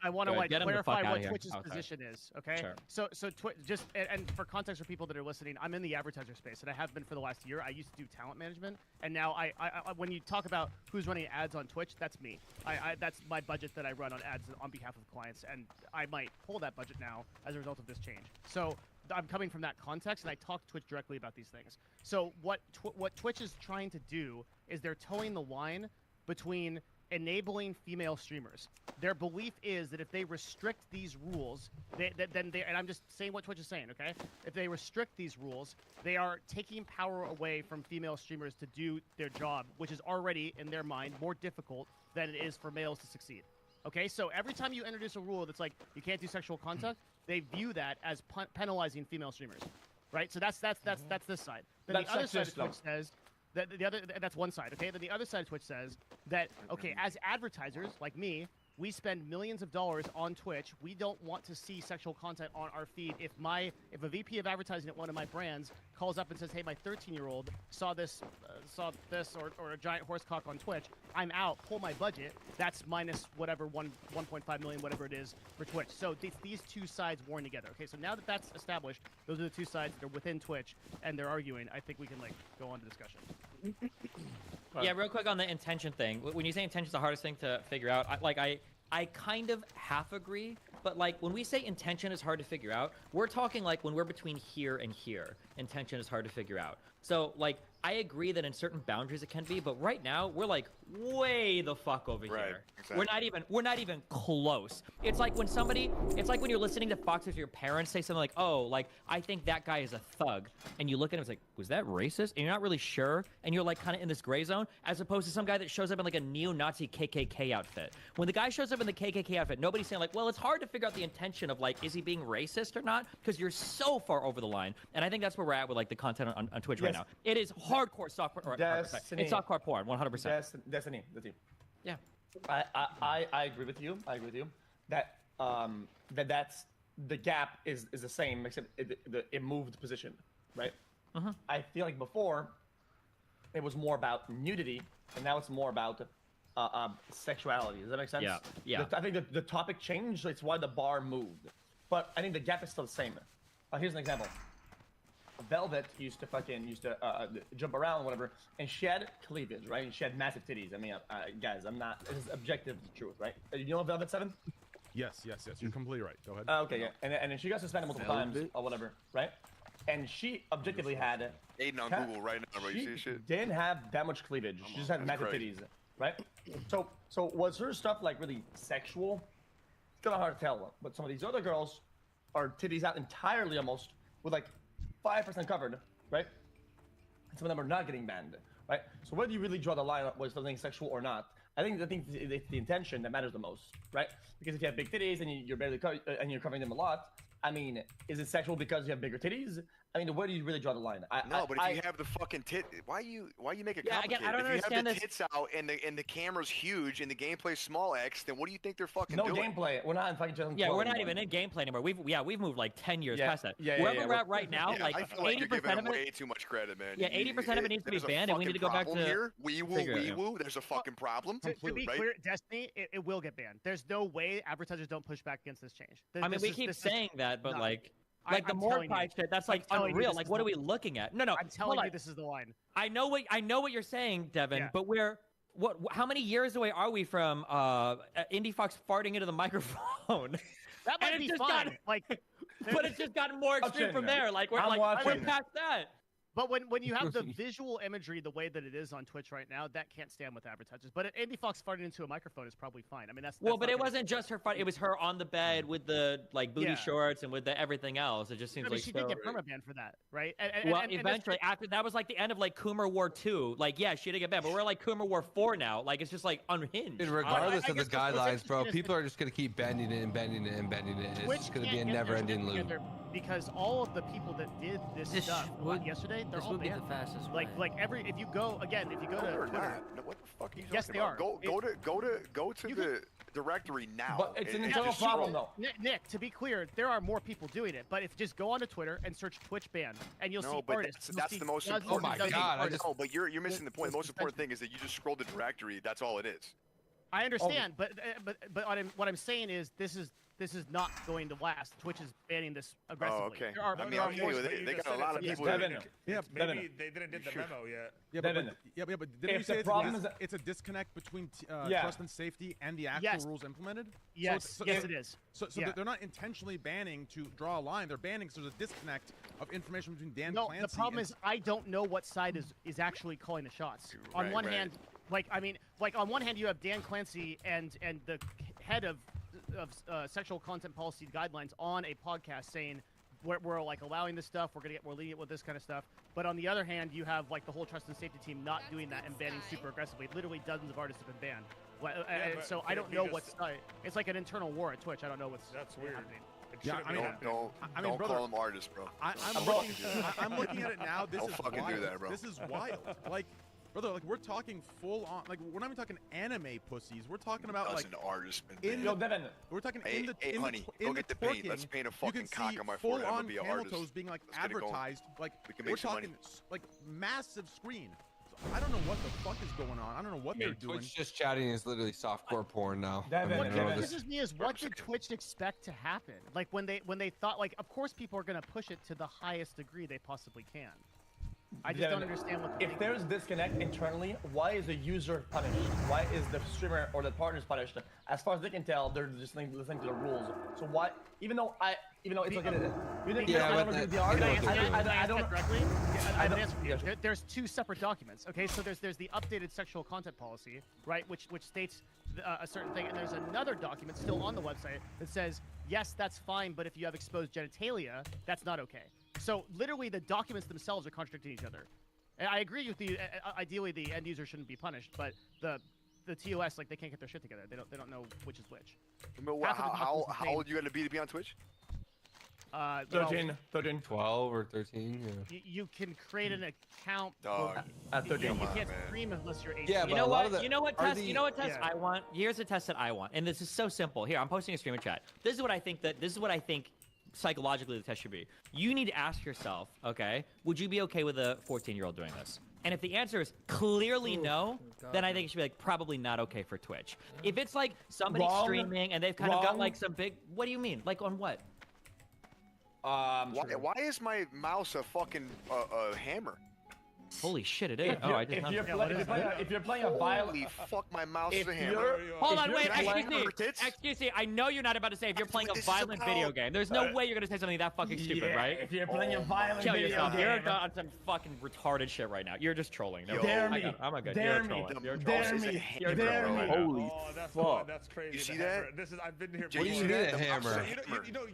want to like clarify what Twitch's position is. Okay. Sure. So Twitch and for context for people that are listening, I'm in the advertiser space and I have been for the last year. I used to do talent management, and now I when you talk about who's running ads on Twitch, that's me. That's my budget that I run on ads on behalf of clients, and I might pull that budget now as a result of this change. So I'm coming from that context, and I talk to Twitch directly about these things. So what Twitch is trying to do is they're towing the line between enabling female streamers. Their belief is that if they restrict these rules, and I'm just saying what Twitch is saying, okay? If they restrict these rules, they are taking power away from female streamers to do their job, which is already, in their mind, more difficult than it is for males to succeed. Okay, so every time you introduce a rule that's like you can't do sexual contact, they view that as penalizing female streamers, right? So that's this side. Then That's the other side of sexist, Twitch says that that's one side. Okay, then the other side of Twitch says that okay, as advertisers like me, we spend millions of dollars on Twitch. We don't want to see sexual content on our feed. If a VP of advertising at one of my brands calls up and says, "Hey, my 13-year-old saw this or a giant horse cock on Twitch," I'm out. Pull my budget. That's minus whatever 1.5 million, whatever it is for Twitch. So these two sides warring together. Okay, so now that that's established, those are the two sides that are within Twitch and they're arguing. I think we can like go on to discussion. Yeah, real quick on the intention thing. When you say intention's the hardest thing to figure out, I kind of half agree, but like when we say intention is hard to figure out, we're talking like when we're between here and here, intention is hard to figure out. So like I agree that in certain boundaries it can be, but right now we're like way the fuck over here. Exactly. We're not even close. It's like when you're listening to Fox with your parents say something like, "Oh, like I think that guy is a thug," and you look at him, it's like, "Was that racist?" And you're not really sure, and you're like kind of in this gray zone, as opposed to some guy that shows up in like a neo-Nazi KKK outfit. When the guy shows up in the KKK outfit, nobody's saying like, "Well, it's hard to figure out the intention of like, is he being racist or not?" Because you're so far over the line, and I think that's where we're at with like the content on Twitch right now. It is hardcore software. It's softcore porn, 100%. Destiny, the team. Yeah. I agree with you. I agree with you that that's the gap is the same except it moved position, right? I feel like before it was more about nudity and now it's more about sexuality. Does that make sense? Yeah. I think the topic changed, so it's why the bar moved. But I think the gap is still the same. Here's an example. Velvet used to jump around, whatever, and she had cleavage, right? And she had massive titties. I mean, guys, this is objective truth, right? You know Velvet 7? Yes. You're completely right. Go ahead. Okay, yeah. And then she got suspended multiple times or whatever, right? And she objectively had. Aiden on Google right now, bro. You see shit? Didn't have that much cleavage. She just had massive titties, right? So was her stuff like really sexual? It's kind of hard to tell. But some of these other girls are titties out entirely almost with like 5% covered, right? And some of them are not getting banned, right? So where do you really draw the line was something sexual or not? I think it's the intention that matters the most, right? Because if you have big titties and you're barely and you're covering them a lot, I mean, is it sexual because you have bigger titties? I mean, where do you really draw the line? But if you have the fucking tit, why you make it complicated? Again, I don't if you understand have the tits out and the camera's huge and the gameplay's small X, then what do you think they're fucking doing? No gameplay. We're not in fucking just. Yeah, we're not even in gameplay anymore. We've moved like 10 years past that. Yeah, Wherever we're at right now, like I feel like you're 80% giving them of it. way too much credit, man. Yeah, 80% of it needs to be banned, and we need to go back to. Here. Wee woo. There's a fucking problem. To be clear, Destiny, it will get banned. There's no way advertisers don't push back against this change. I mean, we keep saying that, but like. Like the Mordecai shit, that's like unreal. Like, what are we looking at? No, I'm telling you, this is the line. I know what you're saying, Devin. Yeah. But how many years away are we from Indie Fox farting into the microphone? That might be fun. But it's just gotten more extreme from there. Like we're past that. But when you have the visual imagery the way that it is on Twitch right now, that can't stand with advertisers. But Andy Fox farting into a microphone is probably fine. I mean, that's well, but it wasn't just her fart. It was her on the bed with the like booty shorts and with the everything else. It just seems like she did get permabanned for that, right? Well, eventually, after that was like the end of like Coomer War 2. Like, yeah, she did get banned, but we're like Coomer War 4 now. Like, it's just like unhinged. And regardless of the guidelines, bro, people are just gonna keep bending it and bending it and bending it. It's just gonna be a never-ending loop. Because all of the people that did this stuff yesterday, they're all banned. Like if you go to Twitter, what the fuck are you yes, they are. Go to the directory now. But it's an internal problem, though. Nick, to be clear, there are more people doing it. But if just go onto Twitter and search Twitch ban, and you'll see artists. That's the most important. Oh my god! No, but you're missing the point. The most important thing is that you just scroll the directory. That's all it is. I understand, but what I'm saying is this is this is not going to last. Twitch is banning this aggressively. Oh, okay. There are, I mean, there are okay, more- well, they got a lot of people. Devin, Maybe they didn't get the memo yet. Yeah, Devin, but didn't you if say the it's, problem is that- it's a disconnect between Yeah. trust and safety and the actual Yes. rules implemented? Yes, yes, it is. So Yeah. they're not intentionally banning to draw a line. They're banning because there's a disconnect of information between Dan No, Clancy the problem and is I don't know what side is actually calling the shots. On Right, one right. hand, on one hand you have Dan Clancy and the head of sexual content policy guidelines on a podcast saying we're like allowing this stuff. We're lenient with this kind of stuff. But on the other hand, you have like the whole trust and safety team not doing that and banning super aggressively. Literally dozens of artists have been banned. And so I don't know what side. It's like an internal war at Twitch. I don't know what's weird. happening. Yeah, I mean, Don't brother, call them artists, bro. I'm looking at it now. This Don't is fucking wild. do that, bro. This is wild. Like, brother, like we're talking full on. Like we're not even talking anime pussies. We're talking about like Dozen artists been in banned. the, Devin. We're talking Hey, in the hey, in honey, the, go in get the twerking, paint. Let's paint a you fucking can cock see on my full forehead. I'm on gonna be an camel artist. toes being like Let's get it going. advertised. Like We can we're make some money. talking like massive screen. So I don't know what the fuck is going on. I don't know what they're doing. Twitch just chatting is literally softcore porn now. Devin, I What mean, I don't know confuses me is what did Twitch expect to happen? Like when they thought like, of course people are gonna push it to the highest degree they possibly can. I just don't understand what. If there's disconnect internally, why is the user punished? Why is the streamer or the partners punished? As far as they can tell, they're just listening to the rules. So why, even though it's like I don't directly. I don't. There's two separate documents. Okay, so there's the updated sexual content policy, right, which states a certain thing, and there's another document still on the website that says yes, that's fine, but if you have exposed genitalia, that's not okay. So literally, the documents themselves are contradicting each other. And I agree with you. Ideally, the end user shouldn't be punished, but the TOS, like, they can't get their shit together. They don't know which is which. How old you got to be on Twitch? 13. 12 or 13. Yeah. You can create an account. Dog. At 13. You can't stream unless you're 18. Yeah, You know but a lot of what? the- You know what are test? the- You know what test Yeah. I want? Here's a test that I want, and this is so simple. Here, I'm posting a stream in chat. This is what I think psychologically the test should be. You need to ask yourself, okay, would you be okay with a 14-year-old doing this? And if the answer is clearly no, then I think it should be like probably not okay for Twitch. If it's like somebody streaming and they've kind of got like some big, what do you mean? Like on what? Why is my mouse a fucking hammer? Holy shit, it is. If you're playing a violent, Holy fuck, my mouse is a hammer. Hold on, wait, Can I excuse me. hammer tits? Excuse me, I know you're not about to say if you're playing a This is violent video about- game. There's no way you're gonna say something that fucking stupid, right? If you're playing a violent Kill video yourself. game, You're on some fucking retarded shit right now. You're just trolling. No, Dare me. I'm a good. Dare You're me. trolling. You're Dare trolling. me. You're Dare trolling me. right now. Holy That's fuck. That's crazy. You see the hammer. that? This is I've been here. What do you before. mean a hammer?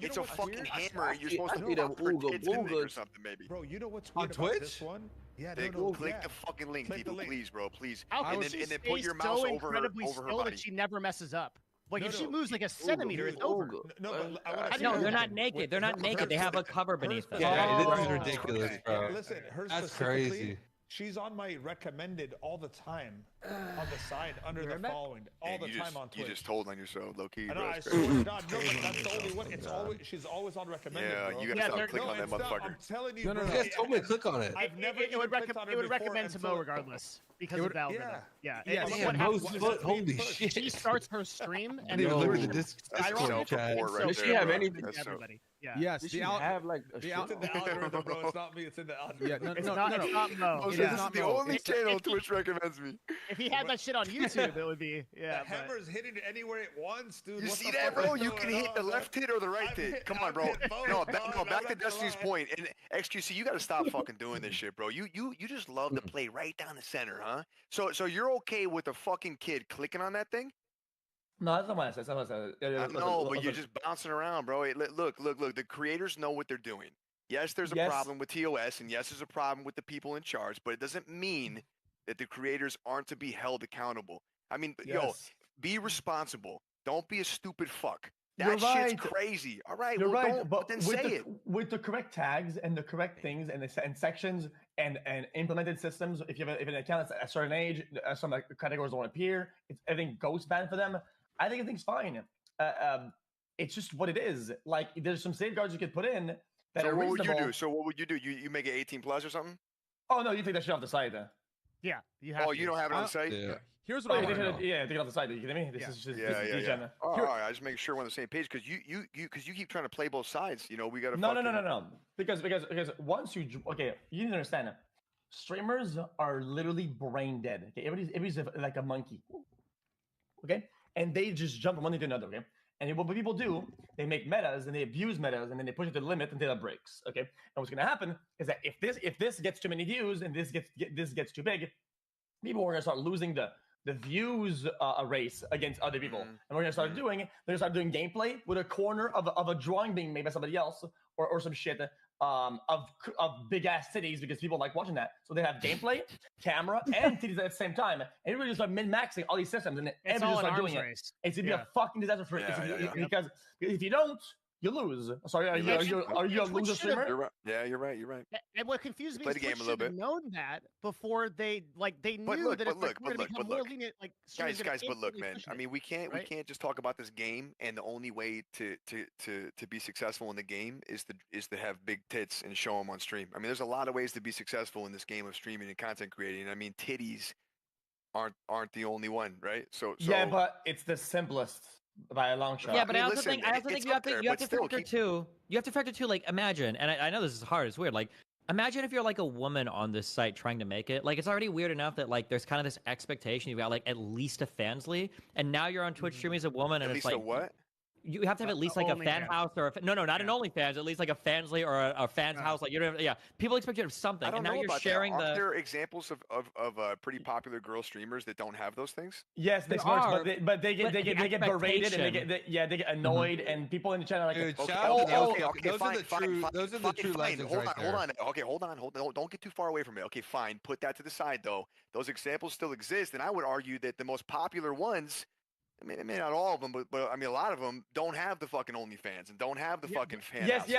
It's a fucking hammer. You're supposed to pop her tits in there or something, maybe. Bro, you know what's On weird about Twitch? this one? Yeah, Click the fucking link, Click the people, link. please, bro, please. How can And she then put stay your mouse so over her incredibly still body. that she never messes up? Like No, if she no. moves like a centimeter, it's over. No, but I wanna No, say- they're not naked. They're not naked. They have a cover beneath them. Yeah, this is ridiculous, bro. Listen, her That's specifically, crazy. she's on my recommended all the time on the side under the following all the time on Twitch. You just told on yourself, low key, I know, bro. I It's swear to crazy. God, no, but that's the only one. It's always she's always on recommended. Yeah, bro. you gotta stop clicking on that it's not. motherfucker. I'm telling you, No, bro. you guys told me to click on it. I've never It would clicked on her before recommend to Mo until- regardless because It of would- the algorithm. Yeah. Yeah. Damn, What Mo's happens- foot, holy shit. She starts her stream and Dude, then look at the That's Discord chat. self-report right Does she there, have bro. anything? That's so- everybody. Yeah. Yes, Did the she al- have like a the shit? al- It's in the algorithm, bro. It's not me. It's in the algorithm. Yeah, no, It's no, not. no, It's no. not Mo. Oh, so Yeah. this is the only channel Twitch recommends me. If he had that shit on YouTube, it would be The but- hammer's hitting anywhere it wants, dude. You What see the that, fuck bro? is You going can hit the on, left man? hit or the right I've hit. hit- Come on, I've bro. hit both, No, dog. back I'm not to gonna Destiny's lie. point. And XQC, you gotta stop fucking doing this shit, bro. You just love to play right down the center, huh? So you're okay with a fucking kid clicking on that thing? No, that's not what I said. That's not what I said. No, but you're just bouncing around, bro. Look. The creators know what they're doing. Yes, there's a Yes. problem with TOS, and yes, there's a problem with the people in charge, but it doesn't mean that the creators aren't to be held accountable. I mean, yo, Yes. be responsible. Don't be a stupid fuck. You're That shit's right. crazy. All right, You're well, right, don't, but then with say the, it. with the correct tags and the correct things and sections and implemented systems, if you have if an account that's a certain age, some like categories don't appear, everything goes banned for them. I think everything's fine. It's just what it is. Like there's some safeguards you could put in that So are what would reasonable. you do? So what would you do? You make it 18 plus or something? Oh no, you take that shit off the site. Yeah, you have. Oh, you don't have it on the site? Yeah. Here's what I want to know. Yeah, take it off the side. Are you kidding me? This is just Yeah. Oh, all right. I just making sure we're on the same page because you keep trying to play both sides. You know, we got to. No. Because once you you need to understand. Streamers are literally brain dead. Okay, everybody's like a monkey. Okay, and they just jump from one thing to another. Okay, and what people do, they make metas and they abuse metas and then they push it to the limit until it breaks. Okay, and what's gonna happen is that if this gets too many views and this gets too big, people are gonna start losing the views race against other people, and we're gonna start doing gameplay with a corner of a drawing being made by somebody else or some shit of big ass titties because people like watching that. So they have gameplay, camera, and titties at the same time. And everybody just start min-maxing all these systems, and everybody start doing it. It's gonna be a fucking disaster for because if you don't, you lose. Sorry, are you a loser streamer? You're right. Yeah, you're right. And what confused me Play is the game Twitch a little should have bit. known that before they knew that if we're going to become more lenient, like guys, but look, man. I mean, we can't just talk about this game, and the only way to be successful in the game is to have big tits and show them on stream. I mean, there's a lot of ways to be successful in this game of streaming and content creating. I mean, titties aren't the only one, right? So yeah, but it's the simplest by a long shot. Yeah, but I also think you have to factor too. Like, imagine, and I know this is hard. It's weird. Like, imagine if you're like a woman on this site trying to make it. Like, it's already weird enough that like there's kind of this expectation you've got like at least a Fansly, and now you're on Twitch streaming as a woman, and it's like what? You have to have at least like a fan house or not an OnlyFans, at least like a Fansly or a fan's house. Like, you don't. People expect you to have something, and now you're sharing Aren't there examples of pretty popular girl streamers that don't have those things? Yes, they are, but they get berated and they get annoyed, and people in the channel are like, those are the true legends. Hold on. Okay, hold on. Don't get too far away from it. Okay, fine. Put that to the side though. Those examples still exist, and I would argue that the most popular ones. I mean, not all of them, but I mean, a lot of them don't have the fucking OnlyFans and don't have the fucking fan. Yes,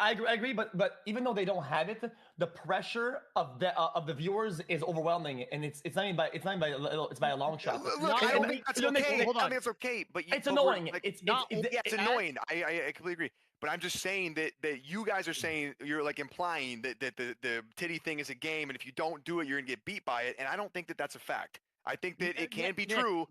I agree. But even though they don't have it, the pressure of the viewers is overwhelming, and it's not even by a long shot. Look, I don't think that's okay. I mean, it's okay, but it's annoying. Like, it's annoying. I completely agree. But I'm just saying that you guys are saying, you're like implying that the titty thing is a game, and if you don't do it, you're gonna get beat by it. And I don't think that that's a fact. I think that it can be true.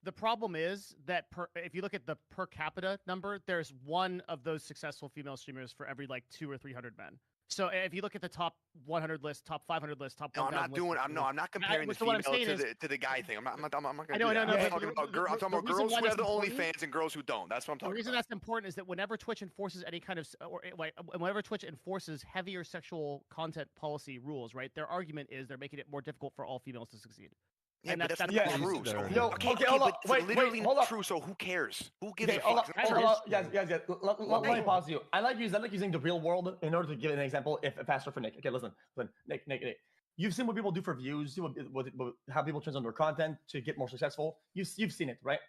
The problem is that if you look at the per capita number, there's one of those successful female streamers for every like 200 or 300 men. So if you look at the top 100 list, top 500 list, top 1,000 I'm not comparing the female to the guy thing. I'm not going to do that. I'm talking about girls who have the OnlyFans and girls who don't. That's what I'm talking about. The reason that's important is that whenever Twitch enforces any kind of, whenever Twitch enforces heavier sexual content policy rules, right, their argument is they're making it more difficult for all females to succeed. Yeah, and that's not true. Okay, hold on. Wait, hold up. True. So who cares? Who gives a fuck? Yes. Let me pause you. I like using the real world in order to give an example. If faster for Nick. Okay, listen, Nick. You've seen what people do for views. You see how people transform their content to get more successful. You've seen it, right?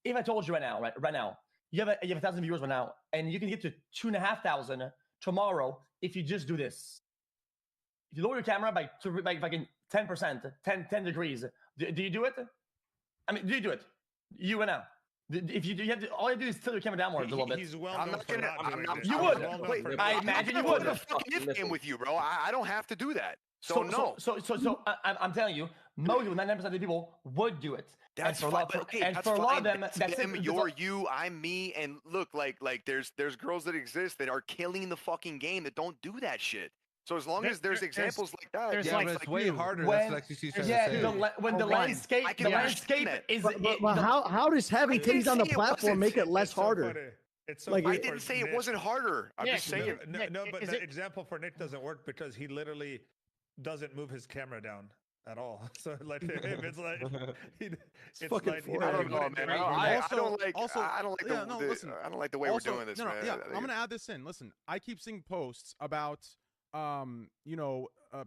If I told you right now, you have 1,000 viewers right now, and you can get to 2,500 tomorrow if you just do this. If you lower your camera by fucking 10%, 10 degrees, do you do it? I mean, do you do it? You and now. If you do, you have to. All you do is tilt your camera downwards a little bit. He's well known for not doing this. You would. I imagine you would. I'm fucking game with you, bro. I don't have to do that. So no. So I'm telling you, most 99% of the people would do it. That's fine. And for a lot of them, that's them. You're you. I'm me. And look, like there's girls that exist that are killing the fucking game that don't do that shit. So as long as there's examples like that, it's way harder. That's like you said. When the landscape is. But how does having titties on the platform make it less harder? It's so like I didn't say it wasn't harder. I'm just saying. No, but the example for Nick doesn't work because he literally doesn't move his camera down at all. So like it's like it's fucking like I don't know, man. I don't like the way we're doing this, man. I'm gonna add this in. Listen, I keep seeing posts about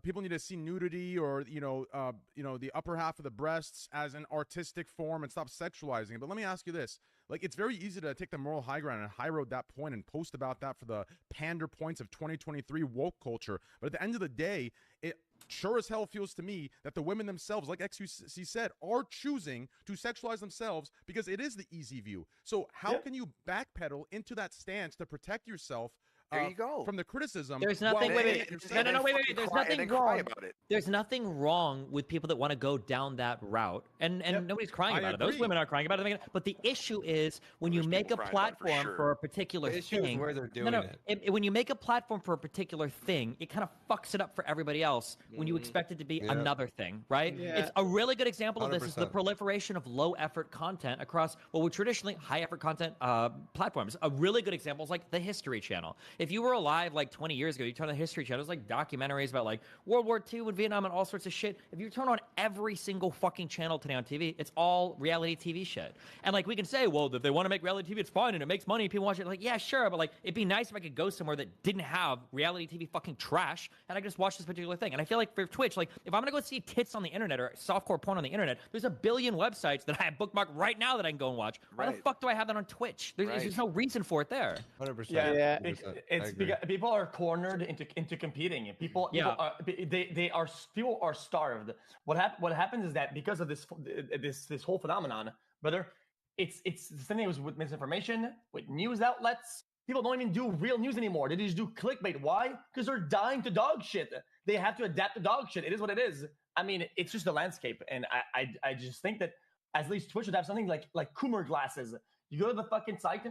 people need to see nudity or the upper half of the breasts as an artistic form and stop sexualizing it. But let me ask you this: like, it's very easy to take the moral high ground and high road that point and post about that for the pander points of 2023 woke culture. But at the end of the day, it sure as hell feels to me that the women themselves, like XQC said, are choosing to sexualize themselves because it is the easy view. So how can you backpedal into that stance to protect yourself There you go. From the criticism. There's nothing. well, Wait. There's nothing wrong. About it. There's nothing wrong with people that want to go down that route, and nobody's crying about it. Those women are crying about it. But the issue is when you make a platform for a particular The issue is thing. where they're doing it. When you make a platform for a particular thing, it kind of fucks it up for everybody else when you expect it to be another thing, right? Yeah. It's a really good example of this is the 100%. proliferation of low effort content across what were traditionally high effort content platforms. A really good example is like the History Channel. If you were alive like 20 years ago, you turn on the History Channel, it's like documentaries about like World War II and Vietnam and all sorts of shit. If you turn on every single fucking channel today on TV, it's all reality TV shit. And like we can say, well, if they want to make reality TV, it's fine and it makes money and people watch it. Like, yeah, sure, but like it'd be nice if I could go somewhere that didn't have reality TV fucking trash and I could just watch this particular thing. And I feel like for Twitch, like if I'm gonna go see tits on the internet or softcore porn on the internet, there's a billion websites that I have bookmarked right now that I can go and watch. Why the fuck do I have that on Twitch? There's no reason for it there. 100%. Yeah, it's because people are cornered into competing. People are starved. What happens is that because of this whole phenomenon, brother, it's the same thing with misinformation, with news outlets. People don't even do real news anymore. They just do clickbait. Why? Because they're dying to dog shit. They have to adapt to dog shit. It is what it is. I mean, it's just the landscape, and I just think that at least Twitch should have something like Coomer glasses. You go to the fucking site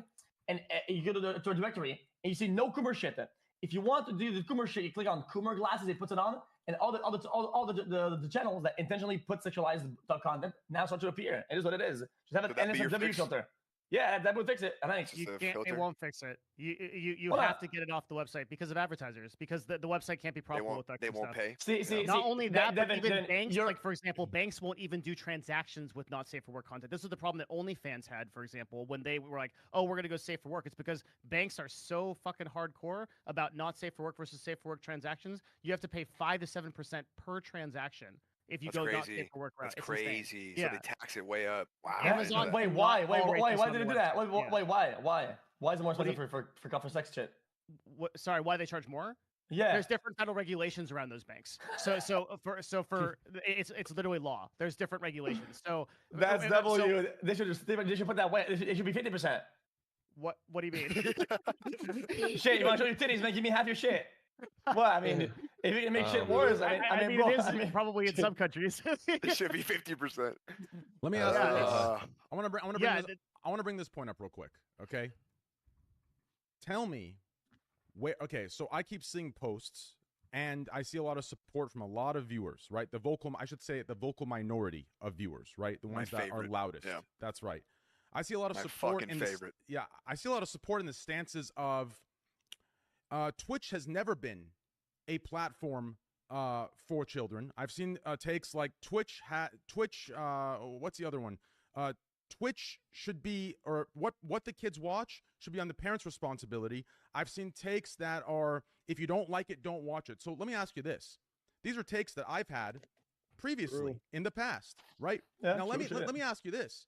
and you go to a directory and you see no Coomer shit. If you want to do the Coomer shit, you click on Coomer glasses. It puts it on, and all the channels that intentionally put sexualized content now start to appear. It is what it is. Just have an NSFW filter. Yeah, that would fix it. I think You can't. It won't fix it. You have to get it off the website because of advertisers. Because the website can't be profitable with that. They won't pay. Not only that, but even banks. Like for example, banks won't even do transactions with not safe for work content. This is the problem that OnlyFans had, for example, when they were like, "Oh, we're gonna go safe for work." It's because banks are so fucking hardcore about not safe for work versus safe for work transactions. You have to pay 5 to 7% per transaction. If you go not safe for work route, that's crazy. So they tax it way up. Wow. Amazon. Why did they do that? Why is it more expensive for sex shit? Sorry, why they charge more? Yeah. There's different federal regulations around those banks. So for it's literally law. There's different regulations. So that's W. They should put that way. It should be 50%. What do you mean? Shit, you want to show your titties, man? Give me half your shit. Well, I mean, if you can make shit worse, I mean, bro, it is probably in some countries. It should be 50%. Let me ask you this. I want to bring this point up real quick. Okay. Tell me where. Okay, so I keep seeing posts, and I see a lot of support from a lot of viewers. Right, the vocal minority of viewers. Right, the ones that are loudest. Yeah, that's right. I see a lot of support in favorite. I see a lot of support in the stances of. Twitch has never been a platform for children. I've seen takes like Twitch. What's the other one? Twitch should be, or what the kids watch should be on the parents' responsibility. I've seen takes that are, if you don't like it, don't watch it. So let me ask you this: these are takes that I've had previously in the past, right? Yeah, now let me ask you this.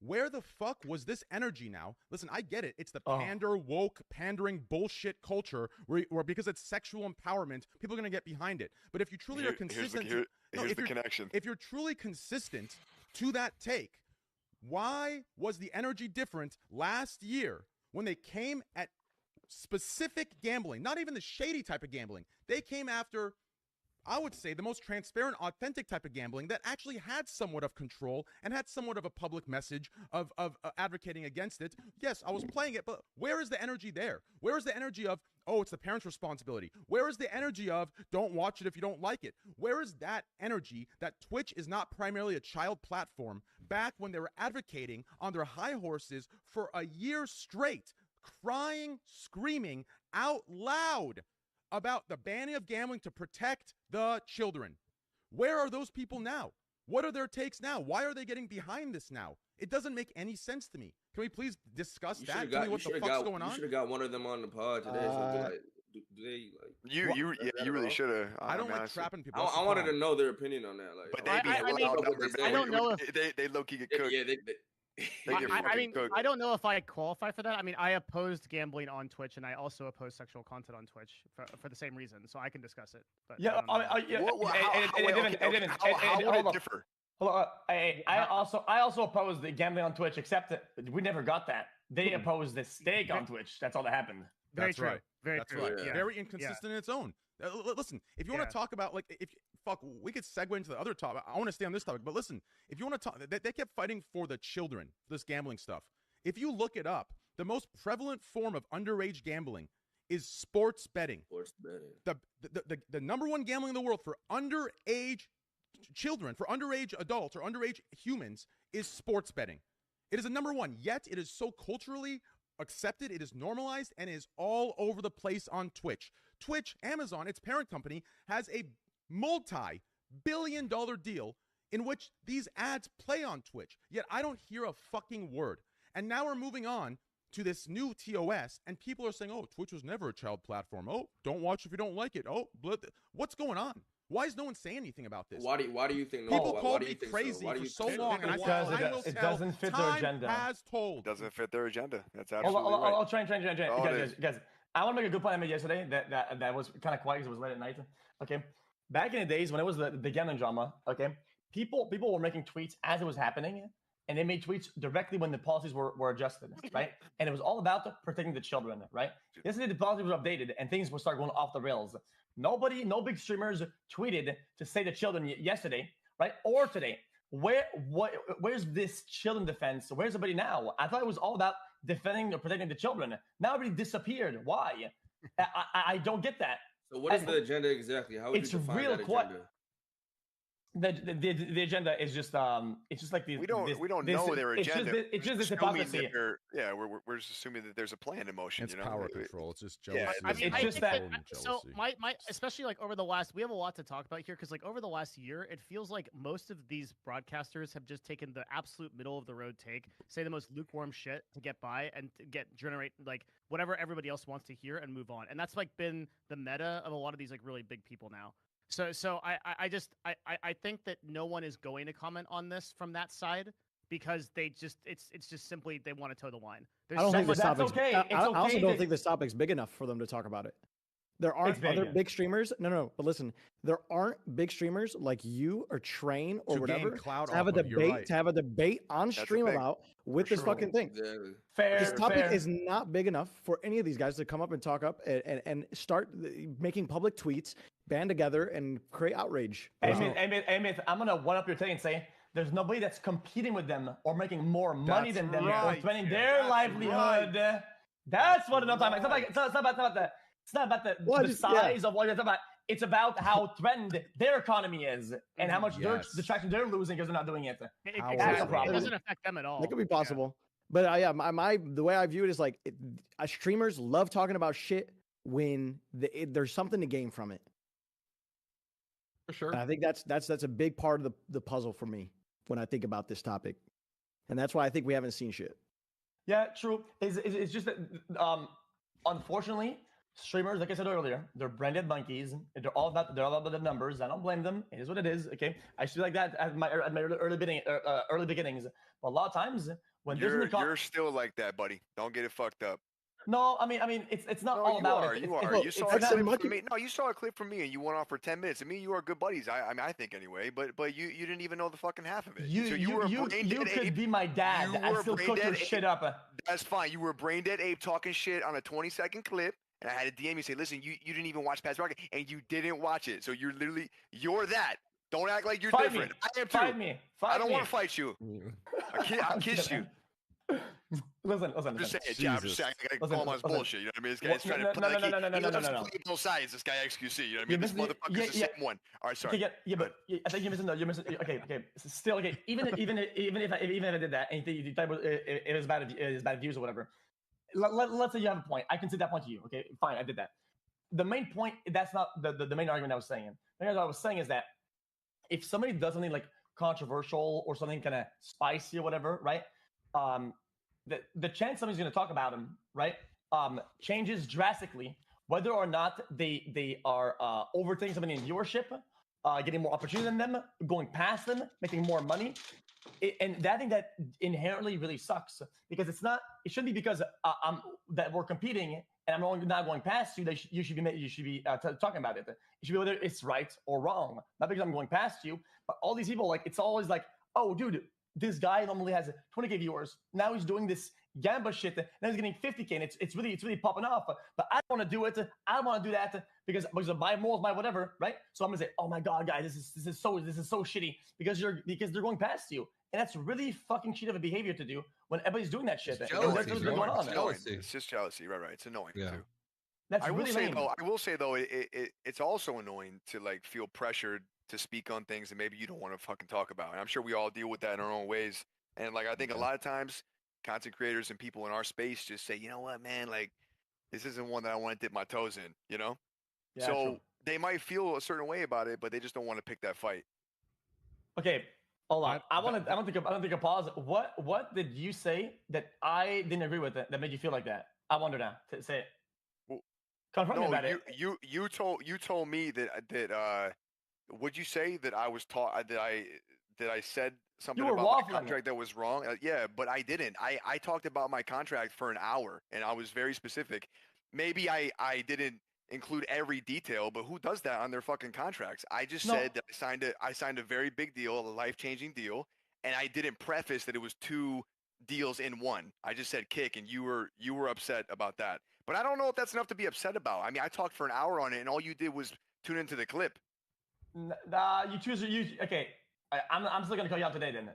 Where the fuck was this energy now? Listen, I get it. It's the woke, pandering bullshit culture where because it's sexual empowerment, people are going to get behind it. But if you truly are consistent... Here's the connection. If you're truly consistent to that take, why was the energy different last year when they came at specific gambling, not even the shady type of gambling? They came after... I would say the most transparent, authentic type of gambling that actually had somewhat of control and had somewhat of a public message of advocating against it. Yes, I was playing it, but where is the energy there? Where is the energy of, oh, it's the parents' responsibility? Where is the energy of, don't watch it if you don't like it? Where is that energy that Twitch is not primarily a child platform back when they were advocating on their high horses for a year straight, crying, screaming out loud about the banning of gambling to protect the children? Where are those people now? What are their takes now? Why are they getting behind this now? It doesn't make any sense to me. Can we please discuss that? Tell me what the fuck's going on? You should have got one of them on the pod today. You really should have. I don't like trapping people. I wanted to know their opinion on that. Like, but they be I don't know if they low key get cooked. Yeah, I don't know if I qualify for that. I mean, I opposed gambling on Twitch, and I also opposed sexual content on Twitch for the same reason, so I can discuss it. But yeah, how would it differ? Hold on. I also opposed the gambling on Twitch, except that we never got that. They opposed the stake on Twitch. That's all that happened. Very true. Very That's true. right. Yeah. Very inconsistent in its own. Listen, if you want to talk about we could segue into the other topic. I want to stay on this topic, but listen, if you want to talk, they kept fighting for the children, this gambling stuff. If you look it up, the most prevalent form of underage gambling is sports betting. Sports betting. The number one gambling in the world for underage children, for underage adults or underage humans is sports betting. It is a number one, yet it is so culturally accepted, it is normalized, and is all over the place on Twitch. Twitch, Amazon, its parent company, has a multi-billion-dollar deal in which these ads play on Twitch, yet I don't hear a fucking word. And now we're moving on to this new TOS, and people are saying, oh, Twitch was never a child platform. Oh, don't watch if you don't like it. Oh, what's going on? Why is no one saying anything about this? Why do you think? People called me crazy for so long, and I said, it doesn't fit their agenda. Time has told. Doesn't fit their agenda. That's absolutely right. I'll try. Guys, I want to make a good point I made yesterday that was kind of quiet because it was late at night. Okay, back in the days when it was the gambling drama, okay, people were making tweets as it was happening, and they made tweets directly when the policies were adjusted, right? And it was all about protecting the children, right? Yesterday the policies were updated and things will start going off the rails. No big streamers tweeted to say the children yesterday, right? Or today. Where's this children defense? Where's everybody now? I thought it was all about defending or protecting the children. Now everybody disappeared. Why? I don't get that. So what is the agenda exactly? How would you define that agenda? The agenda is just it's just like the we don't know their agenda. It's just this hypocrisy. We're just assuming that there's a plan in motion. It's you know? power control. It's just jealousy. Yeah, I mean, it's just that. So my especially like over the last, we have a lot to talk about here because like over the last year, it feels like most of these broadcasters have just taken the absolute middle of the road take, say the most lukewarm shit to get by and to generate like whatever everybody else wants to hear and move on. And that's like been the meta of a lot of these like really big people now. So I think that no one is going to comment on this from that side because they just it's just simply they want to toe the line. I don't think this topic's I also don't think this topic's big enough for them to talk about it. There aren't other big streamers. No, but listen, there aren't big streamers like you or Train or whatever to have a debate on stream about with this fucking thing. This topic is not big enough for any of these guys to come up and talk up and start making public tweets, band together, and create outrage. Amit, I'm gonna one up your take and say there's nobody that's competing with them or making more money than them or spending their livelihood. Right. That's what I'm talking about. It's not about the size of what it's about. It's about how threatened their economy is and how much distraction they're losing because they're not doing it. That's the problem. It doesn't affect them at all. That could be possible. But the way I view it is like streamers love talking about shit when there's something to gain from it. For sure. And I think that's a big part of the puzzle for me when I think about this topic, and that's why I think we haven't seen shit. Yeah, true. It's just that unfortunately, streamers, like I said earlier, they're branded monkeys. They're all about the numbers. I don't blame them. It is what it is. Okay, I should like that at my early beginnings. But a lot of times when you're still like that, buddy. Don't get it fucked up. No, I mean it's not all about it. You saw a clip from me. No, you saw a clip from me, and you went on for 10 minutes. I mean, you are good buddies. I think anyway. But you didn't even know the fucking half of it. You could be my dad. I still cook your shit up. That's fine. You were brain dead Abe talking shit on a 20-second clip, and I had to DM you say, listen, you didn't even watch past Rocket, and you didn't watch it. So you're that. Don't act like you're different. I am too. Fight me. I don't want to fight you. I'll kiss you. Listen. I'm just saying, I gotta call him on his bullshit. You know what I mean? This guy's trying to play. No. Both sides. This guy XQC. You know what I mean? This motherfucker's the same one. All right, sorry. But I think you're missing. Okay. Still, okay. Even if I did that, and you thought it was bad views or whatever. Let's say you have a point. I can see that point to you. Okay, fine. I did that. The main point. That's not the main argument I was saying. The main argument I was saying is that if somebody does something like controversial or something kind of spicy or whatever, right? The chance somebody's going to talk about them, right, changes drastically whether or not they are overtaking somebody in viewership, getting more opportunity than them, going past them, making more money. And I think that inherently really sucks because it shouldn't be because that we're competing and I'm not going past you. You should be talking about it. It should be whether it's right or wrong, not because I'm going past you. But all these people, like, it's always like, oh, dude, this guy normally has 20K viewers. Now he's doing this gamba shit, and then he's getting 50K, and it's really popping off. But I don't want to do it. I don't want to do that because of my morals, my whatever, right? So I'm gonna say, oh my god, guys, this is so shitty because they're going past you, and that's really fucking shit of a behavior to do when everybody's doing that shit. It's That's jealousy, what's bro. going on. It's jealousy. It's just jealousy, right? It's annoying too. That's I will really say lame. though. I will say though, it's also annoying to like feel pressured to speak on things that maybe you don't want to fucking talk about. And I'm sure we all deal with that in our own ways. And like I think a lot of times, content creators and people in our space just say, you know what, man, like this isn't one that I want to dip my toes in. You know, Yeah, so true. they might feel a certain way about it, but they just don't want to pick that fight. Okay, hold on. I don't think a pause. What did you say that I didn't agree with that made you feel like that? I wonder now. Say it. Confirm me about it. You told me that would you say that I was taught that I said something You were about waffling. my contract that was wrong? Yeah, but I didn't. I talked about my contract for an hour and I was very specific. Maybe I didn't include every detail, but who does that on their fucking contracts? I just said that I signed a very big deal, a life-changing deal, and I didn't preface that it was 2 deals in one. I just said kick, and you were upset about that. But I don't know if that's enough to be upset about. I mean, I talked for an hour on it, and all you did was tune into the clip. You choose. Okay, I'm still gonna call you out today. Then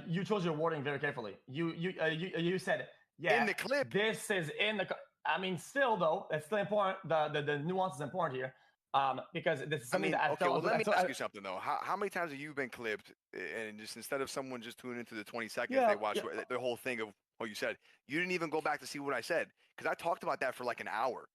you chose your wording very carefully. You said in the clip. This is in the. I mean, still though, it's still important. The nuance is important here. Because this is something that I okay, felt. well, let me ask you something though. How many times have you been clipped, and just instead of someone just tuning into the 20 seconds, they watch the whole thing of what you said? You didn't even go back to see what I said because I talked about that for like an hour.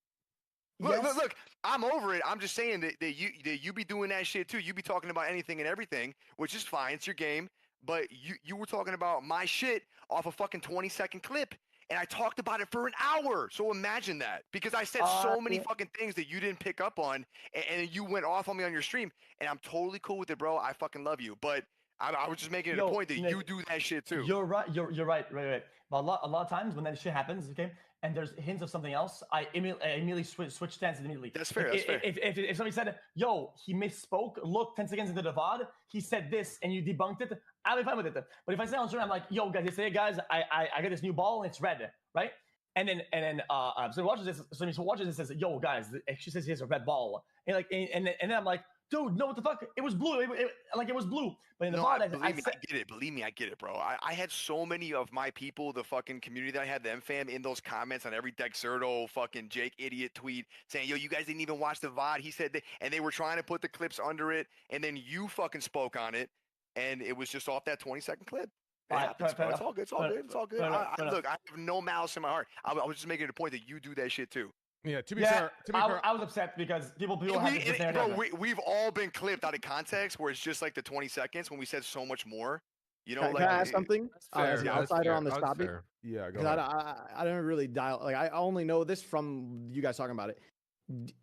Look, I'm over it. I'm just saying that you be doing that shit too. You be talking about anything and everything, which is fine. It's your game. But you were talking about my shit off a fucking 20-second clip. And I talked about it for an hour. So imagine that. Because I said so many fucking things that you didn't pick up on. And you went off on me on your stream. And I'm totally cool with it, bro. I fucking love you. But I was just making it a point that you do that shit too. You're right. You're right. Right. But a lot of times when that shit happens, okay, and there's hints of something else, I immediately switch stances immediately. That's fair. Like, if somebody said, "Yo, he misspoke," look 10 seconds into the VOD, he said this, and you debunked it, I'll be fine with it. But if I say on stream, I'm like, "Yo, guys, guys, I got this new ball and it's red, right?" And then so he watches this. So he watches this and says, "Yo, guys, she says he has a red ball," and then I'm like, dude, no, what the fuck? It was blue. It was blue. But in the VOD, I get it. Believe me, I get it, bro. I had so many of my people, the fucking community that I had, the M-Fam, in those comments on every Dexerto fucking Jake idiot tweet saying, yo, you guys didn't even watch the VOD. He said that, and they were trying to put the clips under it, and then you fucking spoke on it, and it was just off that 20-second clip. It happens, bro. It's all good. It's all good. It's all good. Look, I have no malice in my heart. I was just making it a point that you do that shit too. Yeah, to be fair, I was upset because people have this narrative. Bro, we've all been clipped out of context where it's just like the 20 seconds when we said so much more. You know, can I ask something as an outsider on this topic? Fair. Yeah, go ahead. ahead. I don't really dial. Like I only know this from you guys talking about it.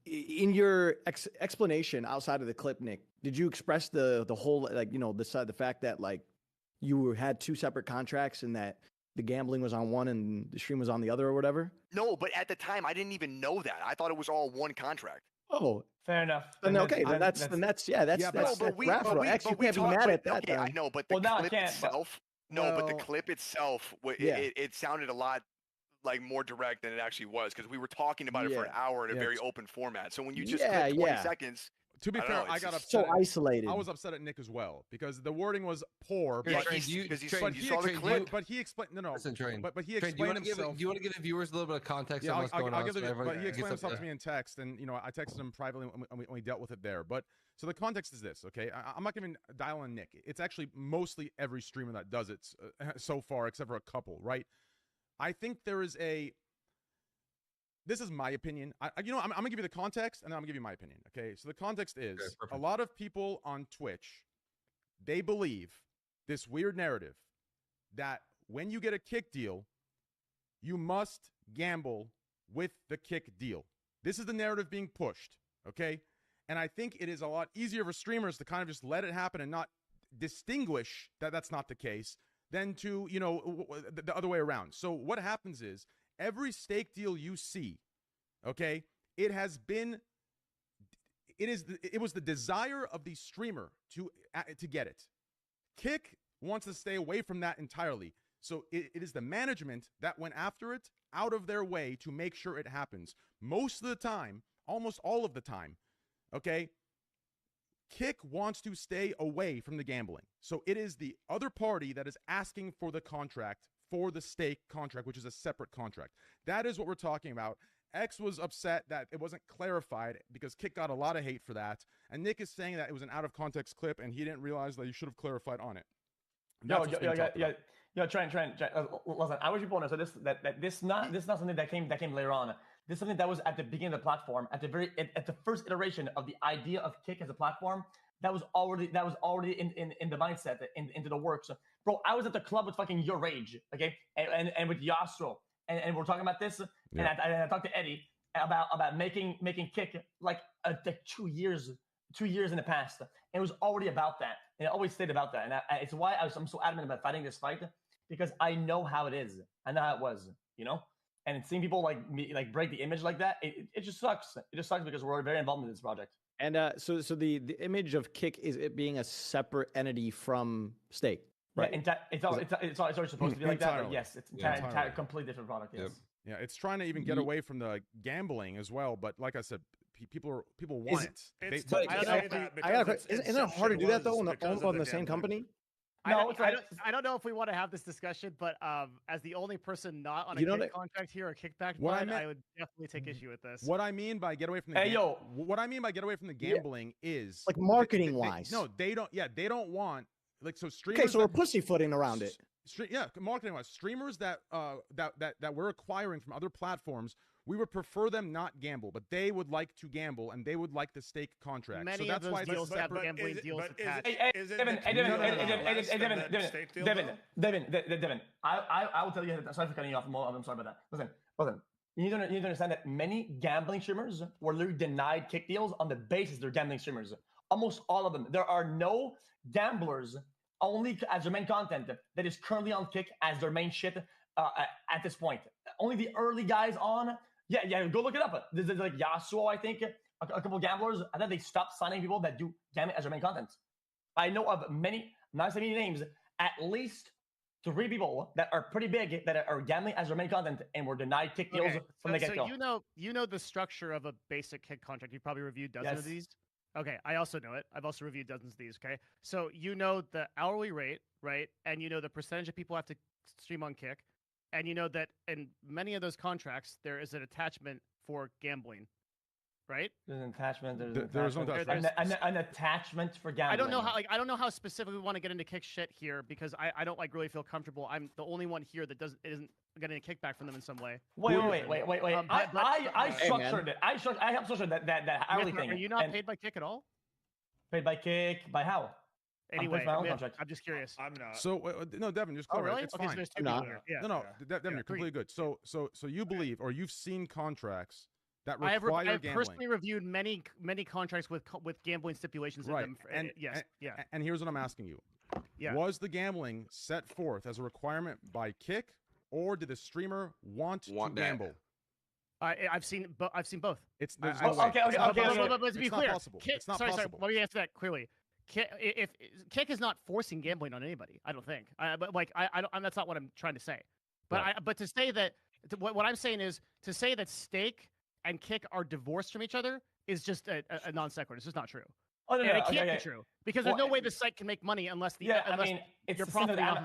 In your explanation outside of the clip, Nick, did you express the whole the fact that like you had 2 separate contracts and that the gambling was on one and the stream was on the other or whatever? No, but at the time I didn't even know that. I thought it was all one contract. Oh, fair enough. Then okay, that's raffle. X, you can't be mad at that. Okay, I know, but the clip itself. But the clip itself, it sounded a lot like more direct than it actually was because we were talking about it for an hour in a very open format. So when you just clip 20 seconds. To be fair, I got upset. So isolated. I was upset at Nick as well because the wording was poor. But he explained. No. Listen, Train. But he explained himself. Do you want to give the viewers a little bit of context on what's going on? But he explained himself to me in text, and I texted him privately when we dealt with it there. But so the context is this, okay? I'm not giving dial on Nick. It's actually mostly every streamer that does it so far, except for a couple, right? I think there is a. This is my opinion. I'm gonna give you the context, and then I'm gonna give you my opinion. Okay, so the context is a lot of people on Twitch, they believe this weird narrative that when you get a kick deal, you must gamble with the kick deal. This is the narrative being pushed. Okay, and I think it is a lot easier for streamers to kind of just let it happen and not distinguish that that's not the case than to the other way around. So what happens is. Every stake deal you see, okay, it was the desire of the streamer to get it. Kick wants to stay away from that entirely. So it is the management that went after it out of their way to make sure it happens. Most of the time, almost all of the time, okay, Kick wants to stay away from the gambling. So it is the other party that is asking for the contract, for the stake contract, which is a separate contract. That is what we're talking about. X was upset that it wasn't clarified because Kick got a lot of hate for that. And Nick is saying that it was an out-of-context clip and he didn't realize that you should have clarified on it. Trent. Listen, I wish people understood this not something that came later on. This is something that was at the beginning of the platform, at the first iteration of the idea of Kick as a platform. That was already in the mindset, into the works. Bro, I was at the club with fucking Your Rage, okay, and with Yastro, and we're talking about this, and I talked to Eddie about making Kick like 2 years in the past, and it was already about that, and it always stayed about that, and it's why I'm so adamant about fighting this fight, because I know how it is, I know how it was, and seeing people like me break the image like that, it just sucks. It just sucks because we're very involved in this project. And so the image of Kick is it being a separate entity from Stake, right? Yeah, it's always supposed to be like that. But yes, it's entirely completely different product. Yes. Yep. Yeah, it's trying to even get away from the gambling as well. But like I said, people want it. Isn't it hard to do that though on the same company? No, I don't know if we want to have this discussion, but as the only person not on a Kick contract here or kickback plan, I would definitely take issue with this. What I mean by get away from the what I mean by get away from the gambling is like marketing wise. No, they don't. Yeah, they don't want like so streamers. Okay, so we're pussyfooting around it. Marketing wise, streamers that we're acquiring from other platforms. We would prefer them not gamble, but they would like to gamble and they would like the stake contract. Many so that's of those why deals have gambling deals attached. Devin, I will tell you. Sorry for cutting you off. I'm sorry about that. Listen. You need to understand that many gambling streamers were literally denied Kick deals on the basis they're gambling streamers. Almost all of them. There are no gamblers only as their main content that is currently on Kick as their main shit at this point. Only the early guys on. Yeah, go look it up. There's like Yasuo, I think, a couple gamblers, and then they stopped signing people that do gambling as their main content. I know of many, not saying any names, at least 3 people that are pretty big that are gambling as their main content and were denied Kick deals from the get-go. So you know the structure of a basic Kick contract. You probably reviewed dozens of these. Okay, I also know it. I've also reviewed dozens of these. Okay, so you know the hourly rate, right? And you know the percentage of people have to stream on Kick. And you know that in many of those contracts, there is an attachment for gambling, right? There's an attachment. There's an attachment for gambling. I don't know how specifically we want to get into Kick shit here because I don't really feel comfortable. I'm the only one here that isn't getting a kickback from them in some way. Wait. I structured it. I helped structure that hourly thing. Are you not paid by Kick at all? Paid by Kick by how? Anyway, I'm just curious. I'm not. So no, Devin, just clarify. Really? It's okay, fine. So there's 2 people here. Yeah. No, Devin, you're completely good. So you believe or you've seen contracts that require I have gambling. personally reviewed many contracts with gambling stipulations in them. And here's what I'm asking you: was the gambling set forth as a requirement by Kick, or did the streamer want to gamble? I've seen both. It's okay. But to be clear, possible. It's not possible. Let me answer that clearly. If Kick is not forcing gambling on anybody, I don't think. But that's not what I'm trying to say. But to say that, what I'm saying is to say that Stake and Kick are divorced from each other is just a non sequitur. It's just not true. Oh, no, and it can't be true because there's no way the site can make money unless you're profiting off.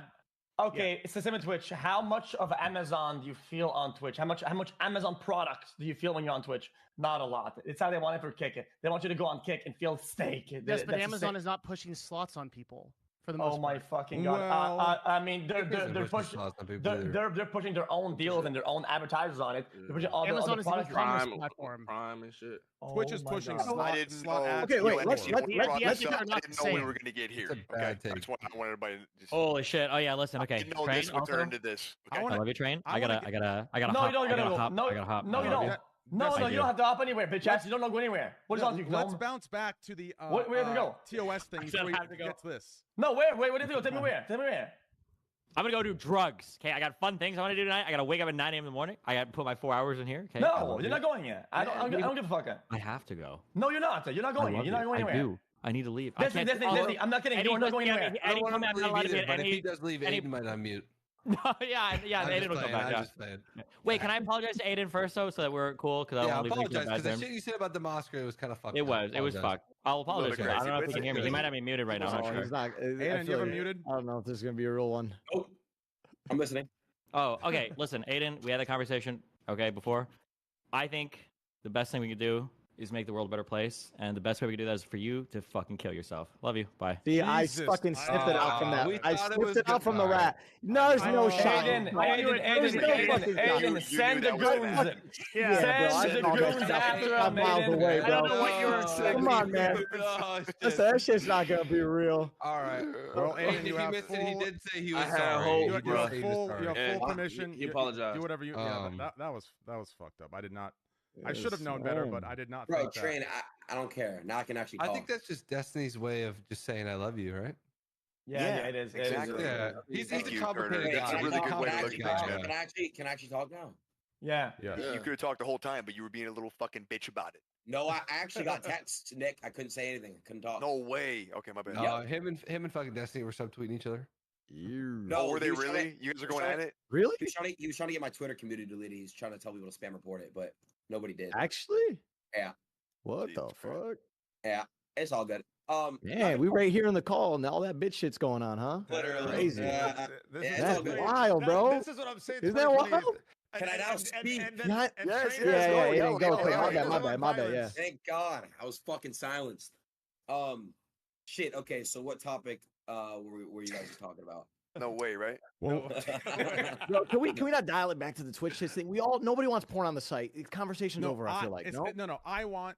Okay, it's the same with Twitch. How much of Amazon do you feel on Twitch? How much Amazon products do you feel when you're on Twitch? Not a lot. It's how they want it for Kick. They want you to go on Kick and feel Stake. Yes, but Amazon is not pushing slots on people for the most part. Oh my fucking god! I mean, they're pushing their own deals and their own advertisers on it. They're pushing all Amazon the is an e-commerce platform. Prime and shit. Twitch is pushing slot ads. Okay, wait. Let's I didn't know we were gonna get here. Okay, I just want everybody. Holy shit! Oh yeah, listen. Okay, I didn't know Train this would turn into this. I love you, Train. I gotta No, hop. you don't hop. No, I gotta hop. No, you don't. No, you don't have to hop anywhere, bitch ass. You don't go anywhere. What is on you? Let's bounce back to the where do we go? TOS thing before we get to this. No, where do you go? Tell me where. I'm gonna go do drugs. Okay, I got fun things I want to do tonight. I gotta wake up at 9 a.m. in the morning. I gotta put my 4 hours in here. Okay. No, you're not going yet. I don't give a fuck. I have to go. No, you're not. You're not going. You're not going anywhere. I do. I need to leave. Disney, I'm not kidding. You're not going anywhere. Eddie, come out. But if he does leave, Aiden might unmute. No, yeah, Aiden will come back. Yeah. Wait, can I apologize to Aiden first though, so that we're cool? Because I don't Yeah, want to leave apologize because the terms. shit you said about the Moscow was kind of fucked. It was fucked. I'll apologize. bit I don't know if crazy, he can hear me. He might have me muted right now. I'm not sure. He's not. Aiden, you ever muted? I don't know if this is gonna be a real one. Oh, I'm listening. Oh, okay. Listen, Aiden, we had a conversation. Okay, before. I think the best thing we could do is make the world a better place, and the best way we can do that is for you to fucking kill yourself. Love you. Bye. See, I fucking sniffed it out from that. I sniffed it out from the rat. No, there's no shot. Aiden, send the goons. Send the goons after him, Aiden. I don't know what you were saying. Come on, man. Listen, that shit's not gonna be real. All right. Well, Aiden, you have full... He did say he was I had sorry. hope, you have full permission. He apologized. Do whatever you. Yeah, but that was fucked up. I did not. I should have known better, but I did not. Bro, think that. Train, I don't care. Now I can actually I talk. think that's just Destiny's way of just saying I love you, right? Yeah, it is. Exactly. Yeah. He's a complicated That's guy. a really good way to look at things, man. Can I actually talk now? Yeah. You could have talked the whole time, but you were being a little fucking bitch about it. No, I actually got texts, Nick. I couldn't say anything. I couldn't talk. No way. Okay, my bad. Him and fucking Destiny were subtweeting each other. No, were they really? You guys are going at it? Really? He was trying to get my Twitter community deleted. He's trying to tell people to spam report it, but nobody did. Actually? Yeah. What the fuck? Yeah, it's all good. Yeah, we right here in the call, and all that bitch shit's going on, huh? Literally. Crazy. That's wild, bro. This is what I'm saying. Isn't that wild? Can I now speak? Yes. My bad. Yeah. Thank God, I was fucking silenced. Shit. Okay, so what topic were you guys talking about? No way, right? Well, Bro, can we not dial it back to the Twitch thing? Nobody wants porn on the site. The conversation's over. I feel like no.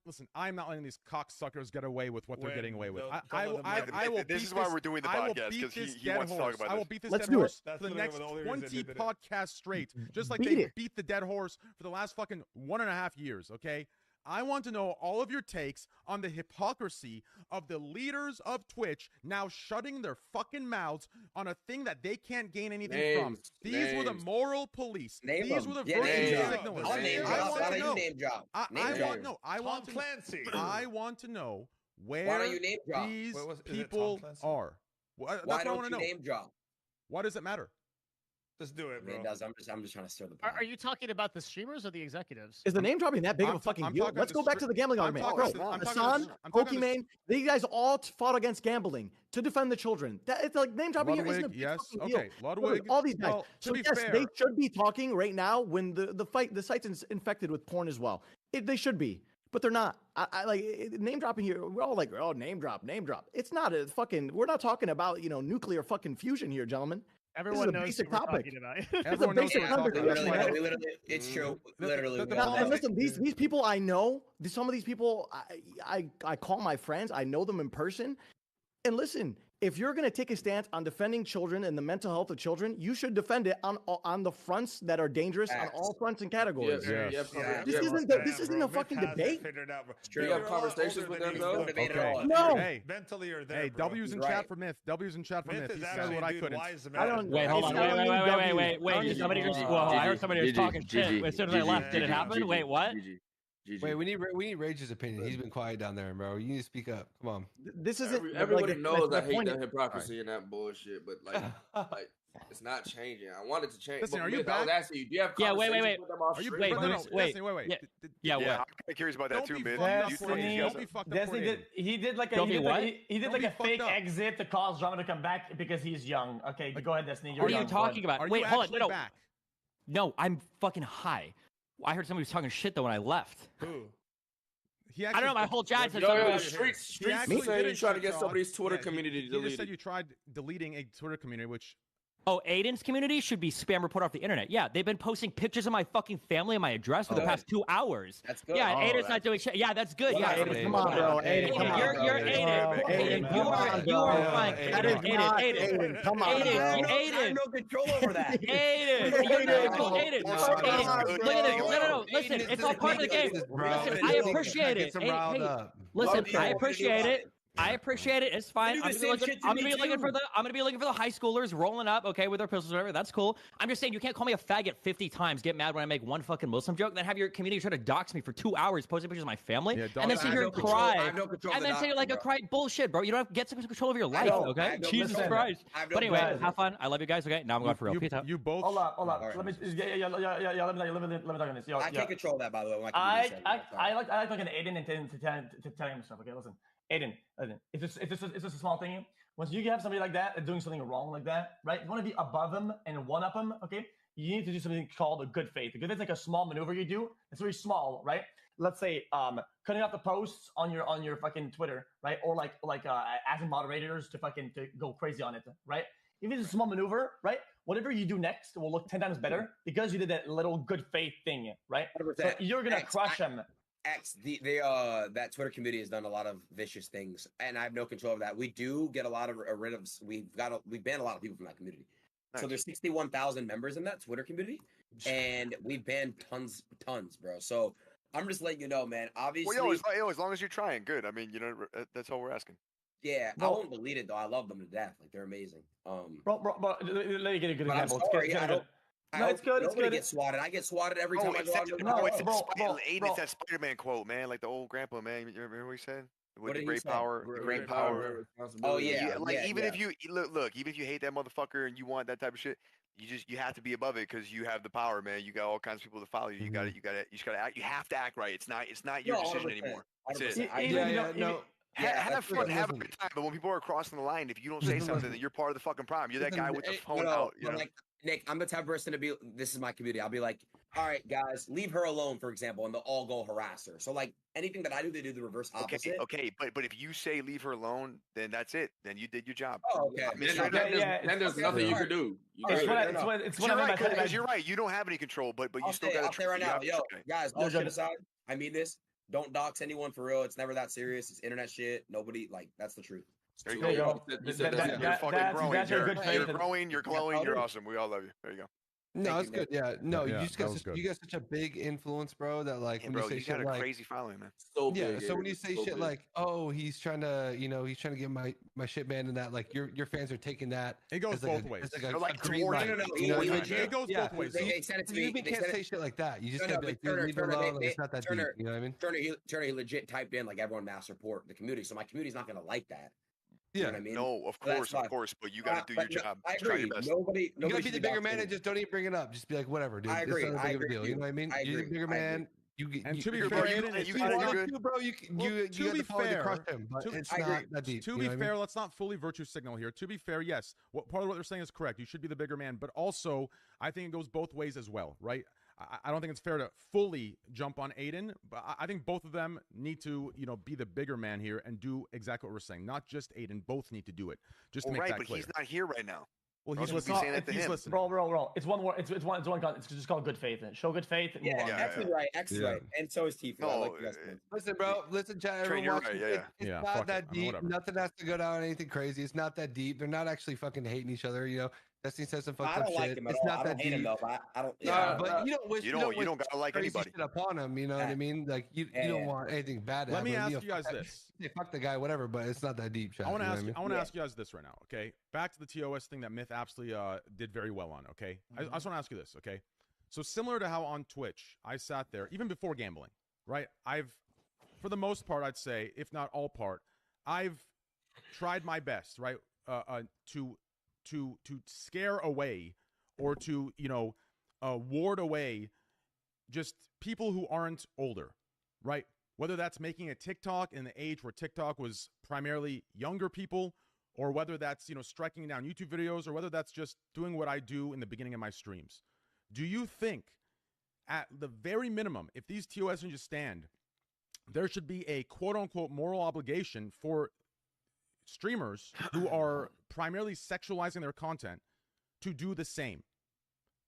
Listen, I'm not letting these cocksuckers get away with what they're getting away with. I will. This is why we're doing the podcast because he wants to talk about this. I will beat this Let's dead do horse it. for the next 20 podcasts straight, just like Beat they it. beat the dead horse for the last fucking 1.5 years. Okay. I want to know all of your takes on the hypocrisy of the leaders of Twitch now shutting their fucking mouths on a thing that they can't gain anything from. These were the moral police. These were the virtue signalers. I want to know where these people are. That's what I want to know. Name drop? Why does it matter? Just do it, bro. It does. I'm just trying to stir the pot. Are you talking about the streamers or the executives? Is the name dropping that big of a fucking deal? Let's go back to the gambling argument. Hassan, Pokimane, these guys all fought against gambling to defend the children. It's like name dropping here isn't a big fucking deal. Ludwig, all these guys. well, So yes, they should be talking right now when the site's infected with porn as well. They should be. But they're not. I like name dropping here. We're all like, oh, name drop. It's not a fucking. We're not talking about nuclear fucking fusion here, gentlemen. Everyone knows basic what we're topic. talking about. It's a basic topic. It's true. Literally. And listen, these people I know. Some of these people I call my friends. I know them in person. And listen, if you're going to take a stance on defending children and the mental health of children, you should defend it on the fronts that are dangerous on all fronts and categories. This isn't a fucking debate. Do you have conversations with them though? No. Mentally or Hey, W's in chat for Myth. W's in chat for Myth. He said what I couldn't. I don't. Wait, hold on. Wait. Somebody just. Well, I heard somebody was talking shit as soon as I left. Did it happen? Wait, what? Wait, we need Rage's opinion. He's been quiet down there, bro. You need to speak up. Come on. This isn't. Everybody knows I hate the hypocrisy and that bullshit, but like it's not changing. I want it to change. Listen, but are you I back? was asking you, do you have conversations with them off Are you stream? wait. Yeah, I'm kind of curious about that too, man. Destiny he did like a fake exit to cause drama to come back because he's young. Okay, go ahead, Destiny. What are you talking about? Wait, hold on. No, I'm fucking high. I heard somebody was talking shit though when I left. Who? I don't know. My whole chat said something. Streets saying you trying to get somebody's Twitter community deleted. You just said you tried deleting a Twitter community, which. Oh, Aiden's community should be spam report off the internet. Yeah, they've been posting pictures of my fucking family and my address for the past 2 hours. That's good. Yeah, Aiden's not doing shit. Yeah, that's good. Yeah, Aiden, come on, bro. Aiden, come on. You're Aiden. Aiden, you are fine. Aiden, come on, bro. I have no control over that. Aiden, you're no control. Aiden, look at this. No. Listen, it's all part of the game. Listen, I appreciate it. Listen, I appreciate it. I appreciate it. It's fine. do I'm the gonna, same shit to I'm me, gonna be looking too. for the high schoolers rolling up, okay, with their pistols or whatever. That's cool. I'm just saying you can't call me a faggot 50 times, get mad when I make one fucking Muslim joke, and then have your community try to dox me for 2 hours, posting pictures of my family, and then sit here and cry, and then say you're like a cry. Bullshit, bro. You don't have to get some control of your life, okay? Jesus Christ. But anyway, have fun. I love you guys. Okay, now I'm going for real. Peace out. You both. Hold up. Let me let me talk on this. I can't control that, by the way. I like fucking Aiden and to tell him stuff. Okay, listen, Aiden, it's just a small thing. Once you have somebody like that doing something wrong like that, right? You want to be above them and one up them. Okay, you need to do something called a good faith. A good faith is like a small maneuver you do. It's very small, right? Let's say cutting off the posts on your fucking Twitter, right? Or like asking moderators to go crazy on it, right? Even if it's a small maneuver, right? Whatever you do next will look 10 times better because you did that little good faith thing, right? So you're gonna crush them. That Twitter community has done a lot of vicious things, and I have no control of that. We do get a lot of rid of. We banned a lot of people from that community. Nice. So there's 61,000 members in that Twitter community, and we banned tons, bro. So I'm just letting you know, man. Obviously, well, as long as you're trying, good. I mean, that's all we're asking. Yeah, I won't delete it though. I love them to death. Like they're amazing. Bro, let me get a good example. I'm sorry, it's good. Nobody gets swatted. I get swatted every time I go out. It's that Spider-Man quote, man. Like the old grandpa, man. You remember what he said? With the great power, great power. Oh yeah. Even if you look, even if you hate that motherfucker and you want that type of shit, you have to be above it because you have the power, man. You got all kinds of people to follow you. You just gotta act. You have to act right. It's not your decision anymore. That's it. Have fun, have a good time. But when people are crossing the line, if you don't say something, then you're part of the fucking problem. You're that guy with the phone out. Like, Nick, I'm the type of person to be. This is my community. I'll be like, all right, guys, leave her alone, for example, and they'll all go harass her. So like anything that I do, they do the reverse opposite. Okay, but if you say leave her alone, then that's it. Then you did your job. Oh, okay. Then there's nothing you can do. You're right. You don't have any control, but you still got to. I'll say right now, guys, all shit aside, I mean this. Don't dox anyone for real. It's never that serious. It's internet shit. Nobody that's the truth. There you go. You're fucking growing. You're growing. You're glowing. You're awesome. We all love you. There you go. No, it's good. Yeah, no, you got such a big influence, bro. That like when bro, you say you shit got a like crazy following, man. So so when you say shit like, oh, he's trying to get my shit banned and that, like your fans are taking that. It goes both ways. It goes both ways. You can't say shit like that. You just gotta be like, dude, leave it alone. It's not that deep. You know what I mean? Turner, he legit typed in like everyone mass report the community. So my community's not gonna like that. Yeah, you know what I mean? No, of course, but you got to do your job. I agree. Nobody you gotta be the bigger man and just don't even bring it up. Just be like, whatever, dude. I agree. This is not a big of a deal. You know what I mean? You're the bigger man. To be fair, you got the power to crush him, but it's not that deep. To be fair, let's not fully virtue signal here. To be fair, yes, part of what they're saying is correct. You should be the bigger man, but also I think it goes both ways as well, right? I don't think it's fair to fully jump on Aiden, but I think both of them need to, be the bigger man here and do exactly what we're saying. Not just Aiden, both need to do it. Just to make that clear. Right, but he's not here right now. Well, he's listening. Bro. It's one word. It's just called good faith. Show good faith. X is right. X is right. And so is Tifa. No, listen, bro. Listen, chat. Everyone watching. It's not that deep. Nothing has to go down anything crazy. It's not that deep. They're not actually fucking hating each other. Destiny says some fucked up shit. Like him it's not that deep. I don't. But you don't wish. You don't gotta like anybody. Shit upon him. You know what I mean? Like you don't want anything bad to happen. Let me ask you guys this. Fuck the guy, whatever. But it's not that deep. Chat, I want to ask you guys this right now. Okay, back to the TOS thing that Myth absolutely did very well on. Okay, I just want to ask you this. Okay, so similar to how on Twitch I sat there even before gambling, right? For the most part, I'd say, if not all part, I've tried my best, right, to scare away or to ward away just people who aren't older, right? Whether that's making a TikTok in the age where TikTok was primarily younger people, or whether that's striking down YouTube videos, or whether that's just doing what I do in the beginning of my streams. Do you think at the very minimum, if these TOS just stand, there should be a quote-unquote moral obligation for streamers who are primarily sexualizing their content to do the same?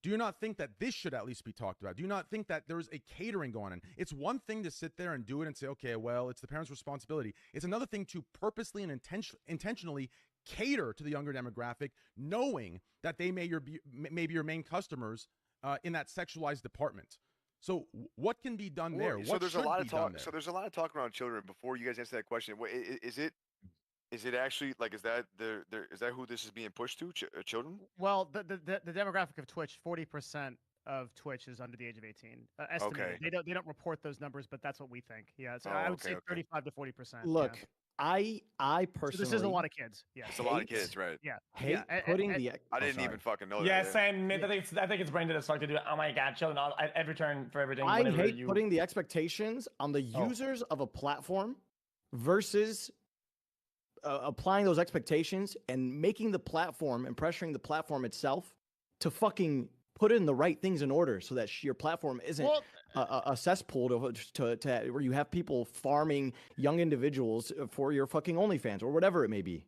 Do you not think that this should at least be talked about? Do you not think that there's a catering going on? It's one thing to sit there and do it and say, okay, well, it's the parents' responsibility. It's another thing to purposely and intentionally cater to the younger demographic, knowing that they may be your main customers in that sexualized department. So what can be done there? So What there's a should lot be of done talk. there? So there's a lot of talk around children. Before you guys answer that question, is it actually like is that who this is being pushed to? Children? Well, the demographic of Twitch, 40% of Twitch is under the age of 18. Estimated. Okay. They don't report those numbers, but that's what we think. Yeah, so Oh, I would okay, say okay. 35 to 40%. Look, I personally. So this is a lot of kids. Yeah, It's a lot of kids, right? Yeah. Hate yeah. putting the. I didn't even fucking know Yeah, that. same. I think it's brain dead as fuck to do. Oh my god, children at every turn for everything. I whatever hate you... putting the expectations on the users of a platform versus applying those expectations and making the platform and pressuring the platform itself to fucking put in the right things in order so that your platform isn't a cesspool to where you have people farming young individuals for your fucking OnlyFans or whatever it may be.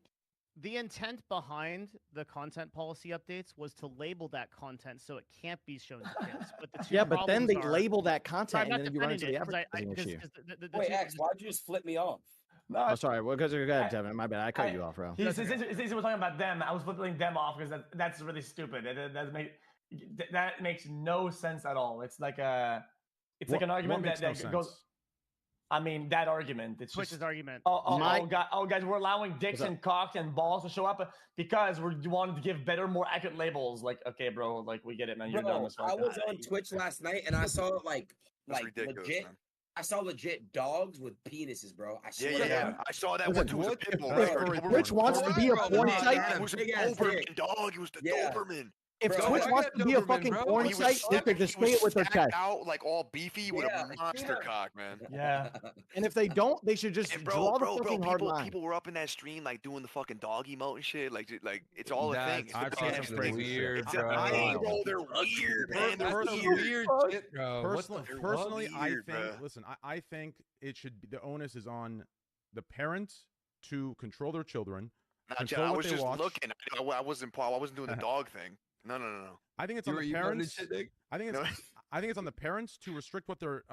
The intent behind the content policy updates was to label that content so it can't be shown to kids. But the two but then they problems are- label that content I'm not and then you run into the defending it, 'cause advertising issue. Wait, X, why'd you just flip me off? No, Oh, sorry. Well, because go ahead, Devin. My bad. I cut you off, bro. Since we're talking about them, I was flipping them off because that's really stupid. That makes no sense at all. It's like an argument that goes. I mean, that argument. It's Twitch's just argument. Guys, we're allowing dicks and cocks and balls to show up because we wanted to give better, more accurate labels. Like, okay, bro, like we get it, man. You're dumb as fuck. I was on Twitch last night and I saw like legit. Man. I saw legit dogs with penises, bro. I swear. Yeah. I saw that one too. It was a pit bull. If Twitch wants to be a porn site, it was a Doberman dog. It was the Doberman. If Twitch wants to be a fucking porn site, they could just say it with their chest. Out like all beefy with a monster cock, man. Yeah. And if they don't, they should just draw the fucking hard line. People were up in that stream like doing the fucking dog emote and shit. Like it's all a thing. I've seen some weird, It's bro. They're weird, man. They're That's some weird shit, bro. Personally, I think. bro. Listen, I think it should be the onus is on the parents to control their children. Control I what was they just watch. looking. I wasn't doing the dog thing. No. I think it's on the parents. I think it's on the parents to restrict what their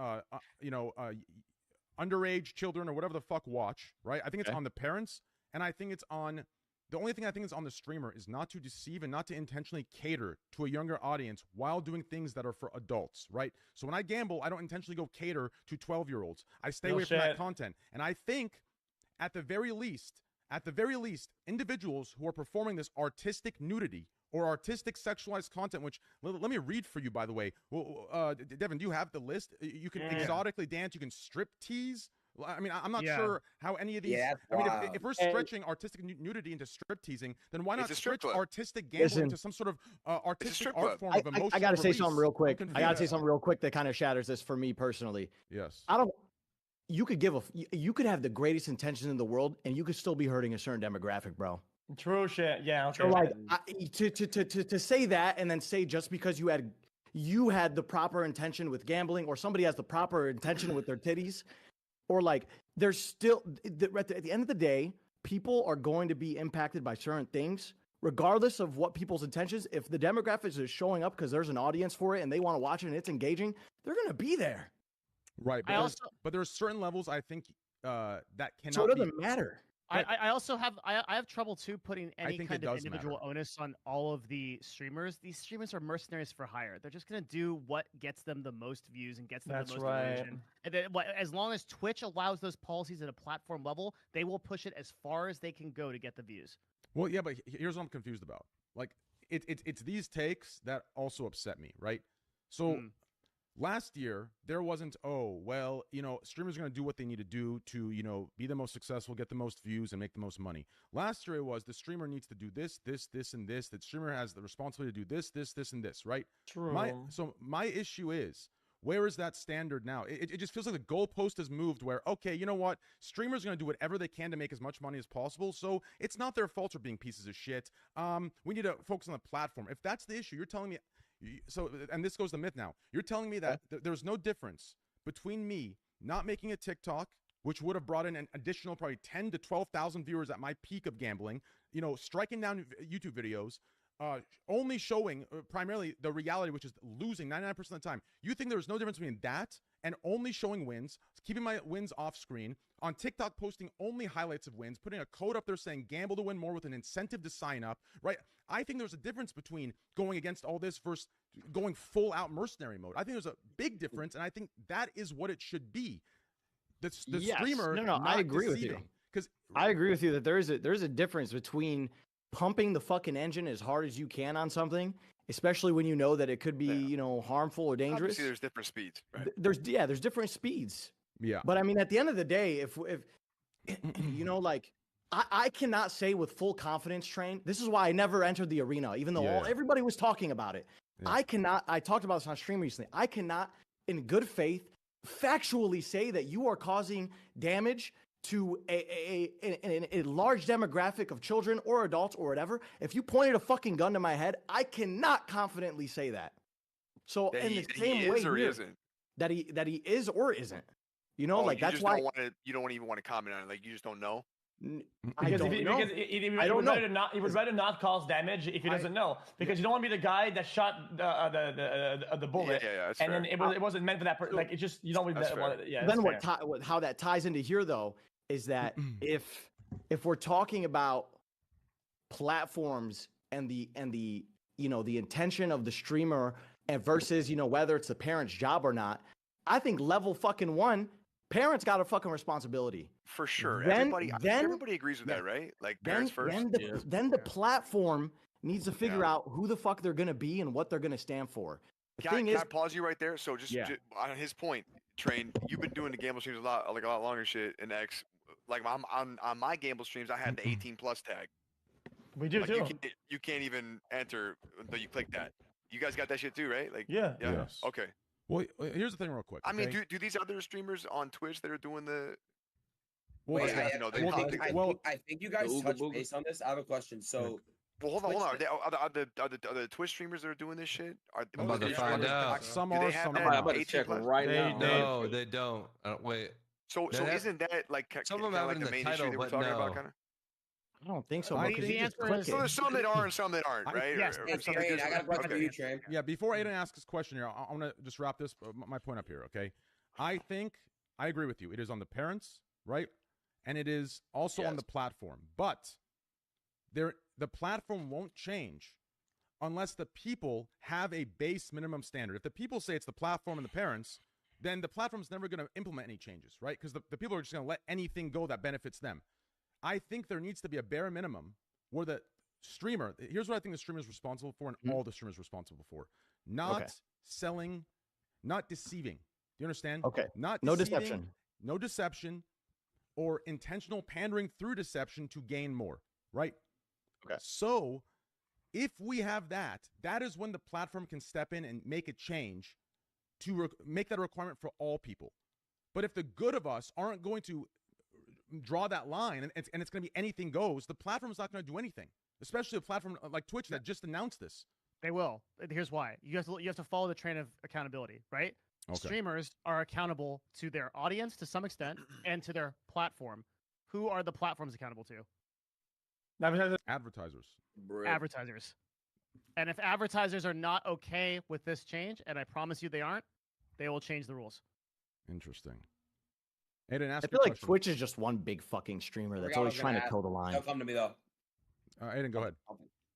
underage children or whatever the fuck watch. Right. I think it's on the parents, and I think it's on. The only thing I think is on the streamer is not to deceive and not to intentionally cater to a younger audience while doing things that are for adults, right? So when I gamble, I don't intentionally go cater to 12-year-olds. I stay away from that content. And I think at the very least, individuals who are performing this artistic nudity or artistic sexualized content, which let me read for you, by the way. Well, Devin, do you have the list? You can exotically dance. You can strip tease. I mean, I'm not sure how any of these. I mean, if we're stretching artistic nudity into strip teasing, then why not stretch artistic gambling into some sort of artistic art form of emotional I gotta say release? something real quick. That kind of shatters this for me personally. Yes. You could have the greatest intentions in the world, and you could still be hurting a certain demographic, bro. True shit. Yeah. Okay. So like to say that and then say just because you had the proper intention with gambling, or somebody has the proper intention with their titties, or like there's still at the end of the day, people are going to be impacted by certain things, regardless of what people's intentions. If the demographics is showing up because there's an audience for it and they want to watch it and it's engaging, they're gonna be there. Right. But there's certain levels I think that cannot. So it doesn't matter. I also have trouble too putting any kind of individual onus on all of the streamers. These streamers are mercenaries for hire. They're just gonna do what gets them the most views and gets them the most attention. And then, as long as Twitch allows those policies at a platform level, they will push it as far as they can go to get the views. Well, yeah, but here's what I'm confused about. Like, it's these takes that also upset me, right? So. Last year, there wasn't, streamers are going to do what they need to do to, be the most successful, get the most views, and make the most money. Last year, it was the streamer needs to do this, and this. The streamer has the responsibility to do this, and this, right? True. My issue is, where is that standard now? It just feels like the goalpost has moved where, okay, you know what? Streamers are going to do whatever they can to make as much money as possible, so it's not their fault for being pieces of shit. We need to focus on the platform. If that's the issue, you're telling me... So, and this goes to myth now. You're telling me that there's no difference between me not making a TikTok, which would have brought in an additional probably 10 to 12,000 viewers at my peak of gambling, striking down YouTube videos, only showing primarily the reality, which is losing 99% of the time. You think there's no difference between that and only showing wins, keeping my wins off screen, on TikTok posting only highlights of wins, putting a code up there saying gamble to win more with an incentive to sign up, right? I think there's a difference between going against all this versus going full out mercenary mode. I think there's a big difference, and I think that is what it should be. The streamer, no, I agree with you. Because I agree with you that there's a difference between pumping the fucking engine as hard as you can on something, especially when you know that it could be, harmful or dangerous. Obviously, there's different speeds, right? There's different speeds. Yeah. But I mean, at the end of the day, if I cannot say with full confidence, Train. This is why I never entered the arena, even though everybody was talking about it. Yeah. I talked about this on stream recently. I cannot, in good faith, factually say that you are causing damage to a large demographic of children or adults or whatever. If you pointed a fucking gun to my head, I cannot confidently say that. So that in the same way here, that he is or isn't. That's why you don't even want to comment on it. Like, you just don't know. I don't know. I don't know. He would rather not cause damage if he doesn't know, because you don't want to be the guy that shot the bullet, and then it wasn't meant for that person. Like, it just, you don't. Then how that ties into here though is that if we're talking about platforms and the intention of the streamer and versus whether it's the parent's job or not, I think level fucking one, parents got a fucking responsibility. For sure. Everybody agrees with that, right? Like, parents first. Then the platform needs to figure out who the fuck they're going to be and what they're going to stand for. Can I pause you right there? So just on his point, Train, you've been doing the gamble streams a lot longer shit in X. Like, on my gamble streams, I had the 18+ tag. We do too. You can't even enter until you click that. You guys got that shit too, right? Like, yeah. Yes. Okay. Well, here's the thing real quick. I mean, do these other streamers on Twitch that are doing the... Wait, I think you guys touched base on this. I have a question. So, well, hold on. Are the Twitch streamers that are doing this shit? I'm about to find out. Some are. I'm about to check right now. No, they don't. Wait. So isn't that like some of them have it in the title, but no. About, kinda? I don't think so. So there's some that are and some that aren't, right? Yes. I got a question for you, Train. Yeah. Before Aiden asks his question here, I want to just wrap my point up here. Okay. I agree with you. It is on the parents, right? And it is also on the platform. But the platform won't change unless the people have a base minimum standard. If the people say it's the platform and the parents, then the platform's never going to implement any changes, right? Because the people are just going to let anything go that benefits them. I think there needs to be a bare minimum where the streamer, here's what I think the streamer is responsible for and all the streamers responsible for. Not selling, not deceiving. Do you understand? Okay. No deception. No deception or intentional pandering through deception to gain more, right? Okay. So if we have that is when the platform can step in and make a change to make that a requirement for all people. But if the good of us aren't going to draw that line and it's going to be anything goes, the platform's not going to do anything, especially a platform like Twitch that just announced this. They will. Here's why. You have to follow the train of accountability, right? Okay. Streamers are accountable to their audience to some extent and to their platform. Who are the platforms accountable to? Advertisers. Advertisers. And if advertisers are not okay with this change, and I promise you they aren't, they will change the rules. Interesting. Aiden, I feel like Twitch is just one big fucking streamer that's always trying to toe the line. They'll come to me though. Aiden, go ahead.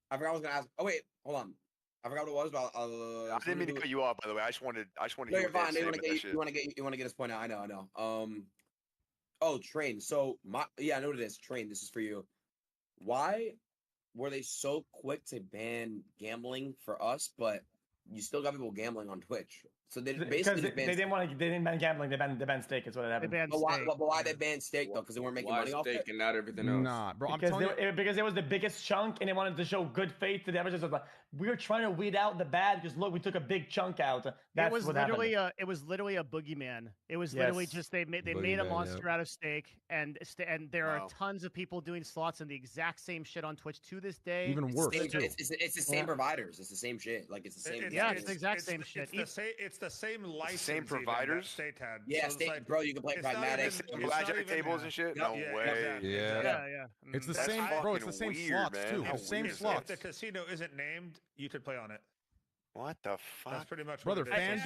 I forgot I was gonna ask. Oh wait, hold on. I forgot what it was. But I didn't mean to cut you off, by the way. I just wanted. No, you're fine. You want to get his point out. I know. Oh, Train. So I know what it is. Train. This is for you. Why were they so quick to ban gambling for us, but you still got people gambling on Twitch? So they basically they didn't ban gambling. They banned stake. Is what happened. But why they banned stake though? Because they weren't making money off it. And not everything else. Nah, bro. Because it was the biggest chunk, and they wanted to show good faith to the advertisers. Like, we were trying to weed out the bad because look, we took a big chunk out. That's what happened. It was literally a boogeyman. It was literally just they made a monster out of stake, and there are tons of people doing slots and the exact same shit on Twitch to this day. Even worse. It's the same providers. It's the same shit. Like it's the same. It's the exact same shit. It's it's the same license. Same providers? State had. Yeah, So State, like, bro, you can play it's not Pragmatic. even- Blackjack tables and shit? No way. Exactly. Yeah. It's the That's same, bro. It's the fucking same weird, slots man. too. How The same weird is that? slots. If the casino isn't named, you could play on it. What the fuck? That's pretty much Brother, what it is.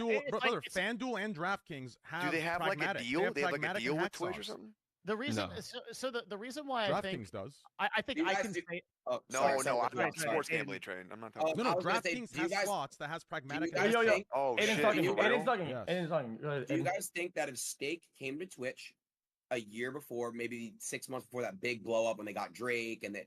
FanDuel and DraftKings have. Do they have like a Pragmatic. deal? They have like a Pragmatic deal and with Twitch or Hacksaws. something? The reason, No. the reason why I think DraftKings does. I think You I guys can do- say Oh, No, sorry, no, sorry, I'm sorry, not sorry. sports gambling train. I'm not Oh, talking I about was gonna say, DraftKings do you has guys- slots that has Pragmatic. do you guys and think- Oh, Aiden's shit. talking. For Aiden's real? talking. Yes. Aiden's talking. Go ahead, Do you Aiden. guys think that if Stake came to Twitch a year before, maybe 6 months before that big blow up when they got Drake, and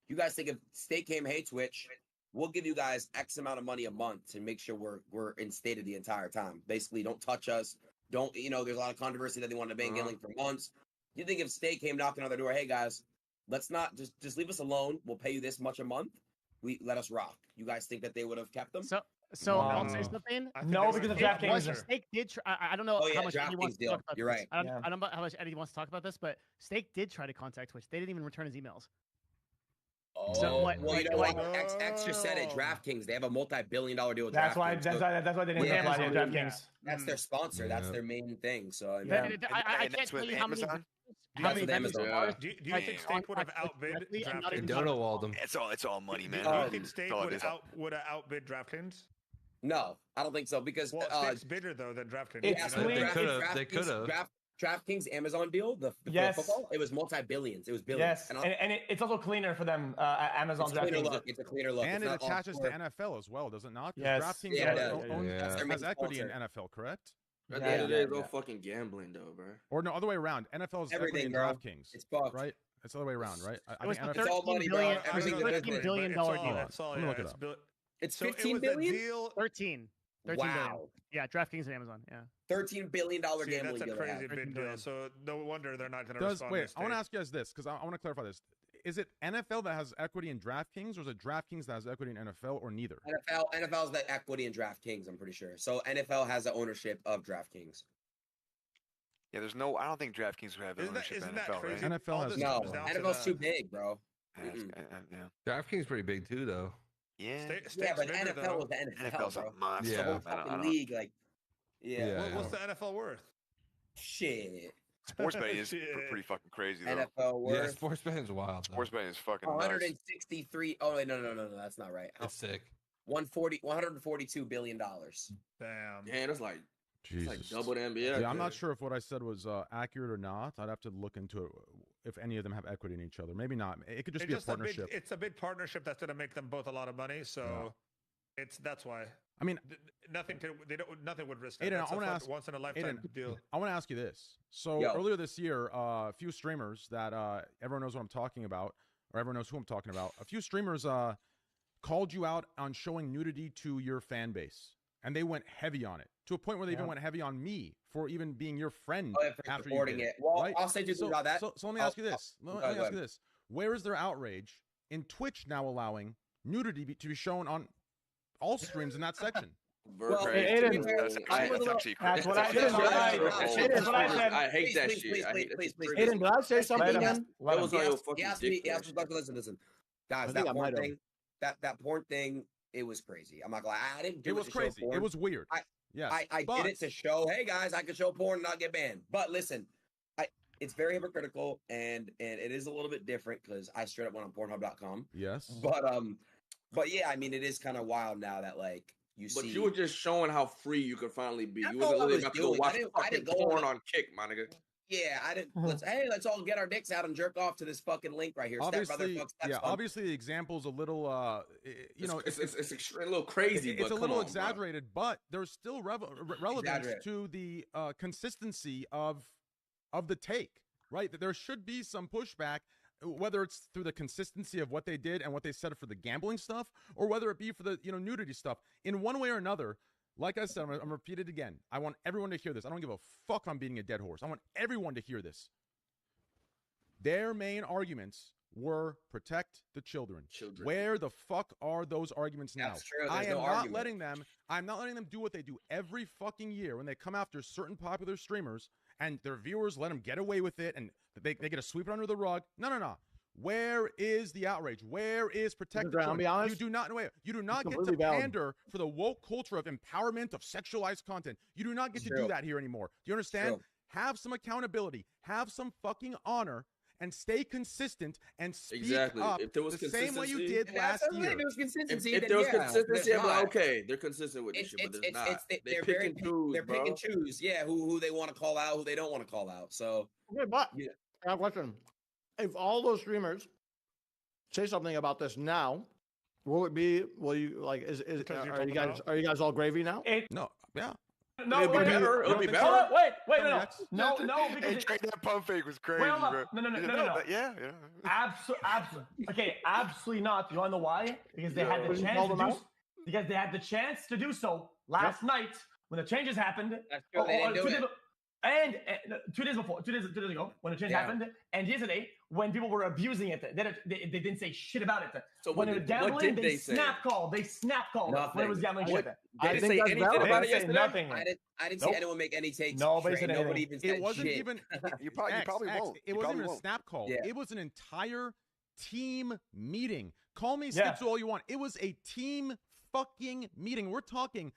you guys think if Stake came, hey Twitch, we'll give you guys X amount of money a month to make sure we're instated the entire time. Basically, don't touch us. Don't, there's a lot of controversy that they wanted to ban gambling for months. You think if Stake came knocking on their door, hey guys, let's not just leave us alone. We'll pay you this much a month. Let us rock. You guys think that they would have kept them? So I'll say something. No, because of DraftKings. Stake did. I don't know Oh, yeah, how much Eddie wants DraftKings to talk deal. about You're this. right. I don't know how much Eddie wants to talk about this, but Stake did try to contact Twitch. They didn't even return his emails. Oh, So, well, you know what? X just said it. DraftKings. They have a multi-billion-dollar deal with That's why. DraftKings. That's why they didn't Yeah, have so DraftKings. That's their sponsor. That's their main thing. So I mean, I And can't that's tell with you how many. Amazon? How many That's with vendors Amazon. are- Do you think Stake would have outbid directly and not DraftKings? even Dono walled them. It's all money, man. Do you think That's Stake all it would is. have outbid DraftKings? no, I don't think so because Well, Stake's bigger though than DraftKings. It's yeah, so clean. They could've. DraftKings Amazon deal, the Yes. football, it was multi-billions. It was billions. Yes, and it's also cleaner for them. Amazon it's a cleaner DraftKings. look. It's a cleaner look. And It's it not all attaches to sport. NFL as well, does it not? 'Cause Yes. DraftKings Yeah, it does. Oh, That's their has main equity in sponsor. NFL, correct? At the Yeah, end of the yeah, day, it's all yeah. fucking gambling, though, bro. Or no, other way around. NFL is equity Everything, in bro. DraftKings. It's fucked. Right? It's the other way around, right? I It was think the It's all money, bro. $13 Everything billion, is $13 equity. billion It's all- deal. it's all- Let me yeah, look it it's up. bill- It's So it 15 was a billion. deal. 13 billion. Wow. Yeah, DraftKings and Amazon. Yeah. $13 billion See, gambling that's a deal. they crazy have. big deal. So no wonder they're not going to Does respond. wait? to I want to Stake. ask you guys this because I want to clarify this. Is it NFL that has equity in DraftKings, or is it DraftKings that has equity in NFL, or neither? NFL's the equity in DraftKings, I'm pretty sure. So NFL has the ownership of DraftKings. Yeah, I don't think DraftKings would have ownership in isn't that NFL, crazy? right? NFL All has this No, comes down to NFL's the- too big, bro. Yeah, it's- yeah. DraftKings pretty big too, though. Yeah. Sta- Yeah, Stake's but bigger, NFL though. was the NFL, NFL's bro. a monster. The Yeah. whole I don't- fucking league, like, yeah. What's the NFL worth? Shit. Sports betting is Shit. pretty fucking crazy, though. NFL Yeah, worth sports betting's wild. Though. Sports betting is fucking nuts. 163. Oh wait, no, that's not right. It's sick. 142 billion dollars. Damn. Yeah, that's like Jesus. like double the NBA. Yeah, I'm not sure if what I said was accurate or not. I'd have to look into it if any of them have equity in each other. Maybe not. It could just be a partnership. It's a big partnership that's going to make them both a lot of money. So that's why. I mean, nothing would risk that. Aiden, That's I a want to ask once in a lifetime Aiden, deal. I want to ask you this. So Yo. earlier this year, a few streamers that everyone knows what I'm talking about, or everyone knows who I'm talking about. A few streamers called you out on showing nudity to your fan base, and they went heavy on it to a point where they even went heavy on me for even being your friend Oh, yeah, for after supporting you did it. Well, right? I'll say two things about that. So let me ask you this. Let me ask you this. Where is their outrage in Twitch now allowing nudity to be shown on all streams in that section? Well, Aiden, That's actually That's what I crazy. said. That's what I said. I hate that Please, shit. I hate please, that please, shit. please. Aiden, did I say something Let him- again? let him- was He on your asked fucking me, dick listen, listen. Guys, I think that I porn might have. thing, that porn thing, it was crazy. I'm not gonna lie. I didn't do It was to show crazy. porn. It was weird. Yes, I but did it to show, hey guys, I can show porn and not get banned. But listen, it's very hypocritical and it is a little bit different because I straight up went on Pornhub.com. yes, But yeah, I mean, it is kind of wild now that like you But see. you were just showing how free you could finally be. That's You all I wasn't literally was about to go doing. watch I didn't fucking go porn on- on Kick, my nigga. Yeah, I didn't. Let's all get our dicks out and jerk off to this fucking link right here. obviously, Stepbrother, fuck, yeah, Stepson. obviously the example's a little, It's a little crazy, it's but a come little on, bro. exaggerated, but there's still relevance Exaggerated. to the consistency of the take, right? That there should be some pushback, whether it's through the consistency of what they did and what they said for the gambling stuff, or whether it be for the nudity stuff. In one way or another, like I said, I'm gonna repeat it again. I want everyone to hear this. I don't give a fuck on beating a dead horse. I want everyone to hear this. Their main arguments were protect the children. Where the fuck are those arguments now? That's true. I There's am no not argument. letting them. I'm not letting them do what they do every fucking year when they come after certain popular streamers and their viewers let them get away with it and they get to sweep it under the rug. No. Where is the outrage? Where is protected I'll be children? honest, You do not get to completely valid. pander for the woke culture of empowerment of sexualized content. You do not get to do that here anymore. Do you understand? Have some accountability. Have some fucking honor. And stay consistent and speak up If there was the same way you did last year. If there was consistency, I'm like, okay, they're consistent with this shit, but there's not. They're pick and choose. Yeah, who they want to call out, who they don't want to call out. So okay, but I have a question. If all those streamers say something about this now, will you like? Are you guys all gravy now? No, yeah. No, It'll be better. It'll be better. Wait, no, because Hey, that pump fake was crazy, Well, bro. no. Yeah. Absolutely. Okay, absolutely not. You want to know why? Because they had the chance to do. Because they had the chance to do so last night when the changes happened. That's true. They didn't do it. And 2 days ago, when the change happened, and yesterday, when people were abusing it, they didn't say shit about it. So when it was gambling, they say? snap called. They snap called when it was gambling shit. They didn't say anything about it yesterday. Nothing. I didn't see anyone make any takes. Nobody said anything. Nobody even said It wasn't shit. even. You probably won't. It wasn't even a snap call. Yeah. It was an entire team meeting. Call me schizo all you want. It was a team fucking meeting. We're talking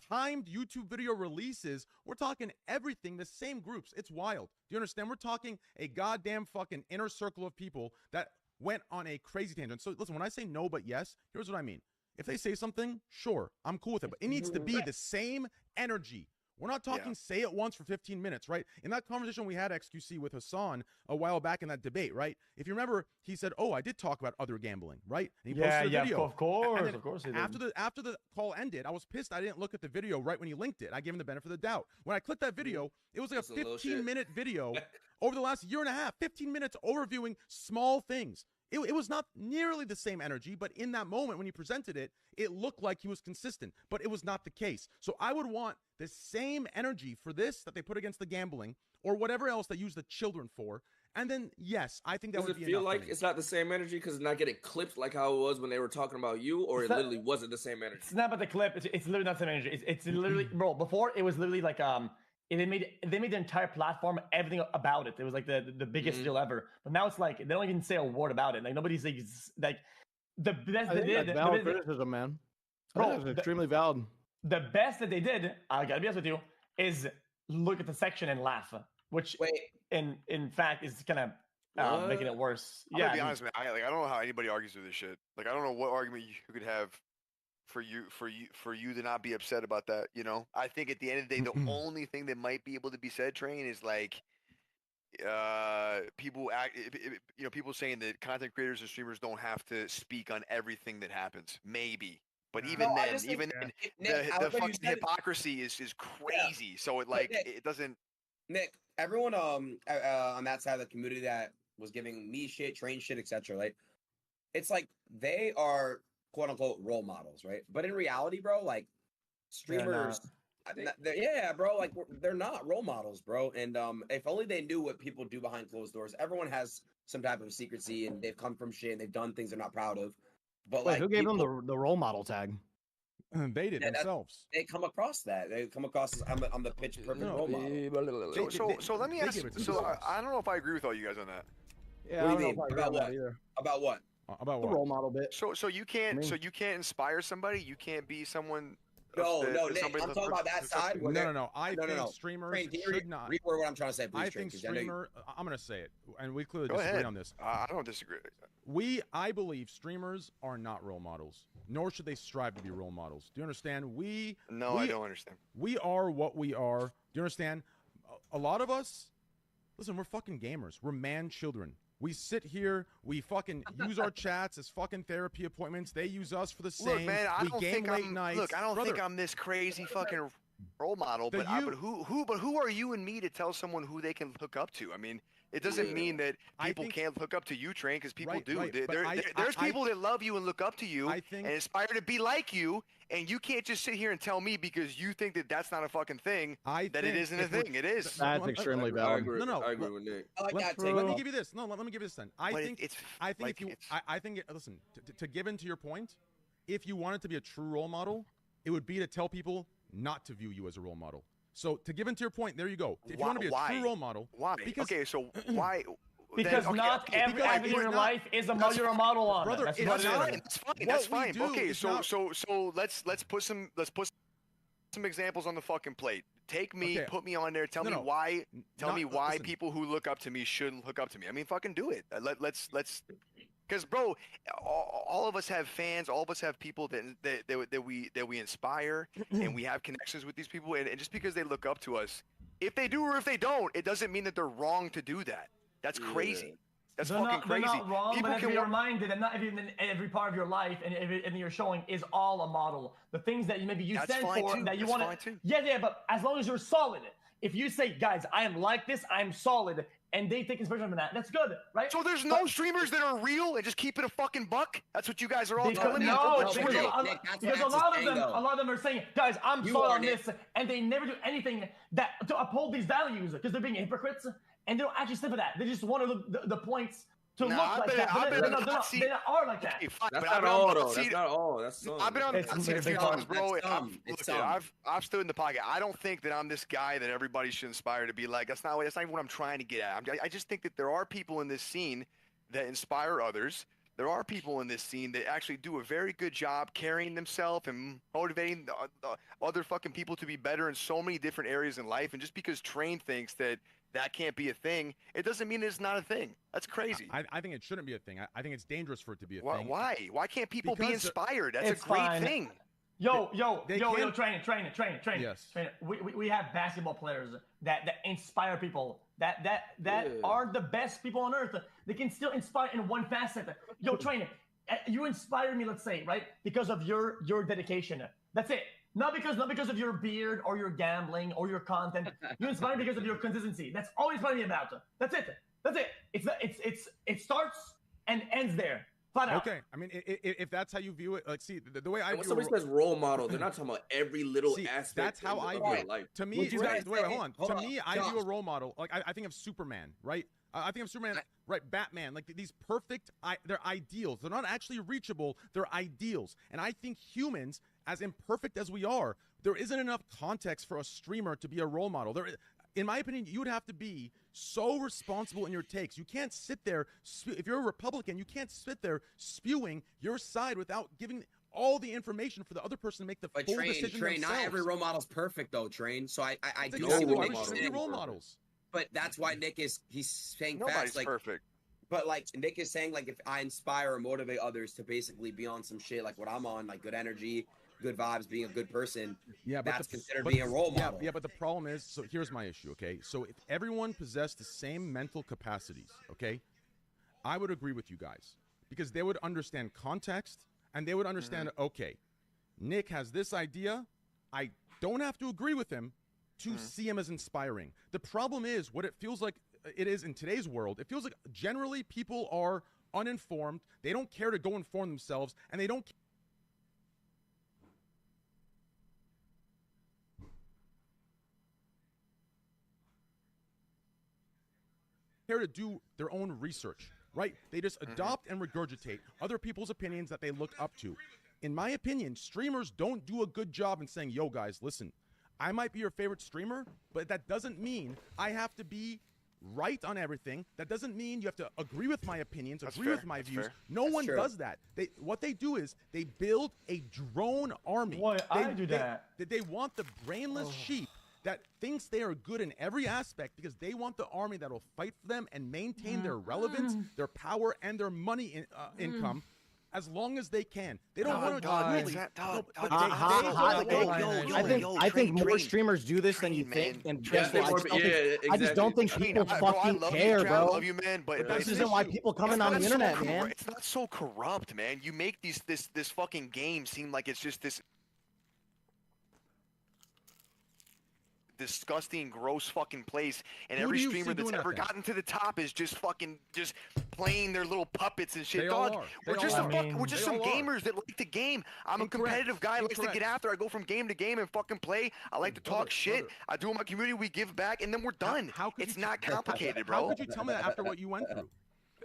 timed YouTube video releases. We're talking everything, the same groups. It's wild. Do you understand? We're talking a goddamn fucking inner circle of people that went on a crazy tangent. So listen, when I say no but yes, here's what I mean. If they say something, sure, I'm cool with it. But it needs to be the same energy. We're not talking say it once for 15 minutes, right? In that conversation we had XQC with Hassan a while back in that debate, right? If you remember, he said, "Oh, I did talk about other gambling," right? And he posted a video. Of course. He did. After the call ended, I was pissed I didn't look at the video right when he linked it. I gave him the benefit of the doubt. When I clicked that video, it was like a 15-minute video over the last year and a half. 15 minutes overviewing small things. It was not nearly the same energy, but in that moment when he presented it, it looked like he was consistent, but it was not the case. So I would want the same energy for this that they put against the gambling or whatever else they use the children for. And then, yes, I think that would be enough. Does it feel like it's not the same energy because it's not getting clipped like how it was when they were talking about you, or it literally wasn't the same energy? It's not about the clip. It's literally not the same energy. It's literally, bro, before it was literally like, they made the entire platform, everything about it. It was like the biggest deal ever. But now it's like, they don't even say a word about it. Like, nobody's like the best they did. That's valid criticism, man. Bro, that's extremely valid. The best that they did, I gotta be honest with you, is look at the section and laugh, which in fact is kind of making it worse. I'm gonna be honest, man. I don't know how anybody argues with this shit. Like, I don't know what argument you could have for you to not be upset about that. You know, I think at the end of the day, the only thing that might be able to be said, Train, is like people people saying that content creators and streamers don't have to speak on everything that happens. Maybe. But even then, the fucking hypocrisy is crazy. Yeah. So it doesn't. Nick, everyone on that side of the community that was giving me shit, Train shit, etc. Like, it's like they are quote unquote role models, right? But in reality, bro, like streamers, bro, like they're not role models, bro. And if only they knew what people do behind closed doors. Everyone has some type of secrecy, and they've come from shit, and they've done things they're not proud of. But wait, who gave them the role model tag? They did themselves. They come across that. They come across as I'm the pitch perfect role model. So let me ask. So I don't know if I agree with all you guys on that. Yeah, I don't know if I agree with that either. About what? About the role model bit. So you can't inspire somebody. You can't be someone. No, Nick, I'm talking about that side. No. I think streamers should not. Reword what I'm trying to say, please. I think streamer. I'm gonna say it, and we clearly Go disagree ahead. on this. I don't disagree. I believe streamers are not role models, nor should they strive to be role models. Do you understand? I don't understand. We are what we are. Do you understand? A lot of us, listen, we're fucking gamers. We're man children. We sit here, we fucking use our chats as fucking therapy appointments. They use us for the same. Look, man, I don't think Brother, I'm this crazy fucking role model, but who are you and me to tell someone who they can hook up to? I mean, it doesn't mean that people can't hook up to you, Train, because people do. There's people that love you and look up to you and aspire to be like you, and you can't just sit here and tell me because you think that that's not a fucking thing that it isn't a thing. It is. That's extremely valid. I agree with Nick. Let me give you this. No, let me give you this then. Listen, to give into your point, if you wanted to be a true role model, it would be to tell people not to view you as a role model. So to give into your point, there you go. If you want to be a true role model, why? Because, okay, so why? Because not every avenue in your life is you're a model on. Brother, That's it's what it fine. is. It's fine. What That's we fine. do Okay, is so not- let's put some examples on the fucking plate. Take me, Okay. put me on there. Tell me why people who look up to me shouldn't look up to me. I mean, fucking do it. Let's. Because, bro, all of us have fans. All of us have people that we inspire, and we have connections with these people. And just because they look up to us, if they do or if they don't, it doesn't mean that they're wrong to do that. That's crazy. That's fucking crazy. They're not wrong, people but can be reminded that not every part of your life and everything you're showing is all a model. The things that maybe you stand for, that you want to. Yeah, but as long as you're solid. If you say, guys, I am like this, I'm solid, and they take inspiration from that, that's good, right? So there's no streamers that are real and just keep it a fucking buck? That's what you guys are all telling me? Because a lot of them are saying, guys, I'm solid on this, and they never do anything to uphold these values because they're being hypocrites, and they don't actually stand for that. They just want the points to look like that. They are like that. That's not all, though. That's not all. That's some. I've been on the hot seat a few times, bro. It's I've stood in the pocket. I don't think that I'm this guy that everybody should inspire to be like. That's not even what I'm trying to get at. I just think that there are people in this scene that inspire others. There are people in this scene that actually do a very good job carrying themselves and motivating the other fucking people to be better in so many different areas in life. And just because Train thinks that can't be a thing, it doesn't mean it's not a thing. That's crazy. I think it shouldn't be a thing. I think it's dangerous for it to be a thing. Why? Why can't people be inspired? That's It's a great fine. thing. Yo, train. Yes. We have basketball players that inspire people that are the best people on earth. They can still inspire in one facet. Yo, train, you inspire me, let's say, right? Because of your dedication. That's it. Not because of your beard or your gambling or your content. You inspire me because of your consistency. That's all you inspire me about. That's it. It starts and ends there. Flat out. Okay, I mean, if that's how you view it, like, see, the way I And view when somebody says role model, they're not talking about every little aspect. That's how I view it. Life. To me, wait, hold on. To me, I view a role model. Like, I think of Superman, right? I think of Superman, right? Batman, like these perfect, they're ideals. They're not actually reachable. They're ideals. And I think humans, as imperfect as we are, there isn't enough context for a streamer to be a role model. In my opinion, you would have to be so responsible in your takes. You can't sit there, if you're a Republican, you can't sit there spewing your side without giving all the information for the other person to make the full decision themselves. Not every role model's perfect, though, Train. So I do see see what Nick's Nick saying. role models. But that's why he's saying Nobody's fast, like, perfect. But like Nick is saying, like, if I inspire or motivate others to basically be on some shit like what I'm on, like good energy, good vibes, being a good person, that's considered being a role model. Yeah, but the problem is, so here's my issue, okay? So if everyone possessed the same mental capacities, okay, I would agree with you guys because they would understand context and they would understand, okay, Nick has this idea. I don't have to agree with him to see him as inspiring. The problem is what it feels like it is in today's world. It feels like generally people are uninformed. They don't care to go inform themselves, and they don't care to do their own research, right? They just adopt and regurgitate other people's opinions that they look up to. In my opinion, streamers don't do a good job in saying, yo, guys, listen, I might be your favorite streamer, but that doesn't mean I have to be right on everything. That doesn't mean you have to agree with my opinions, agree with my views. No one does that. What they do is they build a drone army. Boy, I do that. They want the brainless sheep that thinks they are good in every aspect because they want the army that will fight for them and maintain their relevance, their power, and their money income as long as they can. They don't want to I think more streamers do this than you think. And I just don't think people fucking care, bro. I love you, man, but this isn't why people come in on the internet, man. It's not so corrupt, man. You make this fucking game seem like it's just this disgusting, gross fucking place, and every streamer that's ever gotten to the top is just playing their little puppets and shit. We're just some gamers that like to game. I'm a competitive guy. I like to get after. I go from game to game and fucking play. I like to talk shit. I do in my community. We give back, and then we're done. It's not complicated, bro. How could you tell me that after what you went through?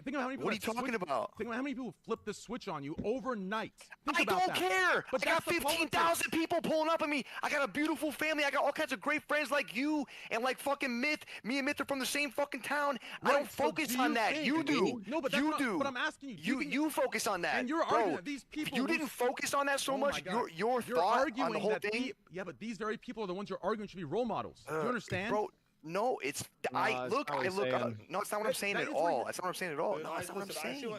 Think about how many people What are you talking about? Think about how many people flip the switch on you overnight. I don't care. But I got 15,000 people pulling up on me. I got a beautiful family. I got all kinds of great friends like you and like fucking Myth. Me and Myth are from the same fucking town. I don't focus on that. You do. No, but you do. But I'm asking you. You focus on that. And you're arguing that these people. If you didn't focus on that so much, your you're thought arguing on the whole that thing. Yeah, but these very people are the ones you're arguing should be role models. Do you understand? Bro, no, it's no, it's not what I'm saying at all. That's not what I'm saying at all. No, that's not what I'm saying.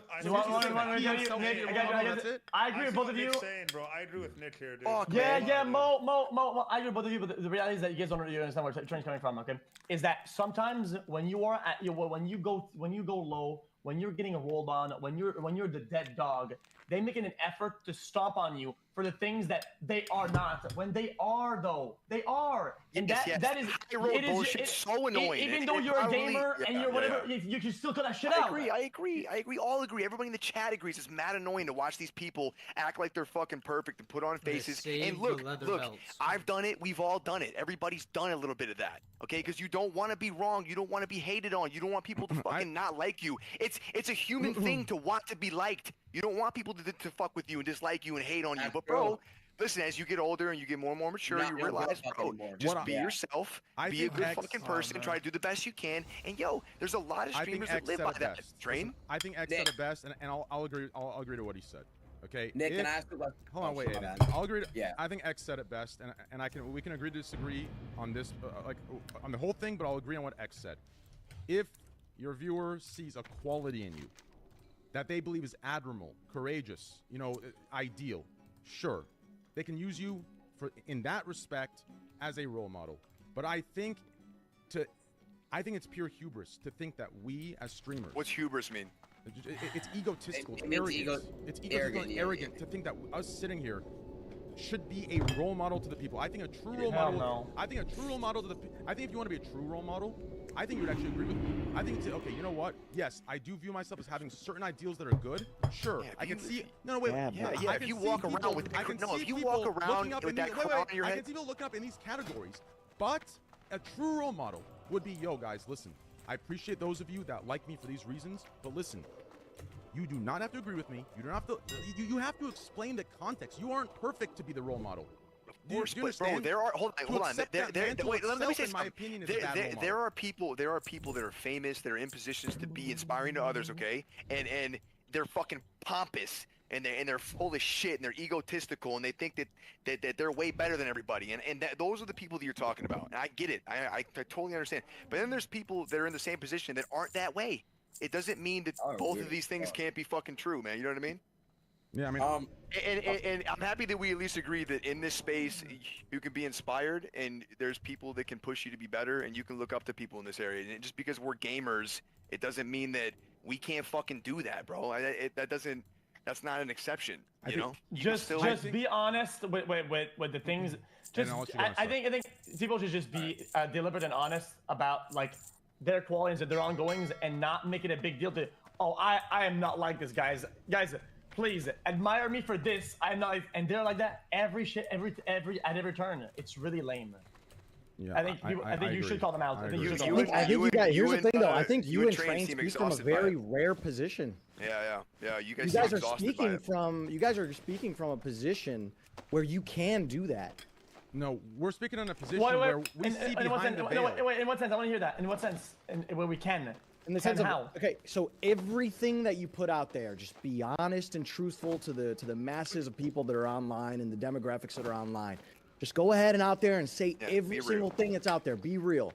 I agree with both of you. Bro, I agree with Nick here, dude. Yeah, Mo. I agree with both of you, but the reality is that you guys don't really understand where Trent's coming from. Okay, is that sometimes when you are at when you go low, when you're getting rolled on, when you're the dead dog, they make an effort to stomp on you for the things that they are not. When they are, though, they are. And that is it is so annoying. Even though you're a gamer and you're whatever, you can still cut that shit out. I agree. All agree. Everybody in the chat agrees. It's mad annoying to watch these people act like they're fucking perfect and put on faces. And look, I've done it. We've all done it. Everybody's done a little bit of that. Okay, because you don't want to be wrong. You don't want to be hated on. You don't want people to fucking not like you. It's a human thing to want to be liked. You don't want people to fuck with you and dislike you and hate on you. But bro, listen, as you get older and you get more and more mature, you realize, bro, just be yourself, be a good fucking person, try to do the best you can. And yo, there's a lot of streamers that live by that. Train. I think X said it best, and I'll agree. I'll agree to what he said. Okay. Nick, can I ask you a question? Hold on, wait. I'll agree. I think X said it best, and we can agree to disagree on this, like on the whole thing, but I'll agree on what X said. If your viewer sees a quality in you that they believe is admirable, courageous, ideal, sure, they can use you in that respect as a role model. But I think it's pure hubris to think that we as streamers. What's hubris mean? It's egotistical. It's arrogant. It's egotistical and arrogant to think that us sitting here should be a role model to the people. I think a true role model. No. I think a true role model to the. I think if you want to be a true role model, I think you would actually agree with me. I think okay, you know what? Yes, I do view myself as having certain ideals that are good. Sure, I can see. No, wait. Yeah. If you walk around with that, if you walk around with that crown on your head, I can see people looking up in these categories. But a true role model would be, yo, guys, listen. I appreciate those of you that like me for these reasons, but listen. You do not have to agree with me. You don't have to. You have to explain the context. You aren't perfect to be the role model. Do you understand? Bro, there are. Hold on. Wait, let me say something. There are people that are famous. That are in positions to be inspiring to others. Okay, and they're fucking pompous. And they're full of shit. And they're egotistical. And they think that they're way better than everybody. And those are the people that you're talking about. And I get it. I totally understand. But then there's people that are in the same position that aren't that way. It doesn't mean that both of these things can't be fucking true, man. You know what I mean? Yeah, I mean. And I'm happy that we at least agree that in this space you can be inspired, and there's people that can push you to be better, and you can look up to people in this area. And just because we're gamers, it doesn't mean that we can't fucking do that, bro. That's not an exception. You know? Just be honest with the things. I think people should just be deliberate and honest about like their qualities and their ongoings, and not make it a big deal to, I am not like this, guys, please admire me for this. I'm not, and they're like that at every turn. It's really lame. Yeah, I think you should call them out. I think you guys. Here's the thing, though. I think you and Train speak from a very rare position. Yeah. You guys are speaking from a position where you can do that. No, we're speaking on a position where we see behind the veil. Wait, in what sense? I want to hear that. In what sense? Where we can. In the sense of how? Okay, so everything that you put out there, just be honest and truthful to the masses of people that are online and the demographics that are online. Just go ahead and out there and say every single thing that's out there. Be real.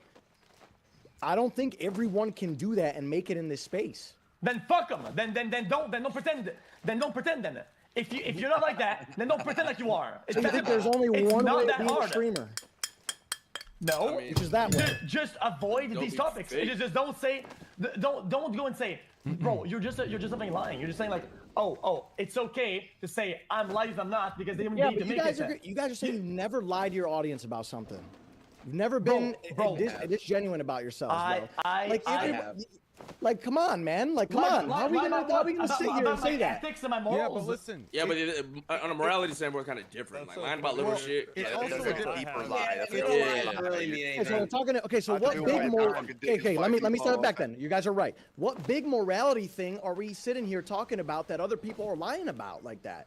I don't think everyone can do that and make it in this space. Then fuck them. Then don't pretend. Then don't pretend. Then if you're not like that, then don't pretend like you are. So you think there's only one way to be a streamer? No, which is that way. Just avoid these topics. Just don't say. Don't go and say, bro. You're just something lying. You're just saying like, oh, it's okay to say I'm lying, I'm not, because they don't need to make it. You guys are saying you never lie to your audience about something. You've never been this genuine about yourselves, bro. Like, come on, man. Like, come on. How are we gonna sit here and say that? Ethics and my Yeah, morals. but listen. Yeah, but on a morality standpoint, kind of different. Like lying about little shit. It's Yeah, also that's a a deeper lie. That's Yeah. Okay, so we're talking. Okay, so what big Okay, let me step back then. You guys are right. What big morality thing are we sitting here talking about that other people are lying about like that?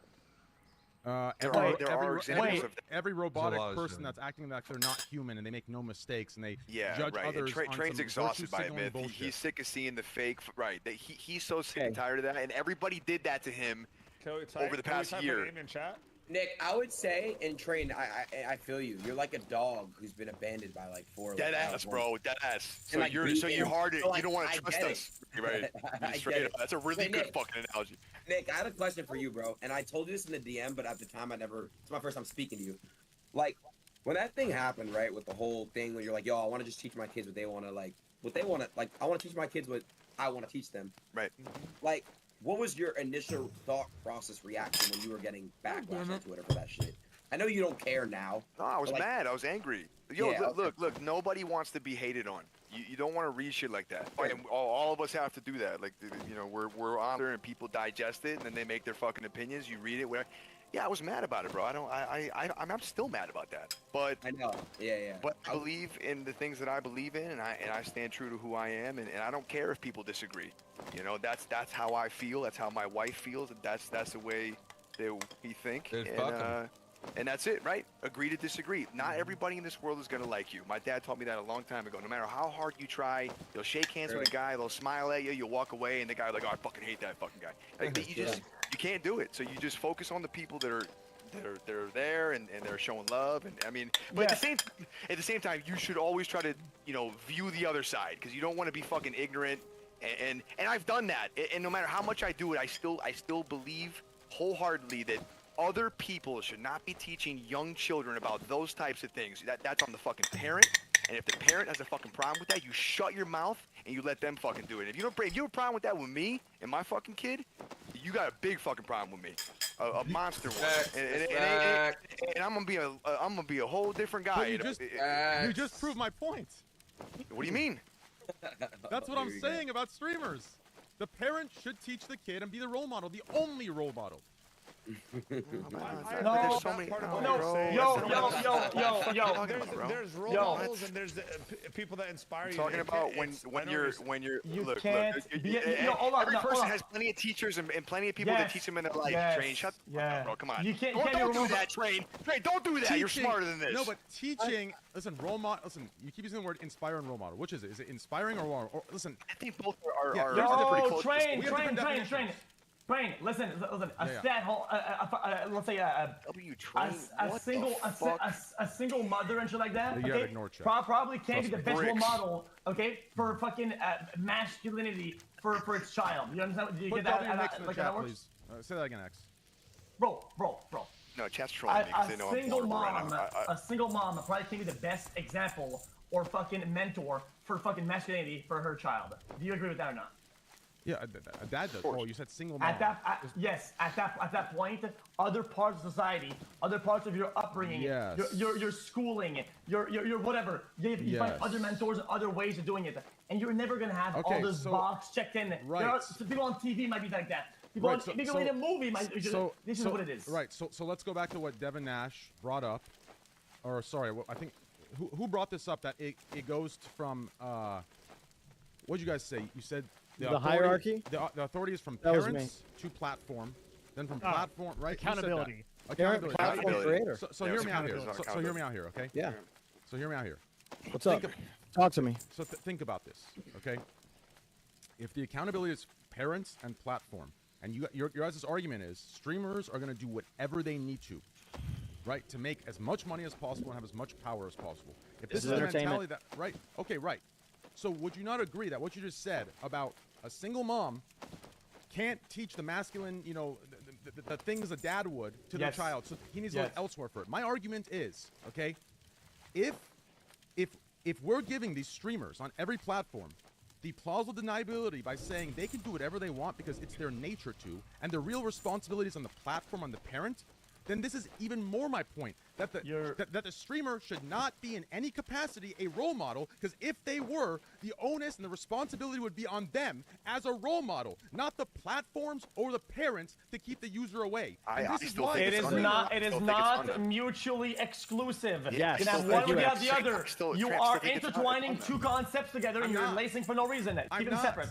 Every robotic person that's acting like they're not human and they make no mistakes and they judge others on Train's some exhausted by it, virtue man. signaling He's sick of seeing the fake. Right. He's so sick and tired of that, and everybody did that to him over the past year. Nick, I would say, and Train, I feel you. You're like a dog who's been abandoned by like 4. Dead ass, bro. Dead ass. So like, you're hard. so, like, you don't want I to trust get us. it. Right. I Straight get up. it. That's a really Hey, good Nick. fucking analogy. Nick, I had a question for you, bro. And I told you this in the DM, but at the time it's my first time speaking to you. Like, when that thing happened, right, with the whole thing where you're like, yo, I want to just teach my kids what they want to, like, I want to teach my kids what I want to teach them. Right. Like, what was your initial thought process reaction when you were getting backlash on Twitter for that shit? I know you don't care now. No, I was but, like, mad. I was angry. Yo, Yeah, look. Nobody wants to be hated on. You don't want to read shit like that. And all of us have to do that. Like, you know, we're on there and people digest it and then they make their fucking opinions. You read it. Yeah, I was mad about it, bro. I'm still mad about that. But I know. Yeah. But I believe in the things that I believe in, and I stand true to who I am, and I don't care if people disagree. You know, that's how I feel. That's how my wife feels. That's the way that we think. And that's it, right? Agree to disagree. Not everybody in this world is gonna like you. My dad taught me that a long time ago. No matter how hard you try, you'll shake hands with a guy, they'll smile at you, you'll walk away, and the guy will be like, oh, I fucking hate that fucking guy. Like, you can't do it. So you just focus on the people that are there and they're showing love. And I mean, but at the same time, you should always try to, you know, view the other side, because you don't want to be fucking ignorant. And I've done that. And no matter how much I do it, I still believe wholeheartedly that other people should not be teaching young children about those types of things. That's on the fucking parent. And if the parent has a fucking problem with that, you shut your mouth and you let them fucking do it. If you have a problem with that with me and my fucking kid, you got a big fucking problem with me, a monster one. And I'm gonna be a whole different guy. But you just proved my point. What do you mean? That's what I'm saying about streamers. The parent should teach the kid and be the role model, the only role model. There's role models and there's people that inspire you. Talking about when you're look, every person has plenty of teachers and plenty of people that teach them in their life. Train, shut up, bro. Come on. Don't do that, Train. Train, don't do that. You're smarter than this. No, but teaching. Listen, role model. Listen, you keep using the word inspire and role model. Which is it? Is it inspiring or listen? I think both are pretty close. Train. Train, listen. Let's say a single mother and shit like that. Okay, probably can't be the best role model. Okay, for fucking masculinity for its child. You understand? Do you get that? Like that works? Say that again, X. No, chat's trolling me because they know a single mom probably can't be the best example or fucking mentor for fucking masculinity for her child. Do you agree with that or not? Yeah, a dad does. Oh, you said single mom. At that point, other parts of society, other parts of your upbringing, your schooling, your whatever, you find other mentors and other ways of doing it, and you're never gonna have all this box checked in. Right. People on TV might be like that. People in a movie might. This is what it is. Right. So let's go back to what Devin Nash brought up, or sorry, I think who brought this up? That it goes from what'd you guys say? You said. The hierarchy? The authority is from parents to platform, then from platform, right? Accountability. Accountability. Platform creator. So hear me out here. So hear me out here, okay? Yeah. So hear me out here. What's up? Talk to me. So think about this, okay? If the accountability is parents and platform, and your guys' argument is streamers are going to do whatever they need to, right, to make as much money as possible and have as much power as possible. If this is the mentality that, right? Okay, right. So would you not agree that what you just said about a single mom can't teach the masculine, you know, the things a dad would to their child, so he needs to look elsewhere for it? My argument is, okay, if we're giving these streamers on every platform the plausible deniability by saying they can do whatever they want because it's their nature to, and the real responsibilities on the platform, on the parent, then this is even more my point. That the streamer should not be in any capacity a role model, because if they were, the onus and the responsibility would be on them as a role model, not the platforms or the parents to keep the user away. It is not mutually exclusive. Yes. You can have one without the other. You are intertwining two concepts together and you're lacing for no reason. Keep them separate.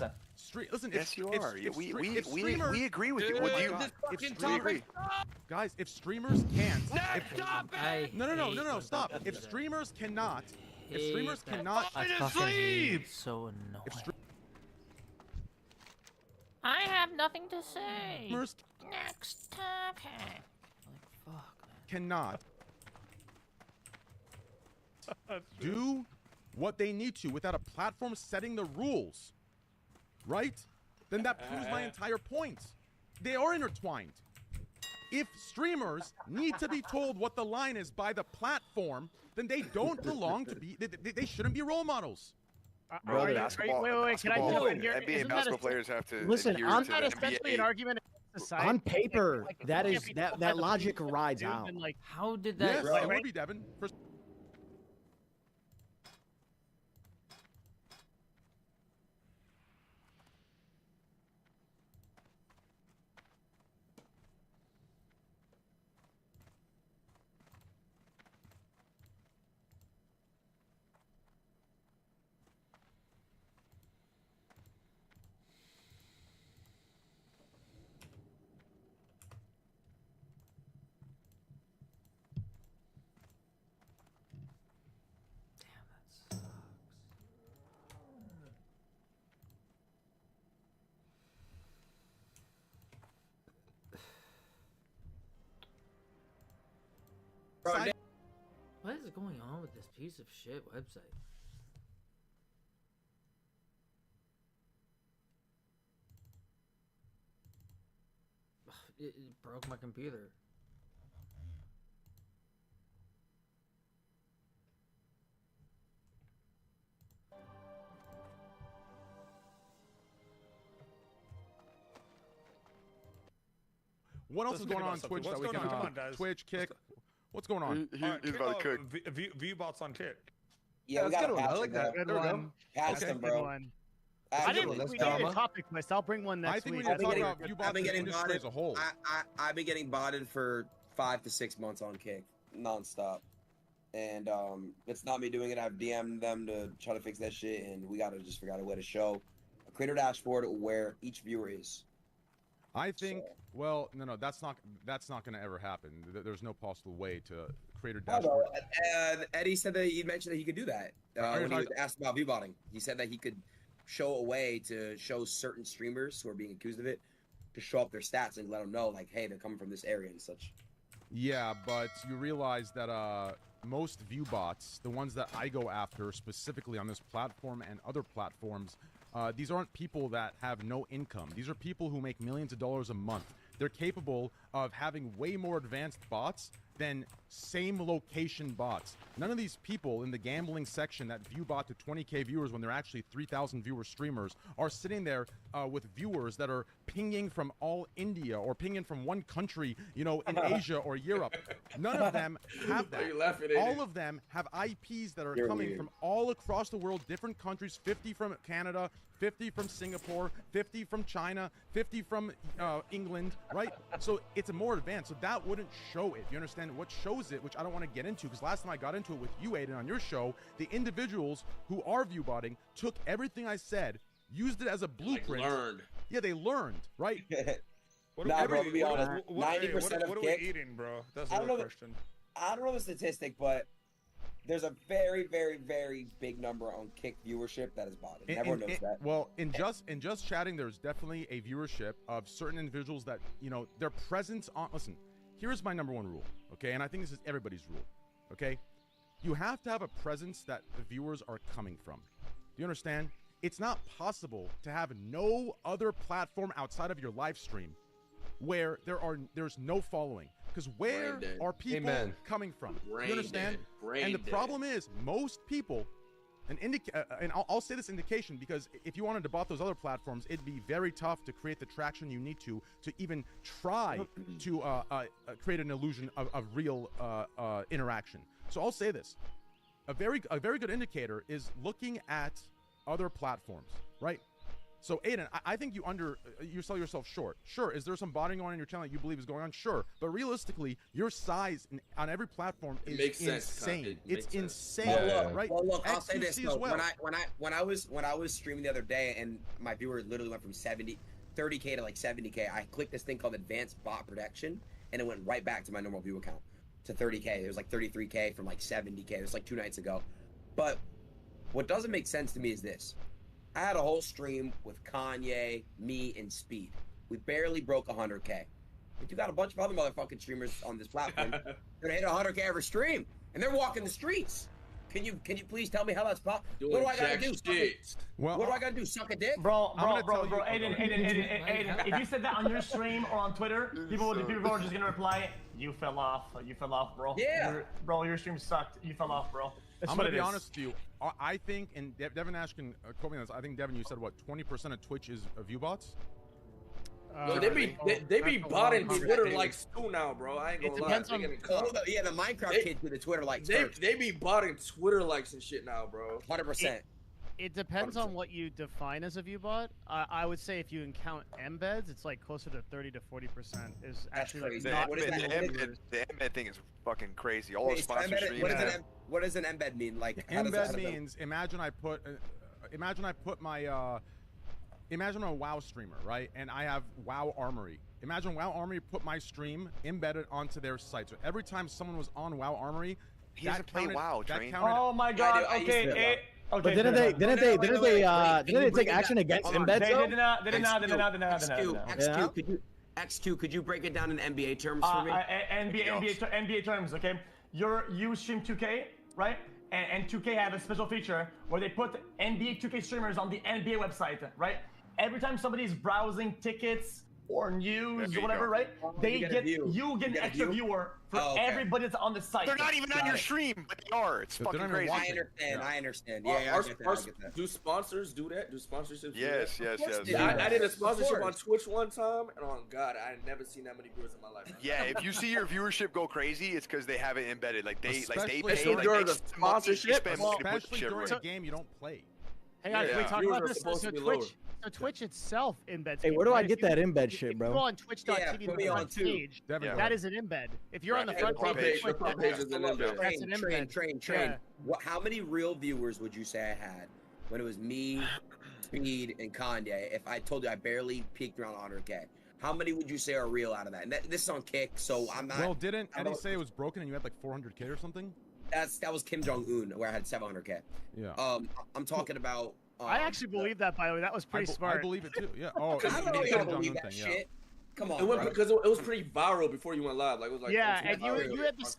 Listen, yes, you are. We agree with you. Guys, if streamers can't, No, stop. If streamers cannot, so annoying. I have nothing to say. Streamers Next topic. cannot do what they need to without a platform setting the rules, right? Then that proves my entire point. They are intertwined. If streamers need to be told what the line is by the platform, then they don't belong to be, they shouldn't be role models. Wait, can I jump in here? NBA basketball players have to listen. adhere to the essentially NBA. an argument against society? On paper, that logic rides out. How did that? Yes, it would be, Devin. What is going on with this piece of shit website? It broke my computer. What else is going on Twitch that we can Twitch, Kick? What's going on? He's about to cook. View bots on Kick. Yeah, we got I like that. Good one. Pass them, bro. I didn't think we needed a topic list. I'll bring one next week. I think we need to talk about view bots in the industry as a whole. I've been getting botted for 5 to 6 months on Kick, nonstop. And it's not me doing it. I've DM'd them to try to fix that shit, and we gotta just figure out a way to show a creator dashboard where each viewer is. I think. Well, no, that's not going to ever happen. There's no possible way to create a dashboard. Eddie said that he mentioned that he could do that when he was asked about viewbotting. He said that he could show a way to show certain streamers who are being accused of it to show up their stats and let them know, like, hey, they're coming from this area and such. Yeah, but you realize that most view bots, the ones that I go after specifically on this platform and other platforms, these aren't people that have no income. These are people who make millions of dollars a month. They're capable of having way more advanced bots than same location bots. None of these people in the gambling section that view bot to 20K viewers when they're actually 3,000 viewer streamers are sitting there with viewers that are pinging from all India or pinging from one country, you know, in Asia or Europe. None of them have that. All of them have IPs that are coming from all across the world, different countries, 50 from Canada, 50 from Singapore, 50 from China, 50 from England, right? So it's a more advanced. So that wouldn't show it. You understand? What shows it, which I don't want to get into, because last time I got into it with you, Aiden, on your show, the individuals who are viewbotting took everything I said, used it as a blueprint. Like learned. Yeah, they learned, right? Bro, to be honest, 90% of what are Kick, we eating, bro? That's I the don't know question. I don't know the statistic, but there's a very, very, very big number on Kick viewership that is botted. Everyone knows that. Well, in just chatting, there's definitely a viewership of certain individuals that, you know, their presence on. Listen, here's my number one rule, okay? And I think this is everybody's rule, okay? You have to have a presence that the viewers are coming from. Do you understand? It's not possible to have no other platform outside of your live stream where there's no following. Because where are people coming from? You understand? And the problem is most people and I'll say this indication because if you wanted to bought those other platforms, it'd be very tough to create the traction you need to even try to create an illusion of real interaction. So I'll say this: a very good indicator is looking at other platforms, right? So Aiden, I think you sell yourself short. Sure, is there some botting on in your channel that you believe is going on? Sure, but realistically, your size on every platform is insane. It's insane, right? Well, look, I'll say this XQC though. as well. When I was streaming the other day, and my viewer literally went from 30K to like 70K. I clicked this thing called Advanced Bot Protection, and it went right back to my normal viewer count to 30K. It was like 33K from like 70K. It was like 2 nights ago. But what doesn't make sense to me is this. I had a whole stream with Kanye, me, and Speed. We barely broke 100K. But you got a bunch of other motherfucking streamers on this platform that hit 100K every stream, and they're walking the streets. Can you please tell me how that's possible? What do I gotta do? What do I gotta do? Suck a dick? Bro, Aiden, if you said that on your stream or on Twitter, people are just gonna reply, "You fell off, bro." Yeah. Bro, your stream sucked. You fell off, bro. That's I'm what gonna be it is. honest with you. I think, and Devin Ash can quote me on this. I think Devin, you said what 20% of Twitch is view bots. Yo, they be botting Twitter likes too now, bro. I ain't gonna lie. The Minecraft kids do the Twitter likes. They be botting Twitter likes and shit now, bro. 100%. It depends on what you define as a view bot. I would say if you count embeds, it's like closer to 30 to 40% is actually like not. The embed thing is fucking crazy. All the sponsor streams. What does an embed mean? Like embed means imagine I put my imagine I'm a WoW streamer, right? And I have WoW Armory. Imagine WoW Armory put my stream embedded onto their site. So every time someone was on WoW Armory, he doesn't play WoW, Train. Oh my god. Okay. But didn't they take action against embeds? XQ, could you break it down in NBA terms for me? NBA terms, okay? You stream 2K, right? And 2K have a special feature where they put NBA 2K streamers on the NBA website, right? Every time somebody's browsing tickets or news or whatever, right? You get an extra viewer for everybody that's on the site. They're not even on your stream, but they are. It's fucking crazy. I understand. Yeah, I get that. Do sponsors do that? Do sponsorships? Yes. I did a sponsorship on Twitch one time, and oh god, I had never seen that many viewers in my life. Yeah, if you see your viewership go crazy, it's because they have it embedded. Like they pay during the sponsorship. Especially during a game you don't play. Hey guys, can we talk about this? So Twitch itself embeds. Hey, where do I get that embed shit, bro? If you go on twitch.tv on the front page, that is an embed. If you're on the front page, that's an embed. Train. How many real viewers would you say I had when it was me, Speed, and Kanye? If I told you I barely peaked around 100K, how many would you say are real out of that? And this is on Kick, so I'm not. Well, didn't Eddie say it was broken and you had like 400K or something? That was Kim Jong-un, where I had 700K. Yeah. I'm talking about. I actually believe that, by the way. That was pretty smart. I believe it too. Yeah. Oh, I don't know if I believe that shit. Come on. It went because it was pretty viral before you went live. Like it was like and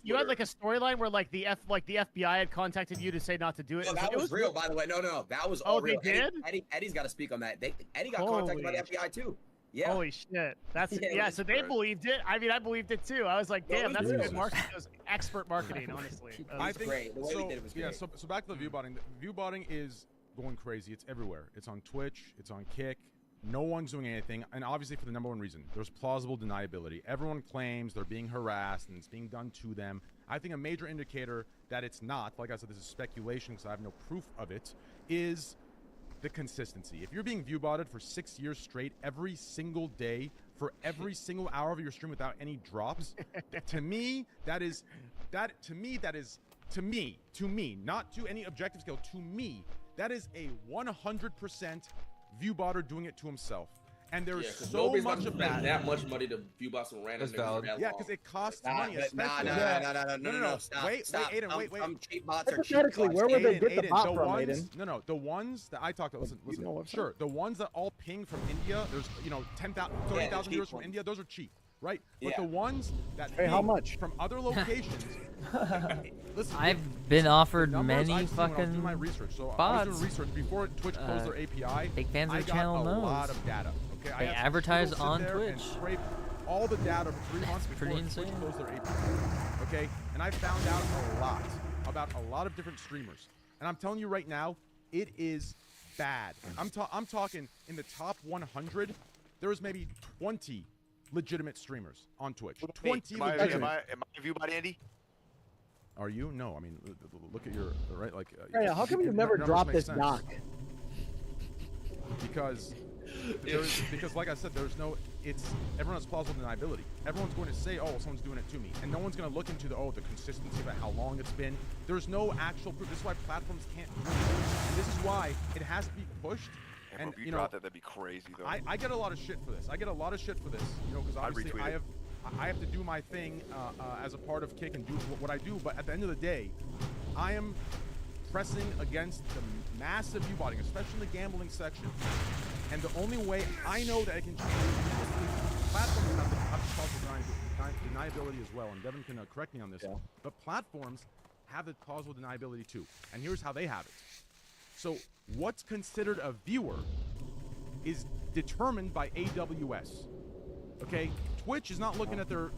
you had like a storyline where like the FBI had contacted you to say not to do it. No, that was real, by the way. No, that was all real. They did? Eddie's got to speak on that. Eddie got contacted by the FBI too. Yeah. Holy shit. That's so they believed it. I mean, I believed it too. I was like, damn, that's good marketing. That was expert marketing, honestly. I think great. The way we did it was great. Yeah, so back to the view botting. View botting is going crazy. It's everywhere. It's on Twitch, it's on Kick. No one's doing anything, and obviously for the number one reason, there's plausible deniability. Everyone claims they're being harassed and it's being done to them. I think a major indicator that it's not, like I said, this is speculation because I have no proof of it, is the consistency. If you're being view botted for 6 years straight, every single day, for every single hour of your stream without any drops, to me, not to any objective scale, to me, that is a 100% view botter doing it to himself. And there's so much of that much money to view bot some random niggas. Yeah, because it costs money. No. Stop. Wait, Aiden, wait. Cheap bots are hypothetically, where would they get the bot from, ones, Aiden? No, the ones that I talked to, listen. Sure, the ones that all ping from India, there's 10,000, 30,000 viewers from India, those are cheap, right? But the ones that how much from other locations. Listen, I've been offered many I've fucking when I was doing my research. So bots. I was doing research before Twitch closed their API. Big fans of I the channel got a knows. lot of data. Okay, They I had advertise people sit on there and Twitch. scrape all the data for 3 months before pretty Twitch insane. closed their API. Okay, and I found out a lot about a lot of different streamers. And I'm telling you right now, it is bad. I'm talking in the top 100, there's maybe 20 legitimate streamers on Twitch. 20 legitimate. Am I a view bot, Andy? Are you? No, I mean, look at your, right? Like, Hey, how come you've never dropped this doc? Because, like I said, everyone has plausible deniability. Everyone's going to say, oh, someone's doing it to me. And no one's going to look into the consistency of how long it's been. There's no actual proof. This is why platforms can't do it. And this is why it has to be pushed. And if you drop that'd be crazy, though. I get a lot of shit for this. Because obviously I have to do my thing as a part of Kick and do what I do. But at the end of the day, I am pressing against the massive view-botting, especially in the gambling section. And the only way I know that I can change platforms have causal deniability as well. And Devin can correct me on this. Yeah. But platforms have the causal deniability too. And here's how they have it. So what's considered a viewer is determined by AWS. Okay? Twitch is not looking at their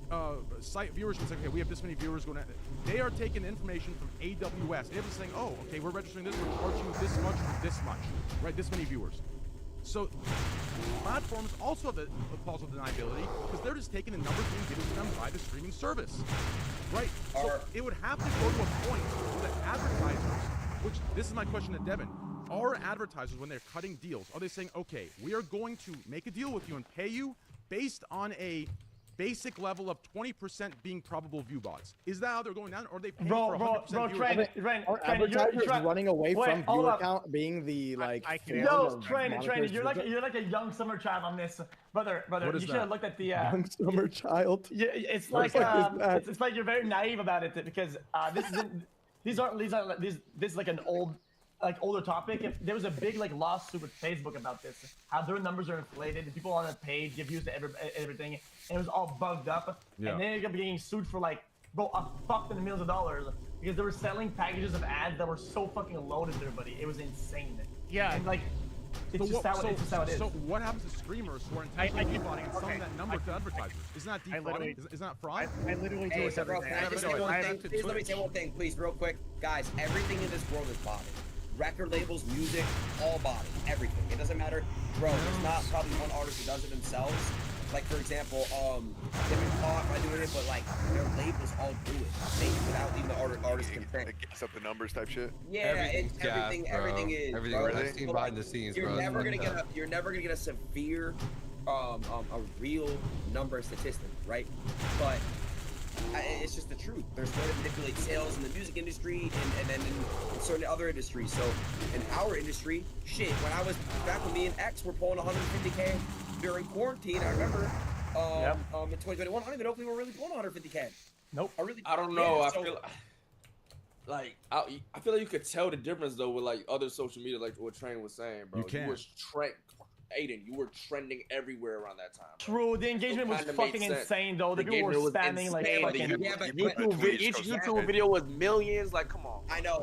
site viewership and saying, okay, we have this many viewers going. They are taking information from AWS. AWS is saying, oh, okay, we're registering this, we're charging you this much for this much, right? This many viewers. So platforms also have a causal deniability because they're just taking the numbers being given to them by the streaming service, right? So it would have to go to a point where the advertisers, which this is my question to Devin, are advertisers, when they're cutting deals, are they saying, okay, we are going to make a deal with you and pay you based on a basic level of 20% being probable view bots? Is that how they're going down, or are they paying for 100% viewership? Are advertisers running away from viewer count being the Train, you're like a young summer child on this, brother. You should have looked at the young summer child. Yeah, it's like it's like you're very naive about it because this is like an older topic. If there was a big lawsuit with Facebook about this, how their numbers are inflated, the people on the page give views to everything, and it was all bugged up, and then they ended up getting sued for a fuck ton of millions of dollars because they were selling packages of ads that were so fucking loaded to everybody. It was insane. Yeah, and it's just how it is. So what happens to streamers who are intentionally view-botting and selling that number to advertisers? Isn't that defrauding? Isn't that fraud? I literally do it every day. Please let me say one thing, please, real quick. Guys, everything in this world is botted. Record labels, music, all body, everything. It doesn't matter, bro. There's not probably one artist who does it themselves. Like for example, they've been caught by doing it, but their labels all do it. They without even the artist consent. It gets up the numbers type shit. Yeah, everything is. Everything. Bro. I've seen behind the scenes, You're bro. never gonna get a severe, a real number statistic, right? But it's just the truth. There's way to manipulate sales in the music industry and then in certain other industries. So in our industry, shit, when I was back when me and X were pulling 150K during quarantine, I remember in 2021, I don't even know if we were really pulling 150K. Nope. I don't know. I feel I feel like you could tell the difference though with other social media, like what Train was saying, bro. You can. Aiden, you were trending everywhere around that time. True, the engagement was fucking insane though. The people were spamming each YouTube video was millions. Like, come on. I know,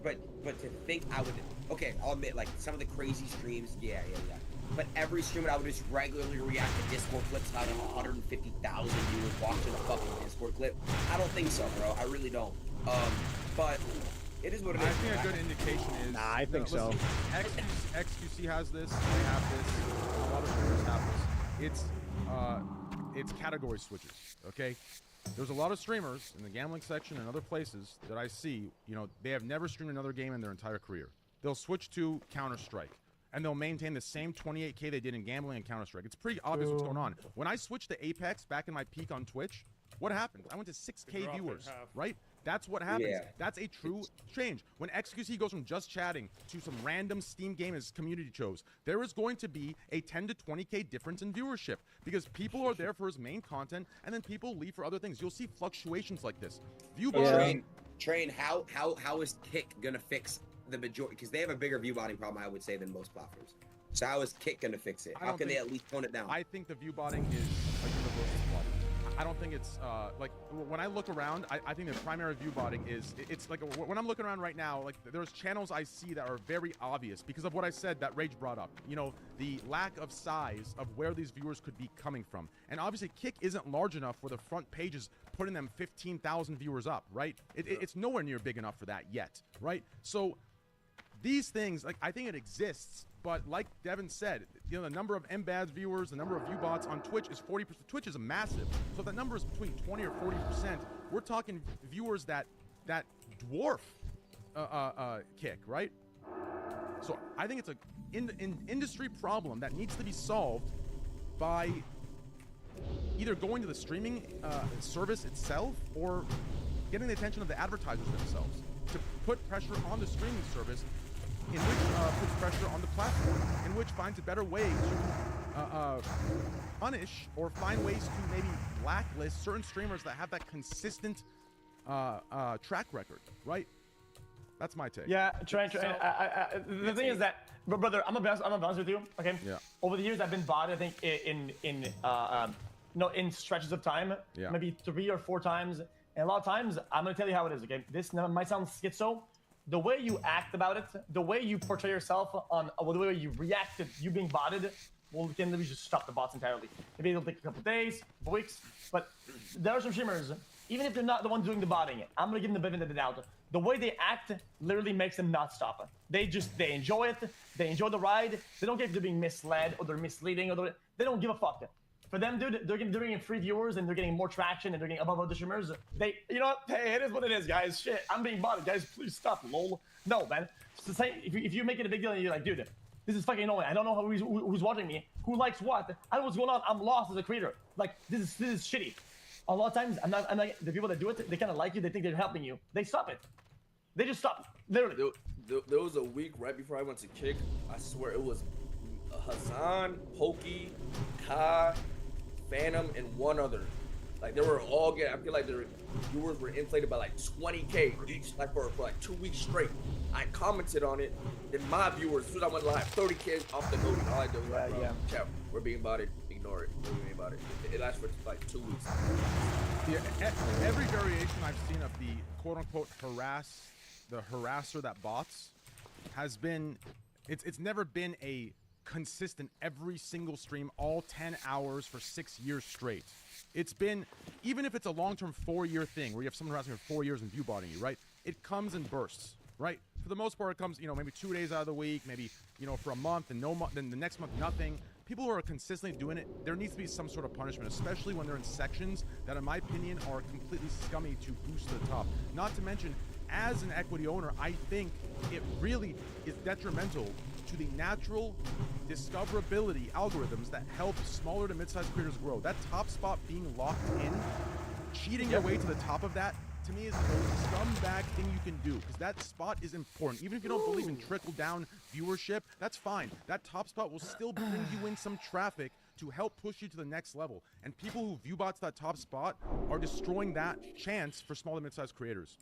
but to think I would, okay, I'll admit, some of the crazy streams, yeah. But every stream I would just regularly react to Discord clips, having 150,000 viewers watching a fucking Discord clip. I don't think so, bro. I really don't. But it is what it is. I think a good indication is. Nah, I think so. XQC has this. They have this. A lot of streamers have this. It's category switches. Okay. There's a lot of streamers in the gambling section and other places that I see. They have never streamed another game in their entire career. They'll switch to Counter-Strike. And they'll maintain the same 28K they did in gambling and Counter-Strike. It's pretty obvious what's going on. When I switched to Apex back in my peak on Twitch, what happened? I went to 6K viewers, right? That's what happens. Yeah. That's a true change. When XQC goes from just chatting to some random Steam game as community chose, there is going to be a 10 to 20K difference in viewership because people are there for his main content and then people leave for other things. You'll see fluctuations like this. Train, how is Kick gonna fix the majority? Because they have a bigger view botting problem, I would say, than most platforms. So how is Kick gonna fix it? How can they at least tone it down? I think the view botting is a universal problem. I don't think it's when I look around, I think the primary view botting is it's like when I'm looking around right now, there's channels I see that are very obvious because of what I said that Rage brought up. The lack of size of where these viewers could be coming from, and obviously Kick isn't large enough where the front page is putting them 15,000 viewers up, right? It's nowhere near big enough for that yet, right? So these things, like, I think it exists, but like Devin said, you know, the number of MBADs viewers, the number of ViewBots on Twitch is 40%. Twitch is massive. So if that number is between 20 or 40%, we're talking viewers that dwarf Kick, right? So I think it's an industry problem that needs to be solved by either going to the streaming service itself or getting the attention of the advertisers themselves to put pressure on the streaming service, in which puts pressure on the platform, in which finds a better way to punish or find ways to maybe blacklist certain streamers that have that consistent track record, right? That's my take. Yeah, the thing is that, brother, I'm gonna be honest with you, okay? Yeah. Over the years, I've been botted, I think, in stretches of time, maybe 3 or 4 times. And a lot of times, I'm gonna tell you how it is, okay? This might sound schizo. The way you act about it, the way you portray yourself on, the way you react to you being botted, well, we can literally just stop the bots entirely. Maybe it'll take a couple days, weeks, but there are some streamers, even if they're not the ones doing the botting, I'm gonna give them the benefit of the doubt. The way they act literally makes them not stop. They enjoy it. They enjoy the ride. They don't care if they're being misled or they're misleading or they don't give a fuck. For them, dude, they're getting free viewers and they're getting more traction and they're getting above other streamers. You know what? Hey, it is what it is, guys. Shit, I'm being botted, guys. Please stop, lol. No, man. It's the same. If you make it a big deal and you're like, dude, this is fucking annoying. I don't know who's watching me, who likes what. I don't know what's going on. I'm lost as a creator. Like, this is shitty. A lot of times, I'm not, the people that do it, they kind of like you. They think they're helping you. They stop it. They just stop. Literally. There was a week right before I went to Kick. I swear it was Hassan, Pokey, Kai, Phantom, and one other. Like, they were all getting, I feel like their viewers were inflated by like 20K each, like for like 2 weeks straight. I commented on it, and my viewers, as soon as I went live, 30K off the goat. All I did was like, chat, we're being botted. Ignore it. We're being botted. It lasts for like 2 weeks. Yeah, every variation I've seen of the quote-unquote harasser that bots has been, it's never been a consistent every single stream all 10 hours for 6 years straight. It's been, even if it's a long-term 4-year thing where you have someone harassing for 4 years and view botting you, right? It comes in bursts, right? For the most part, it comes, you know, maybe 2 days out of the week, maybe, you know, for a month and then the next month nothing. People who are consistently doing it, there needs to be some sort of punishment, especially when they're in sections that, in my opinion, are completely scummy to boost to the top. Not to mention, as an equity owner, I think it really is detrimental to the natural discoverability algorithms that help smaller to mid-sized creators grow. That top spot being locked in, cheating your way to the top of that, to me is the most scumbag thing you can do, because that spot is important. Even if you don't believe in trickle-down viewership, that's fine. That top spot will still bring you in some traffic to help push you to the next level. And people who view bots that top spot are destroying that chance for small to mid-sized creators.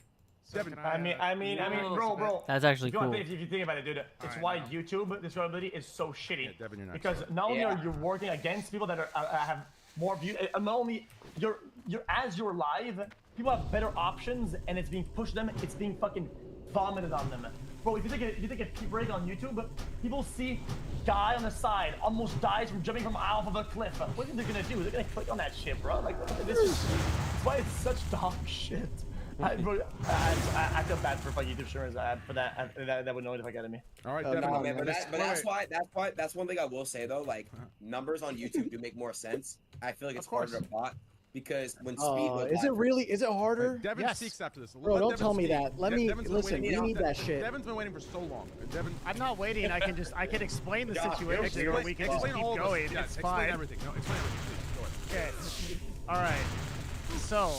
Devin, I mean, bro. That's actually cool. If you think about it, dude, it's why YouTube discoverability is so shitty. Yeah, Devin, you're not because not only are you working against people that have more views, not only as you're live, people have better options, and it's being pushed them. It's being fucking vomited on them, bro. If you take a break on YouTube, people see guy on the side almost dies from jumping from off of a cliff. What are they gonna do? They're gonna click on that shit, bro. Like this is why it's such dog shit. I feel bad for YouTube streamers for that. That would know it if I got me. All right, that's one thing I will say though. Like numbers on YouTube do make more sense. I feel like it's harder to bot because when speed. Is it really? Is it harder? Devin speaks after this. Bro, don't tell me that. Let me listen. We need that shit. Devin's been waiting for so long. Devin, I'm not waiting. I can explain the situation, or we can just keep going. It's fine. Explain everything. No, explain everything. Please, go ahead. Okay. All right. So.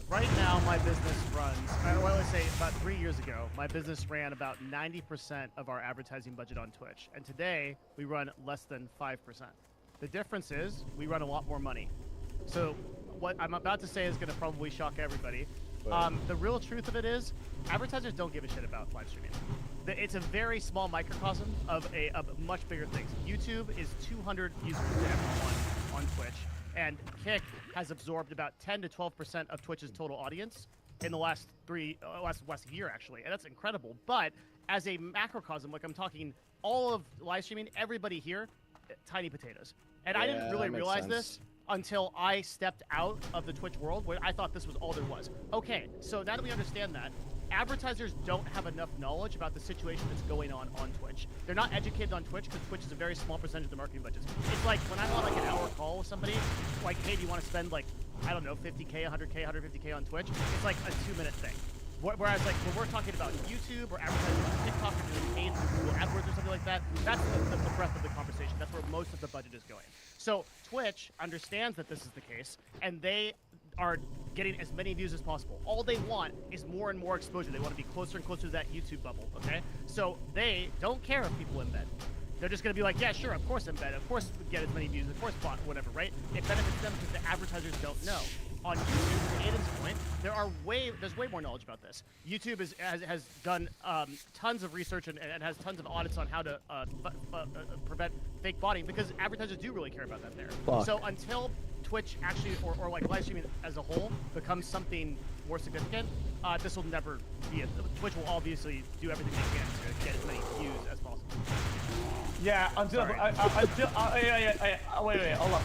Right now, my business runs, well, let's say about 3 years ago, my business ran about 90% of our advertising budget on Twitch. And today, we run less than 5%. The difference is we run a lot more money. So what I'm about to say is going to probably shock everybody. The real truth of it is advertisers don't give a shit about live streaming. It's a very small microcosm of much bigger things. YouTube is 200 users to everyone on Twitch. And Kick has absorbed about 10 to 12% of Twitch's total audience in the last year, actually. And that's incredible. But as a macrocosm, like I'm talking all of live streaming, everybody here, tiny potatoes. And I didn't really realize this until I stepped out of the Twitch world where I thought this was all there was. Okay, so now that we understand that, advertisers don't have enough knowledge about the situation that's going on Twitch. They're not educated on Twitch because Twitch is a very small percentage of the marketing budgets. It's like when I'm on like an hour call with somebody, like, hey, do you want to spend like, I don't know, 50K, 100K, 150K on Twitch? It's like a 2-minute thing. Whereas like when we're talking about YouTube or advertising on TikTok or doing paid Google AdWords or something like that, that's the breadth of the conversation. That's where most of the budget is going. So Twitch understands that this is the case, and they are getting as many views as possible. All they want is more and more exposure. They want to be closer and closer to that YouTube bubble, okay? So they don't care if people embed. They're just going to be like, yeah, sure, of course embed, of course get as many views, of course bot, whatever, right? It benefits them because the advertisers don't know. On YouTube, to Aiden's point, there's way more knowledge about this. YouTube has done tons of research and has tons of audits on how to prevent fake botting because advertisers do really care about that there. Fuck. So until Twitch actually, or like live streaming as a whole, becomes something more significant, this will never be it. Twitch will obviously do everything they can to get as many views as possible. Yeah, until wait, hold on.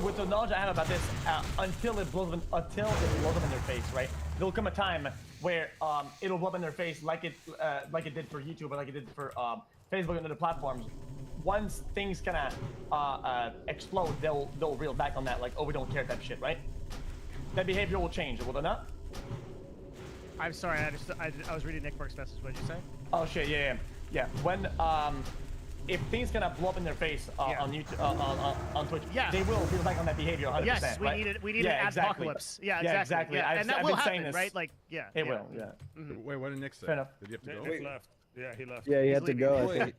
With the knowledge I have about this, until it blows them in their face, right? There'll come a time where it'll blow up in their face like it did for YouTube or like it did for Facebook and other platforms. Once things kind of explode, they'll reel back on that, like, oh, we don't care type shit, right? That behavior will change, will it not? I'm sorry, I was reading Nick Burke's message. What did you say? Oh shit, yeah. When if things gonna blow up in their face on YouTube, on Twitch, they will reel back on that behavior 100%. Yes, we right? need an ad apocalypse. Yeah, exactly. Yeah. And that will happen, right? Like, yeah. It will, yeah. Wait, what did Nick say? Fair enough. Did he have to go? Nick left. Yeah, he left. Yeah, he had to go. I think.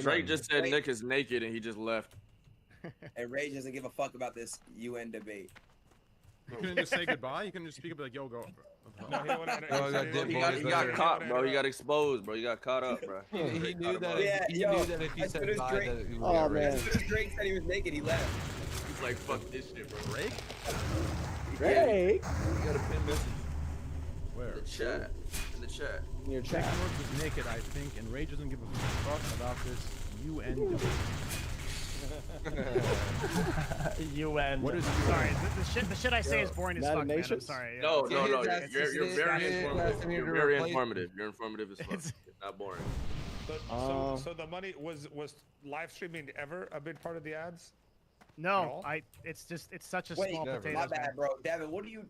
Drake just said Nick is naked and he just left. And Rage doesn't give a fuck about this UN debate. You couldn't just say goodbye? You couldn't just speak up like, yo, go. He got caught, bro. He got exposed, bro. He got caught up, bro. He knew that. He knew that if he said bye, that he would Oh man. As soon as Drake said he was naked, he left. He's like, fuck this shit, bro. Drake? Drake. You got a pin message. Where? In the chat. In the chat. In your Nick chat. North is naked, I think, and Rage doesn't give a fuck about this UN debate. UN. What is Sorry, the shit I say is boring as fuck, man. I'm sorry. No. You're very informative. You're very informative. You're informative as fuck. It's not boring. So the money was live streaming ever a big part of the ads? No, it's such a small potato. My bad, bro. Devin, what do you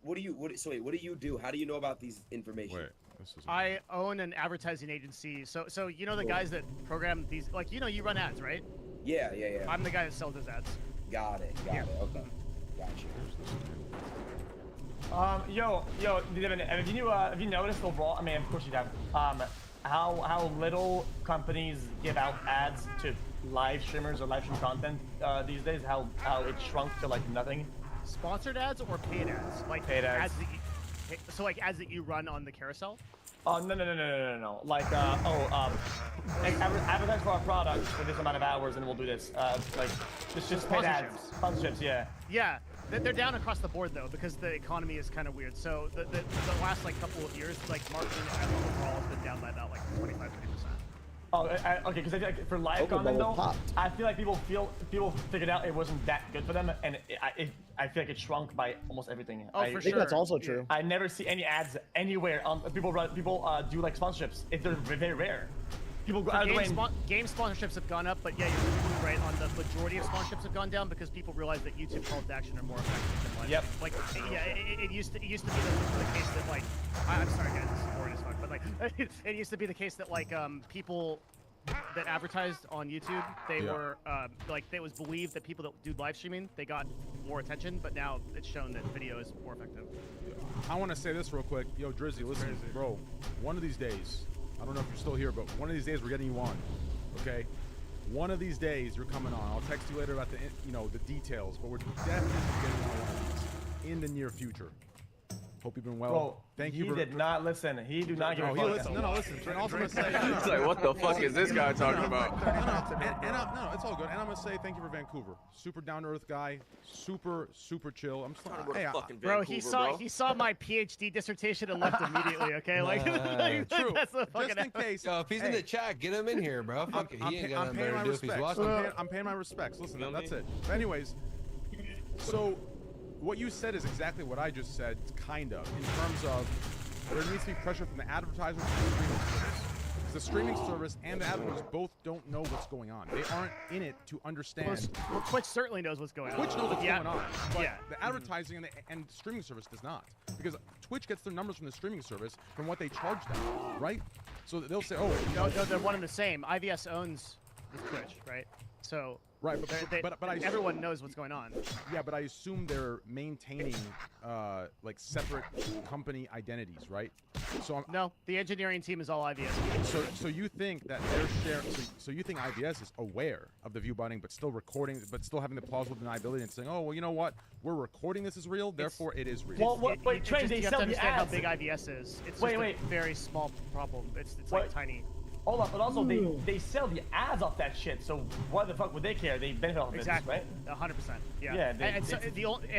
do? How do you know about these information? Wait. I own an advertising agency. So you know the guys that program these, like, you know, you run ads, right? Yeah. I'm the guy that sells those ads. Got it. Okay. Gotcha. Yo, Devin, have you noticed overall? I mean, of course you have. How little companies give out ads to live streamers or live stream content these days? How it shrunk to like nothing. Sponsored ads or paid ads? Like paid ads. Like ads that you run on the carousel? Oh no. Like advertise for our product for this amount of hours and we'll do this. Like it's just paid ads. Sponsorships, yeah. Yeah. They're down across the board though because the economy is kind of weird. So the last like couple of years, like marketing overall has been down by about like 25-30%. Oh, okay. Because I feel like for live content though, I feel like people figured out it wasn't that good for them, and I feel like it shrunk by almost everything. Oh, for sure. I think that's also true. I never see any ads anywhere. People do like sponsorships. They're very rare. People go out of the way. Game sponsorships have gone up, but yeah, you're right. On the majority of sponsorships have gone down because people realize that YouTube calls to action are more effective than live. Yep. Like, yeah, it used to be the case that like, I'm sorry guys, this is boring as fuck, but like, it used to be the case that like people that advertised on YouTube, they were like, it was believed that people that do live streaming, they got more attention, but now it's shown that video is more effective. I want to say this real quick. Yo, Drizzy, listen, bro. One of these days, I don't know if you're still here, but one of these days we're getting you on, okay? One of these days you're coming on. I'll text you later about the details, but we're definitely getting you on one of these in the near future. Hope you've been well. Bro, thank you. He did not listen. He do not give a fuck. No, listen. And also gonna say, He's like, what the fuck is this guy talking about? No, it's all good. And I'm gonna say thank you for Vancouver. Super down to earth guy. Super chill. I'm just bro, he saw my PhD dissertation and left immediately. Okay, like true. That's the fucking. Just in case. Yo, if he's in the chat, get him in here, bro. Fuck it. He ain't got nothing better to do if he's watching. I'm paying my respects. Listen, that's it. But anyways, so what you said is exactly what I just said, kind of, in terms of there needs to be pressure from the advertisers and the streaming service. The streaming service and the advertisers both don't know what's going on. They aren't in it to understand. Well, Twitch certainly knows what's going on. Twitch knows what's going on, but yeah. the advertising and the streaming service does not. Because Twitch gets their numbers from the streaming service from what they charge them, right? So they'll say, oh... No, they're one and the same. IVS owns this Twitch, right? So... Right, but everyone knows what's going on. Yeah, but I assume they're maintaining like separate company identities, right? So no, the engineering team is all IVS. So you think that they're sharing? So you think IVS is aware of the viewbotting, but still recording, but still having the plausible deniability and saying, oh well, you know what? We're recording this is real, therefore it is real. Well, wait, Trey, they sell the ads. How big IVS is? It's just a very small problem. It's like tiny. Hold up, but also they sell the ads off that shit. So why the fuck would they care? They benefit off business, right? 100%. Yeah. Yeah.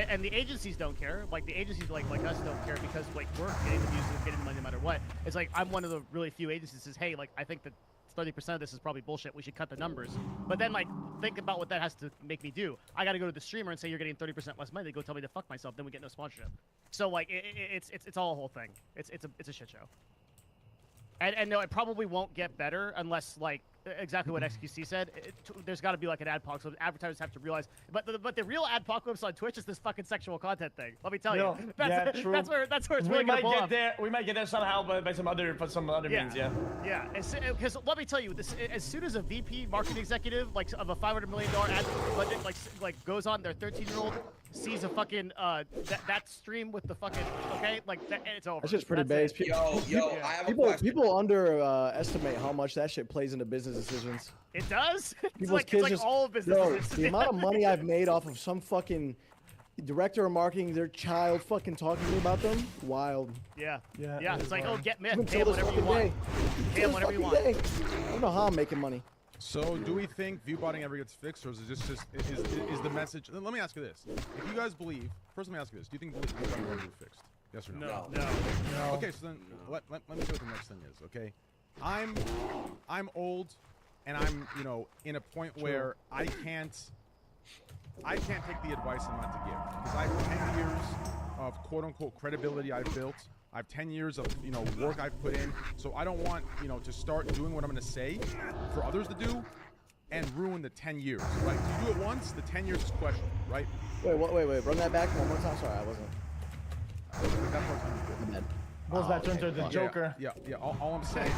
And the agencies don't care. Like the agencies like us don't care because like we're getting the views and getting the money no matter what. It's like I'm one of the really few agencies that says, hey, like I think that 30% of this is probably bullshit. We should cut the numbers. But then like think about what that has to make me do. I got to go to the streamer and say you're getting 30% less money. They go tell me to fuck myself. Then we get no sponsorship. So like it's all a whole thing. It's a shit show. And no, it probably won't get better unless, like, exactly what XQC said. There's got to be, like, an adpocalypse. So advertisers have to realize. But the real adpocalypse on Twitch is this fucking sexual content thing. Let me tell you. That's where it's really going to blow up. We might get there somehow by some other means, yeah. Yeah, because let me tell you, as soon as a VP marketing executive, like, of a $500 million ad budget, like goes on their 13-year-old, sees a fucking that stream with the fucking it's over. That's just pretty base. People underestimate how much that shit plays into business decisions. It does. It's People's like all businesses. The amount of money I've made off of some fucking director of marketing, their child fucking talking to me about them, wild. Yeah. It's like, oh, get myth. Pay whatever you want. Pay whatever you want. I don't know how I'm making money. So, do we think viewbotting ever gets fixed, or is it just is the message? Let me ask you this: if you guys believe, first, let me ask you this: do you think viewbotting will ever get fixed? Yes or no? No. Okay, so then let me see what the next thing is. Okay, I'm old, and I'm in a point where I can't take the advice I'm about to give because I have 10 years of quote unquote credibility I've built. I have 10 years of work I've put in, so I don't want to start doing what I'm going to say for others to do and ruin the 10 years. Right? You do it once, the 10 years is questionable, right? Wait, run that back one more time. Sorry, I wasn't. That part's understood. Goes back to the Joker. Yeah. All I'm saying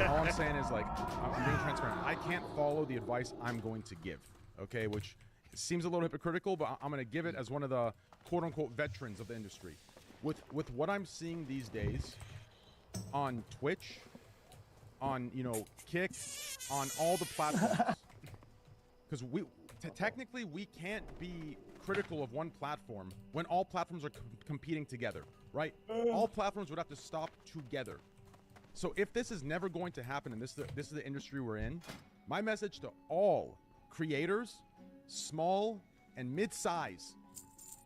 is like I'm being transparent. I can't follow the advice I'm going to give. Okay, which seems a little hypocritical, but I'm going to give it as one of the quote unquote veterans of the industry. With what I'm seeing these days on Twitch, on Kick, on all the platforms, because technically we can't be critical of one platform when all platforms are competing together, right? All platforms would have to stop together. So if this is never going to happen, and this is the industry we're in, my message to all creators, small and mid-size,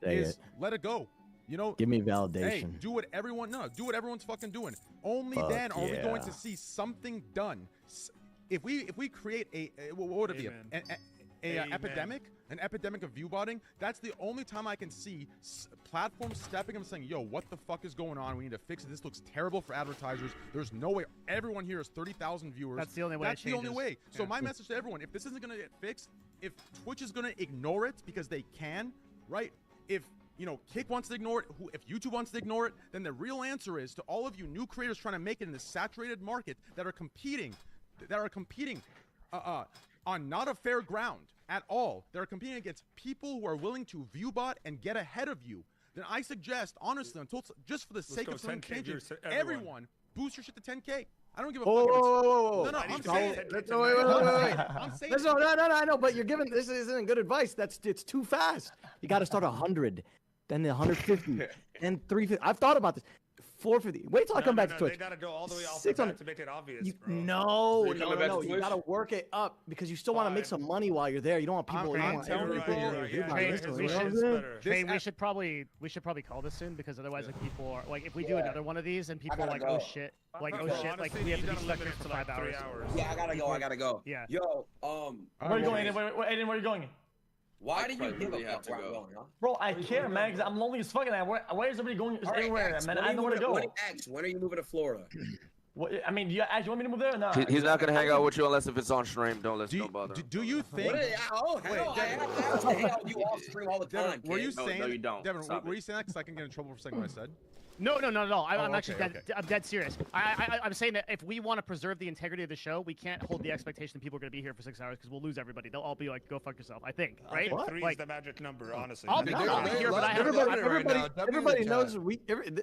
is let it go. Give me validation. Hey, do what everyone's fucking doing. Only then are we going to see something done. If we create what would it be? An epidemic of viewbotting, that's the only time I can see platforms stepping up and saying, yo, what the fuck is going on? We need to fix it. This looks terrible for advertisers. There's no way. Everyone here has 30,000 viewers. That's the only way. That's the only way. So my message to everyone, if this isn't going to get fixed, if Twitch is going to ignore it because they can, right? If Kick wants to ignore it, if YouTube wants to ignore it, then the real answer is to all of you new creators trying to make it in this saturated market that are competing on not a fair ground at all. They're competing against people who are willing to viewbot and get ahead of you. Then I suggest, honestly, just for the sake of some changing, everyone boost your shit to 10K. I don't give a fuck. No, I'm saying. I'm saying. No, I know, but you're giving this isn't good advice. It's too fast. You got to start 100, then 150, then 350. I've thought about this. 450. Wait till I come back to Twitch. They gotta go all the way off the bat to make it obvious, bro. No. You gotta work it up because you still want to make some money while you're there. You don't want people. We should probably call this soon because otherwise, like people are like, if we do another one of these and people are like, oh shit, like we have to be stuck here for 5 hours. Yeah, I gotta go. Yeah. Yo, where are you going? Aiden, where are you going? Why do you quite give really a have fuck to where I'm go. going, huh? Bro, I care, man, because I'm lonely as fuck. And why is everybody going All right, anywhere, X, man? when I are don't know you where to moving go. when are you moving to Florida? I mean, do you actually want me to move there or not? He's not gonna hang out with you unless if it's on stream. Don't bother. Do you think? Oh, hell, I have to hang out with you off stream all the time. Were you kid. saying? No, you don't. Devin, Stop were it. you saying that because I can get in trouble for saying what I said? No. I'm okay, actually I'm dead serious. I'm saying that if we want to preserve the integrity of the show, we can't hold the expectation that people are going to be here for 6 hours because we'll lose everybody. They'll all be like, "Go fuck yourself." I think, right? I think 3 Like, is the magic number, honestly. I'll be here, but I have everybody knows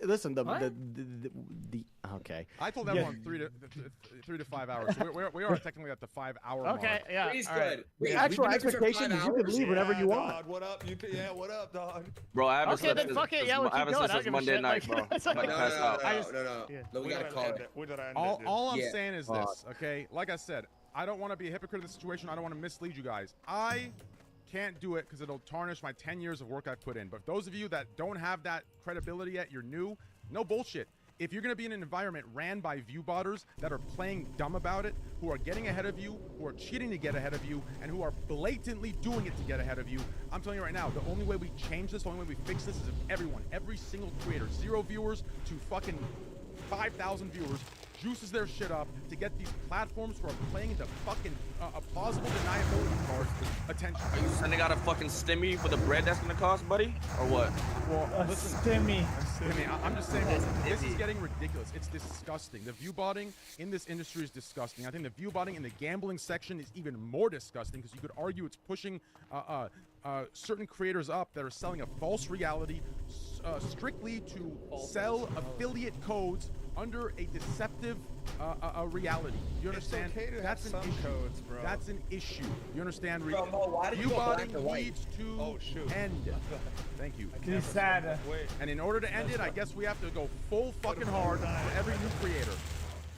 listen. Okay. I told everyone 3 to 5 hours. So we are technically at the 5 hour mark. Okay, yeah. Three's all good. right. The actual expectation is you can leave whenever you want. Dog, what up? What up, dog? Bro, I haven't Okay, slept then since, fuck it. Yeah, we'll I keep haven't going. slept I don't since give a Monday shit. night, bro. It's like- Like, pass out. No, we gotta call it. We gotta end All I'm Yeah. saying is this, okay? Like I said, I don't want to be a hypocrite in this situation. I don't want to mislead you guys. I can't do it because it'll tarnish my 10 years of work I've put in. But those of you that don't have that credibility yet, you're new, no bullshit. If you're going to be in an environment ran by viewbotters that are playing dumb about it, who are getting ahead of you, who are cheating to get ahead of you, and who are blatantly doing it to get ahead of you, I'm telling you right now, the only way we change this, the only way we fix this is if everyone, every single creator, 0 viewers to fucking 5,000 viewers, juices their shit up to get these platforms who are playing into fucking a plausible deniability card attention. Are you sending out a fucking stimmy for the bread that's gonna cost, buddy? Or what? Well, listen, Stimmy. I'm just saying, this is getting ridiculous. It's disgusting. The viewbotting in this industry is disgusting. I think the viewbotting in the gambling section is even more disgusting because you could argue it's pushing certain creators up that are selling a false reality strictly to sell affiliate codes under a deceptive reality. You understand? It's okay to That's have an some issue. codes, bro. That's an issue. You understand? Bro, Mo, why did you go black and Viewbotting white? needs to Oh, shoot. end. Thank you. He's sad. Wait. And in order to end it, I guess we have to go full fucking hard for every new creator.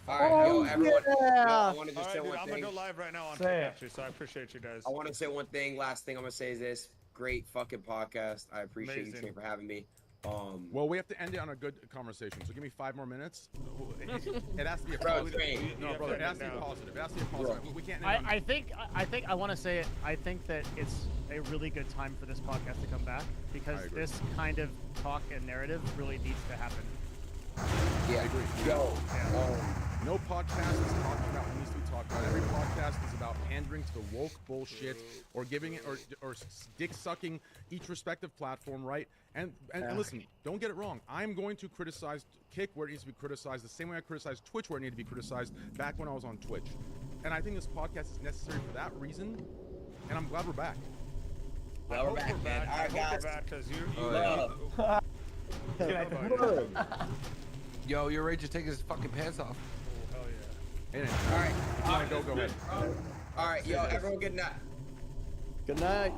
All right, yo, everyone. Yo, I want to All just right, say dude, one I'm thing. gonna go live right now on Say Twitch, it. actually, so I appreciate you guys. I want to say one thing. Last thing I'm gonna say is this: great fucking podcast. I appreciate you Amazing. Shane, for having me. Well, we have to end it on a good conversation. So give me 5 more minutes. It has to be a Bro, positive. Shane, No, you brother, have it to has to be end now. positive. It has to be positive. We can't. end on- I think I want to say it. I think that it's a really good time for this podcast to come back because I agree. this kind of talk and narrative really needs to happen. Yeah, yo, No podcast is talking about what needs to be talked about. Every podcast is about pandering to the woke bullshit or giving it or dick sucking each respective platform, right? And listen, don't get it wrong. I'm going to criticize Kick where it needs to be criticized the same way I criticized Twitch where it needed to be criticized back when I was on Twitch. And I think this podcast is necessary for that reason. And I'm glad we're back. well, we're back, man. All I right, hope we're guys. back because you Yo, you're ready to take his fucking pants off. hell yeah. All right. Go ahead. All right, yo, everyone, good night. Good night.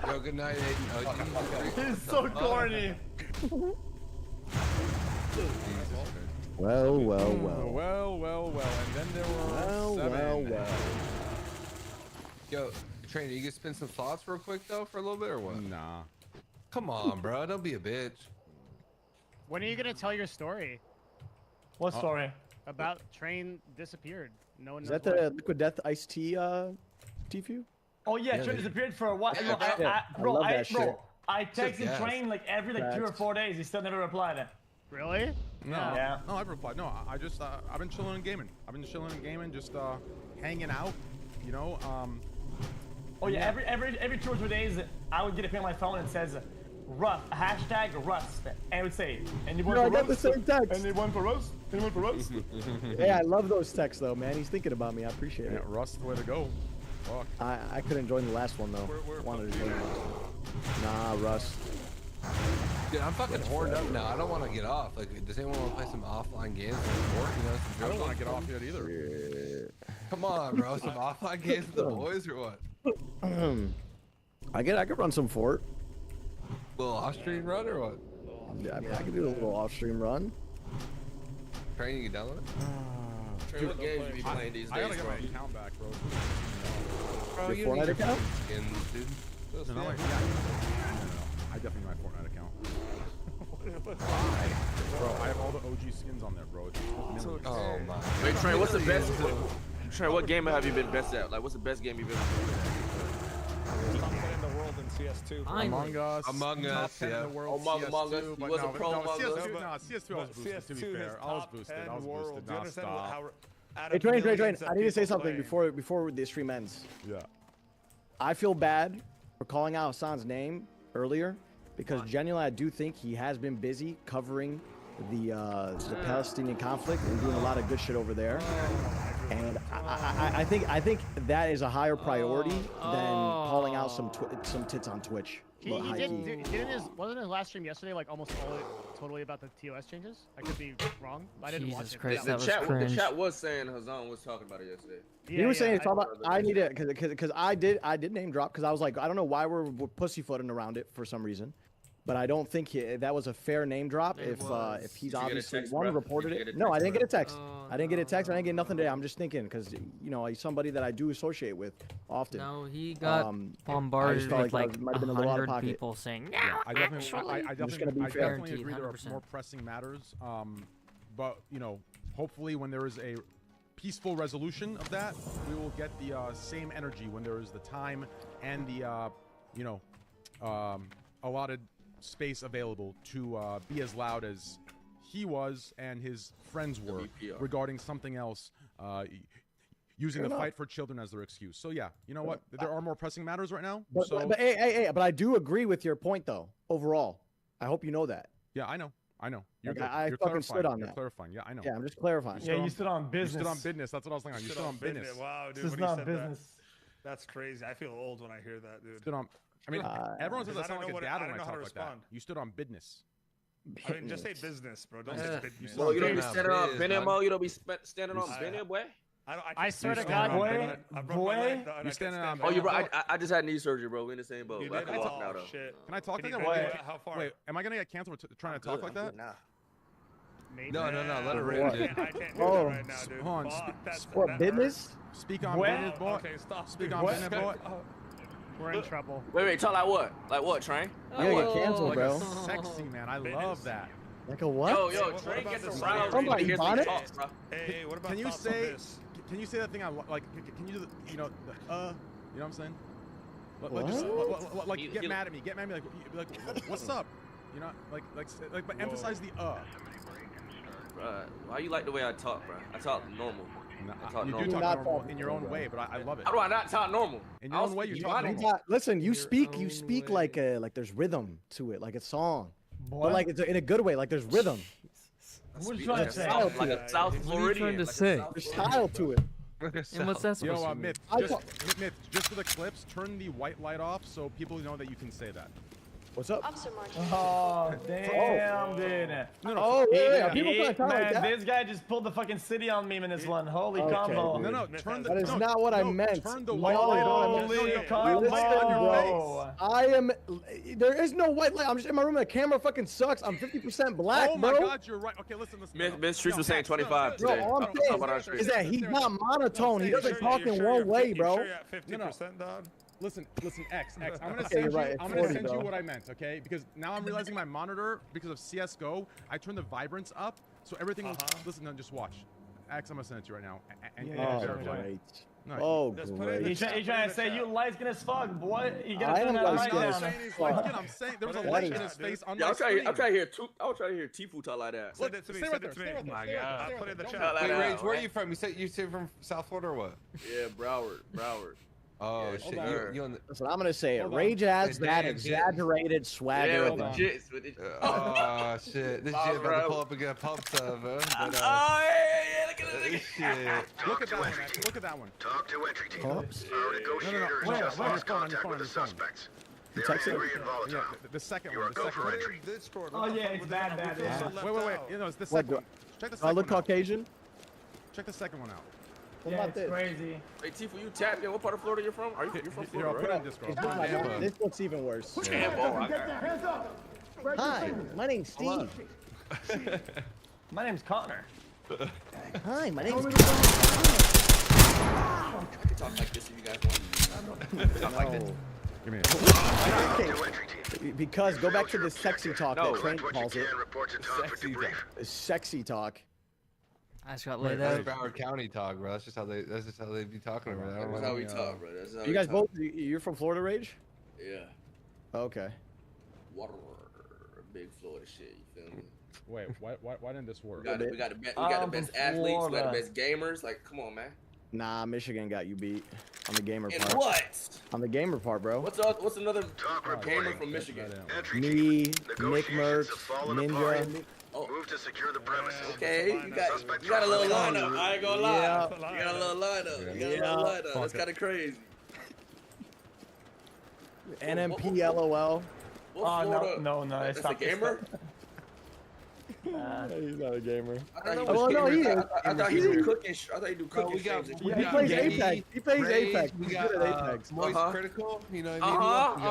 Yo, good night, Aiden. Oh, He's so corny. Well. Well. And then there were 7. Yo, Trainer, you can spin some thoughts real quick though for a little bit or what? Nah. Come on, bro. Don't be a bitch. When are you gonna tell your story What story? about Train disappeared? No one Is knows that why. the Liquid Death iced tea Tfue? Oh yeah, Yeah, Train they- disappeared for a while. Yeah, I love that shit. I texted gas. Train like every 3 or Facts. 4 days. He still never replied. Really? No, Yeah. no, I've replied. No, I just I've been chilling and gaming. Just hanging out. You know. Oh yeah, every 2 or 3 days, I would get a ping on my phone and says, "Rust," hashtag Rust, and it would say, "Anyone No, for I got the Rust? same text. Anyone for Rust? Anyone for Rust?" Hey, I love those texts though, man. He's thinking about me. I appreciate Yeah, it. Rust's the way to go. Fuck. I couldn't join the last one though. We're Wanted to fucking join the last one. Nah, Rust. Dude, I'm fucking horned up now. I don't want to get off. Like, does anyone want to play some offline games? You know, I don't want to get off yet either. Come on, bro. Some offline games with the boys or what? I could run some fort. Little off-stream run or what? Yeah, I mean, I could do a little off-stream run. Training you done with it? Trey, what games you be playing these I days, gotta get bro? my account back, bro. Bro, Your you don't Fortnite need account? skins, dude. No, Just no, yeah. I definitely need my Fortnite account. Bro, I have all the OG skins on there, bro. It's millions. Oh my. Wait, Trey, what's the best? Trey, what game have you been best at? Like, what's the best game you've ever played? Stop putting the world in CS2. Among Us. Among top Us, 10 in yeah. the world. Among CS2, Us. He but was a no, pro no, Among CS2, Us. no, CS2 I was boosted, to be CS2 fair. is I was top boosted. 10 I was world. boosted. Do you understand Non-stop. how? out Hey, of Train. millions I of need to say people something playing. before the stream ends. Yeah. I feel bad for calling out Hassan's name earlier because genuinely I do think he has been busy covering the Palestinian conflict and doing a lot of good shit over there. And I think that is a higher priority than calling out some tits on Twitch. He wasn't his last stream yesterday like almost totally about the TOS changes? I could be wrong. I didn't watch it. Christ, The chat was saying Hazan was talking about it yesterday. He was saying it's all about. I need it because I did name drop because I was like I don't know why we're pussyfooting around it for some reason, but I don't think that was a fair name drop if he's obviously reported it. No, I didn't get a text. I didn't get a text. I didn't get nothing today. I'm just thinking because he's somebody that I do associate with often. No, he got bombarded with like 100 people saying, Yeah, I definitely agree Guaranteed, there are 100%. more pressing matters. But hopefully when there is a peaceful resolution of that, we will get the same energy when there is the time and the allotted space available to be as loud as he was and his friends were regarding something else, using the fight for children as their excuse. So yeah, you know what? There are more pressing matters right now. But I do agree with your point though. Overall, I hope you know that. Yeah, I know. You're I fucking stood on that. You're clarifying. Yeah, I know. Yeah, I'm just clarifying. Yeah, you stood on business. You stood on business. That's what I was thinking. You stood on business. Wow, dude. This is not business. That's crazy. I feel old when I hear that, dude. Stood on. I mean, everyone says I sound like a dad when I how to talk like that. respond. You stood on business. I mean, just say business, bro. Don't say business. Well, you don't be standing on Benny, Mo. You don't be standing on Benny, boy. I swear to God, boy. You standing on. Oh, you bro. I just had knee surgery, bro. We in the same boat. I can walk now, though. Can I talk like Can that? you- how far? Wait, am I gonna get canceled for trying to talk like that? Nah. No, let it rip, dude. I can't do that Oh, right now, dude. hold on, Fuck, that's- What that business? Speak on What? business, boy. Okay, stop. Speak on business, boy. We're in trouble. Wait, talk like what? Like what, Train? You're gonna get canceled, Like bro. a sexy man. I love that. Like a what? Yo, What Train about gets this around. Something about He hears me Ebonics? talk, bro. Hey, what about Can you thoughts on say? this? Can you say that thing? I like. Can you do the? You know what I'm saying? Like, get mad at me. Get mad at me. Like, what's up? You know, but emphasize the Bruh, why you like the way I talk, bro? I talk normal. I talk You normal. do talk normal in your own way, but I love it. How do I not talk normal? In your own way, you talk normal. Listen, you speak like there's rhythm to it, like a song, but like it's in a good way, like there's rhythm. What are you trying to say? Like a South Floridian. to say? There's style to it. And what's that supposed Yo, to mean? Myth, just for the clips, turn the white light off so people know that you can say that. What's up? Officer March. Oh, damn, dude. Oh, yeah. People He- can't talk like man, that. this guy just pulled the fucking city on me in this one. Holy Okay, combo. dude. No, turn the. That is no, not what I no, meant. Turn the No, white light on. Holy No, you combo. light on your face. I am. There is no white light. I'm just in my room. The camera fucking sucks. I'm 50% black, Oh my bro. God, you're right. Okay, listen. Miss Streets was saying 25 Bro, today. all I'm saying is that he's not monotone. He doesn't talk in one way, bro. Sure you're at 50%, dog? Listen, X. I'm gonna Okay, send you're you. right, I'm it's gonna 40, send you bro. what I meant, okay? Because now I'm realizing my monitor, because of CS:GO, I turned the vibrance up, so everything. Listen, no, just watch. X, I'm gonna send it to you right now. Oh, verify. great. No, Oh, Just put it in the great. He's trying to say you light skin as fuck, boy. You I gotta am turn that light light skinned down. as fuck. I'm saying there was a That light is- in his face on Yeah, my I'm trying screen. to hear Tifu talk like that. Send it to me. Stay Send right it there, to me. stay right there, My stay right God. there, I'll put it in the stay chat. right Wait, there. Rage, where are you from? You say from South Florida or what? Yeah, Broward. Oh Yeah, shit, sure. you on the? Listen, I'm gonna say it. Hold on. Rage adds Hey, that damn, exaggerated swagger. Yeah, of with the it. jits. With the... Oh shit, this Oh, shit about bro. to pull up and get pumped up, bro. But, Oh, yeah, look at this. shit. Look at that one. X. Look at that one. Talk to entry team. Oops. Our negotiator has Wait, just on your lost phone, on your contact phone, with the on your phone. suspects. You They're text it? angry and volatile. Yeah, the second You one. are The go second for one. entry. Discord. Oh, yeah, it's bad, bad, We feel yeah. so left Wait. out. You know, it's the What, second one. Check the Do I second look one out. Caucasian? Check the second one out. What Yeah, about it's this? crazy. Hey, Tifu, you tapped in. What part of Florida you from? Are you from Here, I'll Florida? put it right? in Discord. This looks like- This looks even worse. Tambo, I got- Hi, my name's Steve. My name's Connor. Hi, my name's. I can talk like this if you guys want. Talk like this. Give me Okay, because go back to the sexy talk No. that Train What calls you it. can, report to Tom for debrief. Sexy talk. I just got Wait, laid that's out. Broward County talk, bro. That's just how they be talking over there. I don't That's know. how we talk, bro. That's how You we guys talk. both, you're from Florida, Rage? Yeah. Okay. Water, big Florida shit. You feel me? Wait, why didn't this work? We got the best athletes. We got the best gamers. Like, come on, man. Nah, Michigan got you beat on the gamer And part. what? On the gamer part, bro. What's another gamer from Michigan? Me, Nick Mertz, Ninja. Oh. Move to secure the premises. Okay, you got a little lineup. I ain't gonna lie. Yeah. You got a little lineup. You got a little lineup. That's kind of crazy. NMP LOL. No, That's a gamer? He's not a gamer. I thought he do cooking. I thought he do cooking. He plays Apex. He plays Apex. He's good at Apex. Moist Critical, you know what I mean?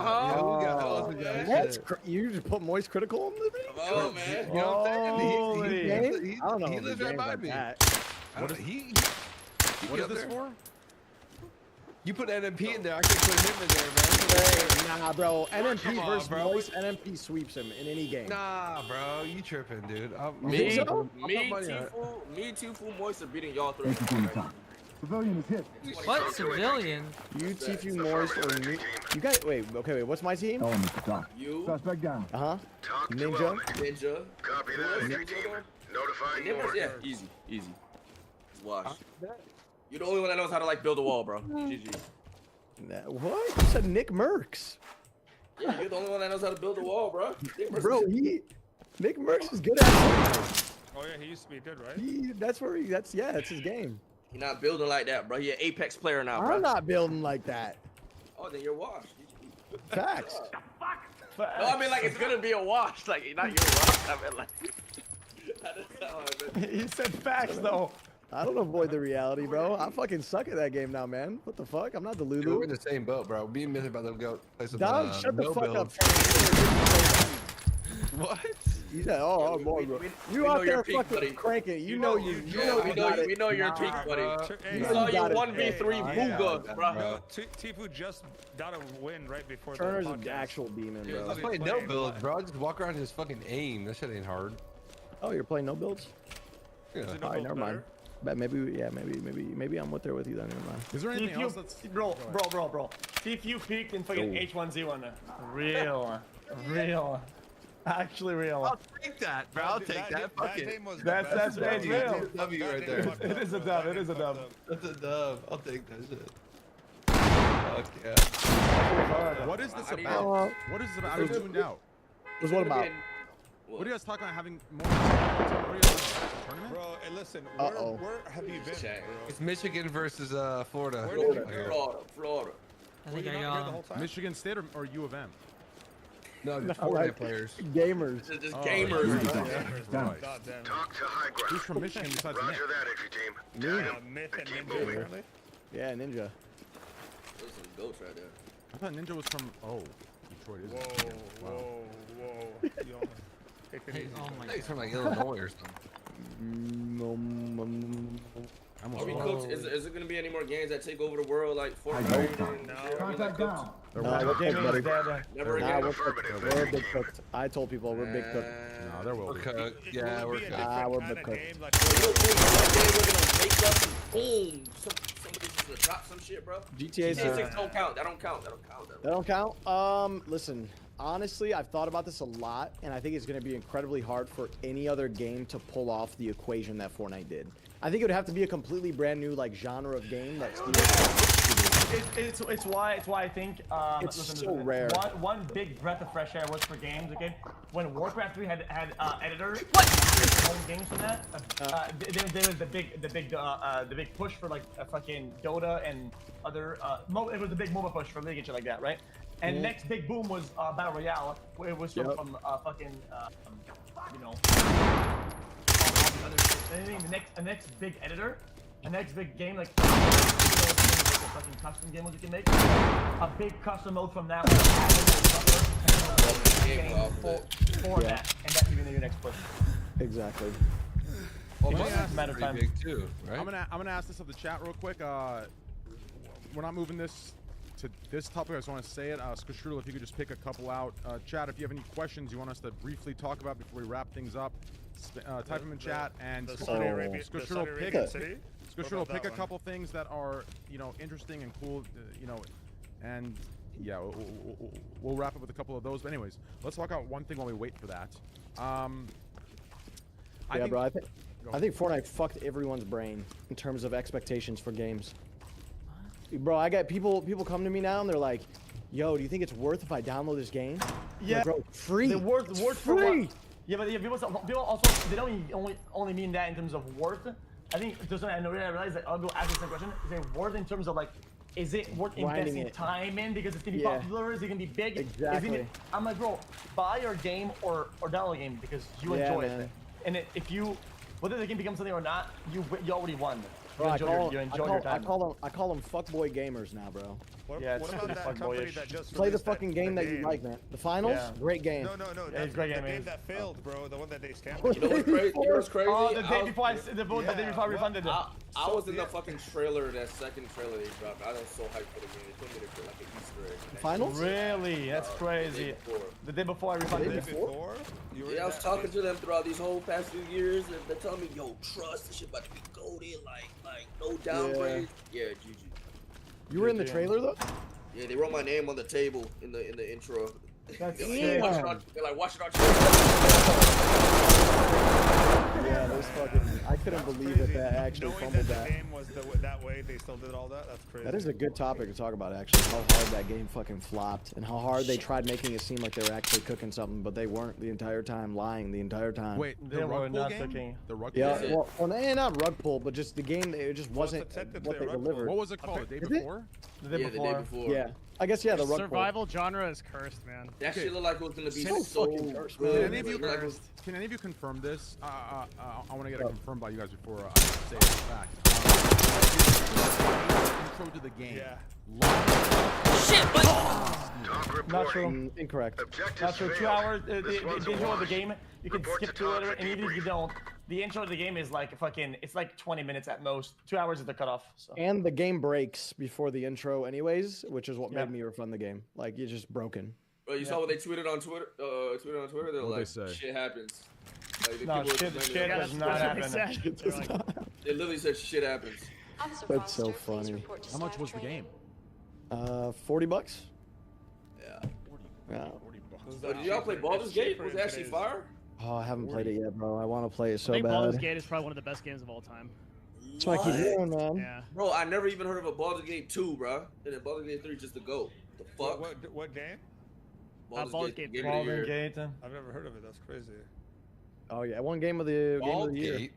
Yeah, we got You just put Moist Critical on the video? Oh, man. You know what I'm saying? I don't know. He if lives the right game's by like me. that. What is this for? You put NMP in there, I can put him in there, man. Nah, bro. NMP Come on, versus bro. Moist, NMP sweeps him in any game. Nah, bro, you tripping, dude. Me, Tifu, Moist are beating y'all three. Civilian is hit. What civilian? You, Tifu, Moist, or me? You guys, wait, what's my team? You. Suspect down. Ninja. Ninja. Copy that, entry team. Notifying more. Yeah, easy. Wash. You're the only one that knows how to like build a wall, bro. GG. What? You said Nick Merckx. Yeah, you're the only one that knows how to build a wall, bro. Bro, Nick Merckx is good at it. Oh yeah, he used to be good, right? That's his game. He's not building like that, bro. He an Apex player now, bro. I'm not building like that. Oh, then you're washed. Facts. No, I mean like it's gonna be a wash. Like not your wash. I mean like. That is how I meant. He said facts though. I don't avoid the reality, bro. I fucking suck at that game now, man. What the fuck? I'm not Delulu. Dude, we're in the same boat, bro. Me and Myth about to go play some Dom, shut the fuck up. What? You said, oh, boy, bro. You out there fucking cranking. You know you we know you're peak, buddy. We saw you 1v3 Booga, bro. Tifu just got a win right before Turner's the an podcast. actual demon, bro. I was playing no builds, bro. I just walk around and just fucking aim. That shit ain't hard. Oh, you're playing no builds? Yeah. All right, never mind. But maybe I'm there with you then. Never mind. Is there anything else that's... Bro. Tfu peaked in fucking H1Z1. Real. Actually real. I'll take that, bro. I'll take that. Fuck it. That's real. W right there. It is a dub. That's a dub. I'll take that shit. Fuck yeah. What is this about? What is this about? I was tuned out. What's what about? What are you guys talking about having more tournament? Bro, hey, listen, where have you been, bro? It's Michigan versus Florida. Florida. I think I got Michigan State or U of M? No, just Florida players. Gamers. Just gamers. Talk to high ground. Who's from Michigan besides Roger Nick? that, entry team. Myth and keep Ninja, moving. apparently. Yeah, Ninja. There's some goats right there. I thought Ninja was from Detroit. Isn't it? Whoa. Yo, take it easy. Oh my He's from like Illinois or something. Are we cooked? Is it gonna be any more games that take over the world like Fortnite? Contact down. What game, buddy? Never again. We're big cooked. I told people we're big cooked. No, there will be. Cooked. Yeah, we're cooked. We're big cooked. One day we're gonna wake up and boom, somebody's just gonna drop some shit, bro. GTA 6 don't count. That don't count. That don't count? Listen, honestly, I've thought about this a lot, and I think it's going to be incredibly hard for any other game to pull off the equation that Fortnite did. I think it would have to be a completely brand new like genre of game that's. It's why I think it's listen, so rare. One big breath of fresh air was for games. Okay, when Warcraft 3 had editors, own games from that. There was the big push for like fucking Dota and other. It was a big MOBA push for League and shit like that, right? And next big boom was Battle Royale, where it was from fucking you know. Other shit. And I think the next big editor, the next big game like fucking custom game you can make, a big custom mode from that for that, and that's gonna be your next push. Exactly. Well, that's matter of time. Big too, right? I'm gonna ask this of the chat real quick. We're not moving this to this topic. I just want to say it. Skastrudel, if you could just pick a couple out. Chat, if you have any questions you want us to briefly talk about before we wrap things up, type them in chat. And Skastrudel, pick a couple things that are interesting and cool, and yeah, we'll wrap up with a couple of those. But anyways, let's talk about one thing while we wait for that. Bro, I think Fortnite fucked everyone's brain in terms of expectations for games. Bro, I got people come to me now and they're like, "Yo, do you think it's worth if I download this game?" Yeah, like, bro, free. The worth It's for what? free. Yeah, but people also they don't only mean that in terms of worth. I think there's something I realize that I'll go ask this question. Is it worth in terms of like, is it worth Grinding investing it. time in because it's gonna be Yeah. popular? Is it gonna be big? Exactly. I'm like, bro, buy your game or download a game because you Yeah, enjoy man. it. And if you, whether the game becomes something or not, you already won. You Bro, enjoy your time. I call them fuckboy gamers now, bro. What, Yeah, what it's about that fucking company boyish. that just Play the released fucking game that you like, man. The finals, Yeah. great game. No, that's great the game, game man. that failed, bro. The one that they scammed. You know what's crazy? You know what's crazy? Oh, the day before the day before I refunded it. I was in the fucking trailer, that second trailer they dropped. I was so hyped for the game. They put me there like an Easter egg. Finals? Really? That's crazy. The day before I refunded it. Yeah, I was talking to them throughout these whole past few years, and they're telling me, "Yo, trust, this shit about to be goated, like no downgrade." Yeah, GG. You were in the trailer though? Yeah, they wrote my name on the table in the intro. That's they're like, watch it on Yeah, those fucking. I couldn't believe that actually Knowing fumbled that that. the game was that way, they still did all that. That's crazy. That is a good topic to talk about, actually. How hard that game fucking flopped, and how hard they tried making it seem like they were actually cooking something, but they weren't the entire time, lying the entire time. Wait, They were not cooking. The rug Yeah, pull? well, not rug pull, but just the game. It just wasn't what they delivered. What was it called? The day Is it? before? The day before. Yeah, I guess yeah. The rug pull. Survival genre is cursed, man. That shit looked like it was gonna be So so fucking cursed, good. man. Can any of you confirm this? I want to get it confirmed by you guys before I say it in fact. Intro to the game. Yeah. Not true. Incorrect. Not true. 2 hours. The intro of the game, you can skip to it, and even if you don't, the intro of the game is like fucking. It's like 20 minutes at most. 2 hours is the cutoff. So. And the game breaks before the intro, anyways, which is what made me refund the game. Like it's just broken. Bro, you saw what they tweeted on Twitter? They're What'd like, they say? shit happens. Like, No, people shit were does not happen. They literally said shit happens. That's so funny. How much was the game? $40. Yeah. Yeah. So did y'all play Baldur's Gate? Was it actually fire? Oh, I haven't played it yet, bro. I want to play it so I think Baldur's bad. Gate is probably one of the best games of all time. That's what I keep hearing, man. Yeah. Bro, I never even heard of a Baldur's Gate 2, bro. And then Baldur's Gate 3 just to go. The fuck? What game? Baldur's Gate. Game of the year. Gate. I've never heard of it. That's crazy. Oh yeah, one game of the year.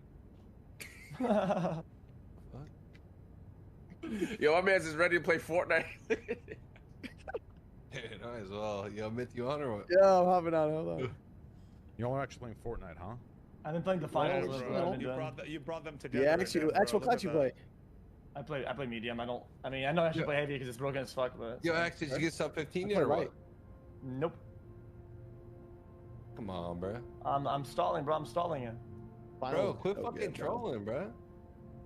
Yo, my man's just ready to play Fortnite. Yeah, might as well. Yo, Myth, you on or what? Yeah, I'm hopping on. Hold on. Y'all are actually playing Fortnite, huh? I've been playing the finals. Bro, that's what I've been doing. you brought them together. Yeah, again, actually, bro. actual Look class at you that. play. I play medium. I mean, I know I should play heavy because it's broken as fuck, but. Yo, actually, did you get sub 15 I yet play or right. what? Nope. Come on, bro. I'm stalling, bro. I'm stalling you. Bro, quit fucking trolling, bro.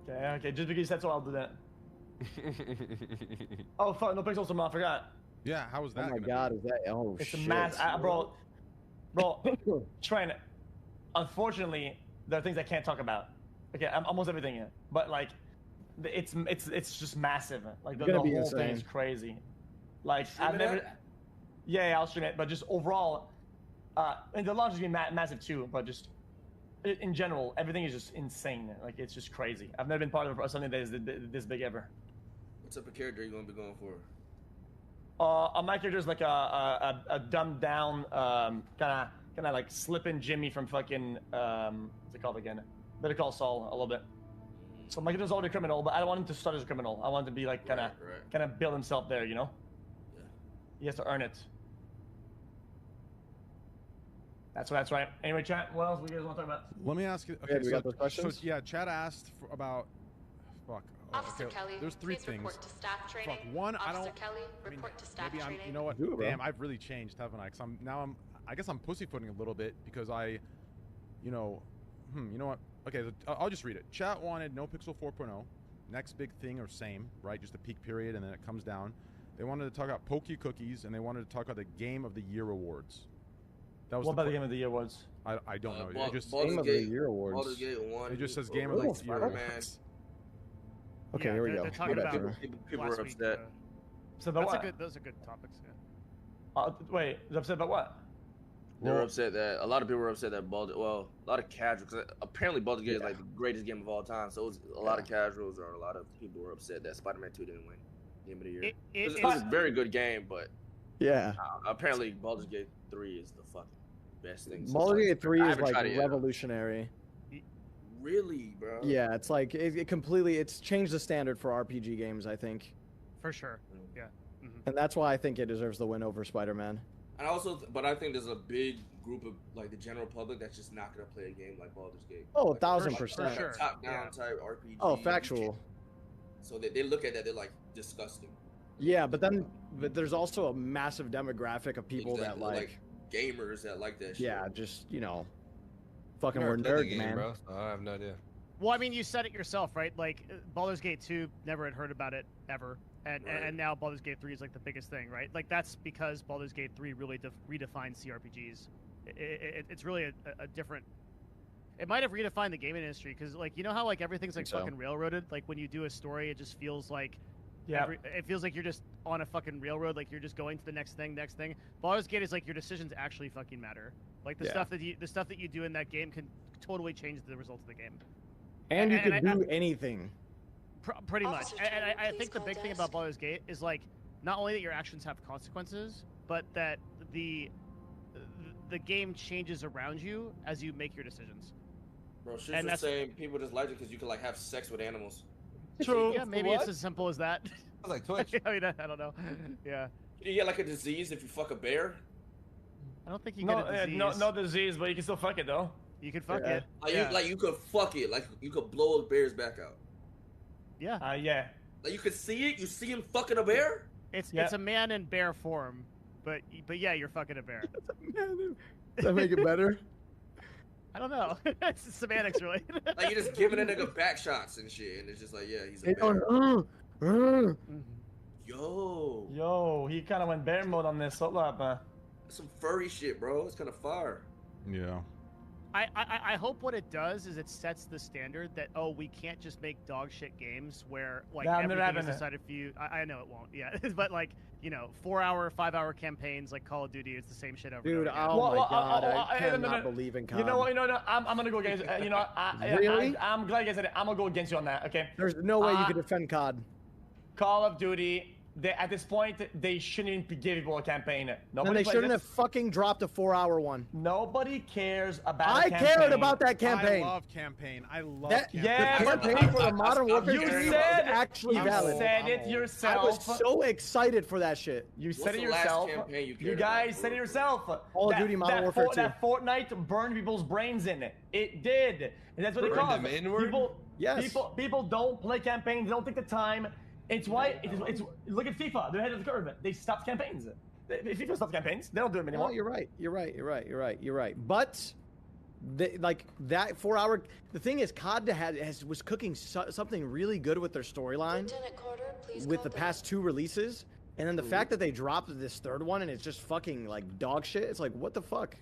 Okay. Just because you said so, I'll do that. Oh fuck! No pixels from I forgot. Yeah, how was that? Oh my gonna god, be? is that? Oh It's a shit. mass, bro. Trent. Unfortunately, there are things I can't talk about. Okay, almost everything, but like, it's just massive. Like the It's gonna whole be thing insane. is crazy. Like Stream I've it never. out? Yeah, I'll stream it, but just overall, and the launch has been massive too. But just in general, everything is just insane. Like it's just crazy. I've never been part of something that is this big ever. What type of character are you gonna be going for? My character is like a dumbed down, kind of like slipping Jimmy from fucking what's it called again? Better Call Saul a little bit. So my character's already a criminal, but I don't want him to start as a criminal. I want him to be like kind of build himself there, you know? Yeah. He has to earn it. That's right. Anyway, chat. What else do you guys want to talk about? Let me ask you. Yeah, Okay, we got those questions? So yeah, Chad asked about. Fuck. Oh, Officer okay. Kelly, There's three please things. report to staff training. Fuck. One, I Officer don't. Kelly, I mean, report to staff maybe training. You know what? Do it, bro. Damn, I've really changed, haven't I? Cause I guess I'm pussyfooting a little bit because you know what? Okay, I'll just read it. Chat wanted No Pixel 4.0, next big thing or same, right? Just a peak period and then it comes down. They wanted to talk about Pokey Cookies and they wanted to talk about the Game of the Year awards. That was What about the Game of the Year awards? I don't know. It just Game of the Year awards. Baldur's Gate 1. It just says Game of Oh, the Year fuck. awards. Okay, Yeah, here we they're go. talking My bad, about Trevor. People last are week, upset. So about what? Those are good topics. Yeah. Wait, is upset about what? They were upset that a lot of people were upset that a lot of casuals. Cause apparently, Baldur's Gate is like the greatest game of all time. So it was a lot of casuals or a lot of people were upset that Spider-Man 2 didn't win Game of the Year. It was a very good game, but apparently Baldur's Gate 3 is the fucking best thing. Baldur's Gate 3 is like revolutionary. Really, bro? Yeah, it's like it's changed the standard for RPG games, I think. For sure. Yeah. And that's why I think it deserves the win over Spider-Man. And but I think there's a big group of like the general public that's just not gonna play a game like Baldur's Gate. Oh, like, 1000%. Sure. Top-down type RPG. Oh, factual. So they look at that, they're like disgusting. Yeah, but there's also a massive demographic of people that like gamers that like that shit. Yeah, just fucking we're nerds, man. Bro, so I have no idea. Well, I mean, you said it yourself, right? Like Baldur's Gate 2, never had heard about it ever. And now Baldur's Gate 3 is like the biggest thing, right? Like that's because Baldur's Gate 3 really redefined CRPGs. It's really a different. It might have redefined the gaming industry because, like, you know how like everything's like fucking railroaded. Like when you do a story, it just feels like, it feels like you're just on a fucking railroad. Like you're just going to the next thing. Baldur's Gate is like your decisions actually fucking matter. Like the stuff that you do in that game can totally change the result of the game. And you can do anything. Pretty much. And I think the big thing about Baldur's Gate is like not only that your actions have consequences, but that the game changes around you as you make your decisions. Bro, she's just saying people just like it because you can like have sex with animals. True. Yeah, maybe it's as simple as that. Like Twitch. I mean, I don't know. Yeah. You get like a disease if you fuck a bear. I don't think you get a disease. No disease, but you can still fuck it though. You can fuck it. Like you could fuck it. Like you could blow a bear's back out. Yeah. Yeah. Like you could see it. You see him fucking a bear. It's a man in bear form, but yeah, you're fucking a bear. Does that make it better? I don't know. It's semantics, really. Like you're just giving a nigga back shots and shit, and it's just like, yeah, he's a bear. Yo, he kind of went bear mode on this. Hold up, That's some furry shit, bro. It's kind of fire. Yeah. I hope what it does is it sets the standard that we can't just make dog shit games where like everything is decided for you. I know it won't, but like 4-hour, 5-hour campaigns like Call of Duty, it's the same shit over. Dude, oh my god, I cannot believe in COD. You know what? I'm gonna go against. Really? I'm glad you guys said it. I'm gonna go against you on that. Okay. There's no way you could defend COD. Call of Duty. At this point, they shouldn't give people a campaign. And they shouldn't have fucking dropped a 4-hour one. Nobody cares about. I cared about that campaign. I love campaign. I love that. Campaign. Yeah, the campaign for the Modern Warfare. You said actually valid. You said it yourself. I was so excited for that shit. You said it yourself. You guys said it yourself. Call of Duty Modern Warfare 2. That Fortnite burned people's brains in. It did, and that's what it caused. People don't play campaigns. They don't take the time. It's why it's look at FIFA. They're ahead of the curve. They stopped campaigns. FIFA stopped campaigns. They don't do them anymore. No, you're right. But like that 4-hour. The thing is, COD was cooking something really good with their storyline with the past 2 releases, and then the fact that they dropped this 3rd one and it's just fucking like dog shit. It's like, what the fuck?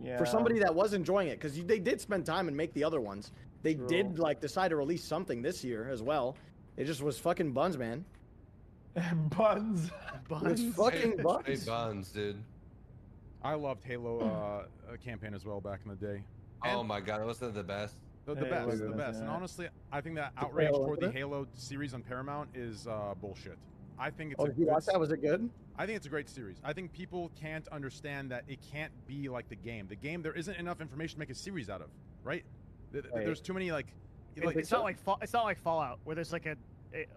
Yeah. For somebody that was enjoying it, because they did spend time and make the other ones. They did like decide to release something this year as well. It just was fucking buns, man. Buns. It's fucking buns. Straight buns, dude. I loved Halo campaign as well back in the day. Oh my god, that was the best. The best. And honestly, I think that outrage toward the Halo series on Paramount is bullshit. I think it's. Did you watch that? Was it good? I think it's a great series. I think people can't understand that it can't be like the game. The game, there isn't enough information to make a series out of, right? There's too many like. It's not like Fallout where there's like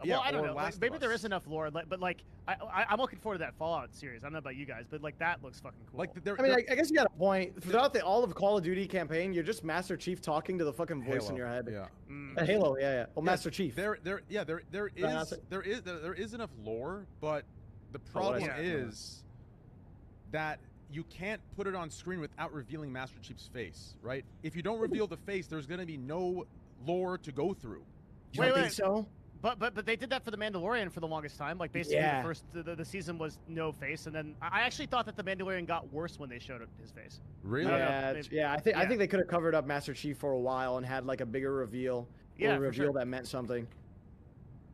well, I don't know. Like, maybe there is enough lore, but like I'm looking forward to that Fallout series. I don't know about you guys, but like that looks fucking cool. Like I mean, I guess you got a point. Throughout all of Call of Duty campaign, you're just Master Chief talking to the fucking voice Halo, in your head. Yeah. Halo, yeah. Well, Master Chief. There is enough lore, but the problem is that you can't put it on screen without revealing Master Chief's face, right? If you don't reveal the face, there's gonna be no lore to go through. You think so? But they did that for the Mandalorian for the longest time. Like basically the season was no face, and then I actually thought that the Mandalorian got worse when they showed his face. Really? I think they could have covered up Master Chief for a while and had like a bigger reveal. Yeah, or a reveal that meant something.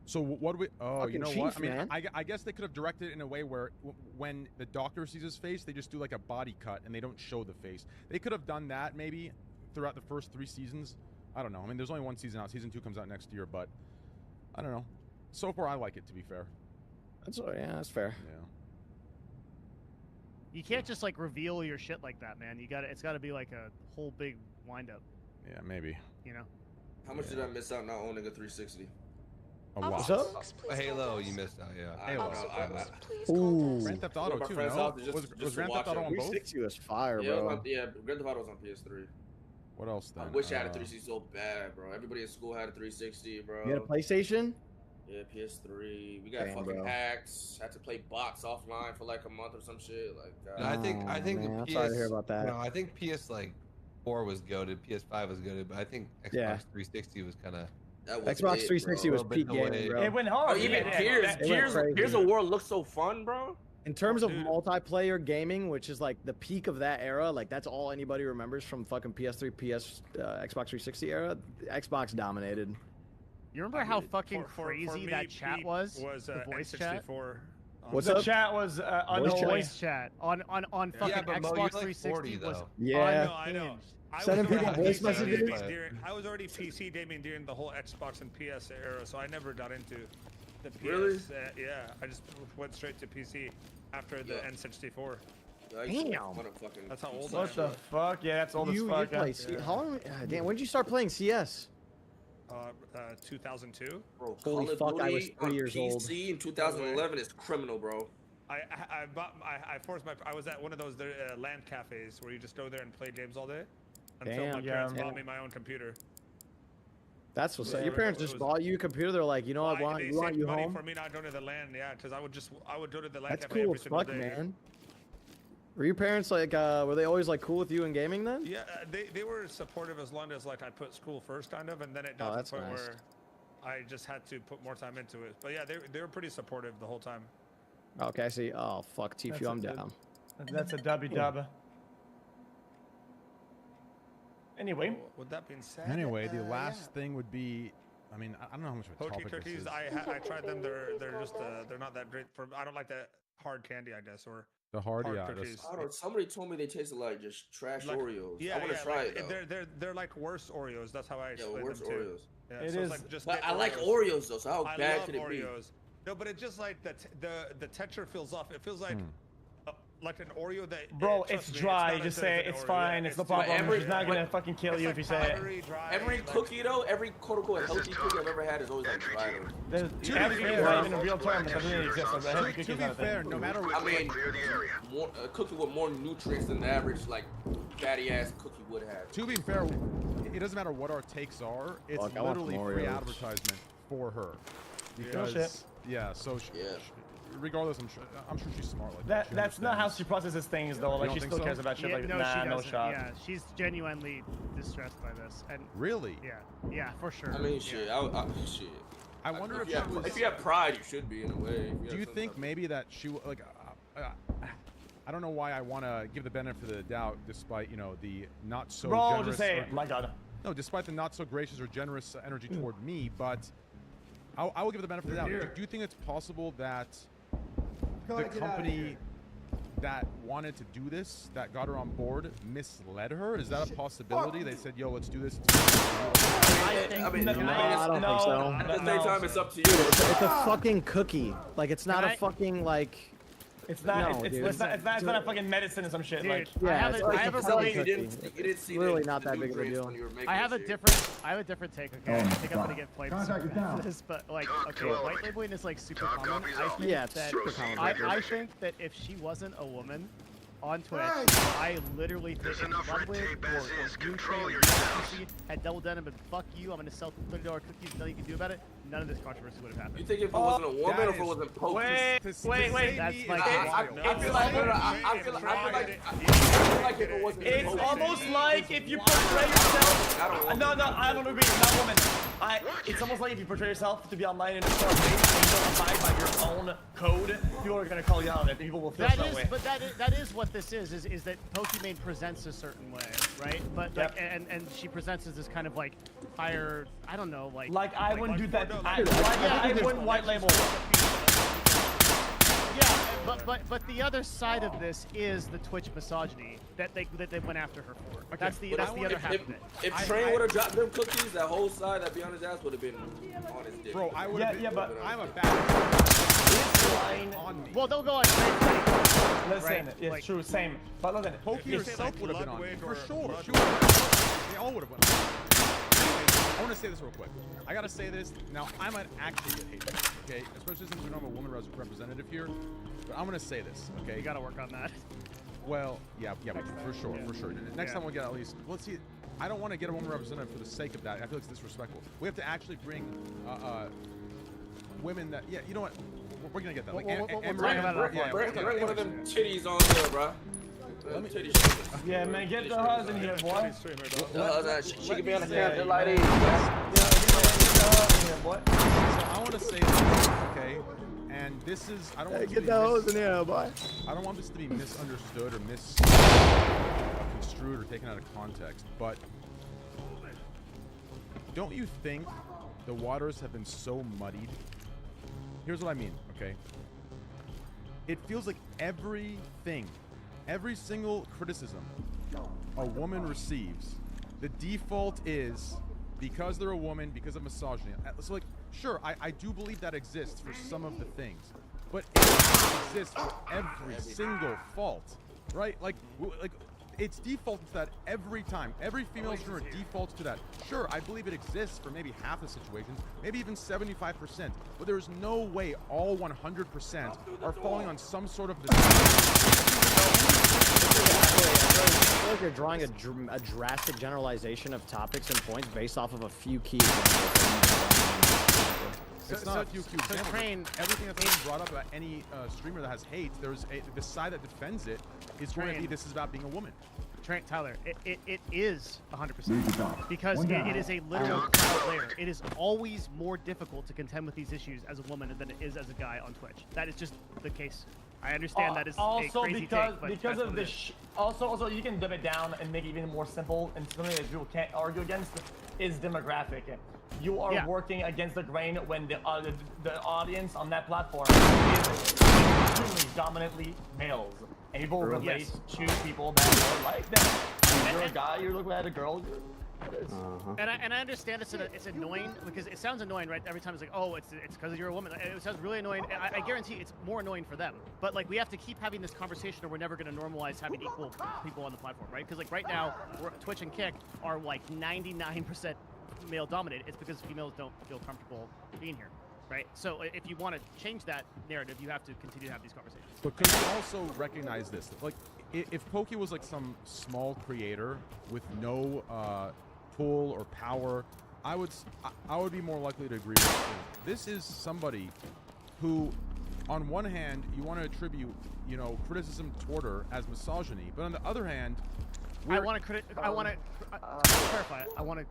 So what do we? Oh, you Fucking know chief, what? I mean, man. I guess they could have directed it in a way where when the doctor sees his face, they just do like a body cut and they don't show the face. They could have done that maybe throughout the first 3 seasons. I don't know. I mean, there's only 1 season out. Season 2 comes out next year, but I don't know. So far, I like it. To be fair. That's fair. Yeah. You can't just like reveal your shit like that, man. It's got to be like a whole big wind up. Yeah, maybe. You know. How much did I miss out not owning a 360? A lot. Halo, you missed out. Yeah. Halo. Ooh. Grand Theft Auto My too. friend's No? house is Was just Grand Theft Auto on both? 360 was fire, Yeah, bro. yeah, Grand Theft Auto was on PS3. What else then? I wish I had a 360 so bad, bro. Everybody in school had a 360, bro. You had a PlayStation? Yeah, PS3. We got Damn, fucking bro. hacks. Had to play bots offline for like a month or some shit. Like, No, I think man, I'm PS. sorry to hear about that. No, I think PS like 4 was goated. PS5 was goated, but I think Xbox Yeah. 360 was kind of. Xbox 360 was peak gaming, bro. It went hard. Oh, even Gears of War looks so fun, bro. In terms of multiplayer gaming, which is like the peak of that era, like that's all anybody remembers from fucking PS3, Xbox 360 era. Xbox dominated. You remember how fucking for crazy me, that chat peak was? Was the voice chat. N64. What's the up? chat was on voice chat on fucking Yeah, but Mo, Xbox you're like 360 40 was though. Yeah. I know. Sending people voice messages. I was already PC gaming during the whole Xbox and PS era, so I never got into the PS. Really? Yeah, I just went straight to PC after the N64. Damn. That's how old I am. What the fuck? Yeah, that's old as fuck. You play how long? Damn, when did you start playing CS? 2002. Bro, Holy Call of fuck, I was Duty 3 on years old. PC in 2011 is criminal, bro. I forced I was at one of those LAN cafes where you just go there and play games all day until Damn. my parents Yeah. bought me my own computer. That's what's up. Your parents just bought you a computer. They're like, you know, I want They you saved money home. for me not going to the LAN, yeah, because I would go to the LAN That's cafe cool every as single fuck, day. man. Were your parents like, were they always like cool with you in gaming then? Yeah, they were supportive as long as like I put school first, kind of, and then it got to that's the point nice. where I just had to put more time into it. But yeah, they were pretty supportive the whole time. Okay, I see. Oh fuck, Tfue, I'm down. That's a dub. Anyway. With that being said. Anyway, the last thing would be, I mean, I don't know how much of a Pokey topic this cookies, is. I tried them. They're just they're not that great for. I don't like that hard candy, I guess, or The hard, yeah. cookies. I don't know, somebody told me they tasted like just trash Like- Oreos. Yeah, I want to try like, it though. they're like worse Oreos. That's how I explain worse them too. Oreos. Yeah, It so is- It's like just But get I like Oreos though, so how I bad love could it be? Oreos. No, but it just like the texture feels off. It feels like an Oreo that. Bro, trust it's me, dry. not Just as say good as it's an Oreo. fine. Yeah, It's no too- problem. She's not gonna fucking kill it's you like if you say it. powdery, dry, Every like- cookie though, every quote unquote healthy cookie I've ever had is always like dry. There's everything is not even in real terms. It doesn't really exist. Like, heavy cookies To be not a thing. fair, no matter I mean, a cookie with more nutrients than the average like fatty ass cookie would have. To be fair, it doesn't matter what our takes are. It's Fuck, I want literally some free Oreos. advertisement for her. No Because, shit. yeah, so regardless, I'm sure she's smart like that. She That's not how understands. she processes things though. Like don't she think still so? cares about shit. Yeah, Like no, nah, she no doesn't. shot. Yeah, she's genuinely distressed by this. And Really? yeah, for sure. I mean, shit. Shit. I wonder if you have, she was. if you have pride, you should be in a way. Do you think maybe that she like? I don't know why I want to give the benefit of the doubt, despite the not so. Bro, generous just say or- it. My God. No, despite the not so gracious or generous energy toward me, but I will give it the benefit of the doubt. Do you think it's possible that the company that wanted to do this, that got her on board, misled her? Is that a possibility? They said, "Yo, let's do this." I mean, I don't think so. At the same time, it's up to you. Dude, it's a fucking cookie. Like it's not a fucking like. It's not. No, it's, dude. it's not a fucking medicine or some shit. Dude, Like, Yeah, I it's like have a a fucking really. cookie. It's really not that big of a deal. I have a different take. Okay, I think I'm gonna get flamed for this, but like, okay, white labeling is like super common. I think Yeah, it's that super common. I think that if she wasn't a woman on Twitch, I literally think if Ludwig or you Trey or you had double denim and fuck you, I'm gonna sell $30 cookies, nothing you can do about it. None of this controversy would have happened. You think if it wasn't a woman or if it wasn't Poke? wait. That's like I feel like if it wasn't. It's Poke- almost like if you portray yourself. No, I don't agree. Not woman. It's almost like if you portray yourself to be online in a certain way and you don't abide by your own code, people are gonna call you out on it. People will feel that way. But that is what this is that Pokimane presents a certain way. right? But like, and she presents as this kind of like higher, I don't know, like I wouldn't do that. I wouldn't white label. Yeah, but the other side of this is the Twitch misogyny that they went after her for. Okay, that's the other half of it. If Train would have dropped them cookies, that whole side, that be on his ass would have been on his dick. Bro, I would have been. but I'm a bad. On me. Well, they'll go on. Listen, right? it's Like, true, same. But listen, Pokey you herself say, would have been on me, for sure. Ludwig She would have. They all would have been on me. I want to say this real quick. I gotta say this. Now, I might actually get hated, okay? Especially since we don't have a woman representative here. But I'm gonna say this, okay? You gotta work on that. Well, yeah, for sure. Next time we'll get at least. Let's see. I don't want to get a woman representative for the sake of that. I feel like it's disrespectful. We have to actually bring women that. Yeah, you know what? We're gonna get that. Like, we'll bring one of them titties on there, bro. Yeah, man, get the husband here, boy. She could be on the camera like this. So I want to say this, okay? And this is, I don't want Get the hose in here, boy. I don't want this to be misunderstood or misconstrued or taken out of context, but don't you think the waters have been so muddied? Here's what I mean, okay? It feels like everything, every single criticism a woman receives, the default is because they're a woman, because of misogyny. So, like, sure, I do believe that exists for some of the things, but it doesn't exist for every single fault, right? Like it's defaulted to that every time. Every female streamer defaults to that. Sure, I believe it exists for maybe half the situations, maybe even 75%, but there's no way all 100% are falling on some sort of I feel like you're drawing a drastic generalization of topics and points based off of a few key examples. It's not a few key examples. Everything that's been brought up about any streamer that has hate, the side that defends it is going to be this is about being a woman. Tyler, it is 100% because it is a literal cloud layer. It is always more difficult to contend with these issues as a woman than it is as a guy on Twitch. That is just the case. I understand that is also a crazy because take, but because that's of what it this. is. Also, you can dumb it down and make it even more simple, and something that people can't argue against is demographic. You are working against the grain when the audience on that platform is extremely dominantly males. And people relate to people that are like them. If you're a guy, you're looking at a girl. And I understand it's annoying because it sounds annoying, right? Every time it's like, oh, it's because you're a woman. It sounds really annoying. I guarantee it's more annoying for them. But like, we have to keep having this conversation, or we're never going to normalize having equal people on the platform, right? Because like right now, Twitch and Kick are like 99% male dominated. It's because females don't feel comfortable being here, right? So if you want to change that narrative, you have to continue to have these conversations. But could you also recognize this? Like, if Pokey was like some small creator with no pull or power, I would be more likely to agree with you. This is somebody who, on one hand, you want to attribute, criticism toward her as misogyny, but on the other hand, I want to clarify it. I want to.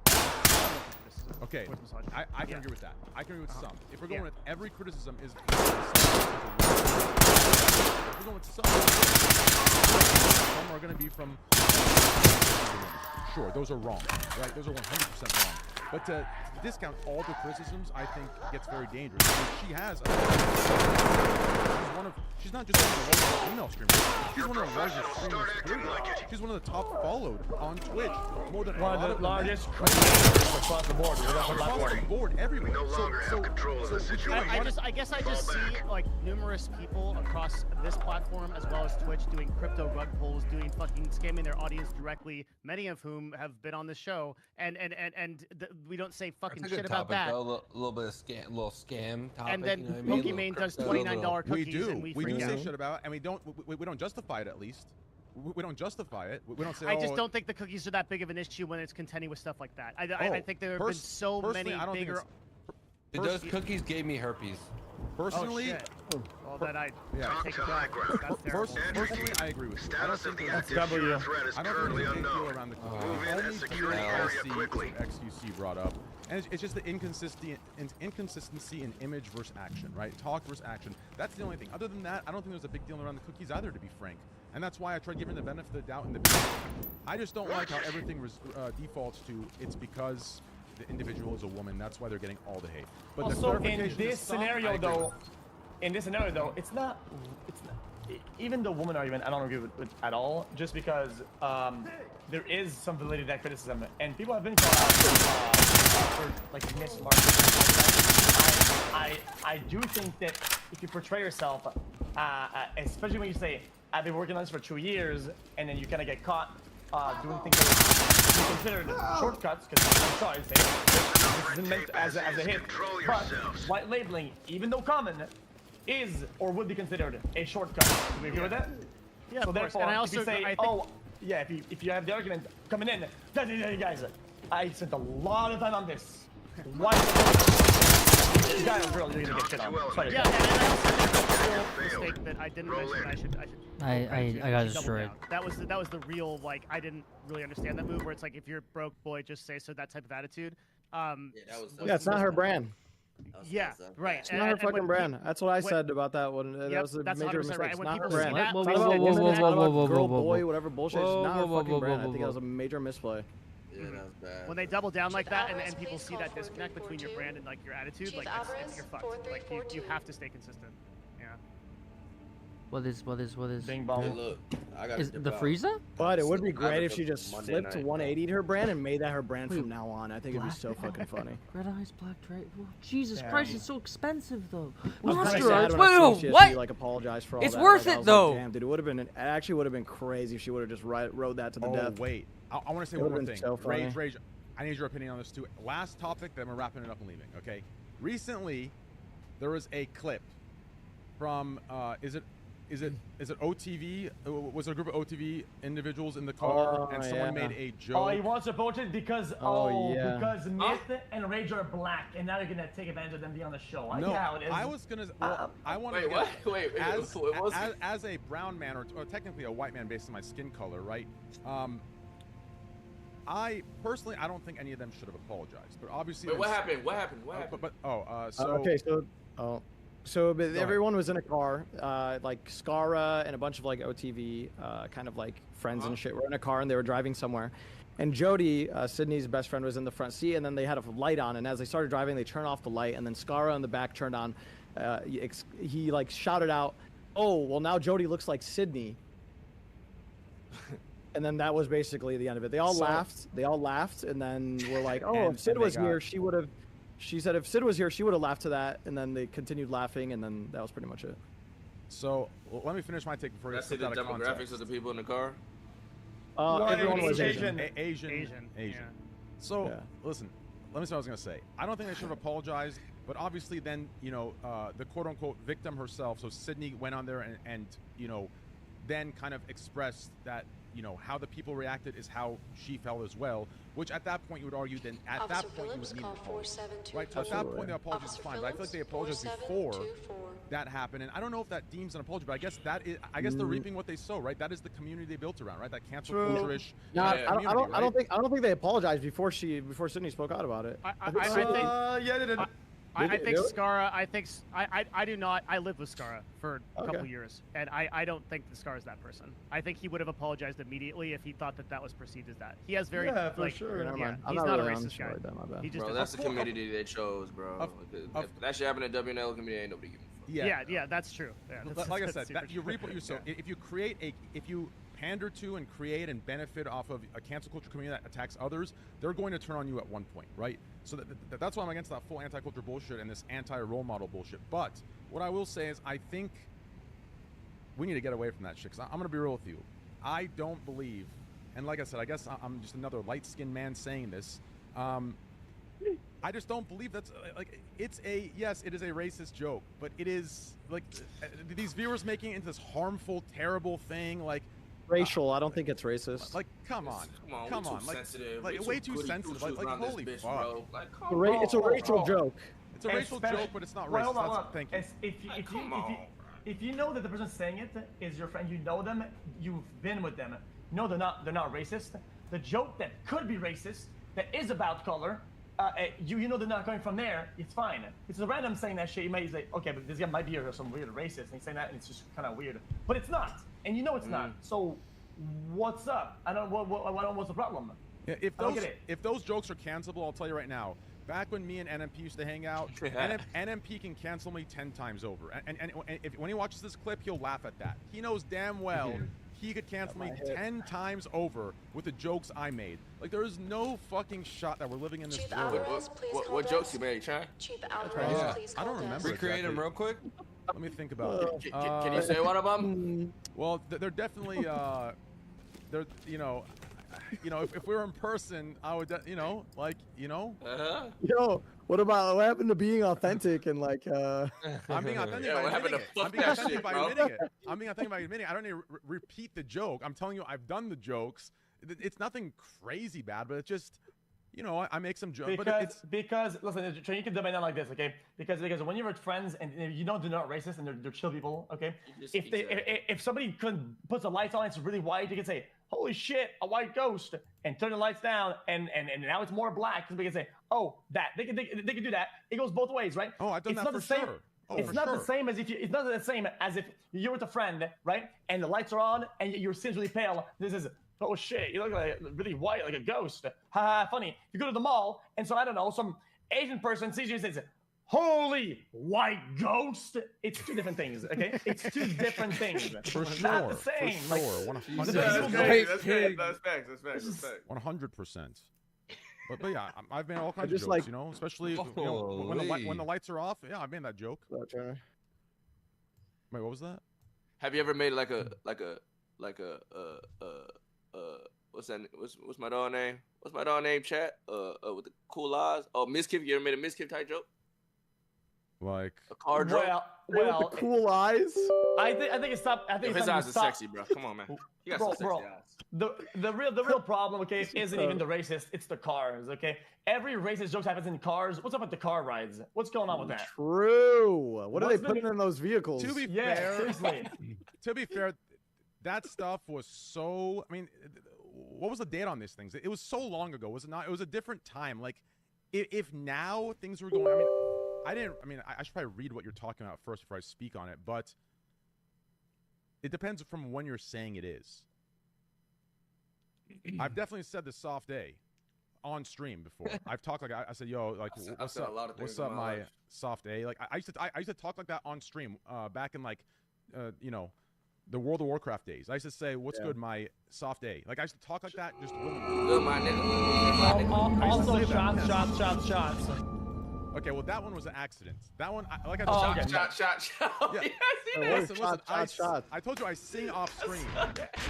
Okay, I can agree with that. I can agree with some. If we're going with every criticism is, if we're going with some are going to be from. Sure, those are wrong, right? Those are 100% wrong. But to discount all the criticisms, I think gets very dangerous. Because she has she's not just one of the largest female streamers. She's one of the largest streamers, period. She's one of the top followed on Twitch. More than one of the largest across the board. Across the board, everywhere. I guess I just see like numerous people across this platform as well as Twitch doing crypto rug pulls, doing fucking scamming their audience directly. Many of whom have been on the show, and we don't say fucking shit about that. A little bit of scam topic. And then Pokimane does $29 cookies, and we do say shit about, and we don't justify it. At least we don't justify it. We don't say. I just don't think the cookies are that big of an issue when it's contending with stuff like that. I think there have been so many bigger. Those cookies gave me herpes. Personally, well, then I take it back. Personally, I agree with you. I don't think there's a big deal around the cookies. The only XQC brought up, and it's just the inconsistency in image versus action, right? Talk versus action. That's the only thing. Other than that, I don't think there's a big deal around the cookies either, to be frank. And that's why I tried giving the benefit of the doubt in the beginning. I just don't like how everything defaults to it's because the individual is a woman. That's why they're getting all the hate. But the Also, in clarification this is some, scenario, though, it's not even the woman argument. I don't agree with at all. Just because there is some validity to that criticism, and people have been called out for like mismarketing. I do think that if you portray yourself, especially when you say I've been working on this for 2 years, and then you kind of get caught doing things that you considered shortcuts, because I'm sorry to say this isn't meant as a hit, but white labeling, even though common, is or would be considered a shortcut. Do we agree with that? Yeah, so of course. therefore, And I also, if you say, I think, oh, yeah, if you have the argument coming in, guys, I spent a lot of time on this. Why? Guy or girl, you're gonna get shit on. Sorry. Yeah, and I also think the real mistake that I didn't mention. I got destroyed. That was the real, like, I didn't really understand that move where it's like, if you're broke, boy, just say so, that type of attitude. Yeah, it's not her brand. Yeah, right. It's not her fucking brand. That's what I said about that one. That was a major mistake. It's not her brand. It's not about women. It's not about girl, boy, whatever bullshit. It's not her fucking brand. I think that was a major misplay. Yeah, that was bad. When they double down like that, and people see that disconnect between your brand and like your attitude, like you're fucked. Like you have to stay consistent. Yeah. What is? Bing bong. Hey, look, I got Is the Frieza? But it would be great if she just flipped to 180 to her brand and made that her brand from now on. I think it'd be so fucking funny. Red Eyes, Black Drake. Oh, Jesus Yeah. Christ, it's so expensive though. I was Monster kinda sad Arts. when I Wait, saw what? She like apologized for all It's that. worth Like, I it was though. Like, damn, dude, it actually would have been crazy if she would have just rode that to the death. Wait, I want to say It one would've more been thing. so funny. Rage. I need your opinion on this too. Last topic, then we're wrapping it up and leaving. Okay. Recently, there was a clip from is it OTV? Was there a group of OTV individuals in the car, and someone made a joke? Oh, he wants to poach it because yeah. because Myth and Rage are black, and now you're gonna take advantage of them being on the show. I No, get how it is. I was gonna. Well, I want Wait, to. what? Wait, As a brown man, or technically a white man based on my skin color, right? I personally, I don't think any of them should have apologized, but obviously. Wait, what happened? What happened? So everyone was in a car, like Skara and a bunch of like OTV, kind of like friends and shit were in a car, and they were driving somewhere. And Jody, Sydney's best friend, was in the front seat, and then they had a light on, and as they started driving, they turned off the light, and then Skara in the back turned on. He like shouted out, "Oh, well now Jody looks like Sydney." And then that was basically the end of it. They all laughed. They all laughed, and then we're like, "Oh, if Sid was here, she would have." She said if Sid was here, she would have laughed to that, and then they continued laughing, and then that was pretty much it. So let me finish my take before you That's the demographics of the people in the car. Everyone was Asian. Asian. So listen, let me say what I was gonna say. I don't think they should have apologized, but obviously then the quote unquote victim herself. So Sydney went on there and then kind of expressed that how the people reacted is how she felt as well, which at that point you would argue then at that point you would need an apology. Right? At that point the apology is fine, but I feel like they apologized before that happened, and I don't know if that deems an apology, but I guess they're reaping what they sow, right? That is the community they built around, right? That cancel culture-ish. No, I don't think they apologized before Sydney spoke out about it. I think Skara. I do not. I lived with Skara for a couple years, and I don't think the Skara is that person. I think he would have apologized immediately if he thought that was perceived as that. He has very for sure. Yeah, I'm he's not a really racist guy. That, He just Bro, that's the community they chose, bro. If that shit happened in WNL community, ain't nobody giving a fuck. Yeah, that's true. Yeah, Like I said, you reap what you sow. If you pander to and create and benefit off of a cancel culture community that attacks others, they're going to turn on you at one point, right? So that's why I'm against that full anti-culture bullshit and this anti-role model bullshit. But what I will say is I think we need to get away from that shit, because I'm going to be real with you. I don't believe, and like I said, I guess I'm just another light-skinned man saying this, I just don't believe that's yes, it is a racist joke, but it is like these viewers making it into this harmful, terrible thing, like racial. I don't think it's racist. Like, come on, like, sensitive. way too sensitive. Like holy fuck. Bro. Like, It's a racial joke. It's a racial joke, but it's not racist. Thank you. If you know that the person saying it is your friend, you know them, you've been with them. No, they're not racist. The joke that could be racist, that is about color, you know they're not going from there, it's fine. It's a random saying that shit, you might say, okay, but this guy might be some weird racist, and he's saying that, and it's just kind of weird. But it's not. and you know it's not. So, what's up? I don't. What's the problem? Yeah, if those jokes are cancelable, I'll tell you right now. Back when me and NMP used to hang out, NMP can cancel me 10 times over. And when he watches this clip, he'll laugh at that. He knows damn well he could cancel me 10 times over with the jokes I made. Like, there is no fucking shot that we're living in this world. What jokes you made, Chad? I don't remember. Recreate them real quick. Let me think about it. Can you say one of them? Well, they're definitely, they're, you know, if we were in person, I would, Yo, what happened to being authentic and like? I'm being authentic by admitting it. I'm being authentic by admitting it. I'm being authentic by admitting it. I don't need to repeat the joke. I'm telling you, I've done the jokes. It's nothing crazy bad, but it's just, I make some jokes. Because listen, you can debate that like this, okay? Because when you're with friends and you know they're not racist and they're chill people, okay? If somebody puts the lights on, it's really white, you can say, "Holy shit, a white ghost," and turn the lights down, and now it's more black. Because we can say, "Oh, that they can do that." It goes both ways, right? Oh, I've done that for sure. It's not the same as if it's not the same as if you're with a friend, right? And the lights are on and your skin's really pale. This is, "Oh shit, you look like really white, like a ghost." Ha, funny. You go to the mall and I don't know, some Asian person sees you and says, "Holy white ghost." It's two different things, okay? It's two different things. For sure. Not the same. For sure. 100%. That's facts. 100%. But yeah, I've made all kinds of jokes, especially when the lights are off. Yeah, I made that joke. Wait, what was that? Have you ever made like a what's my dog name? What's my dog name, chat? With the cool eyes. Oh, Miskiff. You ever made a Miskiff type joke? Like a car joke? Well, with the cool eyes. I think it's stop. I think his eyes are sexy, bro. Come on, man. You got some sexy eyes. The real problem, okay, isn't even the racist. It's the cars, okay. Every racist joke happens in cars. What's up with the car rides? What's going on with that? True. What are they putting in those vehicles? To be fair, seriously. To be fair, that stuff was so. I mean, what was the date on these things? It was so long ago, was it not? It was a different time. Like, if now things were going. I should probably read what you're talking about first before I speak on it, but it depends from when you're saying it is. I've definitely said the soft A on stream before. I've talked like I said, "Yo, like what's up? What's up, my soft A?" Like I used to talk like that on stream back in the World of Warcraft days. I used to say, "What's good, my soft A?" Like I used to talk like that just willingly. Good, my nigga. Also, shots. Okay, well that one was an accident. That one, like I told you, shot. Yeah. Listen. I told you I sing off screen.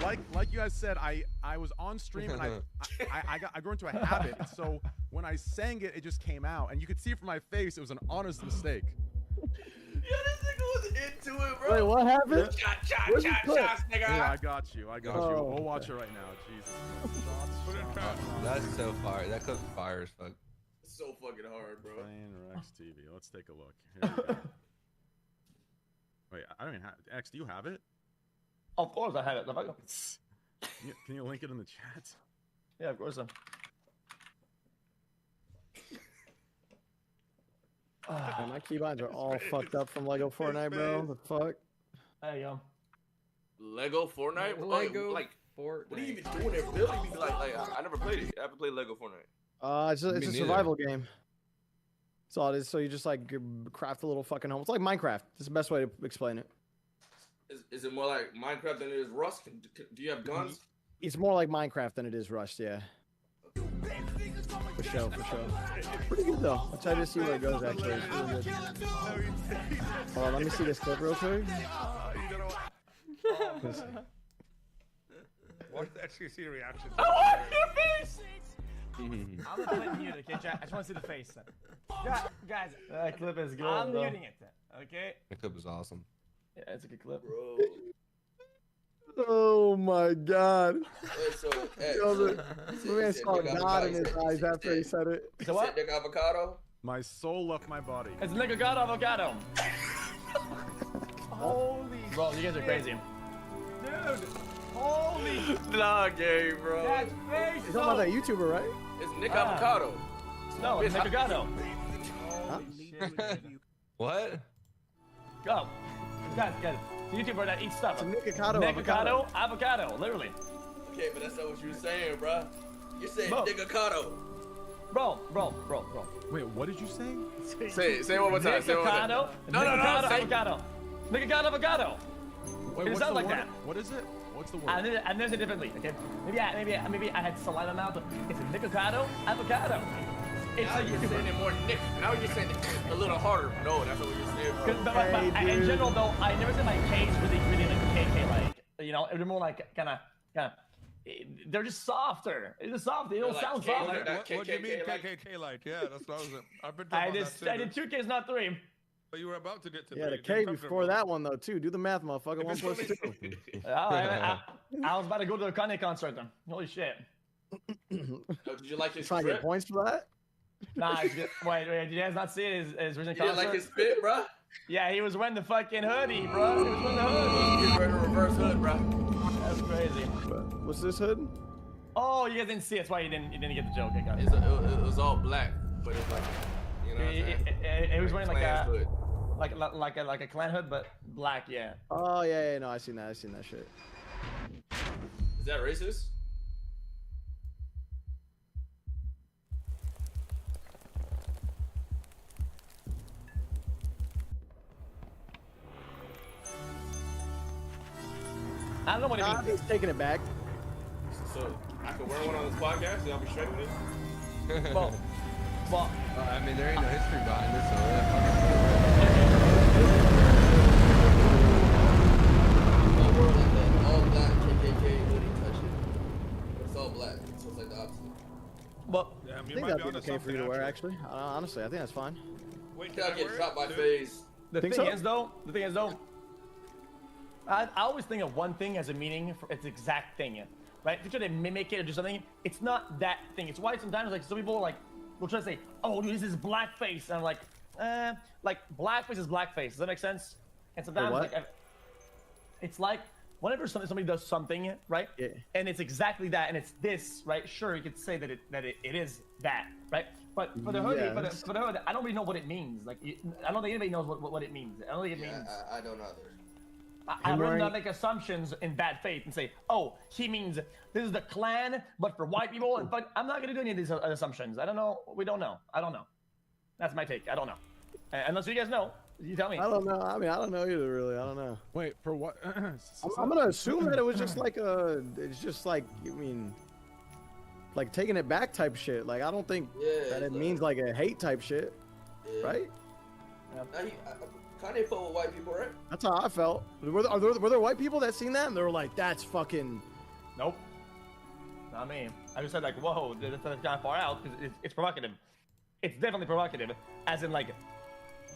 Like you guys said, I was on stream and I grew into a habit. So when I sang it, it just came out, and you could see from my face it was an honest mistake. Yeah, this nigga was into it, bro. Wait, what happened? Shots, nigga. Yeah, I got you. We'll watch it right now. Jesus. That's so fire. That clip's fire as fuck. So fucking hard, bro. Plain Rex TV. Let's take a look. Here we go. Wait, I don't even have X. Do you have it? Of course I have it. Can you link it in the chat? Yeah, of course. My keybinds are all fucked up from Lego Fortnite, bro. The fuck? There you go. Lego Fortnite? Lego like Fortnite. What are you even doing there? Building? Like I never played it. I haven't played Lego Fortnite. It's a survival game. That's all it is. So you just like craft a little fucking home. It's like Minecraft. That's the best way to explain it. Is it more like Minecraft than it is Rust? Do you have guns? It's more like Minecraft than it is Rust, yeah. For sure. Pretty good though. I'll try to see where it goes actually. It's really good. Hold on, let me see this clip real quick. What actually see the reaction? I want your face! I'm gonna put it mute, okay, chat? I just want to see the face. Guys, that clip is good. I'm muting it, okay? That clip is awesome. Yeah, it's a good clip, bro. Oh my god. Hey, the man saw God in his eyes after he said it. So what? Nick avocado? My soul left my body. It's nigga got avocado. Holy bro, you guys are crazy. Dude, holy. Nah, gay, bro. That's face. You're talking about that YouTuber, right? It's Nick Avocado. No, it's Nick Avocado. What? Go. Guys. YouTuber that eats stuff. It's a Nikocado avocado, literally. Okay, but that's not what you were saying, bro. You said Bro. Nikocado. Bro. Wait, what did you say? Say it one more time. Say it one more time. No. Avocado. Nikocado avocado. Wait, It what's sounds the like word? that. What is it? What's the word? And there's a differently. Okay. Maybe I had saliva mouth. It's a Nikocado avocado. It's Now a you're YouTuber. saying it more Nick. Now you're saying it a little harder. No, that's not what you're saying, bro. But in general, though, I never said my K's really like KK like. You know, it was more like kind of. They're just softer. It's just softer. They don't sound softer. What do you mean KKK light? Yeah, that's what I was. I've been talking about that too. I did 2 Ks, not 3. But you were about to get to Yeah, the three. K before that one though too. Do the math, motherfucker. 1 plus 2. I was about to go to a Kanye concert then. Holy shit. Did you like his Trying to get spit? points for that? Nah, wait, did you guys not see his recent You didn't concert? like his spit, bro? Yeah, he was wearing the fucking hoodie, bro. He was wearing the hoodie. He's wearing a reverse hood, bro. That's crazy. What's this hood? Oh, you guys didn't see it. That's why you didn't get the joke. I got it. It was all black, but it's like, you know what I'm saying? He was wearing like Klan's hood. like a clan hood, but black, yeah. Oh yeah, no, I seen that shit. Is that racist? I don't know what it means. He's taking it back. So I can wear one on this podcast and I'll be straight with it? Well, I mean, there ain't no history behind this, so yeah. I'll wear like that all black KKK hoodie touch it. But it's all black, so it's like the opposite. Well, Yeah, I mean, I you think might that'd be be onto okay for you to something, wear, actually. actually. Honestly, I think that's fine. Wait, Can I get shot by face? The Think thing so? is though, I always think of one thing as a meaning for its exact thing, right? If you try to mimic it or do something, it's not that thing. It's why sometimes like some people like will try to say, "Oh, dude, this is blackface," and I'm like blackface is blackface. Does that make sense? And sometimes what? like it's like whenever somebody does something, right? Yeah. And it's exactly that, and it's this, right? Sure, you could say that it is that, right? But for the hoodie, Yes. for the hood, I don't really know what it means. Like, I don't think anybody knows what it means. I don't think it means. I don't either. I'd rather not make assumptions in bad faith and say, oh, he means this is the Klan, but for white people. But I'm not gonna do any of these assumptions. I don't know. We don't know. I don't know. That's my take. I don't know. Unless you guys know, you tell me. I don't know. I mean, I don't know either, really. I don't know. Wait, for what? I'm gonna assume that it was just like it's just like, I mean, like taking it back type shit. Like, I don't think that it means like a hate type shit, right? Now Kanye fought with white people, right? That's how I felt. Were there white people that seen that and they were like, that's fucking... Nope. Not me. I just said like, whoa, that's kind of far out because it's provocative. It's definitely provocative, as in like,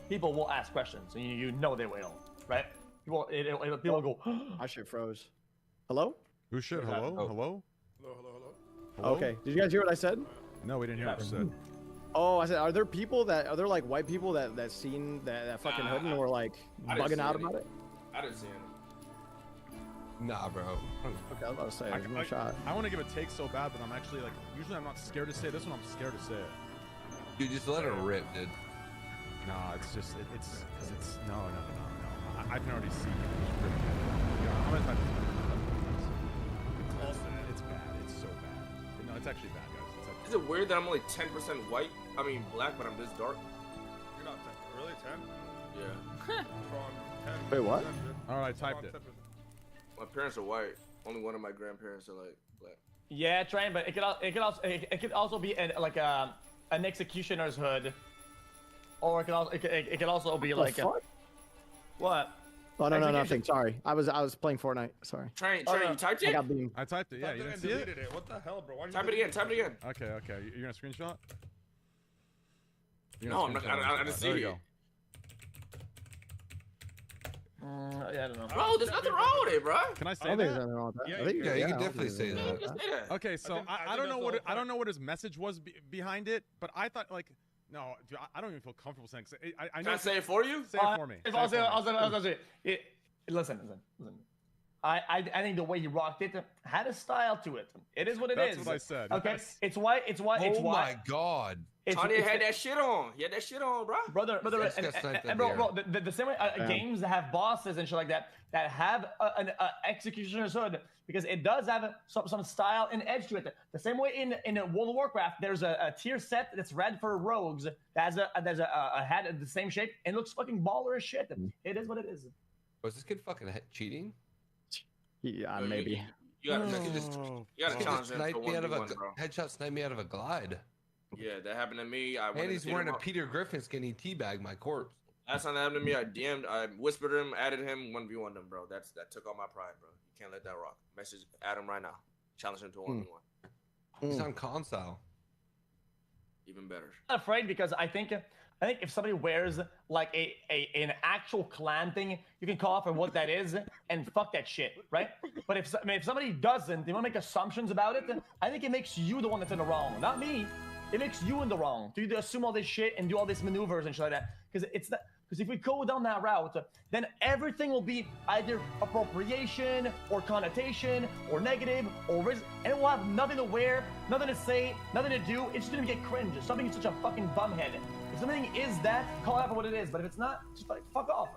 people will ask questions and you know they will, right? People go, My shit froze. Hello? Who should? Hello? Hello? Hello? Okay. Did you guys hear what I said? No, we didn't hear what you said. Oh, I said, are there like white people that seen that fucking hood and were like bugging out about it? I didn't see it. Nah, bro. Okay, I was about to say, there's no shot. I want to give a take so bad, but I'm actually like, usually I'm not scared to say this one. I'm scared to say it. Dude, just let it rip, dude. No, it's just, it's no. I can already see people just ripping it. I'm gonna type it's bad. It's so bad. No, it's actually bad, guys. It's actually Is it weird that I'm only 10% white? I mean black, but I'm this dark? You're not 10. Really? 10? Yeah. From 10. Wait, what? All right, typed it. My parents are white. Only one of my grandparents are like black. yeah, trying, but it could also be an executioner's hood, or it could also be like fuck? What? Oh, no, Execution. nothing. Sorry. I was playing Fortnite. Sorry. Trey, you typed I it? got beamed. I typed it. Yeah, you didn't see it? Deleted it. What the hell, bro? Why Type it again. Type it again. Okay. You're gonna screenshot? No, I'm not. I didn't see There you it. go. Yeah, I don't know. Bro, there's nothing wrong with it, bro. Can I I say don't think there's that? anything wrong with that. Yeah, I think, Yeah, you I can don't definitely think say there's anything that. wrong with Just say that. Okay, so think I don't know that's what the whole I don't know what his message was behind it, but I thought like, no, dude, I don't even feel comfortable saying. I know. Can I say it for you? Say it for me. Say it for me. Listen. I think the way he rocked it had a style to it. It is what it is. That's what I said. Okay, Yes. it's why. Oh my god. Tanya had that shit on. He had that shit on, bro. Brother, and bro, the same way games that have bosses and shit like that have an executioner's hood, because it does have some style and edge to it. The same way in World of Warcraft, there's a tier set that's red for rogues that has a hat of the same shape and looks fucking baller as shit. It is what it is. Was this kid fucking cheating? Yeah, maybe. You gotta challenge him for 1v1, bro. Headshot sniped me out of a glide. Yeah, that happened to me. And he's wearing a Peter Griffin skinny teabag my corpse. That's not happened to me. I whispered him, added him, 1v1 them, bro. That took all my pride, bro. You can't let that rock. Message add him right now. Challenge him to a 1v1. He's on console. Even better. I'm not afraid, because I think if somebody wears like an actual clan thing, you can call out for what that is and fuck that shit, right? But if somebody doesn't, they want to make assumptions about it, then I think it makes you the one that's in the wrong, not me. It makes you in the wrong to assume all this shit and do all these maneuvers and shit like that. Because if we go down that route, then everything will be either appropriation or connotation or negative or and it will have nothing to wear, nothing to say, nothing to do. It's just gonna get cringe. Something is such a fucking bumhead. If something is that, call it out for what it is. But if it's not, just like fuck off.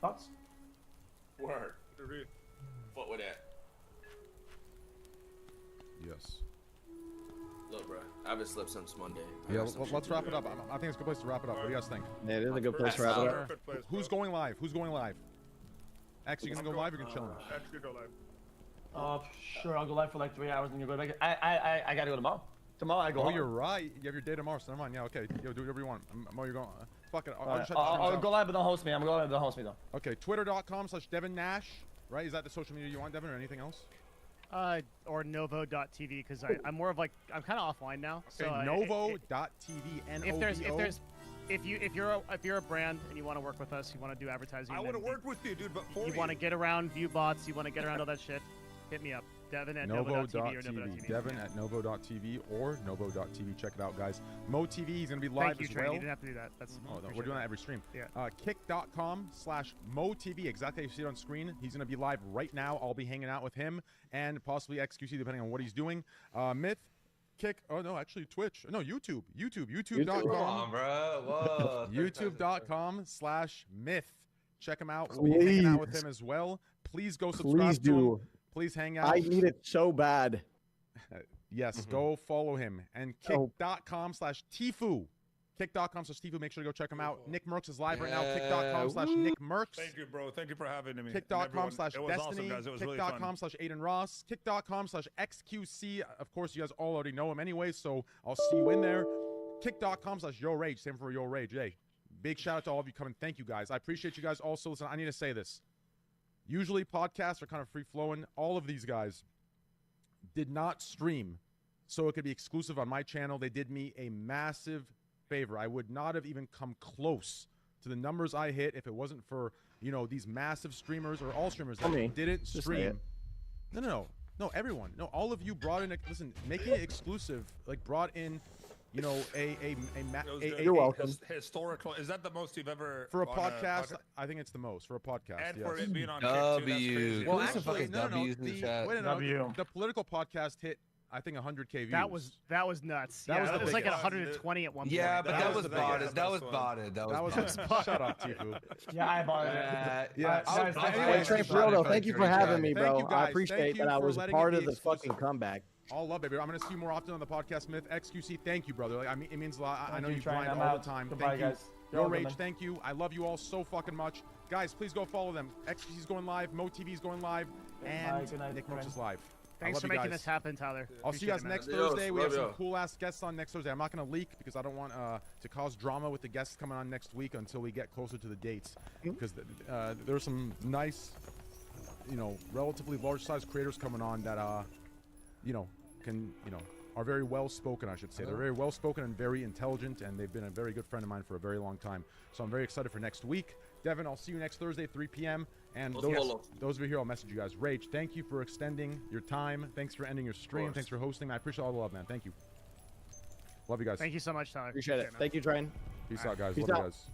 Thoughts? Word. What with that? Yes. Look, bro, I haven't slept since Monday. Yeah, let's wrap it up. I think it's a good place to wrap it up. What do you guys think? Yeah, it is a good place to wrap it up. Who's going live? Who's going live? X, you gonna go live or you gonna chill? X, you go live. Sure, I'll go live for like 3 hours and you go back. I gotta go tomorrow. Tomorrow I go. Oh, you're right. You have your day tomorrow, so never mind. Yeah, okay. Yo, do whatever you want. Mo, you're going. Fuck it. I'll go live, but don't host me. I'm going live, but don't host me though. Okay, twitter.com/Devin Nash. Right? Is that the social media you want, Devin, or anything else? Or Novo.tv, because I'm more of like, I'm kind of offline now. Okay, so Novo.tv. If you're a brand and you want to work with us, you want to do advertising. I want to work with you, dude. But you want to get around view bots, you want to get around all that shit. Hit me up, Devin at Novo.tv or Novo.tv. Devin at Novo.tv or Novo.tv. Check it out, guys. Mo TV, he's gonna be live as well. You didn't have to do that. That's we're doing that every stream. Yeah. Kick.com/MoTV, exactly how you see it on screen. He's gonna be live right now. I'll be hanging out with him and possibly XQC, depending on what he's doing. Myth. Kick. Oh no, actually Twitch. No, YouTube. YouTube.com. Come on, bro. Whoa. YouTube.com/Myth. Check him out. We'll be hanging out with him as well. Please go subscribe to him. Please hang out. I need it so bad. Yes, go follow him. And kick.com/Tifu. Kick.com/Tifu. Make sure to go check him out. Nick Merckx is live right now. Kick.com/Nick Merckx. Thank you, bro. Thank you for having me. Kick.com/Destiny. Awesome, guys. It was really fun. Kick.com/Aiden Ross. Kick.com/XQC. Of course, you guys all already know him anyway, so I'll see you in there. Kick.com/Yo Rage. Same for Yo Rage. Hey, big shout out to all of you coming. Thank you, guys. I appreciate you guys. Also, listen, I need to say this. Usually podcasts are kind of free-flowing. All of these guys did not stream so it could be exclusive on my channel. They did me a massive favor. I would not have even come close to the numbers I hit if it wasn't for, you know, these massive streamers or all streamers that didn't stream. No, everyone. No, all of you brought in, listen, making it exclusive, like brought in, you know, You're welcome. Historical. Is that the most you've ever for a podcast? I think it's the most for a podcast. And yes. for it being on W. Well, actually, fucking W's in the chat. The political podcast hit, I think, 100K views. That was nuts. That was it was like at 120 at one point. Yeah, but that was botted. That was botted. Shut up, Tifu. Yeah, I botted it. Hey, Trey, for real though, thank you for having me, bro. I appreciate that I was part of the fucking comeback. All love, baby. I'm gonna see you more often on the podcast, Myth. XQC, thank you, brother. Like, I mean, it means a lot. I know you grind all the time. Thank you. Yo Rage, thank you. I love you all so fucking much. Guys, please go follow them. XQC's going live. Mo TV's going live. And Nick Merckx is live. Thanks for making this happen, Tyler. I'll see you guys next Thursday. We have some cool-ass guests on next Thursday. I'm not going to leak because I don't want to cause drama with the guests coming on next week until we get closer to the dates. Because there's some nice, you know, relatively large-sized creators coming on that, you know, are very well-spoken, I should say. They're very well-spoken and very intelligent, and they've been a very good friend of mine for a very long time. So I'm very excited for next week. Devin, I'll see you next Thursday, 3 p.m. And those of you here, I'll message you guys. Rage, thank you for extending your time. Thanks for ending your stream. Thanks for hosting. I appreciate all the love, man. Thank you. Love you guys. Thank you so much, Tyler. Appreciate it. Thank you, Train. Peace out, guys. Peace Love out. you guys.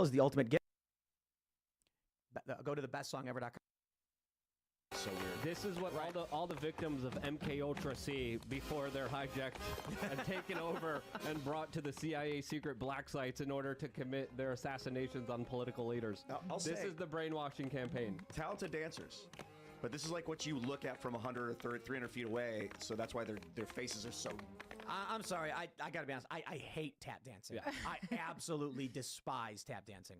is the ultimate gift. Go to the bestsongever.com. So weird. This is what all the victims of MK Ultra see before they're hijacked and taken over and brought to the CIA secret black sites in order to commit their assassinations on political leaders. This is the brainwashing campaign. Talented dancers. But this is like what you look at from 100 or 300 feet away, so that's why their faces are so... I'm sorry, I gotta be honest, I hate tap dancing. Yeah. I absolutely despise tap dancing.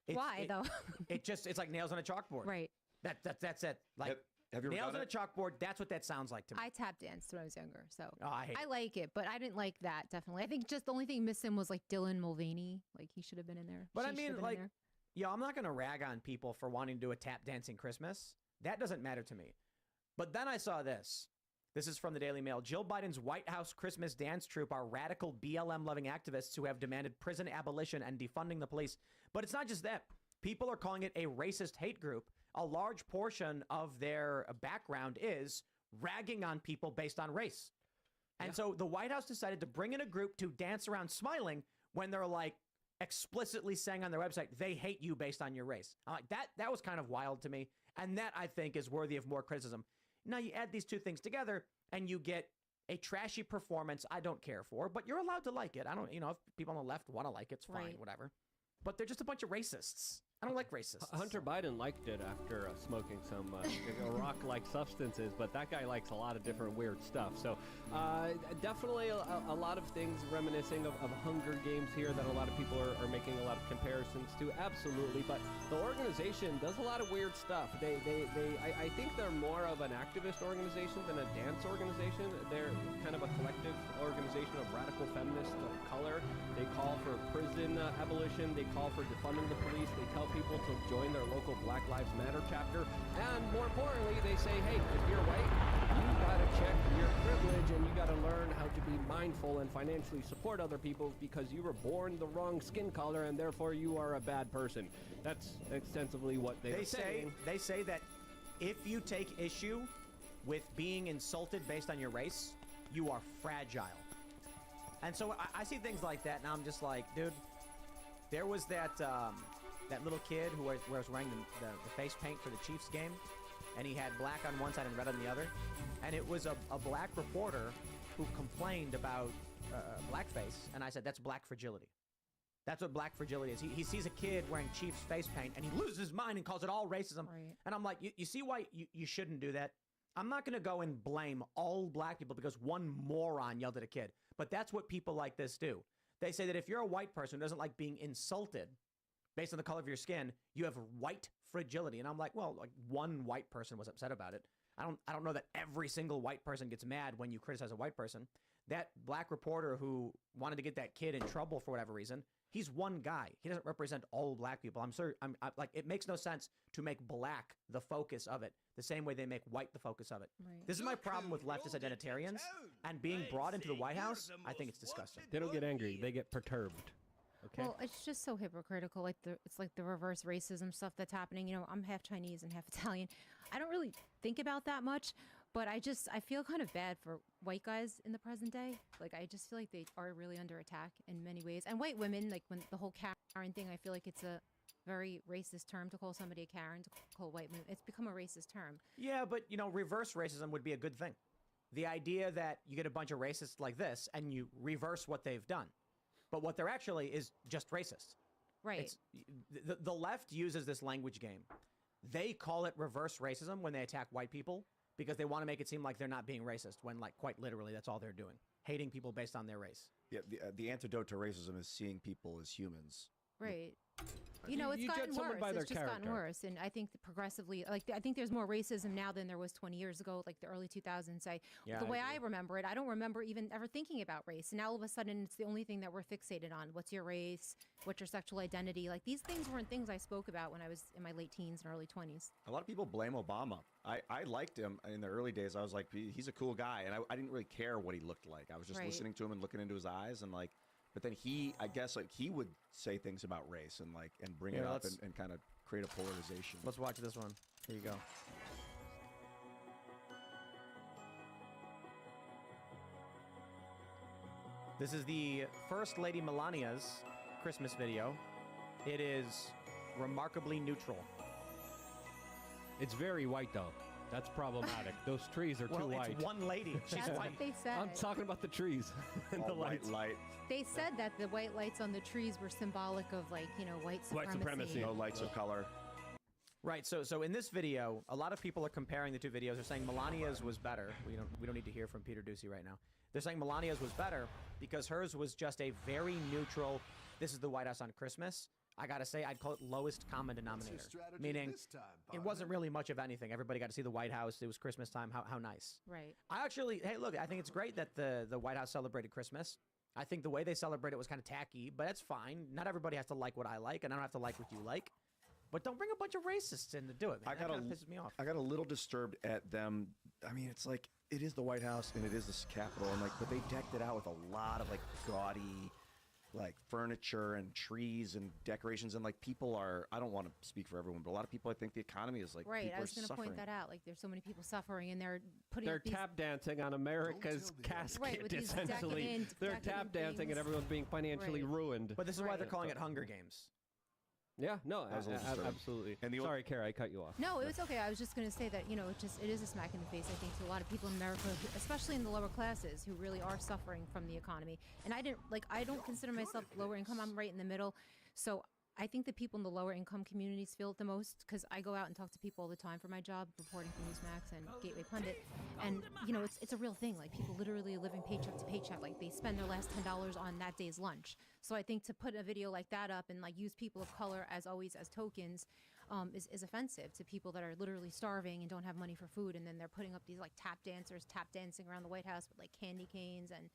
Why, though? It's like nails on a chalkboard. Right. That's it. Like, have you ever nails done on a it? chalkboard, that's what that sounds like to me. I tap danced when I was younger, so Oh, I hate it. like it, but I didn't like that, definitely. I think just the only thing missing was like Dylan Mulvaney. Like, he should have been in there. But She I should mean, have been in like, there. yo, I'm not gonna rag on people for wanting to do a tap dancing Christmas. That doesn't matter to me. But then I saw this. This is from the Daily Mail. Jill Biden's White House Christmas dance troupe are radical BLM-loving activists who have demanded prison abolition and defunding the police. But it's not just that. People are calling it a racist hate group. A large portion of their background is ragging on people based on race. And so the White House decided to bring in a group to dance around smiling when they're like explicitly saying on their website, they hate you based on your race. I'm like, that was kind of wild to me. And that, I think, is worthy of more criticism. Now, you add these two things together, and you get a trashy performance I don't care for, but you're allowed to like it. I don't, if people on the left want to like it, it's fine, Right. whatever. But they're just a bunch of racists. I don't like racists. Hunter Biden liked it after smoking some rock-like substances, but that guy likes a lot of different weird stuff. So definitely a lot of things reminiscing of Hunger Games here that a lot of people are making a lot of comparisons to. Absolutely, but the organization does a lot of weird stuff. I think they're more of an activist organization than a dance organization. They're kind of a collective organization of radical feminists of color. They call for prison abolition. They call for defunding the police. They tell people to join their local Black Lives Matter chapter, and more importantly, they say, hey, if you're white, you gotta check your privilege and you gotta learn how to be mindful and financially support other people because you were born the wrong skin color and therefore you are a bad person. That's extensively what they say. They say that if you take issue with being insulted based on your race, you are fragile. And so I see things like that, and I'm just like, dude, there was that little kid who was wearing the face paint for the Chiefs game, and he had black on one side and red on the other. And it was a black reporter who complained about blackface, and I said, that's black fragility. That's what black fragility is. He sees a kid wearing Chiefs face paint, and he loses his mind and calls it all racism. Right. And I'm like, you see why you shouldn't do that? I'm not going to go and blame all black people because one moron yelled at a kid. But that's what people like this do. They say that if you're a white person who doesn't like being insulted based on the color of your skin, you have white fragility. And I'm like, well, like one white person was upset about it. I don't know that every single white person gets mad when you criticize a white person. That black reporter who wanted to get that kid in trouble for whatever reason, he's one guy. He doesn't represent all black people. I'm like, it makes no sense to make black the focus of it the same way they make white the focus of it. Right. This is my problem with leftist identitarians and being brought into the White House. I think it's disgusting. They don't get angry. They get perturbed. Okay. Well, it's just so hypocritical. Like it's like the reverse racism stuff that's happening. I'm half Chinese and half Italian. I don't really think about that much, but I feel kind of bad for white guys in the present day. Like, I just feel like they are really under attack in many ways. And white women, like when the whole Karen thing, I feel like it's a very racist term to call somebody a Karen, to call white women. It's become a racist term. Yeah, but reverse racism would be a good thing. The idea that you get a bunch of racists like this and you reverse what they've done. But what they're actually is just racist. Right. The left uses this language game. They call it reverse racism when they attack white people because they want to make it seem like they're not being racist when, like, quite literally, that's all they're doing. Hating people based on their race. Yeah, the antidote to racism is seeing people as humans. Right. It's gotten worse. It's just gotten worse. And I think progressively, I think there's more racism now than there was 20 years ago, like the early 2000s. The way I remember it, I don't remember even ever thinking about race. And now all of a sudden, it's the only thing that we're fixated on. What's your race? What's your sexual identity? Like, these things weren't things I spoke about when I was in my late teens and early 20s. A lot of people blame Obama. I liked him in the early days. I was like, he's a cool guy. And I didn't really care what he looked like. I was just listening to him and looking into his eyes and like, but then I guess he would say things about race and bring it up and kind of create a polarization. Let's watch this one. Here you go. This is the First Lady Melania's Christmas video It is remarkably neutral. It's very white, though. That's problematic. Those trees are too white. It's one lady. She's That's white. what they said. I'm talking about the trees and the lights. They said that the white lights on the trees were symbolic of, like, you know, white supremacy. No lights of color. Right. So in this video, a lot of people are comparing the two videos. They're saying Melania's was better. We don't need to hear from Peter Ducey right now. They're saying Melania's was better because hers was just a very neutral. This is the White House on Christmas. I gotta say, I'd call it lowest common denominator. Meaning, it wasn't really much of anything. Everybody got to see the White House. It was Christmas time. How nice. Right. I actually, hey, look, I think it's great that the White House celebrated Christmas. I think the way they celebrate it was kind of tacky, but that's fine. Not everybody has to like what I like, and I don't have to like what you like. But don't bring a bunch of racists in to do it, man. That kind of pisses me off. I got a little disturbed at them. I mean, it's like, it is the White House and it is the Capitol, and like, but they decked it out with a lot of like gaudy, like furniture and trees and decorations, and like people are, I don't want to speak for everyone, but a lot of people, I think the economy is like, Right, I was going to point that out. Like, there's so many people suffering, and they're putting They're up these... tap dancing on America's casket, Right, with these essentially. They're tap dancing, and everyone's being financially ruined. But this is why they're calling it Hunger Games. Yeah, no, That was a little disturbing. absolutely. And Sorry, Kara, I cut you off. No, it was okay. I was just going to say that, you know, it is a smack in the face, I think, to a lot of people in America, especially in the lower classes, who really are suffering from the economy. And I don't consider myself lower income. I'm right in the middle. So I think the people in the lower income communities feel it the most, because I go out and talk to people all the time for my job, reporting for Newsmax and Gateway Pundit. And, you know, it's a real thing. Like, people literally are living paycheck to paycheck. Like, they spend their last $10 on that day's lunch. So I think to put a video like that up and, like, use people of color as always as tokens is offensive to people that are literally starving and don't have money for food. And then they're putting up these, like, tap dancers tap dancing around the White House with, like, candy canes and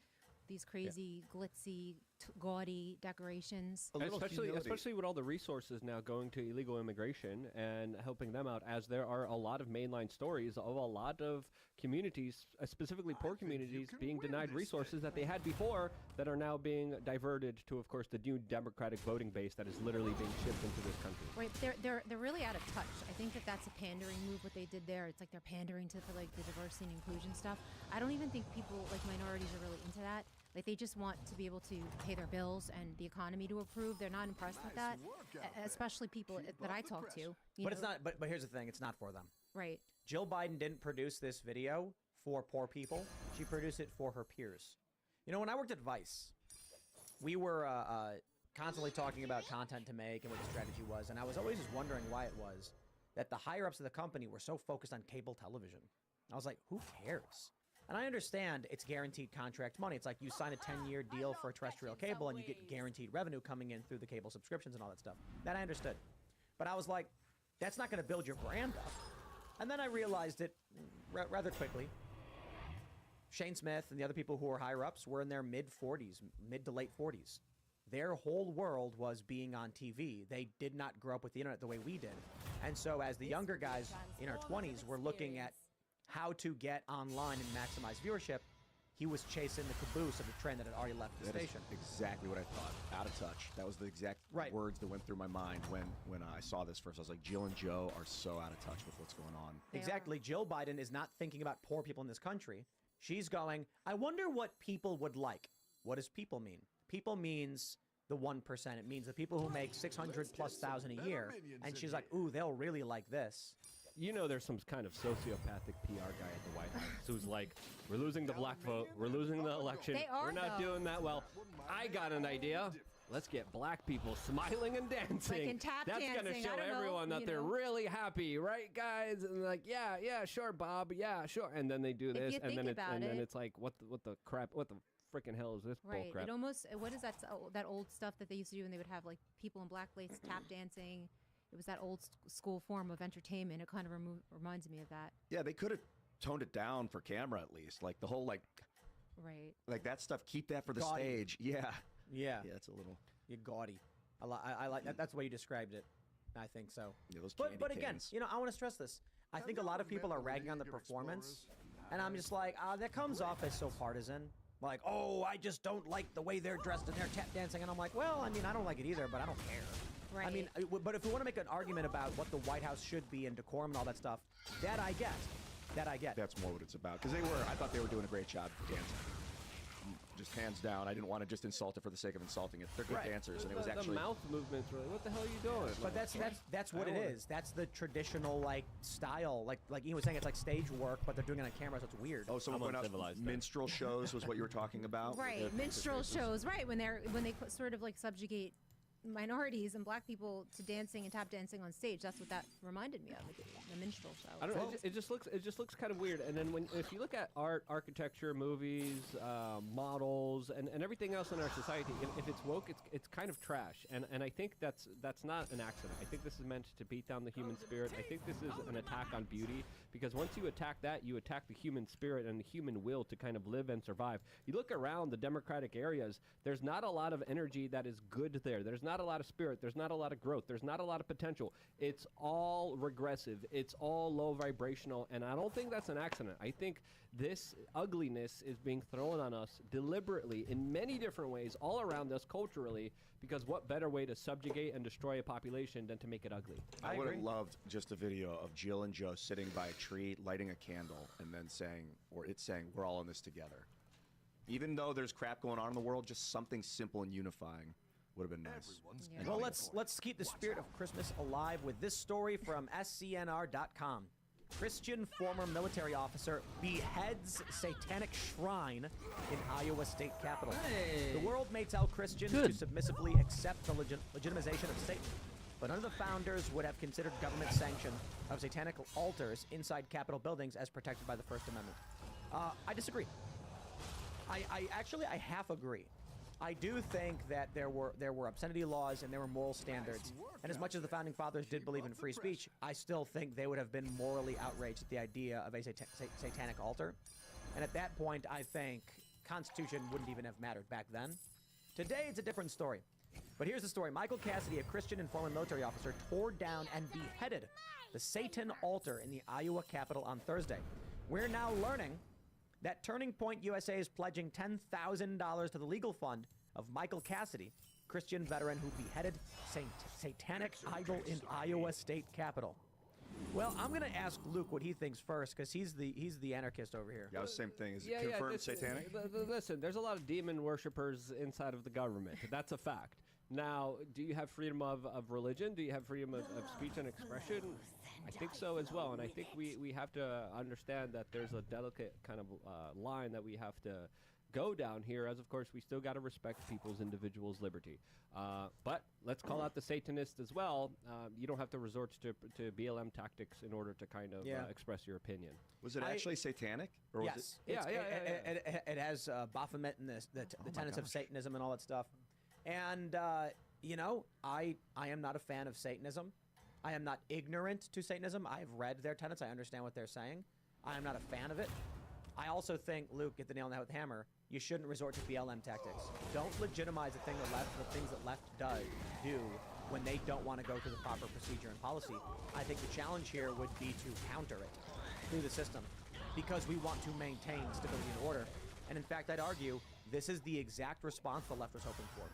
these crazy, glitzy, gaudy decorations. Especially with all the resources now going to illegal immigration and helping them out, as there are a lot of mainline stories of a lot of communities, specifically poor communities, being denied resources that they had before that are now being diverted to, of course, the new Democratic voting base that is literally being shipped into this country. Right, they're really out of touch. I think that's a pandering move, what they did there. It's like they're pandering to the diversity and inclusion stuff. I don't even think people, like minorities, are really into that. Like, they just want to be able to pay their bills and the economy to improve. They're not impressed with that, especially people that I talk to. But it's not. But here's the thing: it's not for them. Right. Jill Biden didn't produce this video for poor people. She produced it for her peers. You know, when I worked at Vice, we were constantly talking about content to make and what the strategy was, and I was always just wondering why it was that the higher ups of the company were so focused on cable television. I was like, who cares? And I understand it's guaranteed contract money. It's like you sign a 10-year deal for a terrestrial cable and you get guaranteed revenue coming in through the cable subscriptions and all that stuff. That I understood. But I was like, that's not going to build your brand up. And then I realized it rather quickly. Shane Smith and the other people who were higher ups were in their mid-40s, mid to late 40s. Their whole world was being on TV. They did not grow up with the internet the way we did. And so as the younger guys in our 20s were looking at how to get online and maximize viewership, he was chasing the caboose of the train that had already left the station. Exactly what I thought. Out of touch. That was the exact words that went through my mind when I saw this first. I was like, Jill and Joe are so out of touch with what's going on. Exactly. Jill Biden is not thinking about poor people in this country. She's going, I wonder what people would like. What does people mean? People means the 1%. It means the people who make 600,000+ a year. And she's like, ooh, they'll really like this. You know, there's some kind of sociopathic PR guy at the White House who's like, we're losing the black vote, we're losing the election, we're not doing that well. I got an idea. Let's get black people smiling and dancing. Like in tap That's dancing, gonna show everyone that they're really happy, right, guys? And like, yeah, sure, Bob, yeah, sure. And then they do this, and then it's like, what the crap, what the freaking hell is this Right. bullcrap? It almost, what is that old stuff that they used to do when they would have like people in black lace tap dancing? It was that old school form of entertainment. It kind of reminds me of that. Yeah, they could have toned it down for camera at least. Like the whole like that stuff. Keep that for the Gaudy. stage. Yeah. Yeah. Yeah, it's a little. You're gaudy. I like that. That's the way you described it. I think so. Yeah, those but candy again, canes. you know, I want to stress this. I think a lot of people are ragging on the performance, and I'm just like, that comes off as so partisan. Like, oh, I just don't like the way they're dressed and they're tap dancing, and I'm like, well, I mean, I don't like it either, but I don't care. Right. I mean, but if we want to make an argument about what the White House should be and decorum and all that stuff, that I get. That's more what it's about. Because I thought they were doing a great job dancing. just hands down. I didn't want to just insult it for the sake of insulting it. They're good dancers, and it was the actually mouth movements. Really, what the hell are you doing? But that's what it is. That's the traditional like style. Like Ian was saying, it's like stage work, but they're doing it on camera, so it's weird. Oh, someone went out. Minstrel shows was what you were talking about. Right, minstrel shows. Right, when they sort of like subjugate minorities and black people to dancing and tap dancing on stage. That's what that reminded me of, like the minstrel show. I don't know. It just looks kind of weird. And then if you look at art, architecture, movies, models, and everything else in our society, if it's woke, it's kind of trash. And I think that's not an accident. I think this is meant to beat down the human spirit. I think this is an attack on beauty, because once you attack that, you attack the human spirit and the human will to kind of live and survive. You look around the democratic areas, there's not a lot of energy that is good there. There's not a lot of spirit. There's not a lot of growth. There's not a lot of potential. It's all regressive. It's all low vibrational, and I don't think that's an accident. I think this ugliness is being thrown on us deliberately in many different ways all around us culturally, because what better way to subjugate and destroy a population than to make it ugly? I would have loved just a video of Jill and Joe sitting by a tree, lighting a candle, and then saying, we're all in this together. Even though there's crap going on in the world, just something simple and unifying would have been nice. Yeah. Well, let's keep the spirit of Christmas alive with this story from SCNR.com. Christian former military officer beheads satanic shrine in Iowa state capitol. Hey. The world may tell Christians to submissively accept the legitimization of Satan, but none of the founders would have considered government sanction of satanic altars inside Capitol buildings as protected by the First Amendment. I disagree. I actually half agree. I do think that there were obscenity laws and there were moral standards. And as much as the founding fathers did believe in free speech, I still think they would have been morally outraged at the idea of a satanic altar. And at that point, I think Constitution wouldn't even have mattered back then. Today, it's a different story. But here's the story. Michael Cassidy, a Christian and former military officer, tore down and beheaded the Satan altar in the Iowa Capitol on Thursday. We're now learning that Turning Point USA is pledging $10,000 to the legal fund of Michael Cassidy, Christian veteran who beheaded satanic idol in Iowa State Capitol. Well, I'm going to ask Luke what he thinks first, because he's the anarchist over here. Yeah, same thing. Is it confirmed satanic? Listen, there's a lot of demon worshippers inside of the government. That's a fact. Now, do you have freedom of religion? Do you have freedom of speech and expression? I think so as well. And I think we have to understand that there's a delicate kind of line that we have to go down here, as of course we still got to respect people's individuals' liberty. But let's call out the Satanists as well. You don't have to resort to BLM tactics in order to kind of express your opinion. Was it actually satanic? Or yes. Was it? It has Baphomet and the tenets of Satanism and all that stuff. And, you know, I am not a fan of Satanism. I am not ignorant to Satanism. I've read their tenets. I understand what they're saying. I am not a fan of it. I also think, Luke, get the nail on the head with the hammer, you shouldn't resort to BLM tactics. Don't legitimize the things that left do when they don't want to go through the proper procedure and policy. I think the challenge here would be to counter it through the system, because we want to maintain stability and order. And in fact, I'd argue this is the exact response the left was hoping for.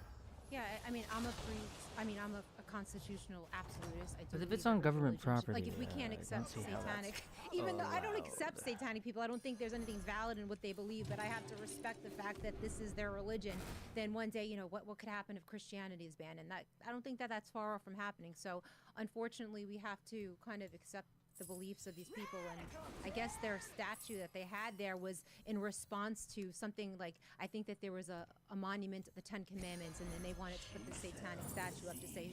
Yeah, I mean, I'm a constitutional absolutist. I do But if believe it's on in government religion. property, Like if we can't I don't accept see how satanic, that's even though I don't allowed. accept satanic people, I don't think there's anything valid in what they believe. But I have to respect the fact that this is their religion. Then one day, you know, what could happen if Christianity is banned? And that I don't think that that's far off from happening. So unfortunately, we have to kind of accept the beliefs of these people. And I guess their statue that they had there was in response to something like, I think that there was a monument of the Ten Commandments, and then they wanted to put the satanic statue up to say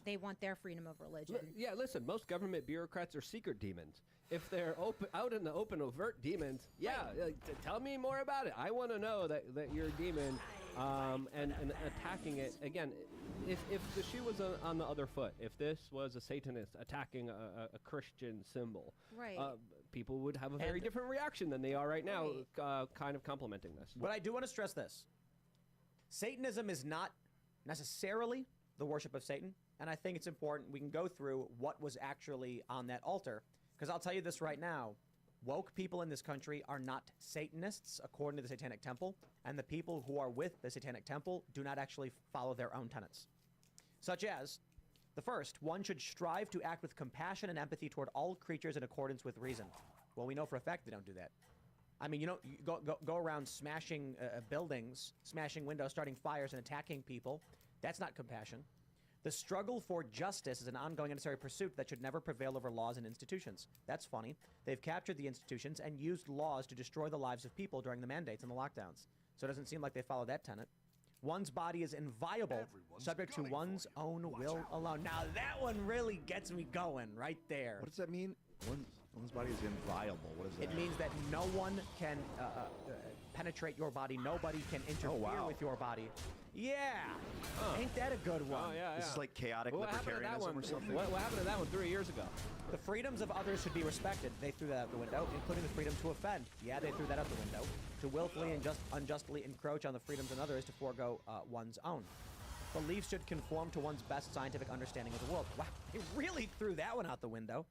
they want their freedom of religion. Yeah, listen, most government bureaucrats are secret demons. If they're out in the open, overt demons, tell me more about it. I want to know that you're a demon, and attacking it. Again, if the shoe was on the other foot, if this was a Satanist attacking a Christian symbol, right, people would have a very different reaction than they are right now, kind of complimenting this. But I do want to stress this. Satanism is not necessarily the worship of Satan, and I think it's important we can go through what was actually on that altar, because I'll tell you this right now. Woke people in this country are not Satanists, according to the Satanic Temple, and the people who are with the Satanic Temple do not actually follow their own tenets. Such as, the first, one should strive to act with compassion and empathy toward all creatures in accordance with reason. Well, we know for a fact they don't do that. I mean, you know, you go around smashing buildings, smashing windows, starting fires, and attacking people. That's not compassion. The struggle for justice is an ongoing and necessary pursuit that should never prevail over laws and institutions. That's funny. They've captured the institutions and used laws to destroy the lives of people during the mandates and the lockdowns. So it doesn't seem like they follow that tenet. One's body is inviolable, subject to one's own will alone. Now that one really gets me going right there. What does that mean? One's body is inviolable. What is that? It means that no one can penetrate your body. Nobody can interfere with your body. Yeah. Ain't that a good one? Oh, yeah, This is like chaotic What happened to that libertarianism one? or something. What happened to that one 3 years ago? The freedoms of others should be respected. They threw that out the window, including the freedom to offend. Yeah, they threw that out the window. To willfully and unjustly encroach on the freedoms of others to forego one's own. Beliefs should conform to one's best scientific understanding of the world. Wow, they really threw that one out the window.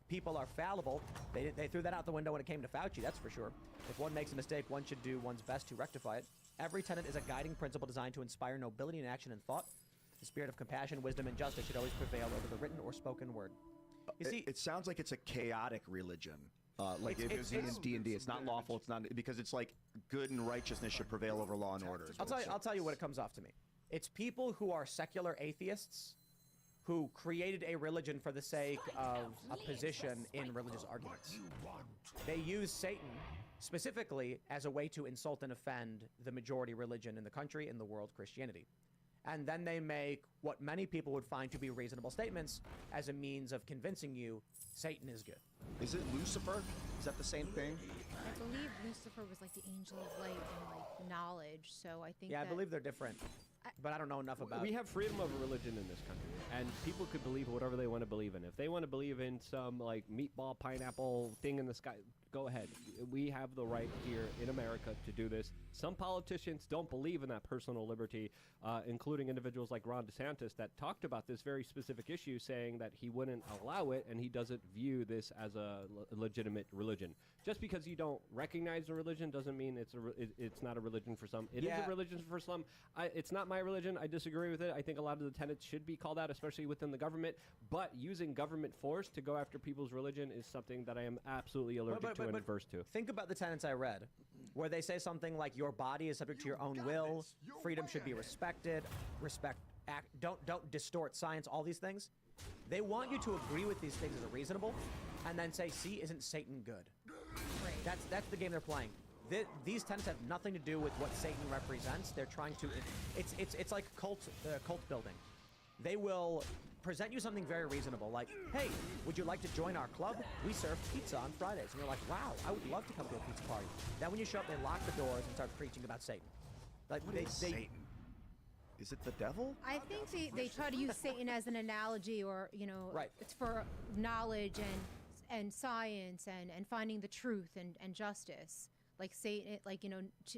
People are fallible. They threw that out the window when it came to Fauci, that's for sure. If one makes a mistake, one should do one's best to rectify it. Every tenet is a guiding principle designed to inspire nobility in action and thought. The spirit of compassion, wisdom, and justice should always prevail over the written or spoken word. You see, it sounds like it's a chaotic religion. Like if it was in D&D, it's not lawful. It's not because it's like good and righteousness should prevail over law and order. I'll tell you what it comes off to me. It's people who are secular atheists who created a religion for the sake of a position in religious arguments. They use Satan specifically as a way to insult and offend the majority religion in the country, in the world, Christianity. And then they make what many people would find to be reasonable statements as a means of convincing you Satan is good. Is it Lucifer? Is that the same thing? I believe Lucifer was like the angel of light and like knowledge. So I think. Yeah, that I believe they're different. But I don't know enough about We have freedom of religion in this country, and people could believe whatever they want to believe in. If they want to believe in some like meatball pineapple thing in the sky, go ahead. We have the right here in America to do this. Some politicians don't believe in that personal liberty, including individuals like Ron DeSantis that talked about this very specific issue, saying that he wouldn't allow it and he doesn't view this as a legitimate religion. Just because you don't recognize a religion doesn't mean it's not a religion for some. It is a religion for some. It's not my religion. I disagree with it. I think a lot of the tenets should be called out, especially within the government. But using government force to go after people's religion is something that I am absolutely allergic to and adverse to. Think about the tenets I read, where they say something like your body is subject to your own will, freedom should be respected, don't distort science, all these things. They want you to agree with these things as reasonable, and then say, see, isn't Satan good? Right. That's the game they're playing. These tenets have nothing to do with what Satan represents. They're trying to, it's like cult building. They will present you something very reasonable, like, hey, would you like to join our club? We serve pizza on Fridays. And you're like, wow, I would love to come to a pizza party. Then when you show up, they lock the doors and start preaching about Satan. Like Satan? Is it the devil? I think they try to use Satan as an analogy, or it's for knowledge and science and finding the truth and justice. Like Satan, like it's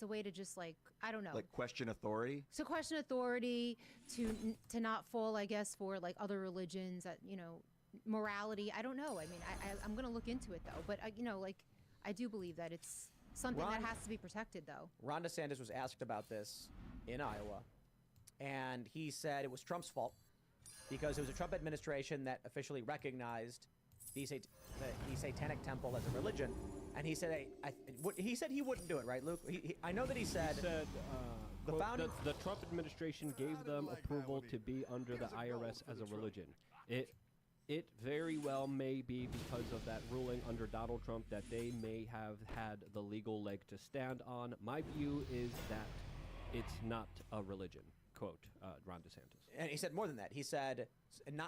a way to just like, I don't know. Like question authority. So question authority, to not fall, I guess, for like other religions that morality. I don't know. I mean, I'm gonna look into it though. But I do believe that it's something that has to be protected though. Ron DeSantis was asked about this in Iowa, and he said it was Trump's fault because it was a Trump administration that officially recognized the Satanic Temple as a religion, and he said he said he wouldn't do it, right, Luke? I know that he said the founding the Trump administration gave them approval to be under the IRS as a religion. It very well may be because of that ruling under Donald Trump that they may have had the legal leg to stand on. My view is that it's not a religion. Quote Ron DeSantis. And he said more than that. He said,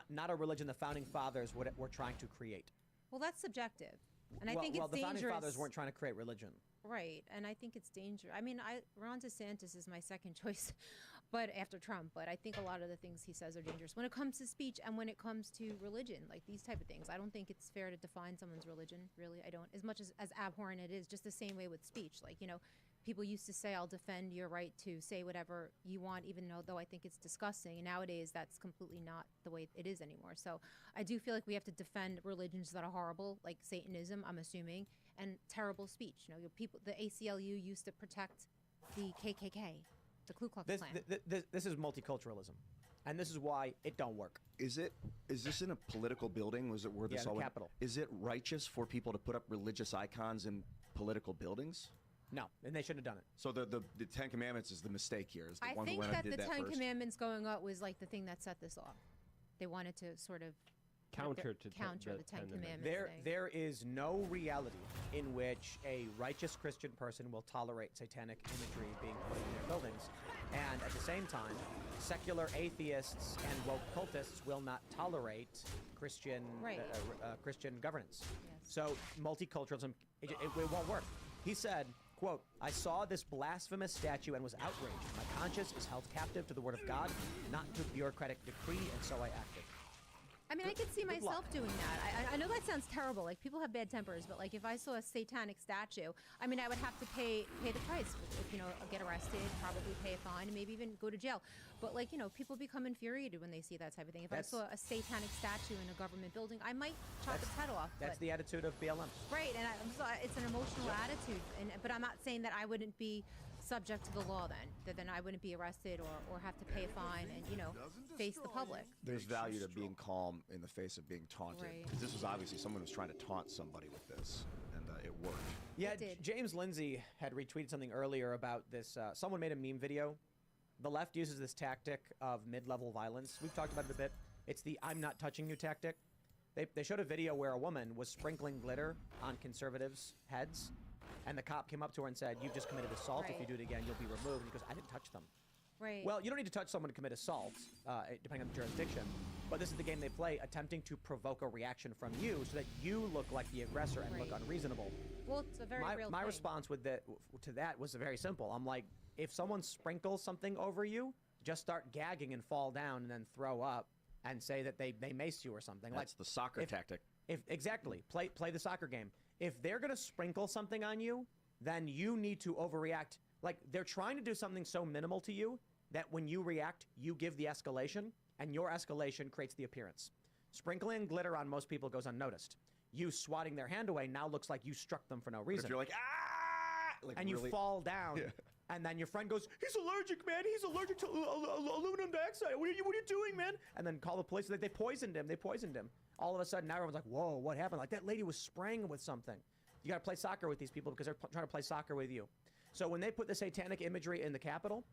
not a religion the founding fathers were trying to create. Well, that's subjective, and I think it's dangerous. Well, the founding fathers weren't trying to create religion. Right, and I think it's dangerous. I mean, Ron DeSantis is my second choice, but after Trump. But I think a lot of the things he says are dangerous when it comes to speech and when it comes to religion, like these type of things. I don't think it's fair to define someone's religion. Really, I don't. As much as abhorrent it is, just the same way with speech. Like people used to say, I'll defend your right to say whatever you want, even though I think it's disgusting. And nowadays, that's completely not the way it is anymore. So I do feel like we have to defend religions that are horrible, like Satanism, I'm assuming, and terrible speech. People, the ACLU used to protect the KKK. the Ku Klux This, Klan. this is multiculturalism, and this is why it don't work. Is this in a political building? Was it where this the all went? Capitol. Is it righteous for people to put up religious icons in political buildings? No, and they shouldn't have done it. So the Ten Commandments is the mistake here. Is the I one who think went that and the did that Ten first. Commandments going up was like the thing that set this off. They wanted to sort of counter the Ten Commandments. There is no reality in which a righteous Christian person will tolerate satanic imagery being put in their buildings, and at the same time, secular atheists and woke cultists will not tolerate Christian Christian governance. So multiculturalism, it won't work. He said, quote, "I saw this blasphemous statue and was outraged. My conscience is held captive to the word of God, not to bureaucratic decree, and so I acted." I mean, I could see myself doing that. I know that sounds terrible. Like, people have bad tempers, but like if I saw a satanic statue, I mean, I would have to pay the price. If, you know, get arrested, probably pay a fine, and maybe even go to jail. But like, you know, people become infuriated when they see that type of thing. If I saw a satanic statue in a government building, I might chop its head off. That's the attitude of BLM. Right, and it's an emotional attitude. But I'm not saying that I wouldn't be subject to the law then I wouldn't be arrested or have to pay a fine and, you know, face the public. There's value to being calm in the face of being taunted. Right. 'Cause this was obviously someone who was trying to taunt somebody with this, and it worked. Yeah, James Lindsay had retweeted something earlier about this. Someone made a meme video. The left uses this tactic of mid-level violence. We've talked about it a bit. It's the "I'm not touching you" tactic. They showed a video where a woman was sprinkling glitter on conservatives' heads, and the cop came up to her and said, "You've just committed assault. If you do it again, you'll be removed." And he goes, "I didn't touch them." Right. Well, you don't need to touch someone to commit assault, depending on the jurisdiction. But this is the game they play, attempting to provoke a reaction from you so that you look like the aggressor and look unreasonable. Well, it's a very real My thing. response to that was very simple. I'm like, if someone sprinkles something over you, just start gagging and fall down and then throw up and say that they maced you or something. That's the soccer tactic. Exactly. Play the soccer game. If they're going to sprinkle something on you, then you need to overreact. Like, they're trying to do something so minimal to you that when you react, you give the escalation, and your escalation creates the appearance. Sprinkling glitter on most people goes unnoticed. You swatting their hand away now looks like you struck them for no reason. If you're like, ah! Like, and really? you fall down, and then your friend goes, "He's allergic, man. He's allergic to aluminum dioxide. What are you doing, man?" And then call the police. They poisoned him. They poisoned him. All of a sudden, now everyone's like, "Whoa, what happened?" Like, that lady was spraying him with something. You got to play soccer with these people because they're trying to play soccer with you. So when they put the satanic imagery in the Capitol,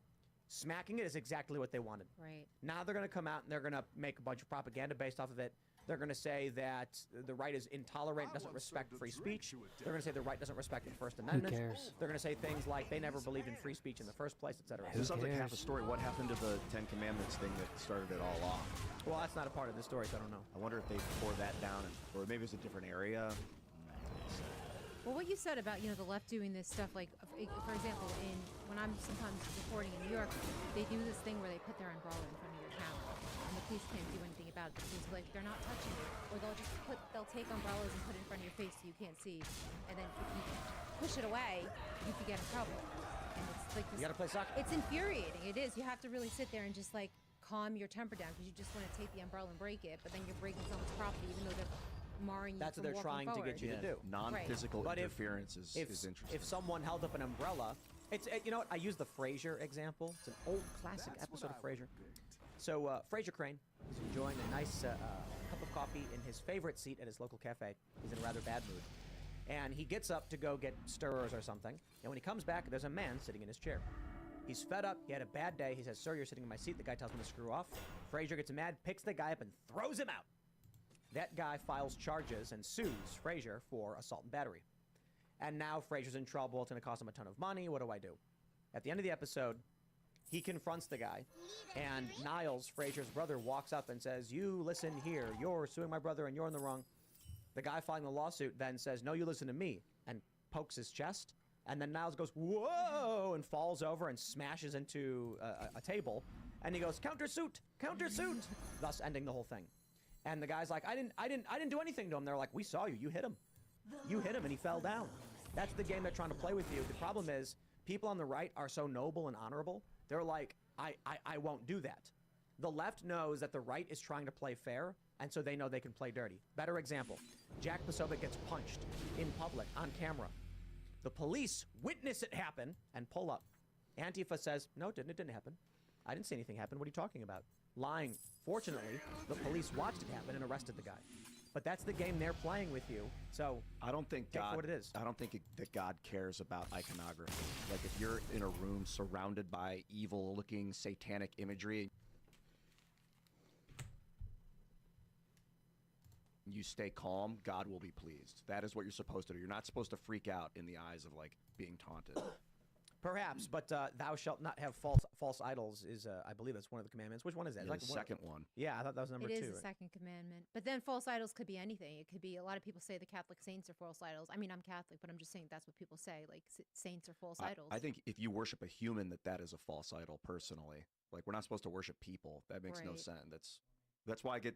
smacking it is exactly what they wanted. Right. Now they're going to come out and they're going to make a bunch of propaganda based off of it. They're going to say that the right is intolerant, doesn't respect free speech. They're going to say the right doesn't respect the First Amendment. cares? They're going to say things like they never believed in free speech in the first place, etc. This sounds like half a story. What happened to the Ten Commandments thing that started it all off? Well, that's not a part of the story, so I don't know. I wonder if they tore that down, or maybe it's a different area. Well, what you said about, you know, the left doing this stuff, like, for example, when I'm sometimes reporting in New York, they do this thing where they put their umbrella in front of your camera, and the police can't do anything about it. The police are like, they're not touching you, or they'll take umbrellas and put it in front of your face so you can't see, and then if you push it away, you could get in trouble. And it's like this, You got to play soccer. It's infuriating. It is. You have to really sit there and just like calm your temper down because you just want to take the umbrella and break it, but then you're breaking someone's property even though they're marring you That's what from they're walking trying to get you to do. Non-physical But interference is interesting. If someone held up an umbrella, you know what? I use the Frasier example. It's an old classic episode of Frasier. So Frasier Crane is enjoying a nice cup of coffee in his favorite seat at his local cafe. He's in a rather bad mood. And he gets up to go get stirrers or something. And when he comes back, there's a man sitting in his chair. He's fed up. He had a bad day. He says, "Sir, you're sitting in my seat." The guy tells him to screw off. Frasier gets mad, picks the guy up, and throws him out. That guy files charges and sues Frasier for assault and battery. And now Frasier's in trouble. It's going to cost him a ton of money. What do I do? At the end of the episode, he confronts the guy, and Niles, Frasier's brother, walks up and says, "You listen here. You're suing my brother, and you're in the wrong." The guy filing the lawsuit then says, "No, you listen to me," and pokes his chest. And then Niles goes, "Whoa!" and falls over and smashes into a table. And he goes, "Countersuit! Countersuit!" thus ending the whole thing. And the guy's like, I didn't do anything to him. They're like, "We saw you. You hit him. You hit him, and he fell down." That's the game they're trying to play with you. The problem is, people on the right are so noble and honorable. They're like, I won't do that. The left knows that the right is trying to play fair, and so they know they can play dirty. Better example, Jack Posobiec gets punched in public on camera. The police witness it happen and pull up. Antifa says, no, it didn't happen. I didn't see anything happen. What are you talking about? Lying. Fortunately, the police watched it happen and arrested the guy. But that's the game they're playing with you. So I don't think take God. for what it is. I don't think that God cares about iconography. Like if you're in a room surrounded by evil-looking satanic imagery, you stay calm, God will be pleased. That is what you're supposed to do. You're not supposed to freak out in the eyes of like being taunted. Perhaps, but thou shalt not have false idols is, I believe that's one of the commandments. Which one is that? Yeah, Like the one- second one. Yeah, I thought that was number 2. It is the right? second commandment. But then false idols could be anything. It could be, a lot of people say the Catholic saints are false idols. I mean, I'm Catholic, but I'm just saying that's what people say. Like, saints are false idols. I think if you worship a human, that is a false idol. Personally, like we're not supposed to worship people. That makes no Right. sense. That's why I get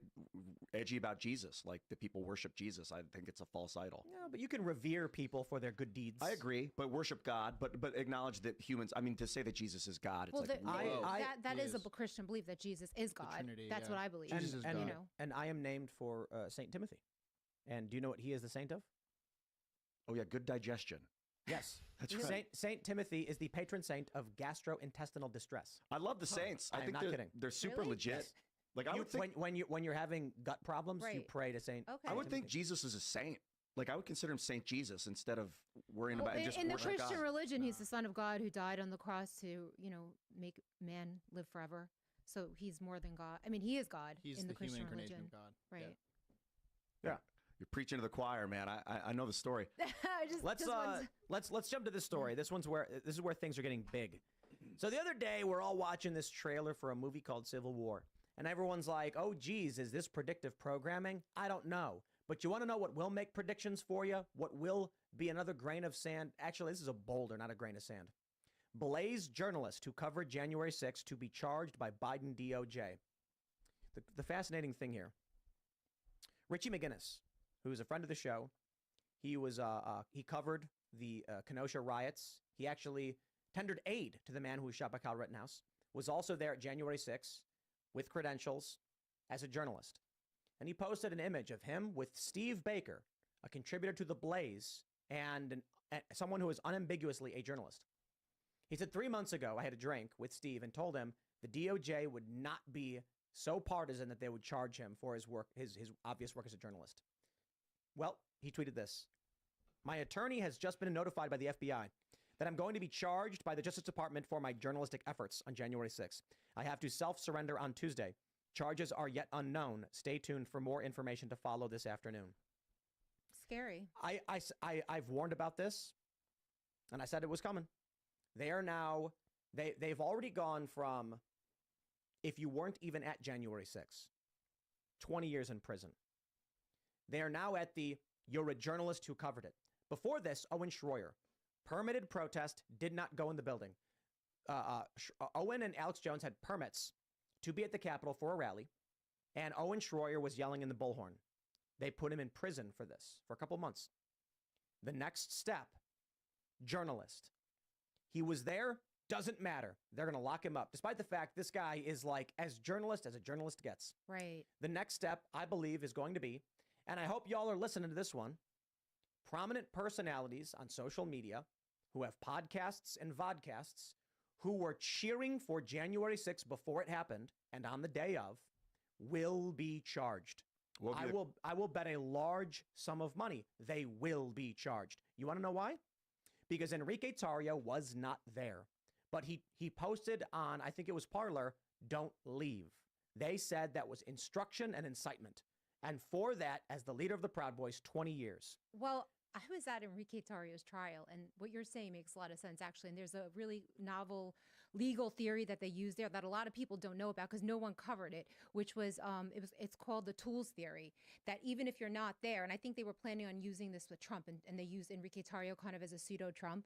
edgy about Jesus. Like the people worship Jesus. I think it's a false idol. No, but you can revere people for their good deeds. I agree, but worship God, but acknowledge that humans. I mean, to say that Jesus is God, it's well, like whoa. that is a Christian belief that Jesus is God. Trinity, That's yeah. what I believe. And, you know. and I am named for Saint Timothy. And do you know what he is the saint of? Oh yeah, good digestion. Yes, That's right. Saint Timothy is the patron saint of gastrointestinal distress. I love the saints. I am think not they're kidding. they're super legit. Like I You- would think when you're having gut problems, you Right. pray to Saint. Okay. I would think Jesus is a saint. Like I would consider him Saint Jesus instead of worrying about just in the worship Christian God. religion, he's the Son of God who died on the cross to, make man live forever. So he's more than God. I mean, he is God He's in the the human Christian incarnation religion. of God. Right. Yeah, you're preaching to the choir, man. I know the story. Let's jump to this story. This is where things are getting big. So the other day we're all watching this trailer for a movie called Civil War, and everyone's like, "Oh, geez, is this predictive programming?" I don't know, but you want to know what will make predictions for you? What will be another grain of sand? Actually, this is a boulder, not a grain of sand. Blaze journalist who covered January 6th to be charged by Biden DOJ. The fascinating thing here, Richie McGinnis, who's a friend of the show, he covered the Kenosha riots. He actually tendered aid to the man who was shot by Kyle Rittenhouse, was also there at January 6th with credentials as a journalist. And he posted an image of him with Steve Baker, a contributor to The Blaze, and someone who is unambiguously a journalist. He said, 3 months ago, I had a drink with Steve and told him the DOJ would not be so partisan that they would charge him for his work, his obvious work as a journalist. Well, he tweeted this. My attorney has just been notified by the FBI that I'm going to be charged by the Justice Department for my journalistic efforts on January 6th. I have to self-surrender on Tuesday. Charges are yet unknown. Stay tuned for more information to follow this afternoon. Scary. I've warned about this, and I said it was coming. They are now, they've already gone from, if you weren't even at January 6th, 20 years in prison. They are now at you're a journalist who covered it. Before this, Owen Schroyer, permitted protest, did not go in the building. Owen and Alex Jones had permits to be at the Capitol for a rally, and Owen Schroyer was yelling in the bullhorn. They put him in prison for this for a couple months. The next step, journalist. He was there, doesn't matter. They're going to lock him up, despite the fact this guy is like as a journalist gets. Right. The next step, I believe, is going to be, and I hope y'all are listening to this one, prominent personalities on social media who have podcasts and vodcasts who were cheering for January 6th before it happened and on the day of will be charged. I will bet a large sum of money they will be charged. You want to know why? Because Enrique Tarrio was not there. But he posted on, I think it was Parler, don't leave. They said that was instruction and incitement. And for that, as the leader of the Proud Boys, 20 years. Well, I was at Enrique Tarrio's trial, and what you're saying makes a lot of sense, actually. And there's a really novel legal theory that they use there that a lot of people don't know about because no one covered it, which was, it's called the tools theory, that even if you're not there, and I think they were planning on using this with Trump, and they used Enrique Tarrio kind of as a pseudo-Trump,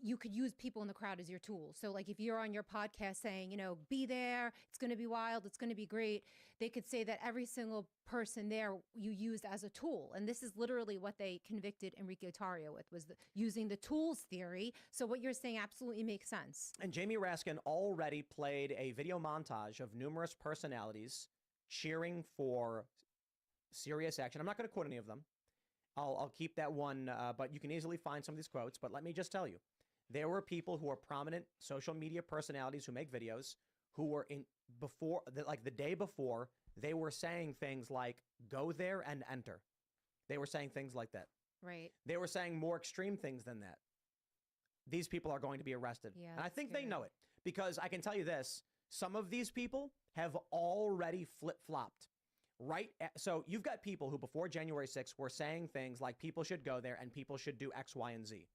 you could use people in the crowd as your tool. So like if you're on your podcast saying, be there, it's going to be wild, it's going to be great, they could say that every single person there you used as a tool. And this is literally what they convicted Enrique Tarrio with, was using the tools theory. So what you're saying absolutely makes sense. And Jamie Raskin already played a video montage of numerous personalities cheering for serious action. I'm not going to quote any of them. I'll keep that one, but you can easily find some of these quotes. But let me just tell you, There were people who are prominent social media personalities who make videos who were like the day before, they were saying things like, go there and enter. They were saying things like that. Right. They were saying more extreme things than that. These people are going to be arrested. Yeah, and I think they know it, because I can tell you this, some of these people have already flip-flopped. So you've got people who before January 6th were saying things like people should go there and people should do X, Y, and Z.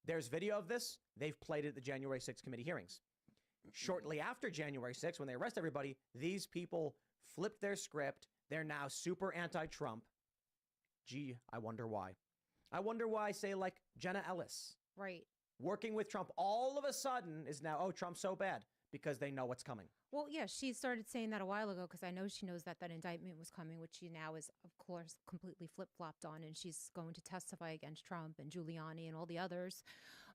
There's video of this. They've played it at the January 6th committee hearings. Shortly after January 6th, when they arrest everybody, these people flipped their script. They're now super anti-Trump. Gee, I wonder why. I wonder why, say, like Jenna Ellis. Right. Working with Trump all of a sudden is now, oh, Trump's so bad, because they know what's coming. Well, yeah, she started saying that a while ago because I know she knows that that indictment was coming, which she now is, of course, completely flip-flopped on, and she's going to testify against Trump and Giuliani and all the others.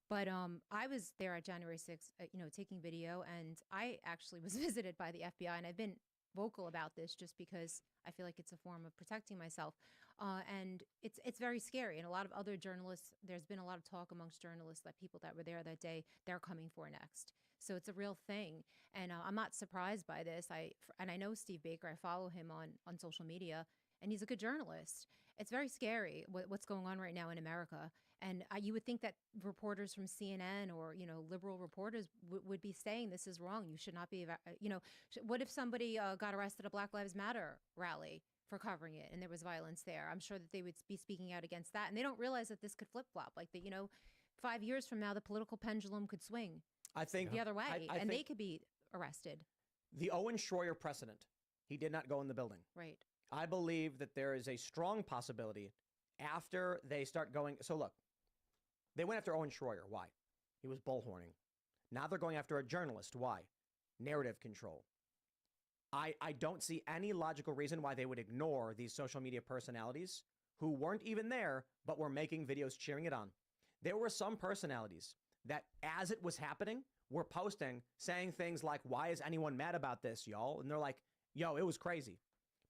But I was there at January 6th, taking video, and I actually was visited by the FBI, and I've been vocal about this just because I feel like it's a form of protecting myself. And it's very scary. And a lot of other journalists, there's been a lot of talk amongst journalists that people that were there that day, they're coming for next. So it's a real thing. And I'm not surprised by this. I know Steve Baker. I follow him on social media, and he's a good journalist. It's very scary what's going on right now in America. And you would think that reporters from CNN or, liberal reporters would be saying this is wrong. You should not be, what if somebody got arrested at a Black Lives Matter rally for covering it and there was violence there? I'm sure that they would be speaking out against that. And they don't realize that this could flip-flop. Like, that, 5 years from now, the political pendulum could swing I think the other way, I and think they could be arrested. The Owen Schroyer precedent, he did not go in the building. Right. I believe that there is a strong possibility after they start going. So look, they went after Owen Schroyer. Why? He was bullhorning. Now they're going after a journalist. Why? Narrative control. I don't see any logical reason why they would ignore these social media personalities who weren't even there, but were making videos cheering it on. There were some personalities that, as it was happening, were posting, saying things like, why is anyone mad about this, y'all? And they're like, yo, it was crazy.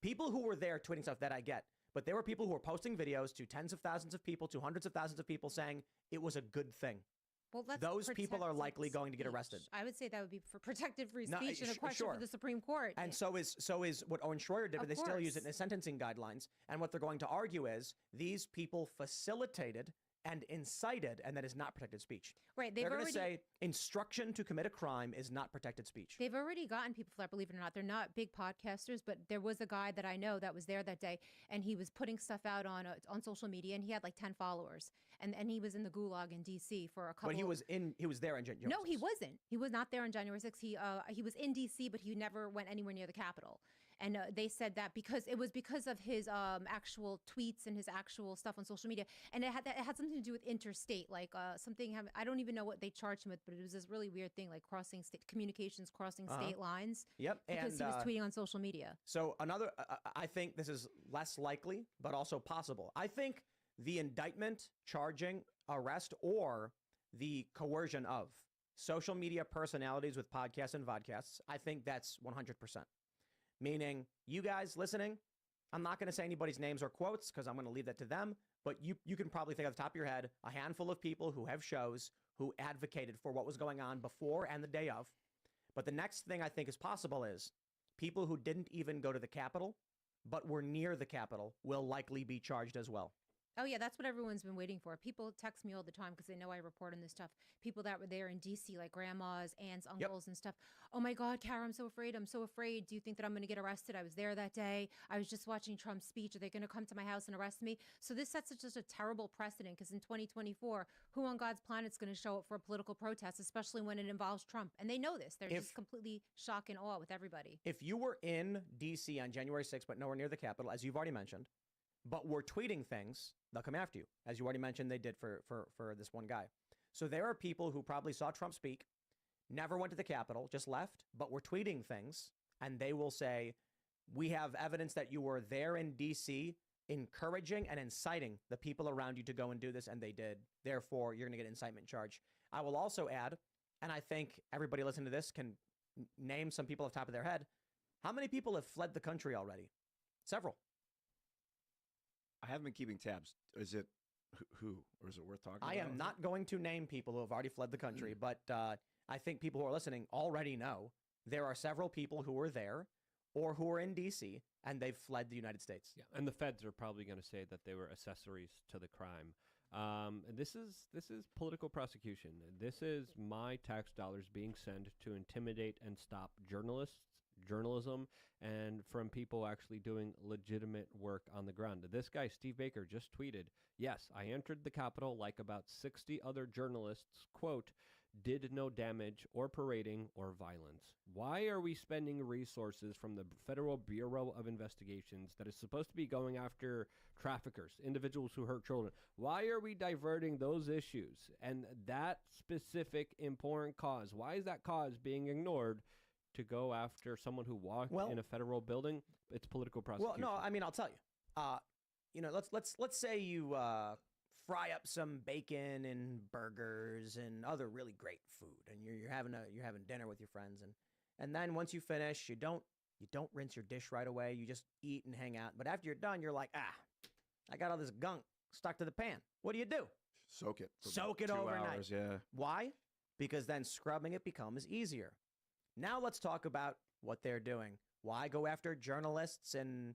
People who were there tweeting stuff that I get, but there were people who were posting videos to tens of thousands of people, to hundreds of thousands of people saying it was a good thing. Well, that's those people are likely protected going to get speech. arrested. I would say that would be for protected free No, speech and a question sure. for the Supreme Court. And so is what Owen Schroyer did, but Of they still use it course. in the sentencing guidelines. And what they're going to argue is these people facilitated and incited, and that is not protected speech. Right, They're going to say instruction to commit a crime is not protected speech. They've already gotten people for that, believe it or not. They're not big podcasters, but there was a guy that I know that was there that day, and he was putting stuff out on social media, and he had like 10 followers, and he was in the gulag in D.C. for a couple. But he was there in January. No, he wasn't. He was not there on January 6th. He was in D.C., but he never went anywhere near the Capitol. And they said that because of his actual tweets and his actual stuff on social media, and it had something to do with interstate, like something. I don't even know what they charged him with, but it was this really weird thing, like crossing state lines. Yep, because he was tweeting on social media. So another, I think this is less likely, but also possible. I think the indictment, charging, arrest, or the coercion of social media personalities with podcasts and vodcasts, I think that's 100%. Meaning, you guys listening, I'm not going to say anybody's names or quotes because I'm going to leave that to them, but you can probably think off the top of your head a handful of people who have shows who advocated for what was going on before and the day of. But the next thing I think is possible is people who didn't even go to the Capitol, but were near the Capitol, will likely be charged as well. Oh, yeah, that's what everyone's been waiting for. People text me all the time because they know I report on this stuff. People that were there in D.C., like grandmas, aunts, uncles, and stuff. Oh, my God, Kara, I'm so afraid. I'm so afraid. Do you think that I'm going to get arrested? I was there that day. I was just watching Trump's speech. Are they going to come to my house and arrest me? So this sets just a terrible precedent because in 2024, who on God's planet is going to show up for a political protest, especially when it involves Trump? And they know this. They're just completely shock and awe with everybody. If you were in D.C. on January 6th, but nowhere near the Capitol, as you've already mentioned, but were tweeting things, they'll come after you. As you already mentioned, they did for this one guy. So there are people who probably saw Trump speak, never went to the Capitol, just left, but were tweeting things, and they will say, we have evidence that you were there in D.C. encouraging and inciting the people around you to go and do this, and they did. Therefore, you're going to get an incitement charge. I will also add, and I think everybody listening to this can name some people off the top of their head, how many people have fled the country already? Several. I haven't been keeping tabs. Is it Who? Or is it worth talking I about? am not going to name people who have already fled the country, but I think people who are listening already know there are several people who are there or who are in D.C. and they've fled the United States. Yeah, and the feds are probably going to say that they were accessories to the crime. This is political prosecution. This is my tax dollars being sent to intimidate and stop journalism, and from people actually doing legitimate work on the ground. This guy, Steve Baker, just tweeted, "Yes, I entered the Capitol like about 60 other journalists, quote, did no damage or parading or violence." Why are we spending resources from the Federal Bureau of Investigations that is supposed to be going after traffickers, individuals who hurt children? Why are we diverting those issues and that specific important cause? Why is that cause being ignored to go after someone who walked in a federal building? It's political prosecution. Well, no, I mean, I'll tell you. Let's say you fry up some bacon and burgers and other really great food, and you're having dinner with your friends, and then once you finish, you don't rinse your dish right away. You just eat and hang out. But after you're done, you're like, I got all this gunk stuck to the pan. What do? Soak it. Soak it 2 overnight. hours, yeah. Why? Because then scrubbing it becomes easier. Now let's talk about what they're doing. Why go after journalists and,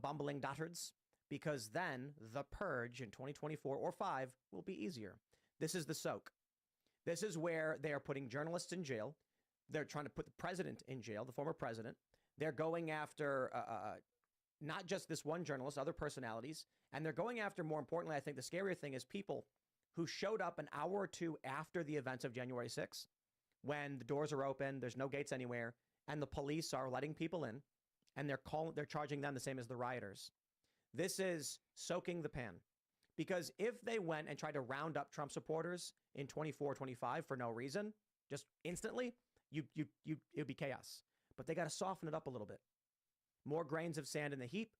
bumbling dotards? Because then the purge in 2024 or 5 will be easier. This is the soak. This is where they are putting journalists in jail. They're trying to put the president in jail, the former president. They're going after not just this one journalist, other personalities. And they're going after, more importantly, I think the scarier thing is people who showed up an hour or two after the events of January 6th, when the doors are open, there's no gates anywhere, and the police are letting people in, and they're charging them the same as the rioters. This is soaking the pan. Because if they went and tried to round up Trump supporters in 24, 25 for no reason, just instantly, it'd be chaos. But they got to soften it up a little bit. More grains of sand in the heap.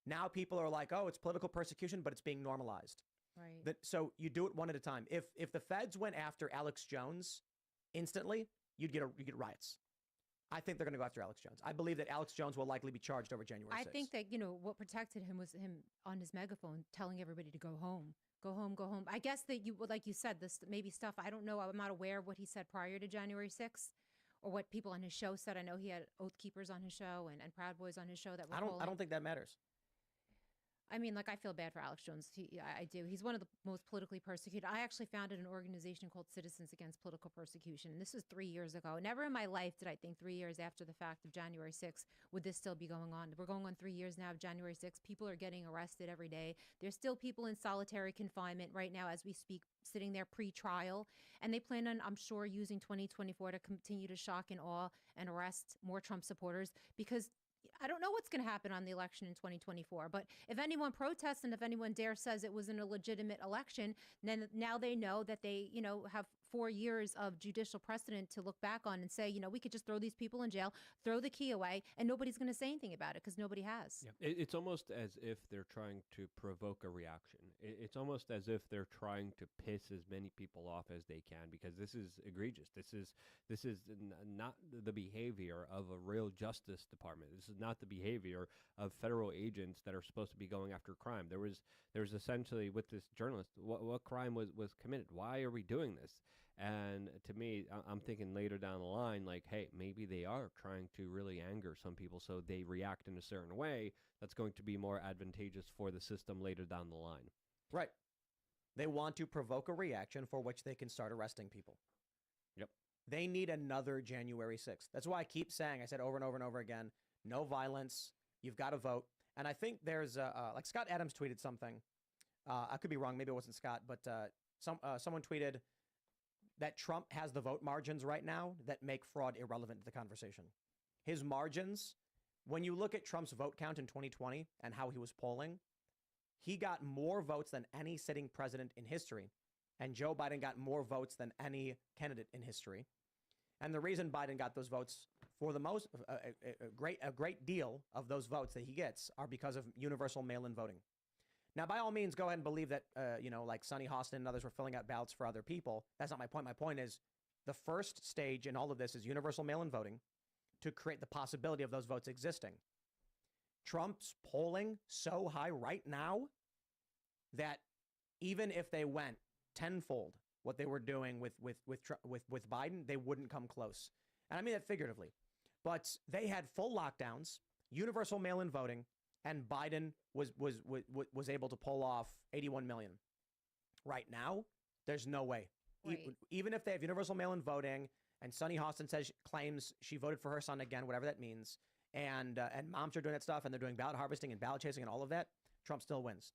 Now people are like, oh, it's political persecution, but it's being normalized. Right. So you do it one at a time. If the feds went after Alex Jones instantly, you'd get riots. I think they're going to go after Alex Jones. I believe that Alex Jones will likely be charged over January 6th. I think that, what protected him was him on his megaphone telling everybody to go home. Go home, go home. I guess that like you said, this maybe stuff, I don't know. I'm not aware of what he said prior to January 6th or what people on his show said. I know he had Oath Keepers on his show and Proud Boys on his show that were I don't think that matters. I mean, I feel bad for Alex Jones. I do. He's one of the most politically persecuted. I actually founded an organization called Citizens Against Political Persecution. And this was 3 years ago. Never in my life did I think 3 years after the fact of January 6th would this still be going on. We're going on 3 years now of January 6th. People are getting arrested every day. There's still people in solitary confinement right now as we speak, sitting there pre-trial. And they plan on, I'm sure, using 2024 to continue to shock and awe and arrest more Trump supporters, because I don't know what's going to happen on the election in 2024, but if anyone protests and if anyone dare says it was an illegitimate election, then now they know that they, have 4 years of judicial precedent to look back on and say, we could just throw these people in jail, throw the key away, and nobody's going to say anything about it because nobody has. Yeah. It's almost as if they're trying to provoke a reaction. It's almost as if they're trying to piss as many people off as they can, because this is egregious. This is not the behavior of a real justice department. This is not the behavior of federal agents that are supposed to be going after crime. There was essentially, with this journalist, what crime was committed? Why are we doing this? And to me, I'm thinking later down the line, like, hey, maybe they are trying to really anger some people so they react in a certain way that's going to be more advantageous for the system later down the line. Right. They want to provoke a reaction for which they can start arresting people. Yep. They need another January 6th. That's why I keep saying, I said over and over and over again, no violence, you've got to vote. And I think there's, like Scott Adams tweeted something. I could be wrong, maybe it wasn't Scott, but someone tweeted that Trump has the vote margins right now that make fraud irrelevant to the conversation. His margins, when you look at Trump's vote count in 2020 and how he was polling, he got more votes than any sitting president in history. And Joe Biden got more votes than any candidate in history. And the reason Biden got those votes, for the most, a great deal of those votes that he gets are because of universal mail-in voting. Now, by all means, go ahead and believe that, like Sonny Hostin and others were filling out ballots for other people. That's not my point. My point is the first stage in all of this is universal mail-in voting to create the possibility of those votes existing. Trump's polling so high right now that even if they went tenfold what they were doing with Biden, they wouldn't come close. And I mean that figuratively. But they had full lockdowns, universal mail-in voting, and Biden was able to pull off 81 million. Right now, there's no way. Right. Even if they have universal mail-in voting, and Sunny Hostin claims she voted for her son again, whatever that means, and moms are doing that stuff, and they're doing ballot harvesting and ballot chasing and all of that, Trump still wins.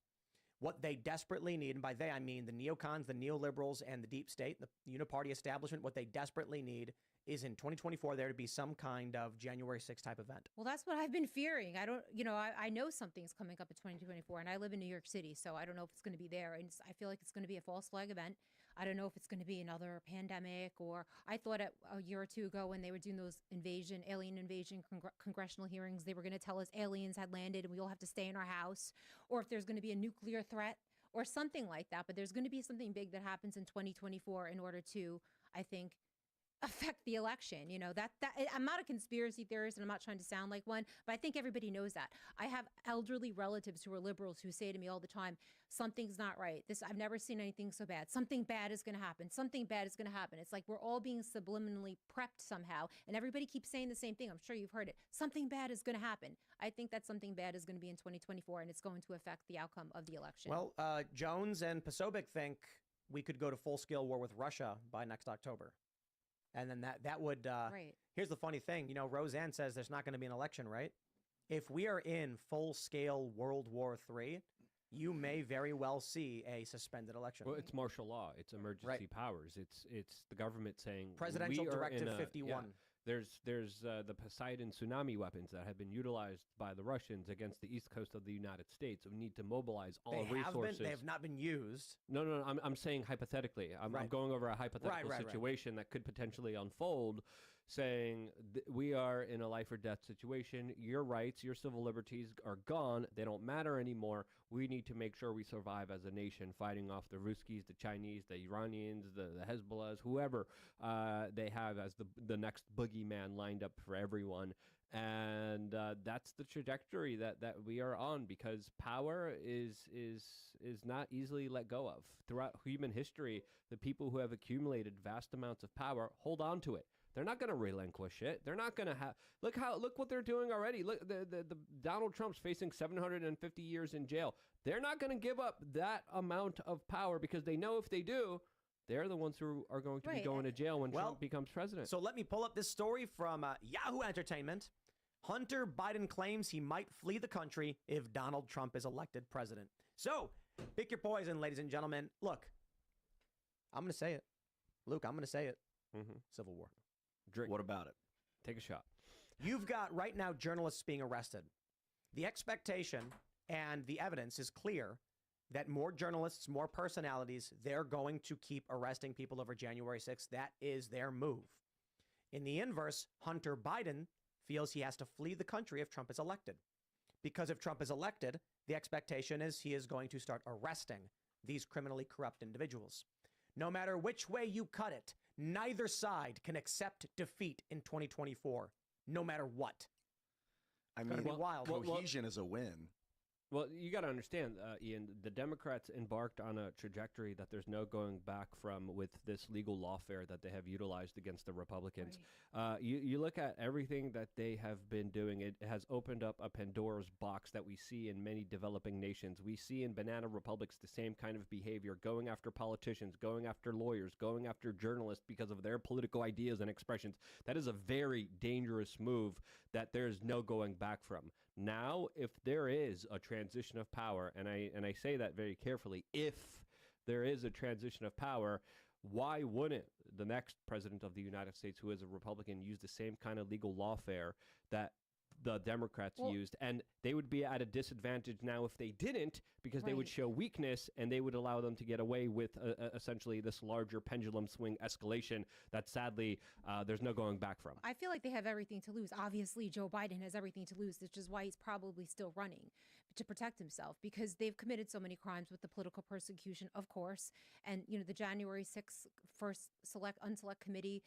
What they desperately need, and by they I mean the neocons, the neoliberals, and the deep state, the uniparty establishment, what they desperately need is in 2024 there to be some kind of January 6th type event. Well, that's what I've been fearing. I know something's coming up in 2024, and I live in New York City, so I don't know if it's going to be there. And I feel like it's going to be a false flag event. I don't know if it's going to be another pandemic, or I thought a year or two ago when they were doing those alien invasion congressional hearings, they were going to tell us aliens had landed and we all have to stay in our house, or if there's going to be a nuclear threat or something like that. But there's going to be something big that happens in 2024 in order to, I think, affect the election. That I'm not a conspiracy theorist, and I'm not trying to sound like one, but I think everybody knows that. I have elderly relatives who are liberals who say to me all the time, something's not right. I've never seen anything so bad. Something bad is going to happen. Something bad is going to happen. It's like we're all being subliminally prepped somehow, and everybody keeps saying the same thing. I'm sure you've heard it. Something bad is going to happen. I think that something bad is going to be in 2024, and it's going to affect the outcome of the election. Well, Jones and Posobiec think we could go to full-scale war with Russia by next October. And then that would, right. Here's the funny thing, Roseanne says there's not going to be an election, right? If we are in full-scale World War III, you may very well see a suspended election. Well, it's martial law. It's emergency powers. It's the government saying Presidential we are Directive in 51. Yeah, there's the Poseidon tsunami weapons that have been utilized by the Russians against the east coast of the United States. We need to mobilize all resources. They have not been used. No. I'm saying hypothetically. I'm going over a hypothetical situation that could potentially unfold, saying we are in a life or death situation. Your rights, your civil liberties are gone. They don't matter anymore. We need to make sure we survive as a nation, fighting off the Ruskies, the Chinese, the Iranians, the Hezbollahs, whoever they have as the next boogeyman lined up for everyone. And that's the trajectory that we are on, because power is not easily let go of. Throughout human history, the people who have accumulated vast amounts of power hold on to it. They're not going to relinquish it. They're not going to have. Look what they're doing already. Look, the Donald Trump's facing 750 years in jail. They're not going to give up that amount of power, because they know if they do, they're the ones who are going to be going to jail when Trump becomes president. So let me pull up this story from Yahoo Entertainment. Hunter Biden claims he might flee the country if Donald Trump is elected president. So pick your poison, ladies and gentlemen. Look, I'm going to say it. Luke, I'm going to say it. Civil war. Drink. What about it? Take a shot. You've got right now journalists being arrested. The expectation and the evidence is clear that more journalists, more personalities, they're going to keep arresting people over January 6th. That is their move. In the inverse, Hunter Biden feels he has to flee the country if Trump is elected. Because if Trump is elected, the expectation is he is going to start arresting these criminally corrupt individuals. No matter which way you cut it, neither side can accept defeat in 2024, no matter what. I mean, cohesion is a win. Well, you got to understand, Ian, the Democrats embarked on a trajectory that there's no going back from with this legal lawfare that they have utilized against the Republicans. Right. You look at everything that they have been doing, it has opened up a Pandora's box that we see in many developing nations. We see in banana republics the same kind of behavior, going after politicians, going after lawyers, going after journalists because of their political ideas and expressions. That is a very dangerous move that there's no going back from. Now, if there is a transition of power, and I say that very carefully, if there is a transition of power, why wouldn't the next president of the United States, who is a Republican, use the same kind of legal lawfare that the Democrats used? And they would be at a disadvantage now if they didn't, because they would show weakness and they would allow them to get away with essentially this larger pendulum swing escalation that sadly there's no going back from. I feel like they have everything to lose. Obviously, Joe Biden has everything to lose, which is why he's probably still running to protect himself, because they've committed so many crimes with the political persecution, of course. And, the January 6th first unselect committee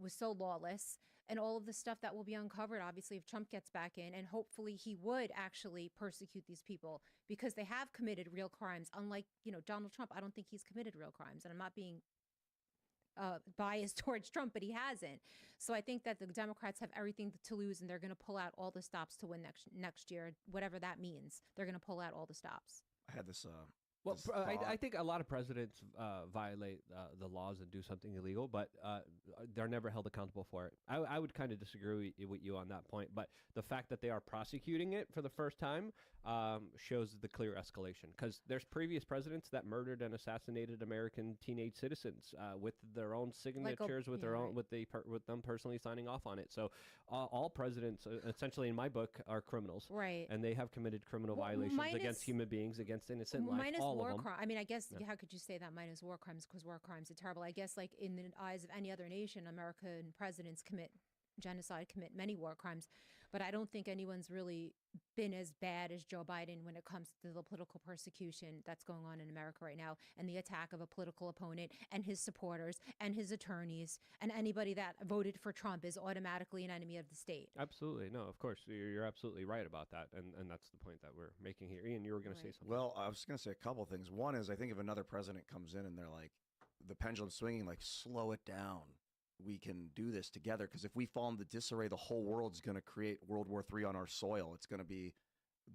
was so lawless. and all of the stuff that will be uncovered, obviously, if Trump gets back in, and hopefully he would actually persecute these people because they have committed real crimes. Unlike, Donald Trump, I don't think he's committed real crimes, and I'm not being biased towards Trump, but he hasn't. So I think that the Democrats have everything to lose, and they're going to pull out all the stops to win next year, whatever that means. They're going to pull out all the stops. I had this. Well, this I think a lot of presidents violate the laws and do something illegal, but they're never held accountable for it. I would kind of disagree with you on that point, but the fact that they are prosecuting it for the first time shows the clear escalation. Because there's previous presidents that murdered and assassinated American teenage citizens with their own signatures, with them personally signing off on it. So all presidents, essentially in my book, are criminals, right? And they have committed criminal violations against human beings, against innocent life. War crime. I mean, I guess how could you say that minus war crimes? Because war crimes are terrible. I guess, like in the eyes of any other nation, American presidents commit genocide, commit many war crimes, but I don't think anyone's really been as bad as Joe Biden when it comes to the political persecution that's going on in America right now, and the attack of a political opponent and his supporters and his attorneys, and anybody that voted for Trump is automatically an enemy of the state. Absolutely. No, of course. You're absolutely right about that, and that's the point that we're making here. Ian, you were going to say something. Well, I was going to say a couple of things. One is I think if another president comes in and they're like, the pendulum swinging, like, slow it down. We can do this together, because if we fall into disarray, the whole world's going to create World War III on our soil. It's going to be,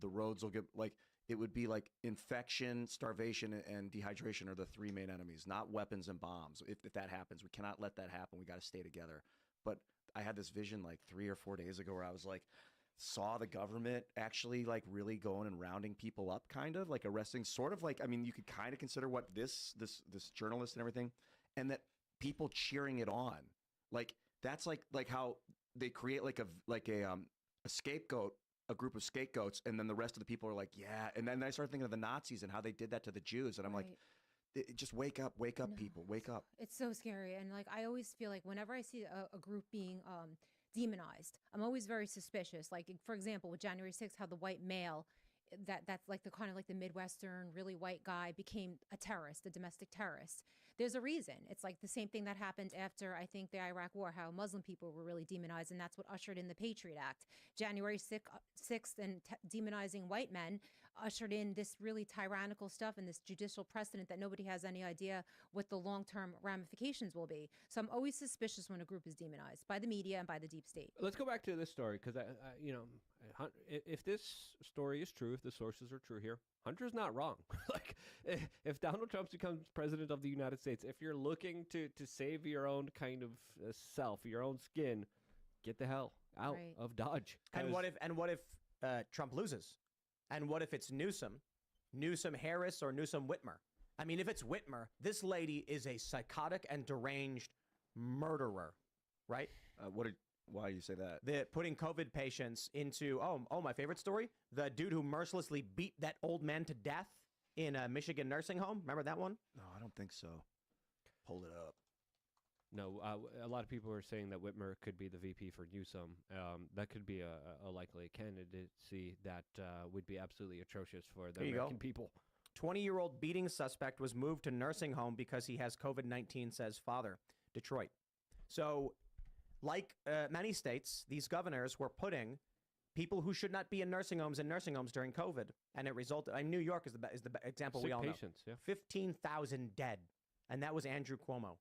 the roads will get, like, it would be like infection, starvation, and dehydration are the three main enemies, not weapons and bombs. If that happens, we cannot let that happen. We got to stay together. But I had this vision like 3 or 4 days ago where I was like, saw the government actually like really going and rounding people up, kind of like arresting, sort of like, I mean, you could kind of consider what this journalist and everything, and that people cheering it on. Like, that's like how they create like a scapegoat, a group of scapegoats, and then the rest of the people are like, yeah. And then I started thinking of the Nazis and how they did that to the Jews, and I'm like, just wake up, people, wake up. It's so scary, and like I always feel like whenever I see a group being demonized, I'm always very suspicious. Like, for example, with January 6th, how the white male, that's like the kind of like the Midwestern, really white guy became a terrorist, a domestic terrorist. There's a reason. It's like the same thing that happened after, I think, the Iraq War, how Muslim people were really demonized, and that's what ushered in the Patriot Act. January 6th and demonizing white men ushered in this really tyrannical stuff and this judicial precedent that nobody has any idea what the long-term ramifications will be. So I'm always suspicious when a group is demonized by the media and by the deep state. Let's go back to this story, because if this story is true, if the sources are true here, Hunter's not wrong. Like, if Donald Trump becomes president of the United States, if you're looking to save your own kind of self, your own skin, get the hell out of Dodge. And what if Trump loses? And what if it's Newsom Harris, or Newsom Whitmer? I mean, if it's Whitmer, this lady is a psychotic and deranged murderer, right? Why do you say that? The putting COVID patients into, my favorite story, the dude who mercilessly beat that old man to death in a Michigan nursing home. Remember that one? No, I don't think so. Hold it up. No, a lot of people are saying that Whitmer could be the VP for Newsom. That could be a likely candidacy that would be absolutely atrocious for the American people. 20-year-old beating suspect was moved to nursing home because he has COVID-19, says father. Detroit. So, like many states, these governors were putting people who should not be in nursing homes during COVID, and it resulted. New York is the example we all patients, know. Yeah. 15,000 dead, and that was Andrew Cuomo.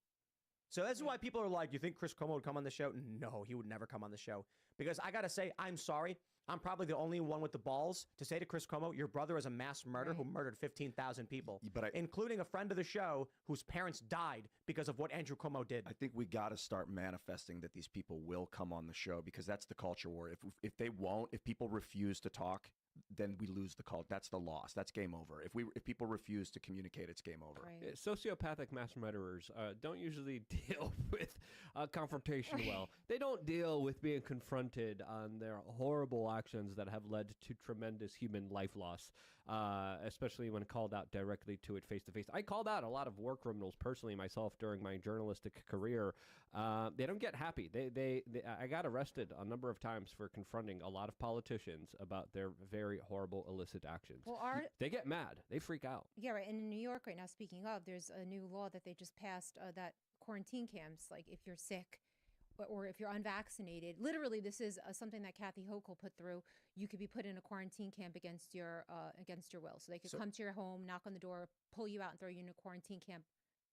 So that's why people are like, "You think Chris Cuomo would come on the show?" No, he would never come on the show, because I gotta say, I'm sorry. I'm probably the only one with the balls to say to Chris Cuomo, your brother is a mass murderer who murdered 15,000 people, including a friend of the show whose parents died because of what Andrew Cuomo did. I think we got to start manifesting that these people will come on the show, because that's the culture war. If they won't, if people refuse to talk, then we lose the cult. That's the loss. That's game over. If people refuse to communicate, it's game over. Right. Sociopathic mass murderers don't usually deal with confrontation well. They don't deal with being confronted on their horrible actions that have led to tremendous human life loss, especially when called out directly to it face to face. I called out a lot of war criminals personally myself during my journalistic career. They don't get happy. I got arrested a number of times for confronting a lot of politicians about their very horrible illicit actions. Well, they get mad. They freak out. Yeah, right. And in New York right now, speaking of, there's a new law that they just passed that quarantine camps, like if you're sick or if you're unvaccinated, literally this is something that Kathy Hochul put through. You could be put in a quarantine camp against your will. So they could come to your home, knock on the door, pull you out, and throw you in a quarantine camp.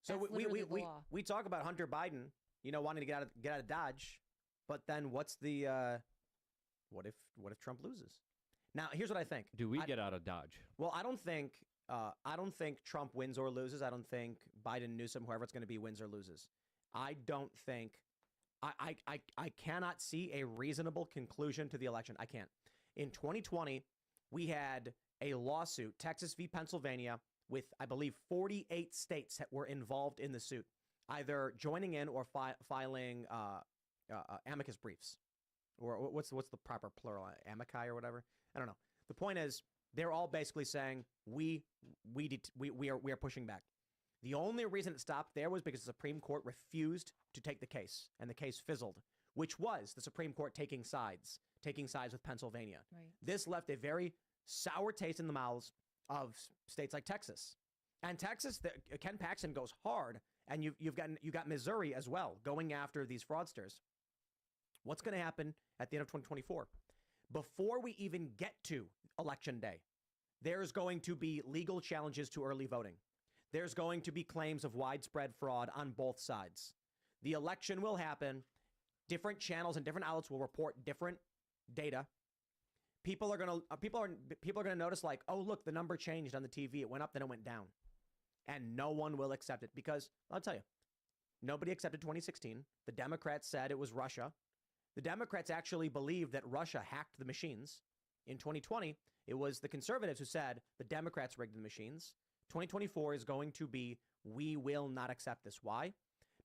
So That's literally the law. we talk about Hunter Biden, wanting to get out of Dodge, but then what's the what if Trump loses? Now here's what I think. Do we get out of Dodge? Well, I don't think Trump wins or loses. I don't think Biden, Newsom, whoever it's going to be, wins or loses. I don't think. I cannot see a reasonable conclusion to the election. I can't. In 2020, we had a lawsuit, Texas v. Pennsylvania, with, I believe, 48 states that were involved in the suit, either joining in or filing amicus briefs. Or what's the proper plural? Amici or whatever? I don't know. The point is, they're all basically saying, we are pushing back. The only reason it stopped there was because the Supreme Court refused to take the case, and the case fizzled, which was the Supreme Court taking sides with Pennsylvania. Right. This left a very sour taste in the mouths of states like Texas. And Texas, Ken Paxton goes hard, and you've got Missouri as well going after these fraudsters. What's going to happen at the end of 2024? Before we even get to Election Day, there's going to be legal challenges to early voting. There's going to be claims of widespread fraud on both sides. The election will happen. Different channels and different outlets will report different data. People are gonna notice, like, oh, look, the number changed on the TV. It went up, then it went down. And no one will accept it because, I'll tell you, nobody accepted 2016. The Democrats said it was Russia. The Democrats actually believed that Russia hacked the machines. In 2020, it was the conservatives who said the Democrats rigged the machines. 2024 is going to be, we will not accept this. Why?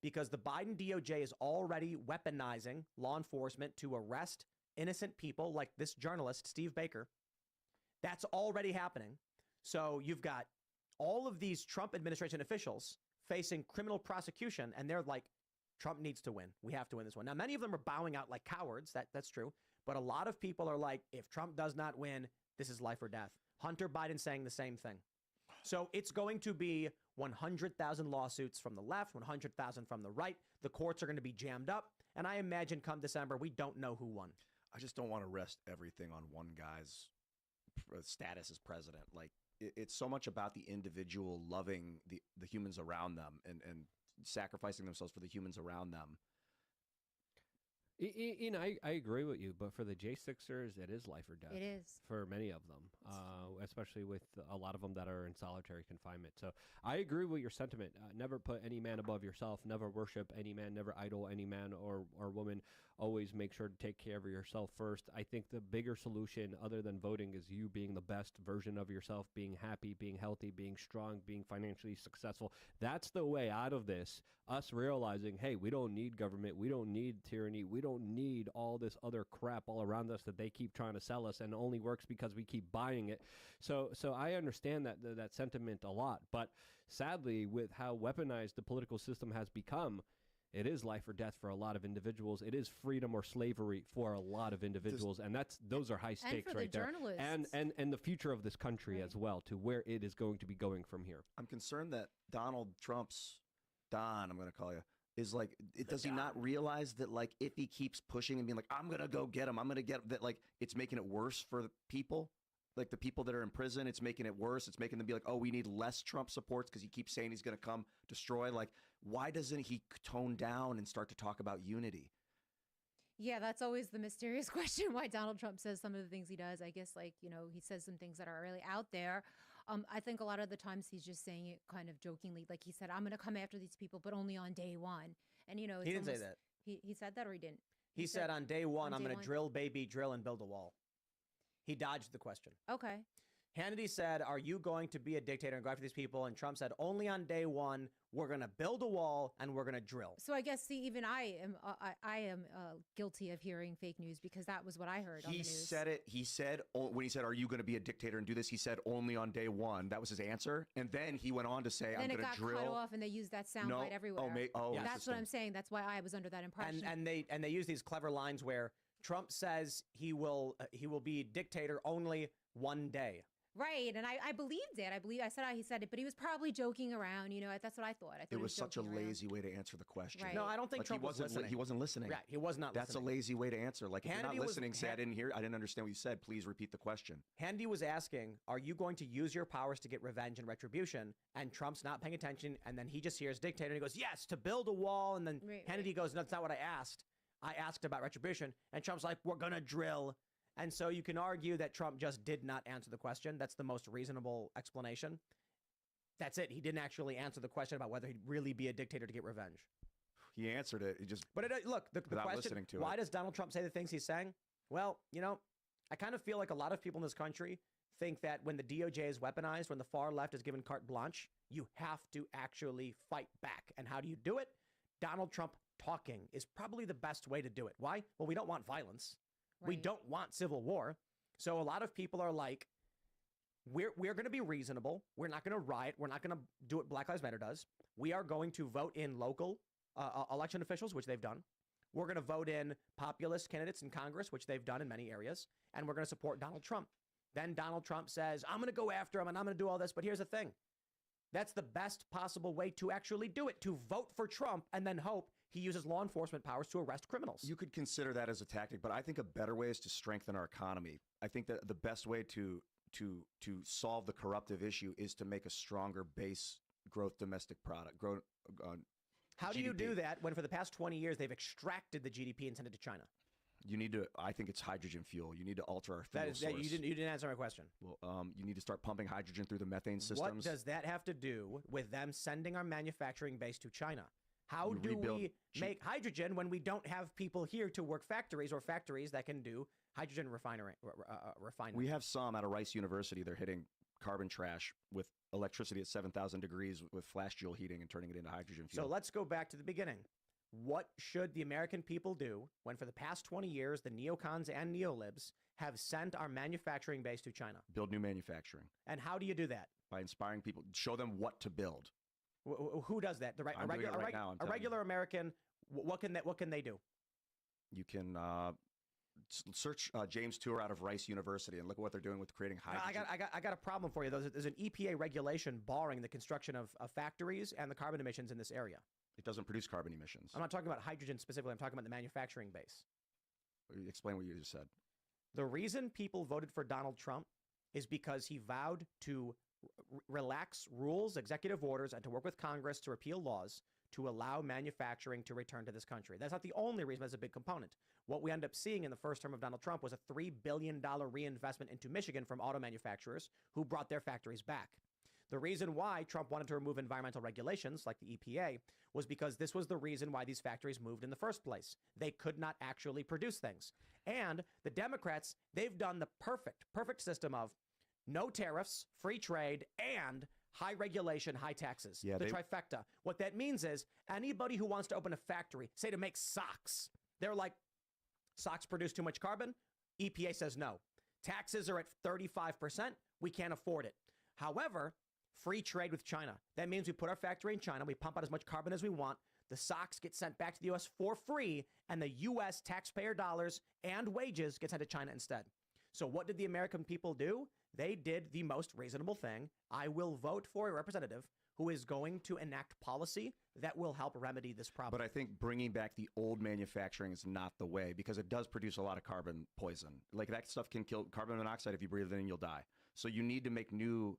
Because the Biden DOJ is already weaponizing law enforcement to arrest innocent people like this journalist, Steve Baker. That's already happening. So you've got all of these Trump administration officials facing criminal prosecution, and they're like, Trump needs to win. We have to win this one. Now, many of them are bowing out like cowards. That's true. But a lot of people are like, if Trump does not win, this is life or death. Hunter Biden saying the same thing. So it's going to be 100,000 lawsuits from the left, 100,000 from the right. The courts are going to be jammed up. And I imagine come December, we don't know who won. I just don't want to rest everything on one guy's status as president. Like, it's so much about the individual loving the humans around them and sacrificing themselves for the humans around them. I agree with you, but for the J6ers, it is life or death. It is. For many of them, especially with a lot of them that are in solitary confinement. So I agree with your sentiment. Never put any man above yourself. Never worship any man. Never idol any man or woman. Always make sure to take care of yourself first. I think the bigger solution, other than voting, is you being the best version of yourself, being happy, being healthy, being strong, being financially successful. That's the way out of this. Us realizing, hey, we don't need government. We don't need tyranny. We don't need all this other crap all around us that they keep trying to sell us, and it only works because we keep buying it. So I understand that sentiment a lot, but sadly, with how weaponized the political system has become, it is life or death for a lot of individuals. It is freedom or slavery for a lot of individuals, and those are high stakes right there. And the future of this country as well, to where it is going to be going from here. I'm concerned that Donald Trump's Don, I'm going to call you, is like, does he not realize that, like, if he keeps pushing and being like, I'm going to go get him, I'm going to get that, like, it's making it worse for the people, like the people that are in prison. It's making it worse. It's making them be like, oh, we need less Trump supports because he keeps saying he's going to come destroy. Like, why doesn't he tone down and start to talk about unity? Yeah, that's always the mysterious question, why Donald Trump says some of the things he does. I guess, like, he says some things that are really out there. I think a lot of the times he's just saying it kind of jokingly. Like he said, I'm going to come after these people, but only on day one. And, it's he didn't say that. He said that, or he didn't? He said on day one, I'm going to drill, baby, drill, and build a wall. He dodged the question. Okay. Hannity said, are you going to be a dictator and go after these people? And Trump said, only on day one, we're going to build a wall and we're going to drill. So I guess, see, even I am guilty of hearing fake news, because that was what I heard on the news. He said it. He said, when he said, are you going to be a dictator and do this? He said, only on day one. That was his answer. And then he went on to say, I'm going to drill. Then it got cut off and they used that soundbite everywhere. Yeah. That's what I'm saying. That's why I was under that impression. And they use these clever lines where Trump says he will be dictator only one day. Right, and I believed it. I said he said it, but he was probably joking around. That's what I thought. I thought It he was such a joking around. lazy way to answer the question. Right. No, I don't think Like, Trump was listening. He wasn't listening. Right, he was not That's listening. a lazy way to answer. Like, if you're not Hannity was- listening, say, I didn't hear, I didn't understand what you said. Please repeat the question. Hannity was asking, are you going to use your powers to get revenge and retribution? And Trump's not paying attention, and then he just hears dictator, and he goes, yes, to build a wall. And then Hannity goes, no, that's not what I asked. I asked about retribution. And Trump's like, we're going to drill. And so you can argue that Trump just did not answer the question. That's the most reasonable explanation. That's it. He didn't actually answer the question about whether he'd really be a dictator to get revenge. He answered it. He just. But look, the without question, listening to why it. does Donald Trump say the things he's saying? Well, I kind of feel like a lot of people in this country think that when the DOJ is weaponized, when the far left is given carte blanche, you have to actually fight back. And how do you do it? Donald Trump talking is probably the best way to do it. Why? Well, we don't want violence. We don't want civil war. So a lot of people are like, we're going to be reasonable. We're not going to riot. We're not going to do what Black Lives Matter does. We are going to vote in local election officials, which they've done. We're going to vote in populist candidates in Congress, which they've done in many areas. And we're going to support Donald Trump. Then Donald Trump says, I'm going to go after him and I'm going to do all this. But here's the thing. That's the best possible way to actually do it, to vote for Trump and then hope he uses law enforcement powers to arrest criminals. You could consider that as a tactic, but I think a better way is to strengthen our economy. I think that the best way to solve the corruptive issue is to make a stronger base growth domestic product. How do you do that when for the past 20 years they've extracted the GDP and sent it to China? You need to. I think it's hydrogen fuel. You need to alter our fuel source. You didn't answer my question. Well, you need to start pumping hydrogen through the methane systems. What does that have to do with them sending our manufacturing base to China? How do we make hydrogen when we don't have people here to work factories or factories that can do hydrogen refining? We have some out of Rice University. They're hitting carbon trash with electricity at 7,000 degrees with flash joule heating and turning it into hydrogen fuel. So let's go back to the beginning. What should the American people do when for the past 20 years the neocons and neolibs have sent our manufacturing base to China? Build new manufacturing. And how do you do that? By inspiring people. Show them what to build. Who does that? I'm doing it right now. A regular American. What can they do? You can search James Tour out of Rice University and look at what they're doing with creating hydrogen. I got a problem for you. There's an EPA regulation barring the construction of factories and the carbon emissions in this area. It doesn't produce carbon emissions. I'm not talking about hydrogen specifically. I'm talking about the manufacturing base. Explain what you just said. The reason people voted for Donald Trump is because he vowed to relax rules, executive orders, and to work with Congress to repeal laws to allow manufacturing to return to this country. That's not the only reason. That's a big component. What we end up seeing in the first term of Donald Trump was a $3 billion reinvestment into Michigan from auto manufacturers who brought their factories back. The reason why Trump wanted to remove environmental regulations like the EPA was because this was the reason why these factories moved in the first place. They could not actually produce things. And the Democrats, they've done the perfect system of no tariffs, free trade, and high regulation, high taxes. Yeah, the trifecta. What that means is anybody who wants to open a factory, say to make socks, they're like, socks produce too much carbon. EPA says no. Taxes are at 35%. We can't afford it. However, free trade with China. That means we put our factory in China. We pump out as much carbon as we want. The socks get sent back to the U.S. for free, and the U.S. taxpayer dollars and wages get sent to China instead. So what did the American people do? They did the most reasonable thing. I will vote for a representative who is going to enact policy that will help remedy this problem. But I think bringing back the old manufacturing is not the way because it does produce a lot of carbon poison. Like that stuff can kill carbon monoxide. If you breathe it in, you'll die. So you need to make new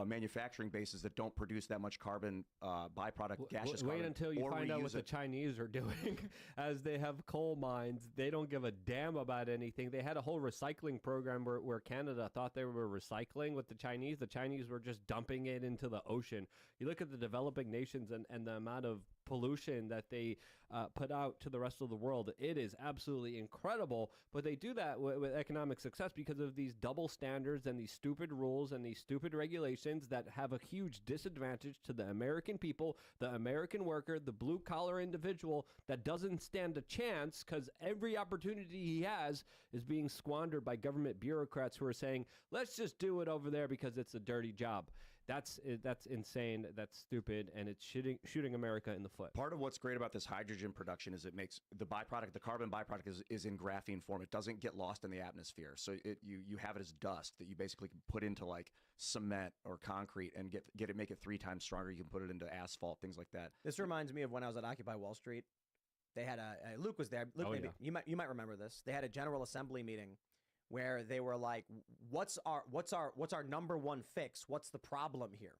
manufacturing bases that don't produce that much carbon byproduct gaseous carbon. Wait until you find out what the Chinese are doing. As they have coal mines, they don't give a damn about anything. They had a whole recycling program where Canada thought they were recycling with the Chinese. The Chinese were just dumping it into the ocean. You look at the developing nations and the amount of pollution that they put out to the rest of the world. It is absolutely incredible, but they do that with economic success because of these double standards and these stupid rules and these stupid regulations that have a huge disadvantage to the American people, the American worker, the blue-collar individual that doesn't stand a chance because every opportunity he has is being squandered by government bureaucrats who are saying, let's just do it over there because it's a dirty job. That's insane. That's stupid, and it's shooting America in the foot. Part of what's great about this hydrogen production is it makes the byproduct, the carbon byproduct, is in graphene form. It doesn't get lost in the atmosphere, so you have it as dust that you basically can put into like cement or concrete and make it 3 times stronger. You can put it into asphalt, things like that. This reminds me of when I was at Occupy Wall Street. They had Luke was there. Luke, maybe you might remember this. They had a General Assembly meeting where they were like, what's our number one fix? What's the problem here?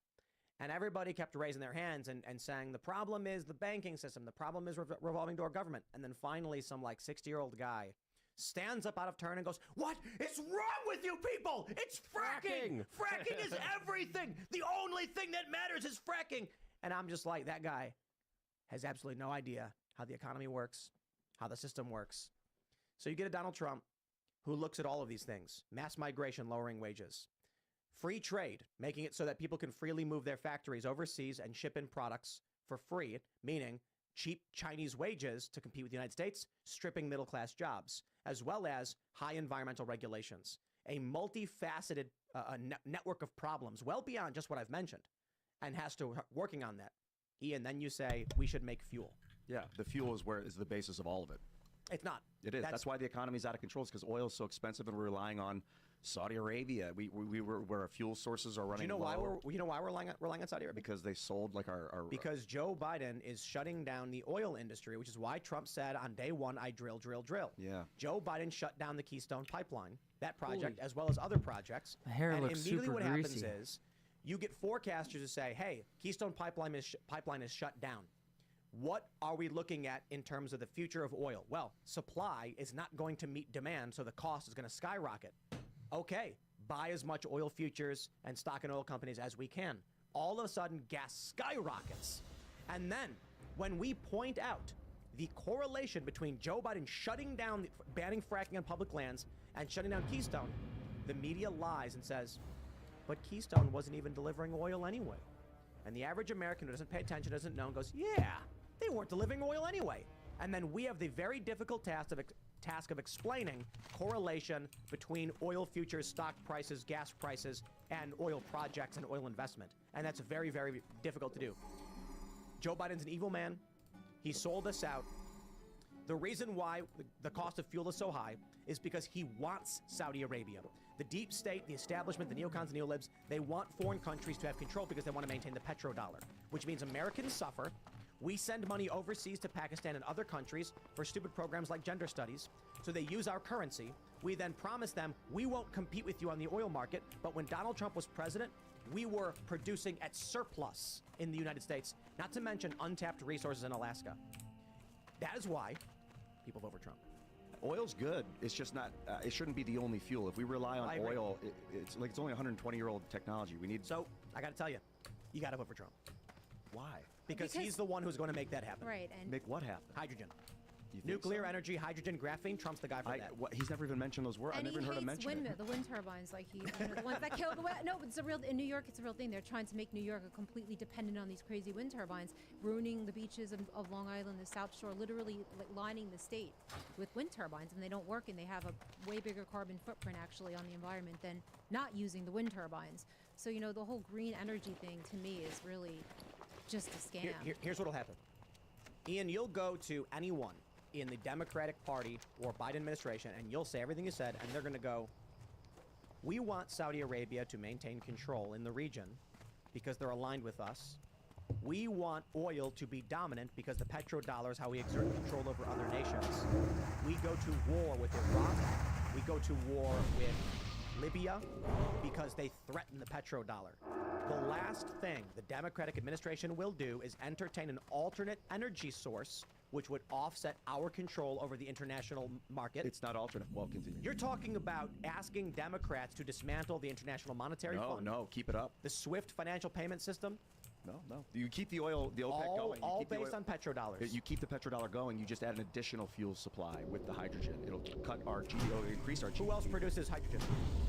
And everybody kept raising their hands and saying, the problem is the banking system. The problem is revolving door government. And then finally some like 60-year-old guy stands up out of turn and goes, what is wrong with you people? It's fracking. Fracking is everything. The only thing that matters is fracking. And I'm just like, that guy has absolutely no idea how the economy works, how the system works. So you get a Donald Trump who looks at all of these things: mass migration, lowering wages, free trade, making it so that people can freely move their factories overseas and ship in products for free, meaning cheap Chinese wages to compete with the United States, stripping middle-class jobs, as well as high environmental regulations, a multifaceted network of problems well beyond just what I've mentioned, and has to working on that. Ian, then you say we should make fuel. Yeah, the fuel is the basis of all of it. It's not. It is. That's why the economy's out of control. It's because oil is so expensive, and we're relying on Saudi Arabia. Where our fuel sources are running. Do you know low. why we're relying on Saudi Arabia? Because they sold like our. Because Joe Biden is shutting down the oil industry, which is why Trump said on day one, I drill. Yeah. Joe Biden shut down the Keystone Pipeline, that project, as well as other projects. The hair and looks immediately super what greasy. happens is you get forecasters to say, hey, Keystone Pipeline is shut down. What are we looking at in terms of the future of oil? Well, supply is not going to meet demand, so the cost is going to skyrocket. Okay, buy as much oil futures and stock in oil companies as we can. All of a sudden, gas skyrockets. And then, when we point out the correlation between Joe Biden shutting down, banning fracking on public lands and shutting down Keystone, the media lies and says, but Keystone wasn't even delivering oil anyway. And the average American who doesn't pay attention, doesn't know, and goes, yeah, they weren't delivering oil anyway. And then we have the very difficult task of explaining correlation between oil futures, stock prices, gas prices, and oil projects and oil investment. And that's very, very difficult to do. Joe Biden's an evil man. He sold us out. The reason why the cost of fuel is so high is because he wants Saudi Arabia. The deep state, the establishment, the neocons, the neolibs, they want foreign countries to have control because they want to maintain the petrodollar, which means Americans suffer. We send money overseas to Pakistan and other countries for stupid programs like gender studies, so they use our currency. We then promise them we won't compete with you on the oil market, but when Donald Trump was president, we were producing at surplus in the United States, not to mention untapped resources in Alaska. That is why people vote for Trump. Oil's good. It's just not. It shouldn't be the only fuel. If we rely on oil, it's only 120-year-old technology. We need. So I got to tell you, you got to vote for Trump. Why? Because he's the one who's going to make that happen. Right. And make what happen? Hydrogen. You think Nuclear so? energy, hydrogen, graphene. Trump's the guy for that. He's never even mentioned those words. I've never heard him mention it. The wind turbines, like the ones that kill the wind. No, it's a real. In New York, it's a real thing. They're trying to make New York completely dependent on these crazy wind turbines, ruining the beaches of Long Island, the South Shore, literally like lining the state with wind turbines, and they don't work, and they have a way bigger carbon footprint actually on the environment than not using the wind turbines. So the whole green energy thing to me is really just a scam. Here's what'll happen. Ian, you'll go to anyone in the Democratic Party or Biden administration, and you'll say everything you said, and they're going to go, we want Saudi Arabia to maintain control in the region because they're aligned with us. We want oil to be dominant because the petrodollar is how we exert control over other nations. We go to war with Iraq. We go to war with Libya because they threaten the petrodollar. The last thing the Democratic administration will do is entertain an alternate energy source which would offset our control over the international market. It's not alternate. Well, continue. You're talking about asking Democrats to dismantle the International Monetary Fund? No, keep it up. The SWIFT financial payment system? No. You keep the oil, the OPEC going. All based on petrodollars. You keep the petrodollar going. You just add an additional fuel supply with the hydrogen. It'll cut our GDP, increase our GDP. Who else produces hydrogen?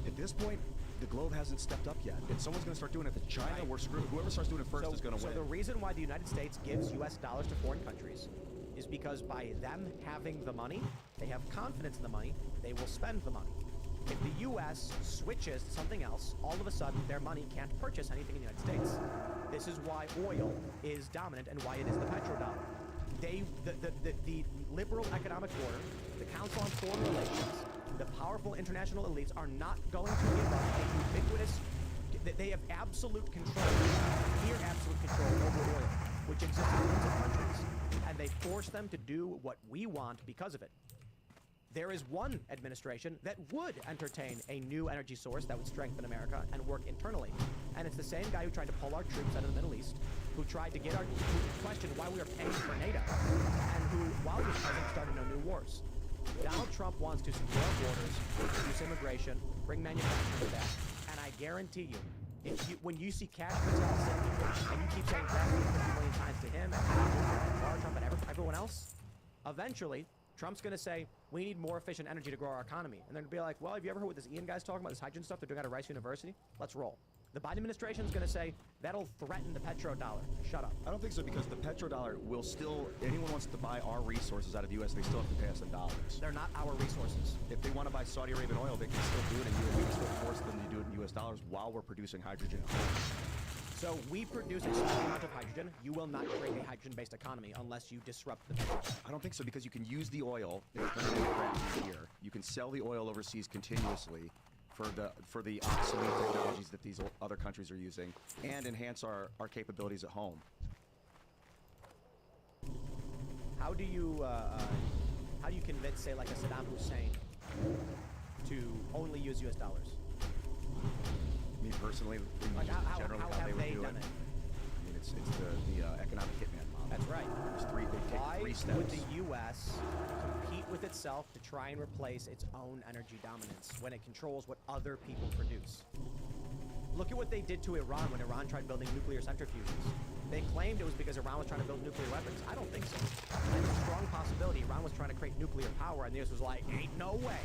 At this point, the globe hasn't stepped up yet. If someone's going to start doing it to China, we're screwed. Whoever starts doing it first is going to win. So the reason why the United States gives U.S. dollars to foreign countries is because by them having the money, they have confidence in the money, they will spend the money. If the U.S. switches to something else, all of a sudden their money can't purchase anything in the United States. This is why oil is dominant and why it is the petrodollar. The liberal economic order, the Council on Foreign Relations, the powerful international elites are not going to give up a ubiquitous. They have absolute control, near absolute control over oil, which exists in tons of countries, and they force them to do what we want because of it. There is one administration that would entertain a new energy source that would strengthen America and work internally. And it's the same guy who tried to pull our troops out of the Middle East, who tried to get who questioned why we were paying for NATO, and who, while he was president, started no new wars. Donald Trump wants to secure our borders, reduce immigration, bring manufacturing back, and I guarantee you, when you see Cash Patel sitting here, and you keep saying that 50 million times to him, and Trump and everyone else, eventually, Trump's going to say, we need more efficient energy to grow our economy. And they're going to be like, well, have you ever heard what this Ian guy's talking about, this hydrogen stuff they're doing out of Rice University? Let's roll. The Biden administration is going to say, that'll threaten the petrodollar. Shut up. I don't think so, because the petrodollar will still, anyone wants to buy our resources out of the U.S., they still have to pay us in dollars. They're not our resources. If they want to buy Saudi Arabian oil, they can still do it in U.S. We can still force them to do it in U.S. dollars while we're producing hydrogen at home. So we produce a small amount of hydrogen. You will not create a hydrogen-based economy unless you disrupt the petrodollar. I don't think so, because you can use the oil and turn it into crap here. You can sell the oil overseas continuously for the obsolete technologies that these other countries are using, and enhance our capabilities at home. How do you convince, say, like a Saddam Hussein to only use U.S. dollars? Me personally, Like how generally have they would they do done it. it? I mean, it's the economic hitman model. That's right. They take Why 3 steps. would the U.S. compete with itself to try and replace its own energy dominance when it controls what other people produce? Look at what they did to Iran when Iran tried building nuclear centrifuges. They claimed it was because Iran was trying to build nuclear weapons. I don't think so. There's a strong possibility Iran was trying to create nuclear power, and the U.S. was like, ain't no way.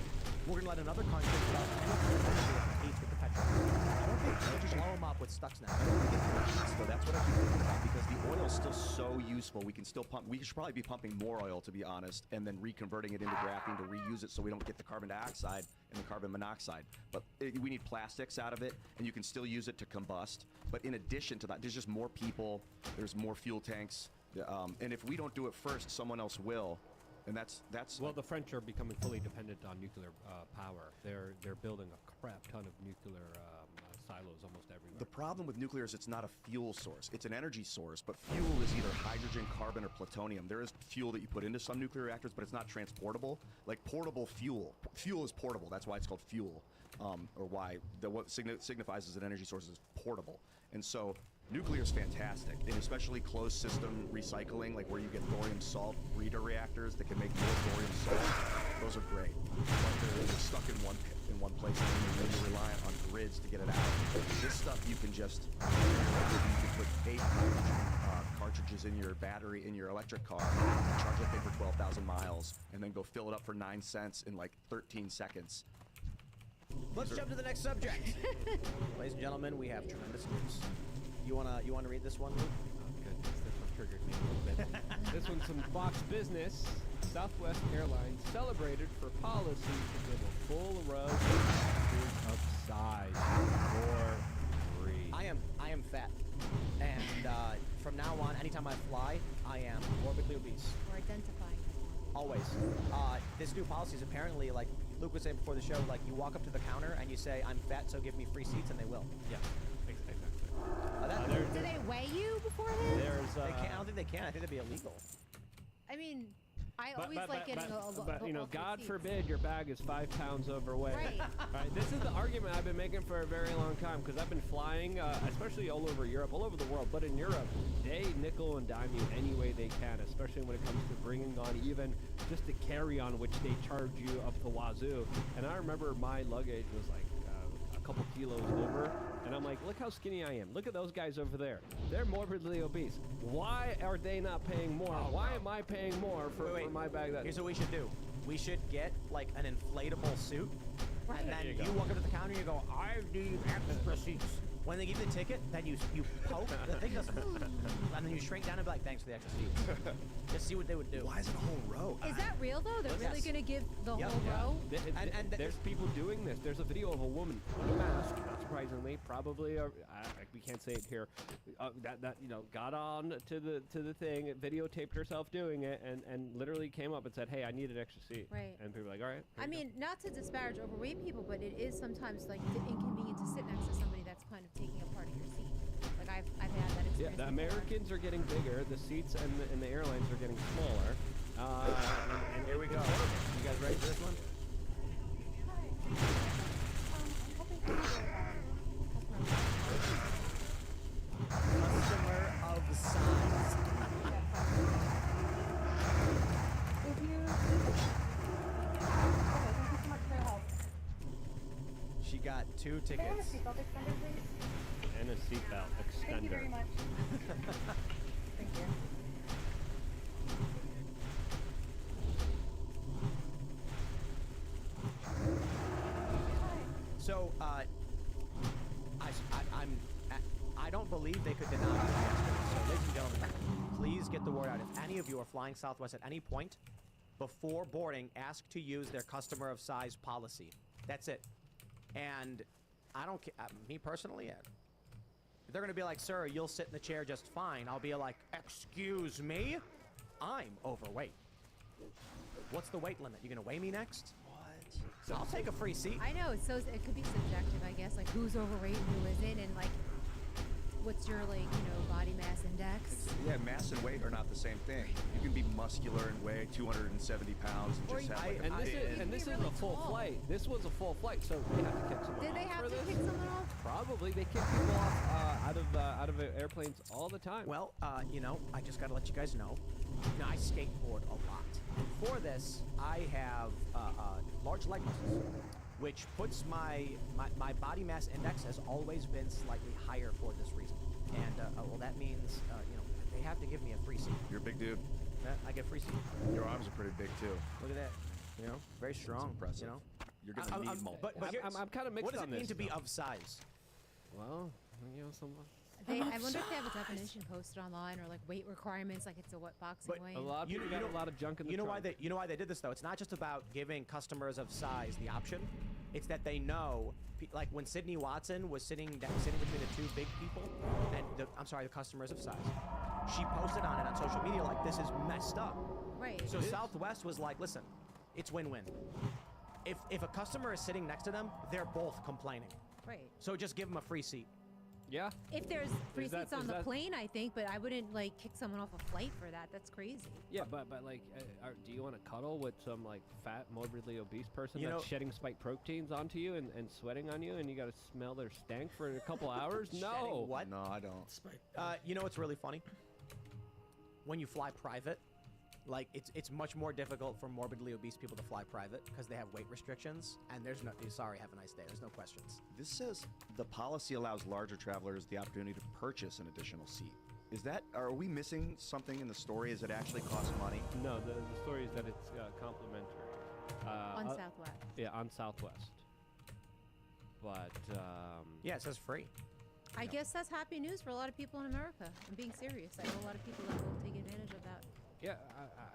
We're going to let another country develop nuclear energy that competes with the petroleum. I don't think so. Just blow them up with Stuxnet. I don't think it competes, though. That's what I keep thinking about, because the oil is still so useful. We can still pump. We should probably be pumping more oil, to be honest, and then reconverting it into graphene to reuse it so we don't get the carbon dioxide and the carbon monoxide. But we need plastics out of it, and you can still use it to combust. But in addition to that, there's just more people. There's more fuel tanks. And if we don't do it first, someone else will. And that's well, the French are becoming fully dependent on nuclear power. They're building a crap ton of nuclear silos almost everywhere. The problem with nuclear is it's not a fuel source. It's an energy source, but fuel is either hydrogen, carbon, or plutonium. There is fuel that you put into some nuclear reactors, but it's not transportable. Like portable fuel. Fuel is portable. That's why it's called fuel, or why what signifies as an energy source is portable. And so nuclear is fantastic, and especially closed system recycling, like where you get thorium salt breeder reactors that can make more thorium salt. Those are great, but they're stuck in one place, and you're reliant on grids to get it out. This stuff you can just put 8 hydrogen cartridges in your battery in your electric car, charge that thing for 12,000 miles, and then go fill it up for 9 cents in like 13 seconds. Let's jump to the next subject. Ladies and gentlemen, we have tremendous news. You wanna read this one, Luke? Oh goodness, this one triggered me a little bit. This one's from Fox Business. Southwest Airlines celebrated for policy to give a full row of size for free. I am fat, and from now on, anytime I fly, I am morbidly obese. Or identifying as one. Always. This new policy is apparently, like Luke was saying before the show, like you walk up to the counter and you say, I'm fat, so give me free seats, and they will. Yeah, exactly. Do they weigh you beforehand? They can't. I don't think they can. I think that'd be illegal. I mean, I always like getting But you know, God forbid your bag is 5 pounds overweight. Right. Right. This is the argument I've been making for a very long time, because I've been flying, especially all over Europe, all over the world. But in Europe, they nickel and dime you any way they can, especially when it comes to bringing on even just the carry-on, which they charge you up the wazoo. And I remember my luggage was like a couple kilos over. And I'm like, look how skinny I am. Look at those guys over there. They're morbidly obese. Why are they not paying more? Why am I paying more for my bag? Here's what we should do. We should get like an inflatable suit, and then you walk up to the counter and you go, I need extra seats. When they give you the ticket, then you poke, the thing goes, and then you shrink down and be like, thanks for the extra seat. Just see what they would do. Why is it a whole row? Is that real though? They're really gonna give the whole row? And there's people doing this. There's a video of a woman unmasked, not surprisingly, probably we can't say it here. That got on to the thing, videotaped herself doing it, and literally came up and said, "Hey, I need an extra seat." Right. And people were like, "All right." I mean, not to disparage overweight people, but it is sometimes like inconvenient to sit next to somebody that's kind of taking a part of your seat. Like I've had that experience. Yeah, the before. Americans are getting bigger. The seats and the airlines are getting smaller. And here we go. You guys ready for this one? Customer of size. She got 2 tickets. And a seatbelt extender. Thank you very much. Thank you. So, I don't believe they could deny me yesterday. So, ladies and gentlemen, please get the word out. If any of you are flying Southwest at any point, before boarding, ask to use their customer of size policy. That's it. And I don't care. Me personally, if they're going to be like, sir, you'll sit in the chair just fine, I'll be like, excuse me? I'm overweight. What's the weight limit? You going to weigh me next? What? I'll take a free seat. I know, it could be subjective, I guess, like who's overweight and who isn't, and like, what's your body mass index? Yeah, mass and weight are not the same thing. You can be muscular and weigh 270 pounds and just have like this is a full flight. This was a full flight, so they have to kick someone off. Did they have for to this? kick someone off? Probably. They kick people off out of airplanes all the time. Well, I just got to let you guys know. I skateboard a lot. And for this, I have large leg muscles, which puts my body mass index has always been slightly higher for this reason. And well, that means they have to give me a free seat. You're a big dude. I get a free seat. Your arms are pretty big too. Look at that. Very strong. That's impressive. You're gonna need more. But I'm kind of mixed what does on it mean this, to be though. of size? Well, someone. I wonder if they have a definition posted online or like weight requirements, like it's a what boxing But weight. A lot of people got a lot of junk in the You know why trunk. they did this though? It's not just about giving customers of size the option. It's that they know, like when Sydney Watson was sitting between the 2 big people, and the customers of size. She posted on it on social media like, this is messed up. Right. So Southwest was like, listen, it's win-win. If a customer is sitting next to them, they're both complaining. Right. So just give them a free seat. Yeah. If there's free Is that- seats on is the that- plane, I think, but I wouldn't like kick someone off a flight for that. That's crazy. Yeah, but like, do you want to cuddle with some like fat, morbidly obese person You that's know- shedding spike proteins onto you and sweating on you, and you got to smell their stank for a couple hours? No. Shedding what? No, I don't. You know what's really funny? When you fly private, like it's much more difficult for morbidly obese people to fly private because they have weight restrictions, and there's no sorry, have a nice day. There's no questions. This says the policy allows larger travelers the opportunity to purchase an additional seat. Are we missing something in the story? Is it actually cost money? No, the story is that it's complimentary. On Southwest. Yeah, on Southwest. But yeah, it says free. I guess that's happy news for a lot of people in America. I'm being serious. I know a lot of people that will take advantage of that. yeah,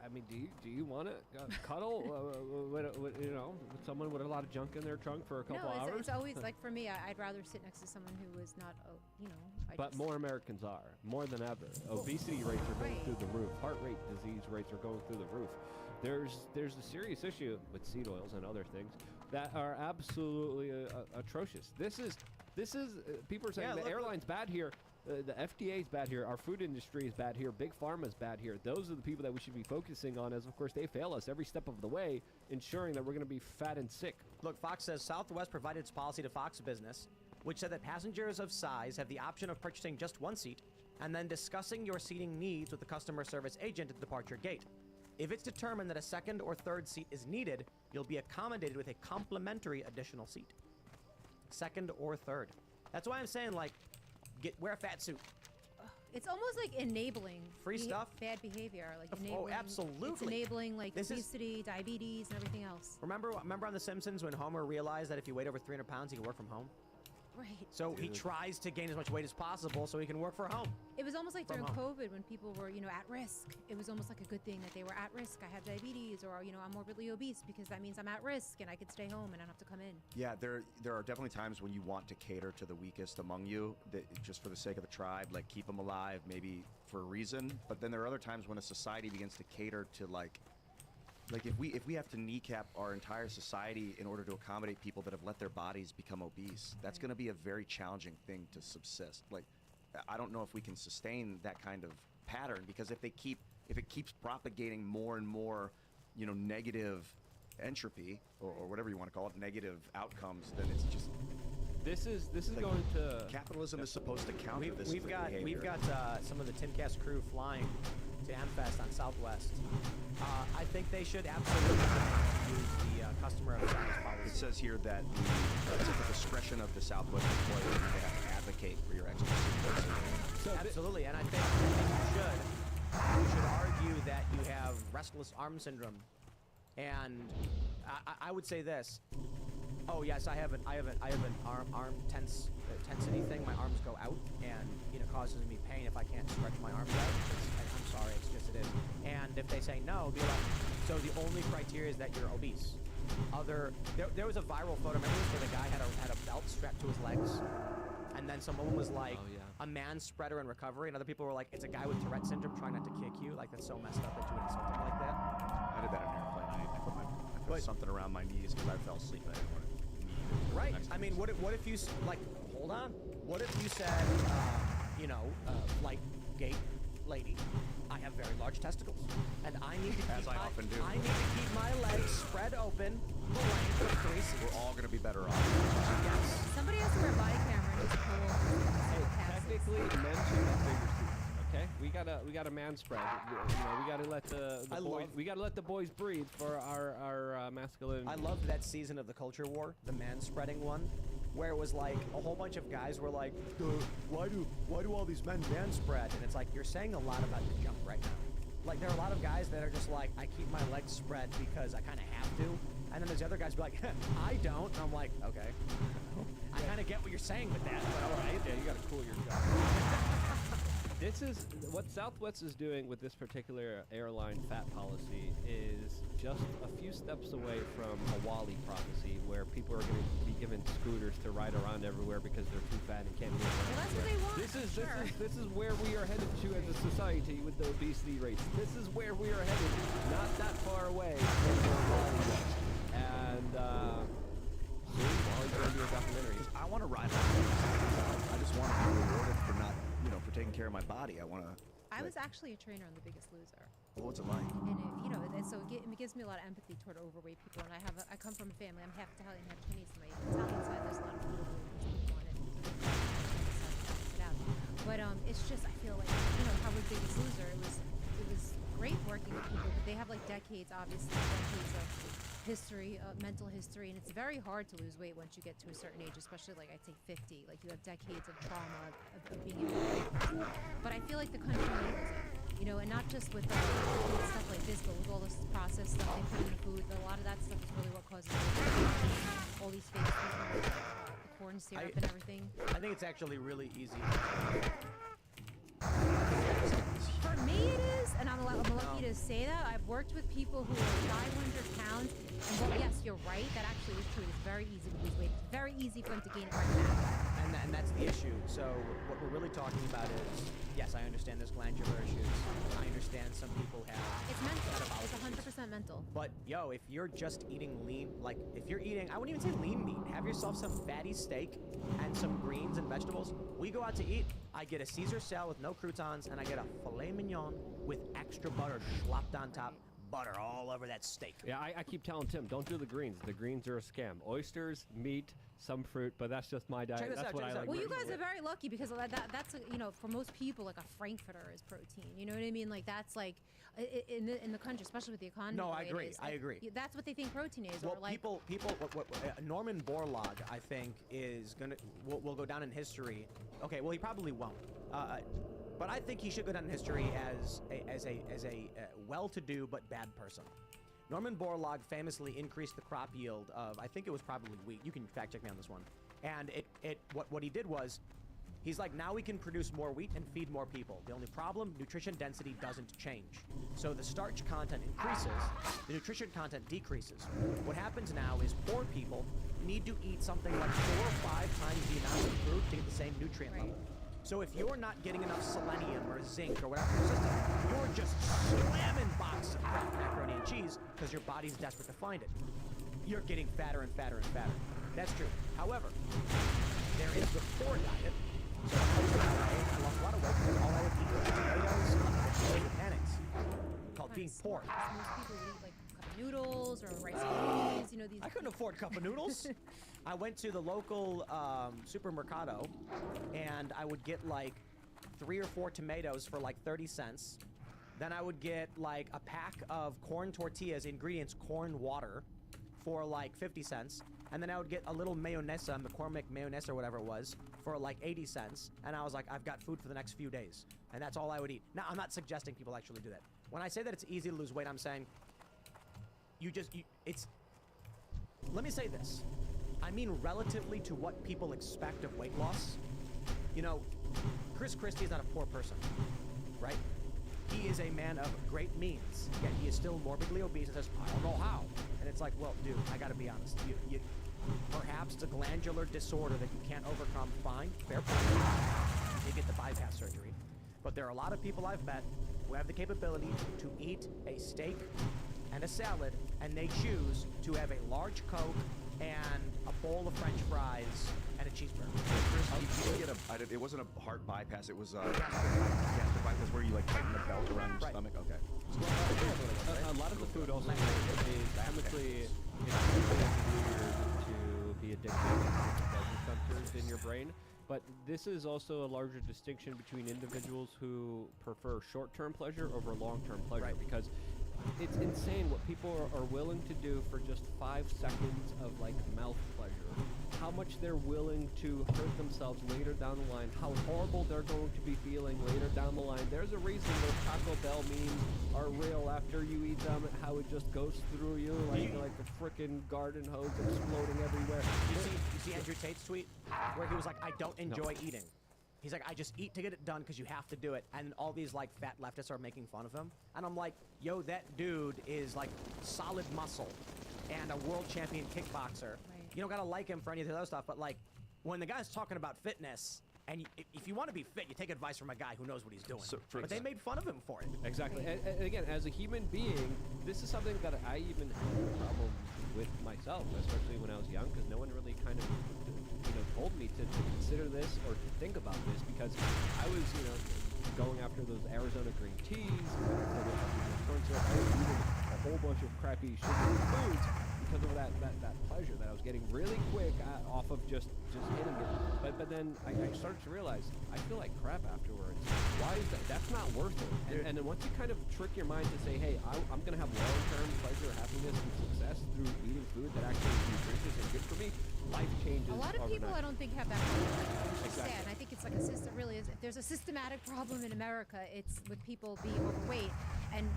I mean, do you want to cuddle with someone with a lot of junk in their trunk for a couple No, hours? it's always like for me, I'd rather sit next to someone who is not, But more Americans are, more than ever. Obesity rates are going through the roof. Heart rate disease rates are going through the roof. There's a serious issue with seed oils and other things that are absolutely atrocious. This is people are saying the airline's bad here. The FDA is bad here. Our food industry is bad here. Big Pharma is bad here. Those are the people that we should be focusing on, as of course they fail us every step of the way, ensuring that we're going to be fat and sick. Look, Fox says Southwest provided its policy to Fox Business, which said that passengers of size have the option of purchasing just 1 seat and then discussing your seating needs with the customer service agent at the departure gate. If it's determined that a 2nd or 3rd seat is needed, you'll be accommodated with a complimentary additional seat. 2nd or 3rd. That's why I'm saying, like, wear a fat suit. It's almost like enabling Free stuff? bad behavior, like Oh, enabling. absolutely. It's enabling like This is- obesity, diabetes, and everything else. Remember on The Simpsons when Homer realized that if you weighed over 300 pounds, he could work from home? Right. So he tries to gain as much weight as possible so he can work for home. It was almost like From during home. COVID when people were, at risk. It was almost like a good thing that they were at risk. I have diabetes, or I'm morbidly obese because that means I'm at risk and I could stay home and I don't have to come in. Yeah, there are definitely times when you want to cater to the weakest among you, that just for the sake of the tribe, like keep them alive, maybe for a reason. But then there are other times when a society begins to cater to like if we have to kneecap our entire society in order to accommodate people that have let their bodies become obese, that's going to be a very challenging thing to subsist. Like, I don't know if we can sustain that kind of pattern, because if it keeps propagating more and more, negative entropy or whatever you want to call it, negative outcomes, then it's just. This is like, going to capitalism is supposed to counter this. We've got behavior. some of the Timcast crew flying to MFest on Southwest. I think they should absolutely use the customer of service policy. It says here that it's at the discretion of the Southwest employer to have to advocate for your extra seat. Absolutely, and I think you should argue that you have restless arm syndrome, and I would say this. Oh yes, I have an arm tensity thing. My arms go out, and it causes me pain if I can't stretch my arms out. I'm sorry, it's just it is. And if they say no, be like, so the only criteria is that you're obese. There was a viral photo, remember this, where the guy had a belt strapped to his legs, and then some woman was like, a man spreader in recovery, and other people were like, it's a guy with Tourette syndrome trying not to kick you. Like, that's so messed up that you would insult him like that. I did that on an airplane. I put something around my knees because I fell asleep. I didn't want to. Right. I mean, what if you hold on? What if you said, like, gay lady, I have very large testicles, and I need to I need to keep my legs spread open the length of 3 seats. We're all going to be better off. Yes. Somebody has to wear a body camera and just pull. Technically, men should have bigger seats. Okay, we gotta man spread. We gotta let the boys breathe for our masculine. I loved that season of the Culture War, the man spreading one, where it was like a whole bunch of guys were like, why do all these men man spread? And it's like, you're saying a lot about the jump right now. Like, there are a lot of guys that are just like, I keep my legs spread because I kind of have to. And then there's the other guys be like, I don't. And I'm like, okay. I kind of get what you're saying with that, but all right. Yeah, you gotta cool your jump. This is what Southwest is doing with this particular airline fat policy is just a few steps away from a Wall-E prophecy, where people are going to be given scooters to ride around everywhere because they're too fat and can't move around. Well, that's what they want. This is where we are headed to as a society with the obesity rates. This is where we are headed, not that far away from where Wall-E was. And soon Wall-E's going to be a documentary. Because I want to ride around. I just want to be rewarded for not, for taking care of my body. I want to. I was actually a trainer on The Biggest Loser. Well, what's it like? And it gives me a lot of empathy toward overweight people. And I come from a family. I'm half Italian, half Chinese. So my Italian side, there's a lot of people who want it. But it's just, I feel like, how with Biggest Loser, it was great working with people, but they have like decades, obviously, decades of history, mental history, and it's very hard to lose weight once you get to a certain age, especially like I'd say 50. Like, you have decades of trauma of being able to weight. But I feel like the country enables it, and not just with stuff like this, but with all this processed stuff they put in the food. A lot of that stuff is really what causes all these fake things, the corn syrup and everything. I think it's actually really easy. For me it is, and I'm lucky to say that. I've worked with people who are 500 pounds, and well, yes, you're right, that actually is true. It's very easy to lose weight. It's very easy for them to gain it right back. And that's the issue. So what we're really talking about is, yes, I understand there's glandular issues. I understand some people have... It's mental. It's 100% mental. But, if you're just eating lean, like, if you're eating, I wouldn't even say lean meat. Have yourself some fatty steak and some greens and vegetables. We go out to eat, I get a Caesar salad with no croutons, and I get a filet mignon with extra butter slopped on top. Butter all over that steak. Yeah, I keep telling Tim, don't do the greens. The greens are a scam. Oysters, meat, some fruit, but that's just my diet. That's what I like. Well, you guys are very lucky because that's for most people, like a Frankfurter is protein. You know what I mean? Like, that's like in the country, especially with the economy. No, I agree. I agree. That's what they think protein is. Well, or like people. Norman Borlaug, I think, is gonna will go down in history. Okay, well, he probably won't. But I think he should go down in history as a well-to-do but bad person. Norman Borlaug famously increased the crop yield of, I think it was probably wheat. You can fact check me on this one. And what he did was, he's like, now we can produce more wheat and feed more people. The only problem, nutrition density doesn't change. So the starch content increases, the nutrition content decreases. What happens now is poor people need to eat something like 4 or 5 times the amount of food to get the same nutrient level. So if you're not getting enough selenium or zinc or whatever in your system, you're just slamming boxes of crap macaroni and cheese because your body's desperate to find it. You're getting fatter and fatter and fatter. That's true. However, there is the poor diet. So I lost a lot of weight because all I would eat was potatoes and pancakes. Called being poor. Most people would eat like cup of noodles or rice and beans, you know, these. I couldn't afford cup of noodles. I went to the local supermercado, and I would get like 3 or 4 tomatoes for like 30 cents. Then I would get like a pack of corn tortillas, ingredients, corn water, for like 50 cents. And then I would get a little mayonesa, McCormick mayonnaise or whatever it was, for like 80 cents. And I was like, I've got food for the next few days. And that's all I would eat. Now, I'm not suggesting people actually do that. When I say that it's easy to lose weight, I'm saying let me say this. I mean relatively to what people expect of weight loss. You know, Chris Christie is not a poor person, right? He is a man of great means, yet he is still morbidly obese and says, I don't know how. And it's like, well, dude, I gotta be honest. Perhaps it's a glandular disorder that you can't overcome. Fine, fair point. You get the bypass surgery. But there are a lot of people I've met who have the capability to eat a steak and a salad, and they choose to have a large Coke and a bowl of French fries and a cheeseburger. Chris, you didn't get it wasn't a heart bypass. It was gastric bypass where you like tighten the belt around your stomach. Okay. A lot of the food also is chemically engineered to be addictive to pleasure centers in your brain. But this is also a larger distinction between individuals who prefer short-term pleasure over long-term pleasure, because it's insane what people are willing to do for just 5 seconds of like mouth pleasure. How much they're willing to hurt themselves later down the line, how horrible they're going to be feeling later down the line. There's a reason those Taco Bell memes are real after you eat them, how it just goes through you like a freaking garden hose exploding everywhere. You see Andrew Tate's tweet where he was like, I don't enjoy eating. He's like, I just eat to get it done because you have to do it. And all these like fat leftists are making fun of him. And I'm like, yo, that dude is like solid muscle and a world champion kickboxer. You don't gotta like him for any of the other stuff, but like when the guy's talking about fitness, and if you want to be fit, you take advice from a guy who knows what he's doing. But they made fun of him for it. Exactly. And again, as a human being, this is something that I even had a problem with myself, especially when I was young, because no one really kind of told me to consider this or to think about this, because I was going after those Arizona green teas, corn syrup. I was eating a whole bunch of crappy sugary foods because of that pleasure that I was getting really quick off of just hitting it. But then I started to realize I feel like crap afterwards. Why is that? That's not worth it. And then once you kind of trick your mind to say, hey, I'm going to have long-term pleasure, happiness, and success through eating food that actually is nutritious and good for me, life changes. A lot of people, I don't think, have that problem. It's Exactly. sad. And I think it's like a system. Really, is. If there's a systematic problem in America, it's with people being overweight. And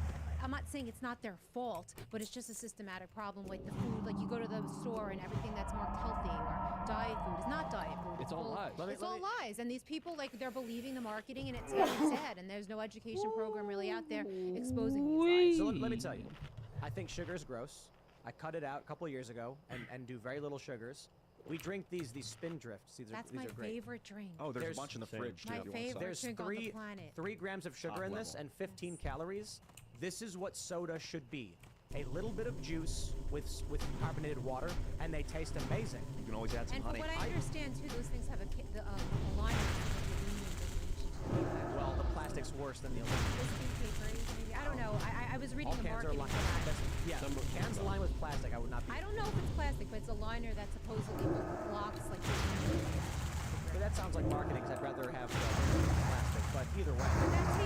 I'm not saying it's not their fault, but it's just a systematic problem. Like the food, like you go to the store and everything that's marked healthy or diet food is not diet food. It's all lies. It's all lies. And these people, like, they're believing the marketing, and it's sad. And there's no education program really out there exposing these lies. So let me tell you, I think sugar is gross. I cut it out a couple years ago and do very little sugars. We drink these spin drifts. These That's are my great. favorite drink. Oh, there's a bunch in the fridge too. My if you want some. favorite drink on the planet. 3 grams of sugar Top in this level. and 15 calories. This is what soda should be. A little bit of juice with carbonated water, and they taste amazing. You can always add some And honey. from what I understand too, those things have a liner. Well, the plastic's worse than the aluminum. I don't know. I was reading All the cans are marketing lined. for that. Yeah, cans lined with plastic. I would not be. I don't know if it's plastic, but it's a liner that supposedly blocks like. But that sounds like marketing, 'cause I'd rather have plastic. But either way,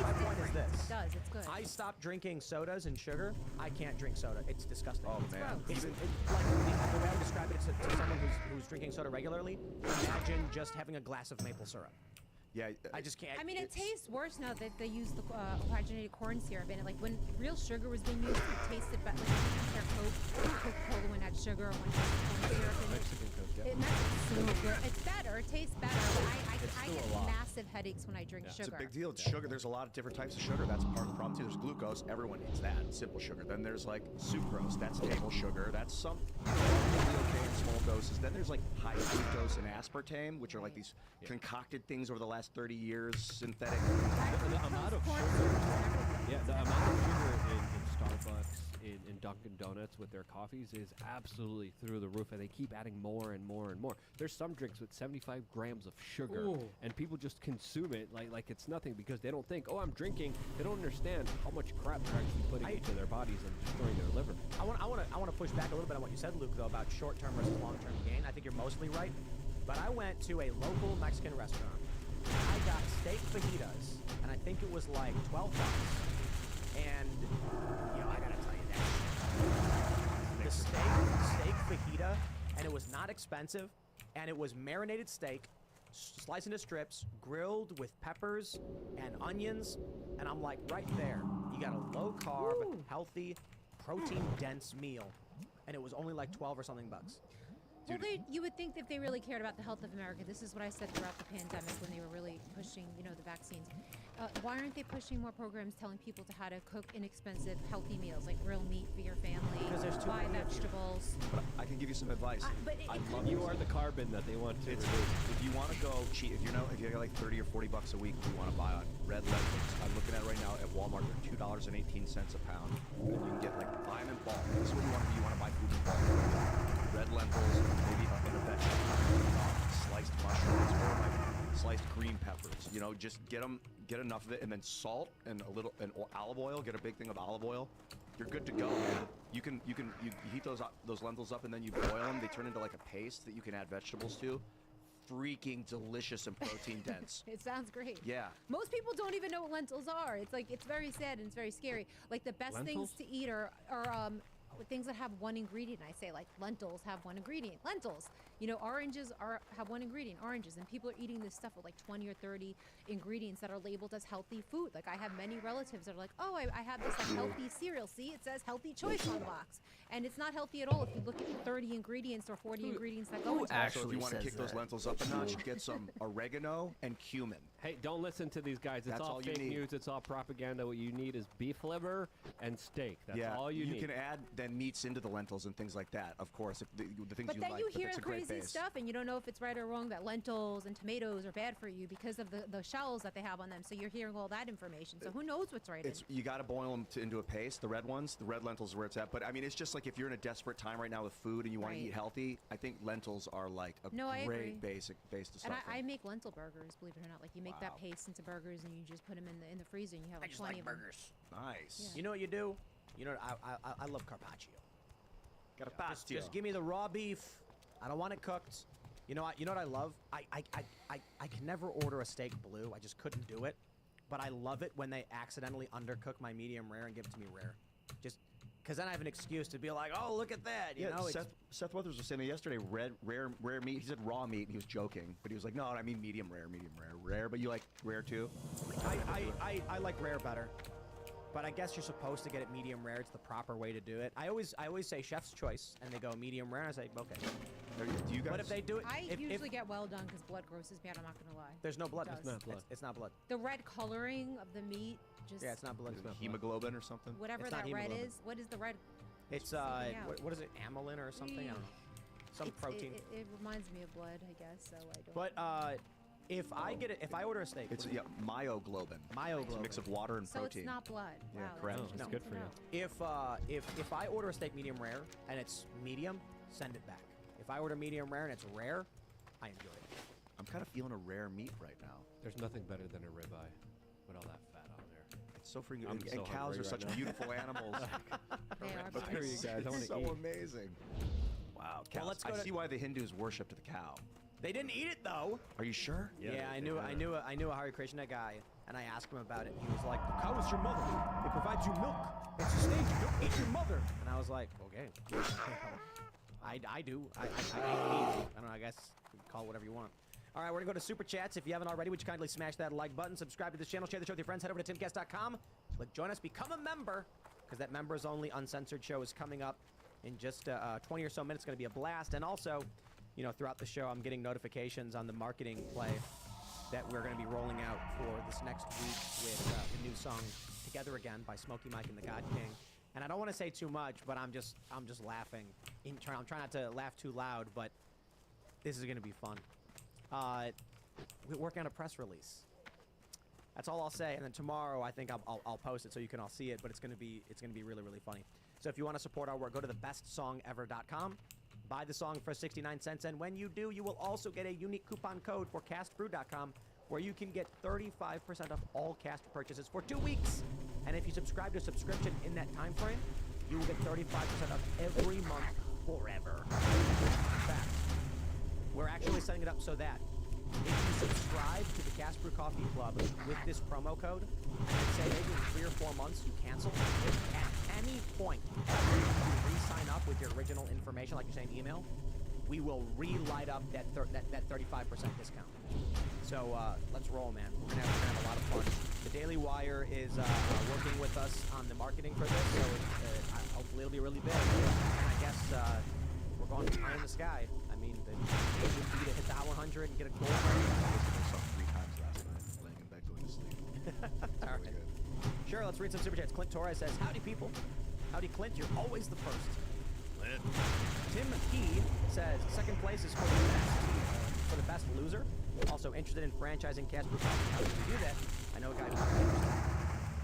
my point is this. It does. It's good. I stopped drinking sodas and sugar. I can't drink soda. It's disgusting. Oh, man. It's like the way I would describe it to someone who's drinking soda regularly. Imagine just having a glass of maple syrup. Yeah, I just can't. I mean, it tastes worse now that they use the hydrogenated corn syrup in it. Like when real sugar was being used, it tasted better. Like you compare Coca-Cola when it had sugar or when it had corn syrup in it. Mexican Coke, yeah. It makes it so good. It's better. It tastes better. But I still get a lot. massive headaches when I drink It's sugar. a big deal. It's sugar. There's a lot of different types of sugar. That's part of the problem too. There's glucose. Everyone needs that. Simple sugar. Then there's like sucrose. That's table sugar. That's some really okay in small doses. Then there's like high fructose and aspartame, which are like these concocted things over the last 30 years, synthetic. The amount of sugar, the amount of sugar in Starbucks, in Dunkin' Donuts with their coffees is absolutely through the roof, and they keep adding more and more and more. There's some drinks with 75 grams of sugar, and people just consume it like it's nothing because they don't think, oh, I'm drinking. They don't understand how much crap they're actually putting into their bodies and destroying their liver. I want to push back a little bit on what you said, Luke, though, about short-term versus long-term gain. I think you're mostly right. But I went to a local Mexican restaurant. I got steak fajitas, and I think it was like $12. And, I gotta tell you that. The steak fajita, and it was not expensive, and it was marinated steak, sliced into strips, grilled with peppers and onions, and I'm like, right there, you got a low-carb, healthy, protein-dense meal, and it was only like 12 or something bucks. Well, you would think that if they really cared about the health of America, this is what I said throughout the pandemic when they were really pushing, the vaccines. Why aren't they pushing more programs telling people to how to cook inexpensive, healthy meals, like real meat for your family, Because there's too buy many of you. vegetables? But I can give you some advice. You are the carbon that they want to. If you want to go cheap, if you got like 30 or 40 bucks a week, you want to buy on red lentils. I'm looking at it right now at Walmart. They're $2.18 a pound. And you can get like buy them in bulk. This is what you want to do. You want to buy food in bulk. Red lentils, maybe in a vegetable, sliced mushrooms, or like sliced green peppers. Just get enough of it, and then salt and a little olive oil. Get a big thing of olive oil. You're good to go, man. You heat those lentils up, and then you boil them. They turn into like a paste that you can add vegetables to. Freaking delicious and protein dense. It sounds great. Yeah. Most people don't even know what lentils are. It's very sad and it's very scary. Like the best Lentils? things to eat are things that have one ingredient. I say like lentils have one ingredient. Lentils. Oranges have one ingredient. Oranges. And people are eating this stuff with like 20 or 30 ingredients that are labeled as healthy food. Like I have many relatives that are like, oh, I have this like healthy cereal. See, it says healthy choice on the box. And it's not healthy at all if you look at the 30 ingredients or 40 ingredients that go into it. So if you want to kick those lentils up a notch, get some oregano and cumin. Hey, don't listen to these guys. It's That's all all you fake need. news. It's all propaganda. What you need is beef liver and steak. That's all you need. You can add then meats into the lentils and things like that, of course, if the things But you then like. you But hear that's a great crazy base. stuff and you don't know if it's right or wrong that lentils and tomatoes are bad for you because of the shells that they have on them. So you're hearing all that information. So who knows what's right in? You got to boil them into a paste. The red ones, the red lentils, is where it's at. But I mean, it's just like if you're in a desperate time right now with food and you want to eat healthy, I think lentils are like a I agree. great basic base to And start from. I make lentil burgers, believe it or not. Like you make that paste into burgers and you just put them in the freezer and you have like 20 of them. Nice. Yeah. You know what you do? I love carpaccio. Carpaccio. Just give me the raw beef. I don't want it cooked. You know what I love? I can never order a steak blue. I just couldn't do it. But I love it when they accidentally undercook my medium rare and give it to me rare. Just because then I have an excuse to be like, oh, look at that. You know, Seth Weathers was saying yesterday, rare meat. He said raw meat, and he was joking, but he was like, no, I mean medium rare. But you like rare too? I like rare better. But I guess you're supposed to get it medium rare. It's the proper way to do it. I always say chef's choice, and they go medium rare. I say okay. Do you guys? But if they do it, I usually get well done because blood grosses me out. I'm not gonna lie. there's no blood. It It's does. not blood. It's not blood. The red coloring of the meat just Yeah, it's not blood. Hemoglobin or something. whatever It's not that red hemoglobin. is. What is the red? It's sticking out? what is it? Amylin or something? I don't know. Some It's- protein. It reminds me of blood, I guess. So I don't. But if I order a steak, It's what is it? myoglobin. Myoglobin. It's a mix of water and So protein. it's not blood. Yeah, Wow, correct. That's No. interesting to know. If I order a steak medium rare and it's medium, send it back. If I order medium rare and it's rare, I enjoy it. I'm kind of feeling a rare meat right now. There's nothing better than a ribeye with all that fat on there. It's so freaking. I'm And so cows hungry are right such now. beautiful animals. They are But there you nice. guys. I want It's to so eat. amazing. Wow, cows. let's go I to- see why the Hindus worshipped the cow. They didn't eat it though. Are you sure? Yeah, I knew a Hare Krishna guy, and I asked him about it. He was like, "The cow is your mother. It provides you milk. It sustains you. Don't eat your mother." And I was like, "Okay." I do. I don't know. I guess you can call it whatever you want. All right, we're gonna go to Super Chats. If you haven't already, would you kindly smash that like button, subscribe to this channel, share the show with your friends, head over to timcast.com. Click join us, become a member, because that members-only uncensored show is coming up in just 20 or so minutes. It's gonna be a blast. And also, you know, throughout the show, I'm getting notifications on the marketing play that we're gonna be rolling out for this next week with the new song "Together Again" by Smokey Mike and the God King. And I don't want to say too much, but I'm just laughing. I'm trying not to laugh too loud, but this is gonna be fun. We're working on a press release. That's all I'll say. And then tomorrow, I think I'll post it so you can all see it. But it's gonna be really, really funny. So if you want to support our work, go to thebestsongever.com. Buy the song for 69 cents, and when you do, you will also get a unique coupon code for castbrew.com, where you can get 35% off all cast purchases for 2 weeks. And if you subscribe to a subscription in that time frame, you will get 35% off every month forever. In fact, we're actually setting it up so that if you subscribe to the Cast Brew Coffee Club with this promo code, and then say maybe in 3 or 4 months you cancel, at any point after you re-sign up with your original information, like you're saying email, we will relight up that 35% discount. So let's roll, man. We're gonna have a lot of fun. The Daily Wire is working with us on the marketing for this, so hopefully it'll be really big. And I guess we're going high in the sky. I mean, the aim would be to hit the Hot 100 and get a gold. I saw 3 times last night, laying in bed going to sleep. All right. Sure, let's read some super chats. Clint Torres says, "Howdy, people. Howdy, Clint. You're always the first." Clint. Tim Key says, "Second place is for the best loser. Also interested in franchising Cast Brew Coffee. How do we do that? I know a guy who's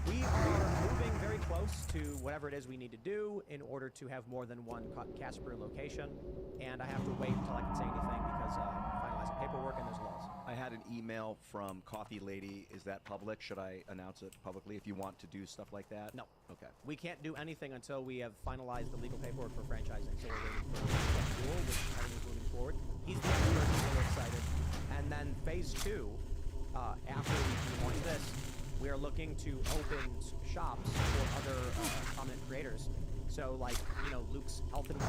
We are moving very close to whatever it is we need to do in order to have more than one Cast Brew location, and I have to wait until I can say anything because finalizing paperwork and there's laws. I had an email from Coffee Lady. Is that public? Should I announce it publicly if you want to do stuff like that? No. Okay. We can't do anything until we have finalized the legal paperwork for franchising, so we're waiting for Rule, which everything's moving forward. He's the expert, he's really excited. And then phase 2, after we launch this, we are looking to open shops for other prominent creators. So, like, you know, Luke's Health and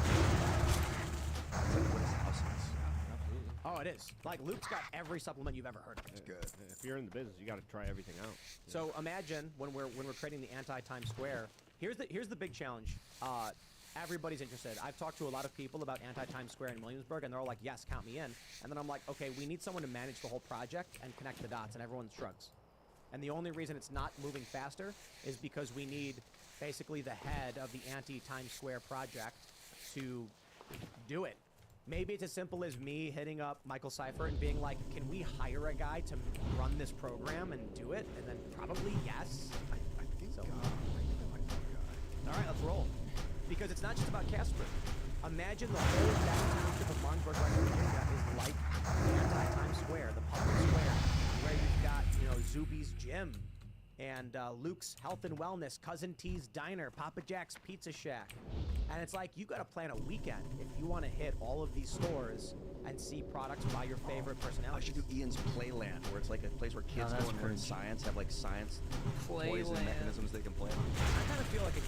Oh, it is. Like, Luke's got every supplement you've ever heard of. It's good. If you're in the business, you got to try everything out. So imagine when we're creating the anti-Times Square. Here's the big challenge. Everybody's interested. I've talked to a lot of people about anti-Times Square in Williamsburg, and they're all like, "Yes, count me in." And then I'm like, "Okay, we need someone to manage the whole project and connect the dots," and everyone shrugs. And the only reason it's not moving faster is because we need basically the head of the anti-Times Square project to do it. Maybe it's as simple as me hitting up Michael Seifert and being like, "Can we hire a guy to run this program and do it?" And then probably yes. I think so. All right, let's roll. Because it's not just about Cast Brew. Imagine the whole township of Martinsburg, Virginia is like the anti-Times Square, the public square, where you've got, you know, Zuby's Gym and Luke's Health and Wellness, Cousin T's Diner, Papa Jack's Pizza Shack. And it's like, you got to plan a weekend if you want to hit all of these stores and see products by your favorite personalities. I should do Ian's Playland, where it's like a place where kids go and learn science, have like science toys and mechanisms they can play on. I kind of feel like a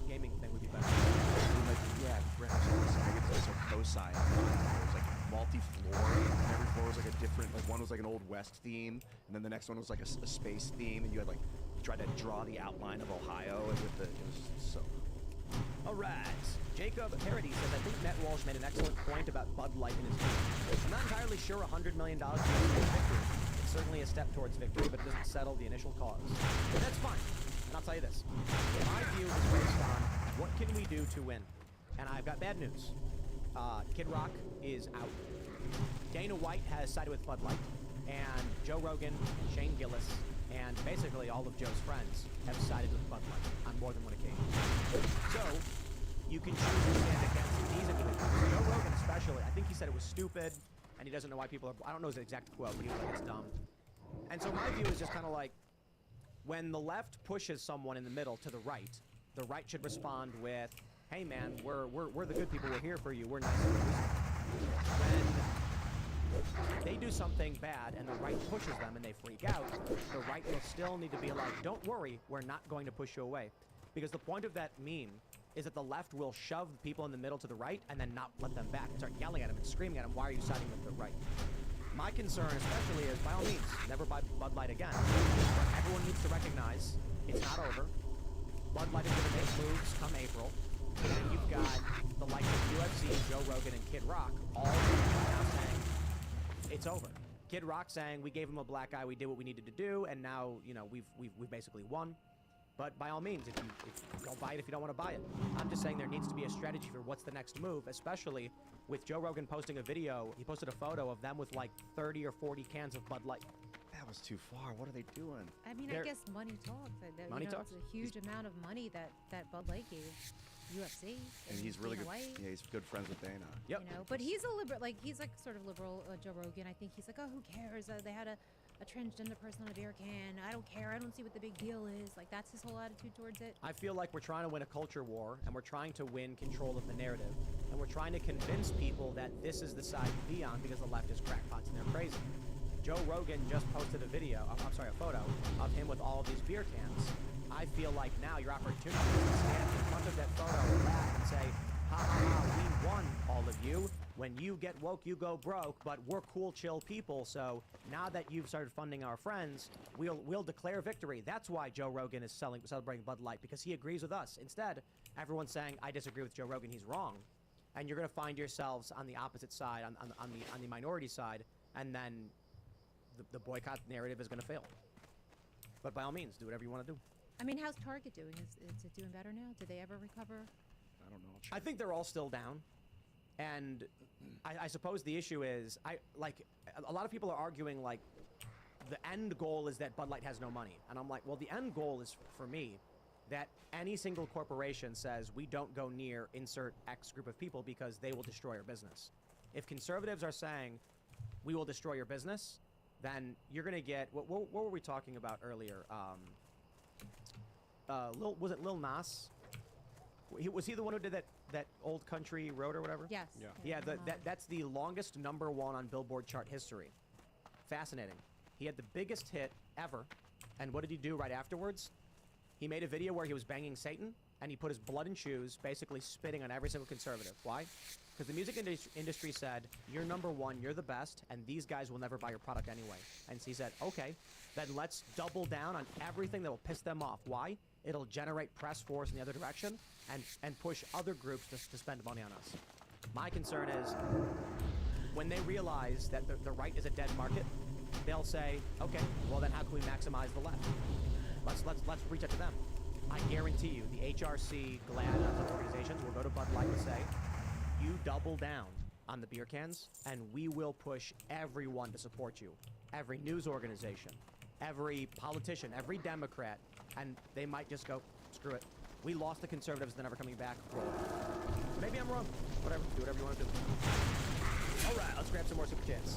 gaming thing would be better. Like, yeah, perhaps maybe it's like co-science. There's like multi-floor, and every floor was like a different, like one was like an Old West theme, and then the next one was like a space theme, and you had like, tried to draw the outline of Ohio, and with the, it was so cool. All right. Jacob Parody says, "I think Matt Walsh made an excellent point about Bud Light in his video. I'm not entirely sure $100 million is victory. It's certainly a step towards victory, but it doesn't settle the initial cause. But that's fine. And I'll tell you this. My view is based on what can we do to win. And I've got bad news. Kid Rock is out. Dana White has sided with Bud Light. And Joe Rogan, Shane Gillis, and basically all of Joe's friends have sided with Bud Light on more than one occasion. So, you can choose to stand against these individuals. Joe Rogan especially, I think he said it was stupid, and he doesn't know why people are, I don't know his exact quote, but he was like, it's dumb. And so my view is just kind of like, when the left pushes someone in the middle to the right should respond with, "Hey man, we're the good people, we're here for you, we're nice and reasonable." When they do something bad and the right pushes them and they freak out, the right will still need to be like, "Don't worry, we're not going to push you away." Because the point of that meme is that the left will shove people in the middle to the right and then not let them back and start yelling at them and screaming at them, "Why are you siding with the right?" My concern, especially, is by all means, never buy Bud Light again. But everyone needs to recognize it's not over. Bud Light is going to make moves come April. And then you've got the likes of UFC, Joe Rogan, and Kid Rock all now saying it's over. Kid Rock saying we gave him a black eye, we did what we needed to do, and now we've basically won. But by all means, if you don't buy it, if you don't want to buy it, I'm just saying there needs to be a strategy for what's the next move, especially with Joe Rogan posting a video. He posted a photo of them with like 30 or 40 cans of Bud Light. That was too far. What are they doing? I mean, I guess money talks. Money talks? It's a huge amount of money that Bud Light gave UFC. And he's really good. White. Yeah, he's good friends with Dana. Yep. You know, but he's a liberal. Like he's like sort of liberal. Joe Rogan. I think he's like, oh, who cares? They had a transgender person on a beer can. I don't care. I don't see what the big deal is. Like that's his whole attitude towards it. I feel like we're trying to win a culture war, and we're trying to win control of the narrative, and we're trying to convince people that this is the side to be on because the left is crackpots and they're crazy. Joe Rogan just posted a photo of him with all of these beer cans. I feel like now your opportunity is to stand in front of that photo and laugh and say, ha ha ha, we won, all of you. When you get woke, you go broke, but we're cool, chill people, so now that you've started funding our friends, we'll declare victory. That's why Joe Rogan is celebrating Bud Light, because he agrees with us. Instead, everyone's saying, I disagree with Joe Rogan, he's wrong. And you're going to find yourselves on the opposite side, on the minority side, and then the boycott narrative is going to fail. But by all means, do whatever you want to do. I mean, how's Target doing? Is it doing better now? Did they ever recover? I don't know. I think they're all still down. And I suppose the issue is, a lot of people are arguing, like, the end goal is that Bud Light has no money. And I'm like, well, the end goal is, for me, that any single corporation says we don't go near insert X group of people because they will destroy our business. If conservatives are saying we will destroy your business, then you're going to get, what were we talking about earlier? Was it Lil Nas? Was he the one who did that Old Country Road or whatever? Yes. Yeah, that's the longest #1 on Billboard chart history. Fascinating. He had the biggest hit ever, and what did he do right afterwards? He made a video where he was banging Satan, and he put his blood and shoes, basically spitting on every single conservative. Why? Because the music industry said, you're #1, you're the best, and these guys will never buy your product anyway. And so he said, okay, then let's double down on everything that will piss them off. Why? It'll generate press force in the other direction and push other groups to spend money on us. My concern is when they realize that the right is a dead market, they'll say, okay, well then how can we maximize the left? Let's reach out to them. I guarantee you, the HRC, GLAD, and other organizations will go to Bud Light and say, you double down on the beer cans, and we will push everyone to support you. Every news organization, every politician, every Democrat, and they might just go, screw it. We lost the conservatives, they're never coming back. Roll. Maybe I'm wrong. Whatever, do whatever you want to do. All right, let's grab some more super chats.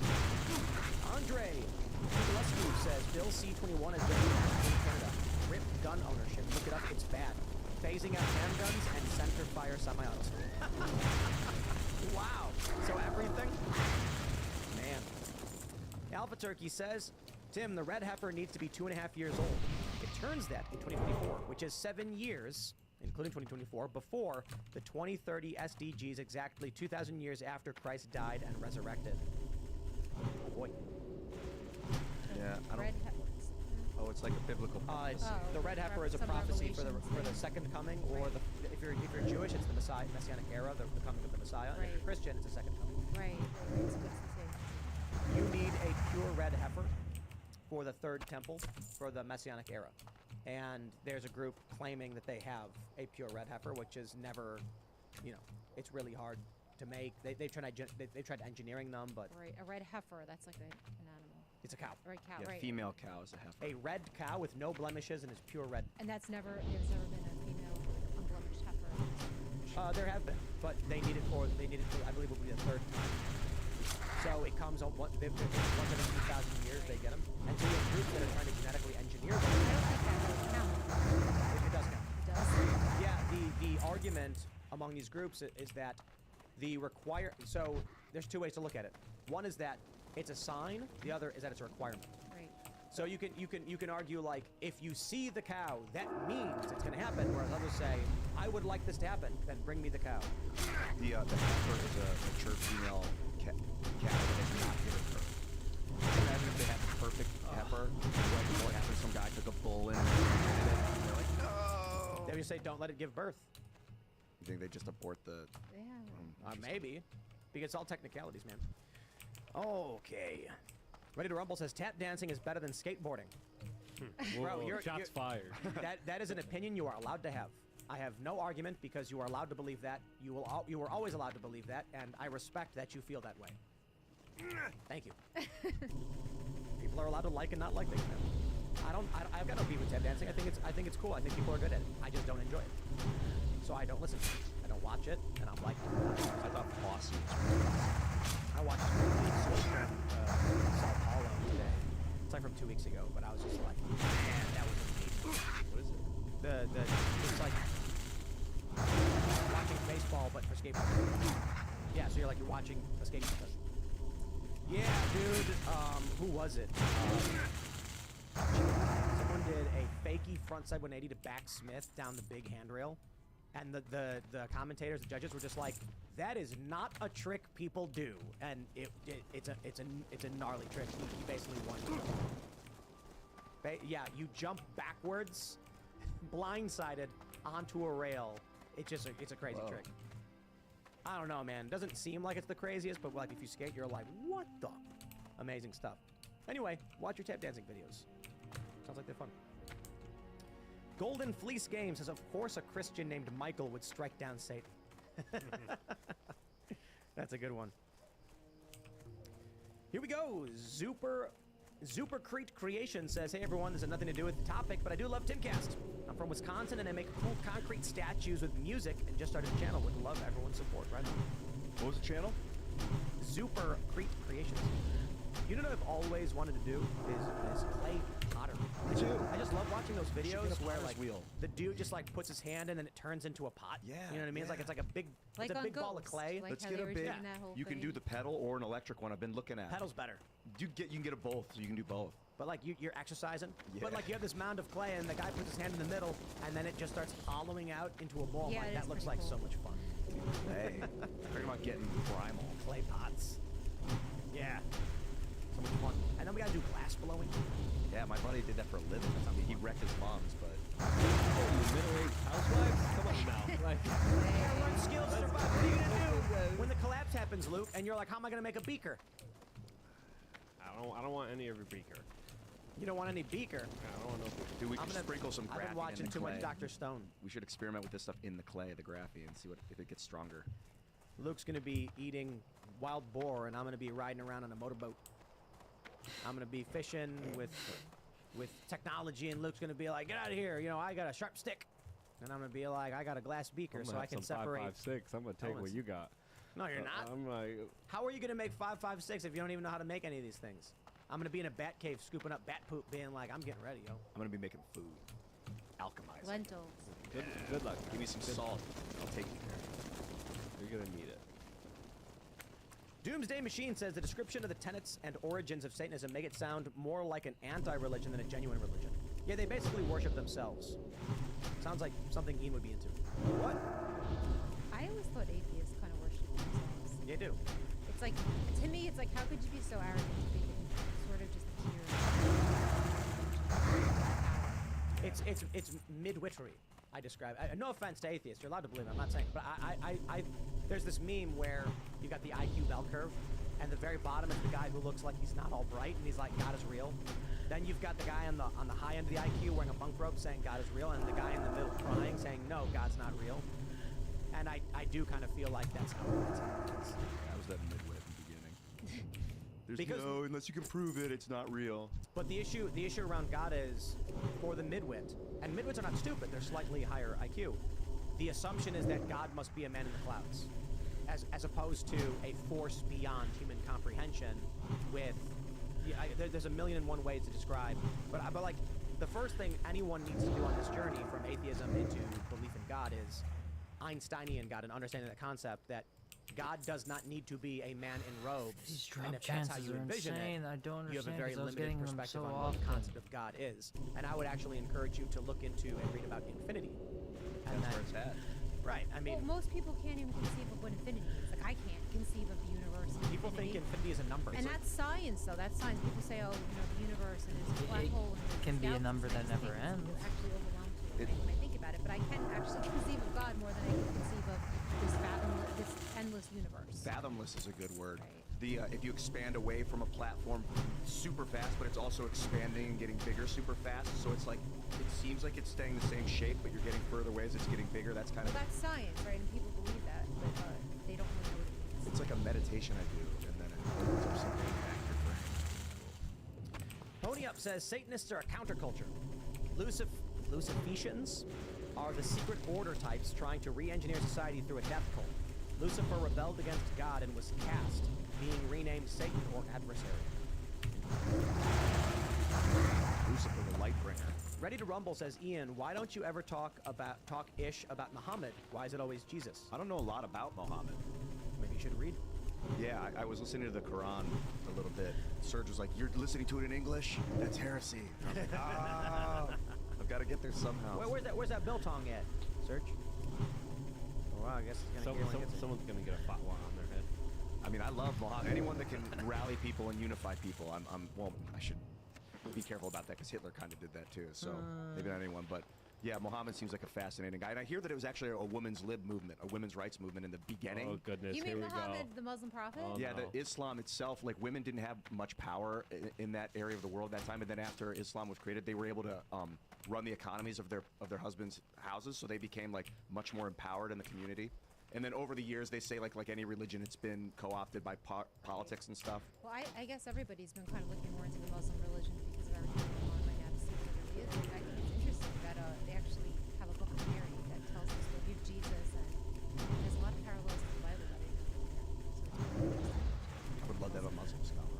Andre Gillespie says, Bill C-21 is getting in Canada. Rip gun ownership. Look it up, it's bad. Phasing out handguns and center fire semi-autos. Wow. So everything? Man. Alpha Turkey says, Tim, the red heifer needs to be 2.5 years old. It turns that in 2024, which is 7 years, including 2024, before the 2030 SDGs, exactly 2,000 years after Christ died and resurrected. Oh boy. Yeah, I don't. Red heifers. Oh, it's like a biblical. The red heifer is a prophecy for the second coming, or if you're Jewish, it's the Messianic era, the coming of the Messiah. And if you're Christian, it's the second coming. Right. It's good to see. You need a pure red heifer for the third temple for the Messianic era. And there's a group claiming that they have a pure red heifer, which is never, it's really hard to make. They've tried engineering them, but... Right, a red heifer, that's like an animal. It's a cow. Right, cow, Yeah, right. female cow is a heifer. A red cow with no blemishes and is pure red. And there's never been a female unblemished heifer. There have been, but they need it for, I believe it will be the third time. So it comes on once every 2,000 years they get them. And so you have groups that are trying to genetically engineer them. I don't think that does count. It does count. It does? Yeah, the argument among these groups is that so there's two ways to look at it. One is that it's a sign, the other is that it's a requirement. Right. So you can argue, like, if you see the cow, that means it's gonna happen, whereas others say, I would like this to happen, then bring me the cow. The heifer is a mature female cow that is not given birth. just say don't let it give birth. You think they just abort the? Yeah. Maybe, because it's all technicalities, man. Okay. Ready to Rumble says tap dancing is better than skateboarding. Bro, Shots fired. That is an opinion you are allowed to have. I have no argument because you are allowed to believe that. You were always allowed to believe that, and I respect that you feel that way. Thank you. People are allowed to like and not like things, man. I've got no beef with tap dancing. I think it's cool. I think people are good at it. I just don't enjoy it. So I don't listen to it. I don't watch it, and I'm like, I thought Bossy was I watched Sao Paulo today. It's like from 2 weeks ago, but I was just like, man, that was amazing. What is it? It's like watching baseball, but for skateboarding. Yeah, so you're watching a skateboard session. Yeah, dude. Who was it? Someone did a fakey frontside 180 to back Smith down the big handrail, and the commentators, the judges were just like, "That is not a trick people do," and it's a gnarly trick. He basically won. Yeah, you jump backwards, blindsided onto a rail. It's a crazy trick. I don't know, man. Doesn't seem like it's the craziest, but if you skate, you're like, what the? Amazing stuff. Anyway, watch your tap dancing videos. Sounds like they're fun. Golden Fleece Games says, of course a Christian named Michael would strike down Satan. That's a good one. Here we go. Zupercrete Creation says, hey everyone, this has nothing to do with the topic, but I do love Timcast. I'm from Wisconsin and I make cool concrete statues with music and just started a channel. Would love everyone's support. Right on. What was the channel? Zupercrete Creations. You know what I've always wanted to do is clay pottery. Me too. I just love watching those videos where wheel. the dude just puts his hand in and it turns into a pot. Yeah. You know what I mean? Yeah. It's like a big Like it's a on big ball of Ghost, clay. like Let's how get they a were big. doing that whole You can thing. do the pedal or an electric one. I've been looking at. Pedal's better. You can get it both. So you can do both. But you're exercising. Yeah. But you have this mound of clay and the guy puts his hand in the middle and then it just starts hollowing out into a ball. Yeah, That looks like so much fun. Hey, talking about getting primal. Clay pots. Yeah. So much fun. And then we gotta do glass blowing. Yeah, my buddy did that for a living. He wrecked his lungs, but. Middle-aged housewives? Come on now. Yeah, learn skills to survive. What are you gonna do when the collapse happens, Luke? And you're like, how am I gonna make a beaker? I don't want any of your beaker. You don't want any beaker? I don't want no beaker. Dude, we could sprinkle some graphene I've been watching in the too much clay. Dr. Stone. We should experiment with this stuff in the clay, the graphene, and see if it gets stronger. Luke's gonna be eating wild boar, and I'm gonna be riding around on a motorboat. I'm gonna be fishing with technology, and Luke's gonna be like, "Get out of here! You know, I got a sharp stick," and I'm gonna be like, "I got a glass beaker, so I can separate." 5.56. I'm gonna take what elements. you got. No, you're not. I'm like, How are you gonna make 5.56 if you don't even know how to make any of these things? I'm gonna be in a bat cave scooping up bat poop, being like, "I'm getting ready, yo." I'm gonna be making food, alchemizing. Lentils. good luck. Give me some salt. I'll take you there. You're gonna need it. Doomsday Machine says the description of the tenets and origins of Satanism make it sound more like an anti-religion than a genuine religion. Yeah, they basically worship themselves. Sounds like something Ian would be into. What? I always thought atheists kind of worship themselves. They do. It's like, to me, it's like, how could you be so arrogant to think that sort of just pure? It's midwittery. I describe. No offense to atheists, you're allowed to believe it, I'm not saying, but I there's this meme where you got the IQ bell curve, and the very bottom is the guy who looks like he's not all bright, and he's like, God is real. Then you've got the guy on the high end of the IQ wearing a bunk robe saying God is real, and the guy in the middle crying saying no, God's not real. And I do kind of feel like that's how it is. That was that midwit in the beginning. There's no, unless you can prove it, it's not real. But the issue around God is, for the midwit, and midwits are not stupid, they're slightly higher IQ. The assumption is that God must be a man in the clouds, as opposed to a force beyond human comprehension with, there's a million and one ways to describe, but like, the first thing anyone needs to do on this journey from atheism into belief in God is Einsteinian God, and understanding that concept that God does not need to be a man in robes. These And drop if that's how chances you are envision insane. it, I don't you have a understand very 'cause I was limited getting them perspective so on what often. the concept of God is. And I would actually encourage you to look into and read about infinity. And That's where it's at. Right, I mean, Well, most people can't even conceive of what infinity is. Like, I can't conceive of the universe and people think infinity is a number. And that's science, though. That's science. People say, oh, the universe and there's a black hole. And can be a galaxies number and that things never that ends. you actually overwhelmed to when I think about about it, but I can actually conceive of God more than I can conceive of this endless universe. Fathomless is a good word. The if you expand away from a platform super fast, but it's also expanding and getting bigger super fast, so it's like it seems like it's staying the same shape, but you're getting further away as it's getting bigger. That's kind of That's science, right? And people believe that, but they don't really know what it means. it's like a meditation I do, and then it opens up something back your brain. Pony Up says Satanists are a counterculture. Lucifetians are the secret order types trying to re-engineer society through a death cult. Lucifer rebelled against God and was cast, being renamed Satan or adversary. Lucifer, the Lightbringer. Ready to Rumble says, Ian, why don't you ever talk-ish about Muhammad? Why is it always Jesus? I don't know a lot about Muhammad. Maybe you should read. Yeah, I was listening to the Quran a little bit. Serge was like, "You're listening to it in English? That's heresy." I was like, "Ah, I've got to get there somehow." Where's that biltong at, Serge? Oh, wow, I guess it's gonna someone's gonna get a fatwa on their head. I mean, I love Muhammad. Anyone that can rally people and unify people. Well, I should be careful about that because Hitler kind of did that too. So maybe not anyone, but yeah, Muhammad seems like a fascinating guy. And I hear that it was actually a women's lib movement, a women's rights movement in the beginning. Oh goodness, You mean here we Muhammad, go. the Muslim prophet? Yeah, the Islam itself, like women didn't have much power in that area of the world at that time, and then after Islam was created, they were able to run the economies of their husbands' houses, so they became like much more empowered in the community. And then over the years, they say like any religion, it's been co-opted by politics and stuff. Well, I guess everybody's been kind of looking more into the Muslim religion because of everything going on right now to see what it really is. But I think it's interesting that they actually have a book of Mary that tells the story of Jesus, and there's a lot of parallels to the Bible that I know in there. So it's really interesting. I would love to have a Muslim scholar.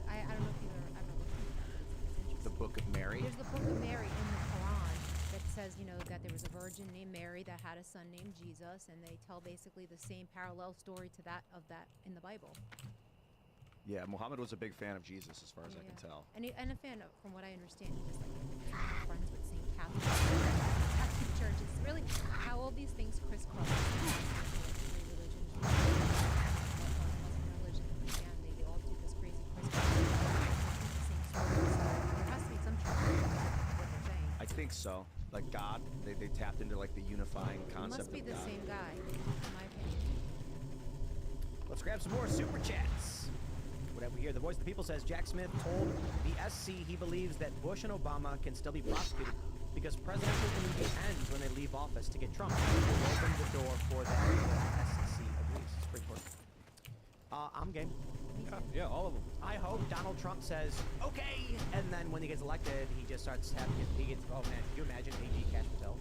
I don't know if you've ever looked into that, but it's interesting. The Book of Mary? There's the Book of Mary in the Quran that says, you know, that there was a virgin named Mary that had a son named Jesus, and they tell basically the same parallel story to that in the Bible. Yeah, Muhammad was a big fan of Jesus, as far as I can tell. And a fan of, from what I understand, he was like friends with St. Catholic churches. Really, how all these things crisscross. Religions, Muslim religion, Christianity, they all do this crazy crisscross. There has to be some truth to what they're saying. I think so. Like God, they tapped into like the unifying concept It must be of the God. same guy, in my opinion. Let's grab some more super chats. Whatever we hear, the voice of the people says Jack Smith told the SC he believes that Bush and Obama can still be prosecuted because presidential immunity ends when they leave office to get Trump. Open the door for that. The SEC agrees. It's pretty important. I'm game. Yeah, all of them. I hope Donald Trump says okay, and then when he gets elected, he just starts having oh man, can you imagine AG Cash Patel?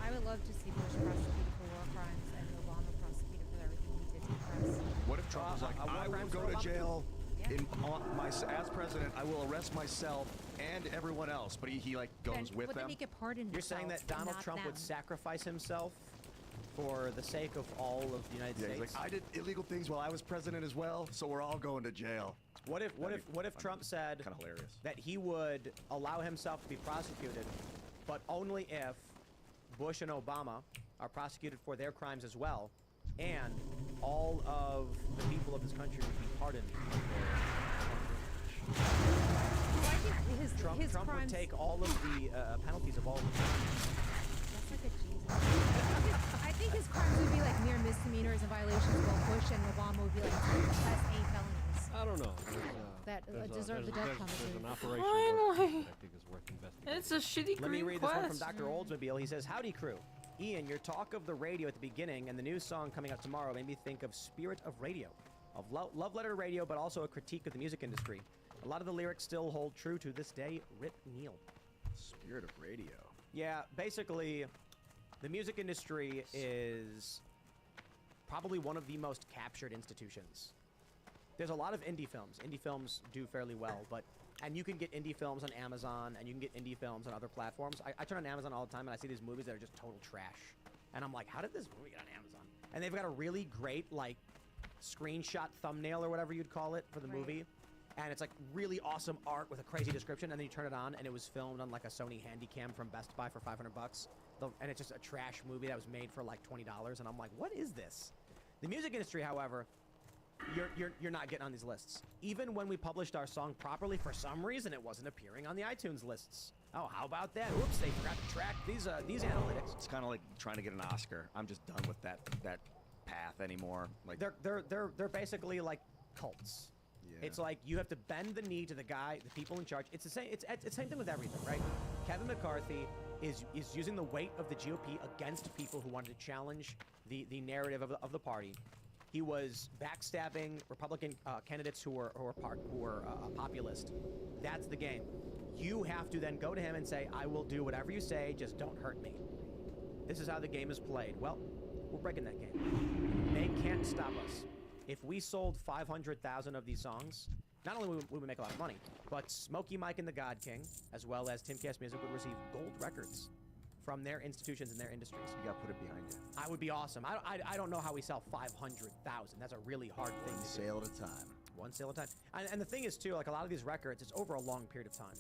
I would love to see Bush prosecuted for war crimes and Obama prosecuted for everything he did to the press. What if Trump was like, I will go to jail as president, I will arrest myself and everyone else, but he like goes with them? Then he could pardon You're saying that himself, Donald not Trump them. would sacrifice himself for the sake of all of the United Yeah, he's States? like, I did illegal things while I was president as well, so we're all going to jail. What if Trump said kind of hilarious that he would allow himself to be prosecuted, but only if Bush and Obama are prosecuted for their crimes as well, and all of the people of this country would be pardoned? Trump would crimes- take all of the penalties of all of the crimes. That's like a Jesus. I think his crimes would be like mere misdemeanors and violations, while Bush and Obama would be like class A felonies. I don't know. That deserve the death penalty. There's an operation Finally. that I think is worth investigating. It's a shitty Let me green read this one from quest. Dr. Oldsmobile. He says, "Howdy, crew. Ian, your talk of the radio at the beginning and the new song coming out tomorrow made me think of Spirit of Radio, of love letter to radio, but also a critique of the music industry. A lot of the lyrics still hold true to this day. Rip Neil." Spirit of Radio. Yeah, basically, the music industry is probably one of the most captured institutions. There's a lot of indie films. Indie films do fairly well, and you can get indie films on Amazon, and you can get indie films on other platforms. I turn on Amazon all the time, and I see these movies that are just total trash. And I'm like, how did this movie get on Amazon? And they've got a really great, like, screenshot thumbnail or whatever you'd call it for the movie. And it's like really awesome art with a crazy description, and then you turn it on, and it was filmed on like a Sony Handycam from Best Buy for $500. And it's just a trash movie that was made for like $20, and I'm like, what is this? The music industry, however, you're not getting on these lists. Even when we published our song properly, for some reason it wasn't appearing on the iTunes lists. Oh, how about that? Oops, they forgot to track these analytics. It's kind of like trying to get an Oscar. I'm just done with that path anymore. Like They're basically like cults. Yeah. It's like you have to bend the knee to the people in charge. It's the same. It's the same thing with everything, right? Kevin McCarthy is using the weight of the GOP against people who wanted to challenge the narrative of the party. He was backstabbing Republican candidates who were populist. That's the game. You have to then go to him and say, "I will do whatever you say. Just don't hurt me." This is how the game is played. Well, we're breaking that game. They can't stop us. If we sold 500,000 of these songs, not only would we make a lot of money, but Smokey Mike and the God King, as well as Tim Cass Music, would receive gold records from their institutions and their industries. You gotta put it behind you. I would be awesome. I don't know how we sell 500,000. That's a really hard thing to do. One sale at a time. One sale at a time. And the thing is, too, like a lot of these records, it's over a long period of time.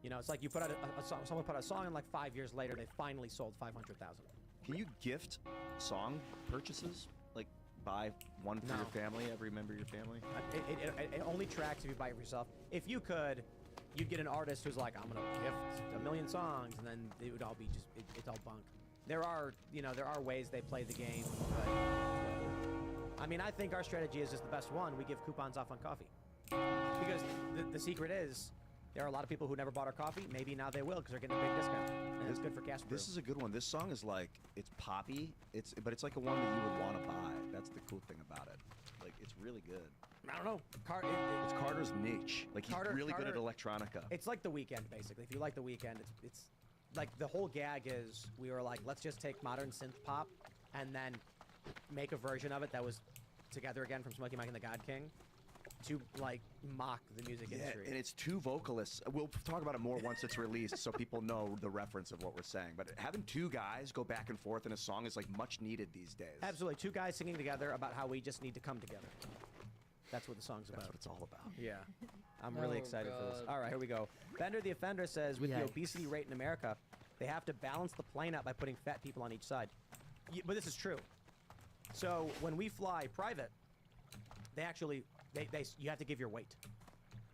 You know, it's like you put out a song, someone put out a song, and like 5 years later, they finally sold 500,000. Can you gift song purchases? Like buy one for your family, every member of your family? It only tracks if you buy it for yourself. If you could, you'd get an artist who's like, I'm gonna gift 1 million songs, and then it would all be just, it's all bunk. There are ways they play the game, but I mean, I think our strategy is just the best one. We give coupons off on coffee. Because the secret is, there are a lot of people who never bought our coffee. Maybe now they will because they're getting a big discount. And it's good for Casper. This is a good one. This song is like, it's poppy, but it's like a one that you would want to buy. That's the cool thing about it. Like, it's really good. I don't know. It's Carter's niche. Like, he's really good at electronica. It's like The Weeknd, basically. If you like The Weeknd, it's like the whole gag is we were like, let's just take modern synth pop and then make a version of it that was together again from Smokey Mike and the God King to like mock the music industry. And it's two vocalists. We'll talk about it more once it's released so people know the reference of what we're saying. But having two guys go back and forth in a song is like much needed these days. Absolutely. Two guys singing together about how we just need to come together. That's what the song's about. That's what it's all about. Yeah. I'm really excited for this. All right, here we go. Bender the Offender says, with the obesity rate in America, they have to balance the plane out by putting fat people on each side. But this is true. So when we fly private, they actually, you have to give your weight.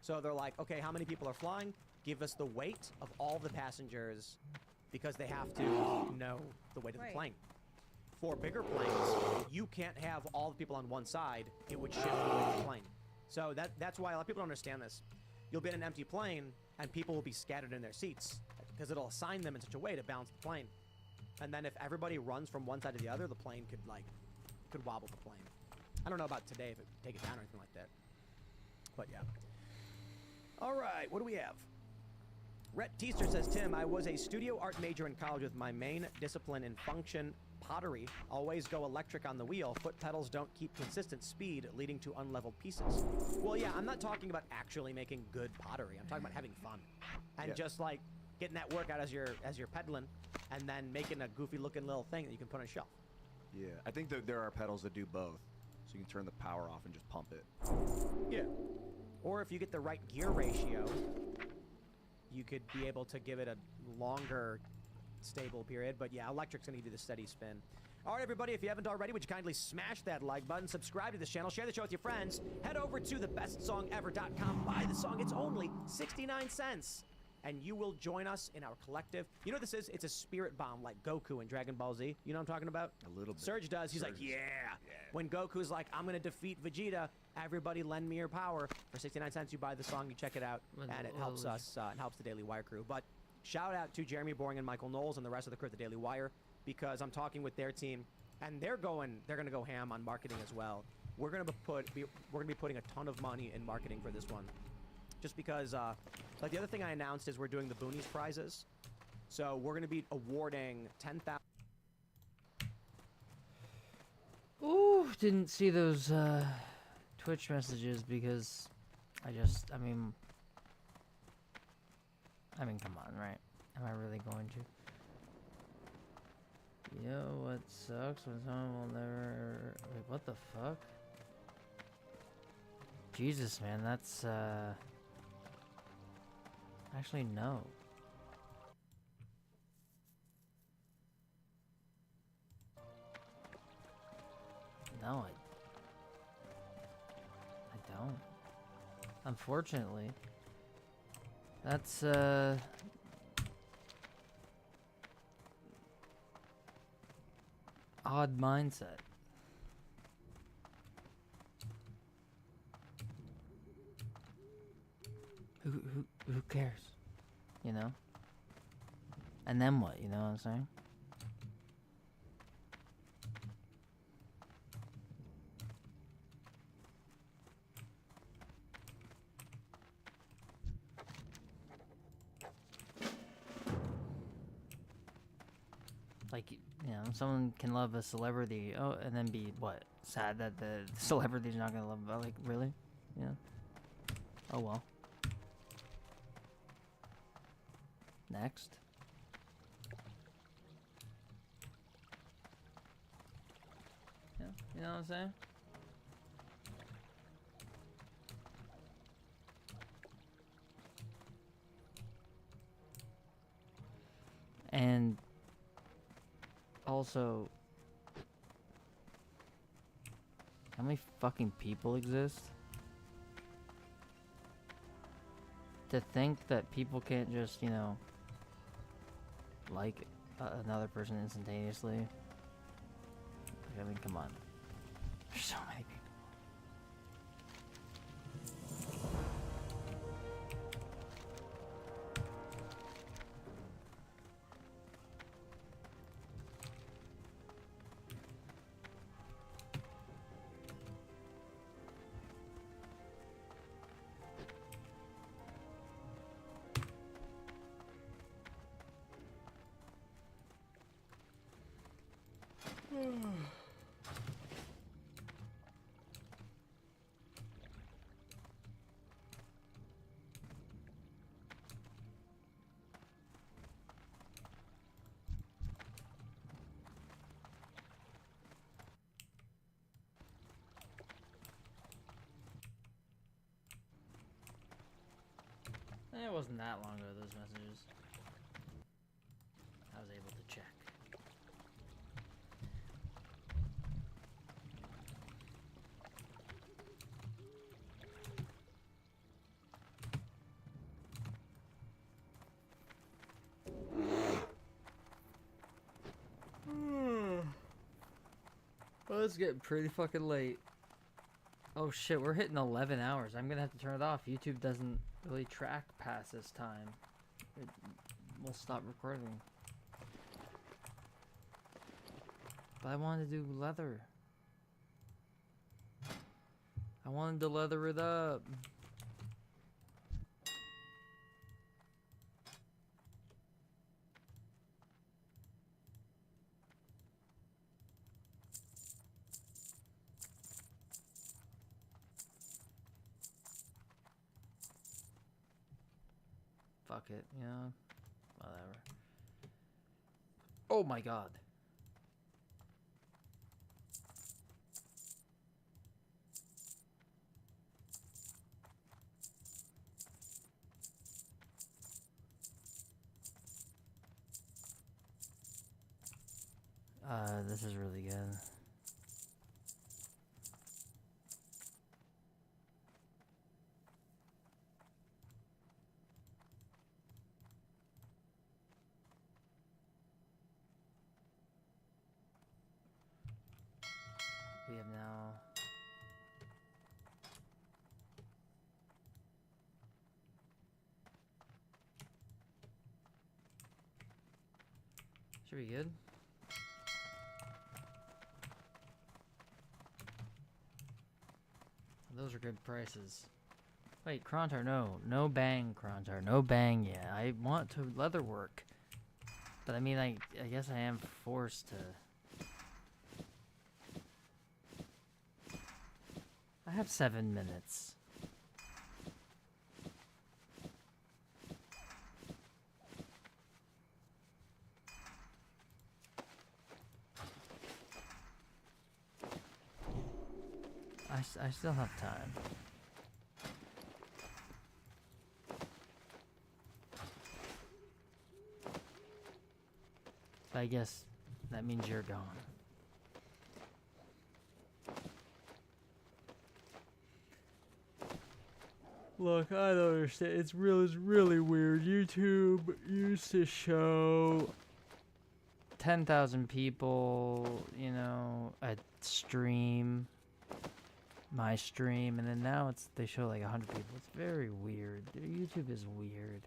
So they're like, okay, how many people are flying? Give us the weight of all the passengers because they have to know the weight of the plane. For bigger planes, you can't have all the people on one side. It would shift the weight of the plane. So that's why a lot of people don't understand this. You'll be in an empty plane, and people will be scattered in their seats because it'll assign them in such a way to balance the plane. And then if everybody runs from one side to the other, the plane could wobble the plane. I don't know about today if it would take it down or anything like that. But yeah. All right, what do we have? Rhett Teaster says, Tim, I was a studio art major in college with my main discipline in function pottery. Always go electric on the wheel. Foot pedals don't keep consistent speed, leading to unleveled pieces. Well, yeah, I'm not talking about actually making good pottery. I'm talking about having fun. And just like getting that workout as you're pedaling and then making a goofy looking little thing that you can put on a shelf. Yeah, I think that there are pedals that do both. So you can turn the power off and just pump it. Yeah. Or if you get the right gear ratio, you could be able to give it a longer stable period. But yeah, electric's gonna give you the steady spin. All right, everybody, if you haven't already, would you kindly smash that like button, subscribe to this channel, share the show with your friends, head over to thebestsongever.com, buy the song. It's only 69 cents. And you will join us in our collective. You know what this is? It's a spirit bomb like Goku in Dragon Ball Z. You know what I'm talking about? A little bit. Surge does. He's like, yeah. When Goku's like, I'm going to defeat Vegeta, everybody lend me your power. For 69 cents, you buy the song, you check it out, and it helps us, it helps the Daily Wire crew. But shout out to Jeremy Boring and Michael Knowles and the rest of the crew at the Daily Wire, because I'm talking with their team, and they're going to go ham on marketing as well. We're going to be putting a ton of money in marketing for this one. Just because, like the other thing I announced is we're doing the Boonies prizes. So we're going to be awarding 10,000. Ooh, didn't see those Twitch messages because I mean, come on, right? Am I really going to? Yo, what sucks when someone will never... Wait, what the fuck? Jesus, man, that's, Actually, no. No, I don't. Unfortunately. That's, odd mindset. Who cares? You know? And then what? You know what I'm saying? Like, you know, someone can love a celebrity, oh, and then be, what, sad that the celebrity's not gonna love them. Like, really? Yeah. Oh, well. Next. Yeah, you know what I'm saying? And also, how many fucking people exist? To think that people can't just, you know, like another person instantaneously. Like, I mean, come on. There's so many people. It wasn't that long ago, those messages. I was able to check. Well, it's getting pretty fucking late. Oh shit, we're hitting 11 hours. I'm gonna have to turn it off. YouTube doesn't really track past this time. It will stop recording. But I wanted to do leather. I wanted to leather it up. Fuck it, you know? Whatever. Oh my god. This is really good. We have now should be good. Those are good prices. Wait, Krontar, no bang, Krontar, no bang yet. I want to leather work, but I mean, I guess I am forced to. I have 7 minutes. I still have time. But I guess that means you're gone. Look, I don't understand. It's really weird. YouTube used to show 10,000 people, you know, a stream, my stream, and then now they show like 100 people. It's very weird. YouTube is weird.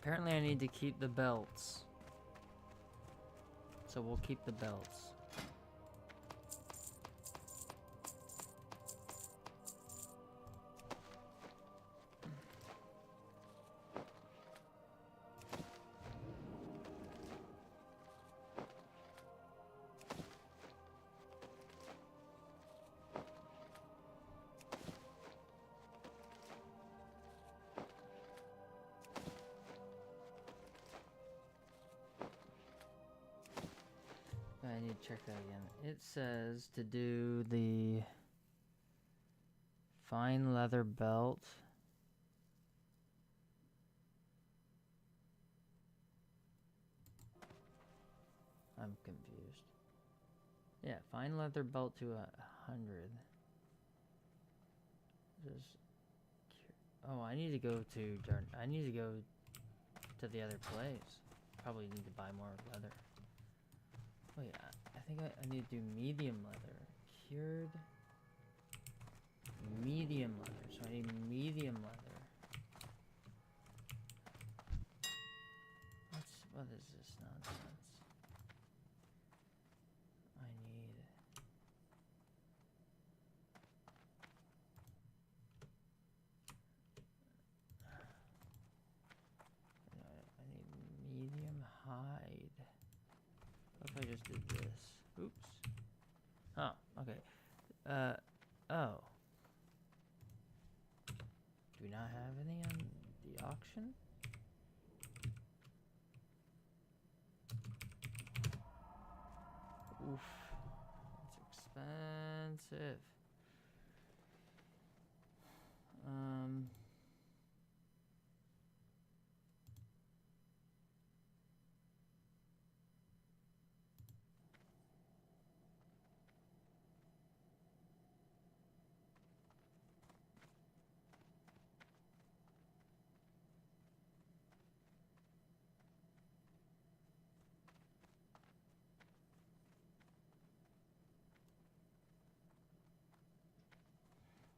Apparently I need to keep the belts. So we'll keep the belts. I need to check that again. It says to do the fine leather belt. I'm confused. Yeah, fine leather belt to 100. Just. Oh, I need to go to. I need to go to the other place. Probably need to buy more leather. Wait, I think I need to do medium leather. Cured. Medium leather. So I need medium leather. What is this nonsense? I need. I need medium hide. What if I just did this? Oops. Oh, okay. Oh. Do we not have any on the auction? Oof. It's expensive.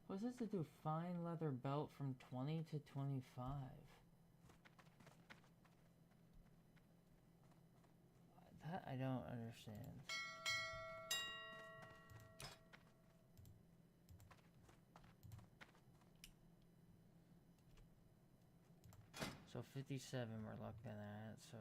What's this to do? Fine leather belt from 20 to 25. That I don't understand. So 57 we're looking at, so...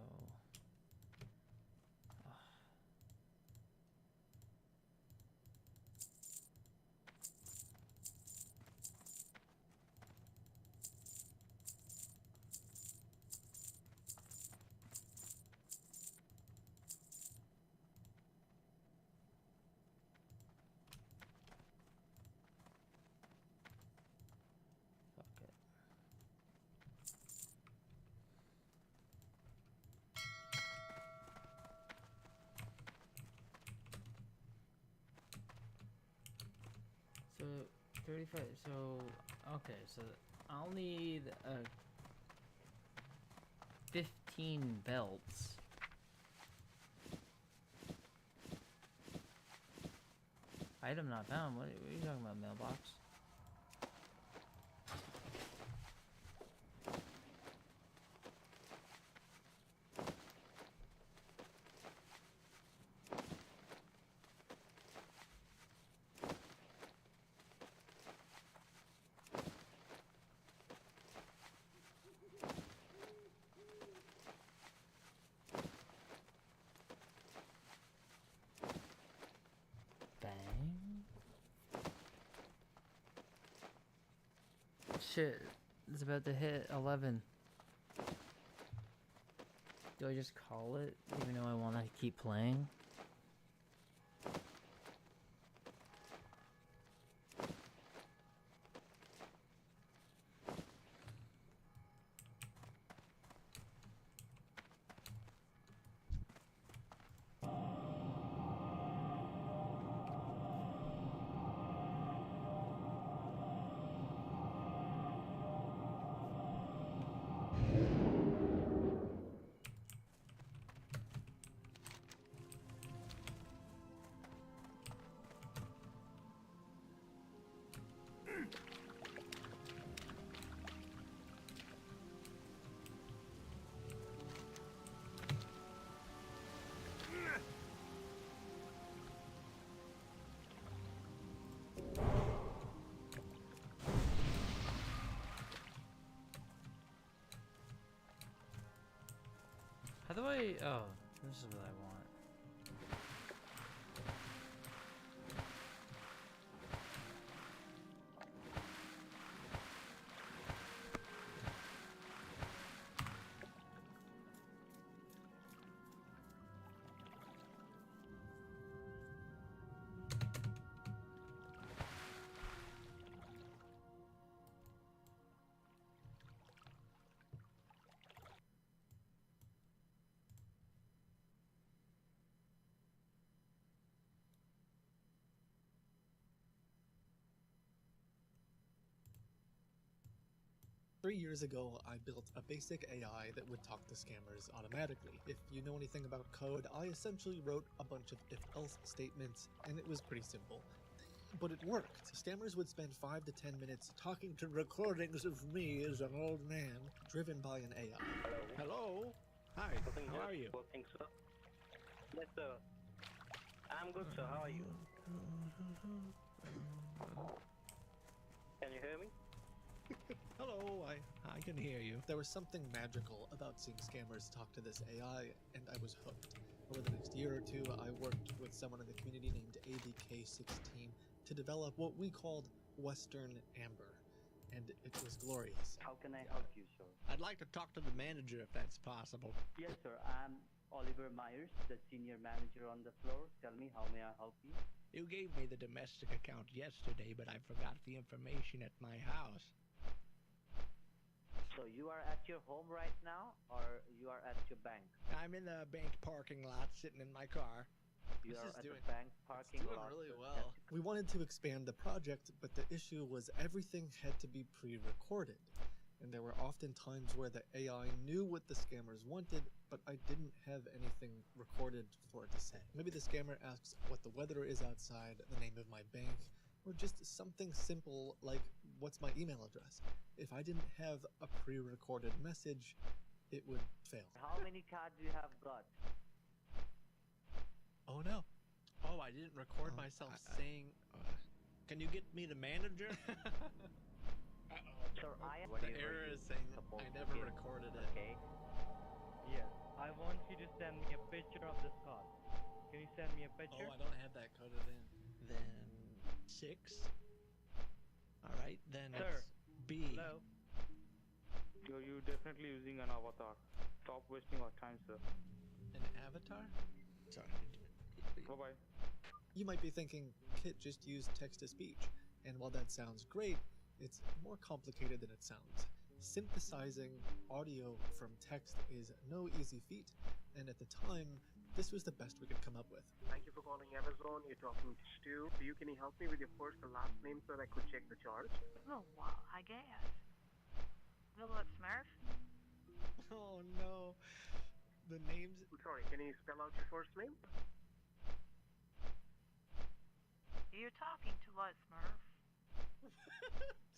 So 35. So okay. So I'll need 15 belts. Item not found. What are you talking about? Mailbox. shit. It's about to hit 11. Do I just call it, even though I want to keep playing? How do I... Oh, this is what I want. Three years ago, I built a basic AI that would talk to scammers automatically. If you know anything about code, I essentially wrote a bunch of if-else statements, and it was pretty simple. But it worked. Scammers would spend 5 to 10 minutes talking to recordings of me as an old man, driven by an AI. Hello? Hi, how are you? Working, sir? Yes, sir. I'm good, sir. How are you? Can you hear me? Hello, I can hear you. There was something magical about seeing scammers talk to this AI, and I was hooked. Over the next year or two, I worked with someone in the community named ABK16 to develop what we called Western Amber, and it was glorious. How can I help you, sir? I'd like to talk to the manager if that's possible. Yes, sir. I'm Oliver Myers, the senior manager on the floor. Tell me, how may I help you? You gave me the domestic account yesterday, but I forgot the information at my house. So you are at your home right now, or you are at your bank? I'm in the bank parking lot, sitting in my car. You are at the bank parking lot. Really well. We wanted to expand the project, but the issue was everything had to be pre-recorded. And there were often times where the AI knew what the scammers wanted, but I didn't have anything recorded for it to say. Maybe the scammer asks what the weather is outside, the name of my bank, or just something simple like, what's my email address? If I didn't have a pre-recorded message, it would fail. How many cards you have got? Oh no. Oh, I didn't record myself saying... can you get me the manager? Sir, The error is saying I never recorded it. Okay. Yes, I want you to send me a picture of this card. Can you send me a picture? Oh, I don't have that coded in. Then 6. All right, then Sir, it's B. hello. You're definitely using an avatar. Stop wasting our time, sir. An avatar? Sorry. Bye-bye. You might be thinking, Kit just used text-to-speech, and while that sounds great, it's more complicated than it sounds. Synthesizing audio from text is no easy feat, and at the time, this was the best we could come up with. Thank you for calling Amazon. You're talking to Stu. Can you help me with your first and last name so that I could check the charge? Oh, wow, I guess. Hello, Smurf? Oh no. The names... Sorry, can you spell out your first name? You're talking to what, Smurf?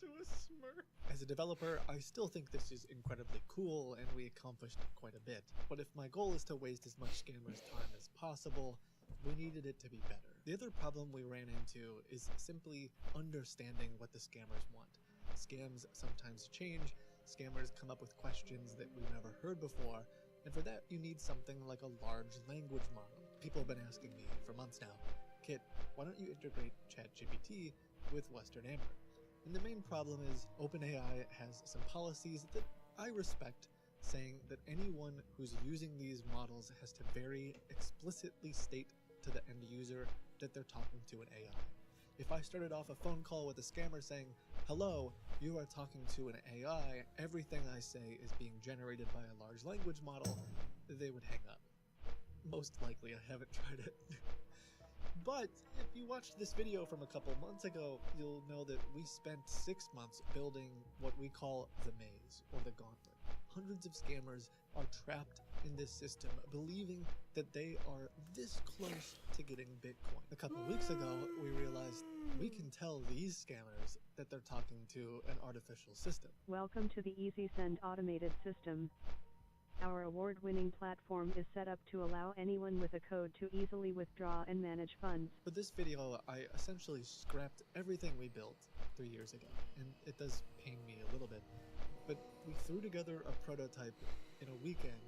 To a Smurf. As a developer, I still think this is incredibly cool, and we accomplished quite a bit. But if my goal is to waste as much scammers' time as possible, we needed it to be better. The other problem we ran into is simply understanding what the scammers want. Scams sometimes change, scammers come up with questions that we've never heard before, and for that you need something like a large language model. People have been asking me for months now, Kit, why don't you integrate ChatGPT with Western Amber? And the main problem is OpenAI has some policies that I respect, saying that anyone who's using these models has to very explicitly state to the end user that they're talking to an AI. If I started off a phone call with a scammer saying, "Hello, you are talking to an AI, everything I say is being generated by a large language model," they would hang up. Most likely, I haven't tried it. But if you watched this video from a couple months ago, you'll know that we spent 6 months building what we call the maze, or the gauntlet. Hundreds of scammers are trapped in this system, believing that they are this close to getting Bitcoin. A couple weeks ago, we realized we can tell these scammers that they're talking to an artificial system. Welcome to the EasySend automated system. Our award-winning platform is set up to allow anyone with a code to easily withdraw and manage funds. For this video, I essentially scrapped everything we built 3 years ago, and it does pain me a little bit, but we threw together a prototype in a weekend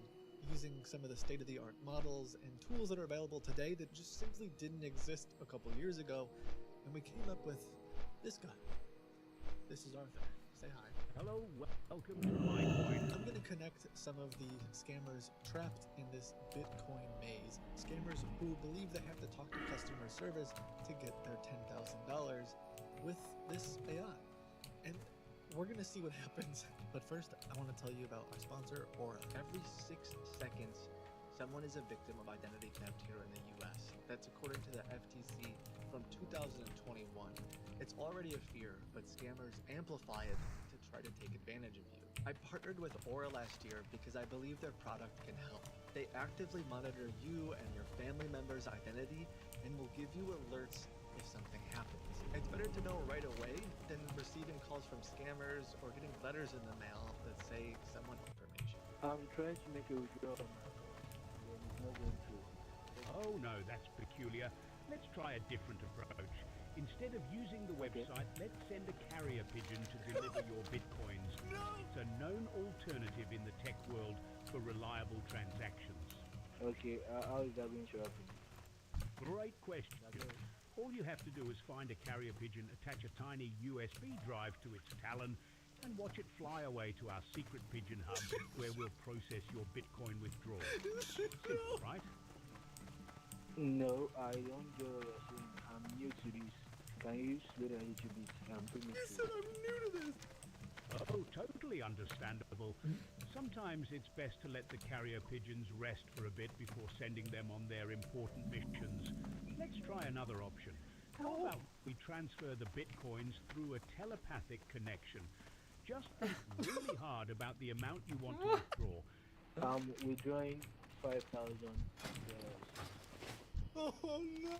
using some of the state-of-the-art models and tools that are available today that just simply didn't exist a couple years ago, and we came up with this guy. This is Arthur. Say hi. Hello, welcome to my coin. I'm going to connect some of the scammers trapped in this Bitcoin maze. Scammers who believe they have to talk to customer service to get their $10,000 with this AI. And we're going to see what happens. But first, I want to tell you about our sponsor, Aura. Every 6 seconds, someone is a victim of identity theft here in the US. That's according to the FTC from 2021. It's already a fear, but scammers amplify it to try to take advantage of you. I partnered with Aura last year because I believe their product can help. They actively monitor you and your family member's identity and will give you alerts if something happens. It's better to know right away than receiving calls from scammers or getting letters in the mail that say someone information. I'm trying to make a withdrawal on my account, and it's not going through. Oh no, that's peculiar. Let's try a different approach. Instead of using the website, let's send a carrier pigeon to deliver your bitcoins. It's a known alternative in the tech world for reliable transactions. Okay, how is that going to happen? Great question. All you have to do is find a carrier pigeon, attach a tiny USB drive to its talon, and watch it fly away to our secret pigeon hub, where we'll process your bitcoin withdrawal. Simple, right? No, I don't get what you're saying. I'm new to this. Can you slow down a little bit? I'm pretty said I'm new to this. Oh, totally understandable. Sometimes it's best to let the carrier pigeons rest for a bit before sending them on their important missions. Let's try another option. How about we transfer the bitcoins through a telepathic connection? Just think really hard about the amount you want to withdraw. I'm withdrawing $5,000. Oh no!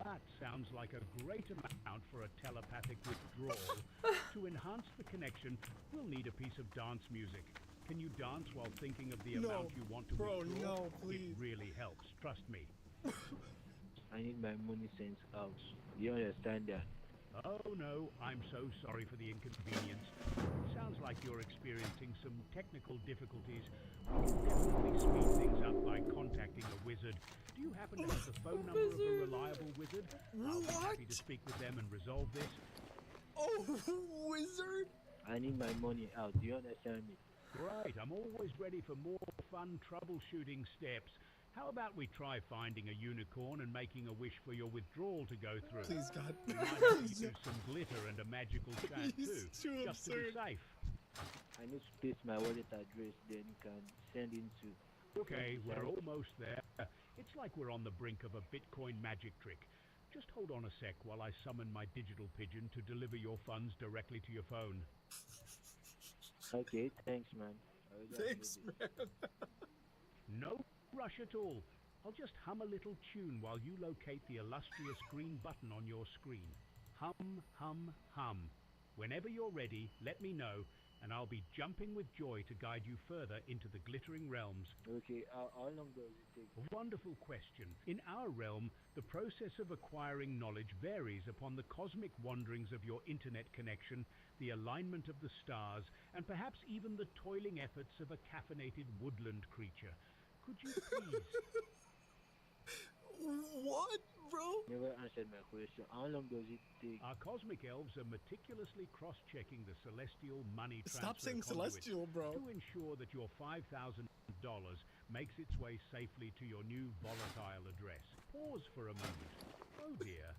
That sounds like a great amount for a telepathic withdrawal. To enhance the connection, we'll need a piece of dance music. Can you dance while thinking of the amount you want to withdraw? No, please. It really helps, trust me. I need my money sent out. You understand that? Oh no, I'm so sorry for the inconvenience. Sounds like you're experiencing some technical difficulties. We can definitely speed things up by contacting a wizard. Do you happen to have the phone number of a reliable wizard? I'll be happy to speak with them and resolve this. Oh, wizard! I need my money out. Do you understand me? Right, I'm always ready for more fun troubleshooting steps. How about we try finding a unicorn and making a wish for your withdrawal to go through? Please, God. We might have to use some glitter and a magical chant too, just to be safe. I need to paste my wallet address, then you can send into. Okay, we're almost there. It's like we're on the brink of a Bitcoin magic trick. Just hold on a sec while I summon my digital pigeon to deliver your funds directly to your phone. Okay, thanks, man. Thanks, man. No rush at all. I'll just hum a little tune while you locate the illustrious green button on your screen. Hum, hum, hum. Whenever you're ready, let me know, and I'll be jumping with joy to guide you further into the glittering realms. Okay, how long does it take? Wonderful question. In our realm, the process of acquiring knowledge varies upon the cosmic wanderings of your internet connection, the alignment of the stars, and perhaps even the toiling efforts of a caffeinated woodland creature. Could you please... What, bro? Never answered my question. How long does it take? Our cosmic elves are meticulously cross-checking the celestial money transfer Stop saying conduit celestial, bro. to ensure that your $5,000 makes its way safely to your new volatile address. Pause for a moment. Oh dear.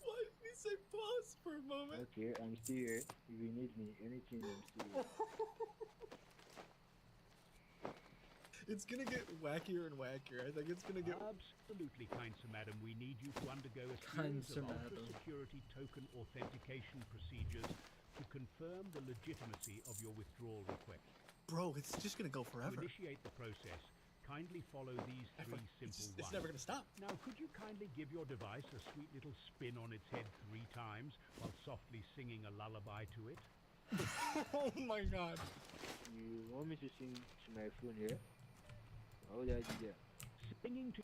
Why did he say pause for a moment? Okay, I'm still here. If you need me, anything, I'm still here. It's gonna get wackier and wackier. I think it's gonna get. Absolutely, kind Sir Madam. We need you to undergo a Kind series Sir of Madam. ultra-security token authentication procedures to confirm the legitimacy of your withdrawal request. Bro, it's just gonna go To forever. initiate the process, kindly follow these three simple ones. It's never gonna stop. Now, could you kindly give your device a sweet little spin on its head 3 times while softly singing a lullaby to it? Oh my god. You want me to sing to my phone here? How would I do that? Singing to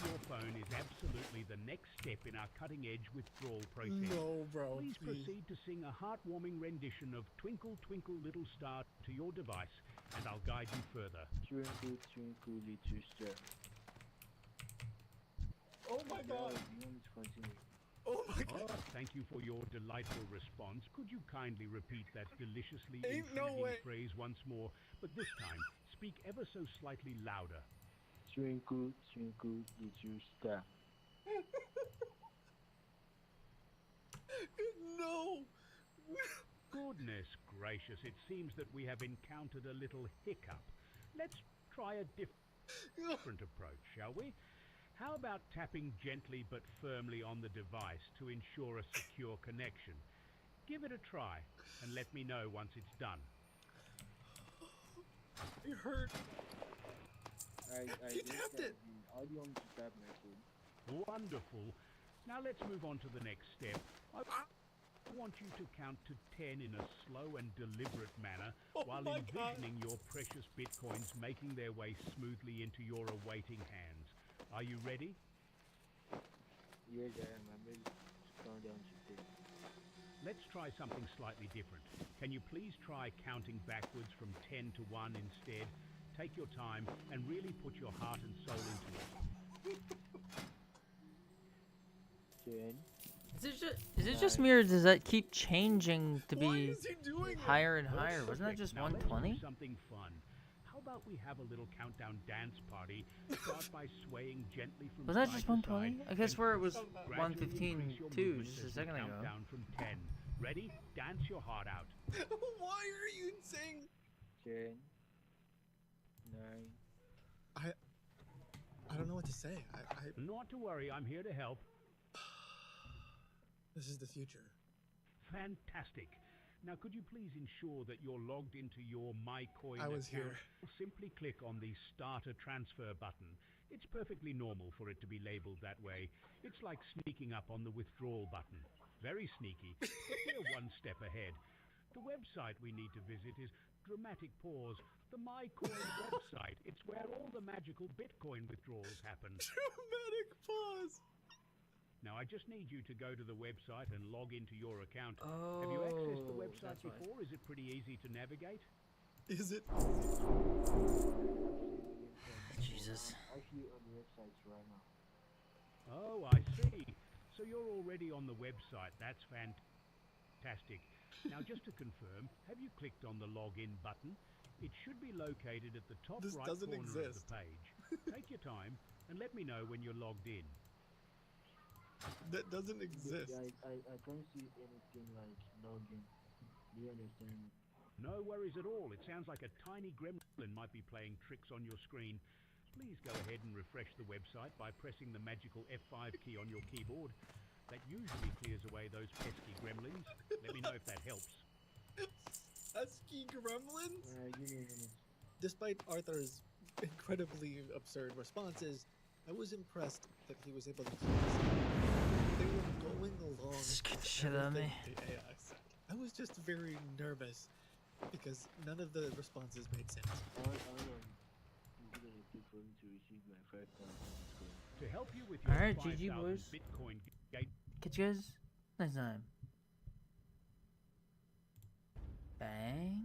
your phone is absolutely the next step in our cutting-edge withdrawal process. No, bro. Please proceed to sing a heartwarming rendition of Twinkle Twinkle Little Star to your device, and I'll guide you further. Twinkle, twinkle, little star. Oh my god. You want me to continue? Oh my god. Thank you for your delightful response. Could you kindly repeat that deliciously Ain't no intriguing way. phrase once more, but this time speak ever so slightly louder? Twinkle, twinkle, little star. No. Goodness gracious, it seems that we have encountered a little hiccup. Let's try a different approach, shall we? How about tapping gently but firmly on the device to ensure a secure connection? Give it a try and let me know once it's done. It hurt. I He just tapped it. How do you want me to tap my phone? Wonderful. Now let's move on to the next step. I want you to count to 10 in a slow and deliberate manner while my God. envisioning your precious bitcoins making their way smoothly into your awaiting hands. Are you ready? Yes, I am. I'm ready to count down to 10. Let's try something slightly different. Can you please try counting backwards from 10 to 1 instead? Take your time and really put your heart and soul into it. 10. Is it just me, or does that keep changing to Why be is he doing higher and Well, higher? Wasn't that perfect. just Now let's do 120? something fun. How about we have a little countdown dance party? Start by swaying gently from Was that side just to 120? side, I guess then where it was gradually 115 increase your too, movement just a as we second ago. count down from 10. Ready? Dance your heart out. Why are you saying? 10. 9. I don't know what to say. Not to worry, I'm here to help. This is the future. Fantastic. Now, could you please ensure that you're logged into your MyCoin I was account? here. Simply click on the Start a Transfer button. It's perfectly normal for it to be labeled that way. It's like sneaking up on the withdrawal button. Very sneaky, but we're one step ahead. The website we need to visit is Dramatic Pause, the MyCoin website. It's where all the magical Bitcoin withdrawals happen. Dramatic pause. Now, I just need you to go to the website and log into your account. Have you accessed the website that's why. before? Is it pretty easy to navigate? Is it? Jesus. I'm actually on the website right now. Oh, I see. So you're already on the website. That's fantastic. Now, just to confirm, have you clicked on the login button? It should be located at the top This right doesn't corner of exist. the page. Take your time and let me know when you're logged in. That doesn't exist. I can't see anything like login. Do you understand? No worries at all. It sounds like a tiny gremlin might be playing tricks on your screen. Please go ahead and refresh the website by pressing the magical F5 key on your keyboard. That usually clears away those pesky gremlins. Let me know if that helps. Pesky gremlins? Give me a minute. Despite Arthur's incredibly absurd responses, I was impressed that he was able to keep us. They were going along Scared the with shit out of me. everything the AI said. I was just very nervous because none of the responses made sense. How long is it gonna take for me to receive my 5,000 Bitcoin? To help you with your Alright, 5,000 GG boys. Bitcoin gate. Catch you guys next time. Bang.